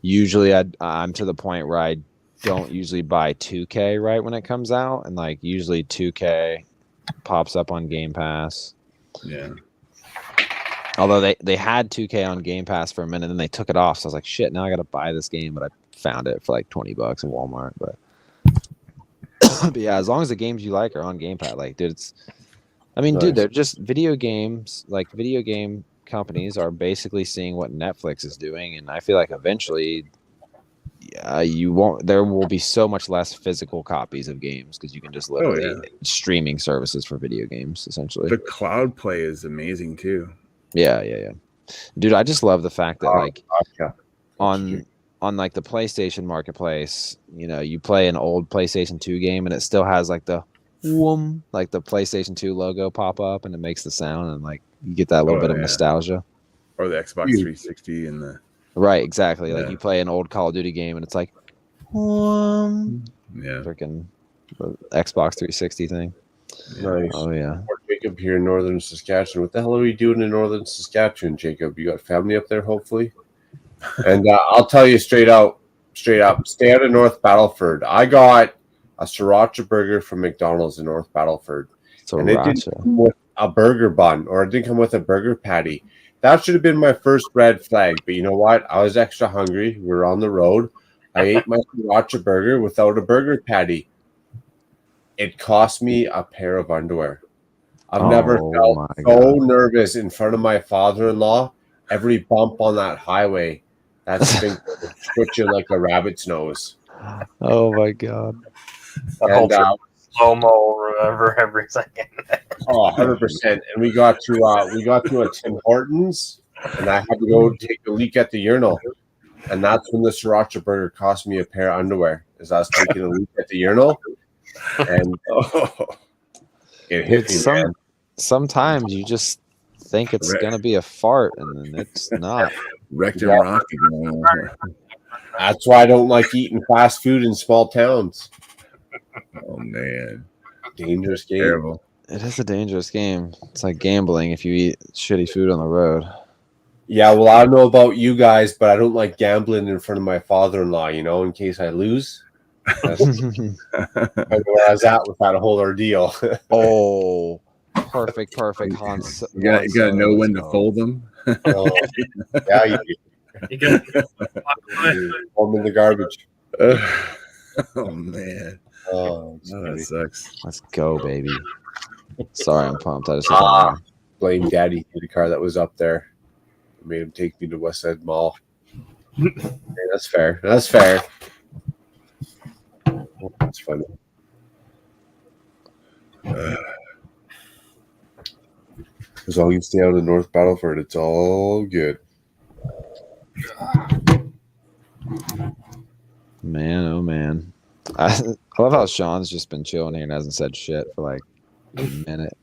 usually I'm to the point where I don't usually buy 2K right when it comes out, and like usually 2K pops up on Game Pass. Yeah. Although they had 2K on Game Pass for a minute, and then they took it off. So I was like, shit, now I got to buy this game. But I found it for like $20 at Walmart. But yeah, as long as the games you like are on Game Pass, like, dude, dude, they're just video games. Like, video game companies are basically seeing what Netflix is doing, and I feel like eventually, there will be so much less physical copies of games because you can just literally streaming services for video games essentially. The cloud play is amazing too. Yeah. Dude, I just love the fact that like on like the PlayStation Marketplace, you play an old PlayStation 2 game and it still has like the like the PlayStation 2 logo pop up, and it makes the sound, and like you get that little bit of nostalgia. Or the Xbox 360 and the right, exactly. Like you play an old Call of Duty game and it's like freaking Xbox 360 thing. Nice. Oh yeah. Jacob here in northern Saskatchewan. What the hell are we doing in northern Saskatchewan, Jacob? You got family up there, hopefully? And I'll tell you straight up, stay out of North Battleford. I got a sriracha burger from McDonald's in North Battleford. And it didn't come with a burger bun, or it didn't come with a burger patty. That should have been my first red flag. But you know what? I was extra hungry. We were on the road. I ate my sriracha burger without a burger patty. It cost me a pair of underwear. I've never felt so nervous in front of my father-in-law. Every bump on that highway, that sphincter was twitching like a rabbit's nose. Oh my god! And, slow-mo, remember every second. 100%. And we got to a Tim Hortons, and I had to go take a leak at the urinal. And that's when the sriracha burger cost me a pair of underwear, as I was taking a leak at the urinal. And it hit me, man. Sometimes you just think it's gonna be a fart, and then it's not. Wrecked and rocky. That's why I don't like eating fast food in small towns. Oh man, dangerous game. Terrible. It is a dangerous game. It's like gambling if you eat shitty food on the road. Yeah, well, I don't know about you guys, but I don't like gambling in front of my father-in-law, in case I lose. That's where I was at with that whole ordeal. Oh, perfect, Hans. You gotta know when to fold them. Yeah, you got them in the garbage. Oh man. Oh, that sucks. Let's go, baby. Sorry, I'm pumped. I just blame Daddy for the car that was up there. Made him take me to West Side Mall. Hey, that's fair. That's fair. That's funny. As long as you stay out of North Battleford, it's all good. Man, oh man. I love how Sean's just been chilling here and hasn't said shit for like a minute.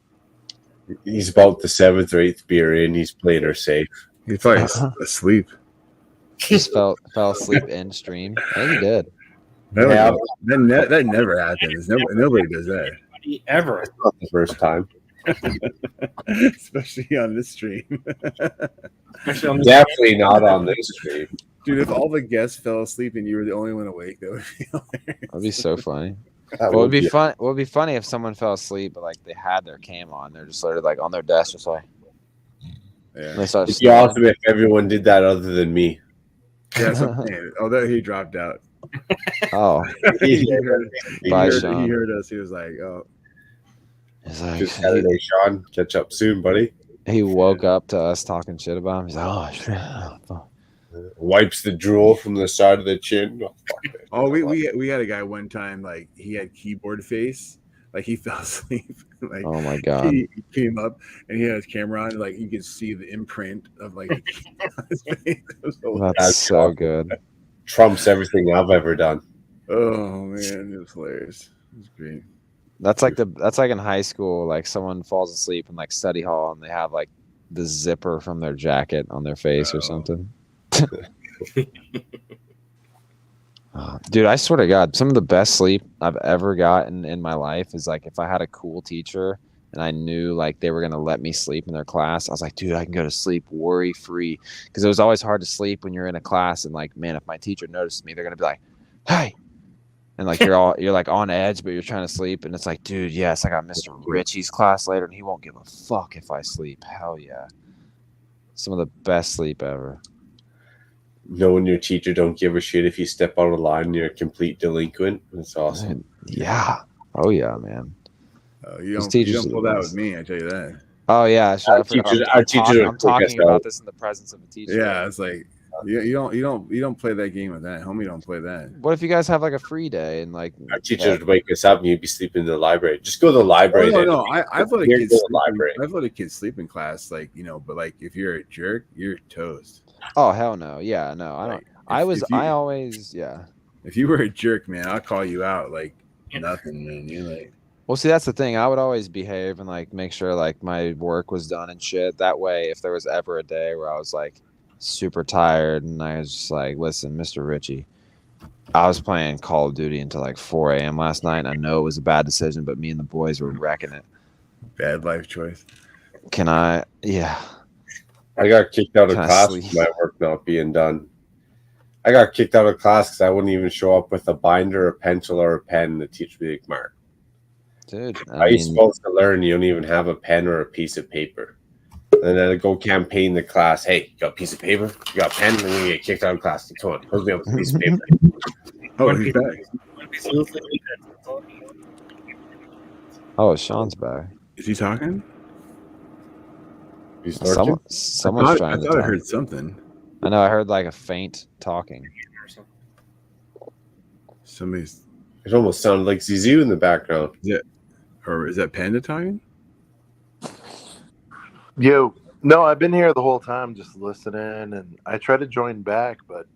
He's about the 7th or 8th beer in. He's played her safe. He's probably asleep. Just fell asleep in stream. I think he did. That never happens. Nobody does that. Ever. It's not the first time. Especially on this stream. Definitely not on this stream. Dude, if all the guests fell asleep and you were the only one awake, that would be hilarious. That'd be so funny. That What would would be be- fun? What would be funny if someone fell asleep, but like they had their cam on, they're just literally like on their desk, just like. Yeah. They start It'd be awesome if everyone did that other than me. Yeah, that's what I'm saying. Although he dropped out. Oh, he heard us. He was like, "Oh, it's like Just Saturday, Sean. Catch up soon, buddy." he woke up to us talking shit about him. He's like, "Oh shit." Wipes the drool from the side of the chin. Oh, fuck it. oh." We had a guy one time, like he had keyboard face, like he fell asleep. Like, Oh my god. he came up and he had his camera on, like you could see the imprint of like the key on his face. It was hilarious. That's so good. Trumps everything I've ever done. Oh man, it was hilarious. It was great. That's like in high school, like someone falls asleep in like study hall and they have like the zipper from their jacket on their face or something. Dude, I swear to God, some of the best sleep I've ever gotten in my life is like if I had a cool teacher and I knew like they were gonna let me sleep in their class. I was like, dude, I can go to sleep worry free, because it was always hard to sleep when you're in a class and like, man, if my teacher notices me, they're gonna be like, hey. And like you're like on edge, but you're trying to sleep, and it's like, dude, yes, I got Mr. Richie's class later, and he won't give a fuck if I sleep. Hell yeah, some of the best sleep ever. Knowing your teacher don't give a shit if you step out of line and you're a complete delinquent. That's awesome. Yeah. Oh yeah, man. You Those don't teachers are pull the that best. with me. I tell you that. Oh yeah, Our teachers I'm are talking quick as about hell. this in the presence of a teacher. Yeah, it's like you don't play that game with that. Homie, don't play that. What if you guys have like a free day and like Our teachers would wake us up and you'd be sleeping in the library. Just go to the library. Oh, then. no, I've let a Here, kid go to the sleep. library. I've let a kid sleep in class, like but like if you're a jerk, you're toast. Oh hell no. Yeah, no. I don't. I always If you were a jerk, man, I'll call you out like nothing, man. You're like, well, see, that's the thing. I would always behave and like make sure like my work was done and shit. That way, if there was ever a day where I was like super tired and I was just like, listen, Mr. Richie, I was playing Call of Duty until like 4 a.m. last night. And I know it was a bad decision, but me and the boys were wrecking it. bad life choice. Can I? Yeah. I got kicked out of Can I class sleep? with my work not being done. I got kicked out of class because I wouldn't even show up with a binder, a pencil, or a pen. And the teacher would be like, Mark, dude, how are you supposed to learn? You don't even have a pen or a piece of paper. And then I go campaign the class. Hey, you got a piece of paper? You got a pen? And then you get kicked out of class. Come on, hook me up with a piece of paper. Oh, he's back. Oh, Sean's back. Is he talking? He's Someone's trying I to thought I talk. heard something. I know. I heard like a faint talking. Somebody's. It almost sounded like Zizou in the background. Yeah. Or is that Panda talking? Yo, no, I've been here the whole time just listening, and I tried to join back, but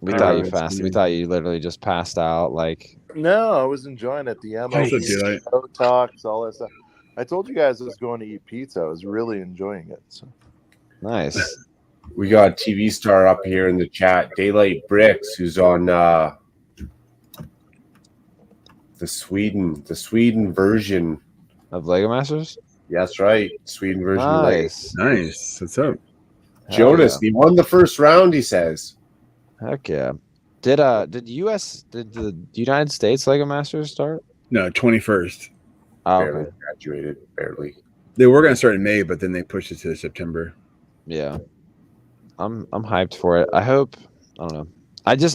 We thought you fast. We thought you literally just passed out. Like, no, I was enjoying it. The Also, did I- MO talks, all that stuff. I told you guys I was going to eat pizza. I was really enjoying it. So. nice. We got a TV star up here in the chat, Daylight Bricks, who's on the Sweden version of Lego Masters. That's right, Sweden version. Nice. Of Lego. Nice. What's up, Jonas? He won the first round. He says. Heck yeah. Did the United States Lego Masters start? No, 21st. Oh, Barely okay. graduated. Barely. They were gonna start in May, but then they pushed it to September. Yeah. I'm hyped for it. I hope. I don't know.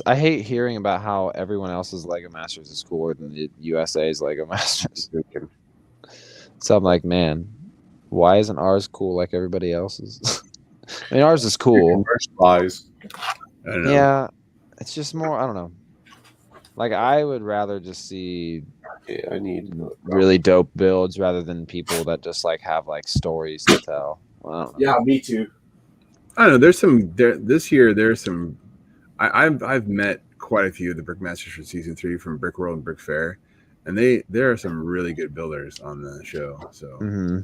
I hate hearing about how everyone else's Lego Masters is cooler than the USA's Lego Masters. So I'm like, man, why isn't ours cool like everybody else's? I mean, ours is cool. Commercialized. I don't know. Yeah, it's just more. I don't know. Like, I would rather just see I need really dope builds rather than people that just like have like stories to tell. Well, I don't know. Yeah, me too. I don't know. There's some this year. There's some. I've met quite a few of the Brickmasters for season 3 from Brick World and Brick Fair, and there are some really good builders on the show. So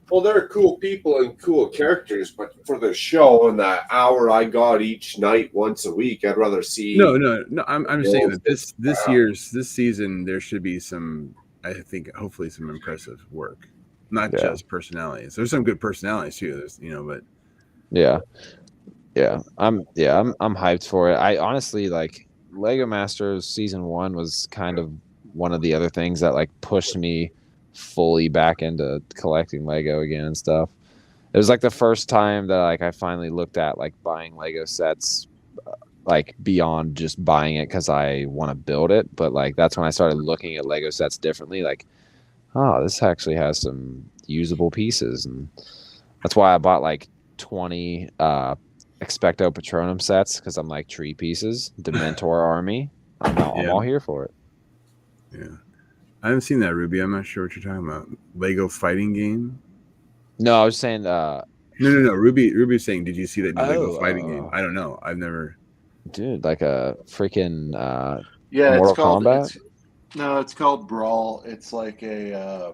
Well, they're cool people and cool characters, but for the show and the hour I got each night once a week, I'd rather see. No. I'm just saying that this season there should be some. I think hopefully some impressive work, not just personalities. There's some good personalities too. There's but I'm hyped for it. I honestly like Lego Masters season 1 was kind of one of the other things that like pushed me fully back into collecting Lego again and stuff. It was like the first time that like I finally looked at like buying Lego sets like beyond just buying it because I want to build it, but like that's when I started looking at Lego sets differently. Like, oh, this actually has some usable pieces, and that's why I bought like 20 Expecto Patronum sets because I'm like tree pieces, Dementor army. I'm all here for it. Yeah. I haven't seen that, Ruby. I'm not sure what you're talking about. Lego fighting game? No, I was saying No. Ruby's saying, did you see that Lego fighting game? I don't know. I've never. Dude, like a freaking Mortal Kombat? It's called Brawl. It's like a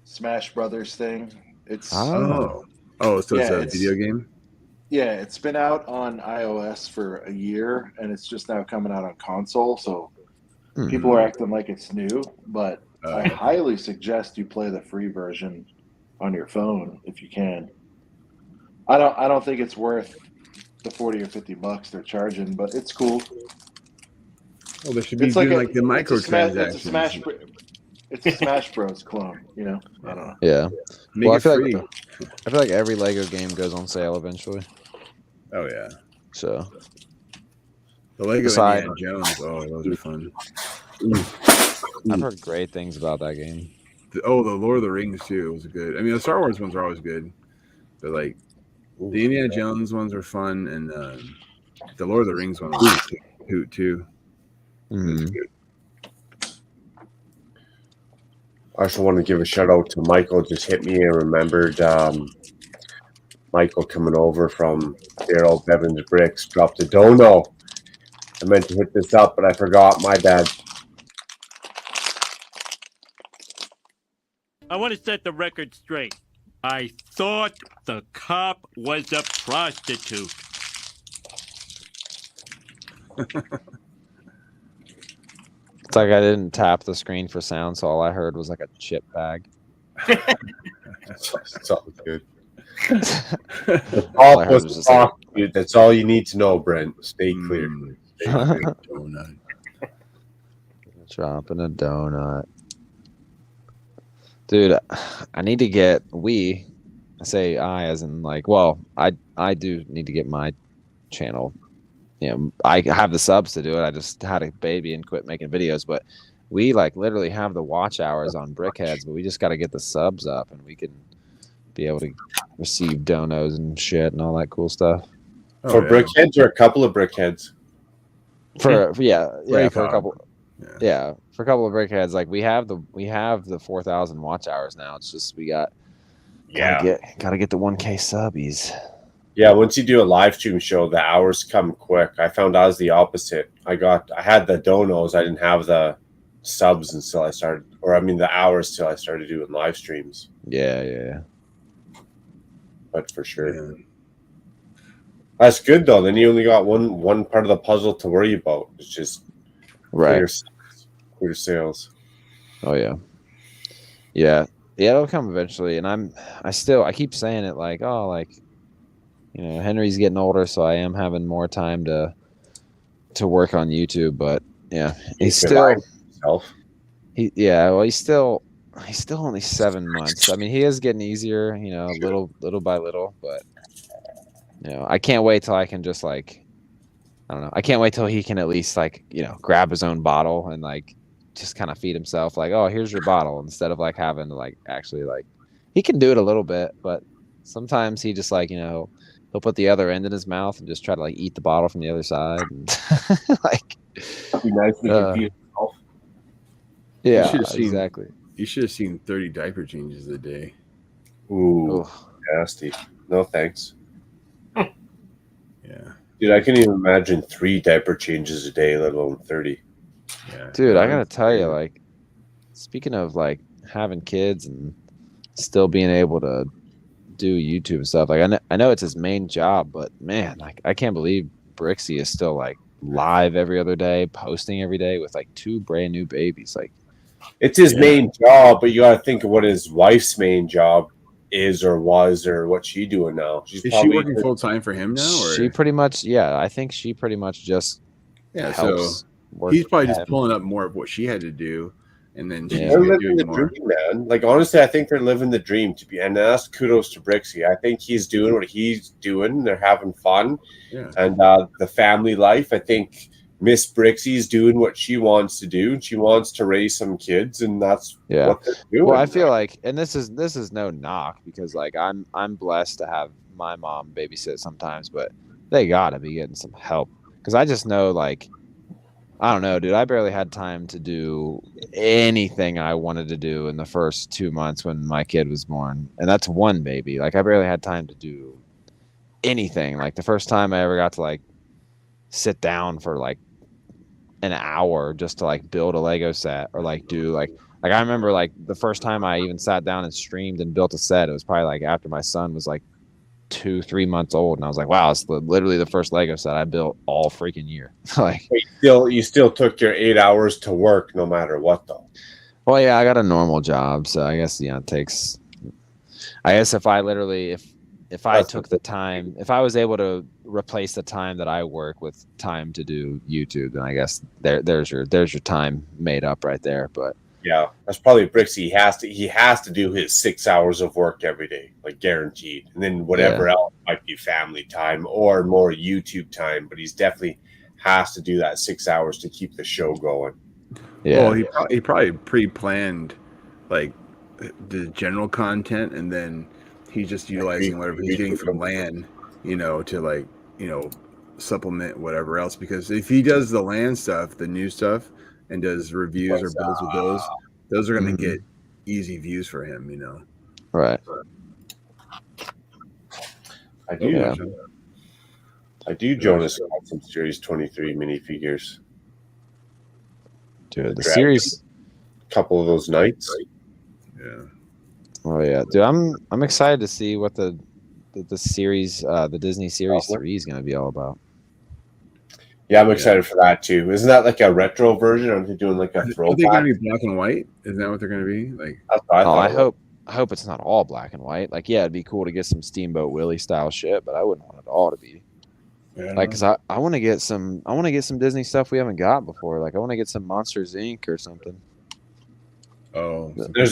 Smash Brothers thing. It's so it's a video game? Yeah, it's been out on iOS for a year, and it's just now coming out on console, so people are acting like it's new, but I highly suggest you play the free version on your phone if you can. I don't think it's worth the $40 or $50 they're charging, but it's cool. Well, they should be doing like the microtransactions. It's a Smash Bros. Clone, I don't know. Yeah. Make it free. I feel like every Lego game goes on sale eventually. Oh yeah. So the Lego Indiana Jones, those are fun. I've heard great things about that game. The Lord of the Rings too was good. I mean, the Star Wars ones are always good, but like the Indiana Jones ones are fun, and the Lord of the Rings one was hoot too. I also want to give a shout out to Michael. Just hit me and remembered Michael coming over from Daryl Bevan's Bricks. Dropped a dono. I meant to hit this up, but I forgot. My bad. I want to set the record straight. I thought the cop was a prostitute. It's like I didn't tap the screen for sound, so all I heard was like a chip bag. That's all good. That's all you need to know, Brent. Stay clear. Donut. Dropping a donut. Dude, I need to get I say I as in like, well, I do need to get my channel. I have the subs to do it. I just had a baby and quit making videos, but we like literally have the watch hours on Brickheads, but we just got to get the subs up and we can be able to receive donos and shit and all that cool stuff. For Brickheads or a couple of Brickheads? For a couple. Yeah, for a couple of Brickheads, like we have the 4,000 watch hours now. It's just we gotta get the 1K subbies. Yeah, once you do a live stream show, the hours come quick. I found I was the opposite. I had the donos, I didn't have the subs until I started, the hours till I started doing live streams. Yeah. But for sure. Yeah. That's good though. Then you only got one part of the puzzle to worry about. It's just clear sales. Oh yeah. It'll come eventually. And I keep saying it like, Henry's getting older, so I am having more time to work on YouTube. But yeah, he's still only 7 months. I mean, he is getting easier, little by little. But I can't wait till I can just like, I don't know. I can't wait till he can at least like, grab his own bottle and like just kind of feed himself. Like, oh, here's your bottle, instead of like having to like actually like, he can do it a little bit, but sometimes he just like he'll put the other end in his mouth and just try to like eat the bottle from the other side. And like, be nice to confuse himself. Yeah, exactly. You should have seen 30 diaper changes a day. Ooh, nasty. No thanks. Yeah. Dude, I can't even imagine 3 diaper changes a day, let alone 30. Yeah. Dude, I gotta tell you, like, speaking of like having kids and still being able to do YouTube stuff. Like I know it's his main job, but man, like I can't believe Brixie is still like live every other day, posting every day with like 2 brand new babies. Like it's his main job, but you got to think of what his wife's main job is or was or what she's doing now. Is she working full time for him now? Or? She pretty much, yeah. I think she pretty much just helps. So he's probably just pulling up more of what she had to do, and then she's they're living doing the more. dream, man. Like honestly, I think they're living the dream to be, and that's kudos to Brixie. I think he's doing what he's doing. They're having fun, and the family life. I think Miss Brixie's doing what she wants to do. She wants to raise some kids, and that's what they're doing. Well, I feel like, and this is no knock because like I'm blessed to have my mom babysit sometimes, but they gotta be getting some help because I just know like. I don't know, dude. I barely had time to do anything I wanted to do in the first 2 months when my kid was born. And that's one baby. Like, I barely had time to do anything. Like, the first time I ever got to, like, sit down for, like, an hour just to, like, build a Lego set or, like, do, like I remember, like, the first time I even sat down and streamed and built a set, it was probably, like, after my son was, like, 2-3 months old, and I was like, wow, it's literally the first Lego set I built all freaking year. Like you still took your 8 hours to work no matter what though. Well, yeah, I got a normal job, so I guess it takes. I guess if I took the time, if I was able to replace the time that I work with time to do YouTube, then I guess there's your time made up right there. But yeah, that's probably Brixie. He has to do his 6 hours of work every day, like guaranteed. And then whatever else might be family time or more YouTube time, but he's definitely has to do that 6 hours to keep the show going. Yeah, well, he probably pre-planned like the general content, and then he's just utilizing whatever he's getting from land, to like supplement whatever else. Because if he does the land stuff, the new stuff, and does reviews or builds with those are going to get easy views for him, Right. I do. Jonas got some Series 23 minifigures. Dude, the series. Couple of those nights. Yeah. Oh yeah, dude. I'm excited to see what the series, the Disney Series 3 is going to be all about. Yeah, I'm excited for that too. Isn't that like a retro version? Aren't they doing like a throwback? Are they going to be black and white? Isn't that what they're going to be? Like, I hope it's not all black and white. Like, yeah, it'd be cool to get some Steamboat Willie style shit, but I wouldn't want it all to be. Like, cause I want to get some Disney stuff we haven't got before. Like, I want to get some Monsters Inc. or something. Oh, there's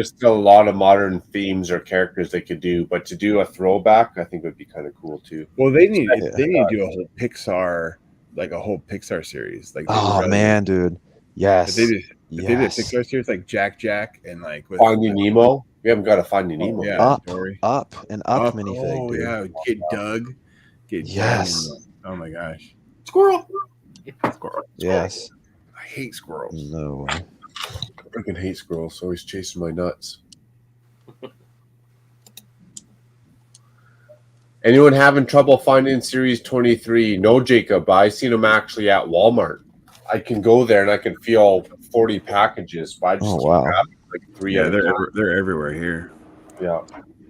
still a lot of modern themes or characters they could do, but to do a throwback, I think would be kind of cool too. Well, they need to do a whole Pixar series. Like, man, dude, yes. If they did a Pixar series like Jack and like with Finding Nemo. We haven't got a Finding Nemo. Yeah, Up minifig. Oh dude. yeah, get Doug. Yes. Doug oh my gosh. Squirrel. Yes. I hate squirrels. No way. I freaking hate squirrels. Always chasing my nuts. Anyone having trouble finding Series 23? No, Jacob. I seen them actually at Walmart. I can go there and I can feel 40 packages. But I just keep grabbing like 3. Yeah, they're everywhere here. Yeah.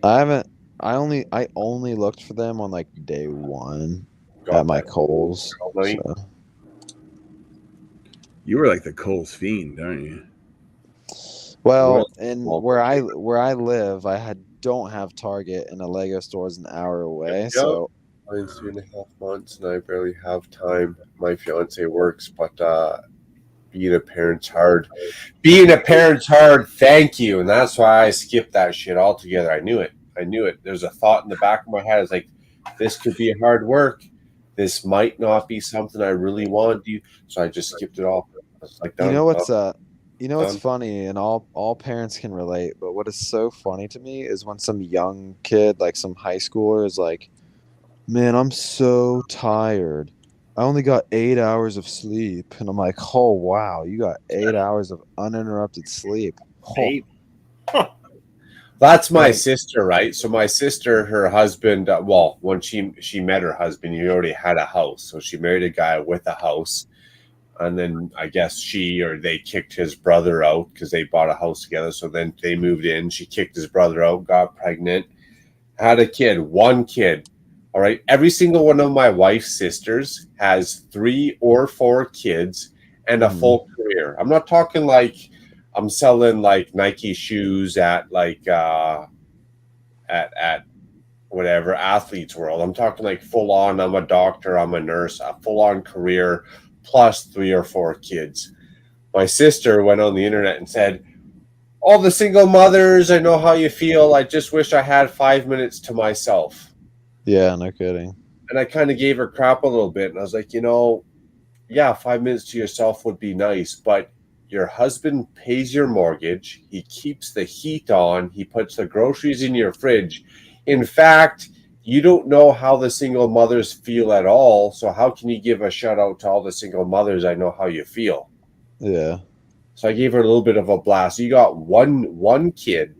I only looked for them on like day one at my Kohl's. So. You were like the Kohl's fiend, aren't you? Well, and where I live, don't have Target, and a Lego store is an hour away. So mine's 2.5 months, and I barely have time. My fiance works, but being a parent's hard. Being a parent's hard. Thank you, and that's why I skipped that shit altogether. I knew it. There's a thought in the back of my head. It's like, this could be hard work. This might not be something I really want to do. So I just skipped it all. Like, you know what's funny, and all parents can relate, but what is so funny to me is when some young kid, like some high schooler, is like, man, I'm so tired. I only got 8 hours of sleep. And I'm like, oh, wow, you got 8 hours of uninterrupted sleep. Oh. That's my sister, right? So my sister, her husband, when she met her husband, he already had a house. So she married a guy with a house. And then I guess she or they kicked his brother out because they bought a house together. So then they moved in. She kicked his brother out, got pregnant, had a kid, one kid. All right. Every single one of my wife's sisters has 3 or 4 kids and a full career. I'm not talking like I'm selling like Nike shoes at like at whatever athletes world. I'm talking like full on. I'm a doctor, I'm a nurse, a full on career plus 3 or 4 kids. My sister went on the internet and said, all the single mothers, I know how you feel. I just wish I had 5 minutes to myself. Yeah, no kidding. And I kind of gave her crap a little bit. And I was like, yeah, 5 minutes to yourself would be nice, but your husband pays your mortgage. He keeps the heat on. He puts the groceries in your fridge. In fact, you don't know how the single mothers feel at all. So how can you give a shout out to all the single mothers? I know how you feel. Yeah. So I gave her a little bit of a blast. You got one kid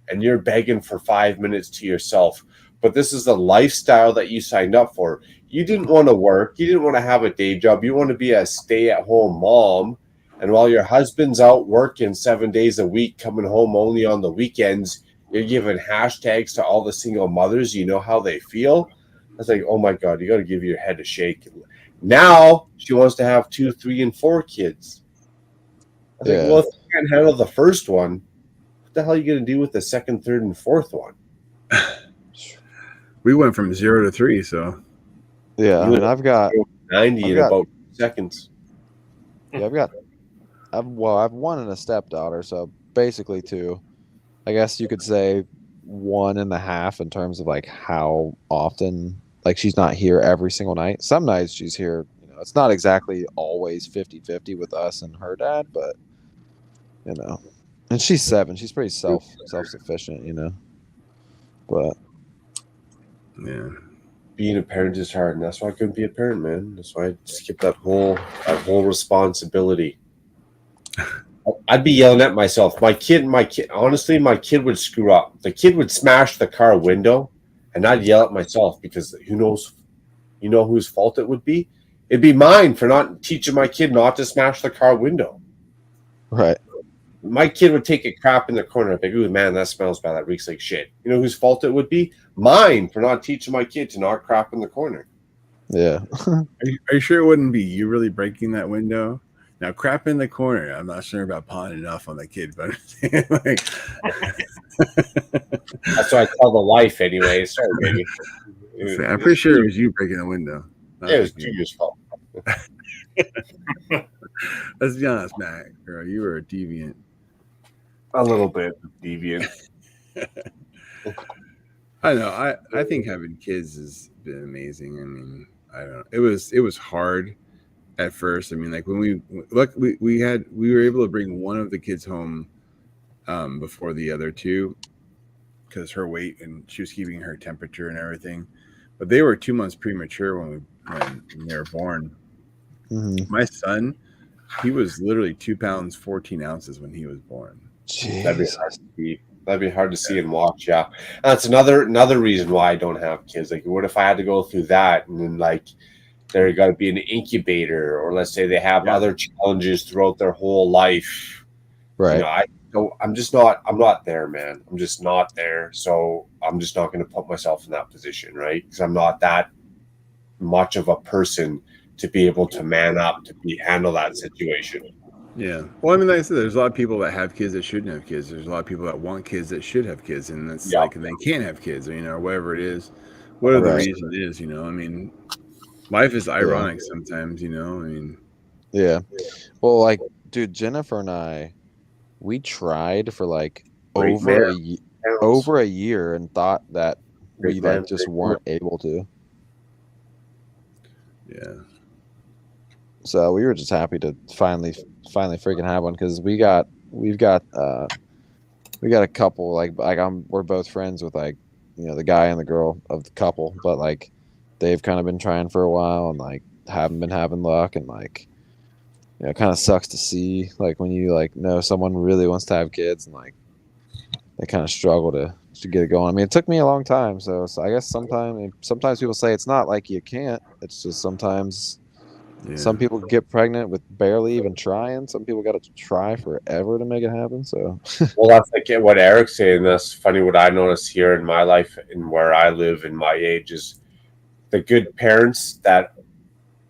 and you're begging for 5 minutes to yourself. But this is the lifestyle that you signed up for. You didn't want to work. You didn't want to have a day job. You want to be a stay-at-home mom. And while your husband's out working 7 days a week, coming home only on the weekends, you're giving hashtags to all the single mothers. You know how they feel. I was like, oh my God, you got to give your head a shake. Now she wants to have 2, 3, and 4 kids. I was like, well, if you can't handle the first one, what the hell are you going to do with the second, third, and fourth one? We went from 0 to 3, so yeah. I mean, I've got 90 in about 2 seconds. Yeah, I've one and a stepdaughter, so basically 2. I guess you could say 1.5 in terms of like how often, like she's not here every single night. Some nights she's here. It's not exactly always 50-50 with us and her dad, but and she's 7. She's pretty self-sufficient, but yeah, being a parent is hard, and that's why I couldn't be a parent, man. That's why I skipped that whole responsibility. I'd be yelling at myself. My kid, honestly, my kid would screw up. The kid would smash the car window, and I'd yell at myself because who knows, whose fault it would be? It'd be mine for not teaching my kid not to smash the car window. Right. My kid would take a crap in the corner. I'd be like, ooh, man, that smells bad. That reeks like shit. You know whose fault it would be? Mine for not teaching my kid to not crap in the corner. Yeah. Are you sure it wouldn't be you really breaking that window? Now, crap in the corner. I'm not sure about pawning enough on the kid, but like... That's what I tell the wife anyway. Sorry, baby. I'm pretty sure it was you breaking the window. It was Julia's fault. Let's be honest, Matt. Girl, you were a deviant. A little bit deviant. I know. I think having kids has been amazing. I mean, I don't know. It was hard at first. I mean, like when we were able to bring one of the kids home before the other 2 because her weight and she was keeping her temperature and everything. But they were 2 months premature when they were born. Mm-hmm. My son, he was literally 2 pounds 14 ounces when he was born. That'd be hard to see and watch. Yeah, that's another reason why I don't have kids. Like, what if I had to go through that and then like there got to be an incubator, or let's say they have other challenges throughout their whole life. Right. I'm not there, man. I'm just not there. So I'm just not going to put myself in that position, right? Because I'm not that much of a person to be able to man up to handle that situation. Yeah. Well, I mean, like I said, there's a lot of people that have kids that shouldn't have kids. There's a lot of people that want kids that should have kids, and it's like they can't have kids, or whatever it is. Whatever the reason is, I mean, life is ironic sometimes, I mean. Yeah. Well, like, dude, Jennifer and I, we tried for like over a year and thought that we just weren't able to. Yeah. So we were just happy to finally freaking have one because we've got a couple we're both friends with the guy and the girl of the couple, but like they've kind of been trying for a while and like haven't been having luck, and like it kind of sucks to see like when you know someone really wants to have kids and like they kind of struggle to get it going. I mean, it took me a long time, so I guess sometimes people say it's not like you can't. It's just sometimes Some people get pregnant with barely even trying. Some people got to try forever to make it happen. So, well, that's like what Eric's saying. That's funny. What I notice here in my life and where I live in my age is the good parents that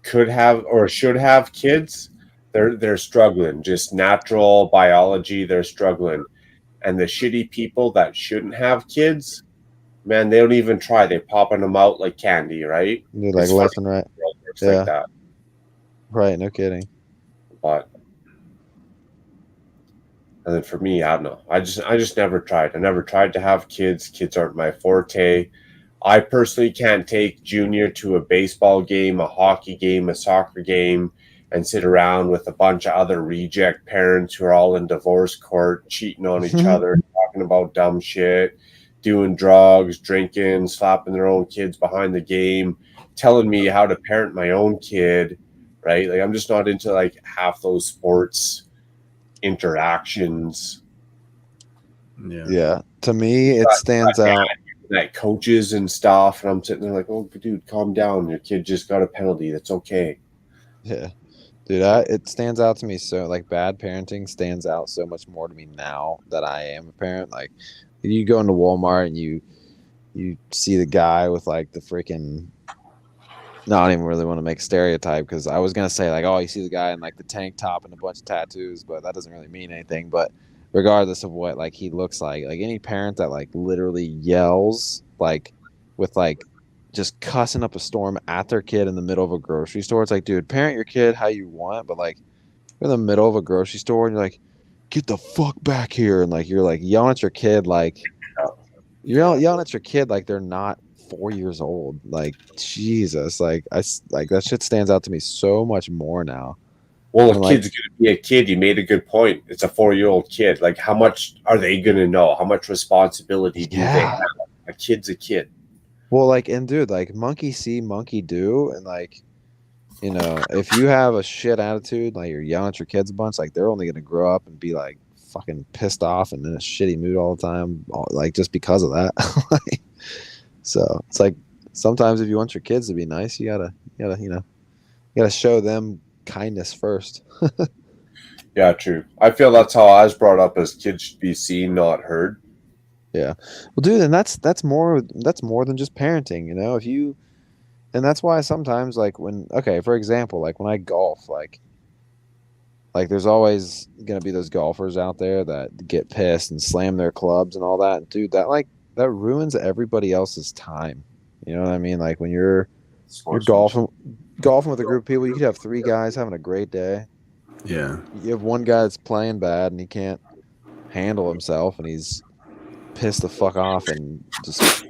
could have or should have kids. They're struggling. Just natural biology, they're struggling. And the shitty people that shouldn't have kids, man, they don't even try. They're popping them out like candy, right? dude, like It's left funny and right. how the world works Yeah. like that. Right. No kidding. But and then for me, I don't know. I just never tried. I never tried to have kids. Kids aren't my forte. I personally can't take Junior to a baseball game, a hockey game, a soccer game, and sit around with a bunch of other reject parents who are all in divorce court, cheating on each other, talking about dumb shit, doing drugs, drinking, slapping their own kids behind the game, telling me how to parent my own kid, right? Like I'm just not into like half those sports interactions. Yeah. To me, it stands out. Like coaches and stuff, and I'm sitting there like, oh, dude, calm down. Your kid just got a penalty. That's okay. Yeah. Dude, it stands out to me so like bad parenting stands out so much more to me now that I am a parent. Like you go into Walmart and you see the guy with like the freaking no, I don't even really want to make a stereotype because I was gonna say like, oh, you see the guy in like the tank top and a bunch of tattoos, but that doesn't really mean anything. But regardless of what like he looks like any parent that like literally yells like with like just cussing up a storm at their kid in the middle of a grocery store, it's like, dude, parent your kid how you want, but like you're in the middle of a grocery store and you're like, get the fuck back here, and like you're like yelling at your kid like you're yelling at your kid like they're not 4 years old. Like Jesus, like like that shit stands out to me so much more now. Well, And, a like, kid's gonna be a kid. You made a good point. It's a 4-year-old kid. Like, how much are they gonna know? How much responsibility do they have? A kid's a kid. well, like, and dude, like monkey see, monkey do, and like, you know, if you have a shit attitude, like you're yelling at your kids a bunch, like they're only gonna grow up and be like fucking pissed off and in a shitty mood all the time, like just because of that. So it's like sometimes if you want your kids to be nice, you gotta you know, you gotta show them kindness first. Yeah, true. I feel that's how I was brought up, as kids should be seen, not heard. Yeah. Well, dude, and that's more than just parenting, you know. If you and that's why sometimes like when okay, for example, like when I golf, like there's always gonna be those golfers out there that get pissed and slam their clubs and all that. And dude, that ruins everybody else's time. You know what I mean? Like when you're golfing with a group of people, you could have 3 guys having a great day. Yeah. You have one guy that's playing bad and he can't handle himself and he's pissed the fuck off and just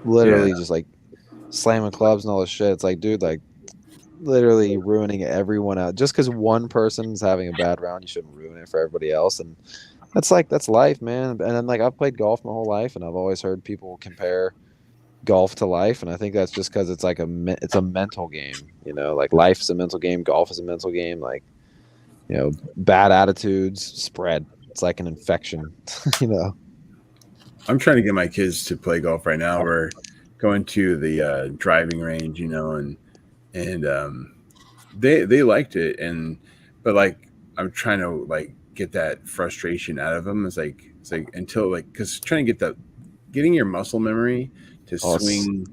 literally just like slamming clubs and all this shit. It's like, dude, like literally ruining everyone out. Just because one person's having a bad round, you shouldn't ruin it for everybody else. And that's life, man. And then like I've played golf my whole life, and I've always heard people compare golf to life, and I think that's just because it's like it's a mental game. You know, like life's a mental game, golf is a mental game. Like, you know, bad attitudes spread. It's like an infection. You know. I'm trying to get my kids to play golf right now. We're going to the driving range, you know, and they liked it, but like I'm trying to like get that frustration out of them. It's like until like because trying to getting your muscle memory to swing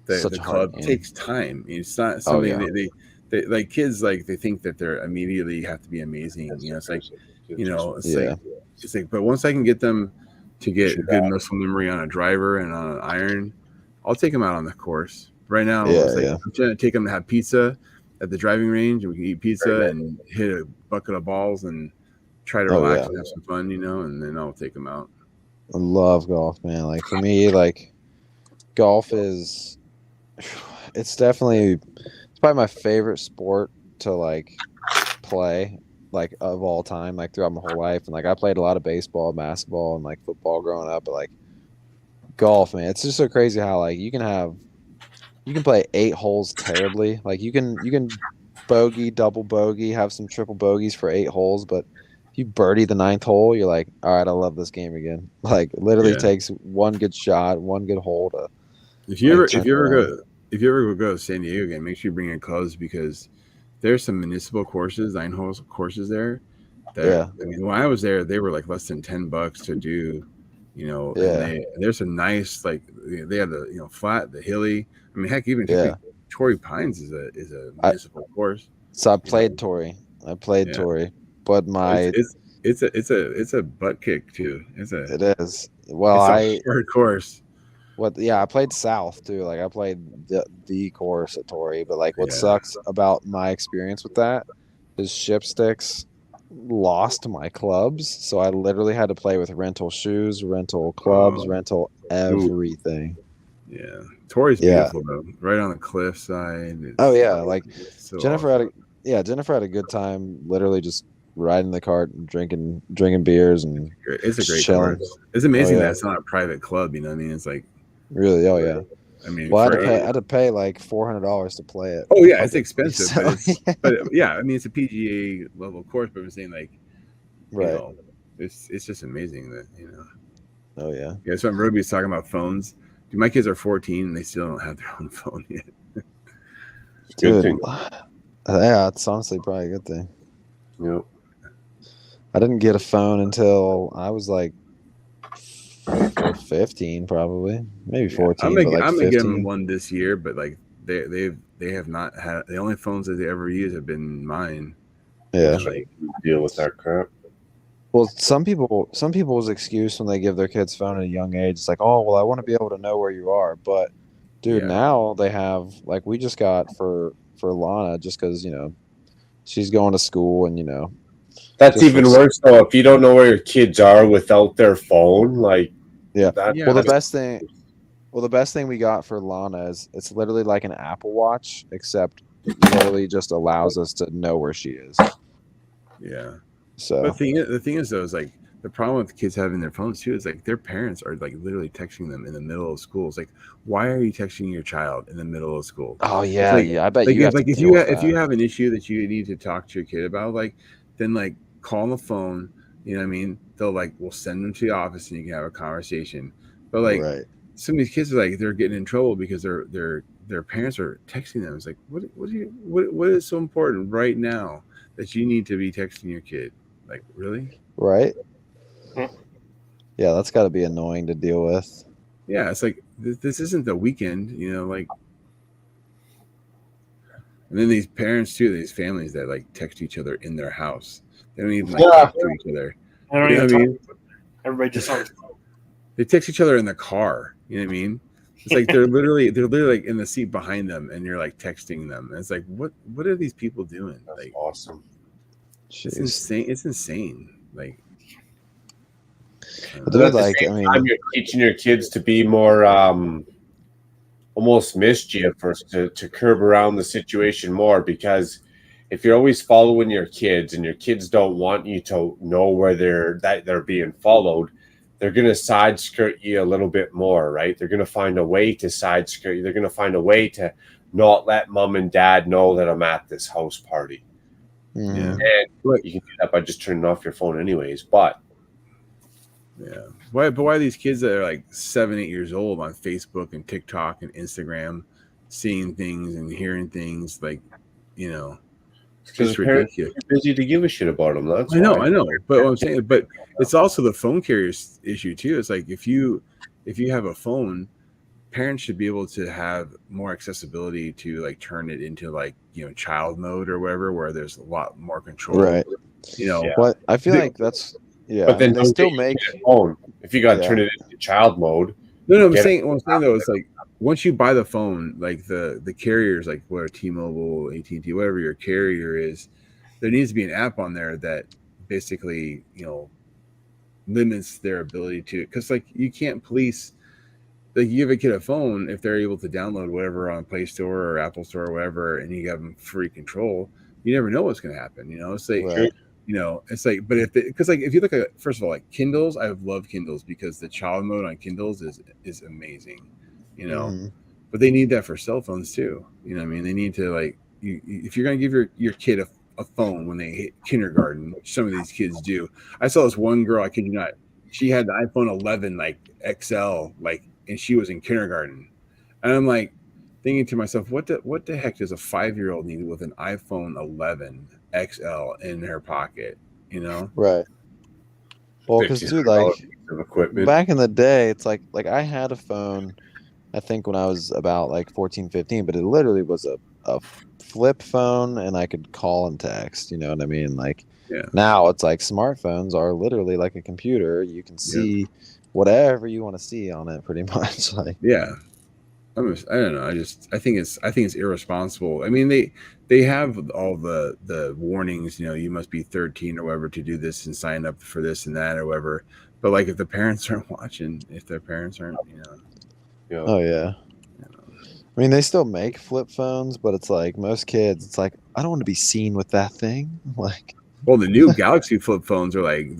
the club takes time. It's not something they like kids like they think that they're immediately have to be amazing. You know, it's like it's like but once I can get them to get good muscle memory on a driver and on an iron, I'll take them out on the course. Right now, I'm trying to take them to have pizza at the driving range, and we can eat pizza and hit a bucket of balls and try to relax and have some fun, you know, and then I'll take them out. I love golf, man. Like for me, like golf is it's probably my favorite sport to like play like of all time, like throughout my whole life. And like I played a lot of baseball, basketball, and like football growing up, but like golf, man, it's just so crazy how like you can play 8 holes terribly. Like you can bogey, double bogey, have some triple bogeys for 8 holes, but if you birdie the 9th hole, you're like, all right, I love this game again. Like literally takes one good shot, one good hole to. If you ever go to San Diego again, make sure you bring in clubs because there's some municipal courses, 9-hole courses there. That, I mean, when I was there, they were like less than $10 to do, you know. And there's a nice, like, they have the flat, the hilly. I mean, heck, even Torrey Pines is a municipal course. So I played Torrey. Torrey, but my it's a butt kick too. It is. Well, it's a hard course. I played South too. Like I played the course at Torrey, but like what sucks about my experience with that is Shipsticks lost my clubs, so I literally had to play with rental shoes, rental clubs, rental everything. Yeah, Torrey's beautiful though, right on the cliffside. Like so Jennifer awesome. Jennifer had a good time, literally just riding the cart and drinking beers and it's a great chilling. course. It's amazing that it's not a private club. You know what I mean? It's like really, I mean, well, I had to pay like $400 to play it. Oh yeah, it's expensive, but I mean, it's a PGA level course. But I'm saying like, you know, it's just amazing that Oh yeah. Yeah, so when Ruby's talking about phones, dude, my kids are 14 and they still don't have their own phone yet. Dude, yeah, it's honestly probably a good thing. Yep. I didn't get a phone until I was like 15, probably maybe 14. I'm gonna get them 15. one this year, but like they have not had the only phones that they ever use have been mine. Yeah, like deal with that crap. Well, some people's excuse when they give their kids phone at a young age, it's like, oh well, I want to be able to know where you are. But dude, now they have like we just got for Lana just because she's going to school and That's even worse though. If you don't know where your kids are without their phone, like well, the best thing we got for Lana is it's literally like an Apple Watch, except literally just allows us to know where she is. Yeah. So but the thing is though, is like the problem with kids having their phones too is like their parents are like literally texting them in the middle of school. It's like, why are you texting your child in the middle of school? Oh yeah, like, I bet like, you have like to if deal you with if you that. have an issue that you need to talk to your kid about, like then like call on the phone. You know what I mean? We'll send them to the office and you can have a conversation. But like some of these kids are like they're getting in trouble because their parents are texting them. It's like what is so important right now that you need to be texting your kid? Like really? Right? Yeah, that's got to be annoying to deal with. Yeah, it's like this isn't the weekend, like. And then these parents too, these families that like text each other in their house. They don't even talk to each other. I don't even talk. Everybody just they text each other in the car. You know what I mean? It's like they're literally like in the seat behind them, and you're like texting them. And it's like, what are these people doing? That's like awesome. It's insane. It's insane. Like, but at the same time, you're teaching your kids to be more almost mischief or to curb around the situation more, because if you're always following your kids and your kids don't want you to know where they're being followed, they're going to side skirt you a little bit more, right? They're going to find a way to side skirt you. They're going to find a way to not let mom and dad know that I'm at this house party. Yeah. And you can do that by just turning off your phone anyways. But yeah. Why are these kids that are like 7, 8 years old on Facebook and TikTok and Instagram seeing things and hearing things like, it's just ridiculous. You're busy to give a shit about them. That's I know. But what I'm saying, but it's also the phone carriers issue too. It's like if you have a phone, parents should be able to have more accessibility to like turn it into like, child mode or whatever, where there's a lot more control. Right. What I feel like that's but then they still make phone. If you got to turn it into child mode. No, what I'm saying though is like once you buy the phone, like the carriers, like whether T-Mobile, AT&T, whatever your carrier is, there needs to be an app on there that basically, limits their ability to, because like you can't police, like you give a kid a phone if they're able to download whatever on Play Store or Apple Store or whatever, and you give them free control, you never know what's going to happen. It's like, it's like, but because like if you look at, first of all, like Kindles, I love Kindles because the child mode on Kindles is amazing, but they need that for cell phones too. You know what I mean? They need to like, if you're going to give your kid a phone when they hit kindergarten, which some of these kids do. I saw this one girl, I kid you not, she had the iPhone 11 like XL, like, and she was in kindergarten, and I'm like, thinking to myself, what the heck does a 5-year-old need with an iPhone 11 XL in her pocket? You know, Right. Well, because dude, like of equipment. back in the day, it's like I had a phone, I think when I was about like 14, 15, but it literally was a flip phone and I could call and text, you know what I mean? Like now it's like smartphones are literally like a computer. You can see whatever you want to see on it pretty much. Like I don't know. I think it's irresponsible. I mean, they have all the warnings. You know, you must be 13 or whatever to do this and sign up for this and that or whatever. But like, if the parents aren't watching, if their parents aren't, Oh yeah. I mean, they still make flip phones, but it's like most kids, it's like I don't want to be seen with that thing. Like, well, the new Galaxy flip phones are like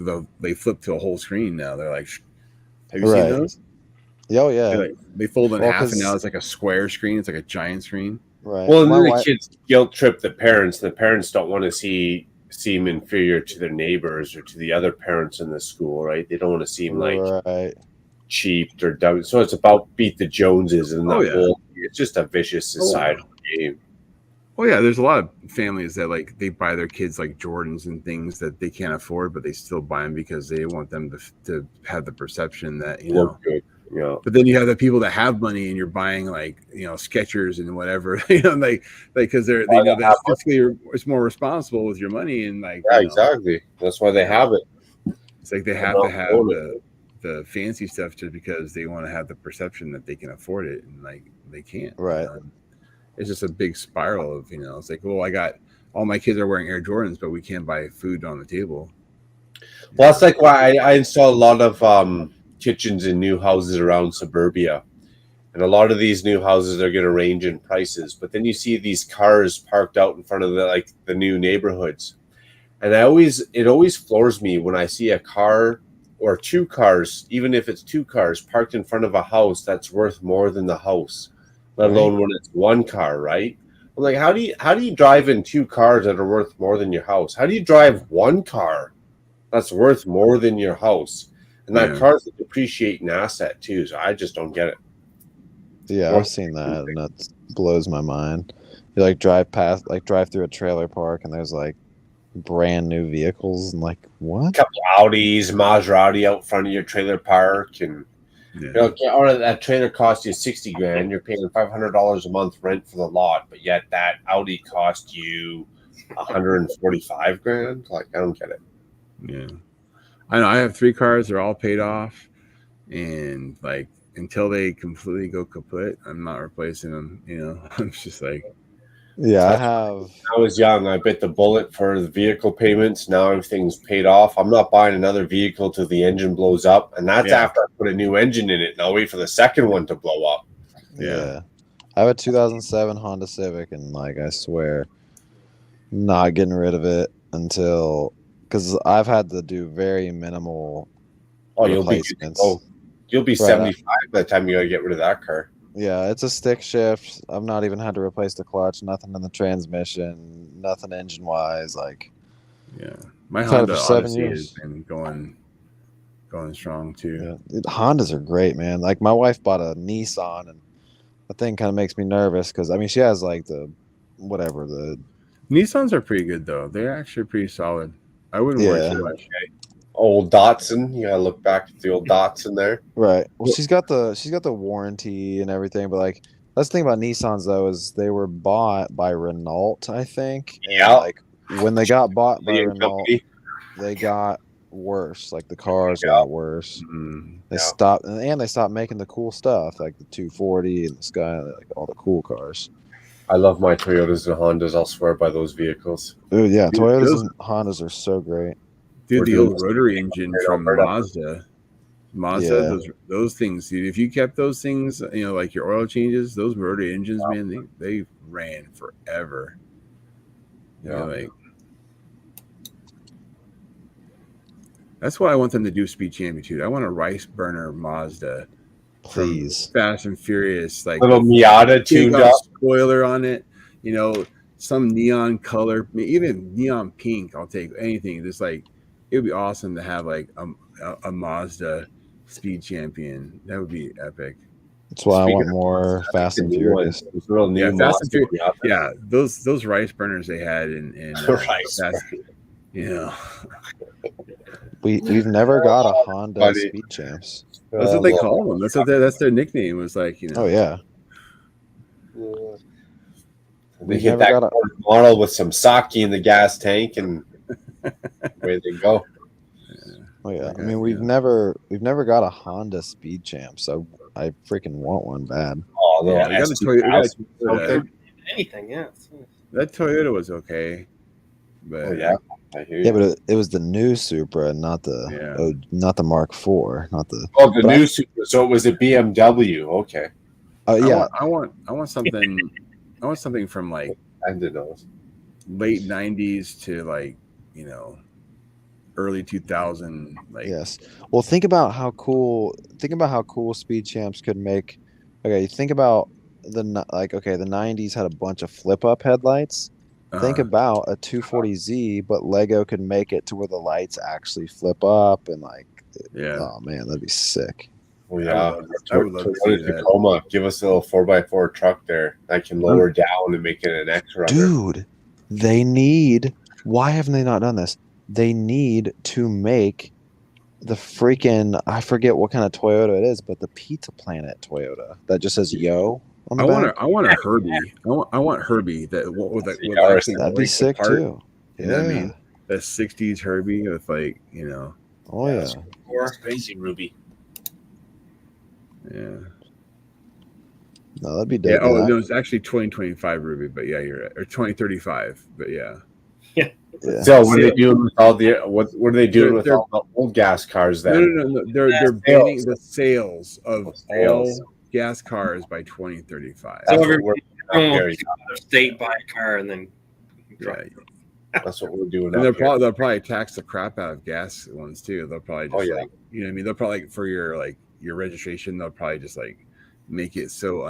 they flip to a whole screen now. They're like, have you seen those? Oh yeah. They fold in Well, half, and 'cause- now it's like a square screen. It's like a giant screen. Right. Well, and then the kids guilt trip the parents. The parents don't want to seem inferior to their neighbors or to the other parents in the school, right? They don't want to seem like cheap or dumb. So it's about beat the Joneses and the whole. It's just a vicious societal game. Well, yeah, there's a lot of families that like they buy their kids like Jordans and things that they can't afford, but they still buy them because they want them to have the perception that Look good. Yeah. But then you have the people that have money and you're buying like Skechers and whatever, like because they know that fiscally it's more responsible with your money and like exactly. That's why they have it. It's like they have to have the fancy stuff just because they want to have the perception that they can afford it and like they can't. Right. It's just a big spiral of it's like, well, I got all my kids are wearing Air Jordans, but we can't buy food on the table. Well, that's like why I install a lot of kitchens in new houses around suburbia. And a lot of these new houses are going to range in prices. But then you see these cars parked out in front of the new neighborhoods. And it always floors me when I see a car or two cars, even if it's two cars parked in front of a house that's worth more than the house, let alone when it's one car, right? I'm like, how do you drive in two cars that are worth more than your house? How do you drive one car that's worth more than your house? And that car's a depreciating asset too, so I just don't get it. Yeah, I've seen that, and that blows my mind. You like drive through a trailer park, and there's like brand new vehicles, and like what? A couple Audis, Maserati out front of your trailer park, and that trailer cost you $60,000. You're paying $500 a month rent for the lot, but yet that Audi cost you $145,000. Like, I don't get it. Yeah. I know I have 3 cars, they're all paid off, and like until they completely go kaput, I'm not replacing them. I'm just like, yeah, I have. When I was young, I bit the bullet for the vehicle payments. Now everything's paid off. I'm not buying another vehicle till the engine blows up, and that's after I put a new engine in it, and I'll wait for the second one to blow up. Yeah. I have a 2007 Honda Civic, and like I swear, not getting rid of it until. Because I've had to do very minimal replacements. You'll be 75 by the time you gotta get rid of that car. Yeah, it's a stick shift. I've not even had to replace the clutch, nothing in the transmission, nothing engine wise. Like, my Honda Odyssey has been going strong too. Yeah. Hondas are great, man. Like my wife bought a Nissan, and the thing kind of makes me nervous because I mean she has like the Nissans are pretty good though. They're actually pretty solid. I wouldn't worry too much. Old Datsun, you gotta look back at the old Datsun there. Right. Well, she's got the warranty and everything, but like that's the thing about Nissans though is they were bought by Renault, I think. Yeah. Like when they got bought by Renault, they got worse. Like the cars got worse. They stopped making the cool stuff like the 240 and the Sky, like all the cool cars. I love my Toyotas and Hondas. I'll swear by those vehicles. Dude, yeah, Toyotas and Hondas are so great. Dude, the old rotary engine from Mazda, those things, dude, if you kept those things, like your oil changes, those rotary engines, man, they ran forever. That's why I want them to do Speed Championship. I want a rice burner Mazda. Please. Fast and Furious, like little Miata tuned up spoiler on it, some neon color, even neon pink. I'll take anything. Just like it would be awesome to have like a Mazda Speed Champion. That would be epic. That's why I Speaking want of- more Fast and Furious. There's real new Yeah, Fast mods and Furious. going out there. Yeah, those rice burners they had in Rice Fast, you know, We've never got a Honda Buddy. Speed Champs. that's what they call them. That's their nickname. Was like, you know. Oh yeah. They We've hit never that got a- model with some sake in the gas tank, and away they go. Oh yeah. I mean, we've never got a Honda Speed Champ, so I freaking want one bad. Oh, Yeah, we got the Toyota. Anything, yeah. That Toyota was okay, but I hear Yeah, but it was the new Supra, not the not the Mark IV, not the. Oh, the but new Supra. So it was a BMW. Okay. Oh yeah. I want something. I want something from like late '90s to like, you know, early 2000. Like, Yes. Well, think about how cool Speed Champs could make. Okay, think about the 90s had a bunch of flip up headlights. Think about a 240Z, but Lego could make it to where the lights actually flip up and like. Yeah. Oh man, that'd be sick. Oh yeah, I would love to see that. Tacoma. Give us a little 4x4 truck there that can lower down and make it an extra. Dude, they need. Why haven't they not done this? They need to make the freaking. I forget what kind of Toyota it is, but the Pizza Planet Toyota that just says "Yo" on the back. I want a Herbie. I want Herbie that would actually That'd be break sick apart. too. You know what I mean? The '60s Herbie with like, you know. Oh yeah. Or Crazy Ruby. Yeah. No, that'd be Yeah. dope. Oh no, it's actually 2025 Ruby, but yeah, you're right. Or 2035, but yeah. Yeah. So what are they doing with all the what are they doing with all the old gas cars then? No. They're banning the sales of all gas cars by 2035. So everybody out of state buy a car and then drive. That's what we're doing. And they'll probably tax the crap out of gas ones too. They'll probably just like, you know what I mean? They'll probably like, for your registration, they'll probably just like make it so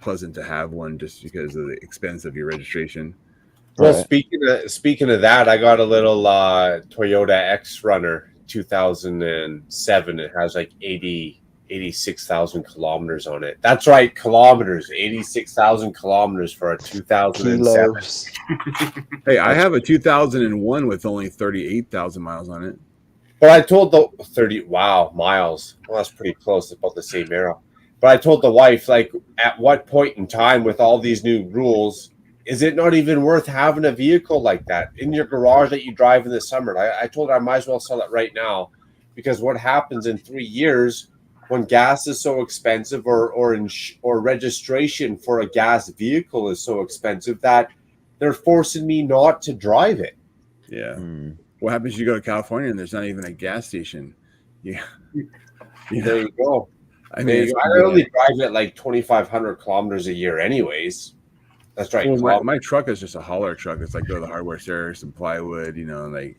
pleasant to have one just because of the expense of your registration. Well, speaking of that, I got a little Toyota X Runner 2007. It has like 86,000 kilometers on it. That's right, kilometers. 86,000 kilometers for a 2007. Hey, I have a 2001 with only 38,000 miles on it. But I told the 30 miles. Well, that's pretty close. It's about the same era. But I told the wife, like, at what point in time with all these new rules, is it not even worth having a vehicle like that in your garage that you drive in the summer? I told her I might as well sell it right now, because what happens in 3 years when gas is so expensive or registration for a gas vehicle is so expensive that they're forcing me not to drive it. Yeah. What happens if you go to California and there's not even a gas station? Yeah. There you go. I mean, I only drive it like 2,500 kilometers a year anyways. That's right. Well, my truck is just a hauler truck. It's like go to the hardware store, some plywood, like.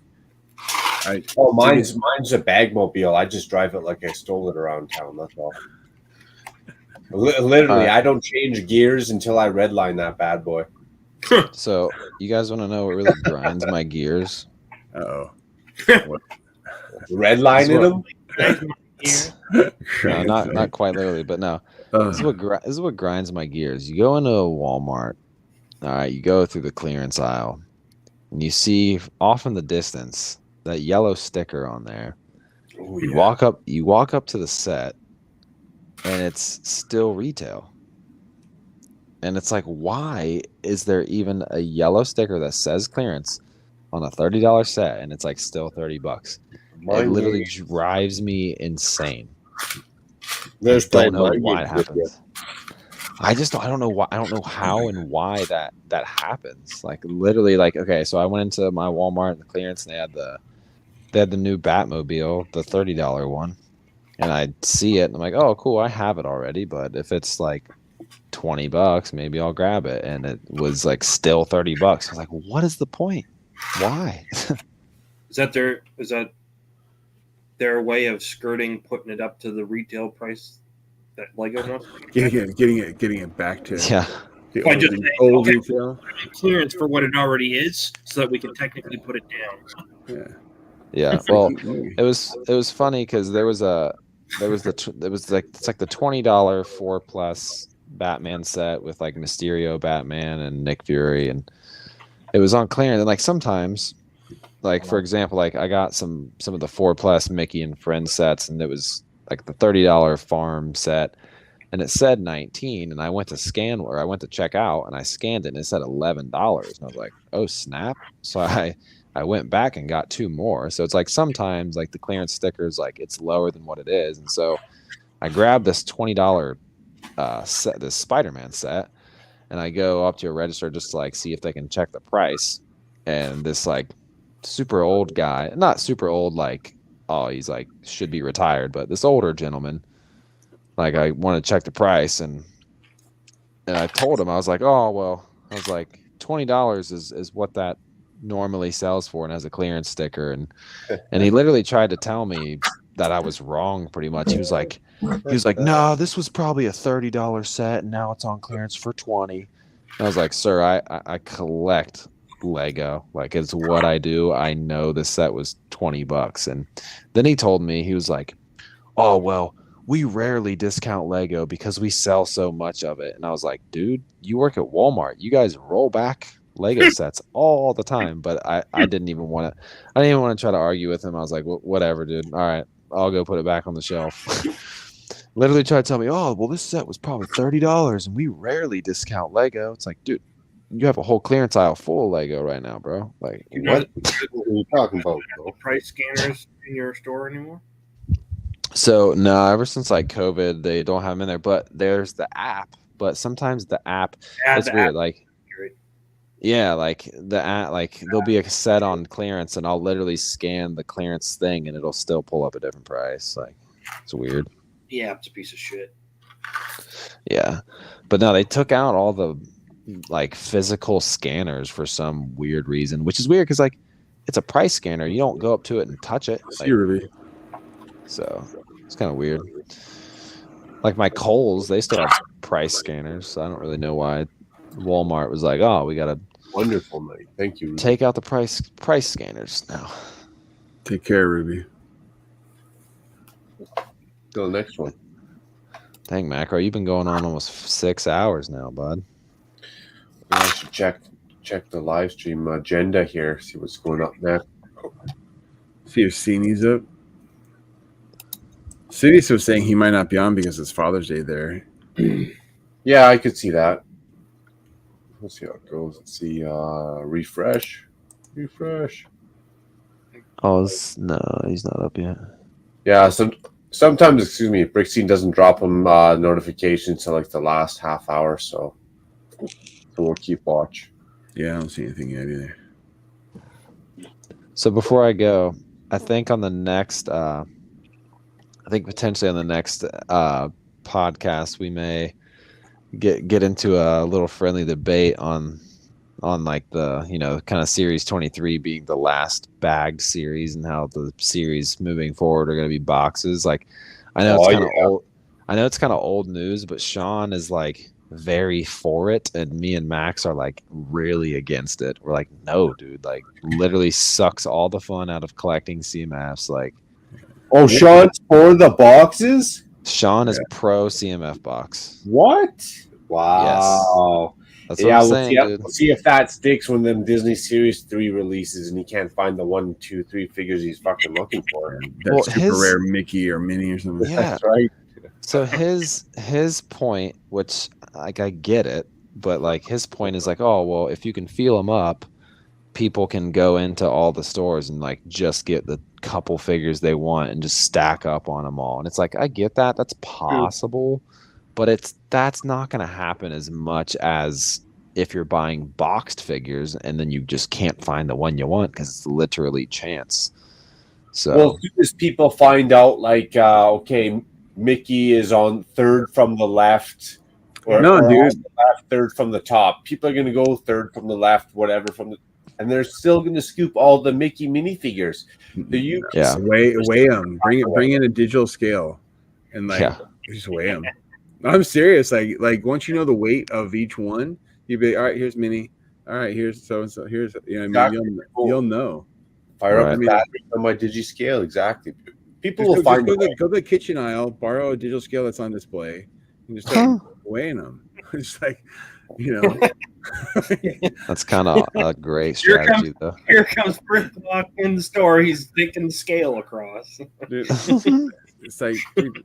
Mine's a bagmobile. I just drive it like I stole it around town. That's all. Literally, I don't change gears until I redline that bad boy. So, you guys want to know what really grinds my gears? Uh-oh. Redlining them? No, not quite literally, but no. This is what grinds my gears. You go into a Walmart. All right, you go through the clearance aisle, and you see off in the distance that yellow sticker on there. Ooh, you walk up to the set, and it's still retail. And it's like, why is there even a yellow sticker that says clearance on a $30 set, and it's like still $30? It literally drives me insane. I don't know why it happens. I don't know why. I don't know how and why that happens. Like literally, like okay, so I went into my Walmart in the clearance, and they had the new Batmobile, the $30 one, and I see it, and I'm like, oh cool, I have it already. But if it's like $20, maybe I'll grab it. And it was like still $30. I was like, what is the point? Why? Is that their way of skirting putting it up to the retail price that Lego knows? Getting it back to the old retail. Clearance for what it already is, so that we can technically put it down. Yeah. Yeah. Well, it was funny because there was a there was it's like the $20 4+ Batman set with like Mysterio Batman and Nick Fury, and it was on clearance. And like sometimes, like for example, like I got some of the 4+ Mickey and Friends sets, and it was like the $30 farm set, and it said 19, and I went to check out, and I scanned it, and it said $11, and I was like, oh snap! So I went back and got 2 more. So it's like sometimes like the clearance stickers, like it's lower than what it is, and so I grabbed this $20 set, this Spider-Man set, and I go up to a register just to like see if they can check the price, and this like super old guy, not super old like, oh, he's like should be retired, but this older gentleman, like I want to check the price, and I told him, I was like, oh well, I was like $20 is what that normally sells for and has a clearance sticker, and he literally tried to tell me that I was wrong pretty much. He was like, no, this was probably a $30 set and now it's on clearance for 20. I was like, sir, I collect Lego, like it's what I do. I know this set was $20. And then he told me, he was like, oh well, we rarely discount Lego because we sell so much of it. And I was like, dude, you work at Walmart, you guys roll back Lego sets all the time. But I didn't even want to try to argue with him. I was like, whatever, dude, all right, I'll go put it back on the shelf. Literally tried to tell me, oh well, this set was probably $30 and we rarely discount Lego. It's like, dude, you have a whole clearance aisle full of Lego right now, bro. Like, what are you talking about, bro? Price scanners in your store anymore? So no, ever since like COVID, they don't have them in there. But there's the app. But sometimes the app, it's weird. Like, yeah, like the app, like there'll be a set on clearance, and I'll literally scan the clearance thing, and it'll still pull up a different price. Like, it's weird. Yeah, it's a piece of shit. Yeah, but no, they took out all the like physical scanners for some weird reason, which is weird because like it's a price scanner. You don't go up to it and touch it. Like, so it's kind of weird. Like my Kohl's, they still have price scanners. So I don't really know why Walmart was like, oh, we got to wonderful night. Thank you, Ruby. Take out the price scanners now. Take care, Ruby. Go the next one. Dang, Macro, you've been going on almost 6 hours now, bud. I should check the live stream agenda here, see what's going up there. See if Sini's up. Sinis was saying he might not be on because it's Father's Day there. Yeah, I could see that. Let's see how it goes. Let's see. Refresh. Oh, no, he's not up yet. Yeah, sometimes, excuse me, Brixine doesn't drop him notifications to like the last half hour, so we'll keep watch. Yeah, I don't see anything yet either. So before I go, I think on the next, potentially on the next podcast, we may get into a little friendly debate on like the, you know, kind of series 23 being the last bagged series and how the series moving forward are going to be boxes. Like, I know it's kind of old. I know it's kind of old news, but Sean is like very for it, and me and Max are like really against it. We're like, no, dude, like literally sucks all the fun out of collecting CMFs. Like, oh, Sean's for the boxes? Sean is pro CMF box. What? Wow. Yes. That's what I'm saying, dude. We'll see if that sticks when them Disney Series 3 releases and he can't find the 1, 2, 3 figures he's fucking looking for. That's super rare Mickey or Minnie or something. Yeah. That's right. So his point, which like I get it, but like his point is like, oh well, if you can feel them up, people can go into all the stores and like just get the couple figures they want and just stack up on them all. And it's like, I get that, that's possible, but that's not going to happen as much as if you're buying boxed figures and then you just can't find the one you want because it's literally chance. So well, as soon as people find out, like, okay, Mickey is on third from the left, or dude, the left, third from the top. People are going to go third from the left, whatever and they're still going to scoop all the Mickey minifigures. Weigh them. Bring in a digital scale, and just weigh them. I'm serious. Like once you know the weight of each one, you'd be all right. Here's Minnie. All right, here's so and so. Here's you'll know. Fire up the battery on my digi scale. Exactly. People will find go to the kitchen aisle, borrow a digital scale that's on display, and just start weighing them. It's like, That's kind of a great strategy, though. Here comes Britt walking in the store. He's taking the scale across. Dude, it's like, dude,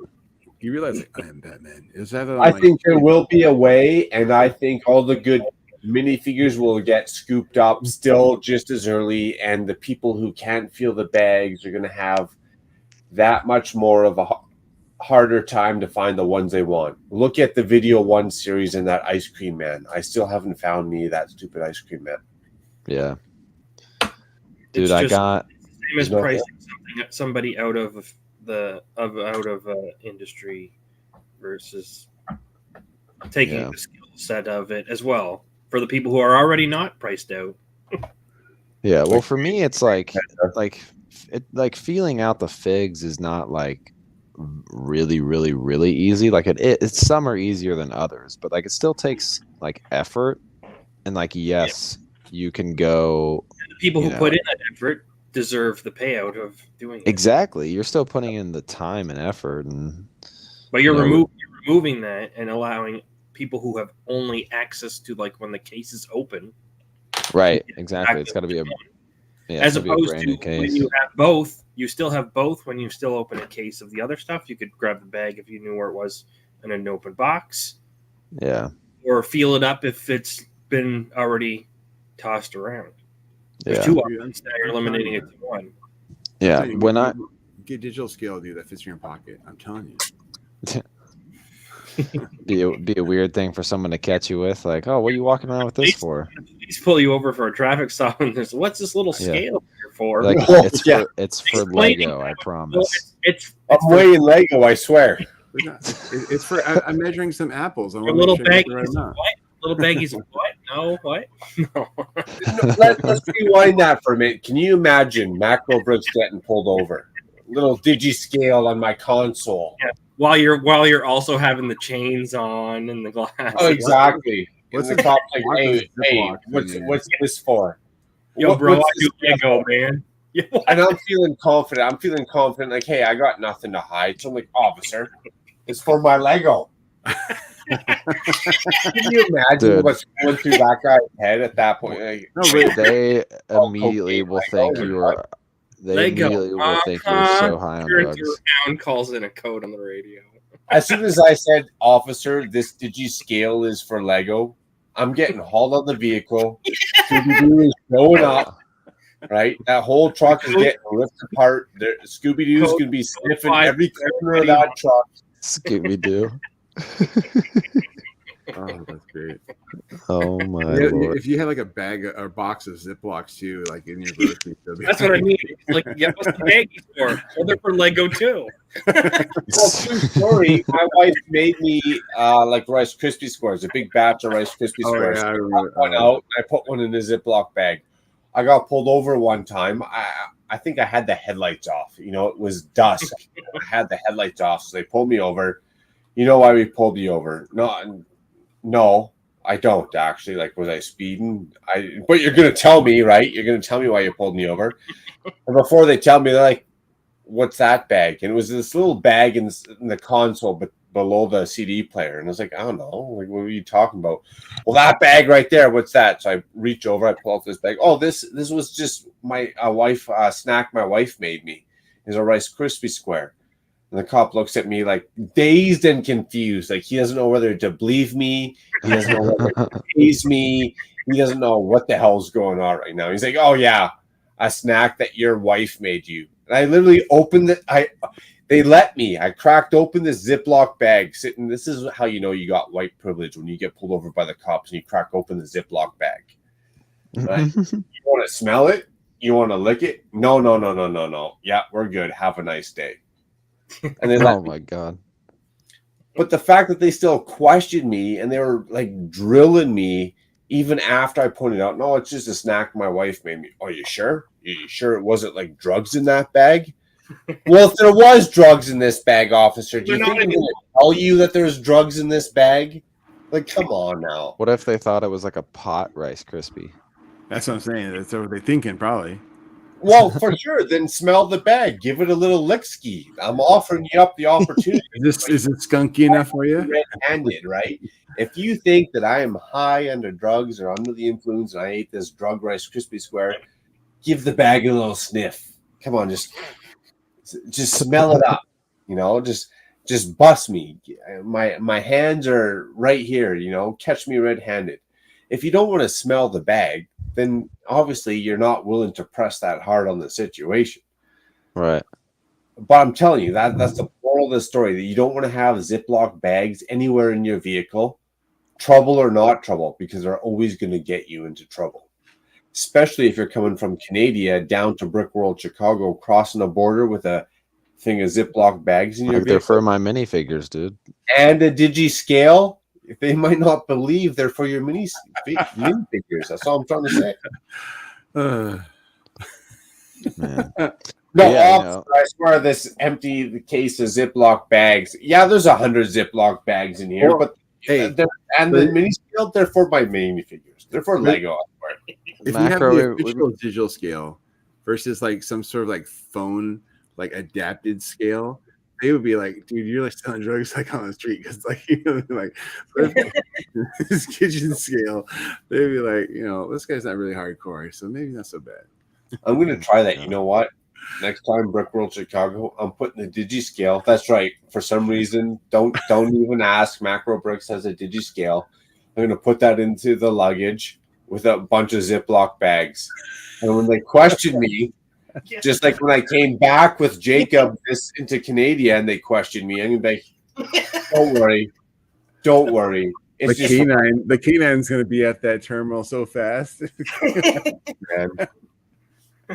you realize, like, I am Batman. Is that? I think there will be a way, and I think all the good minifigures will get scooped up still just as early, and the people who can't feel the bags are going to have that much more of a harder time to find the ones they want. Look at the Video 1 series and that Ice Cream Man. I still haven't found me that stupid Ice Cream Man. Yeah. Dude, I got... Same as pricing somebody out of industry versus taking the skill set of it as well for the people who are already not priced out. Yeah, well, for me, it's like feeling out the figs is not like really, really, really easy. Like it's some are easier than others, but like it still takes like effort. And like, yes, you can go. The people who put in that effort deserve the payout of doing it. Exactly. You're still putting in the time and effort, but you're removing that and allowing people who have only access to like when the case is open. Right. Exactly. It's got to be as opposed to when you have both, you still have both. When you still open a case of the other stuff, you could grab the bag if you knew where it was in an open box. Yeah. Or feel it up if it's been already tossed around. There's 2 options that you're eliminating it to 1. Yeah. When I get a digital scale, dude, that fits in your pocket. I'm telling you. be a weird thing for someone to catch you with, like, oh, what are you walking around with this for? Please pull you over for a traffic stop, and there's what's this little scale here for? Like, it's for Lego, I promise. I'm weighing Lego, I swear. It's for I'm measuring some apples. I'm little baggies of what? Little baggies of what? No, what? No. Let's rewind that for a minute. Can you imagine Macro Brooks getting pulled over? Little digi scale on my console. Yeah. While you're also having the chains on and the glass. Oh, exactly. What's the cop like? Hey, what's this for? Yo, bro, I do Lego, man. And I'm feeling confident. Like, hey, I got nothing to hide. So I'm like, officer, it's for my Lego. Can you imagine what's going through that guy's head at that point? Like, they immediately will think you are. They immediately will think you're so high on drugs. Calls in a code on the radio. As soon as I said, officer, this digi scale is for Lego, I'm getting hauled on the vehicle. Scooby-Doo is going up. Right? That whole truck is getting ripped apart. Scooby-Doo's going to be sniffing every corner of that truck. Scooby-Doo. Oh, that's great. Oh my Lord. If you had like a bag or box of Ziplocs too, like in your grocery, that's what I mean. Like, yeah, what's the baggies for? Well, they're for Lego too. Well, true story. My wife made me like Rice Krispie squares, a big batch of Rice Krispie squares. Yeah, I remember. One out. I put one in a Ziploc bag. I got pulled over one time. I think I had the headlights off. You know, it was dusk. I had the headlights off, so they pulled me over. You know why we pulled me over? No, I don't actually. Like, was I speeding? But you're gonna tell me, right? You're gonna tell me why you pulled me over. And before they tell me, they're like, "What's that bag?" And it was this little bag in the console, but below the CD player. And I was like, "I don't know. Like, what are you talking about?" Well, that bag right there. What's that? So I reach over, I pull out this bag. Oh, this was just my wife snack. My wife made me. It's a Rice Krispie square. And the cop looks at me like dazed and confused. Like, he doesn't know whether to believe me. He doesn't know whether to tease me. He doesn't know what the hell's going on right now. He's like, "Oh, yeah, a snack that your wife made you." And I literally opened it. They let me. I cracked open this Ziploc bag. Sitting. This is how you know you got white privilege when you get pulled over by the cops and you crack open the Ziploc bag. Right? You want to smell it? You want to lick it? No. Yeah, we're good. Have a nice day. And they oh my God. But the fact that they still questioned me and they were like drilling me even after I pointed out, no, it's just a snack my wife made me. Oh, you sure? You sure it wasn't like drugs in that bag? Well, if there was drugs in this bag, officer, do you think I'm going to tell you that there's drugs in this bag? Like, come on now. What if they thought it was like a pot Rice Krispie? That's what I'm saying. That's what they're thinking, probably. Well, for sure. Then smell the bag. Give it a little lick ski. I'm offering you up the opportunity. Is it skunky enough for you? Red-handed, right? If you think that I am high under drugs or under the influence and I ate this drug Rice Krispie Square, give the bag a little sniff. Come on, just smell it up. You know, just bust me. My hands are right here. You know, catch me red-handed. If you don't want to smell the bag, then obviously you're not willing to press that hard on the situation. Right. But I'm telling you, that's the moral of the story, that you don't want to have Ziploc bags anywhere in your vehicle, trouble or not trouble, because they're always going to get you into trouble. Especially if you're coming from Canada down to Brick World, Chicago, crossing a border with a thing of Ziploc bags in your Like they're vehicle. for my minifigures, dude. And a digi-scale. They might not believe they're for your mini figures. That's all I'm trying to say. Man. No, Yeah, officer, I swear this empty case of Ziploc bags. Yeah, there's 100 Ziploc bags in here, Well, but hey, the mini scale, they're for my mini figures. They're for Lego. If you have the official digital scale versus like some sort of like phone like adapted scale, they would be like, dude, you're like selling drugs like on the street, because like, you know, like this kitchen scale, they'd be like, you know, this guy's not really hardcore, so maybe not so bad. I'm gonna try that. You know what? Next time Brick World Chicago, I'm putting the digi scale. That's right. For some reason, don't even ask. Macro Bricks has a digi scale. I'm gonna put that into the luggage with a bunch of Ziploc bags, and when they question me, just like when I came back with Jacob into Canada and they questioned me, I'm gonna be like, don't worry. It's The canine's gonna be at that terminal so fast. Man.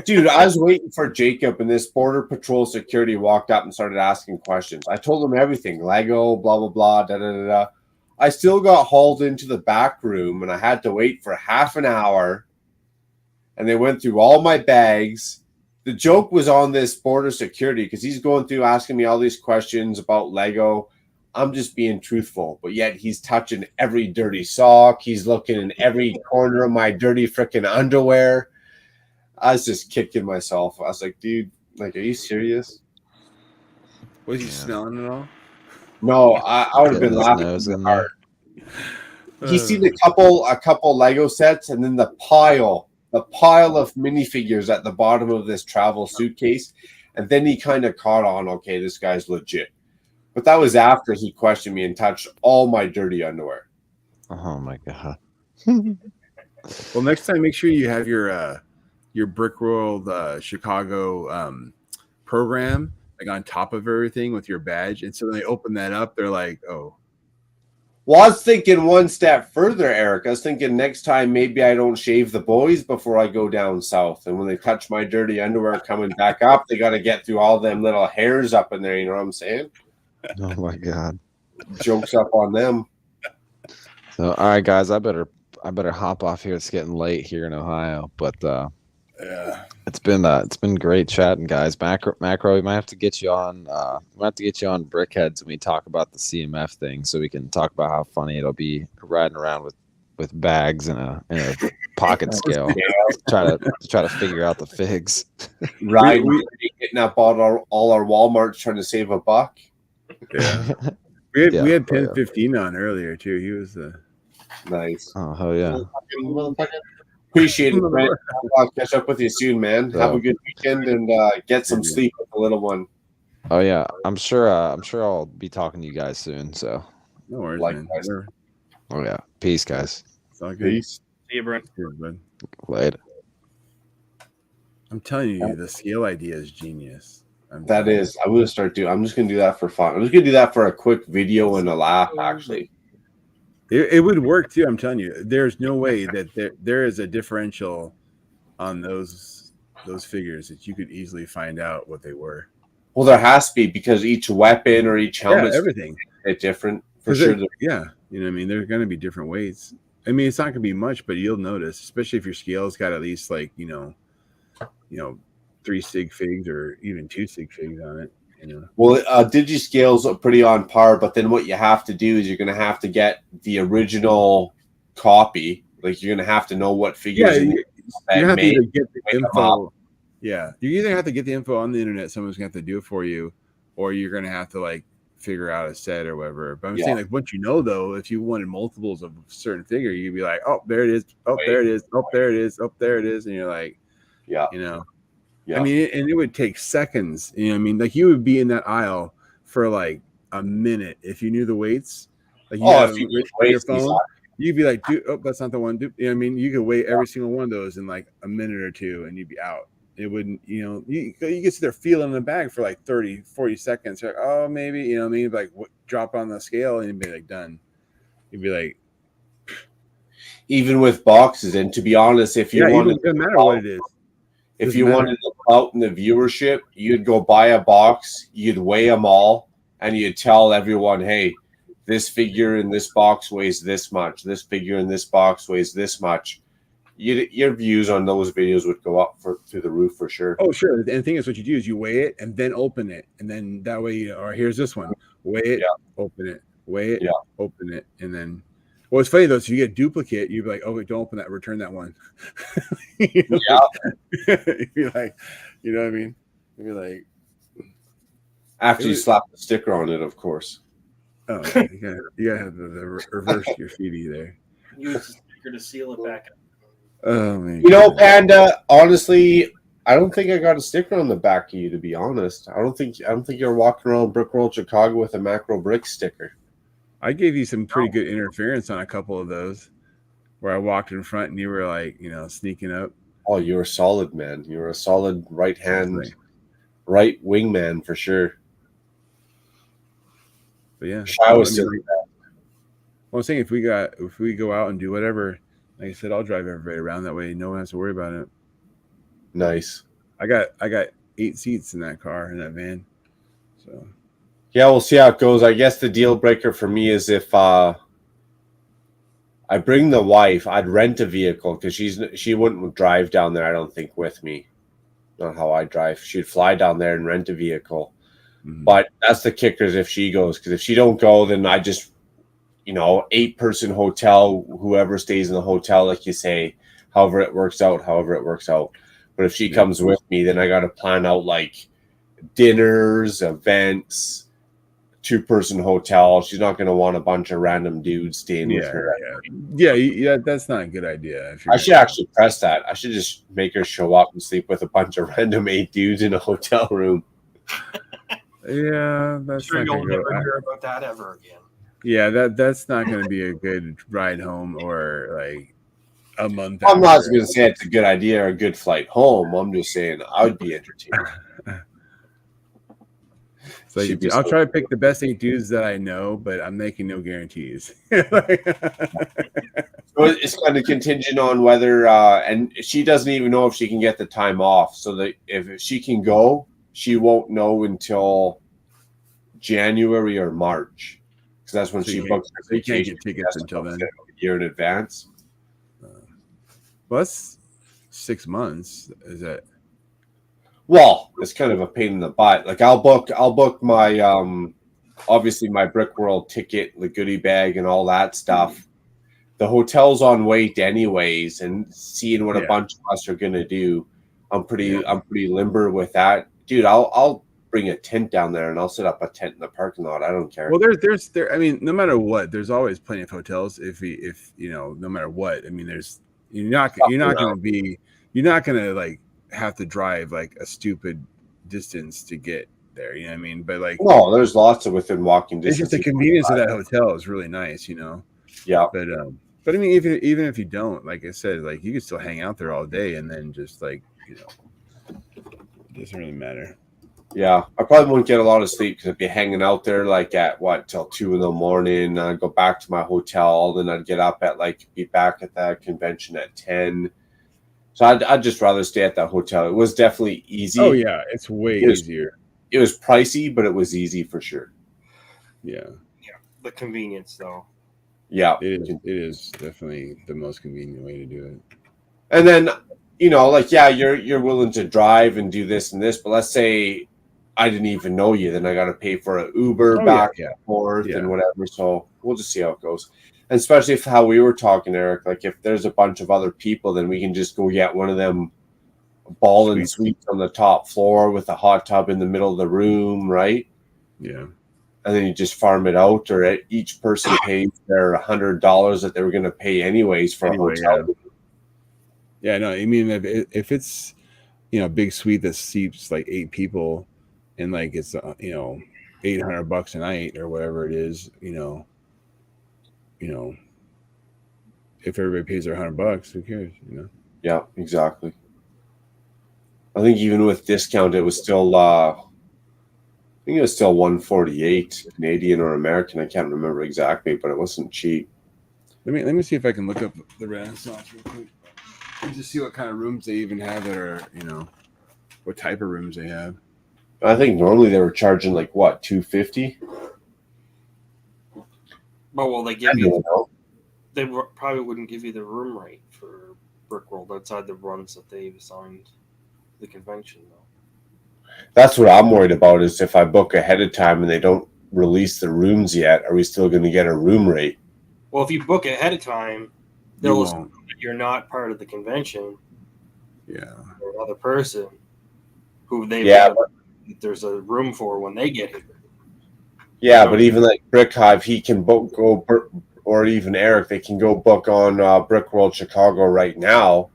Dude, I was waiting for Jacob, and this Border Patrol security walked up and started asking questions. I told him everything, Lego, blah, blah, blah, da, da, da, da. I still got hauled into the back room, and I had to wait for half an hour, and they went through all my bags. The joke was on this border security, because he's going through asking me all these questions about Lego. I'm just being truthful, but yet he's touching every dirty sock. He's looking in every corner of my dirty freaking underwear. I was just kicking myself. I was like, dude, like, are you serious? Was you smelling it all? No, I would have been laughing hard. He seen a couple Lego sets, and then the pile of minifigures at the bottom of this travel suitcase, and then he kind of caught on, okay, this guy's legit. But that was after he questioned me and touched all my dirty underwear. Oh my god. Well, next time, make sure you have your Brick World Chicago program like on top of everything with your badge, and so when they open that up, they're like, oh. Well, I was thinking one step further, Eric. I was thinking next time maybe I don't shave the boys before I go down south, and when they touch my dirty underwear coming back up, they got to get through all them little hairs up in there. You know what I'm saying? Oh my god. Jokes up on them. So all right, guys, I better hop off here. It's getting late here in Ohio, but yeah, it's been great chatting, guys. Macro, we might have to get you on. We might have to get you on Brickheads when we talk about the CMF thing, so we can talk about how funny it'll be riding around with bags and a pocket scale. try to figure out the figs. Right, getting up all our Walmarts trying to save a buck. Yeah, we had Pen 15 on earlier too. He was nice. Oh hell yeah. Appreciate it, man. I'll catch up with you soon, man. Have a good weekend and get some sleep with the little one. Oh yeah, I'm sure I'll be talking to you guys soon. So no worries, man. Oh yeah, peace, guys. It's all good. Peace. See you, bro. Cheers, bud. Later. I'm telling you, the scale idea is genius. I'm just gonna do that for fun. I'm just gonna do that for a quick video and a laugh, actually. It would work too. I'm telling you, there's no way that there is a differential on those figures that you could easily find out what they were. Well, there has to be, because each weapon or each helmet, everything is different for sure. Yeah, you know what I mean. There's going to be different weights. I mean, it's not going to be much, but you'll notice, especially if your scale's got at least like you know 3 sig figs or even 2 sig figs on it. You know. Well, DigiScale's pretty on par, but then what you have to do is you're going to have to get the original copy. Like, you're going to have to know what figures. You have to get the info. Yeah, you either have to get the info on the internet, someone's gonna have to do it for you, or you're gonna have to like figure out a set or whatever. But I'm saying like once you know though, if you wanted multiples of a certain figure, you'd be like, oh, there it is, oh, there it is, oh, there it is, oh, there it is, and you're like, yeah, you know, yeah. I mean, and it would take seconds. You know, what I mean, like you would be in that aisle for like a minute if you knew the weights. Like you had if you on your phone, you'd be like, dude, oh, that's not the one. Dude. You know what I mean, you could weigh every single one of those in like a minute or two, and you'd be out. It wouldn't, you know, you get to there feeling the bag for like 30, 40 seconds. You're like, oh, maybe, you know what I mean? Like drop on the scale and you'd be like, done. You'd be like, even with boxes. And to be honest, if you wanted, it doesn't matter what it is. If you wanted to out in the viewership, you'd go buy a box, you'd weigh them all, and you'd tell everyone, hey, this figure in this box weighs this much. This figure in this box weighs this much. Your views on those videos would go up through the roof for sure. Oh, sure. And the thing is, what you do is you weigh it and then open it, and then that way, or here's this one, weigh it, open it, weigh it, open it, and then. Well, it's funny though. So you get a duplicate, you'd be like, "Oh, wait, don't open that. Return that one." You'd be like, you know what I mean? You'd be like, after you slap the sticker on it, of course. Oh, you gotta have the reverse graffiti there. Use the sticker to seal it back up. Oh man! You know, Panda. Honestly, I don't think I got a sticker on the back of you. To be honest, I don't think you're walking around Brick World Chicago with a Macro Brick sticker. I gave you some pretty good interference on a couple of those, where I walked in front and you were like, you know, sneaking up. Oh, you were solid, man. You were a solid right wing man for sure. But yeah, I was well, I'm saying if we go out and do whatever, like I said, I'll drive everybody around. That way, no one has to worry about it. Nice. I got 8 seats in that car, in that van. So yeah, we'll see how it goes. I guess the deal breaker for me is if I bring the wife, I'd rent a vehicle because she wouldn't drive down there. I don't think with me. Not how I drive. She'd fly down there and rent a vehicle. Mm-hmm. But that's the kickers if she goes, because if she don't go, then I just, 8-person hotel, whoever stays in the hotel, like you say, however it works out. But if she comes with me, then I got to plan out like dinners, events, 2-person hotel. She's not going to want a bunch of random dudes staying with her. Yeah, that's not a good idea. I should actually press that. I should just make her show up and sleep with a bunch of random 8 dudes in a hotel room. Yeah, that's sure not you'll never hear about that ever again. Yeah, that's not going to be a good ride home or like a month. I'm not going to say it's a good idea or a good flight home. I'm just saying I would be entertained. So I'll try to pick the best 8 dudes that I know, but I'm making no guarantees. So it's kind of contingent on whether, and she doesn't even know if she can get the time off. So that if she can go, she won't know until January or March, because that's when she books her vacation. You can't get tickets until then. A year in advance. Well, that's 6 months. Is that? Well, it's kind of a pain in the butt. Like I'll book my obviously my Brick World ticket, the goodie bag, and all that stuff. The hotel's on wait anyways, and seeing what a bunch of us are gonna do, I'm pretty limber with that, dude. I'll bring a tent down there and I'll set up a tent in the parking lot. I don't care. Well, there's I mean, no matter what, there's always plenty of hotels. If no matter what, I mean, you're not gonna like have to drive like a stupid distance to get there, you know what I mean? But like, no, there's lots of within walking distance. It's just the convenience of that hotel is really nice, Yeah. But I mean, even if you don't, like I said, like you can still hang out there all day and then just like, it doesn't really matter. Yeah, I probably wouldn't get a lot of sleep because I'd be hanging out there like at till 2 a.m. I'd go back to my hotel, then I'd get up at be back at that convention at 10. So I'd just rather stay at that hotel. It was definitely easy. Oh yeah, it's way easier. It was pricey, but it was easy for sure. Yeah. The convenience, though. Yeah, it is definitely the most convenient way to do it. And then you're willing to drive and do this and this, but let's say I didn't even know you, then I got to pay for an Uber back and forth and whatever. So we'll just see how it goes. And especially how we were talking, Eric, like if there's a bunch of other people, then we can just go get one of them ball and suites on the top floor with a hot tub in the middle of the room, right? Yeah. And then you just farm it out, or each person pays their $100 that they were going to pay anyways for a hotel. Yeah, no, I mean, if it's, you know, a big suite that seats like 8 people and like it's, you know, $800 a night or whatever it is, you know, if everybody pays their $100, who cares, you know? Yeah, exactly. I think even with discount, it was still, I think it was still 148 Canadian or American. I can't remember exactly, but it wasn't cheap. Let me see if I can look up the Renaissance real quick and just see what kind of rooms they even have that are, you know, what type of rooms they have. I think normally they were charging like what, $250? But will they give you? They probably wouldn't give you the room rate for Brickworld outside the runs that they've assigned the convention, though. That's what I'm worried about, is if I book ahead of time and they don't release the rooms yet, are we still going to get a room rate? Well, if you book ahead of time, they'll assume that you're not part of the convention. Yeah. Or another person who they there's a room for when they get here. Yeah, but even like Brick Hive, he can or even Eric, they can go book on Brickworld Chicago right now,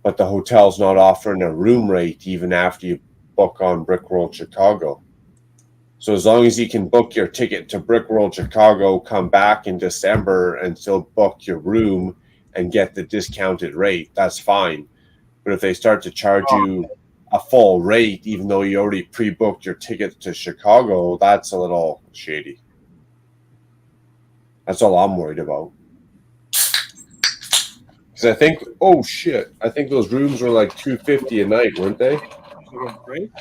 but the hotel's not offering a room rate even after you book on Brickworld Chicago. So as long as you can book your ticket to Brickworld Chicago, come back in December and still book your room and get the discounted rate, that's fine. But if they start to charge you a full rate, even though you already pre-booked your ticket to Chicago, that's a little shady. That's all I'm worried about. Because I think, oh shit, I think those rooms were like $250 a night, weren't they? Right?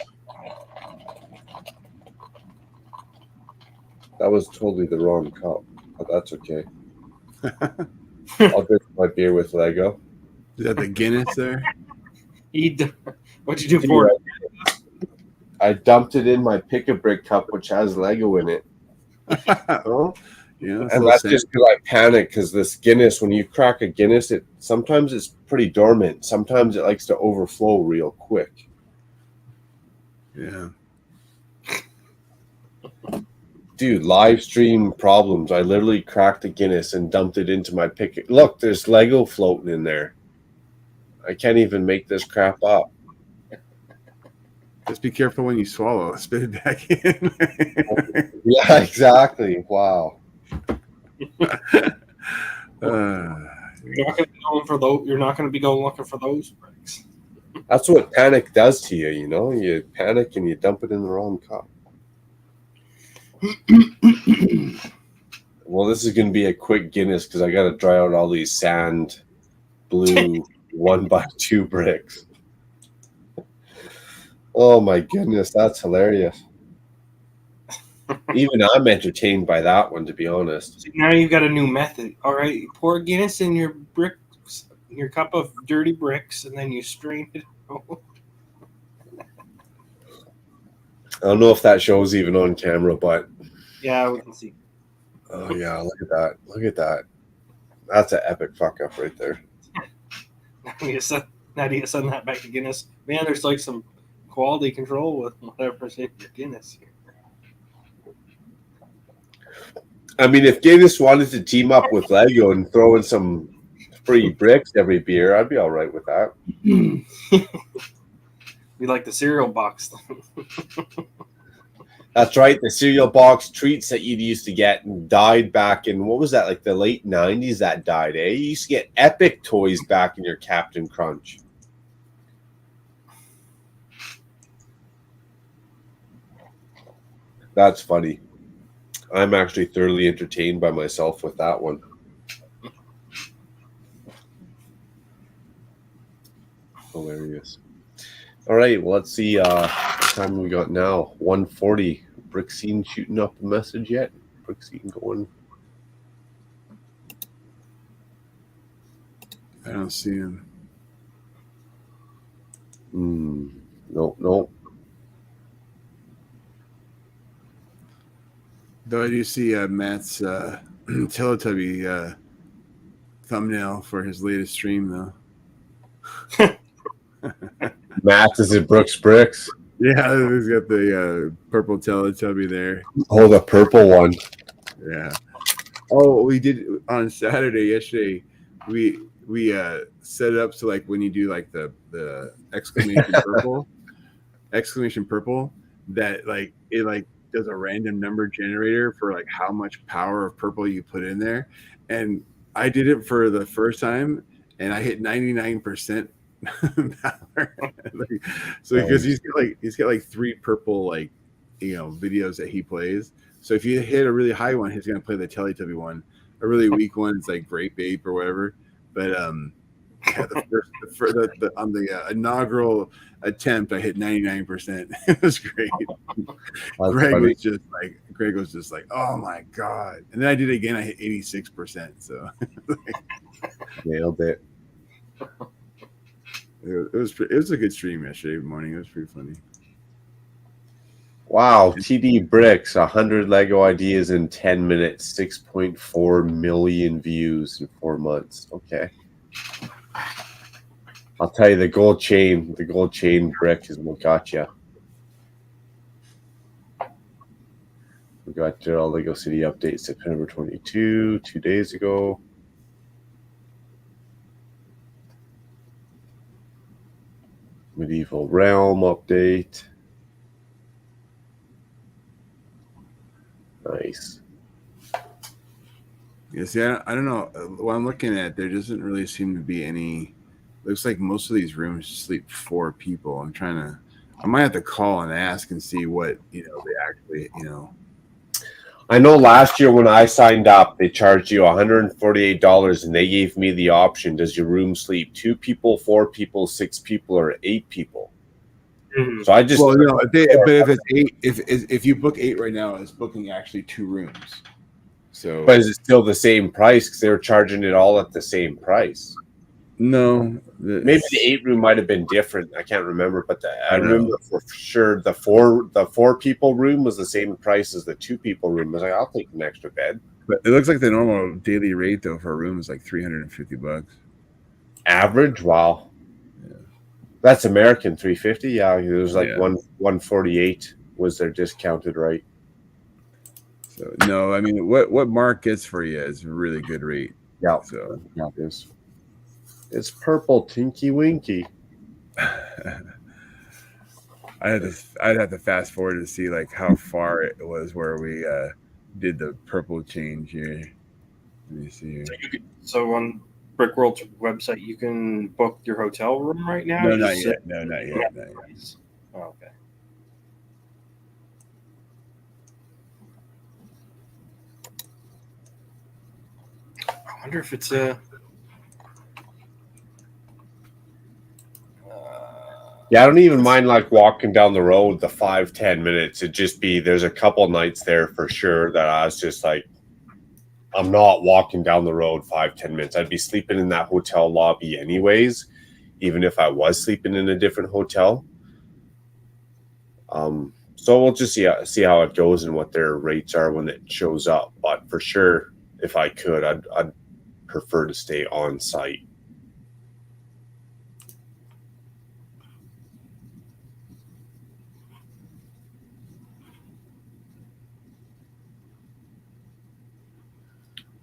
That was totally the wrong cup, but that's okay. I'll drink my beer with Lego. Is that the Guinness there? What'd you do for it? I dumped it in my Pick-a-Brick cup, which has Lego in it. Oh, yeah, and that's just because I panic, because this Guinness, when you crack a Guinness, sometimes it's pretty dormant. Sometimes it likes to overflow real quick. Yeah. Dude, live stream problems. I literally cracked a Guinness and dumped it into my pick. Look, there's Lego floating in there. I can't even make this crap up. Just be careful when you swallow. Spit it back in. Yeah, exactly. Wow. You're not going to be going for those. You're not going to be going looking for those bricks. That's what panic does to you. You know, you panic and you dump it in the wrong cup. Well, this is going to be a quick Guinness because I got to dry out all these sand blue 1x2 bricks. Oh my goodness, that's hilarious. Even I'm entertained by that one, to be honest. Now you've got a new method. All right, you pour Guinness in your bricks, your cup of dirty bricks, and then you strain it out. I don't know if that shows even on camera, but yeah, we can see. Oh yeah, look at that! Look at that! That's an epic fuck up right there. Now do you send that back to Guinness? Man, there's like some quality control with whatever's in your Guinness here. I mean, if Guinness wanted to team up with Lego and throw in some free bricks every beer, I'd be all right with that. We like the cereal box. That's right, the cereal box treats that you used to get and died back in, what was that, like the late 90s that died, eh? You used to get epic toys back in your Captain Crunch. That's funny. I'm actually thoroughly entertained by myself with that one. Hilarious. All right, well, let's see what time we got now. 1:40. Brick Scene shooting up a message yet? Brick Scene going. I don't see him. Nope. Though I do see Matt's Teletubby thumbnail for his latest stream, though. Matt, is it Brooks Bricks? Yeah, he's got the purple Teletubby there. Oh, the purple one. Yeah. Oh, we did on Saturday yesterday. We set it up so like when you do like the exclamation purple, that like it like does a random number generator for like how much power of purple you put in there. And I did it for the first time and I hit 99% power. So because he's got like 3 purple like videos that he plays. So if you hit a really high one, he's gonna play the Teletubby one. A really weak one is like Grape Ape or whatever. But yeah, the on the inaugural attempt, I hit 99%. It was great. Greg was just like, oh my god! And then I did it again. I hit 86%. So nailed it. It was a good stream yesterday morning. It was pretty funny. Wow, TD Bricks, 100 Lego ideas in 10 minutes, 6.4 million views in 4 months. Okay. I'll tell you, the gold chain brick is what got you. We got Lego City update September 22, 2 days ago. Medieval Realm update. Nice. Yeah, see, I don't know. What I'm looking at, there doesn't really seem to be any. Looks like most of these rooms sleep 4 people. I might have to call and ask and see what they actually. I know last year when I signed up, they charged you $148, and they gave me the option: does your room sleep 2 people, 4 people, 6 people, or 8 people? Mm-hmm. So I just if it's 8, if you book 8 right now, it's booking actually 2 rooms. So, but is it still the same price because they were charging it all at the same price? No, maybe the 8 room might have been different. I can't remember, but I remember for sure the 4 people room was the same price as the 2 people room. I was like, I'll take an extra bed. But it looks like the normal daily rate though for a room is like $350. Average, wow. Yeah. That's American 350. Yeah, it was like 148 was their discounted rate. So no, I mean what Mark gets for you is a really good rate. Yeah, so yeah, it's purple Tinky Winky. I'd have to fast forward to see like how far it was where we did the purple change here. Let me see here. So on Brickworld's website, you can book your hotel room right now. No, not yet. No, not yet. Oh, okay. I wonder if it's a. Yeah, I don't even mind like walking down the road the 5-10 minutes. It'd just be there's a couple nights there for sure that I was just like, I'm not walking down the road 5-10 minutes. I'd be sleeping in that hotel lobby anyways, even if I was sleeping in a different hotel. So we'll just see how it goes and what their rates are when it shows up. But for sure, if I could, I'd prefer to stay on site.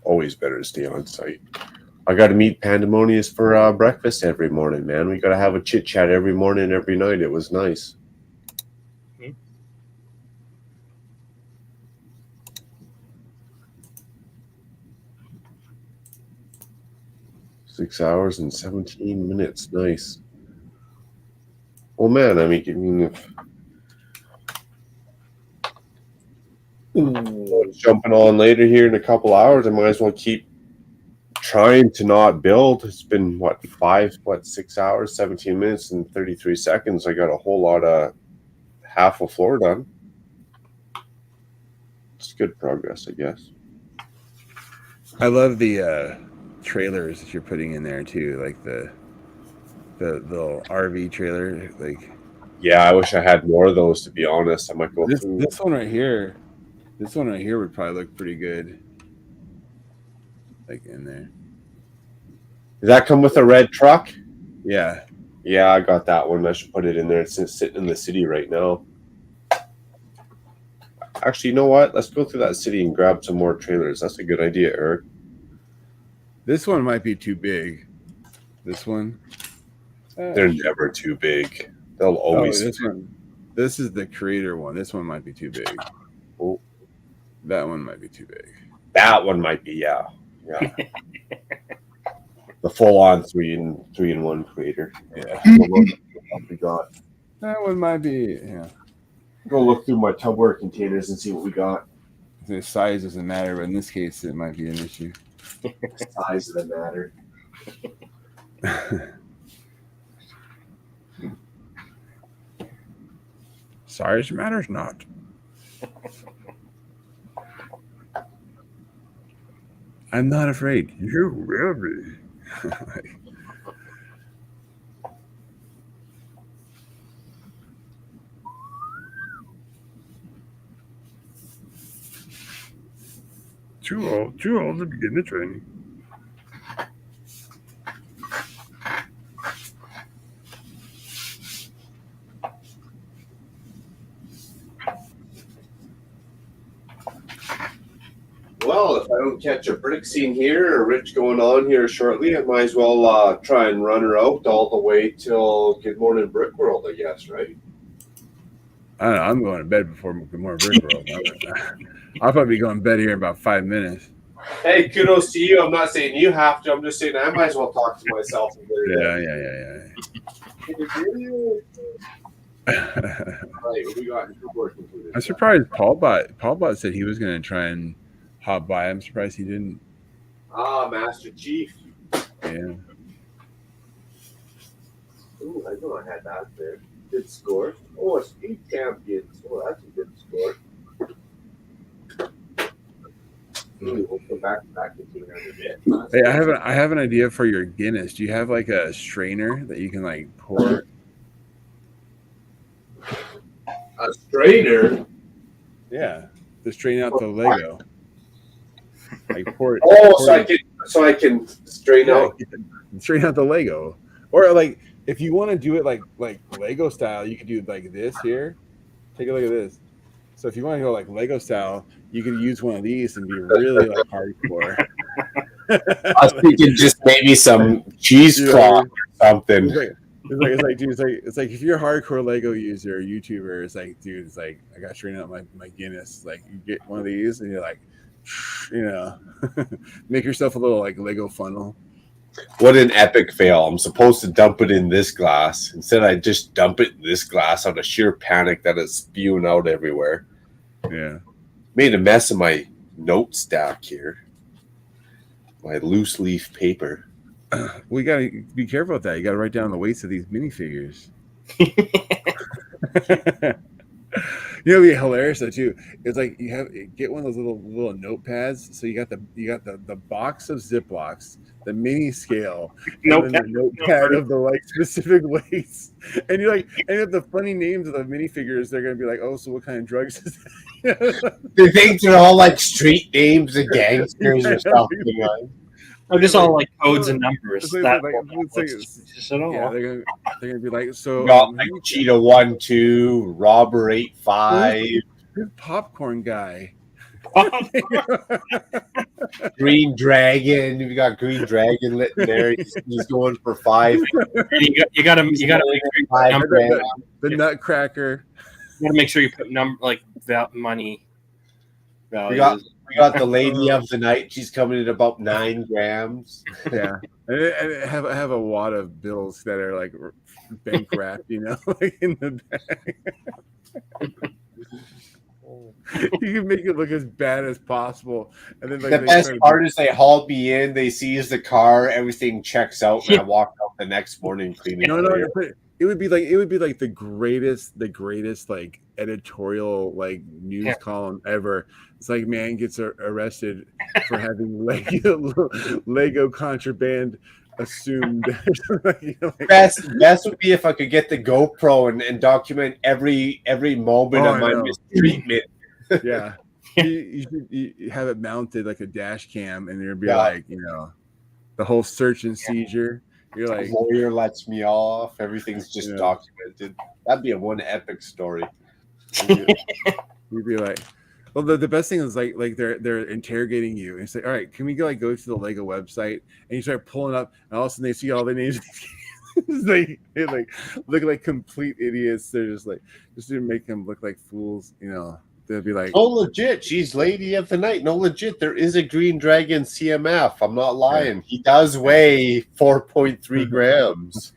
Always better to stay on site. I got to meet Pandemonious for breakfast every morning, man. We got to have a chit chat every morning, every night. It was nice. Mm-hmm. 6 hours and 17 minutes. Nice. Oh man, I mean, if jumping on later here in a couple hours, I might as well keep trying to not build. It's been 6 hours, 17 minutes and 33 seconds. I got a whole lot of half a floor done. It's good progress, I guess. I love the trailers that you're putting in there too, like the little RV trailer. Like, yeah, I wish I had more of those. To be honest, I might go through this one right here. This one right here would probably look pretty good, like in there. Does that come with a red truck? Yeah. Yeah, I got that one. I should put it in there. It's sitting in the city right now. Actually, you know what? Let's go through that city and grab some more trailers. That's a good idea, Eric. This one might be too big. This one. They're never too big. They'll always. This one. This is the creator one. This one might be too big. Oh, that one might be too big. That one might be, yeah. The full-on 3-in-1 creator. Yeah. We got. That one might be. Yeah. Go look through my Tupperware containers and see what we got. The size doesn't matter, but in this case, it might be an issue. The size doesn't matter. Size matters not. I'm not afraid. You will be. Too old to begin the training. Well, if I don't catch a brick scene here or Rich going on here shortly, I might as well try and run her out all the way till Good Morning Brick World, I guess, right? I don't know, I'm going to bed before Good Morning Brick World. I'll probably be going to bed here in about 5 minutes. Hey, kudos to you. I'm not saying you have to. I'm just saying I might as well talk to myself. Yeah. Right, what we got in working for this I'm surprised Paul Bot said he was going to try and hop by. I'm surprised he didn't. Master Chief. Yeah. Ooh, I know I had that there. Good score. Oh, a speed champions. Oh, that's a good score. We'll come back into it in a bit. Hey, I have an idea for your Guinness. Do you have like a strainer that you can like pour? A strainer? Yeah, to strain out the Lego. Like pour it. So I can strain out the Lego, or like if you want to do it like Lego style, you could do like this here. Take a look at this. So if you want to go like Lego style, you could use one of these and be really like hardcore. I was thinking just maybe some cheesecloth or something. It's like if you're a hardcore Lego user or YouTuber, it's like, dude, it's like I got to straighten out my Guinness. Like you get one of these and you're like, make yourself a little like Lego funnel. What an epic fail. I'm supposed to dump it in this glass. Instead, I just dump it in this glass out of sheer panic that it's spewing out everywhere. Yeah. Made a mess of my note stack here. My loose leaf paper. We got to be careful with that. You got to write down the weights of these minifigures. You know, it'd be hilarious though too. It's like get one of those little notepads. So you got the box of Ziplocs, the mini scale, and then the notepad of the like specific weights. And you're like, and if the funny names of the minifigures, they're gonna be like, oh, so what kind of drugs is that? They think they're all like street names and gangsters or something. Or just all like codes and numbers. They're gonna be like, so got like Cheetah 1, 2, Robber 8, 5, who's Popcorn Guy, Green Dragon. We got Green Dragon lit in there. He's going for 5. You gotta make sure you put number. The Nutcracker. You gotta make sure you put money. We got the Lady of the Night. She's coming in about 9 grams. Yeah, and have a wad of bills that are like bank wrapped, like in the bag. You can make it look as bad as possible, and then the best part is they hauled me in. They seized the car. Everything checks out, and I walked out the next morning cleaning. It would be like the greatest like editorial like news column ever. It's like man gets arrested for having Lego contraband assumed. Best would be if I could get the GoPro and document every moment of my mistreatment. Yeah, you should have it mounted like a dash cam, and there'd be like the whole search and seizure. You're like, lawyer lets me off. Everything's just documented. That'd be a one epic story. You'd be like, well, the best thing is like they're interrogating you and say, all right, can we go to the Lego website? And you start pulling up, and all of a sudden they see all the names. they look like complete idiots. They're just to make them look like fools. They'll be like, oh, legit, she's lady of the night. No, legit, there is a green dragon CMF. I'm not lying. He does weigh 4.3 grams.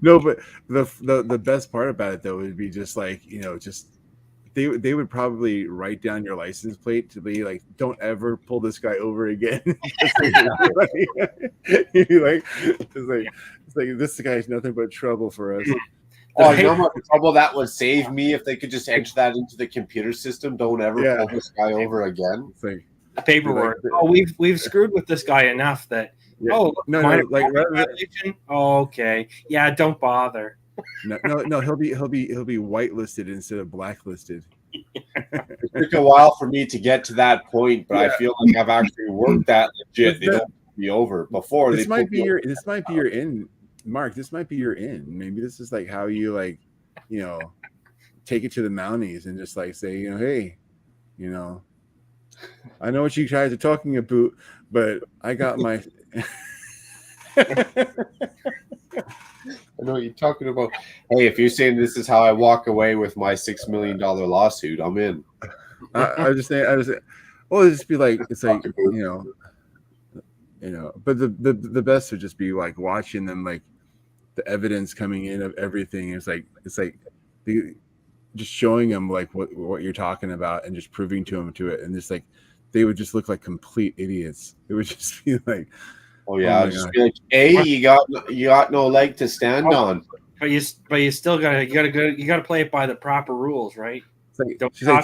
No, but the best part about it though would be just they would probably write down your license plate to be like, don't ever pull this guy over again. It's like this guy's nothing but trouble for us. Oh, you know how much trouble that would save me if they could just enter that into the computer system. Don't ever pull this guy over again. Like, the paperwork. We've screwed with this guy enough that okay, yeah, don't bother. No, he'll be whitelisted instead of blacklisted. It took a while for me to get to that point, but I feel like I've actually worked that legit. They don't be over before. This might be your in, Mark. This might be your in. Maybe this is like how you take it to the Mounties and just say, hey, I know what you guys are talking about, but I got my. I know what you're talking about. Hey, if you're saying this is how I walk away with my $6 million lawsuit, I'm in. I just say, well, it'd just be like, it's like, but the best would just be like watching them, like the evidence coming in of everything. It's like just showing them like what you're talking about and just proving to them it. And just like, they would just look like complete idiots. It would just be like, oh yeah, I'll just be like, hey, you got no leg to stand on. But you still gotta play it by the proper rules, right? Don't talk.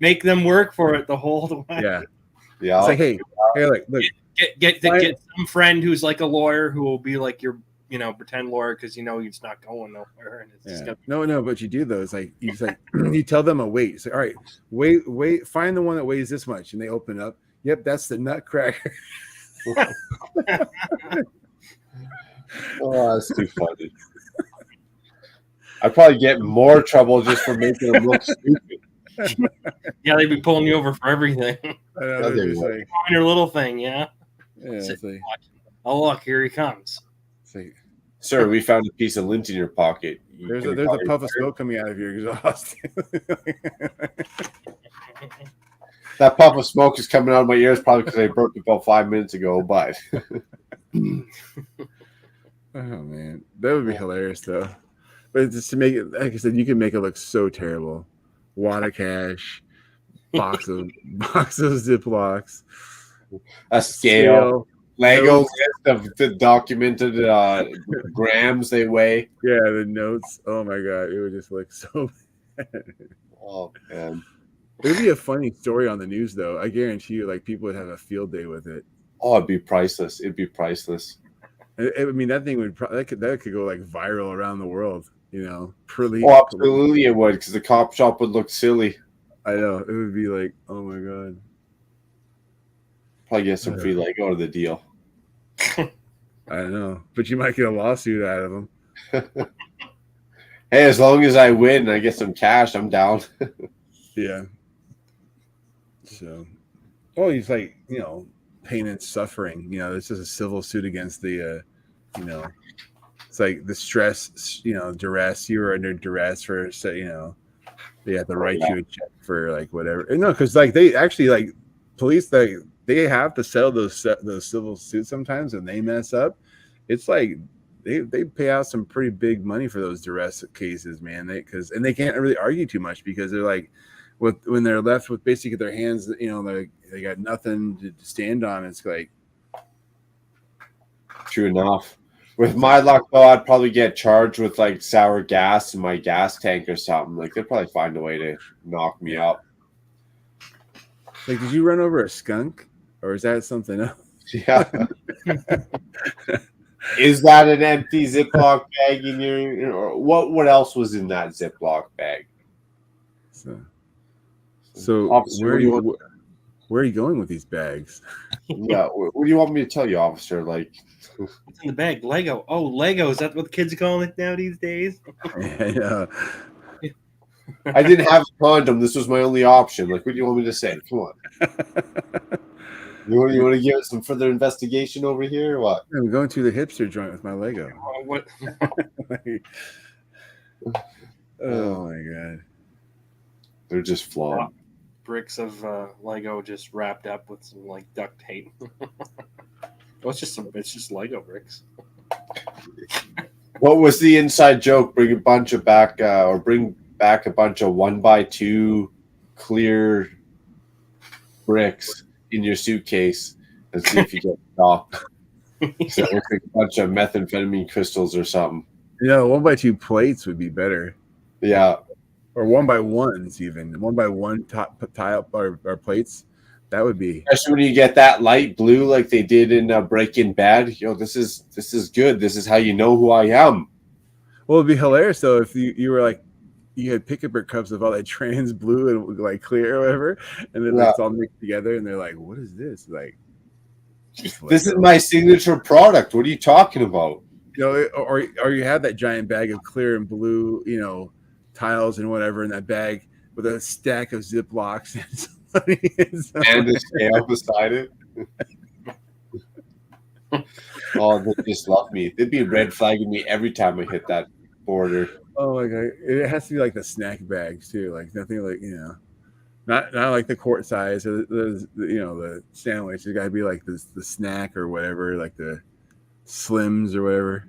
Make them work for it the whole way. Yeah. Yeah. It's like, hey, look. Get some friend who's like a lawyer who will be like your pretend lawyer because he's not going nowhere. And it's just No, but you do though. It's like you tell them a weight. It's like, all right, wait, find the one that weighs this much, and they open it up. Yep, that's the Nutcracker. Oh, that's too funny. I'd probably get more trouble just for making them look stupid. Yeah, they'd be pulling you over for everything. I know, Like, your little thing, yeah. Yeah. Oh, look, here he comes. Sir, we found a piece of lint in your pocket. There's a puff of smoke coming out of your exhaust. That puff of smoke is coming out of my ears probably because I broke it about 5 minutes ago, but oh man, that would be hilarious though. But just to make it, like I said, you can make it look so terrible. Wad of cash, box of Ziplocs, a scale, Lego list of the documented grams they weigh. Yeah, the notes. Oh my god, it would just look so bad. Oh man. It would be a funny story on the news, though. I guarantee you, like, people would have a field day with it. Oh, it'd be priceless. It'd be priceless. I mean, that thing would that could go like viral around the world. Per Oh, absolutely it would, because the cop shop would look silly. I know, it would be like, oh my god. Probably get some free Lego out of the deal. I don't know, but you might get a lawsuit out of them. Hey, as long as I win, and I get some cash, I'm down. Yeah. So, he's like, pain and suffering. This is a civil suit against the, it's like the stress, duress. You were under duress for, they have to write you a check for like whatever. No, because like they actually like police, they have to settle those civil suits sometimes when they mess up. It's like they pay out some pretty big money for those duress cases, man. They can't really argue too much because they're like, when they're left with basically their hands, they got nothing to stand on. It's like, true enough. With my luck, though, I'd probably get charged with like sour gas in my gas tank or something. Like they'd probably find a way to knock me up. Like, did you run over a skunk, or is that something else? Yeah. Is that an empty Ziploc bag in your? What else was in that Ziploc bag? So where do you? where are you going with these bags? Yeah, what do you want me to tell you, officer? Like, What's in the bag? Lego. Oh, Lego. Is that what the kids are calling it now these days? Yeah. I didn't have a condom. This was my only option. Like, what do you want me to say? Come on. You want to give it some further investigation over here, or what? I'm going to the hipster joint with my Lego. What? Oh my god, they're just flawed. Bricks of Lego just wrapped up with some like duct tape. Well, it's just Lego bricks. What was the inside joke? Bring back a bunch of 1x2 clear bricks in your suitcase and see if you get stopped. So it looks like a bunch of methamphetamine crystals or something. 1x2 plates would be better. Yeah. Or 1x1s even. 1x1 tile or plates. That would be. Especially when you get that light blue like they did in Breaking Bad. This is good. This is how you know who I am. Well, it'd be hilarious though if you were like you had pick-a-brick cups of all that trans blue and like clear or whatever, and then it's all mixed together, and they're like, "What is this?" Like, this is my signature product. What are you talking about? Or you have that giant bag of clear and blue, tiles and whatever in that bag with a stack of Ziplocs and a scale beside it. Oh, they just love me. They'd be red flagging me every time I hit that border. Oh my god! It has to be like the snack bags too, like nothing like not like the quart size or the sandwich. It got to be like the snack or whatever, like the Slims or whatever.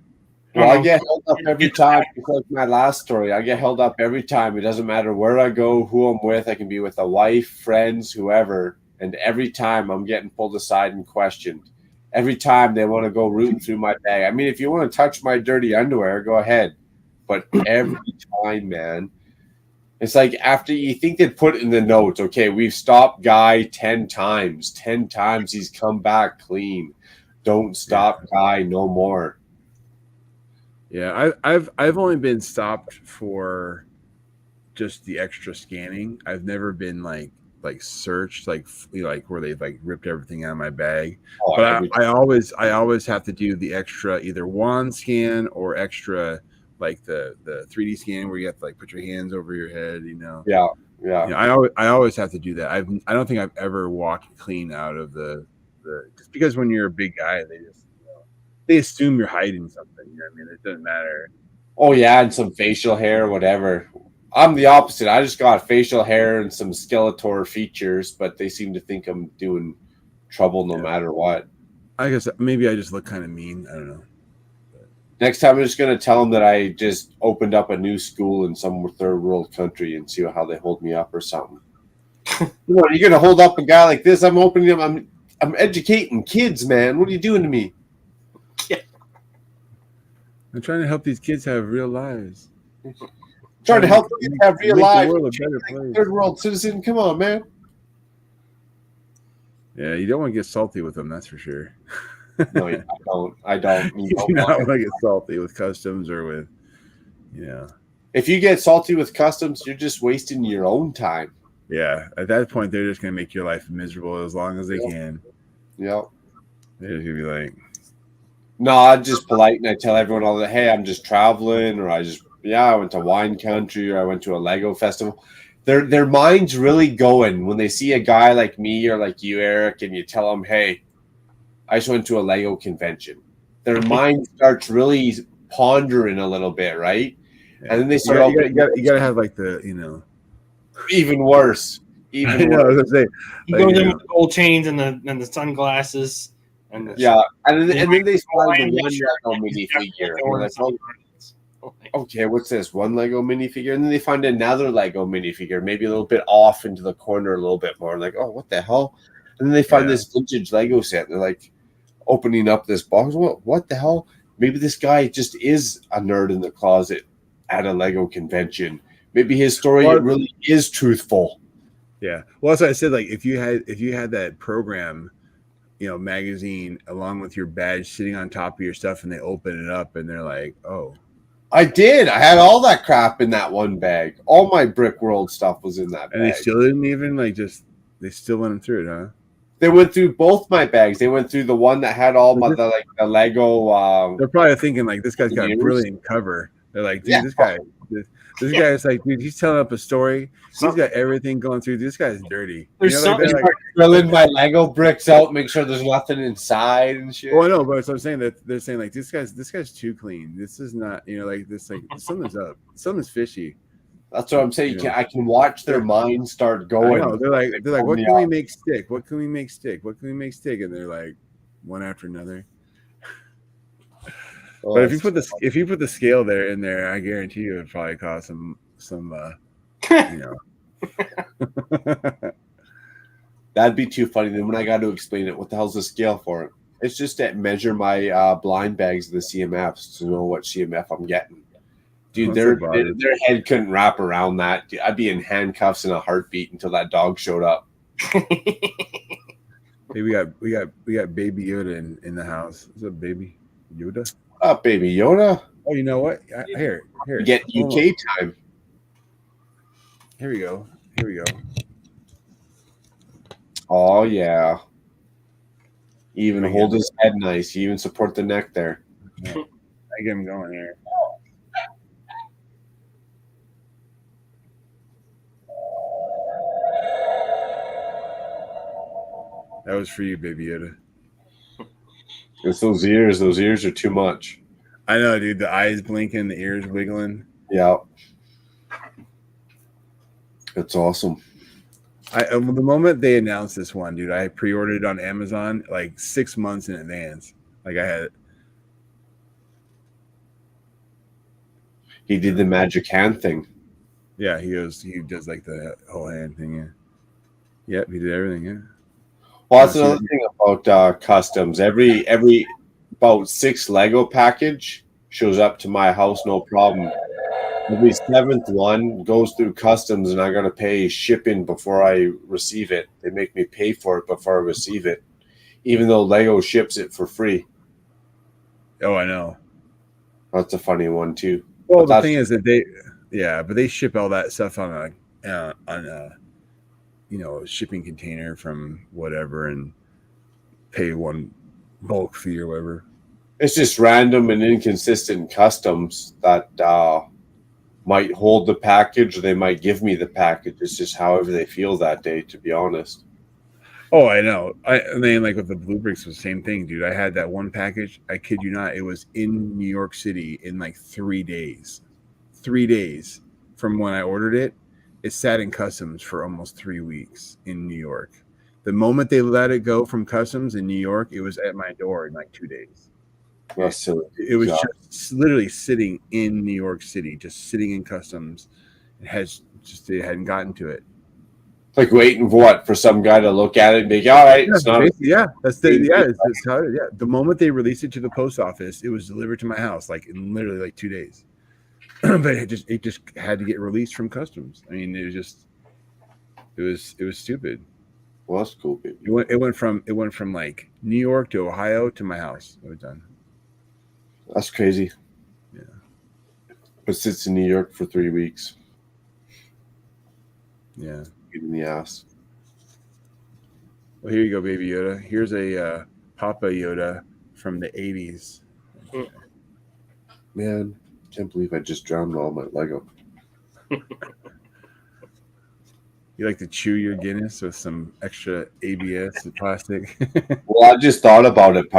Well, I get held up every time. It's like my last story. I get held up every time. It doesn't matter where I go, who I'm with. I can be with a wife, friends, whoever. And every time I'm getting pulled aside and questioned. Every time they want to go rooting through my bag. I mean, if you want to touch my dirty underwear, go ahead. But every time, man, it's like after you think they'd put in the notes, okay, we've stopped Guy 10 times. 10 times he's come back clean. Don't stop Guy no more. Yeah, I've only been stopped for just the extra scanning. I've never been like searched like where they've like ripped everything out of my bag. Oh, but I always have to do the extra either wand scan or extra like the 3D scan where you have to like put your hands over your head. Yeah. I always have to do that. I don't think I've ever walked clean out of the just because when you're a big guy they just they assume you're hiding something. I mean, it doesn't matter. Oh yeah, and some facial hair, whatever. I'm the opposite. I just got facial hair and some Skeletor features, but they seem to think I'm doing trouble no matter what. I guess maybe I just look kind of mean. I don't know. Next time, I'm just going to tell them that I just opened up a new school in some third world country and see how they hold me up or something. What, are you going to hold up a guy like this? I'm opening them. I'm educating kids, man. What are you doing to me? I'm trying to help these kids have real lives. Trying to help them have real lives. The world a better place. Third world citizen. Come on, man. Yeah, you don't want to get salty with them, that's for sure. No, I don't. You do not want to get salty with customs or with, If you get salty with customs, you're just wasting your own time. Yeah, at that point, they're just going to make your life miserable as long as they can. Yep. They're just going to be like, no, I'm just polite and I tell everyone all that, hey, I'm just traveling, or I went to wine country, or I went to a Lego festival. Their mind's really going when they see a guy like me or like you, Eric, and you tell them, hey, I just went to a Lego convention. Their mind starts really pondering a little bit, right? Yeah. And then they start. You got to have like the, even worse. Even worse. I was gonna say, you go there with the gold chains and the sunglasses. And and then they find the one Lego minifigure. Okay, what's this? One Lego minifigure, and then they find another Lego minifigure, maybe a little bit off into the corner a little bit more. Like, oh, what the hell? And then they find this vintage Lego set. And they're like opening up this box. What the hell? Maybe this guy just is a nerd in the closet at a Lego convention. Maybe his story really is truthful. Yeah. Well, that's what I said. Like, if you had that program, magazine along with your badge sitting on top of your stuff, and they open it up and they're like, oh. I did. I had all that crap in that one bag. All my Brick World stuff was in that bag. And they still didn't even just. They still went them through it, huh? They went through both my bags. They went through the one that had all my the Lego. They're probably thinking like this guy's got a years. brilliant cover. They're like, dude, Yeah. this guy is like, dude, he's telling up a story. He's got everything going through. This guy's dirty. There's like, something like drilling my Lego bricks out, make sure there's nothing inside and shit. Well, no, but so I'm saying that they're saying like this guy's too clean. This is not, like this, like something's up. Something's fishy. That's what I'm saying. I can watch their minds start I going. know. They're like, what can we make stick? What can we make stick? What can we make stick? And they're like, one after another. Oh, But if you put the scale in there, I guarantee you it would probably cost some That'd be too funny. Then when I got to explain it, what the hell's the scale for it? It's just to measure my blind bags of the CMFs to know what CMF I'm getting. Dude, their head couldn't wrap around that. Dude, I'd be in handcuffs in a heartbeat until that dog showed up. Hey, we got Baby Yoda in the house. Is that Baby Yoda? Up, Baby Yoda. Oh, you know what? Here. You get UK time. Here we go. Oh yeah. Even hold his head nice. You even support the neck there. Yeah. I get him going here. That was for you, Baby Yoda. It's those ears. Those ears are too much. I know, dude. The eyes blinking, the ears wiggling. Yeah. It's awesome. The moment they announced this one, dude, I pre-ordered it on Amazon like 6 months in advance. Like I had it. He did the magic hand thing. Yeah, he does like the whole hand thing. Yeah. Yep, he did everything. Yeah. Well, that's another thing about customs. Every about 6 Lego package shows up to my house, no problem. Every 7th one goes through customs, and I got to pay shipping before I receive it. They make me pay for it before I receive it, even though Lego ships it for free. Oh, I know. That's a funny one too. Well, the thing is that they ship all that stuff on a shipping container from whatever and pay one bulk fee or whatever. It's just random and inconsistent customs that might hold the package, or they might give me the package. It's just however they feel that day, to be honest. Oh, I know. I mean, like with the Blue Bricks, was the same thing, dude. I had that one package. I kid you not. It was in New York City in like 3 days. 3 days from when I ordered it. It sat in customs for almost 3 weeks in New York. The moment they let it go from customs in New York, it was at my door in like 2 days. It was just literally sitting in New York City, just sitting in customs. It hadn't gotten to it. Like waiting for some guy to look at it and be like, all right, it's not. That's how it is. Yeah. The moment they released it to the post office, it was delivered to my house like in literally like 2 days. But it just had to get released from customs. I mean, it was stupid. Well, that's cool, baby. It went from like New York to Ohio to my house. It was done. That's crazy. Yeah. But sits in New York for 3 weeks. Yeah. In the ass. Well, here you go, Baby Yoda. Here's a Papa Yoda from the 80s. Man, can't believe I just drowned all my Lego. You like to chew your Guinness with some extra ABS and plastic? Well, I just thought about it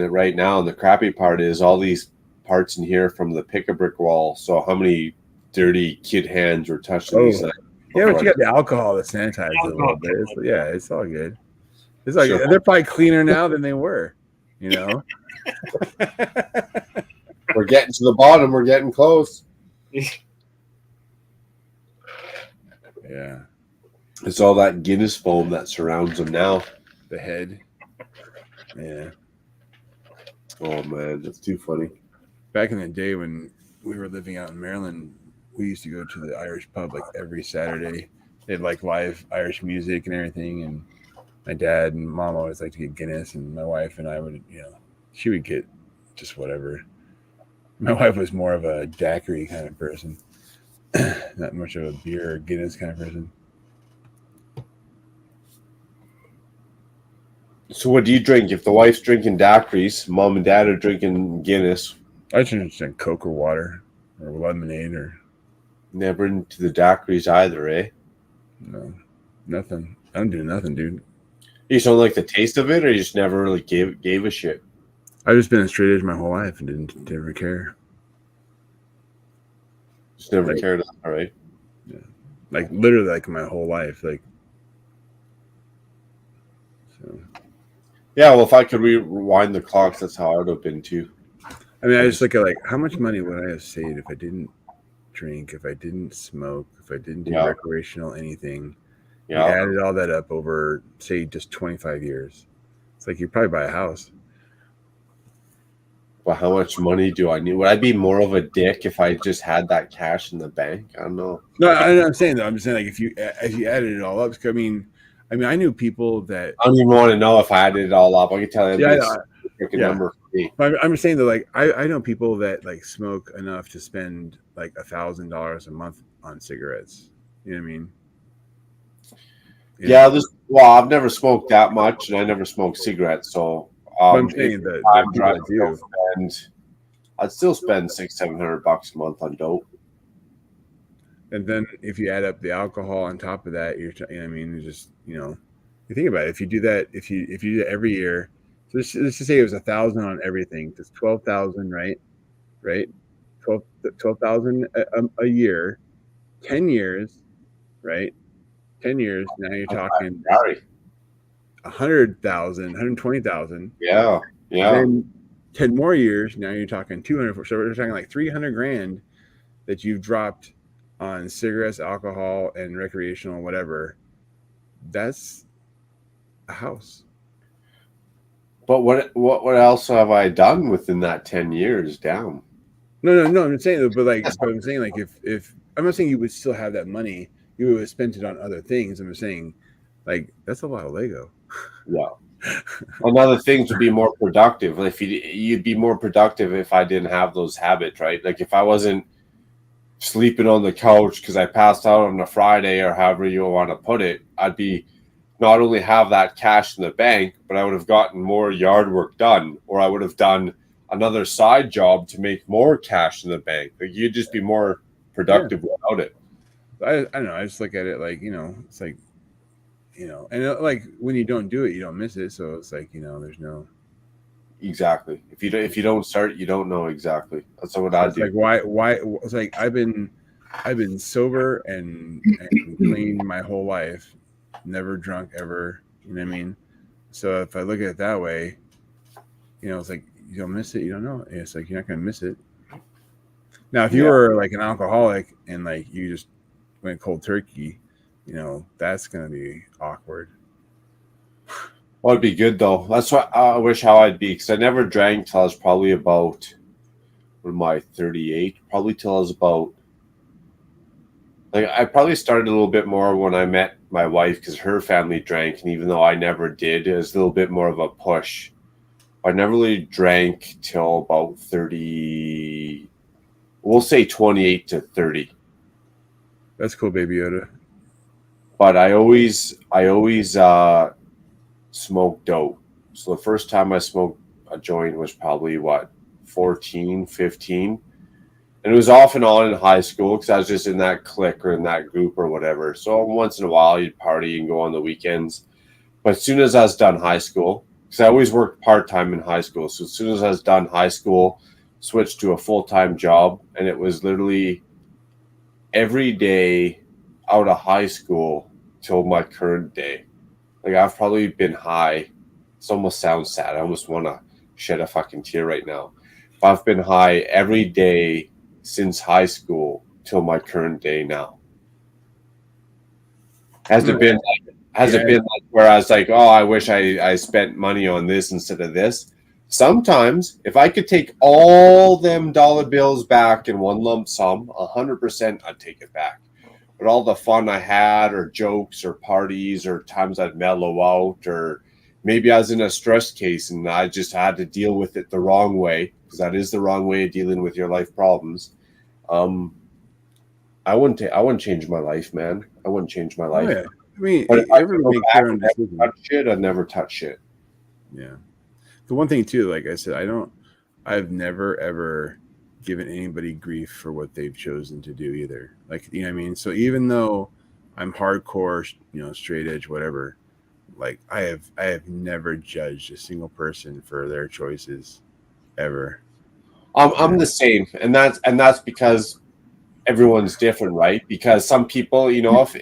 right now, and the crappy part is all these parts in here from the pick-a-brick wall. So how many dirty kid hands were touching these? Yeah, but you got the alcohol to sanitize it a little bit. It's all good. It's like they're probably cleaner now than they were. You know, we're getting to the bottom. We're getting close. Yeah, it's all that Guinness foam that surrounds them now. The head. Yeah. Oh man, that's too funny. Back in the day when we were living out in Maryland, we used to go to the Irish pub like every Saturday. They had like live Irish music and everything. And my dad and mom always liked to get Guinness, and my wife and I would, she would get just whatever. My wife was more of a daiquiri kind of person, not much of a beer or Guinness kind of person. So what do you drink? If the wife's drinking daiquiris, mom and dad are drinking Guinness. I just drink Coke or water or lemonade or. Never into the daiquiris either, eh? No, nothing. I don't do nothing, dude. You just don't like the taste of it, or you just never really gave a shit? I've just been a straight edge my whole life and didn't ever care. Just never cared. All right. Yeah, like literally, like my whole life, like. So. Yeah, well, if I could rewind the clocks, that's how I would have been too. I mean, I just look at like how much money would I have saved if I didn't drink, if I didn't smoke, if I didn't do recreational anything. Yeah. You added all that up over, say, just 25 years. It's like you'd probably buy a house. Well, how much money do I need? Would I be more of a dick if I just had that cash in the bank? I don't know. No, I'm saying though. I'm just saying like if you added it all up. I mean, I knew people that. I don't even want to know if I added it all up. I can tell you. Number for me. I'm just saying that like I know people that like smoke enough to spend like $1,000 a month on cigarettes. You know what I mean? Yeah, I've never smoked that much, and I never smoked cigarettes. So I'm saying that I'd still spend $600-700 a month on dope. And then if you add up the alcohol on top of that, you know what I mean, you just you think about it. If you do that, if you do that every year, so let's just say it was 1,000 on everything. That's 12,000, right? 12,000 a year, 10 years, right? 10 years. Now you're talking 100,000, 120,000. Yeah. Then 10 more years. Now you're talking 200. So we're talking like 300 grand that you've dropped on cigarettes, alcohol, and recreational, whatever. That's a house. But what else have I done within that 10 years down? No. I'm saying, but I'm saying like if I'm not saying you would still have that money, you would have spent it on other things. I'm just saying, like that's a lot of Lego. Yeah. Another things would be more productive. If you'd be more productive if I didn't have those habits, right? Like if I wasn't sleeping on the couch because I passed out on a Friday or however you want to put it, I'd be not only have that cash in the bank, but I would have gotten more yard work done, or I would have done another side job to make more cash in the bank. Like you'd just be more productive without it. I don't know. I just look at it like, it's like, and like when you don't do it, you don't miss it. So it's like, there's no. Exactly. If you don't start, you don't know exactly. That's what I do. Like why? It's like I've been sober and clean my whole life, never drunk ever. You know what I mean? So if I look at it that way, it's like you don't miss it. You don't know. It's like you're not gonna miss it. Now, if you were like an alcoholic and like you just went cold turkey, that's gonna be awkward. Well, it'd be good though. That's what I wish how I'd be, because I never drank till I was probably about, what am I, 38? Probably till I was about, like I probably started a little bit more when I met my wife because her family drank, and even though I never did, it was a little bit more of a push. I never really drank till about 30. We'll say 28 to 30. That's cool, Baby Yoda. But I always smoked dope. So the first time I smoked a joint was probably 14, 15. And it was off and on in high school because I was just in that clique or in that group or whatever. So once in a while you'd party and go on the weekends. But as soon as I was done high school, because I always worked part-time in high school. So as soon as I was done high school, switched to a full-time job. And it was literally every day out of high school till my current day. Like I've probably been high. This almost sounds sad. I almost want to shed a fucking tear right now. But I've been high every day since high school till my current day now. Has it been like where I was like, oh, I wish I spent money on this instead of this? Sometimes if I could take all them dollar bills back in one lump sum, 100% I'd take it back. But all the fun I had, or jokes, or parties, or times I'd mellow out, or maybe I was in a stress case and I just had to deal with it the wrong way, because that is the wrong way of dealing with your life problems. I wouldn't change my life, man. I wouldn't change my life. Oh, yeah. I mean, but if I could go back and never touch shit, I'd never touch shit. Yeah. The one thing too, like I said, I've never ever given anybody grief for what they've chosen to do either. Like, you know what I mean? So even though I'm hardcore, straight edge, whatever, like I have never judged a single person for their choices ever. I'm the same, and that's because everyone's different, right? Because some people, if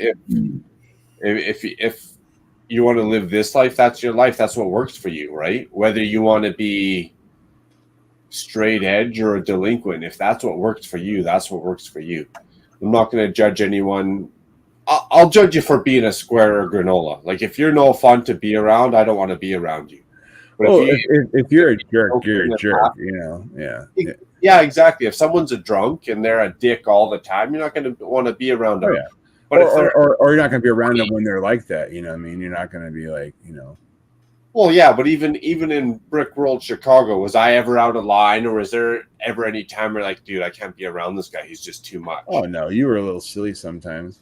you want to live this life, that's your life. That's what works for you, right? Whether you want to be straight edge or a delinquent, if that's what works for you, that's what works for you. I'm not going to judge anyone. I'll judge you for being a square or granola. Like if you're no fun to be around, I don't want to be around you. But if you're a jerk, you're a jerk. Yeah, exactly. If someone's a drunk and they're a dick all the time, you're not going to want to be around them. Oh, yeah. But or you're not going to be around them when they're like that. You know what I mean? You're not going to be like, Well, yeah, but even in Brick World Chicago, was I ever out of line, or is there ever any time where like, dude, I can't be around this guy? He's just too much. Oh no, you were a little silly sometimes.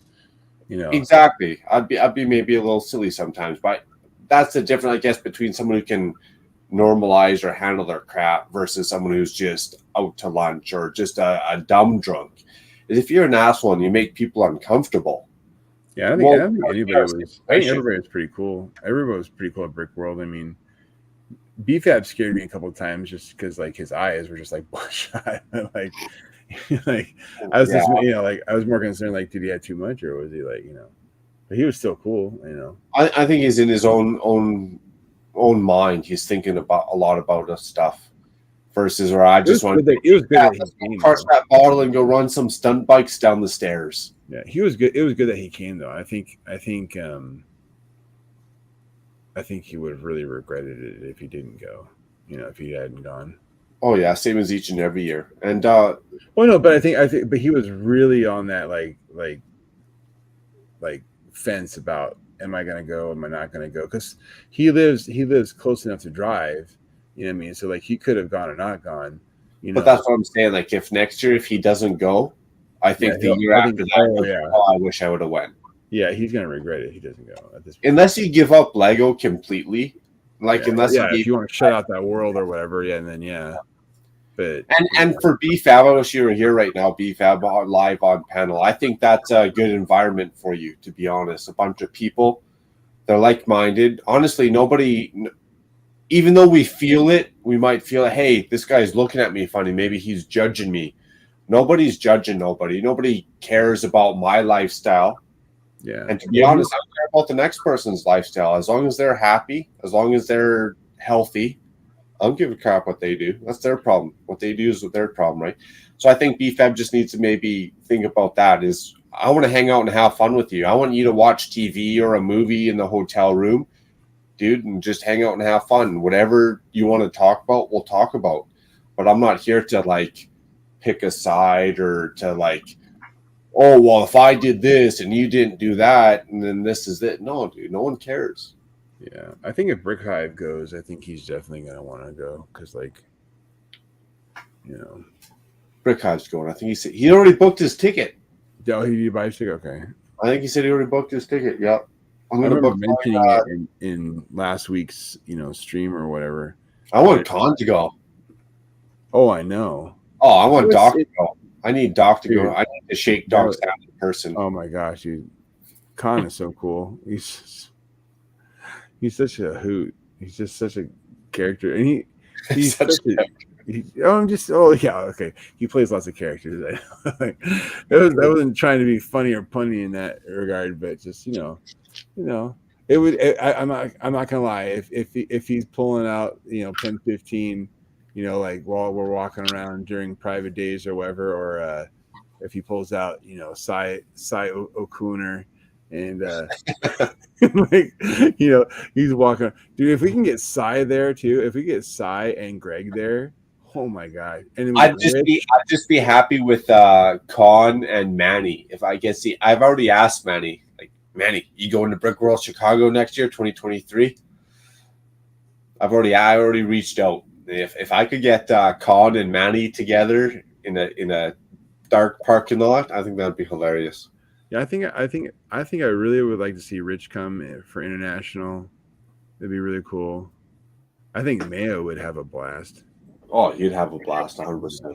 Exactly. I'd be maybe a little silly sometimes, but that's the difference, I guess, between someone who can normalize or handle their crap versus someone who's just out to lunch or just a dumb drunk. Is if you're an asshole and you make people uncomfortable. Yeah, I think anybody was. I think everybody was pretty cool. Everybody was pretty cool at Brick World. I mean, BFAB scared me a couple of times just because like his eyes were just like bloodshot. like I was just like I was more concerned like did he have too much or was he like but he was still cool. I think he's in his own mind. He's thinking about a lot about this stuff. Versus where I just want to crush that bottle and go run some stunt bikes down the stairs. Yeah, he was good. It was good that he came though. I think he would have really regretted it if he didn't go. If he hadn't gone. Oh yeah, same as each and every year. And well, no, but I think, but he was really on that like fence about am I going to go? Am I not going to go? Because he lives close enough to drive. You know what I mean? So like he could have gone or not gone. But that's what I'm saying. Like if next year if he doesn't go, I think the year after that, I wish I would have went. Yeah, he's gonna regret it if he doesn't go at this point. Unless you give up Lego completely, if you want to shut out that world or whatever, and then But and for BFAB, I wish you were here right now. BFAB live on panel. I think that's a good environment for you. To be honest, a bunch of people, they're like-minded. Honestly, nobody. Even though we feel it, we might feel, hey, this guy's looking at me funny. Maybe he's judging me. Nobody's judging nobody. Nobody cares about my lifestyle. Yeah. And to be honest, I don't care about the next person's lifestyle. As long as they're happy, as long as they're healthy, I don't give a crap what they do. That's their problem. What they do is their problem, right? So I think BFAB just needs to maybe think about that is I want to hang out and have fun with you. I want you to watch TV or a movie in the hotel room. Dude, and just hang out and have fun. Whatever you want to talk about, we'll talk about. But I'm not here to like pick a side or to like, oh, well, if I did this and you didn't do that, and then this is it. No, dude, no one cares. Yeah, I think if Brick Hive goes, I think he's definitely gonna want to go because, like, Brick Hive's going. I think he already booked his ticket. Oh, he did buy his ticket. Okay. I think he said he already booked his ticket. Yep. I remember mentioning it in last week's, stream or whatever. I want Con to go. Oh, I know. Oh, I want Doc to go. I need Doc to go. I need to shake Doc's hand in person. Oh my gosh, dude. Con is so cool. He's such a hoot. He's just such a character, and he's such okay. He plays lots of characters. That wasn't trying to be funny or punny in that regard, but just it would. I'm not gonna lie. If he's pulling out 10-15, like while we're walking around during private days or whatever, or if he pulls out Sai Okuner and he's walking. Dude, if we can get Sai there too, if we get Sai and Greg there. Oh my god! And I'd just be happy with Con and Manny. If I get I've already asked Manny. Like Manny, you going to Brick World Chicago next year, 2023? I already reached out. If I could get Con and Manny together in a dark parking lot, I think that'd be hilarious. Yeah, I think I really would like to see Rich come for international. It'd be really cool. I think Mayo would have a blast. Oh, you'd have a blast, 100%.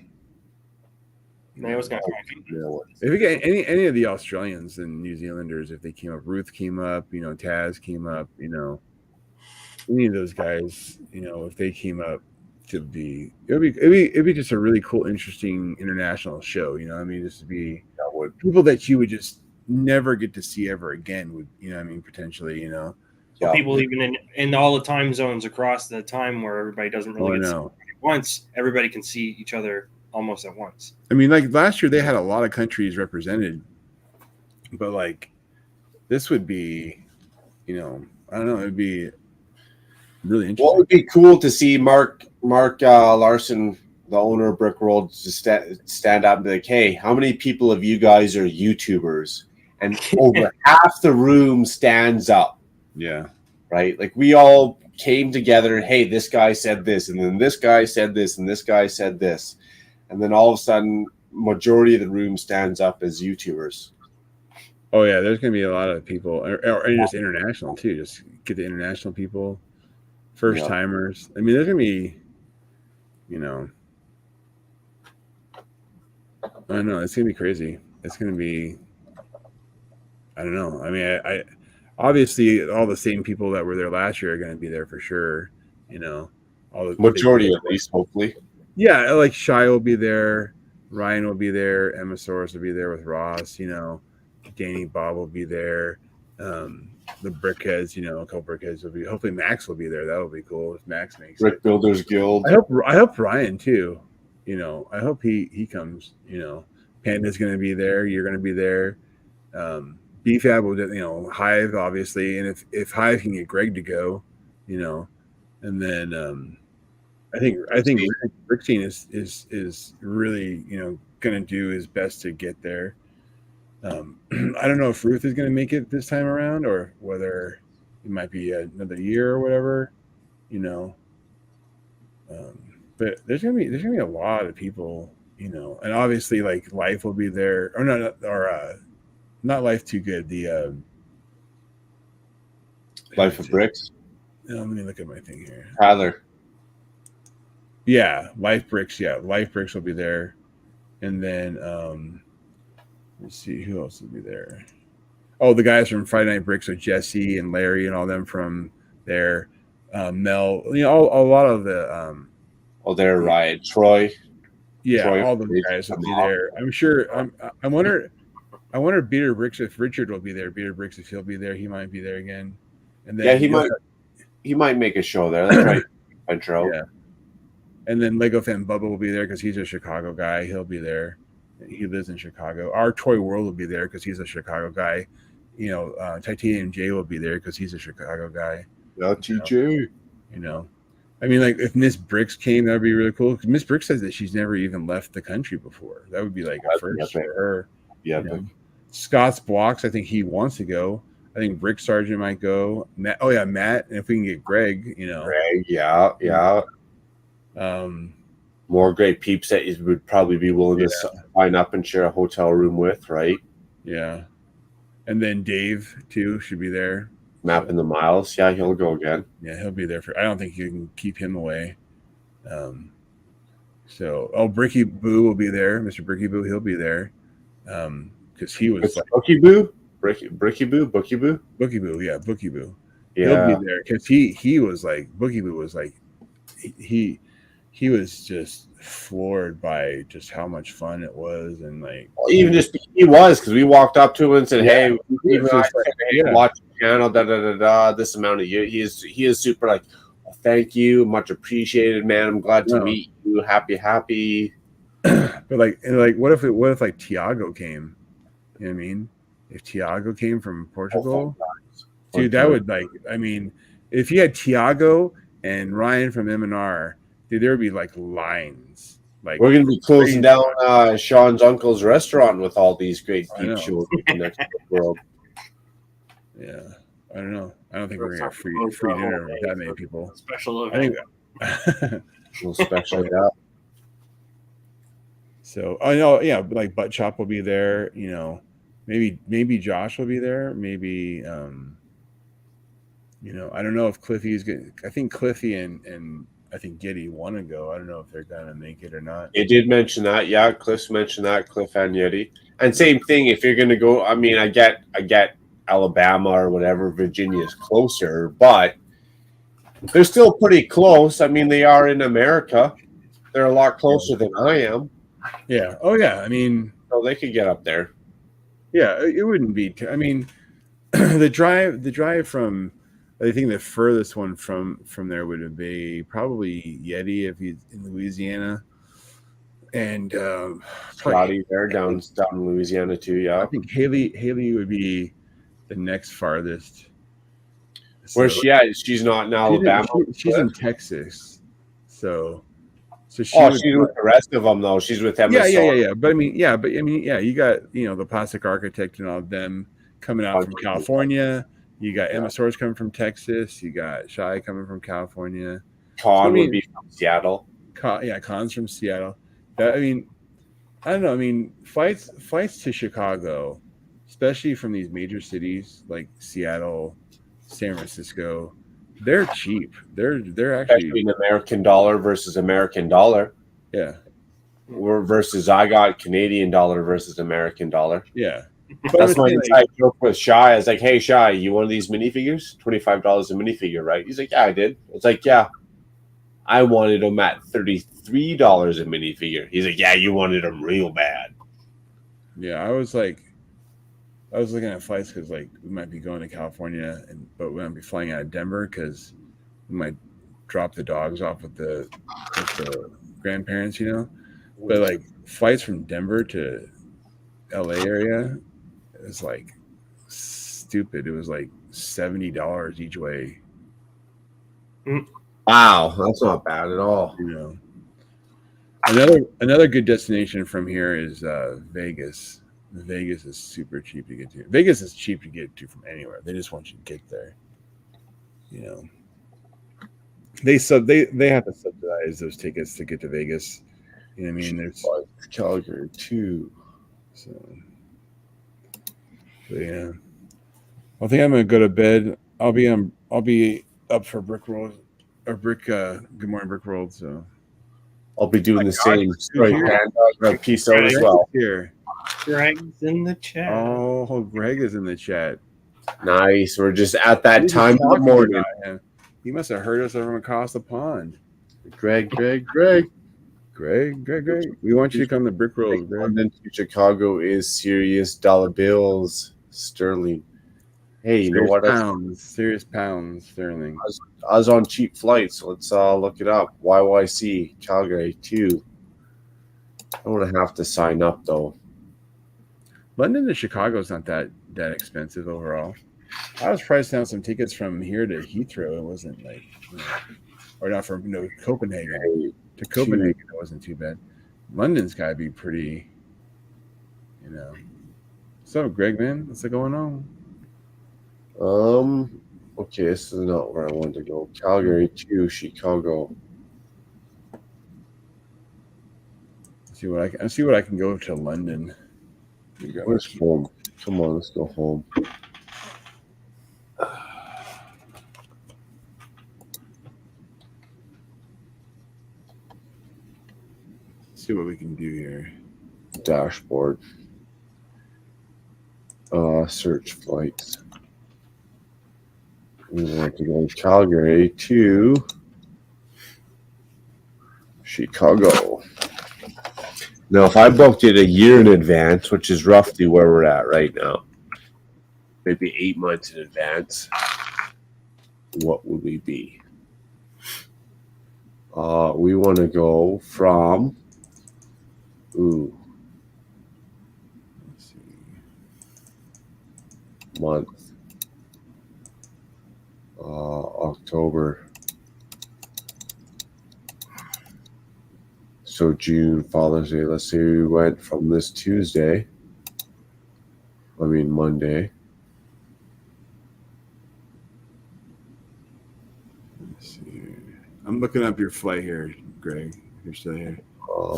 Mayo's got If we get any of the Australians and New Zealanders, if they came up, Ruth came up, Taz came up, any of those guys, if they came up to be, it'd be just a really cool, interesting international show. Just to be people that you would just never get to see ever again. Would potentially, Well, people even in all the time zones across the time where everybody doesn't really get to see everybody at once, everybody can see each other almost at once. Like last year, they had a lot of countries represented, but like this would be, I don't know, it'd be really interesting. What would be cool to see Mark Larson, the owner of Brick World, to stand up and be like, "Hey, how many people of you guys are YouTubers?" And over half the room stands up. Yeah. Right? Like we all came together and, hey, this guy said this, and then this guy said this, and this guy said this. And then all of a sudden, majority of the room stands up as YouTubers. Oh, yeah. There's going to be a lot of people, or just international, too. Just get the international people, first timers. There's going to be, I don't know. It's going to be crazy. It's going to be, I don't know. I obviously all the same people that were there last year are going to be there for sure. All the majority at least, hopefully. Yeah, like Shy will be there, Ryan will be there, Emma Soros will be there with Ross. Danny Bob will be there. The Brickheads, a couple Brickheads will be. Hopefully Max will be there. That would be cool if Max makes Brick it. Builders Guild. I hope Ryan too. I hope he comes. Panda's going to be there. You're going to be there. BFAB will, Hive obviously, and if Hive can get Greg to go, and then I think Rickstein is really going to do his best to get there. I don't know if Ruth is going to make it this time around or whether it might be another year or whatever, but there's gonna be a lot of people, and obviously like Life will be there, or not Life Too Good, the Life of Bricks. Let me look at my thing here. Tyler. Yeah, Life Bricks. Yeah, Life Bricks will be there, and then let's see who else will be there. Oh, the guys from Friday Night Bricks, so Jesse and Larry and all them from there. Mel, a lot of the. They're right. Troy. Yeah, Troy, all those guys will be there. I'm sure. I wonder Beater Bricks if Richard will be there. Beater Bricks if he'll be there. He might be there again. And then he might make a show there. That's right. Intro. Yeah. And then Lego Fan Bubba will be there because he's a Chicago guy. He'll be there. He lives in Chicago. Our Toy World will be there because he's a Chicago guy. Titanium J will be there because he's a Chicago guy. Yeah, TJ. Like if Miss Bricks came, that would be really cool. Miss Bricks says that she's never even left the country before. That would be like a first for her. Yeah. Scott's Blocks, I think he wants to go. I think Brick Sergeant might go. Matt, and if we can get Greg, Greg, yeah. More great peeps that you would probably be willing to sign up and share a hotel room with, right? Yeah. And then Dave too should be there. Mapping the miles. Yeah, he'll go again. Yeah, he'll be there I don't think you can keep him away. Bricky Boo will be there. Mr. Bricky Boo, he'll be there. Because he was like Bookie Boo? Bricky Boo? Bookie Boo? Bookie Boo, yeah, Bookie Boo. Yeah. He'll be there because he was like Bookie Boo was like he was just floored by just how much fun it was, and like even just he was, because we walked up to him and said, "Hey, watch the channel, this amount of you." He is super like, well, thank you, much appreciated, man. I'm glad to meet you. Happy. But what if like Tiago came? You know what I mean? If Tiago came from Portugal, dude, that would if you had Tiago and Ryan from M&R, dude, there would be like lines. Like we're gonna be closing down Sean's uncle's restaurant with all these great peep shows in the next world. Yeah, I don't know. I don't think we're gonna have free dinner with that many people. Special event. A little special, yeah. So I know, yeah, like Butt Chop will be there. Maybe Josh will be there. Maybe You know, I don't know if Cliffy is going. I think Cliffy and I think Giddy want to go. I don't know if they're gonna make it or not. They did mention that. Yeah, Cliff's mentioned that. Cliff and Yeti. And same thing. If you're gonna go, I mean, I get Alabama or whatever. Virginia's closer, but they're still pretty close. I mean, they are in America. They're a lot closer than I am. Yeah. Oh yeah. I mean, so they could get up there. Yeah, it wouldn't be. I mean, the drive from. I think the furthest one from there would be probably Yeti if he's in Louisiana, and Scotty there down in Louisiana too. Yeah, I think Haley would be the next farthest. Where's she at? She's not in Alabama. She's in Texas, so she. She's with the rest of them though. She's with MSR. Yeah. But I mean, you got the Plastic Architect and all of them coming out from California. You got Emma Soares coming from Texas. You got Shy coming from California. Con would be from Seattle. Con's from Seattle. I mean, I don't know. I mean, flights to Chicago, especially from these major cities like Seattle, San Francisco, they're cheap. They're actually especially an American dollar versus American dollar. Yeah. Versus I got Canadian dollar versus American dollar. Yeah. That's my inside joke with Shy. I was like, hey, Shy, you want these minifigures? $25 a minifigure, right? He's like, yeah, I did. It's like, yeah. I wanted them at $33 a minifigure. He's like, yeah, you wanted them real bad. Yeah, I was looking at flights because we might be going to California, but we might be flying out of Denver because we might drop the dogs off with the grandparents, But flights from Denver to LA area is stupid. It was $70 each way. Wow, that's not bad at all. Another good destination from here is Vegas. Vegas is super cheap to get to. Vegas is cheap to get to from anywhere. They just want you to get there. They have to subsidize those tickets to get to Vegas. You know what I mean? There's Calgary too. So yeah. I think I'm gonna go to bed. I'll be up for Brick World or Brick Good Morning Brick World. So I'll be doing the same. Peace out as well. Here. Greg's in the chat. Oh, Greg is in the chat. Nice. We're just at that time of the morning. He must have heard us from across the pond. Greg. We want you to come to Brick Road. London to Chicago is serious dollar bills sterling. Hey, you know what? Serious pounds sterling. I was on cheap flights. Let's look it up. YYC Calgary 2. I'm gonna have to sign up though. London to Chicago is not that expensive overall. I was pricing out some tickets from here to Heathrow. It wasn't or not from Copenhagen. To Copenhagen, it wasn't too bad. London's got to be pretty, So, Greg, man, what's going on? Okay, this is not where I wanted to go. Calgary to Chicago. See what I can go to London. Where's home? Come on, let's go home. See what we can do here. Dashboard. Search flights. We want to go Calgary to Chicago. Now, if I booked it a year in advance, which is roughly where we're at right now, maybe 8 months in advance, what would we be? We want to go from let's see, month, October. So June, Father's Day. Let's say we went from this Monday. Let's see. I'm looking up your flight here, Greg. You're still here.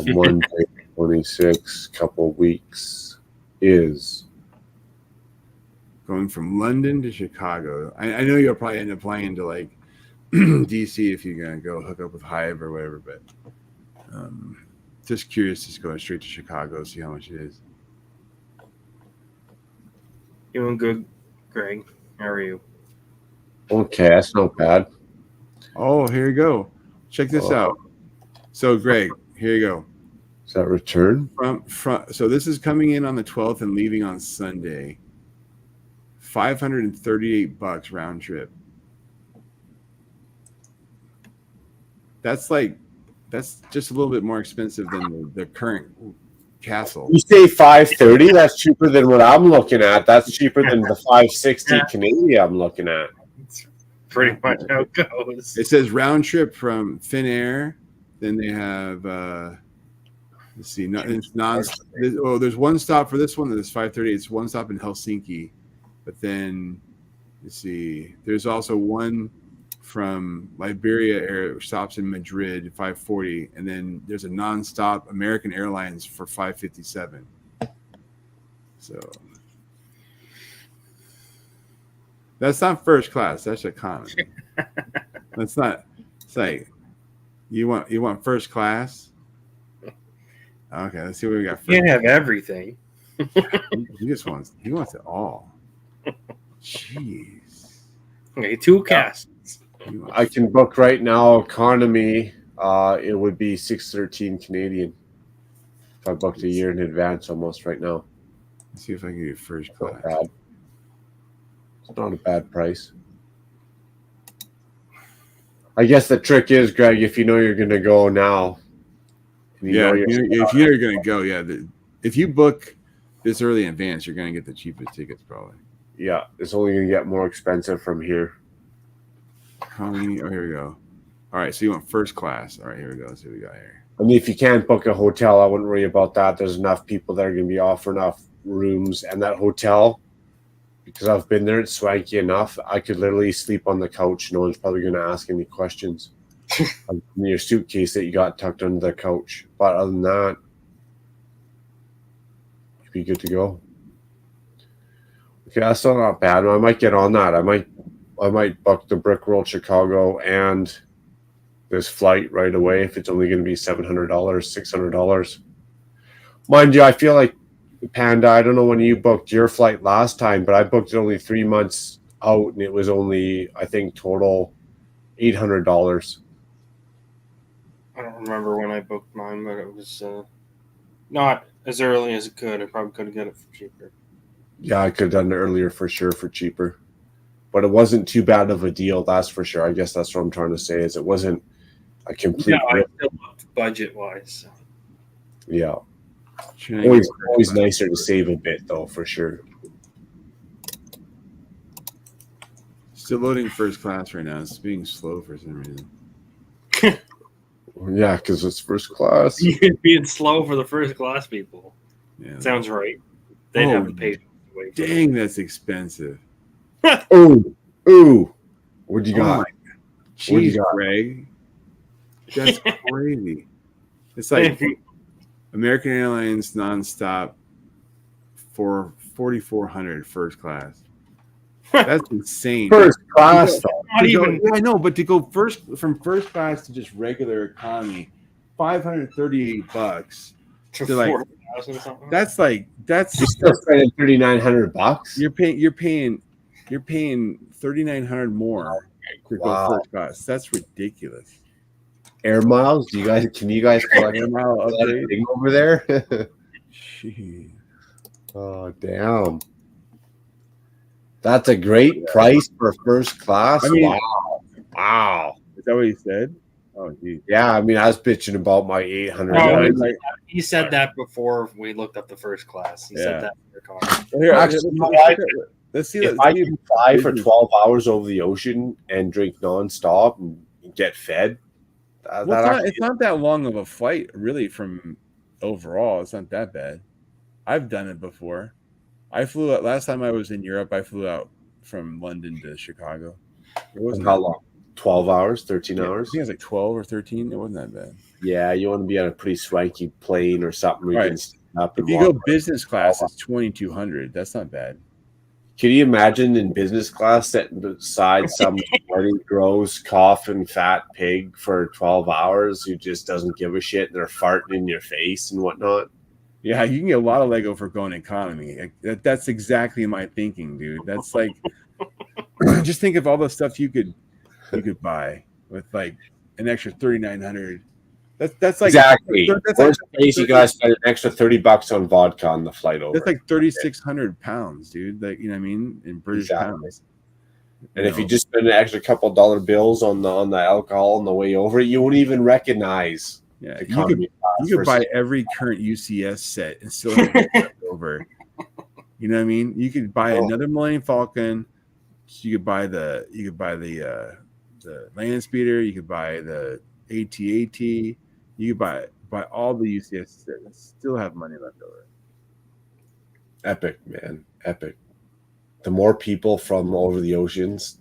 Monday, 26, couple weeks is. Go going from London to Chicago. I know you'll probably end up flying to like DC if you're gonna go hook up with Hive or whatever, but just curious, just going straight to Chicago, see how much it is. Doing good, Greg. How are you? Okay, that's not bad. Oh, here you go. Check this out. So, Greg, here you go. Is that return? So this is coming in on the 12th and leaving on Sunday. $538 round trip. That's just a little bit more expensive than the current castle. You say 530? That's cheaper than what I'm looking at. That's cheaper than the 560 Canadian I'm looking at. Pretty much how it goes. It says round trip from Finnair. Then they have let's see, there's one stop for this one. There's 530. It's one stop in Helsinki, but then let's see. There's also one from Liberia Air, which stops in Madrid, 540, and then there's a non-stop American Airlines for 557. So that's not first class. That's economy. That's not. It's like you want first class. Okay, let's see what we got. You can't have everything. He wants it all. Jeez. Okay, 2 casts. I can book right now economy. It would be 613 Canadian if I booked a year in advance almost right now. Let's see if I can get first class. Not bad. It's not a bad price. I guess the trick is, Greg, if you know you're going to go now. If you're going to go, if you book this early in advance, you're going to get the cheapest tickets probably. Yeah, it's only going to get more expensive from here. Oh, here we go. All right, so you want first class. All right, here we go. Let's see what we got here. I mean, if you can't book a hotel, I wouldn't worry about that. There's enough people that are going to be offering enough rooms, and that hotel, because I've been there, it's swanky enough. I could literally sleep on the couch. No one's probably going to ask any questions. In your suitcase that you got tucked under the couch. But other than that, you'd be good to go. Okay, that's still not bad. I might get on that. I might book the Brickworld Chicago and this flight right away if it's only going to be $700, $600. Mind you, I feel like Panda, I don't know when you booked your flight last time, but I booked it only 3 months out, and it was only, I think, total $800. I don't remember when I booked mine, but it was not as early as it could. I probably could have got it for cheaper. Yeah, I could have done it earlier for sure for cheaper. But it wasn't too bad of a deal, that's for sure. I guess that's what I'm trying to say, is it wasn't a complete... No, I still looked budget-wise. So. Yeah. Always nicer to save a bit, though, for sure. Still loading first class right now. It's being slow for some reason. Yeah, because it's first class. You're being slow for the first class people. Yeah. Sounds right. They'd have the patience to wait. Dang, that's expensive. Ooh. What'd you got? Jeez, Greg. That's crazy. It's like American Airlines nonstop for 4,400 first class. That's insane. First class, though. I know, but to go from first class to just regular economy, $538 to like 4,000 or something. That's you're still spending $3,900. You're paying $3,900 more to go first class. That's ridiculous. Air miles? Can you guys collect air mile upgrade over there? Jeez. Oh, damn. That's a great price for first class. I mean, wow. Is that what he said? Oh, geez. Yeah, I mean, I was bitching about my $800. No, he said that before we looked up the first class. He said that in your car. Here, actually, let's see. If I can fly for 12 hours over the ocean and drink nonstop and get fed, it's not that long of a flight, really. From overall, it's not that bad. I've done it before. I flew out last time I was in Europe. I flew out from London to Chicago. It wasn't how long? 12 hours, 13 hours? I think it was like 12 or 13. It wasn't that bad. Yeah, you want to be on a pretty swanky plane or something. Where you can stand up and if you go business class, it's 2,200. That's not bad. Can you imagine in business class sitting beside some sweaty, gross, coughing, fat pig for 12 hours who just doesn't give a shit and they're farting in your face and whatnot? Yeah, you can get a lot of Lego for going economy. That's exactly my thinking, dude. That's like, just think of all the stuff you could buy with like an extra 3,900. That's like exactly. That's Worst case, you guys spend an extra $30 on vodka on the flight over. That's like 3,600 pounds, dude. Like, you know what I mean, in British pounds. And if you just spend an extra couple dollar bills on the alcohol on the way over, you won't even recognize. Yeah, you could buy every current UCS set and still have it left over. You know what I mean? You could buy another Millennium Falcon. You could buy the land speeder. You could buy the AT-AT. You could buy all the UCS sets and still have money left over. Epic, man, epic. The more people from over the oceans.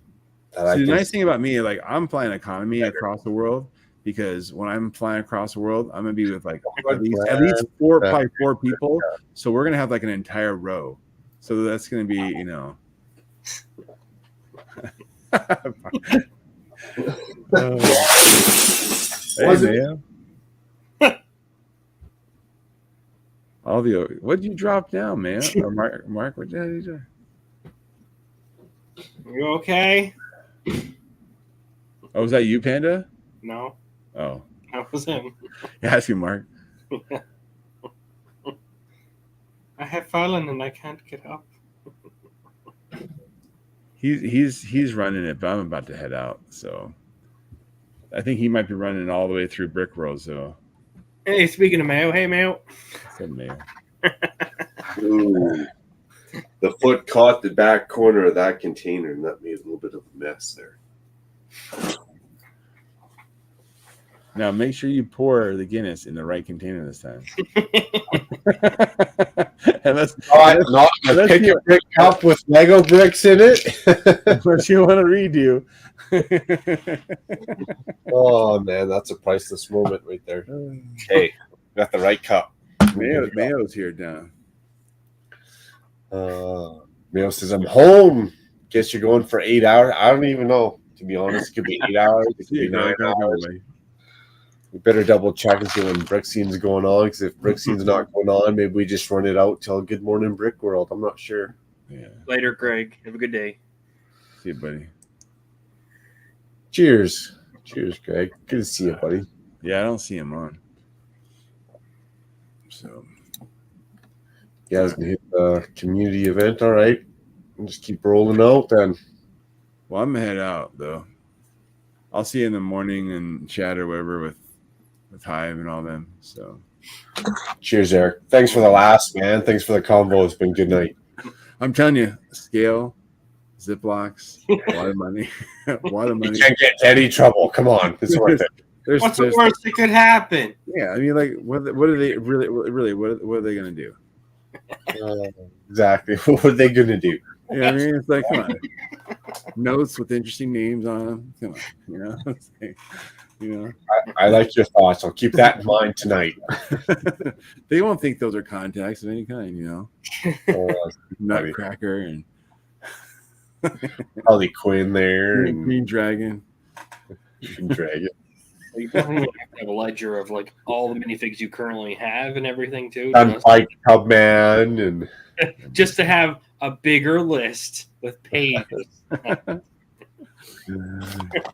The nice thing about me, like I'm flying economy across the world. Because when I'm flying across the world, I'm gonna be with like at least probably four people. So we're gonna have like an entire row. So that's gonna be, you know. Hey man. What'd you drop down, man? Or Mark, what the hell did you do? You okay? Oh, was that you, Panda? No. Oh. That was him. Yeah, ask you, Mark. I have fallen and I can't get up. He's running it, but I'm about to head out. So I think he might be running all the way through Brick Road. So Hey, speaking of mayo, hey mayo. I said mayo. Ooh. The foot caught the back corner of that container, and that made a little bit of a mess there. Now make sure you pour the Guinness in the right container this time. And let's not pick a brick cup with Lego bricks in it. Unless you want to redo. Oh man, that's a priceless moment right there. Hey, got the right cup. Mayo's here now. Mayo says, I'm home. Guess you're going for 8 hours. I don't even know, to be honest. It could be 8 hours. It could be 9 hours. We better double check and see when Brick Scene's going on, because if Brick Scene's not going on, maybe we just run it out till Good Morning Brick World. I'm not sure. Yeah. Later, Greg. Have a good day. See you, buddy. Cheers. Cheers, Greg. Good to see you, buddy. Yeah, I don't see him on. So you guys can hit the community event, all right? And just keep rolling out then. Well, I'm gonna head out though. I'll see you in the morning and chat or whatever with Hive and all them. So cheers, Eric. Thanks for the last, man. Thanks for the combo. It's been good night. I'm telling you, scale, Ziplocs, a lot of money. A lot of money. You can't get any trouble. Come on. It's worth it. What's the worst that could happen? Yeah, I mean, like, what are they really? What are they gonna do? Exactly. What are they gonna do? Yeah, I mean, it's like, come on. Notes with interesting names on them. Come on, you know. Like, you know. I like your thoughts. I'll keep that in mind tonight. They won't think those are contacts of any kind, you know. Nutcracker and Harley Quinn there, and Green Dragon. Green Dragon. You definitely have a ledger of like all the minifigs you currently have and everything too. Like Cubman and just to have a bigger list with pages. All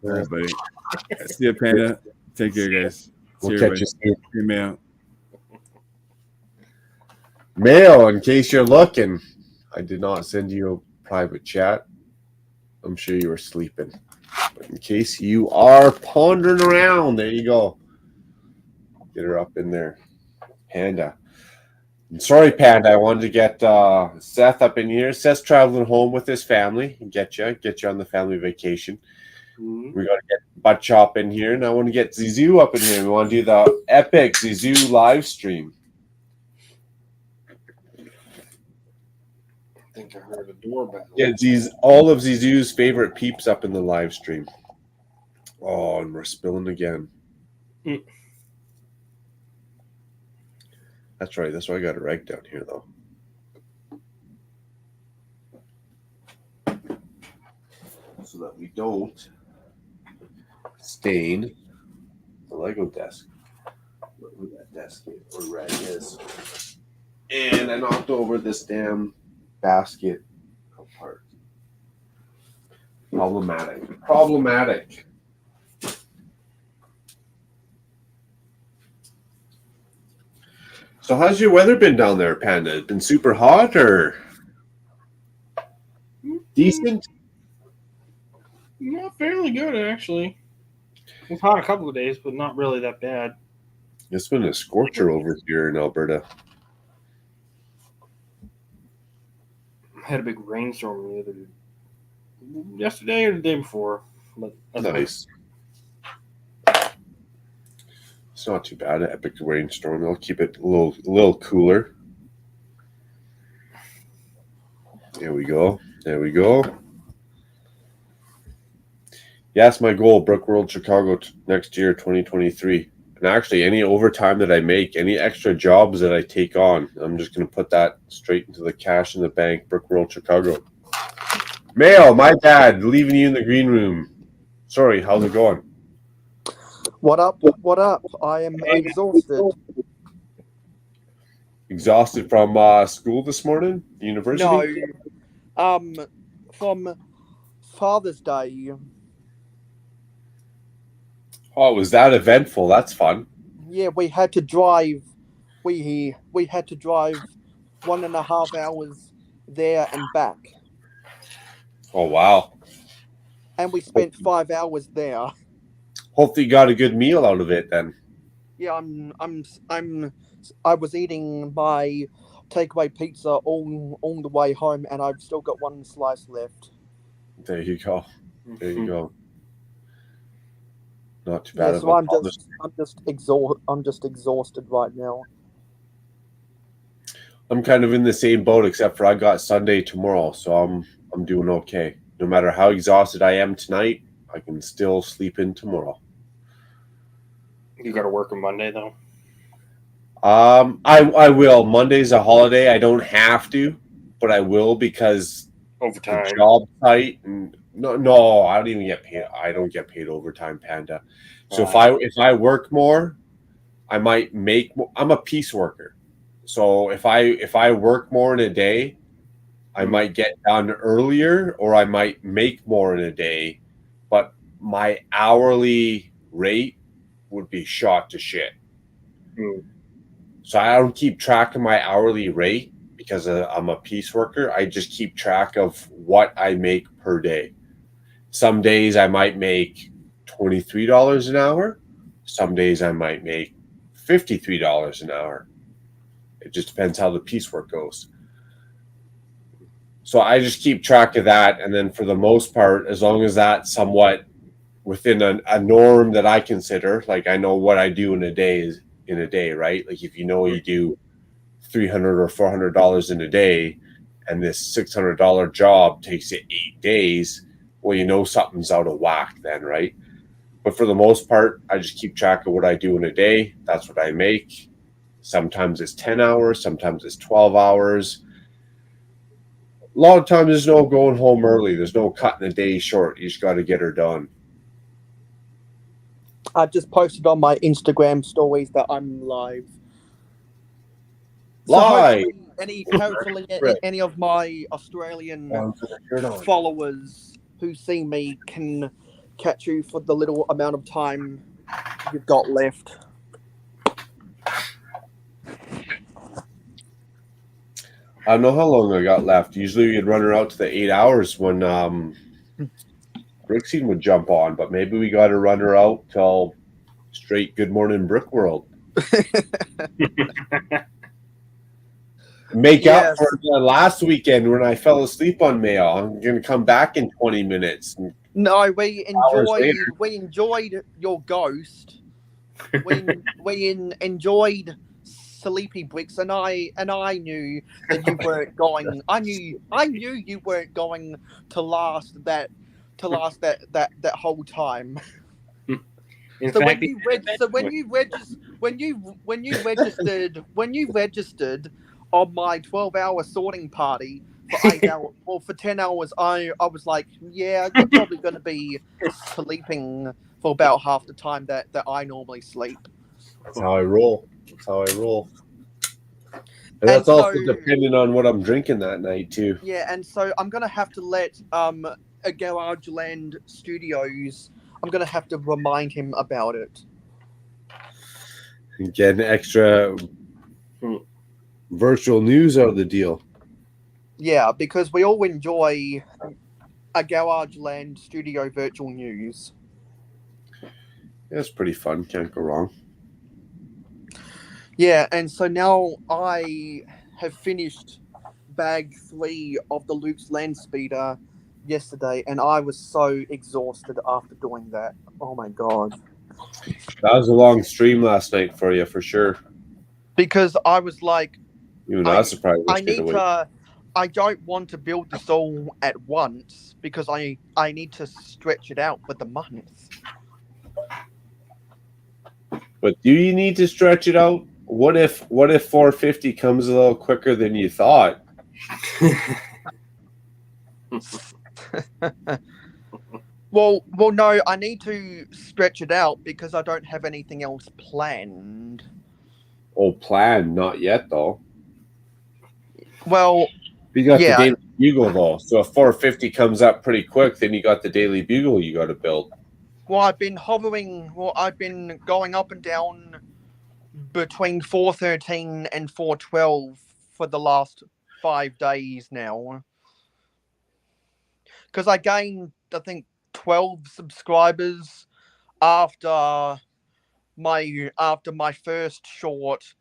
right, buddy. See you, Panda. Take care, guys. We'll catch you soon. Your mail. Mail, in case you're looking. I did not send you a private chat. I'm sure you were sleeping. But in case you are pondering around, there you go. Get her up in there. Panda. I'm sorry, Panda. I wanted to get Seth up in here. Seth's traveling home with his family. Get you on the family vacation. We got to get Butt Chop in here, and I want to get Zizou up in here. We want to do the epic Zizou live stream. I think I heard a doorbell. Yeah, all of Zizou's favorite peeps up in the live stream. Oh, and we're spilling again. That's right. That's why I got a reg down here, though. don't stain the Lego desk. Where that desk is, where rag is. And I knocked over this damn basket apart. Problematic. So how's your weather been down there, Panda? Been super hot or decent? Not fairly good, actually. It's hot a couple of days, but not really that bad. It's been a scorcher over here in Alberta. I had a big rainstorm yesterday or the day before. But Nice. It's not too bad. An epic rainstorm. I'll keep it a little cooler. There we go. Yes, my goal, Brookworld Chicago next year, 2023. And actually, any overtime that I make, any extra jobs that I take on, I'm just going to put that straight into the cash in the bank, Brookworld Chicago. Mail, my bad, leaving you in the green room. Sorry, how's it going? What up? I am exhausted. Exhausted from school this morning? University? No. From Father's Day. Oh, was that eventful? That's fun. Yeah, we had to drive. We had to drive 1.5 hours there and back. Oh, wow. And we spent 5 hours there. Hopefully you got a good meal out of it then. Yeah, I was eating my takeaway pizza all the way home, and I've still got one slice left. There you go. Not too bad. Yeah, so I'm just exhausted right now. I'm kind of in the same boat, except for I got Sunday tomorrow, so I'm doing okay. No matter how exhausted I am tonight, I can still sleep in tomorrow. You got to work on Monday though. I will. Monday's a holiday. I don't have to, but I will because overtime. The job site. No, I don't even get paid. I don't get paid overtime, Panda. So if I work more, I might make. I'm a piece worker, so if I work more in a day, I might get done earlier, or I might make more in a day, but my hourly rate would be shot to shit. So I don't keep track of my hourly rate because I'm a piece worker. I just keep track of what I make per day. Some days I might make $23 an hour. Some days I might make $53 an hour. It just depends how the piecework goes. So I just keep track of that. And then for the most part, as long as that's somewhat within a norm that I consider, like I know what I do in a day, right? Like if you know you do $300 or $400 in a day, and this $600 job takes you 8 days, well, you know something's out of whack then, right? But for the most part, I just keep track of what I do in a day. That's what I make. Sometimes it's 10 hours, sometimes it's 12 hours. A lot of times there's no going home early. There's no cutting the day short. You just got to get her done. I just posted on my Instagram stories that I'm live. Live. So hopefully any of my Australian followers who see me can catch you for the little amount of time you've got left. I don't know how long I got left. Usually we'd run her out to the 8 hours when Brixie would jump on, but maybe we got to run her out till straight Good Morning Brick World. Make up for the last weekend when I fell asleep on mail. I'm going to come back in 20 minutes. No, we enjoyed your ghost. We enjoyed Sleepy Bricks, and I knew that you weren't going. I knew you weren't going to last that whole time. When you registered on my 12-hour sorting party for 8 hours. Well, for 10 hours, I was like, yeah, I'm probably going to be sleeping for about half the time that I normally sleep. That's how I roll. And that's also depending on what I'm drinking that night too. Yeah, and so I'm gonna have to let Garage Land Studios. I'm gonna have to remind him about it. And get an extra virtual news out of the deal. Yeah, because we all enjoy a Garage Land Studio virtual news. Yeah, it's pretty fun. Can't go wrong. Yeah, and so now I have finished bag 3 of the Luke's Land Speeder yesterday, and I was so exhausted after doing that. Oh my god. That was a long stream last night for you, for sure. Because I was like, Even I was surprised. I don't want to build this all at once because I need to stretch it out for the month. But do you need to stretch it out? What if 450 comes a little quicker than you thought? Well, no, I need to stretch it out because I don't have anything else planned. Oh, planned? Not yet, though. Well, you got the Daily Bugle, though. So if 450 comes up pretty quick, then you got the Daily Bugle you got to build. Well, I've been going up and down between 413 and 412 for the last 5 days now. Because I gained, I think, 12 subscribers after my first short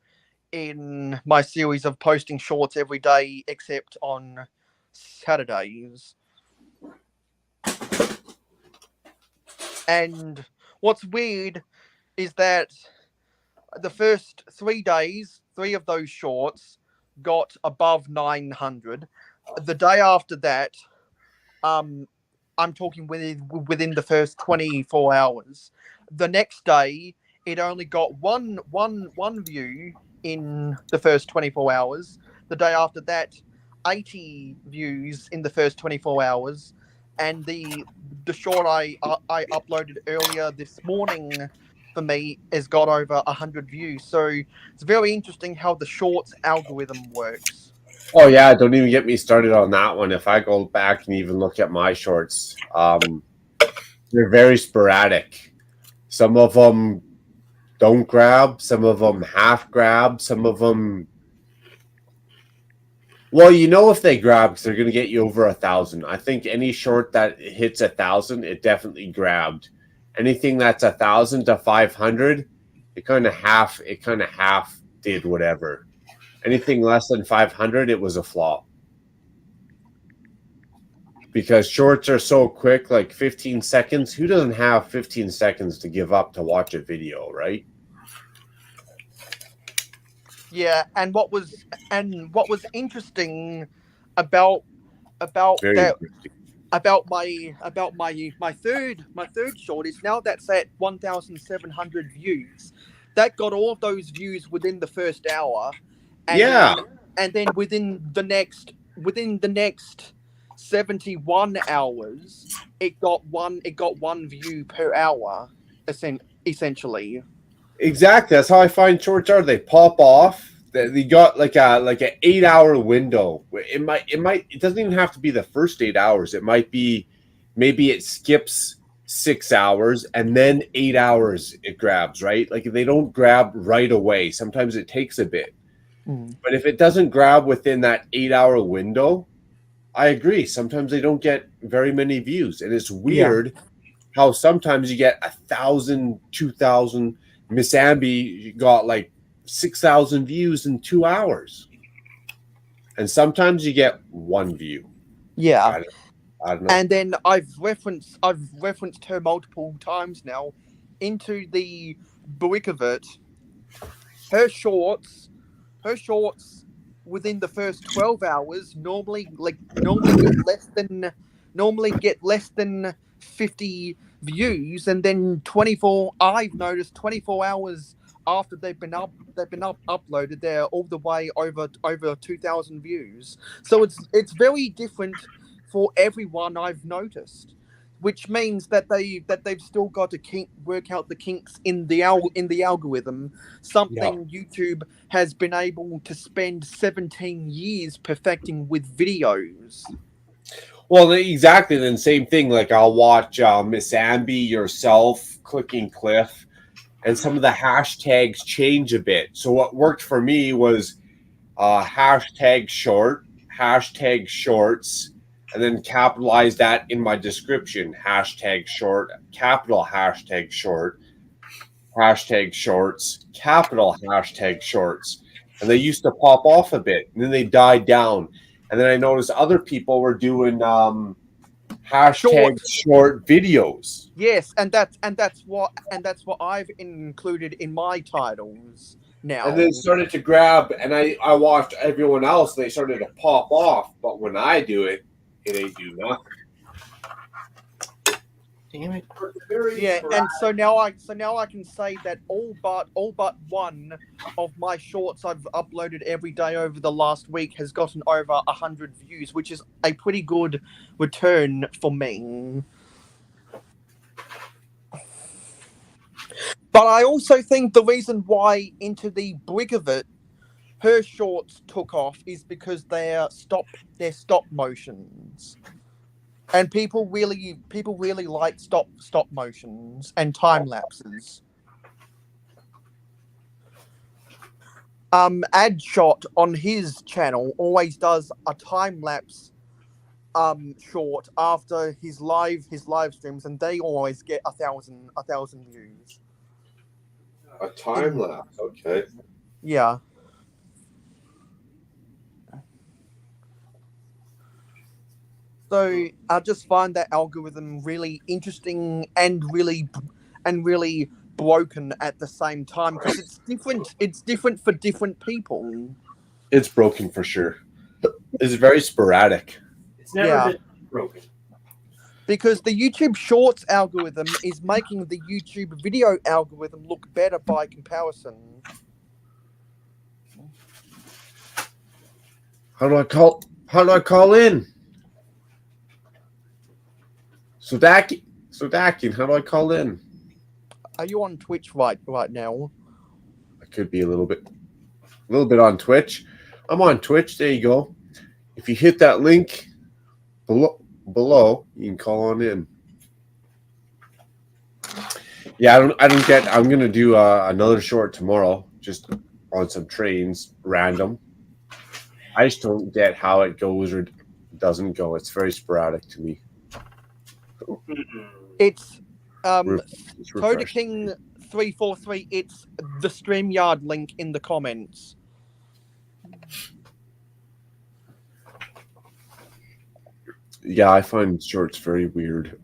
in my series of posting shorts every day except on Saturdays. And what's weird is that the first 3 days, 3 of those shorts got above 900. The day after that, I'm talking within the first 24 hours. The next day, it only got one view in the first 24 hours. The day after that, 80 views in the first 24 hours. And the short I uploaded earlier this morning for me has got over 100 views. So it's very interesting how the shorts algorithm works. Oh yeah, don't even get me started on that one. If I go back and even look at my shorts, they're very sporadic. Some of them don't grab, some of them half grab, some of them. Well, you know if they grab because they're going to get you over 1,000. I think any short that hits 1,000, it definitely grabbed. Anything that's 1,000 to 500, it kind of half did whatever. Anything less than 500, it was a flop. Because shorts are so quick, like 15 seconds. Who doesn't have 15 seconds to give up to watch a video, right? Yeah, and what was interesting about my third short is now that's at 1,700 views. That got all of those views within the first hour. And then within the next 71 hours, it got one view per hour, essentially. Exactly. That's how I find shorts are. They pop off. They got like an 8-hour window. It doesn't even have to be the first 8 hours. It might be maybe it skips 6 hours and then 8 hours it grabs, right? Like they don't grab right away. Sometimes it takes a bit. But if it doesn't grab within that 8-hour window, I agree. Sometimes they don't get very many views. And it's weird how sometimes you get 1,000, 2,000. Miss Ambi got like 6,000 views in 2 hours. And sometimes you get one view. Yeah. I don't know. And then I've referenced her multiple times now into the Buikavert. Her shorts within the first 12 hours normally get less than 50 views, and then I've noticed 24 hours after they've been uploaded, they're all the way over 2,000 views. So it's very different for everyone, I've noticed, which means that they've still got to work out the kinks in the algorithm. Something YouTube has been able to spend 17 years perfecting with videos. Well, exactly. Then same thing. Like I'll watch Miss Amby, yourself, Clicking Cliff, and some of the hashtags change a bit. So what worked for me was hashtag short, hashtag shorts, and then capitalize that in my description. Hashtag short, capital hashtag short, hashtag shorts, capital hashtag shorts. And they used to pop off a bit, and then they died down. And then I noticed other people were doing hashtag short videos. Yes, and that's what I've included in my titles now. And then started to grab, and I watched everyone else, and they started to pop off. But when I do it, it ain't do nothing. Damn it! Yeah, and so now I can say that all but one of my shorts I've uploaded every day over the last week has gotten over 100 views, which is a pretty good return for me. But I also think the reason why Into the Brig of It, her shorts took off is because they're stop motions. And people really like stop motions and time lapses. Adshot on his channel always does a time lapse short after his live streams, and they always get 1,000 views. A time lapse, okay. Yeah. So I just find that algorithm really interesting and really broken at the same time, because it's different. It's different for different people. It's broken for sure. It's very sporadic. It's never been broken. Because the YouTube Shorts algorithm is making the YouTube video algorithm look better by comparison. How do I call in? Sudakin, how do I call in? Are you on Twitch right now? I could be a little bit on Twitch. I'm on Twitch. There you go. If you hit that link below, you can call on in. Yeah, I don't get. I'm gonna do another short tomorrow, just on some trains, random. I just don't get how it goes or doesn't go. It's very sporadic to me. It's Coda King 343. It's the StreamYard link in the comments. Yeah, I find shorts very weird.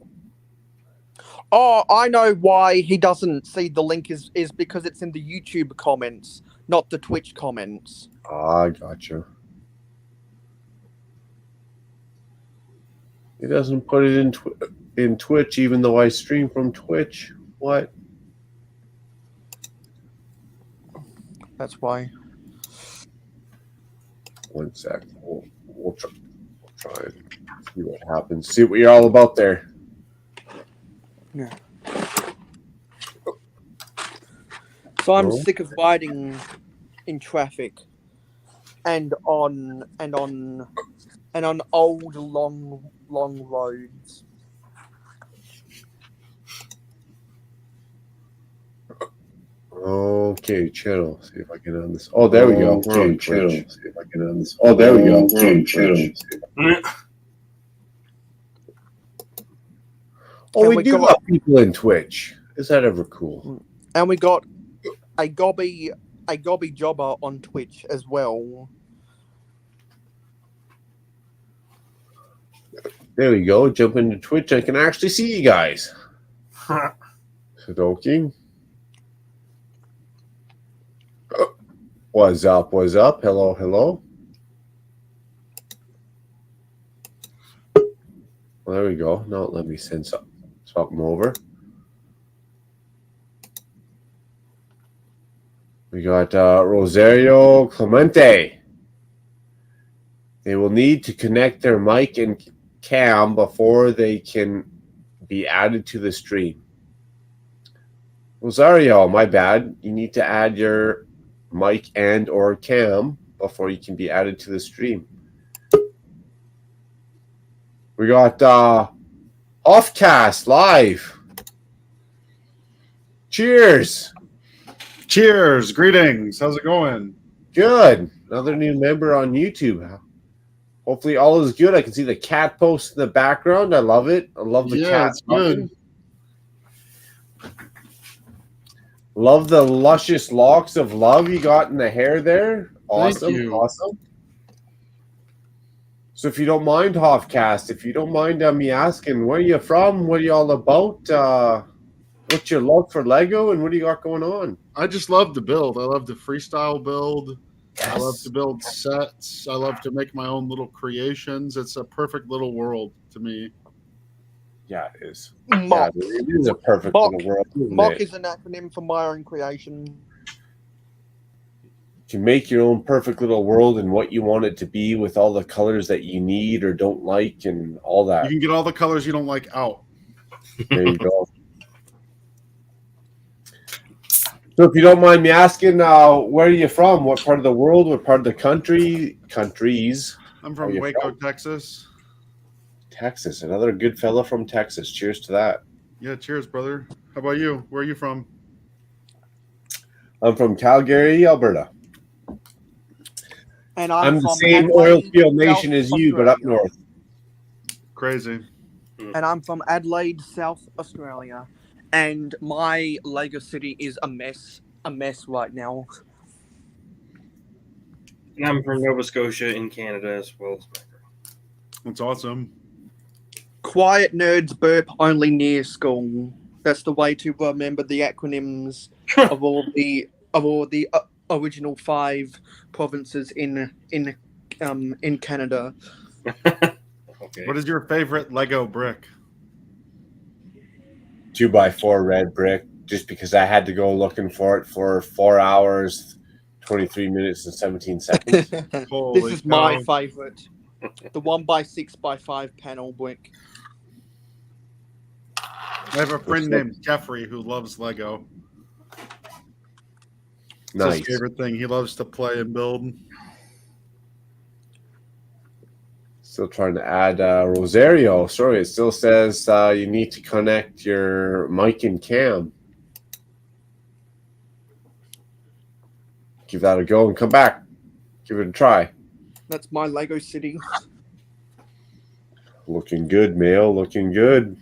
Oh, I know why he doesn't see the link is because it's in the YouTube comments, not the Twitch comments. Ah, gotcha. He doesn't put it in Twitch, even though I stream from Twitch. What? That's why. One sec. We'll try and see what happens. See what you're all about there. Yeah. So I'm sick of riding in traffic and on old long roads. Okay, channel. See if I can end this. Oh, there we go. Okay, channel. See if I can end this. Oh, there we go. Okay, channel. Oh, we do got people in Twitch. Is that ever cool? And we got a gobby jobber on Twitch as well. There we go. Jump into Twitch. I can actually see you guys. Sudoku. What's up? What's up? Hello, hello. Well, there we go. Now let me send something over. We got Rosario Clemente. They will need to connect their mic and cam before they can be added to the stream. Rosario, my bad. You need to add your mic and or cam before you can be added to the stream. We got Offcast live. Cheers. Cheers. Greetings. How's it going? Good. Another new member on YouTube. Hopefully all is good. I can see the cat post in the background. I love it. I love the cat. It's good. Love the luscious locks of love you got in the hair there. Awesome. Thank you. Awesome. So if you don't mind, Hofcast, if you don't mind me asking, where are you from? What are you all about? What's your love for Lego and what do you got going on? I just love to build. I love to freestyle build. Yes. I love to build sets. I love to make my own little creations. It's a perfect little world to me. Yeah, it is. Mock. Yeah, it is a perfect Mock. little world. Mock is an acronym for my own creation. You can make your own perfect little world and what you want it to be with all the colors that you need or don't like and all that. You can get all the colors you don't like out. There you go. So if you don't mind me asking, where are you from? What part of the world? What part of the countries? I'm from Waco, Texas. Texas. Another good fella from Texas. Cheers to that. Yeah, cheers, brother. How about you? Where are you from? I'm from Calgary, Alberta. And I'm the same oil field nation as you, but up north. Crazy. And I'm from Adelaide, South Australia. And my Lego city is a mess right now. And I'm from Nova Scotia in Canada as well. That's awesome. Quiet nerds burp only near school. That's the way to remember the acronyms of all the original 5 provinces in Canada. Okay. What is your favorite Lego brick? 2x4 red brick, just because I had to go looking for it for 4 hours, 23 minutes, and 17 seconds. This is my favorite. The 1x6x5 panel brick. I have a friend named Jeffrey who loves Lego. It's his favorite thing. He loves to play and build. Still trying to add Rosario. Sorry, it still says you need to connect your mic and cam. Give that a go and come back. Give it a try. That's my Lego city. Looking good, Mail. Looking good.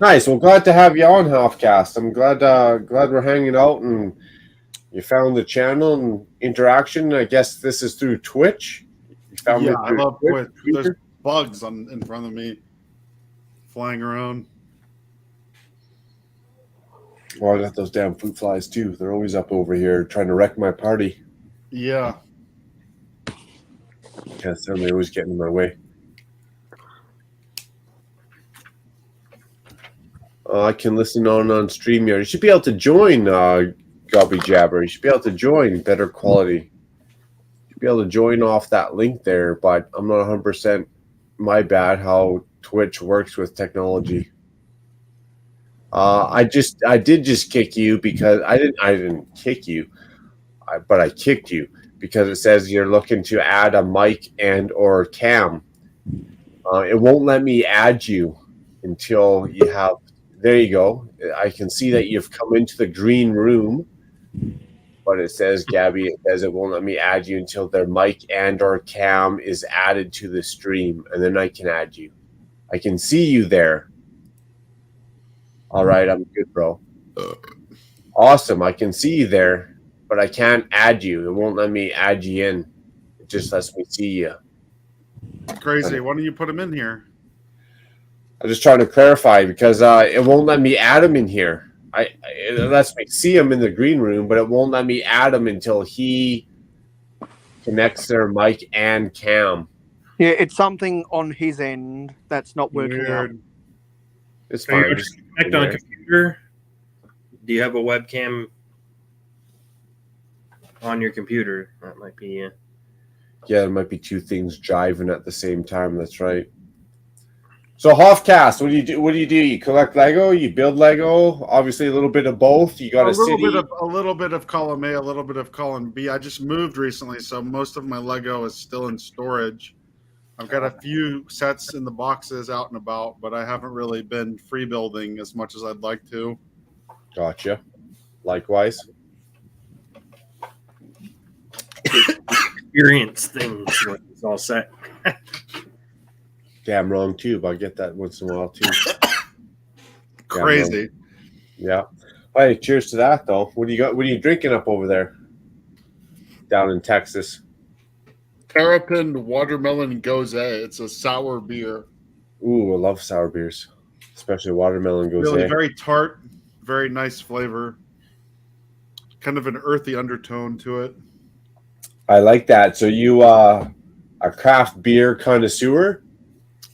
Nice. Well, glad to have you on, Halfcast. I'm glad we're hanging out and you found the channel and interaction. I guess this is through Twitch. You found I love Twitch. There's bugs in front of me flying around. Well, I got those damn fruit flies too. They're always up over here trying to wreck my party. Yeah. Because they're always getting in my way. I can listen on StreamYard. You should be able to join Gobby Jabber. You should be able to join better quality. You should be able to join off that link there, but I'm not 100% my bad how Twitch works with technology. I did just kick you because I didn't kick you, but I kicked you because it says you're looking to add a mic and or cam. It won't let me add you until you have. There you go. I can see that you've come into the green room, but it says, Gabby, it says it won't let me add you until their mic and or cam is added to the stream, and then I can add you. I can see you there. All right, I'm good, bro. Awesome. I can see you there, but I can't add you. It won't let me add you in. It just lets me see you. Crazy. Why don't you put him in here? I'm just trying to clarify because it won't let me add him in here. It lets me see him in the green room, but it won't let me add him until he connects their mic and cam. Yeah, it's something on his end that's not working out. It's fine. Connect on a computer. Do you have a webcam on your computer? That might be Yeah, there might be two things jiving at the same time. That's right. So Hofcast, what do you do? What do? You collect Lego? You build Lego? Obviously, a little bit of both. You got a city. A little bit of column A, a little bit of column B. I just moved recently, so most of my Lego is still in storage. I've got a few sets in the boxes out and about, but I haven't really been free building as much as I'd like to. Gotcha. Likewise. Experience things when it's all set. Damn wrong too, but I get that once in a while too. Crazy. Yeah. Hey, cheers to that though. What do you got? What are you drinking up over there? Down in Texas. Terrapin Watermelon Gose. It's a sour beer. Ooh, I love sour beers, especially watermelon gose. Really very tart, very nice flavor. Kind of an earthy undertone to it. I like that. So you a craft beer connoisseur?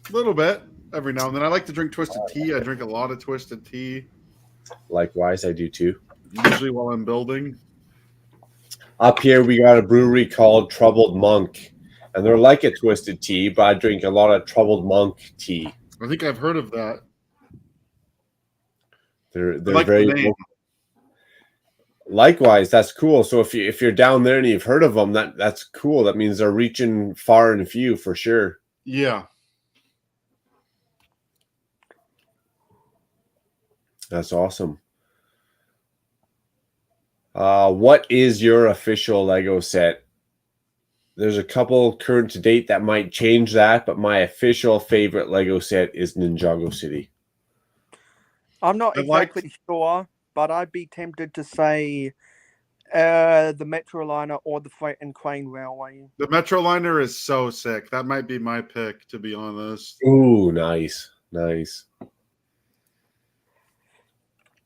A little bit every now and then. I like to drink twisted tea. I drink a lot of twisted tea. Likewise, I do too. Usually while I'm building. Up here, we got a brewery called Troubled Monk, and they're like a twisted tea, but I drink a lot of Troubled Monk tea. I think I've heard of that. They're like very the name. Likewise. That's cool. So if you're down there and you've heard of them, that's cool. That means they're reaching far and few for sure. Yeah. That's awesome. What is your official Lego set? There's a couple current to date that might change that, but my official favorite Lego set is Ninjago City. I'm not exactly sure, but I'd be tempted to say the Metroliner or the Freight and Crane Railway. The Metroliner is so sick. That might be my pick, to be honest. Ooh, nice. Nice.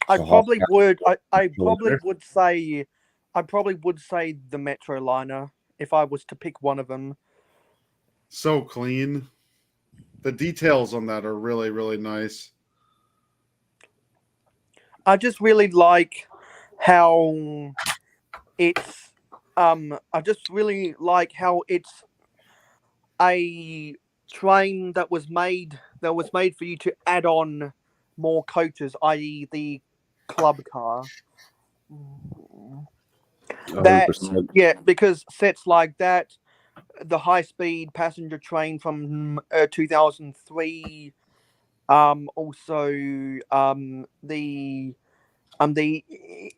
I probably would say the Metroliner if I was to pick one of them. So clean. The details on that are really, really nice. I just really like how it's a train that was made for you to add on more coaches, i.e. the club car. 100%. Yeah, because sets like that, the high-speed passenger train from 2003, also the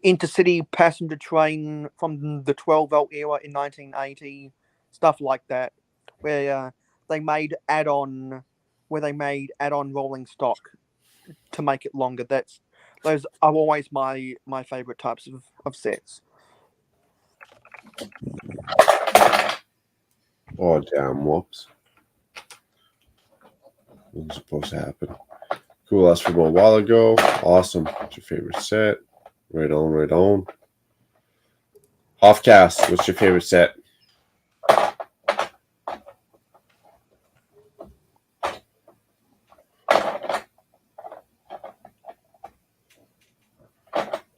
intercity passenger train from the 12-volt era in 1980, stuff like that, where they made add-on rolling stock to make it longer. Those are always my favorite types of sets. Oh, damn. Whoops. What's supposed to happen? Cool. That's from a while ago. Awesome. What's your favorite set? Right on, right on. Hofcast, what's your favorite set?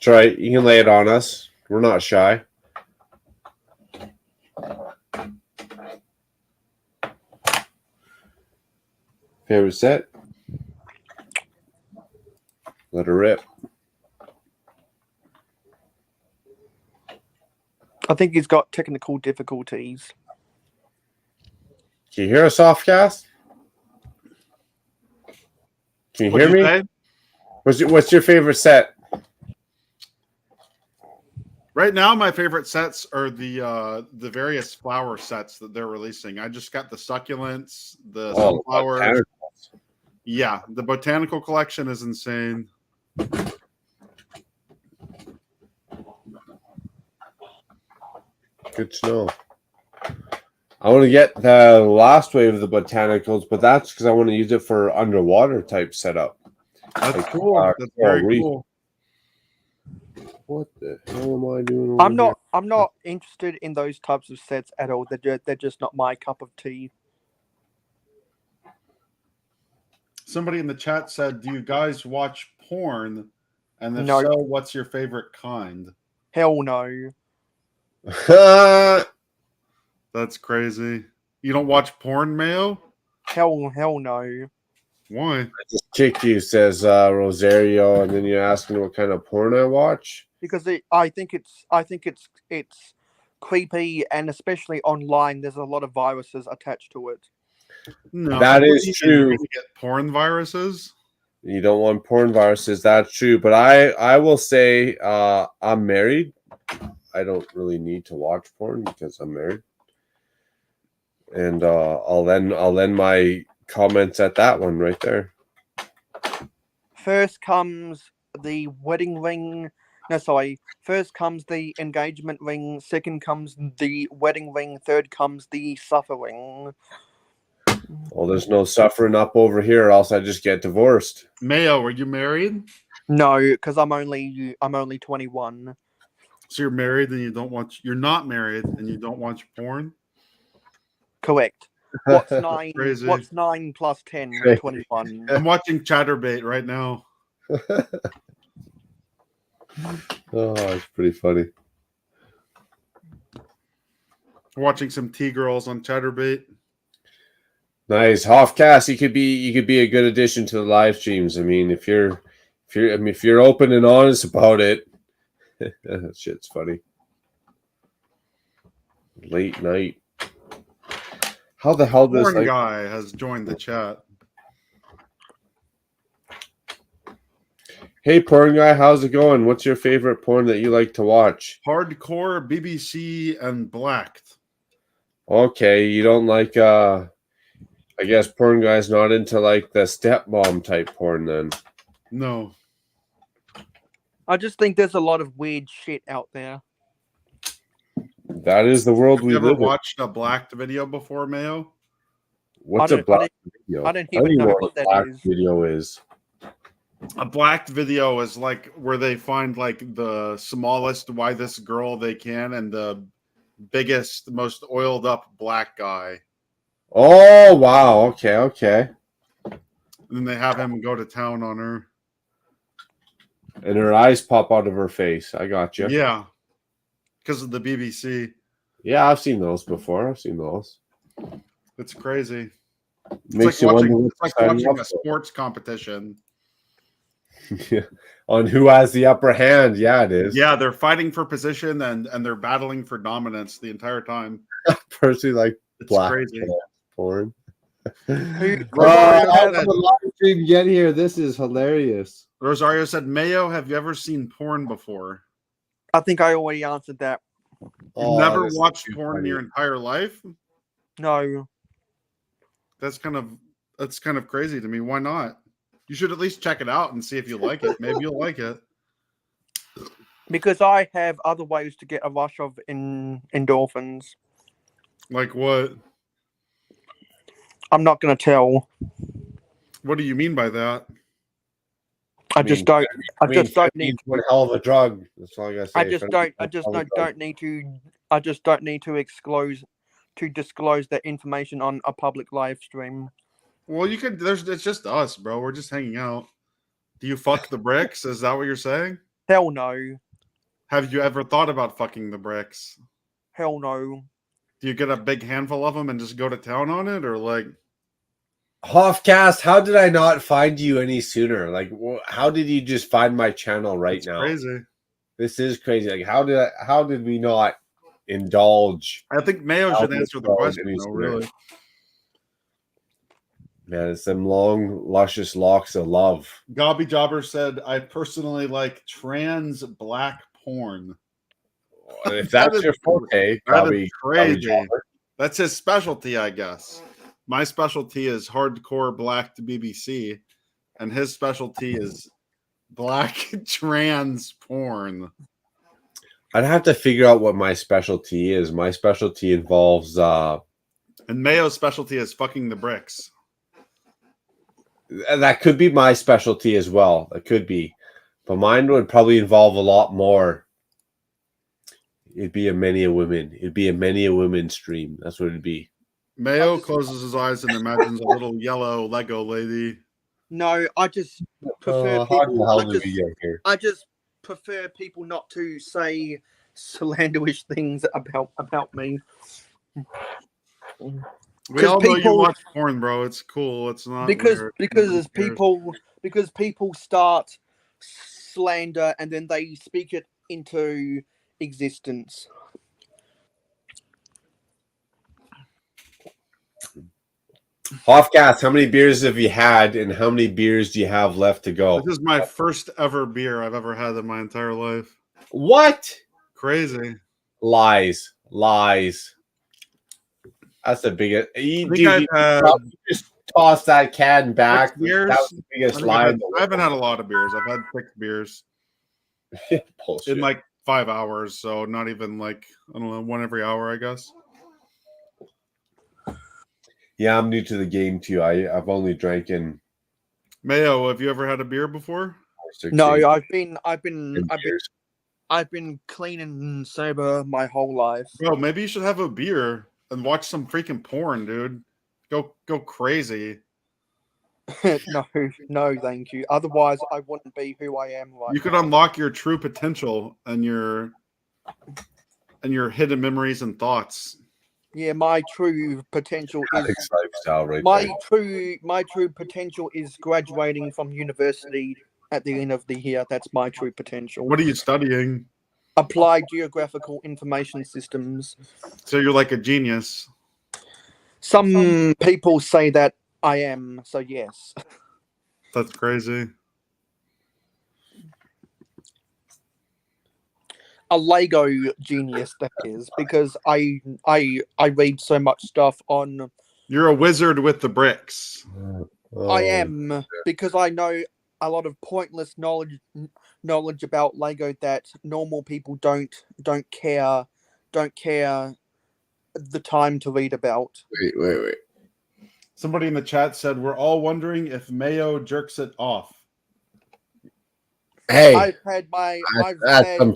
Try it. You can lay it on us. We're not shy. Favorite set? Let her rip. I think he's got technical difficulties. Can you hear us, Hofcast? Can you hear me? What's your favorite set? Right now, my favorite sets are the various flower sets that they're releasing. I just got the succulents, the sunflowers. Yeah, the botanical collection is insane. Good to know. I want to get the last wave of the botanicals, but that's because I want to use it for underwater type setup. That's like, cool. That's very cool. What the hell am I doing? I'm not interested in those types of sets at all. They're just not my cup of tea. Somebody in the chat said, "Do you guys watch porn? And if No. so, what's your favorite kind? Hell no. That's crazy. You don't watch porn, Mayo? Hell no. Why? I just kicked you, says Rosario, and then you're asking what kind of porn I watch. Because I think it's creepy, and especially online, there's a lot of viruses attached to it. No, that what is do you true. mean? You get porn viruses? You don't want porn viruses. That's true. But I will say I'm married. I don't really need to watch porn because I'm married. And I'll end my comments at that one right there. First comes the wedding ring. No, sorry. First comes the engagement ring. Second comes the wedding ring. Third comes the suffering. Well, there's no suffering up over here, or else I just get divorced. Mayo, were you married? No, because I'm only 21. So you're married and you don't watch. You're not married and you don't watch porn. Correct. What's 9? Crazy. What's 9 plus 10? 21. I'm watching Chatterbait right now. Oh, it's pretty funny. Watching some T-girls on Chatterbait. Nice, Hoffcast. You could be a good addition to the live streams. I mean, if you're open and honest about it, that shit's funny. Late night. How the hell does Porn guy has joined the chat. Hey, porn guy, how's it going? What's your favorite porn that you like to watch? Hardcore, BBC, and Blacked. Okay, you don't like I guess porn guy's not into like the stepmom type porn then. No. I just think there's a lot of weird shit out there. That is the world we Have you live ever in. watched a Blacked video before, Mayo? What's a black video? I don't even know what that black is. video is. A Blacked video is like where they find like the smallest, widest girl they can and the biggest, most oiled up black guy. Oh wow, okay. And then they have him go to town on her. And her eyes pop out of her face. I got you. Yeah. Because of the BBC. Yeah, I've seen those before. I've seen those. It's crazy. Makes It's you like wonder watching, what it's like they're signing watching up a for. sports competition. On who has the upper hand. Yeah, it is. Yeah, they're fighting for position and they're battling for dominance the entire time. Personally, like It's black crazy. porn. Rosario How said- did the live stream get here? This is hilarious. Rosario said, Mayo, have you ever seen porn before? I think I already answered that. You've never this is watched too porn in funny. your entire life? No. That's kind of crazy to me. Why not? You should at least check it out and see if you like it. Maybe you'll like it. Because I have other ways to get a rush of endorphins. Like what? I'm not going to tell. What do you mean by that? I just don't need one hell of a drug. That's all I gotta say. I just don't need to disclose that information on a public live stream. Well, you could. It's just us, bro. We're just hanging out. Do you fuck the bricks? Is that what you're saying? Hell no. Have you ever thought about fucking the bricks? Hell no. Do you get a big handful of them and just go to town on it, or like? Hoffcast, how did I not find you any sooner? Like, how did you just find my channel right now? Crazy. This is crazy. Like, how did we not indulge? I think Mayo should answer the question. No, really. Man, it's them long, luscious locks of love. Gobby Jobber said, "I personally like trans black porn." If that's your forte, that is crazy. Jobber. That's his specialty, I guess. My specialty is hardcore black to BBC, and his specialty is black trans porn. I'd have to figure out what my specialty is. My specialty involves and Mayo's specialty is fucking the bricks. That could be my specialty as well. That could be. But mine would probably involve a lot more. It'd be a many a women. It'd be a many a women stream. That's what it'd be. Mayo closes his eyes and imagines a little yellow Lego lady. No, I just prefer How the people. hell did we get here? I just prefer people not to say slanderous things about me. We all know you watch porn, bro. It's cool. It's not weird. because people start slander and then they speak it into existence. Hofgas, how many beers have you had, and how many beers do you have left to go? This is my first ever beer I've ever had in my entire life. What? Crazy. Lies. That's the biggest. You just toss that can back. Beers. That was the biggest lie. I haven't had a lot of beers. I've had 6 beers in like 5 hours, so not even like, I don't know, one every hour, I guess. Yeah, I'm new to the game too. I've only drank in. Mayo, have you ever had a beer before? No, I've been clean and sober my whole life. Bro, maybe you should have a beer and watch some freaking porn, dude. Go crazy. No, thank you. Otherwise, I wouldn't be who I am right You could now. unlock your true potential and your hidden memories and thoughts. Yeah, my true potential is lifestyle right my there. true potential is graduating from university at the end of the year. That's my true potential. What are you studying? Applied Geographical Information Systems. So you're like a genius. Some people say that I am, so yes. That's crazy. A Lego genius, that is, because I read so much stuff on. You're a wizard with the bricks. I am, because I know a lot of pointless knowledge about Lego that normal people don't care the time to read about. Wait. Somebody in the chat said we're all wondering if Mayo jerks it off. Hey, I've had some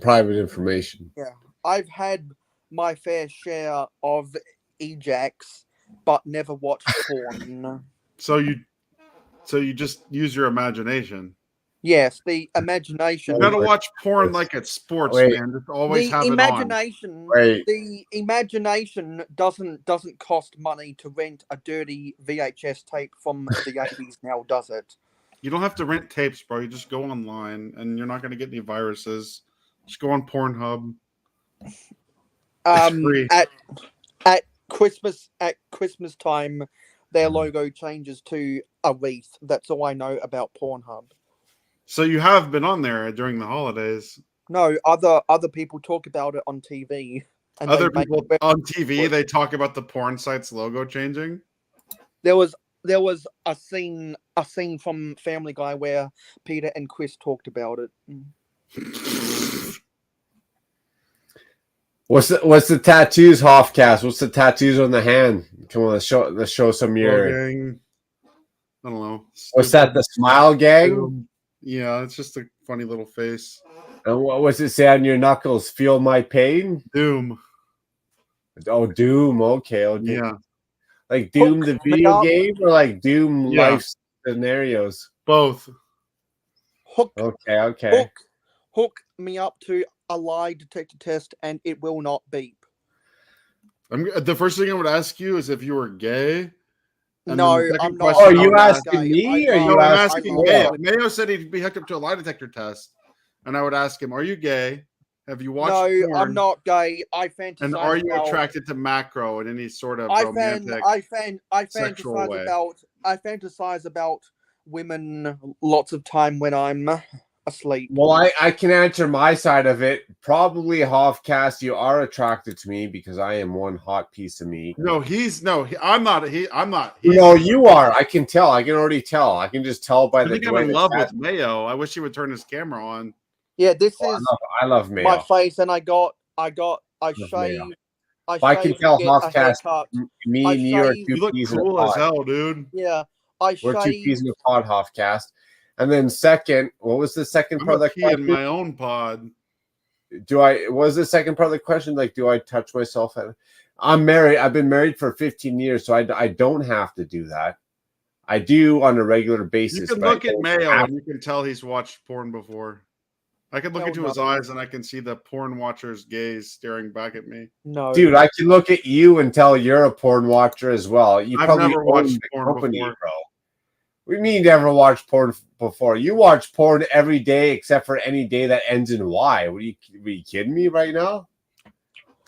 private information. Yeah, I've had my fair share of ejacs, but never watched porn. So you just use your imagination. Yes, the imagination. You gotta watch porn like it's sports, man. Just always have imagination. it on. The imagination doesn't cost money to rent a dirty VHS tape from the 80s now, does it? You don't have to rent tapes, bro. You just go online, and you're not gonna get any viruses. Just go on Pornhub. It's free. At Christmas time, their logo changes to a wreath. That's all I know about Pornhub. So you have been on there during the holidays. No, other people talk about it on TV. And Other people on TV, they talk about the porn site's logo changing. There was a scene from Family Guy where Peter and Chris talked about it. What's the tattoos, Hofcast? What's the tattoos on the hand? Come on, let's show some of your. I don't know. What's that? The smile gang? Yeah, it's just a funny little face. And what was it say on your knuckles? Feel my pain? Doom. Oh, Doom. Okay. Yeah. Like Doom the video game, or like Doom life scenarios? Both. Okay. Hook me up to a lie detector test, and it will not beep. The first thing I would ask you is if you were gay. And no, I'm not. Oh, you asking me, or you asking Mayo? Mayo said he'd be hooked up to a lie detector test, and I would ask him, "Are you gay? Have you watched porn? I'm not gay. I fantasize. And are you attracted to macro in any sort of romantic, sexual way? I fantasize about women lots of time when I'm asleep. Well, I can answer my side of it. Probably, Hofcast, you are attracted to me because I am one hot piece of meat. No, I'm not. I'm not. No, you are. I can tell. I can already tell. I can just tell by I think I'm in love with Mayo. I wish he would turn his camera on. Yeah, this is. I love Mayo. My face, and I shave. I can tell, Hofcast, me and you are two peas in a pod. Cool as hell, dude. Yeah, we're two peas in a pod, Hofcast. And then second, what was the second part of the question? In my own pod. What was the second part of the question? Like, do I touch myself? I'm married. I've been married for 15 years, so I don't have to do that. I do on a regular You basis. can but I look at don't Mayo have and you can tell he's watched porn before. I can look Hell into his no. eyes and I can see the porn watcher's gaze staring back at me. No, Dude, I can look at you and tell you're a porn watcher as well. You I've probably never own watched the porn company, before. bro. What do you mean you never watched porn before? You watch porn every day except for any day that ends in Y. Were you kidding me right now?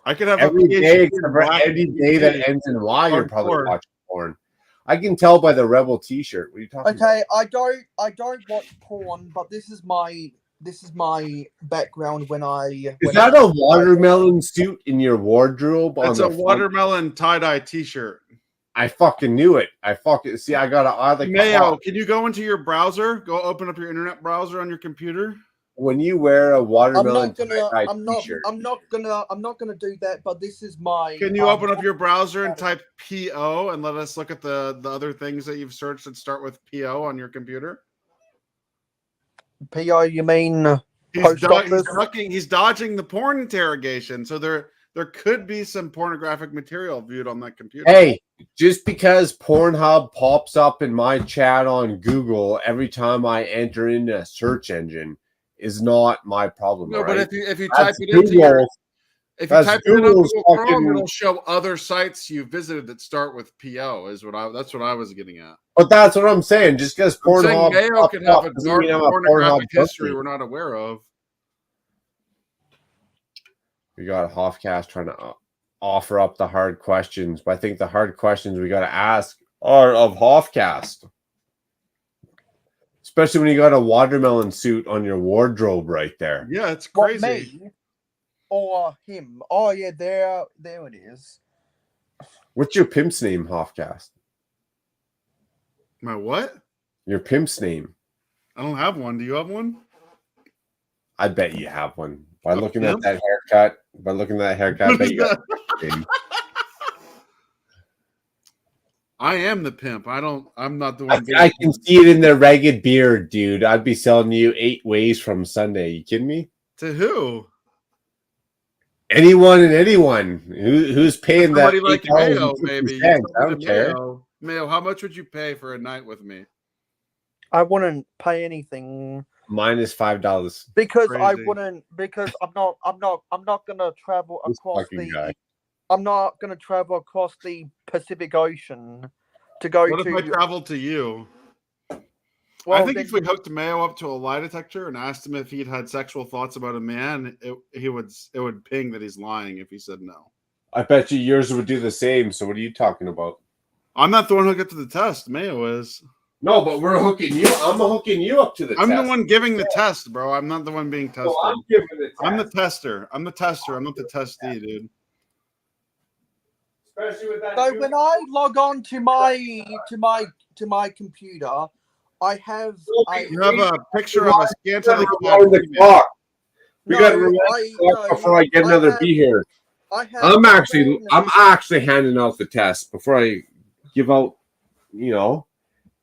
I could have Every a PhD day in except for black any day PhD. that ends in Y, you're probably Hardcore. watching porn. I can tell by the Rebel T-shirt. What are you talking about? okay, I don't watch porn, but this is my background when I. Is that a watermelon suit in your wardrobe? It's on a the front? watermelon tie-dye t-shirt. I fucking knew it. I fucking see. I got an odd like Mayo, can you go into your browser? Go open up your internet browser on your computer. When you wear a I'm watermelon not gonna. tie-dye I'm not. T-shirt. I'm not gonna. I'm not gonna do that. But this is my. Can you open up your browser and type PO and let us look at the other things that you've searched that start with PO on your computer? PO? You mean He's dodging the porn interrogation. So there could be some pornographic material viewed on that computer. Hey, just because Pornhub pops up in my chat on Google every time I enter in a search engine is not my problem. No, all but right? if you That's type it into your Google's- if you that's type it in on Google's Google Chrome, fucking- it'll show other sites you visited that start with PO. That's what I was getting at. But that's what I'm saying. Just because I'm saying Pornhub Mayo pops could have up a doesn't dark mean I'm a pornographic Pornhub history junkie. we're not aware of. We got Hoffcast trying to offer up the hard questions, but I think the hard questions we got to ask are of Hoffcast. Especially when you got a watermelon suit on your wardrobe right there. Yeah, it's What, crazy. me or him? Oh yeah, there it is. What's your pimp's name, Hoffcast? My what? Your pimp's name. I don't have one. Do you have one? I bet you have one. By A looking pimp? at that haircut, I bet you have one. I am the pimp. I'm not the one. I can see it in the ragged beard, dude. I'd be selling you 8 ways from Sunday. You kidding me? To who? Anyone and anyone who's paying that. Somebody like Mayo, maybe. I don't care. Mayo, how much would you pay for a night with me? I wouldn't pay anything Minus $5. because I Crazy. wouldn't because I'm not gonna travel This across fucking the. guy. I'm not gonna travel across the Pacific Ocean to go What to. if I traveled to you? Well, I think then- if we hooked Mayo up to a lie detector and asked him if he'd had sexual thoughts about a man, it would ping that he's lying if he said no. I bet you yours would do the same. So what are you talking about? I'm not the one hooked up to the test. Mayo is. No, but we're hooking you. I'm hooking you up to the I'm test. the one giving the test, bro. I'm not the one being tested. No, I'm giving the test. I'm the tester. I'm the tester. I'm not the testee, dude. Especially with that. So when I log on to my computer, I have You have a picture of a scantily clad on the female. clock. We No, got to rewind the clock before I get another B here. I'm actually handing out the test before I give out,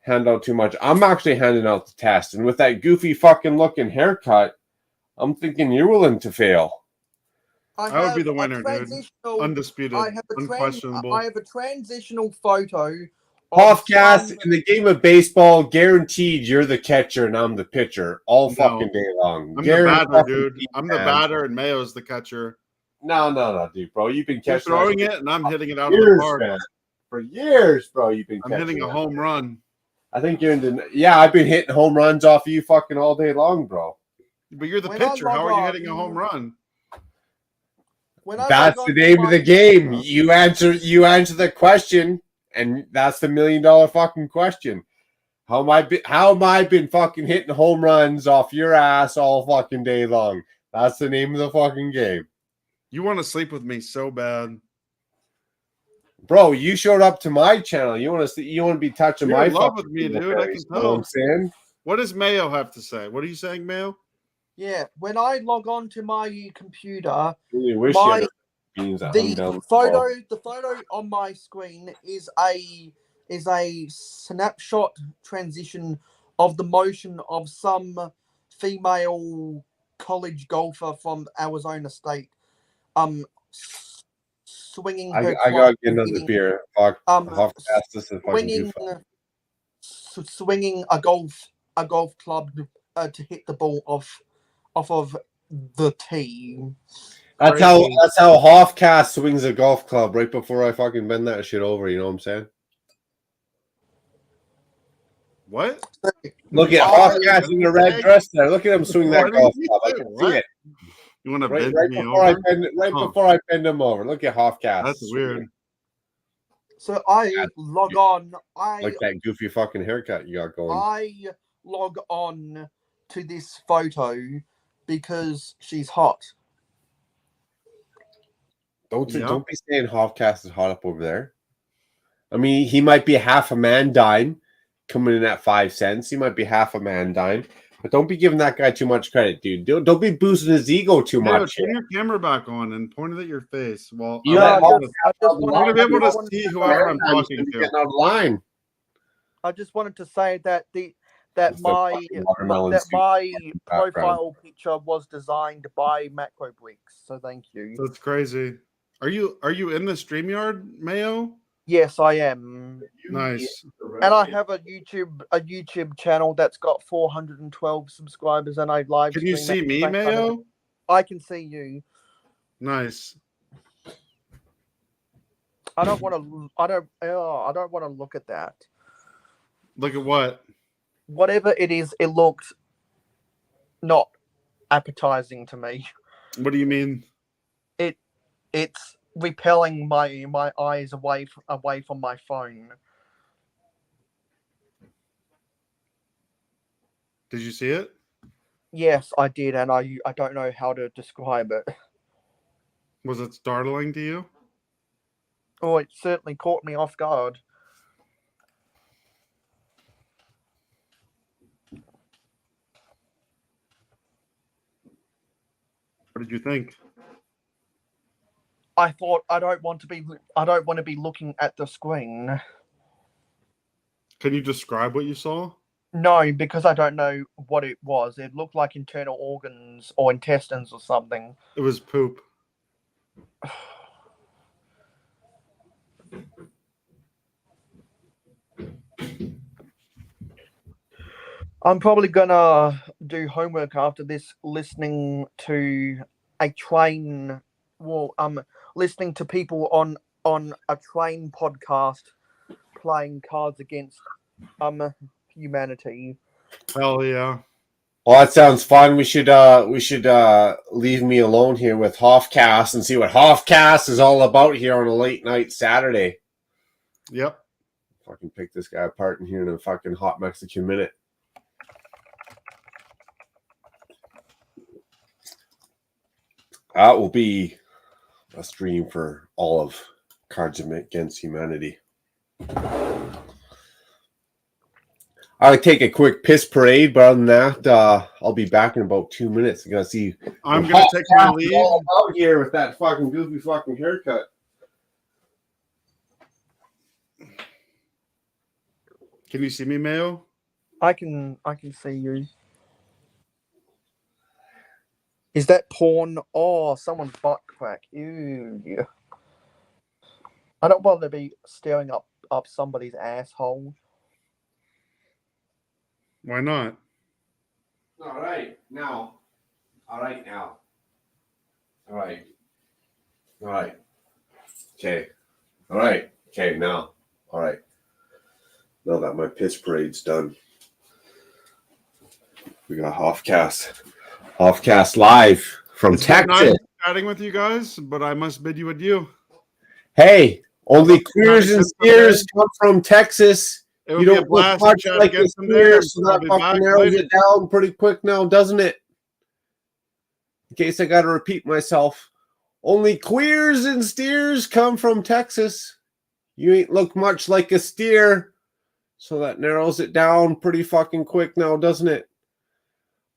hand out too much. I'm actually handing out the test, and with that goofy fucking looking haircut, I'm thinking you're willing to fail. I would be the winner, dude. transitional- Undisputed, I have unquestionable. I have a transitional photo. Hoffcast, in the game of baseball, guaranteed you're the catcher and I'm the pitcher all fucking day long. I'm Guaranteed, the batter, dude. I'm the man. batter, and Mayo's the catcher. No, dude, bro. You've been You're catching throwing that it, and I'm hitting it for out of the years, park. man. For years, bro. You've been. I'm catching hitting a that. home run. I think you're in the. Yeah, I've been hitting home runs off you fucking all day long, bro. But you're the When I pitcher. How log are you on- hitting a home run? When I That's log the on to name of my- the game. You answer the question, and that's the $1 million fucking question. How am I been fucking hitting home runs off your ass all fucking day long? That's the name of the fucking game. You want to sleep with me so bad. Bro, you showed up to my channel. You want to be touching You're my in love fucking with me, people dude. I face, can you know what I'm tell. saying? What does Mayo have to say? What are you saying, Mayo? Yeah, when I log on to my computer, Really wish my you had beans that hung down the photo on my screen is a snapshot transition of the motion of some female college golfer from Arizona State, swinging her. I gotta get another hitting- beer. Fuck, Um, Hoffcast, this is fucking swinging, goofy. swinging a golf club to hit the ball off of the tee. That's how Hoffcast swings a golf club right before I fucking bend that shit over. You know what I'm saying? What? Look at Hoffcast in the red dress there. Look at him swing that golf club. I can see it. You want to Right, bend right me before over? before I bend him over. Look at Hoffcast. That's weird. So I log on. Like that goofy fucking haircut you got going. I log on to this photo because she's hot. Don't be saying Hoffcast is hot up over there. I mean, he might be half a man dime coming in at 5 cents. He might be half a man dime. But don't be giving that guy too much credit, dude. Don't be boosting his ego too much. Turn your camera back on and point it at your face. Well, You I'm want to be able to see whoever I'm talking to. Getting out of line. I just wanted to say that my profile picture was designed by Macro Bricks. So thank you. That's crazy. Are you in the StreamYard, Mayo? Yes, I am. Nice. And I have a YouTube channel that's got 412 subscribers, and I live. Can you see me, stream at Mayo? I can see you. Nice. I don't want to look at that. Look at what? Whatever it is, it looked not appetizing to me. What do you mean? It's repelling my eyes away from my phone. Did you see it? Yes, I did, and I don't know how to describe it. Was it startling to you? Oh, it certainly caught me off guard. What did you think? I thought I don't want to be looking at the screen. Can you describe what you saw? No, because I don't know what it was. It looked like internal organs or intestines or something. It was poop. I'm probably gonna do homework after this, listening to a train. Well, listening to people on a train podcast playing Cards Against Humanity. Hell yeah. Well, that sounds fun. We should leave me alone here with Hoffcast and see what Hoffcast is all about here on a late night Saturday. Yep. Fucking pick this guy apart in here in a fucking hot Mexican minute. That will be a stream for all of Cards Against Humanity. I'll take a quick piss parade, but other than that, I'll be back in about 2 minutes. I'm gonna see. I'm gonna take my leave out here with that fucking goofy fucking haircut. Can you see me, Mayo? I can see you. Is that porn? Oh, someone's butt crack. Ew. I don't want to be staring up somebody's asshole. Why not? All right, now. All right, now. All right. All right. Okay. All right. Okay, now. All right. Now that my piss parade's done, we got Hoffcast live from It's been Texas. nice chatting with you guys, but I must bid you adieu. Hey, only queers and steers come from Texas. It would You be a don't look blast to much chat like a against them there. steer, so I'll that be back fucking narrows later. it down pretty quick now, doesn't it? In case I got to repeat myself, only queers and steers come from Texas. You ain't look much like a steer, so that narrows it down pretty fucking quick now, doesn't it?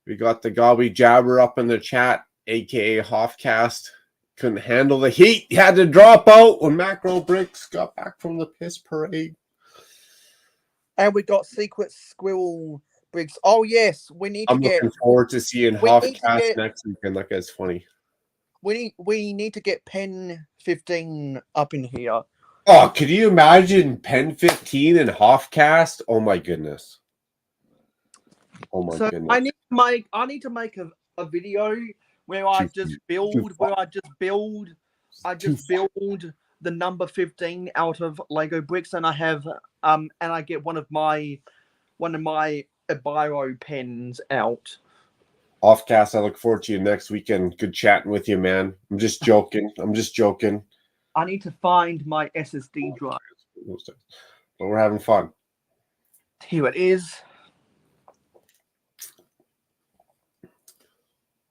We got the Gobby Jabber up in the chat, aka Hoffcast. Couldn't handle the heat. He had to drop out when Macro Bricks got back from the piss parade. And we got Secret Squirrel Briggs. Oh yes, we need to I'm get. looking forward to seeing we need to Hoffcast get- next weekend. That guy's funny. We need to get Pen 15 up in here. Oh, could you imagine Pen 15 and Hofcast? Oh my goodness. Oh my So goodness. I need to make a video where I just build the number 15 out of Lego bricks, and I have and I get one of my biro pens out. Offcast, I look forward to you next weekend. Good chatting with you, man. I'm just joking. I need to find my SSD drive. But we're having fun. Here it is.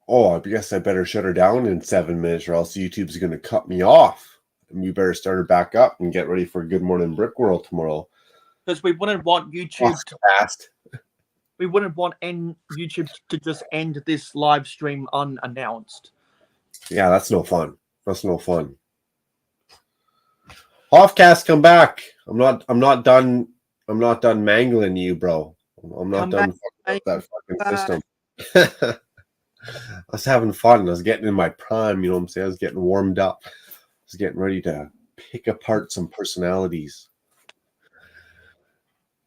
Oh, I guess I better shut her down in 7 minutes or else YouTube's going to cut me off. And we better start her back up and get ready for Good Morning Brick World tomorrow. Because we wouldn't want YouTube fast. We wouldn't want YouTube to just end this live stream unannounced. Yeah, that's no fun. Offcast, come back. I'm not done mangling you, bro. I'm not done fucking up that fucking system. I was having fun. I was getting in my prime, you know what I'm saying? I was getting warmed up. I was getting ready to pick apart some personalities.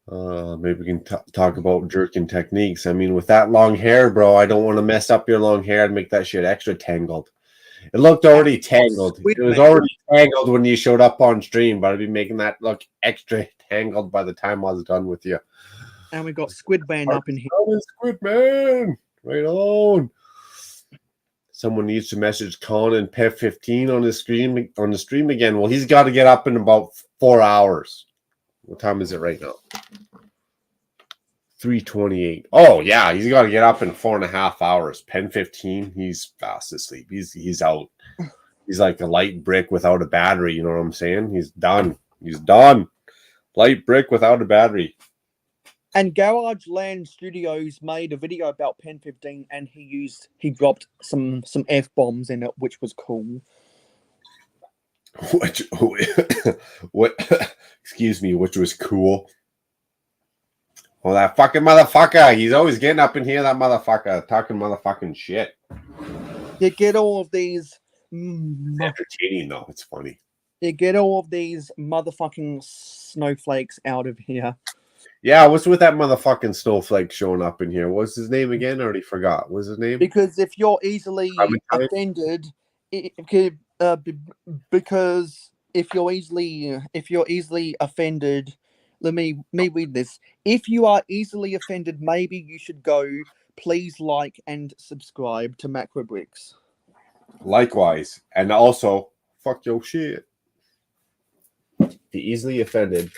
Maybe we can talk about jerking techniques. I mean, with that long hair, bro, I don't want to mess up your long hair and make that shit extra tangled. It looked already tangled. It was already tangled when you showed up on stream, but I'd be making that look extra tangled by the time I was done with you. And we got Squid Man up in here. Squid Man, right on. Someone needs to message Con and Pev 15 on the stream again. Well, he's got to get up in about 4 hours. What time is it right now? 3:28. Oh yeah, he's got to get up in 4.5 hours. Pen 15, he's fast asleep. He's out. He's like a light brick without a battery. You know what I'm saying? He's done. Light brick without a battery. And Garage Land Studios made a video about Pen 15, and he dropped some F-bombs in it, which was cool. What? Excuse me, which was cool. Oh, that fucking motherfucker. He's always getting up in here, that motherfucker, talking motherfucking shit. You get all of these... It's entertaining, though. It's funny. You get all of these motherfucking snowflakes out of here. Yeah, what's with that motherfucking snowflake showing up in here? What's his name again? I already forgot. What's his name? Because if you're easily offended, because if you're easily offended, let me read this. If you are easily offended, maybe you should go. Please like and subscribe to Macro Bricks. Likewise, and also fuck your shit. Be easily offended.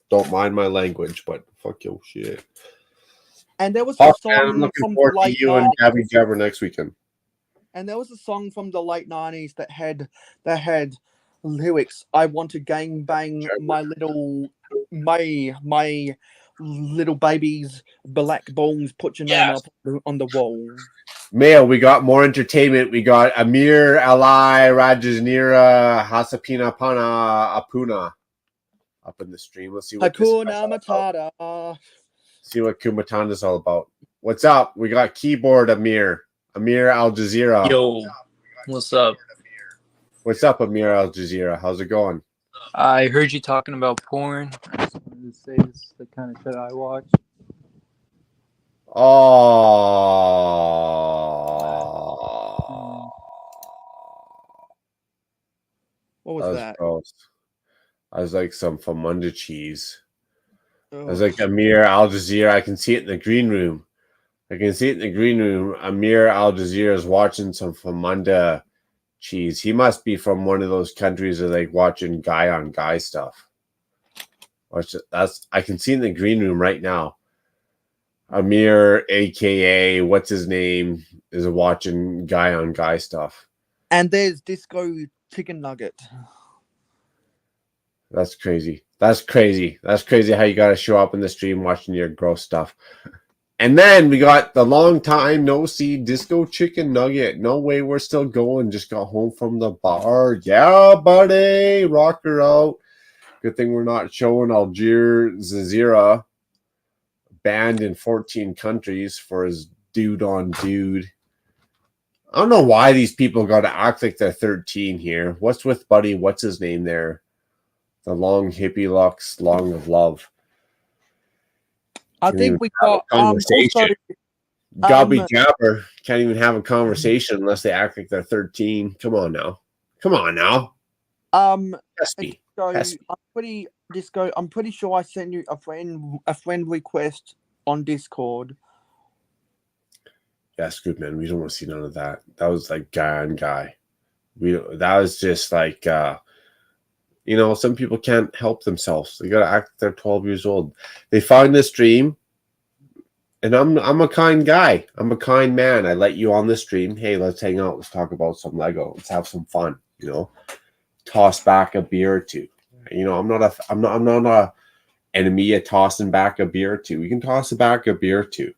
Don't mind my language, but fuck your shit. And there was a song I'm looking from forward the to late you and 90s. Gabby Jabber next weekend. And there was a song from the late 90s that had lyrics. I want to gang bang my little baby's black bones. Put your name up on the wall. Mail, we got more entertainment. We got Amir Alai Rajasnira Hasapina Pana Apuna up in the stream. Let's see what Hakuna Matata. See what Kumatana is all about. What's up? We got keyboard Amir Al Jazeera. Yo, what's up? What's up, Amir Al Jazeera? How's it going? I heard you talking about porn. I just wanted to say this is the kind of shit I watch. Oh, what was that? Gross. I was like some Famunda cheese. Oh. I was like Amir Al Jazeera. I can see it in the green room. Amir Al Jazeera is watching some Famunda cheese. He must be from one of those countries that like watching guy on guy stuff. I can see in the green room right now. Amir, aka what's his name, is watching guy on guy stuff. And there's Disco Chicken Nugget. That's crazy. That's crazy how you gotta show up in the stream watching your gross stuff. And then we got the long time no see Disco Chicken Nugget. No way, we're still going. Just got home from the bar. Yeah, buddy. Rock her out. Good thing we're not showing Algier Zazira banned in 14 countries for his dude on dude. I don't know why these people got to act like they're 13 here. What's with Buddy? What's his name there? The long hippie locks, long of love. I Can't think even we have got a conversation. Gobby um, Jabber can't even have a conversation unless they act like they're 13. Come on now. Come on now. Hespy. So Hespy. I'm pretty sure I sent you a friend request on Discord. That's good, man. We don't want to see none of that. That was like guy on guy. That was just like some people can't help themselves. They gotta act like they're 12 years old. They find this stream, and I'm a kind guy. I'm a kind man. I let you on the stream. Hey, let's hang out. Let's talk about some Lego. Let's have some fun. Toss back a beer or two. I'm not a enemy at tossing back a beer or two. We can toss back a beer or two.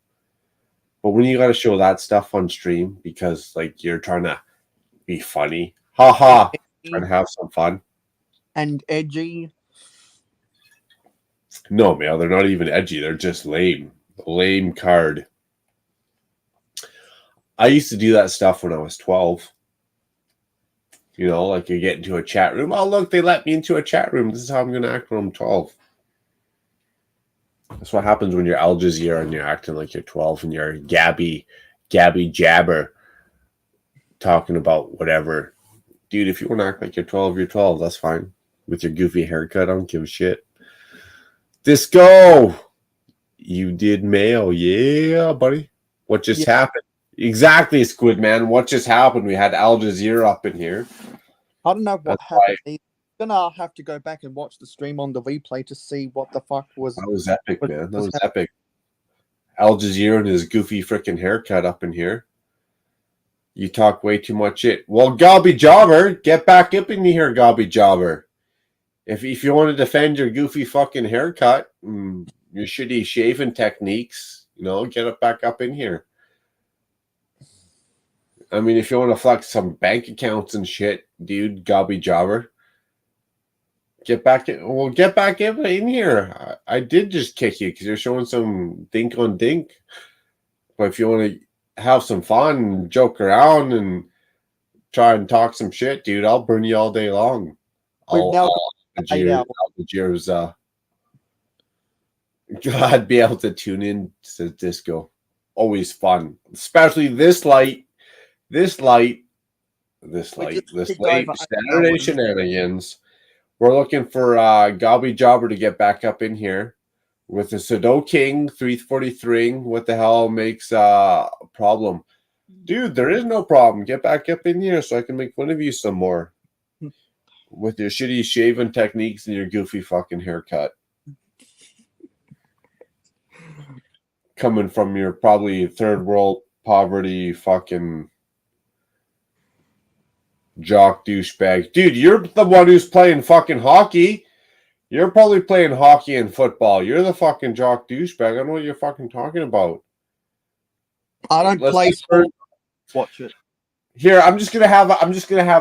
But when you got to show that stuff on stream because like you're trying to be funny, haha, trying to have some fun and edgy. No, man, they're not even edgy. They're just lame. Lame card. I used to do that stuff when I was 12. Like you get into a chat room. Oh, look, they let me into a chat room. This is how I'm going to act when I'm 12. That's what happens when you're Al Jazeera and you're acting like you're 12 and you're Gabby Jabber talking about whatever. Dude, if you want to act like you're 12, you're 12. That's fine. With your goofy haircut, I don't give a shit. Disco! You did mail. Yeah, buddy. What just happened? Exactly, Squid Man. What just happened? We had Al Jazeera up in here. I don't know what happened. I'm gonna have to go back and watch the stream on the replay to see what the fuck was. That was epic, man. That was epic. Al Jazeera and his goofy freaking haircut up in here. You talk way too much shit. Well, Gobby Jobber, get back up in here, Gobby Jobber. If you want to defend your goofy fucking haircut, your shitty shaving techniques, get it back up in here. I mean, if you want to flex some bank accounts and shit, dude, Gobby Jobber, get back in. Well, get back in here. I did just kick you because you're showing some dink on dink. But if you want to have some fun and joke around and try and talk some shit, dude, I'll burn you all day long. Algiers, glad be able to tune in to Disco. Always fun, especially this late Saturday Shenanigans. We're looking for Gobby Jobber to get back up in here with the Sudo King 343. What the hell makes a problem? Dude, there is no problem. Get back up in here so I can make fun of you some more. With your shitty shaving techniques and your goofy fucking haircut. Coming from your probably third world poverty fucking jock douchebag. Dude, you're the one who's playing fucking hockey. You're probably playing hockey and football. You're the fucking jock douchebag. I don't know what you're fucking talking about. I don't play sport. Watch it. Here, I'm just gonna have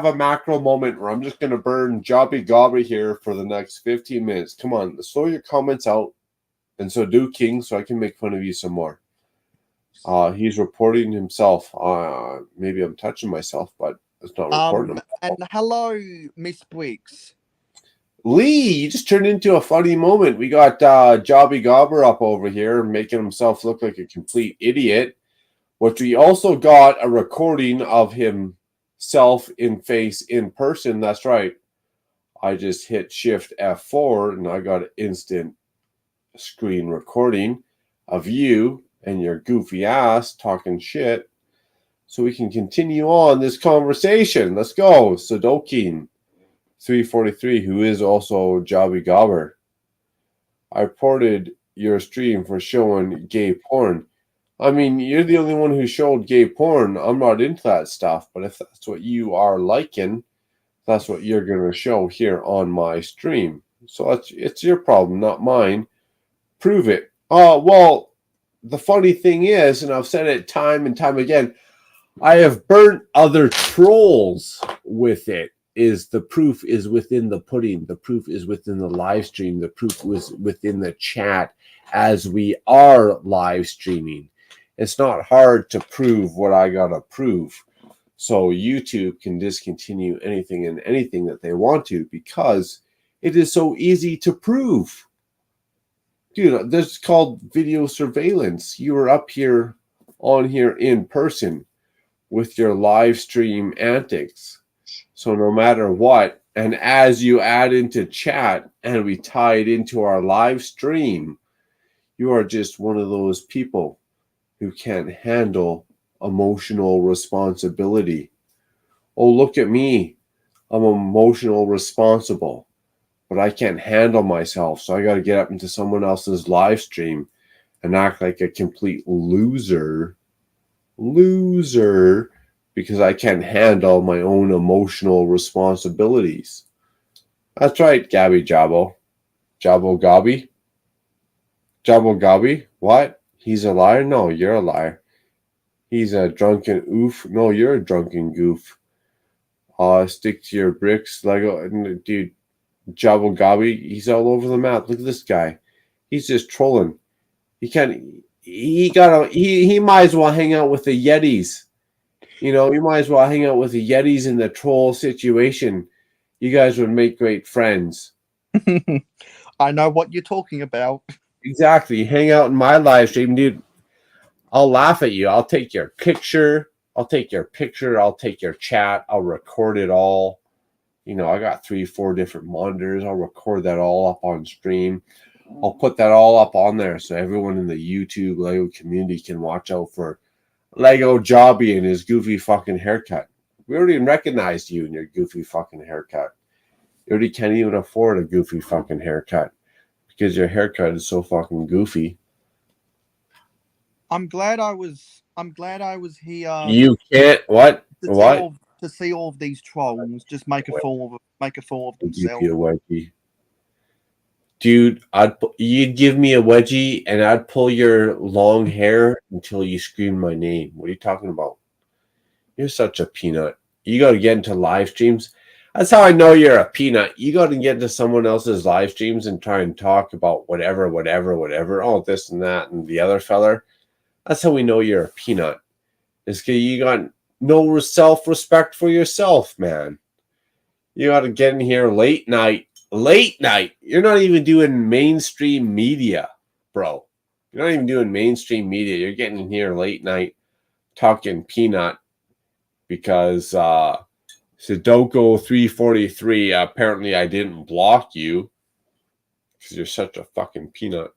a macro moment where I'm just gonna burn Jobby Gobby here for the next 15 minutes. Come on, let's throw your comments out, and so do King, so I can make fun of you some more. He's reporting himself. Maybe I'm touching myself, but it's not reporting himself. And hello, Miss Briggs. Lee, you just turned into a funny moment. We got Jobby Gobber up over here making himself look like a complete idiot. But we also got a recording of himself in person. That's right. I just hit Shift F4 and I got an instant screen recording of you and your goofy ass talking shit. So we can continue on this conversation. Let's go. Sudokin 343, who is also Jobby Gobber. I reported your stream for showing gay porn. I mean, you're the only one who showed gay porn. I'm not into that stuff, but if that's what you are liking, that's what you're going to show here on my stream. So it's your problem, not mine. Prove it. Well, the funny thing is, and I've said it time and time again, I have burnt other trolls with it. The proof is within the pudding. The proof is within the live stream. The proof was within the chat as we are live streaming. It's not hard to prove what I gotta prove. So YouTube can discontinue anything and anything that they want to because It is so easy to prove. Dude, this is called video surveillance. You were up here on here in person with your live stream antics. So no matter what, and as you add into chat and we tie it into our live stream, you are just one of those people who can't handle emotional responsibility. Oh, look at me. I'm emotional responsible, but I can't handle myself. So I got to get up into someone else's live stream and act like a complete loser, because I can't handle my own emotional responsibilities. That's right, Gabby Jabbo. Jabbo Gabby? Jabbo Gabby? What? He's a liar? No, you're a liar. He's a drunken oof. No, you're a drunken goof. Stick to your bricks, Lego. Dude, Jabbo Gabby, he's all over the map. Look at this guy. He's just trolling. He might as well hang out with the Yetis. You know, you might as well hang out with the Yetis in the troll situation. You guys would make great friends. I know what you're talking about. Exactly. Hang out in my live stream, dude. I'll laugh at you. I'll take your picture. I'll take your chat. I'll record it all. You know, I got 3-4 different monitors. I'll record that all up on stream. I'll put that all up on there so everyone in the YouTube Lego community can watch out for Lego Jobby and his goofy fucking haircut. We already recognized you and your goofy fucking haircut. You already can't even afford a goofy fucking haircut because your haircut is so fucking goofy. I'm glad I was here. You can't what? To see all of these trolls just make a fool of themselves. Dude, you'd give me a wedgie and I'd pull your long hair until you scream my name. What are you talking about? You're such a peanut. You got to get into live streams. That's how I know you're a peanut. You got to get into someone else's live streams and try and talk about whatever. Oh, this and that and the other feller. That's how we know you're a peanut. It's because you got no self-respect for yourself, man. You got to get in here late night. You're not even doing mainstream media, bro. You're not even doing mainstream media. You're getting in here late night talking peanut because Sudoku 343, apparently I didn't block you because you're such a fucking peanut.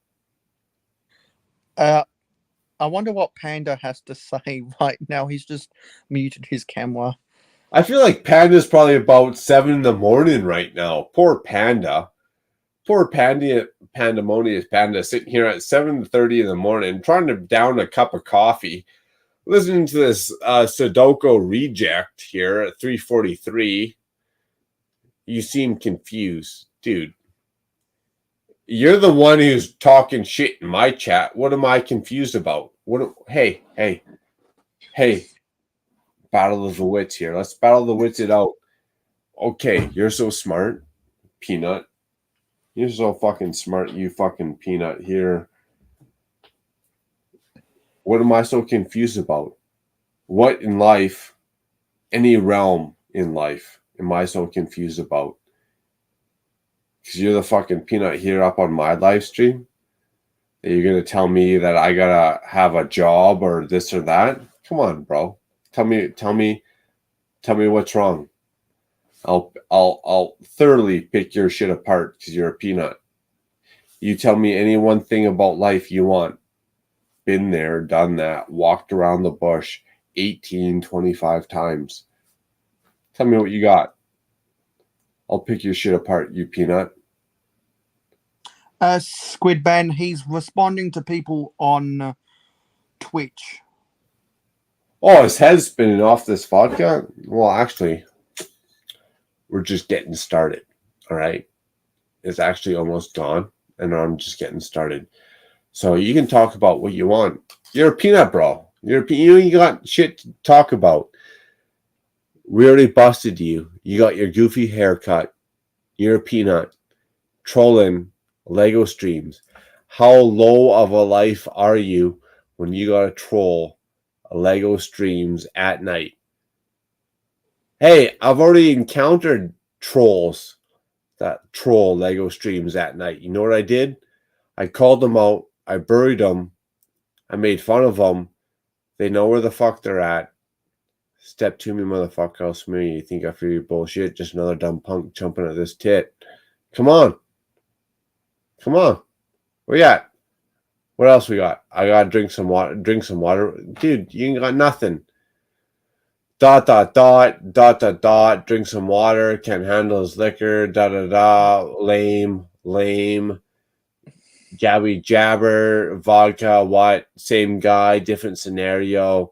I wonder what Panda has to say right now. He's just muted his camera. I feel like Panda's probably about 7 in the morning right now. Poor Panda. Poor Pandemonious Panda sitting here at 7:30 in the morning trying to down a cup of coffee, listening to this Sudoku reject here at 3:43. You seem confused. Dude, you're the one who's talking shit in my chat. What am I confused about? Hey. Battle of the wits here. Let's battle the wits it out. Okay, you're so smart, peanut. You're so fucking smart, you fucking peanut here. What am I so confused about? What in life, any realm in life, am I so confused about? Because you're the fucking peanut here up on my live stream? That you're going to tell me that I got to have a job or this or that? Come on, bro. Tell me what's wrong. I'll thoroughly pick your shit apart because you're a peanut. You tell me any one thing about life you want. Been there, done that, walked around the bush 25 times. Tell me what you got. I'll pick your shit apart, you peanut. Squid Ben, he's responding to people on Twitch. Oh, his head's spinning off this vodka? Well, actually, we're just getting started. All right. It's actually almost gone, and I'm just getting started. So you can talk about what you want. You're a peanut, bro. You got shit to talk about. We already busted you. You got your goofy haircut. You're a peanut. Trolling Lego streams. How low of a life are you when you got to troll Lego streams at night? Hey, I've already encountered trolls that troll Lego streams that night. You know what I did? I called them out. I buried them. I made fun of them. They know where the fuck they're at. Step to me, motherfucker. I'll smear you. You think I feel your bullshit? Just another dumb punk jumping at this tit. Come on. Come on. Where you at? What else we got? I gotta drink some water. Drink some water. Dude, you ain't got nothing. ... Drink some water. Can't handle his liquor. Lame. Jabby jabber. Vodka. What? Same guy. Different scenario.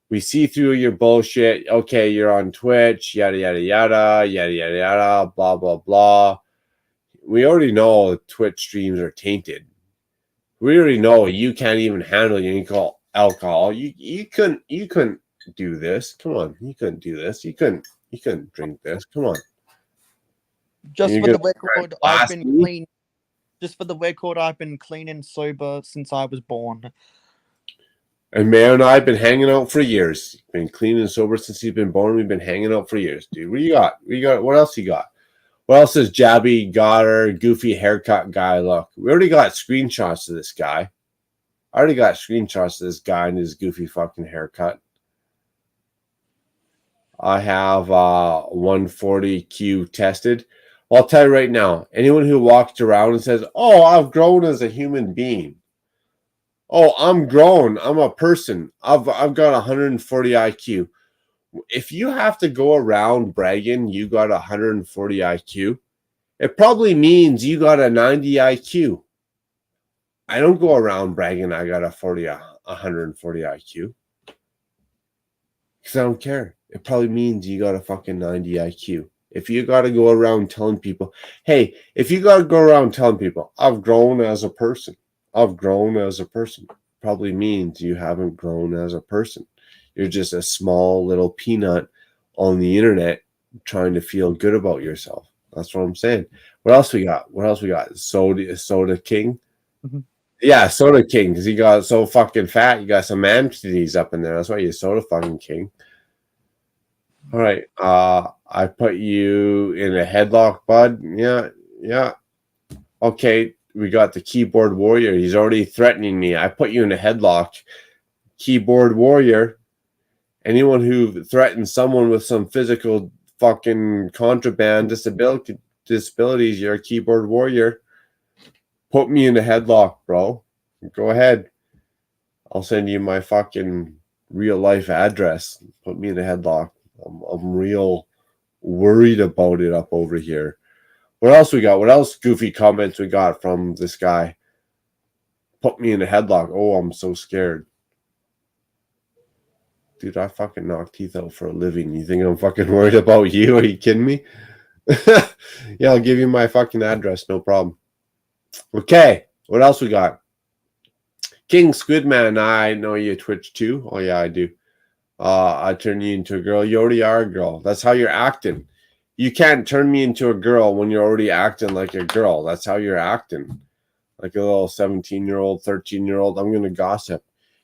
We see through your bullshit. Okay, you're on Twitch. Yada, yada, yada. Yada, yada, yada. Blah, blah, blah. We already know Twitch streams are tainted. We already know you can't even handle your alcohol. You couldn't do this. Come on. You couldn't do this. You couldn't drink this. Come on. Just for the record, I've been clean. Just for the record, I've been clean and sober since I was born. And Mayor and I have been hanging out for years. Been clean and sober since he's been born. We've been hanging out for years, dude. What do you got? What else you got? What else is Jabby, Goddard, goofy haircut guy? Look, we already got screenshots of this guy. I already got screenshots of this guy and his goofy fucking haircut. I have 140Q tested. Well, I'll tell you right now, anyone who walks around and says, "Oh, I've grown as a human being. Oh, I'm grown. I'm a person. I've got 140 IQ." If you have to go around bragging you got 140 IQ, it probably means you got a 90 IQ. I don't go around bragging I got 140 IQ. Because I don't care. It probably means you got a fucking 90 IQ. If you got to go around telling people, hey, if you got to go around telling people, I've grown as a person. I've grown as a person. Probably means you haven't grown as a person. You're just a small little peanut on the internet trying to feel good about yourself. That's what I'm saying. What else we got? Soda King? Mm-hmm. Yeah, Soda King, because he got so fucking fat. You got some man titties up in there. That's why you're Soda fucking King. All right. I put you in a headlock, bud. Yeah. Okay. We got the keyboard warrior. He's already threatening me. I put you in a headlock. Keyboard warrior. Anyone who threatens someone with some physical fucking contraband disabilities, you're a keyboard warrior. Put me in a headlock, bro. Go ahead. I'll send you my fucking real life address. Put me in a headlock. I'm real worried about it up over here. What else we got? What else goofy comments we got from this guy? Put me in a headlock. Oh, I'm so scared. Dude, I fucking knock teeth out for a living. You think I'm fucking worried about you? Are you kidding me? Yeah, I'll give you my fucking address. No problem. Okay. What else we got? King Squidman, I know you Twitch too. Oh, yeah, I do. I turn you into a girl. You already are a girl. That's how you're acting. You can't turn me into a girl when you're already acting like a girl. That's how you're acting. Like a little 17-year-old, 13-year-old. I'm going to gossip.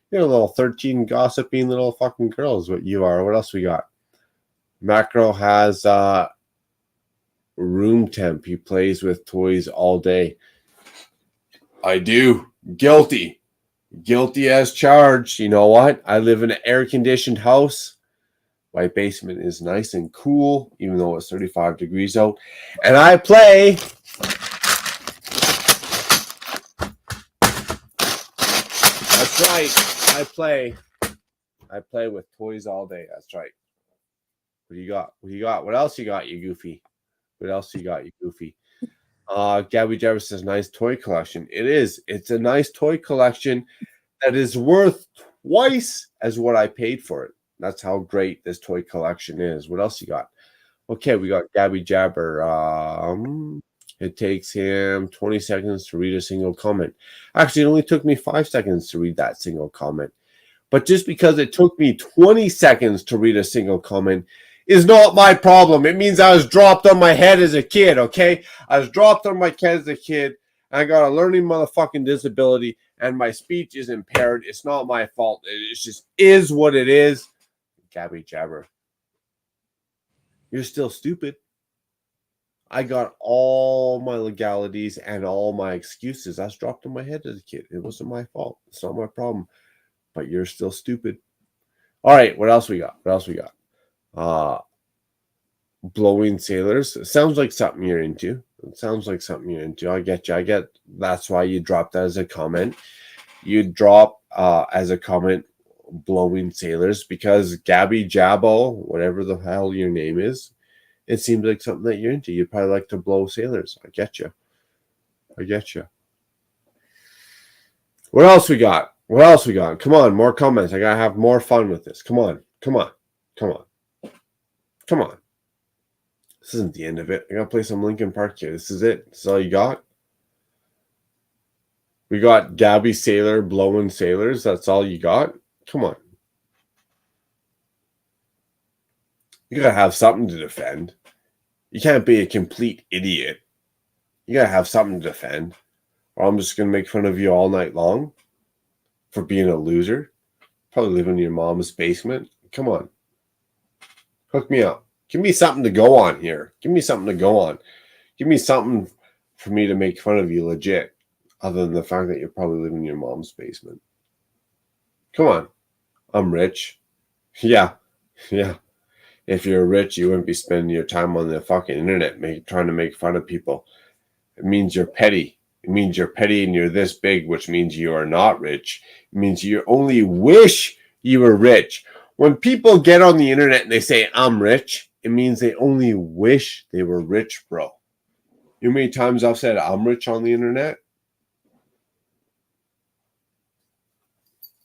You're a little 13 gossiping little fucking girl is what you are. What else we got? Macro has room temp. He plays with toys all day. I do. Guilty. Guilty as charged. You know what? I live in an air-conditioned house. My basement is nice and cool, even though it's 35 degrees out. And I play. That's right. I play with toys all day. That's right. What do you got? What do you got? What else you got, you goofy? What else you got, you goofy? Gabby Jarvis says, nice toy collection. It is. It's a nice toy collection that is worth twice as what I paid for it. That's how great this toy collection is. What else you got? Okay, we got Gabby Jabber. It takes him 20 seconds to read a single comment. Actually, it only took me 5 seconds to read that single comment. But just because it took me 20 seconds to read a single comment is not my problem. It means I was dropped on my head as a kid, okay? I was dropped on my head as a kid. I got a learning motherfucking disability, and my speech is impaired. It's not my fault. It just is what it is. Gabby Jabber. You're still stupid. I got all my legalities and all my excuses. That's dropped on my head as a kid. It wasn't my fault. It's not my problem. But you're still stupid. All right, what else we got? What else we got? Blowing sailors. It sounds like something you're into. It sounds like something you're into. I get you. I get that's why you dropped that as a comment. You drop as a comment blowing sailors because Gabby Jabbo, whatever the hell your name is, it seems like something that you're into. You'd probably like to blow sailors. I get you. I get you. What else we got? What else we got? Come on, more comments. I gotta have more fun with this. Come on. Come on. Come on. Come on. This isn't the end of it. I gotta play some Linkin Park here. This is it. This is all you got? We got Gabby Sailor blowing sailors. That's all you got? Come on. You gotta have something to defend. You can't be a complete idiot. You gotta have something to defend. Or I'm just gonna make fun of you all night long for being a loser. Probably living in your mom's basement. Come on. Hook me up. Give me something to go on here. Give me something to go on. Give me something for me to make fun of you legit. Other than the fact that you're probably living in your mom's basement. Come on. I'm rich. Yeah. Yeah. If you're rich, you wouldn't be spending your time on the fucking internet trying to make fun of people. It means you're petty. It means you're petty and you're this big, which means you are not rich. It means you only wish you were rich. When people get on the internet and they say, I'm rich, it means they only wish they were rich, bro. You know how many times I've said I'm rich on the internet?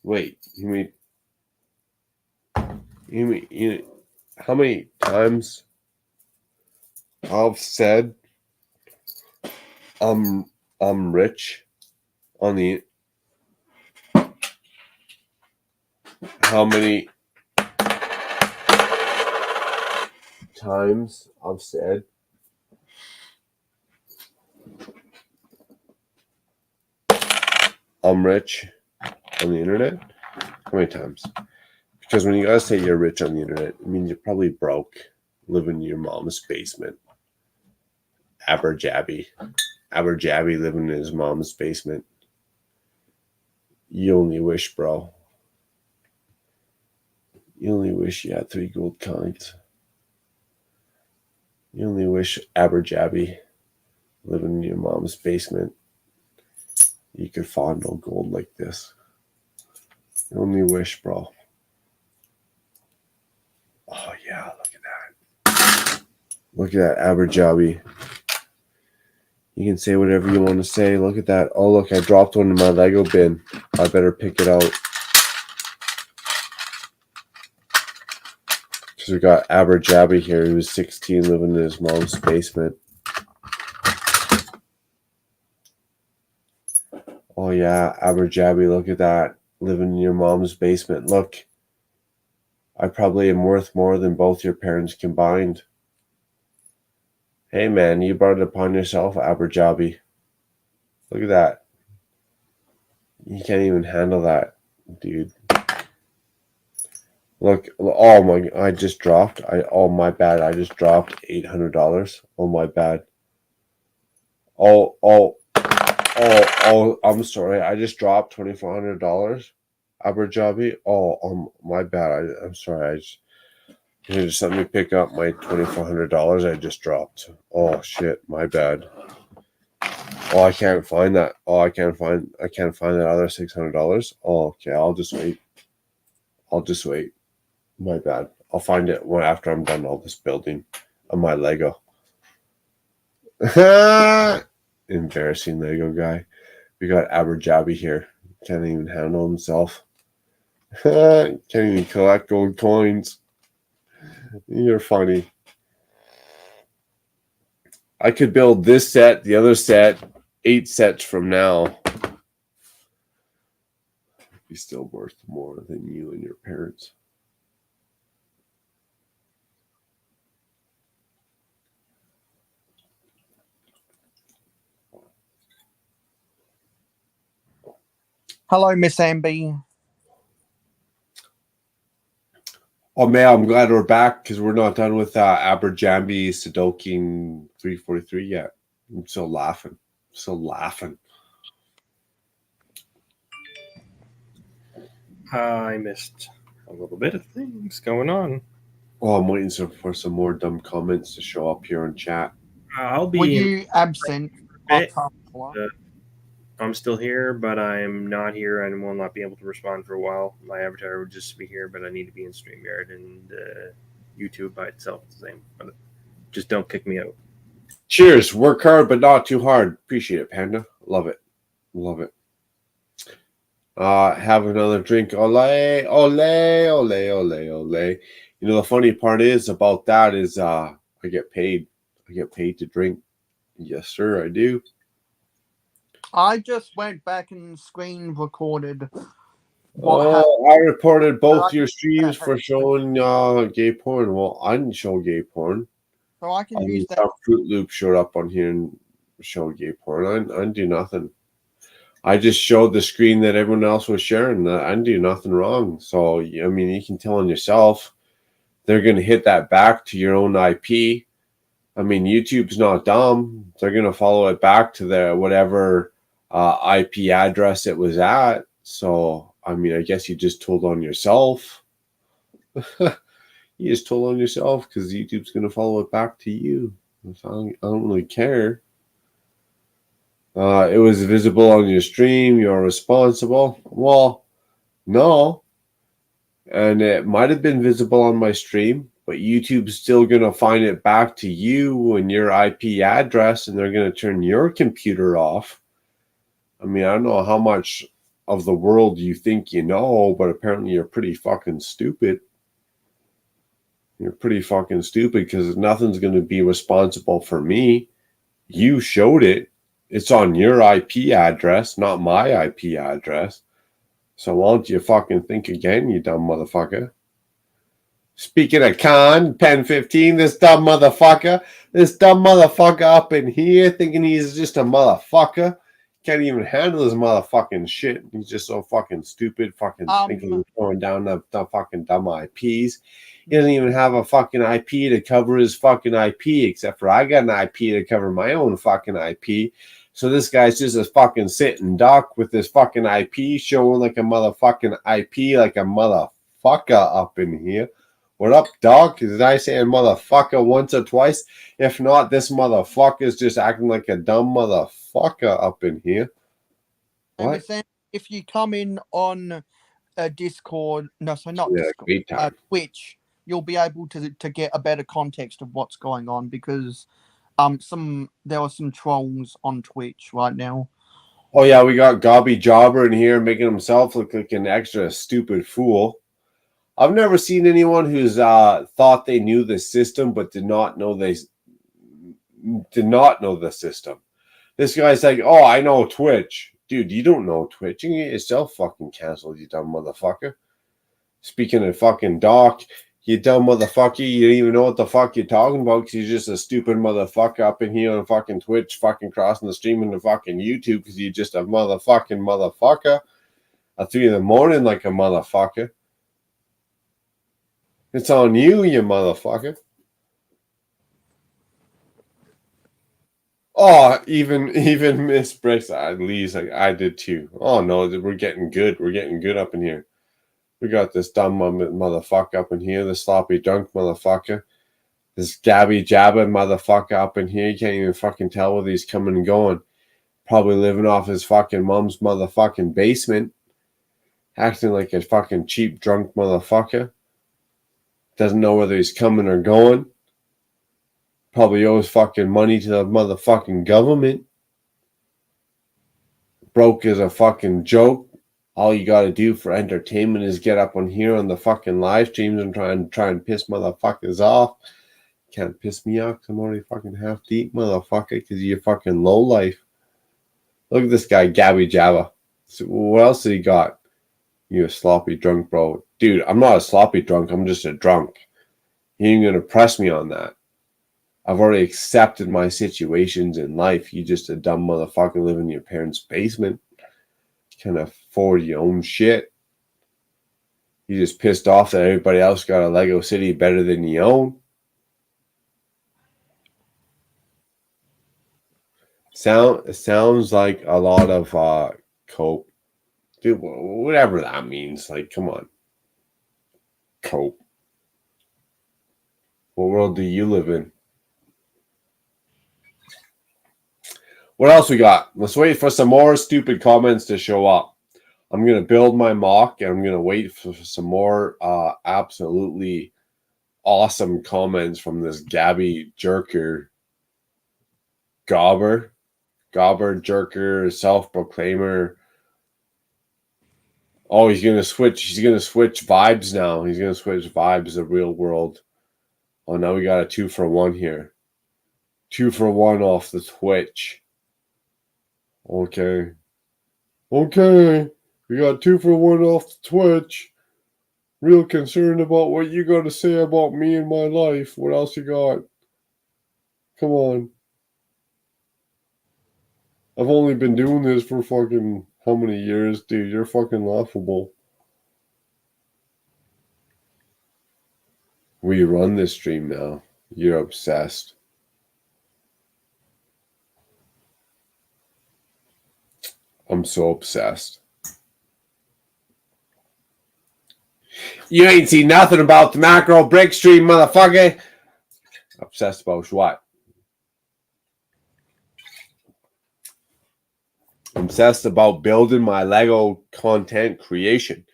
Wait, how many times I've said I'm rich on the how many times I've said I'm rich on the internet? How many times? Because when you guys say you're rich on the internet, it means you're probably broke, living in your mom's basement. Aberjabby living in his mom's basement. You only wish, bro. You only wish you had 3 gold coins. You only wish Aberjabby living in your mom's basement. You could fondle gold like this. You only wish, bro. Oh yeah, look at that. Look at that Aberjabby. You can say whatever you want to say. Look at that. Oh look, I dropped one in my Lego bin. I better pick it out. Because we got Aberjabby here, who's 16, living in his mom's basement. Oh yeah, Aberjabby, look at that. Living in your mom's basement. Look, I probably am worth more than both your parents combined. Hey man, you brought it upon yourself, Aberjabby. Look at that. You can't even handle that, dude. Look, oh my, I just dropped. Oh my bad, I just dropped $800. Oh my bad. Oh, I'm sorry. I just dropped $2,400. Aberjabby. Oh, my bad. I'm sorry. Can you just let me pick up my $2,400 I just dropped? Oh shit, my bad. Oh, I can't find that. Oh, I can't find that other $600. Oh, okay. I'll just wait. My bad. I'll find it after I'm done all this building of my Lego. Embarrassing Lego guy. We got Aberjabby here. Can't even handle himself. Can't even collect gold coins. You're funny. I could build this set, the other set, 8 sets from now. Be still worth more than you and your parents. Hello, Miss Amby. Oh man, I'm glad we're back because we're not done with Aberjambi Sudoku 343 yet. I'm still laughing. I missed a little bit of things going on. Oh, I'm waiting for some more dumb comments to show up here in chat. I'll be. Were you absent? I'm still here, but I'm not here and will not be able to respond for a while. My avatar would just be here, but I need to be in StreamYard, and YouTube by itself is the same. But just don't kick me out. Cheers. Work hard, but not too hard. Appreciate it, Panda. Love it. Have another drink. Ole, ole, ole, ole, ole. You know, the funny part is about that is I get paid. I get paid to drink. Yes, sir, I do. I just went back and screen recorded. I reported both your streams for showing gay porn. Well, I didn't show gay porn. So I can use that. Some Fruit Loop showed up on here and showed gay porn. I didn't do nothing. I just showed the screen that everyone else was sharing. I didn't do nothing wrong. So, I mean, you can tell on yourself. They're going to hit that back to your own IP. I mean, YouTube's not dumb. They're going to follow it back to their whatever IP address it was at. So, I mean, I guess you just told on yourself. You just told on yourself because YouTube's going to follow it back to you. I don't really care. It was visible on your stream. You're responsible. Well, no. And it might have been visible on my stream, but YouTube's still going to find it back to you and your IP address, and they're going to turn your computer off. I mean, I don't know how much of the world you think you know, but apparently you're pretty fucking stupid. You're pretty fucking stupid because nothing's going to be responsible for me. You showed it. It's on your IP address, not my IP address. So why don't you fucking think again, you dumb motherfucker? Speaking of Khan, Pen 15, this dumb motherfucker up in here thinking he's just a motherfucker. Can't even handle his motherfucking shit. He's just so fucking stupid, fucking thinking he's throwing down the fucking dumb IPs. He doesn't even have a fucking IP to cover his fucking IP, except for I got an IP to cover my own fucking IP. So this guy's just a fucking sitting duck with his fucking IP showing like a motherfucking IP, like a motherfucker up in here. What up, dog? Did I say motherfucker once or twice? If not, this motherfucker's just acting like a dumb motherfucker up in here. What? And if you come in on Discord, Discord, Twitch, you'll be able to get a better context of what's going on because there are some trolls on Twitch right now. Oh yeah, we got Gobby Jobber in here making himself look like an extra stupid fool. I've never seen anyone who's thought they knew the system but did not know the system. This guy's like, oh, I know Twitch. Dude, you don't know Twitch. You can get yourself fucking canceled, you dumb motherfucker. Speaking of fucking Doc, you dumb motherfucker, you don't even know what the fuck you're talking about because you're just a stupid motherfucker up in here on fucking Twitch, fucking crossing the stream into fucking YouTube because you're just a motherfucker at 3 a.m. like a motherfucker. It's on you, you motherfucker. Oh, even Miss Bricks, at least I did too. Oh no, we're getting good. We're getting good up in here. We got this dumb motherfucker up in here, this sloppy drunk motherfucker, this Gabby Jabba motherfucker up in here. You can't even fucking tell whether he's coming and going. Probably living off his fucking mom's motherfucking basement, acting like a fucking cheap drunk motherfucker. Doesn't know whether he's coming or going. Probably owes fucking money to the motherfucking government. Broke as a fucking joke. All you gotta do for entertainment is get up on here on the fucking live streams and try and piss motherfuckers off. Can't piss me off because I'm already fucking half deep, motherfucker, because you're fucking low life. Look at this guy, Gabby Java. So what else did he got? You a sloppy drunk, bro. Dude, I'm not a sloppy drunk. I'm just a drunk. You ain't gonna press me on that. I've already accepted my situations in life. You just a dumb motherfucker living in your parents' basement. You can't afford your own shit. You just pissed off that everybody else got a Lego City better than you own. Sounds like a lot of cope. Dude, whatever that means. Like, come on. Cope. What world do you live in? What else we got? Let's wait for some more stupid comments to show up. I'm going to build my mock, and I'm going to wait for some more absolutely awesome comments from this Gabby Jerker. Gobber Jerker, self-proclaimer. Oh, he's going to switch. He's going to switch vibes now. He's going to switch vibes the real world. Oh, now we got a 2-for-1 here. 2-for-1 off the Twitch. Okay. We got 2-for-1 off the Twitch. Real concerned about what you got to say about me and my life. What else you got? Come on. I've only been doing this for fucking how many years, dude? You're fucking laughable. We run this stream now. You're obsessed. I'm so obsessed. You ain't seen nothing about the macro brick stream, motherfucker. Obsessed about what? Obsessed about building my Lego content creation.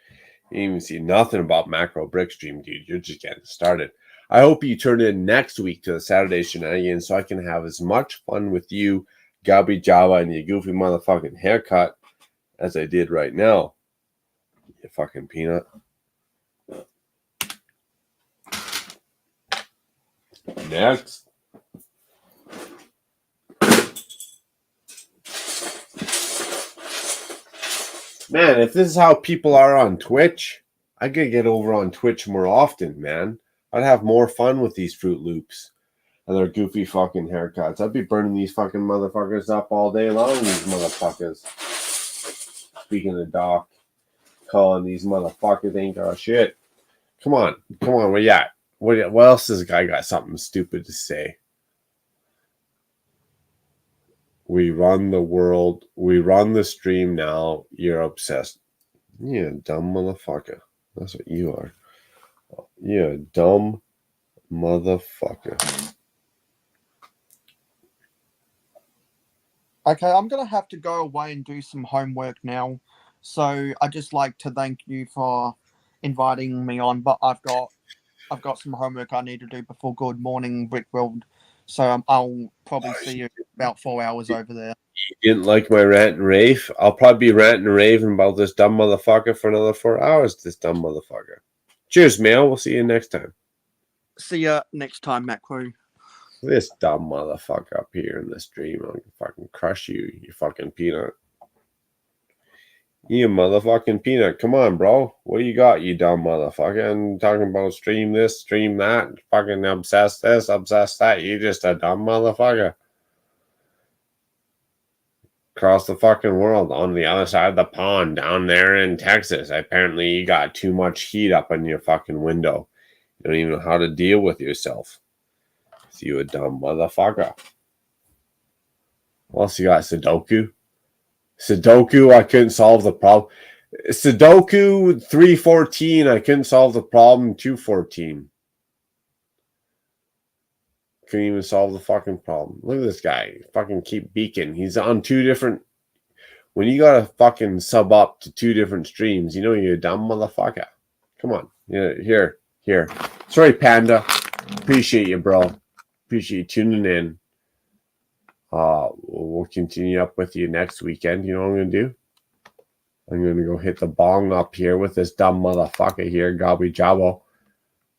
You ain't even see nothing about macro brick stream, dude. You're just getting started. I hope you turn in next week to the Saturday Shenanigans so I can have as much fun with you, Gabby Java, and your goofy motherfucking haircut as I did right now. You fucking peanut. Next. Man, if this is how people are on Twitch, I could get over on Twitch more often, man. I'd have more fun with these Fruit Loops and their goofy fucking haircuts. I'd be burning these fucking motherfuckers up all day long, these motherfuckers. Speaking of Doc, calling these motherfuckers ain't got shit. Come on, where you at? What else has this guy got something stupid to say? We run the world. We run the stream now. You're obsessed. You're a dumb motherfucker. That's what you are. You're a dumb motherfucker. Okay, I'm gonna have to go away and do some homework now. So I just like to thank you for inviting me on, but I've got some homework I need to do before Good Morning Brick World. So I'll probably see you in about 4 hours over there. You didn't like my rant and rave? I'll probably be ranting and raving about this dumb motherfucker for another 4 hours. This dumb motherfucker. Cheers, Mail. We'll see you next time. See ya next time, Macro. This dumb motherfucker up here in the stream. I'm gonna fucking crush you, you fucking peanut. You motherfucking peanut. Come on, bro. What do you got, you dumb motherfucker? I'm talking about stream this, stream that, fucking obsessed this, obsessed that. You just a dumb motherfucker. Across the fucking world, on the other side of the pond, down there in Texas. Apparently you got too much heat up in your fucking window. You don't even know how to deal with yourself. So you a dumb motherfucker. What else you got? Sudoku? Sudoku, I couldn't solve the problem. Sudoku 314, I couldn't solve the problem 214. Couldn't even solve the fucking problem. Look at this guy. Fucking keep beaking. He's on 2 different. When you gotta fucking sub up to 2 different streams, you know you're a dumb motherfucker. Come on. Yeah, here. Sorry, Panda. Appreciate you, bro. Appreciate you tuning in. We'll continue up with you next weekend. You know what I'm going to do? I'm going to go hit the bong up here with this dumb motherfucker here, Gabby Jabo.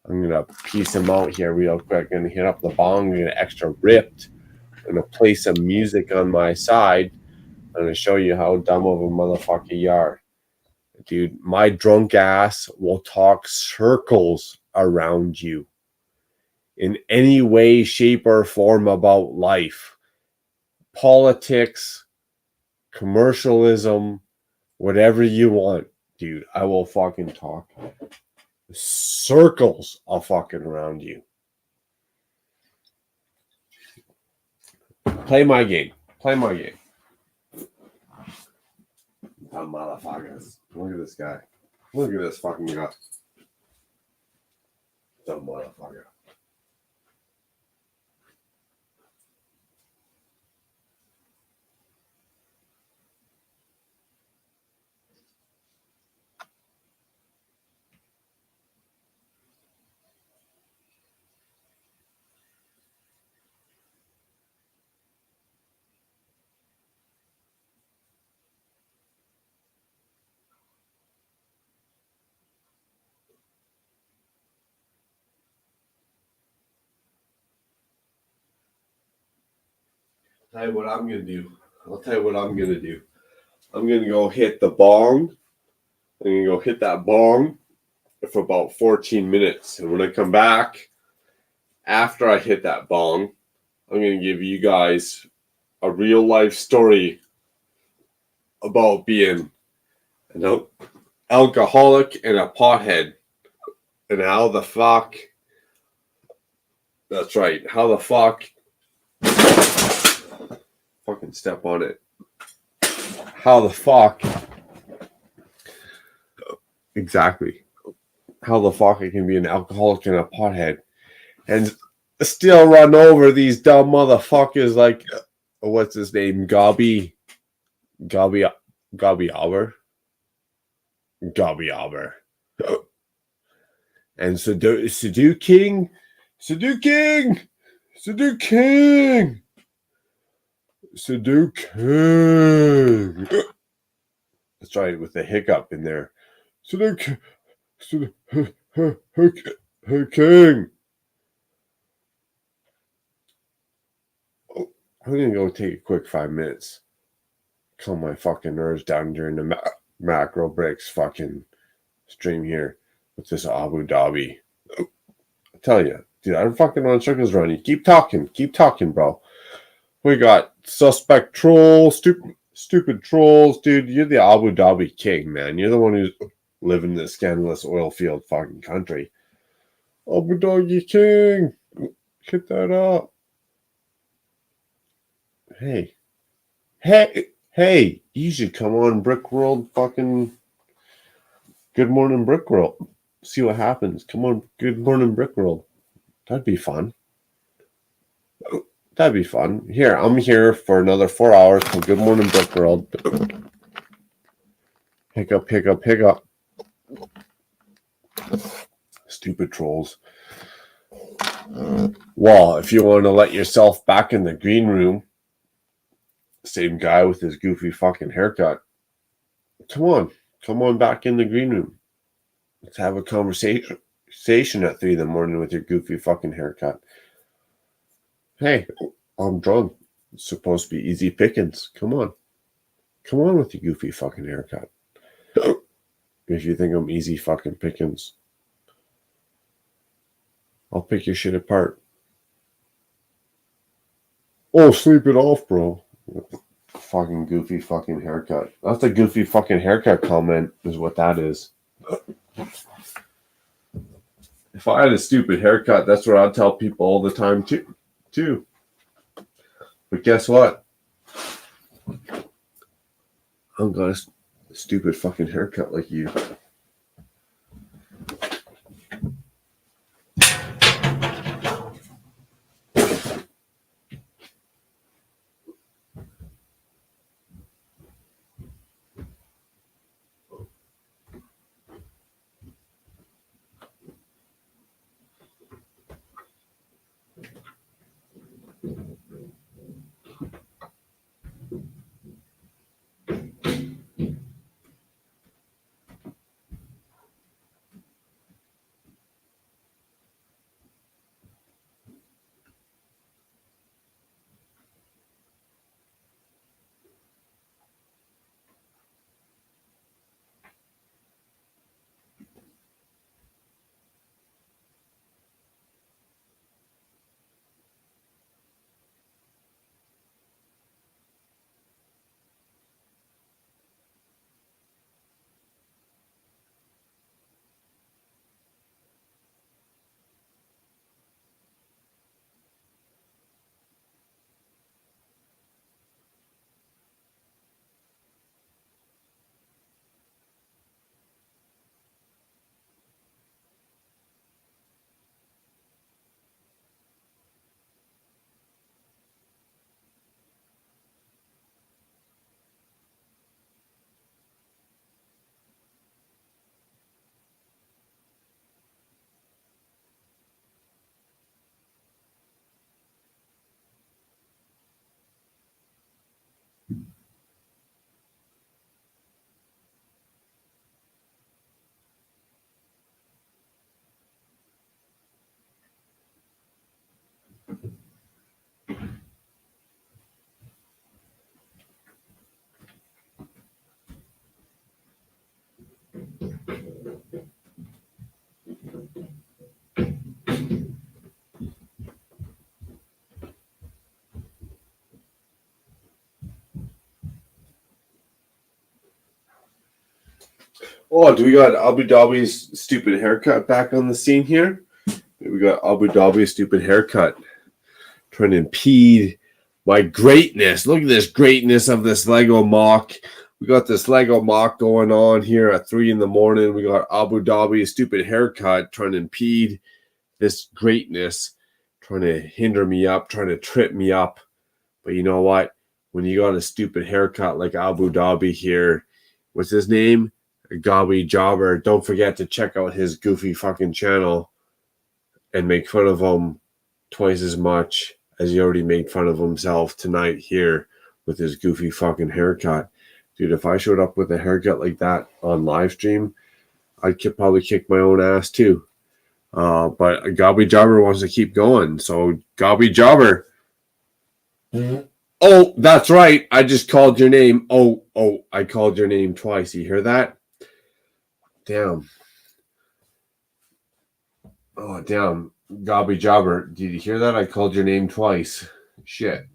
I'm going to piece him out here real quick. I'm going to hit up the bong. I'm going to get extra ripped. I'm going to play some music on my side. I'm going to show you how dumb of a motherfucker you are. Dude, my drunk ass will talk circles around you in any way, shape, or form about life. Politics, commercialism, whatever you want, dude. I will fucking talk circles of fucking around you. Play my game. Play my game. Dumb motherfuckers. Look at this guy. Look at this fucking guy. Dumb motherfucker. Tell you what I'm gonna do. I'll tell you what I'm gonna do. I'm gonna go hit the bong. I'm gonna go hit that bong for about 14 minutes. And when I come back, after I hit that bong, I'm gonna give you guys a real life story about being an alcoholic and a pothead. And how the fuck. That's right. How the fuck. Fucking step on it. How the fuck. Exactly. How the fuck I can be an alcoholic and a pothead and still run over these dumb motherfuckers like, what's his name? Gobby Auber. And Sadu King. That's right, with the hiccup in there. King. I'm gonna go take a quick 5 minutes. Calm my fucking nerves down during the macro breaks fucking stream here with this Abu Dhabi. I tell you, dude, I'm fucking on circles around you. Keep talking, bro. We got suspect trolls, stupid trolls, dude. You're the Abu Dhabi king, man. You're the one who's living in this scandalous oil field fucking country. Abu Dhabi king, hit that up. Hey, you should come on Brick World fucking Good Morning Brick World. See what happens. Come on, Good Morning Brick World. That'd be fun. Here, I'm here for another 4 hours for Good Morning Brick World. Hiccup. Stupid trolls. Well, if you want to let yourself back in the green room, same guy with his goofy fucking haircut. Come on back in the green room. Let's have a conversation at 3 a.m. with your goofy fucking haircut. Hey, I'm drunk. It's supposed to be easy pickings. Come on with your goofy fucking haircut. If you think I'm easy fucking pickings, I'll pick your shit apart. Oh, sleep it off, bro. Fucking goofy fucking haircut. That's a goofy fucking haircut comment is what that is. If I had a stupid haircut, that's what I'd tell people all the time too. But guess what? I've got a stupid fucking haircut like you. Oh, do we got Abu Dhabi's stupid haircut back on the scene here? We got Abu Dhabi's stupid haircut trying to impede my greatness. Look at this greatness of this Lego mock. We got this Lego mock going on here at 3 in the morning. We got Abu Dhabi's stupid haircut trying to impede this greatness, trying to hinder me up, trying to trip me up. But you know what? When you got a stupid haircut like Abu Dhabi here, what's his name? Gabi Jobber. Don't forget to check out his goofy fucking channel and make fun of him twice as much as he already made fun of himself tonight here with his goofy fucking haircut. Dude, if I showed up with a haircut like that on live stream, I'd probably kick my own ass too. But Gabi Jobber wants to keep going. So Gabi Jobber. Oh, that's right. I just called your name. Oh, I called your name twice. You hear that? Damn. Oh, damn. Gabi Jobber. Did you hear that? I called your name twice. Shit.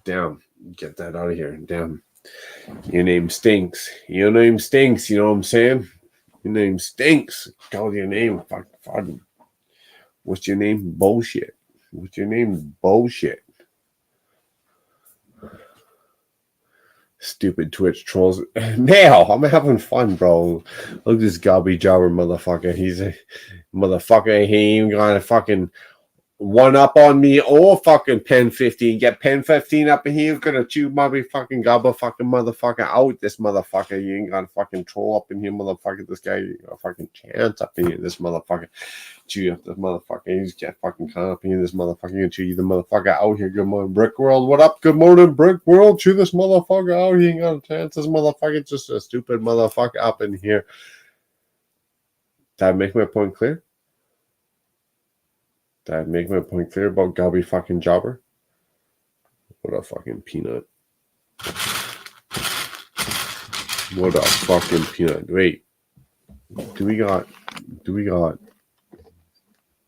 Damn. Get that out of here. Damn. Your name stinks. Your name stinks. You know what I'm saying? Your name stinks. Called your name. Fuck. What's your name? Bullshit. What's your name? Bullshit. Stupid Twitch trolls. Now, I'm having fun, bro. Look at this Gabi Jobber motherfucker. He's a motherfucker. He ain't gonna fucking one up on me or fucking pen 15. Get pen 15 up in here. Gonna chew motherfucking gobble fucking motherfucker out. This motherfucker. You ain't gonna fucking troll up in here, motherfucker. This guy, you got a fucking chance up in here. This motherfucker. Chew up this motherfucker. You just get fucking caught up in here. This motherfucker. You chew you the motherfucker out here. Good morning, Brick World. What up? Good morning, Brick World. Chew this motherfucker out. He ain't got a chance. This motherfucker just a stupid motherfucker up in here. Did I make my point clear? Did I make my point clear about Gabi fucking Jobber? What a fucking peanut. What a fucking peanut. Wait. Do we got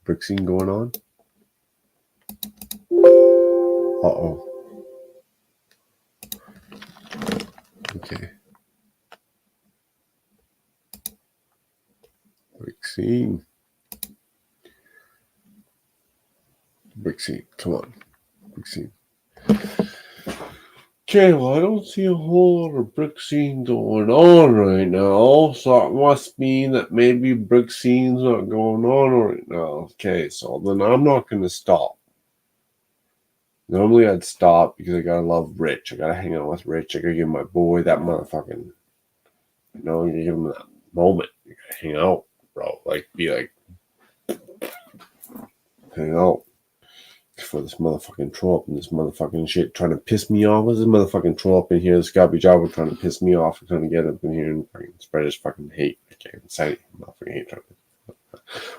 brick scene going on? Uh-oh. Okay. Brick scene. Brick scene. Come on. Brick scene. Okay, well, I don't see a whole lot of brick scene going on right now, so it must mean that maybe brick scene's not going on right now. Okay, so then I'm not going to stop. Normally I'd stop because I gotta love Rich. I gotta hang out with Rich. I gotta give my boy that motherfucking, you know, you give him that moment. You gotta hang out, bro. Like, be like, hang out. For this motherfucking troll up and this motherfucking shit trying to piss me off. What's this motherfucking troll up in here? This Gabi Jobber trying to piss me off and trying to get up in here and fucking spread his fucking hate. I can't even say it. Motherfucking hate.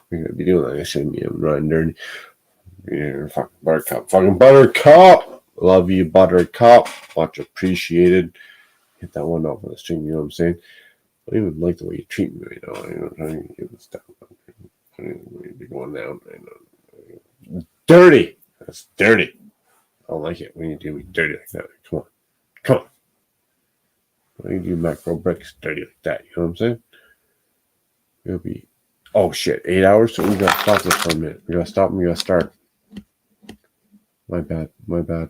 We're gonna be doing that. I shouldn't be running dirty. Yeah, fucking Buttercup. Fucking Buttercup! Love you, Buttercup. Much appreciated. Hit that one off on the stream, you know what I'm saying? I don't even like the way you treat me right now. You know, I'm trying to get this down. I don't even be going down right now. Dirty! That's dirty. I don't like it when you do me dirty like that. Come on. Come on. Why do you do macro bricks dirty like that? You know what I'm saying? It'll be, oh shit, 8 hours? So we gotta stop this for a minute. We gotta stop and we gotta start. My bad. My bad.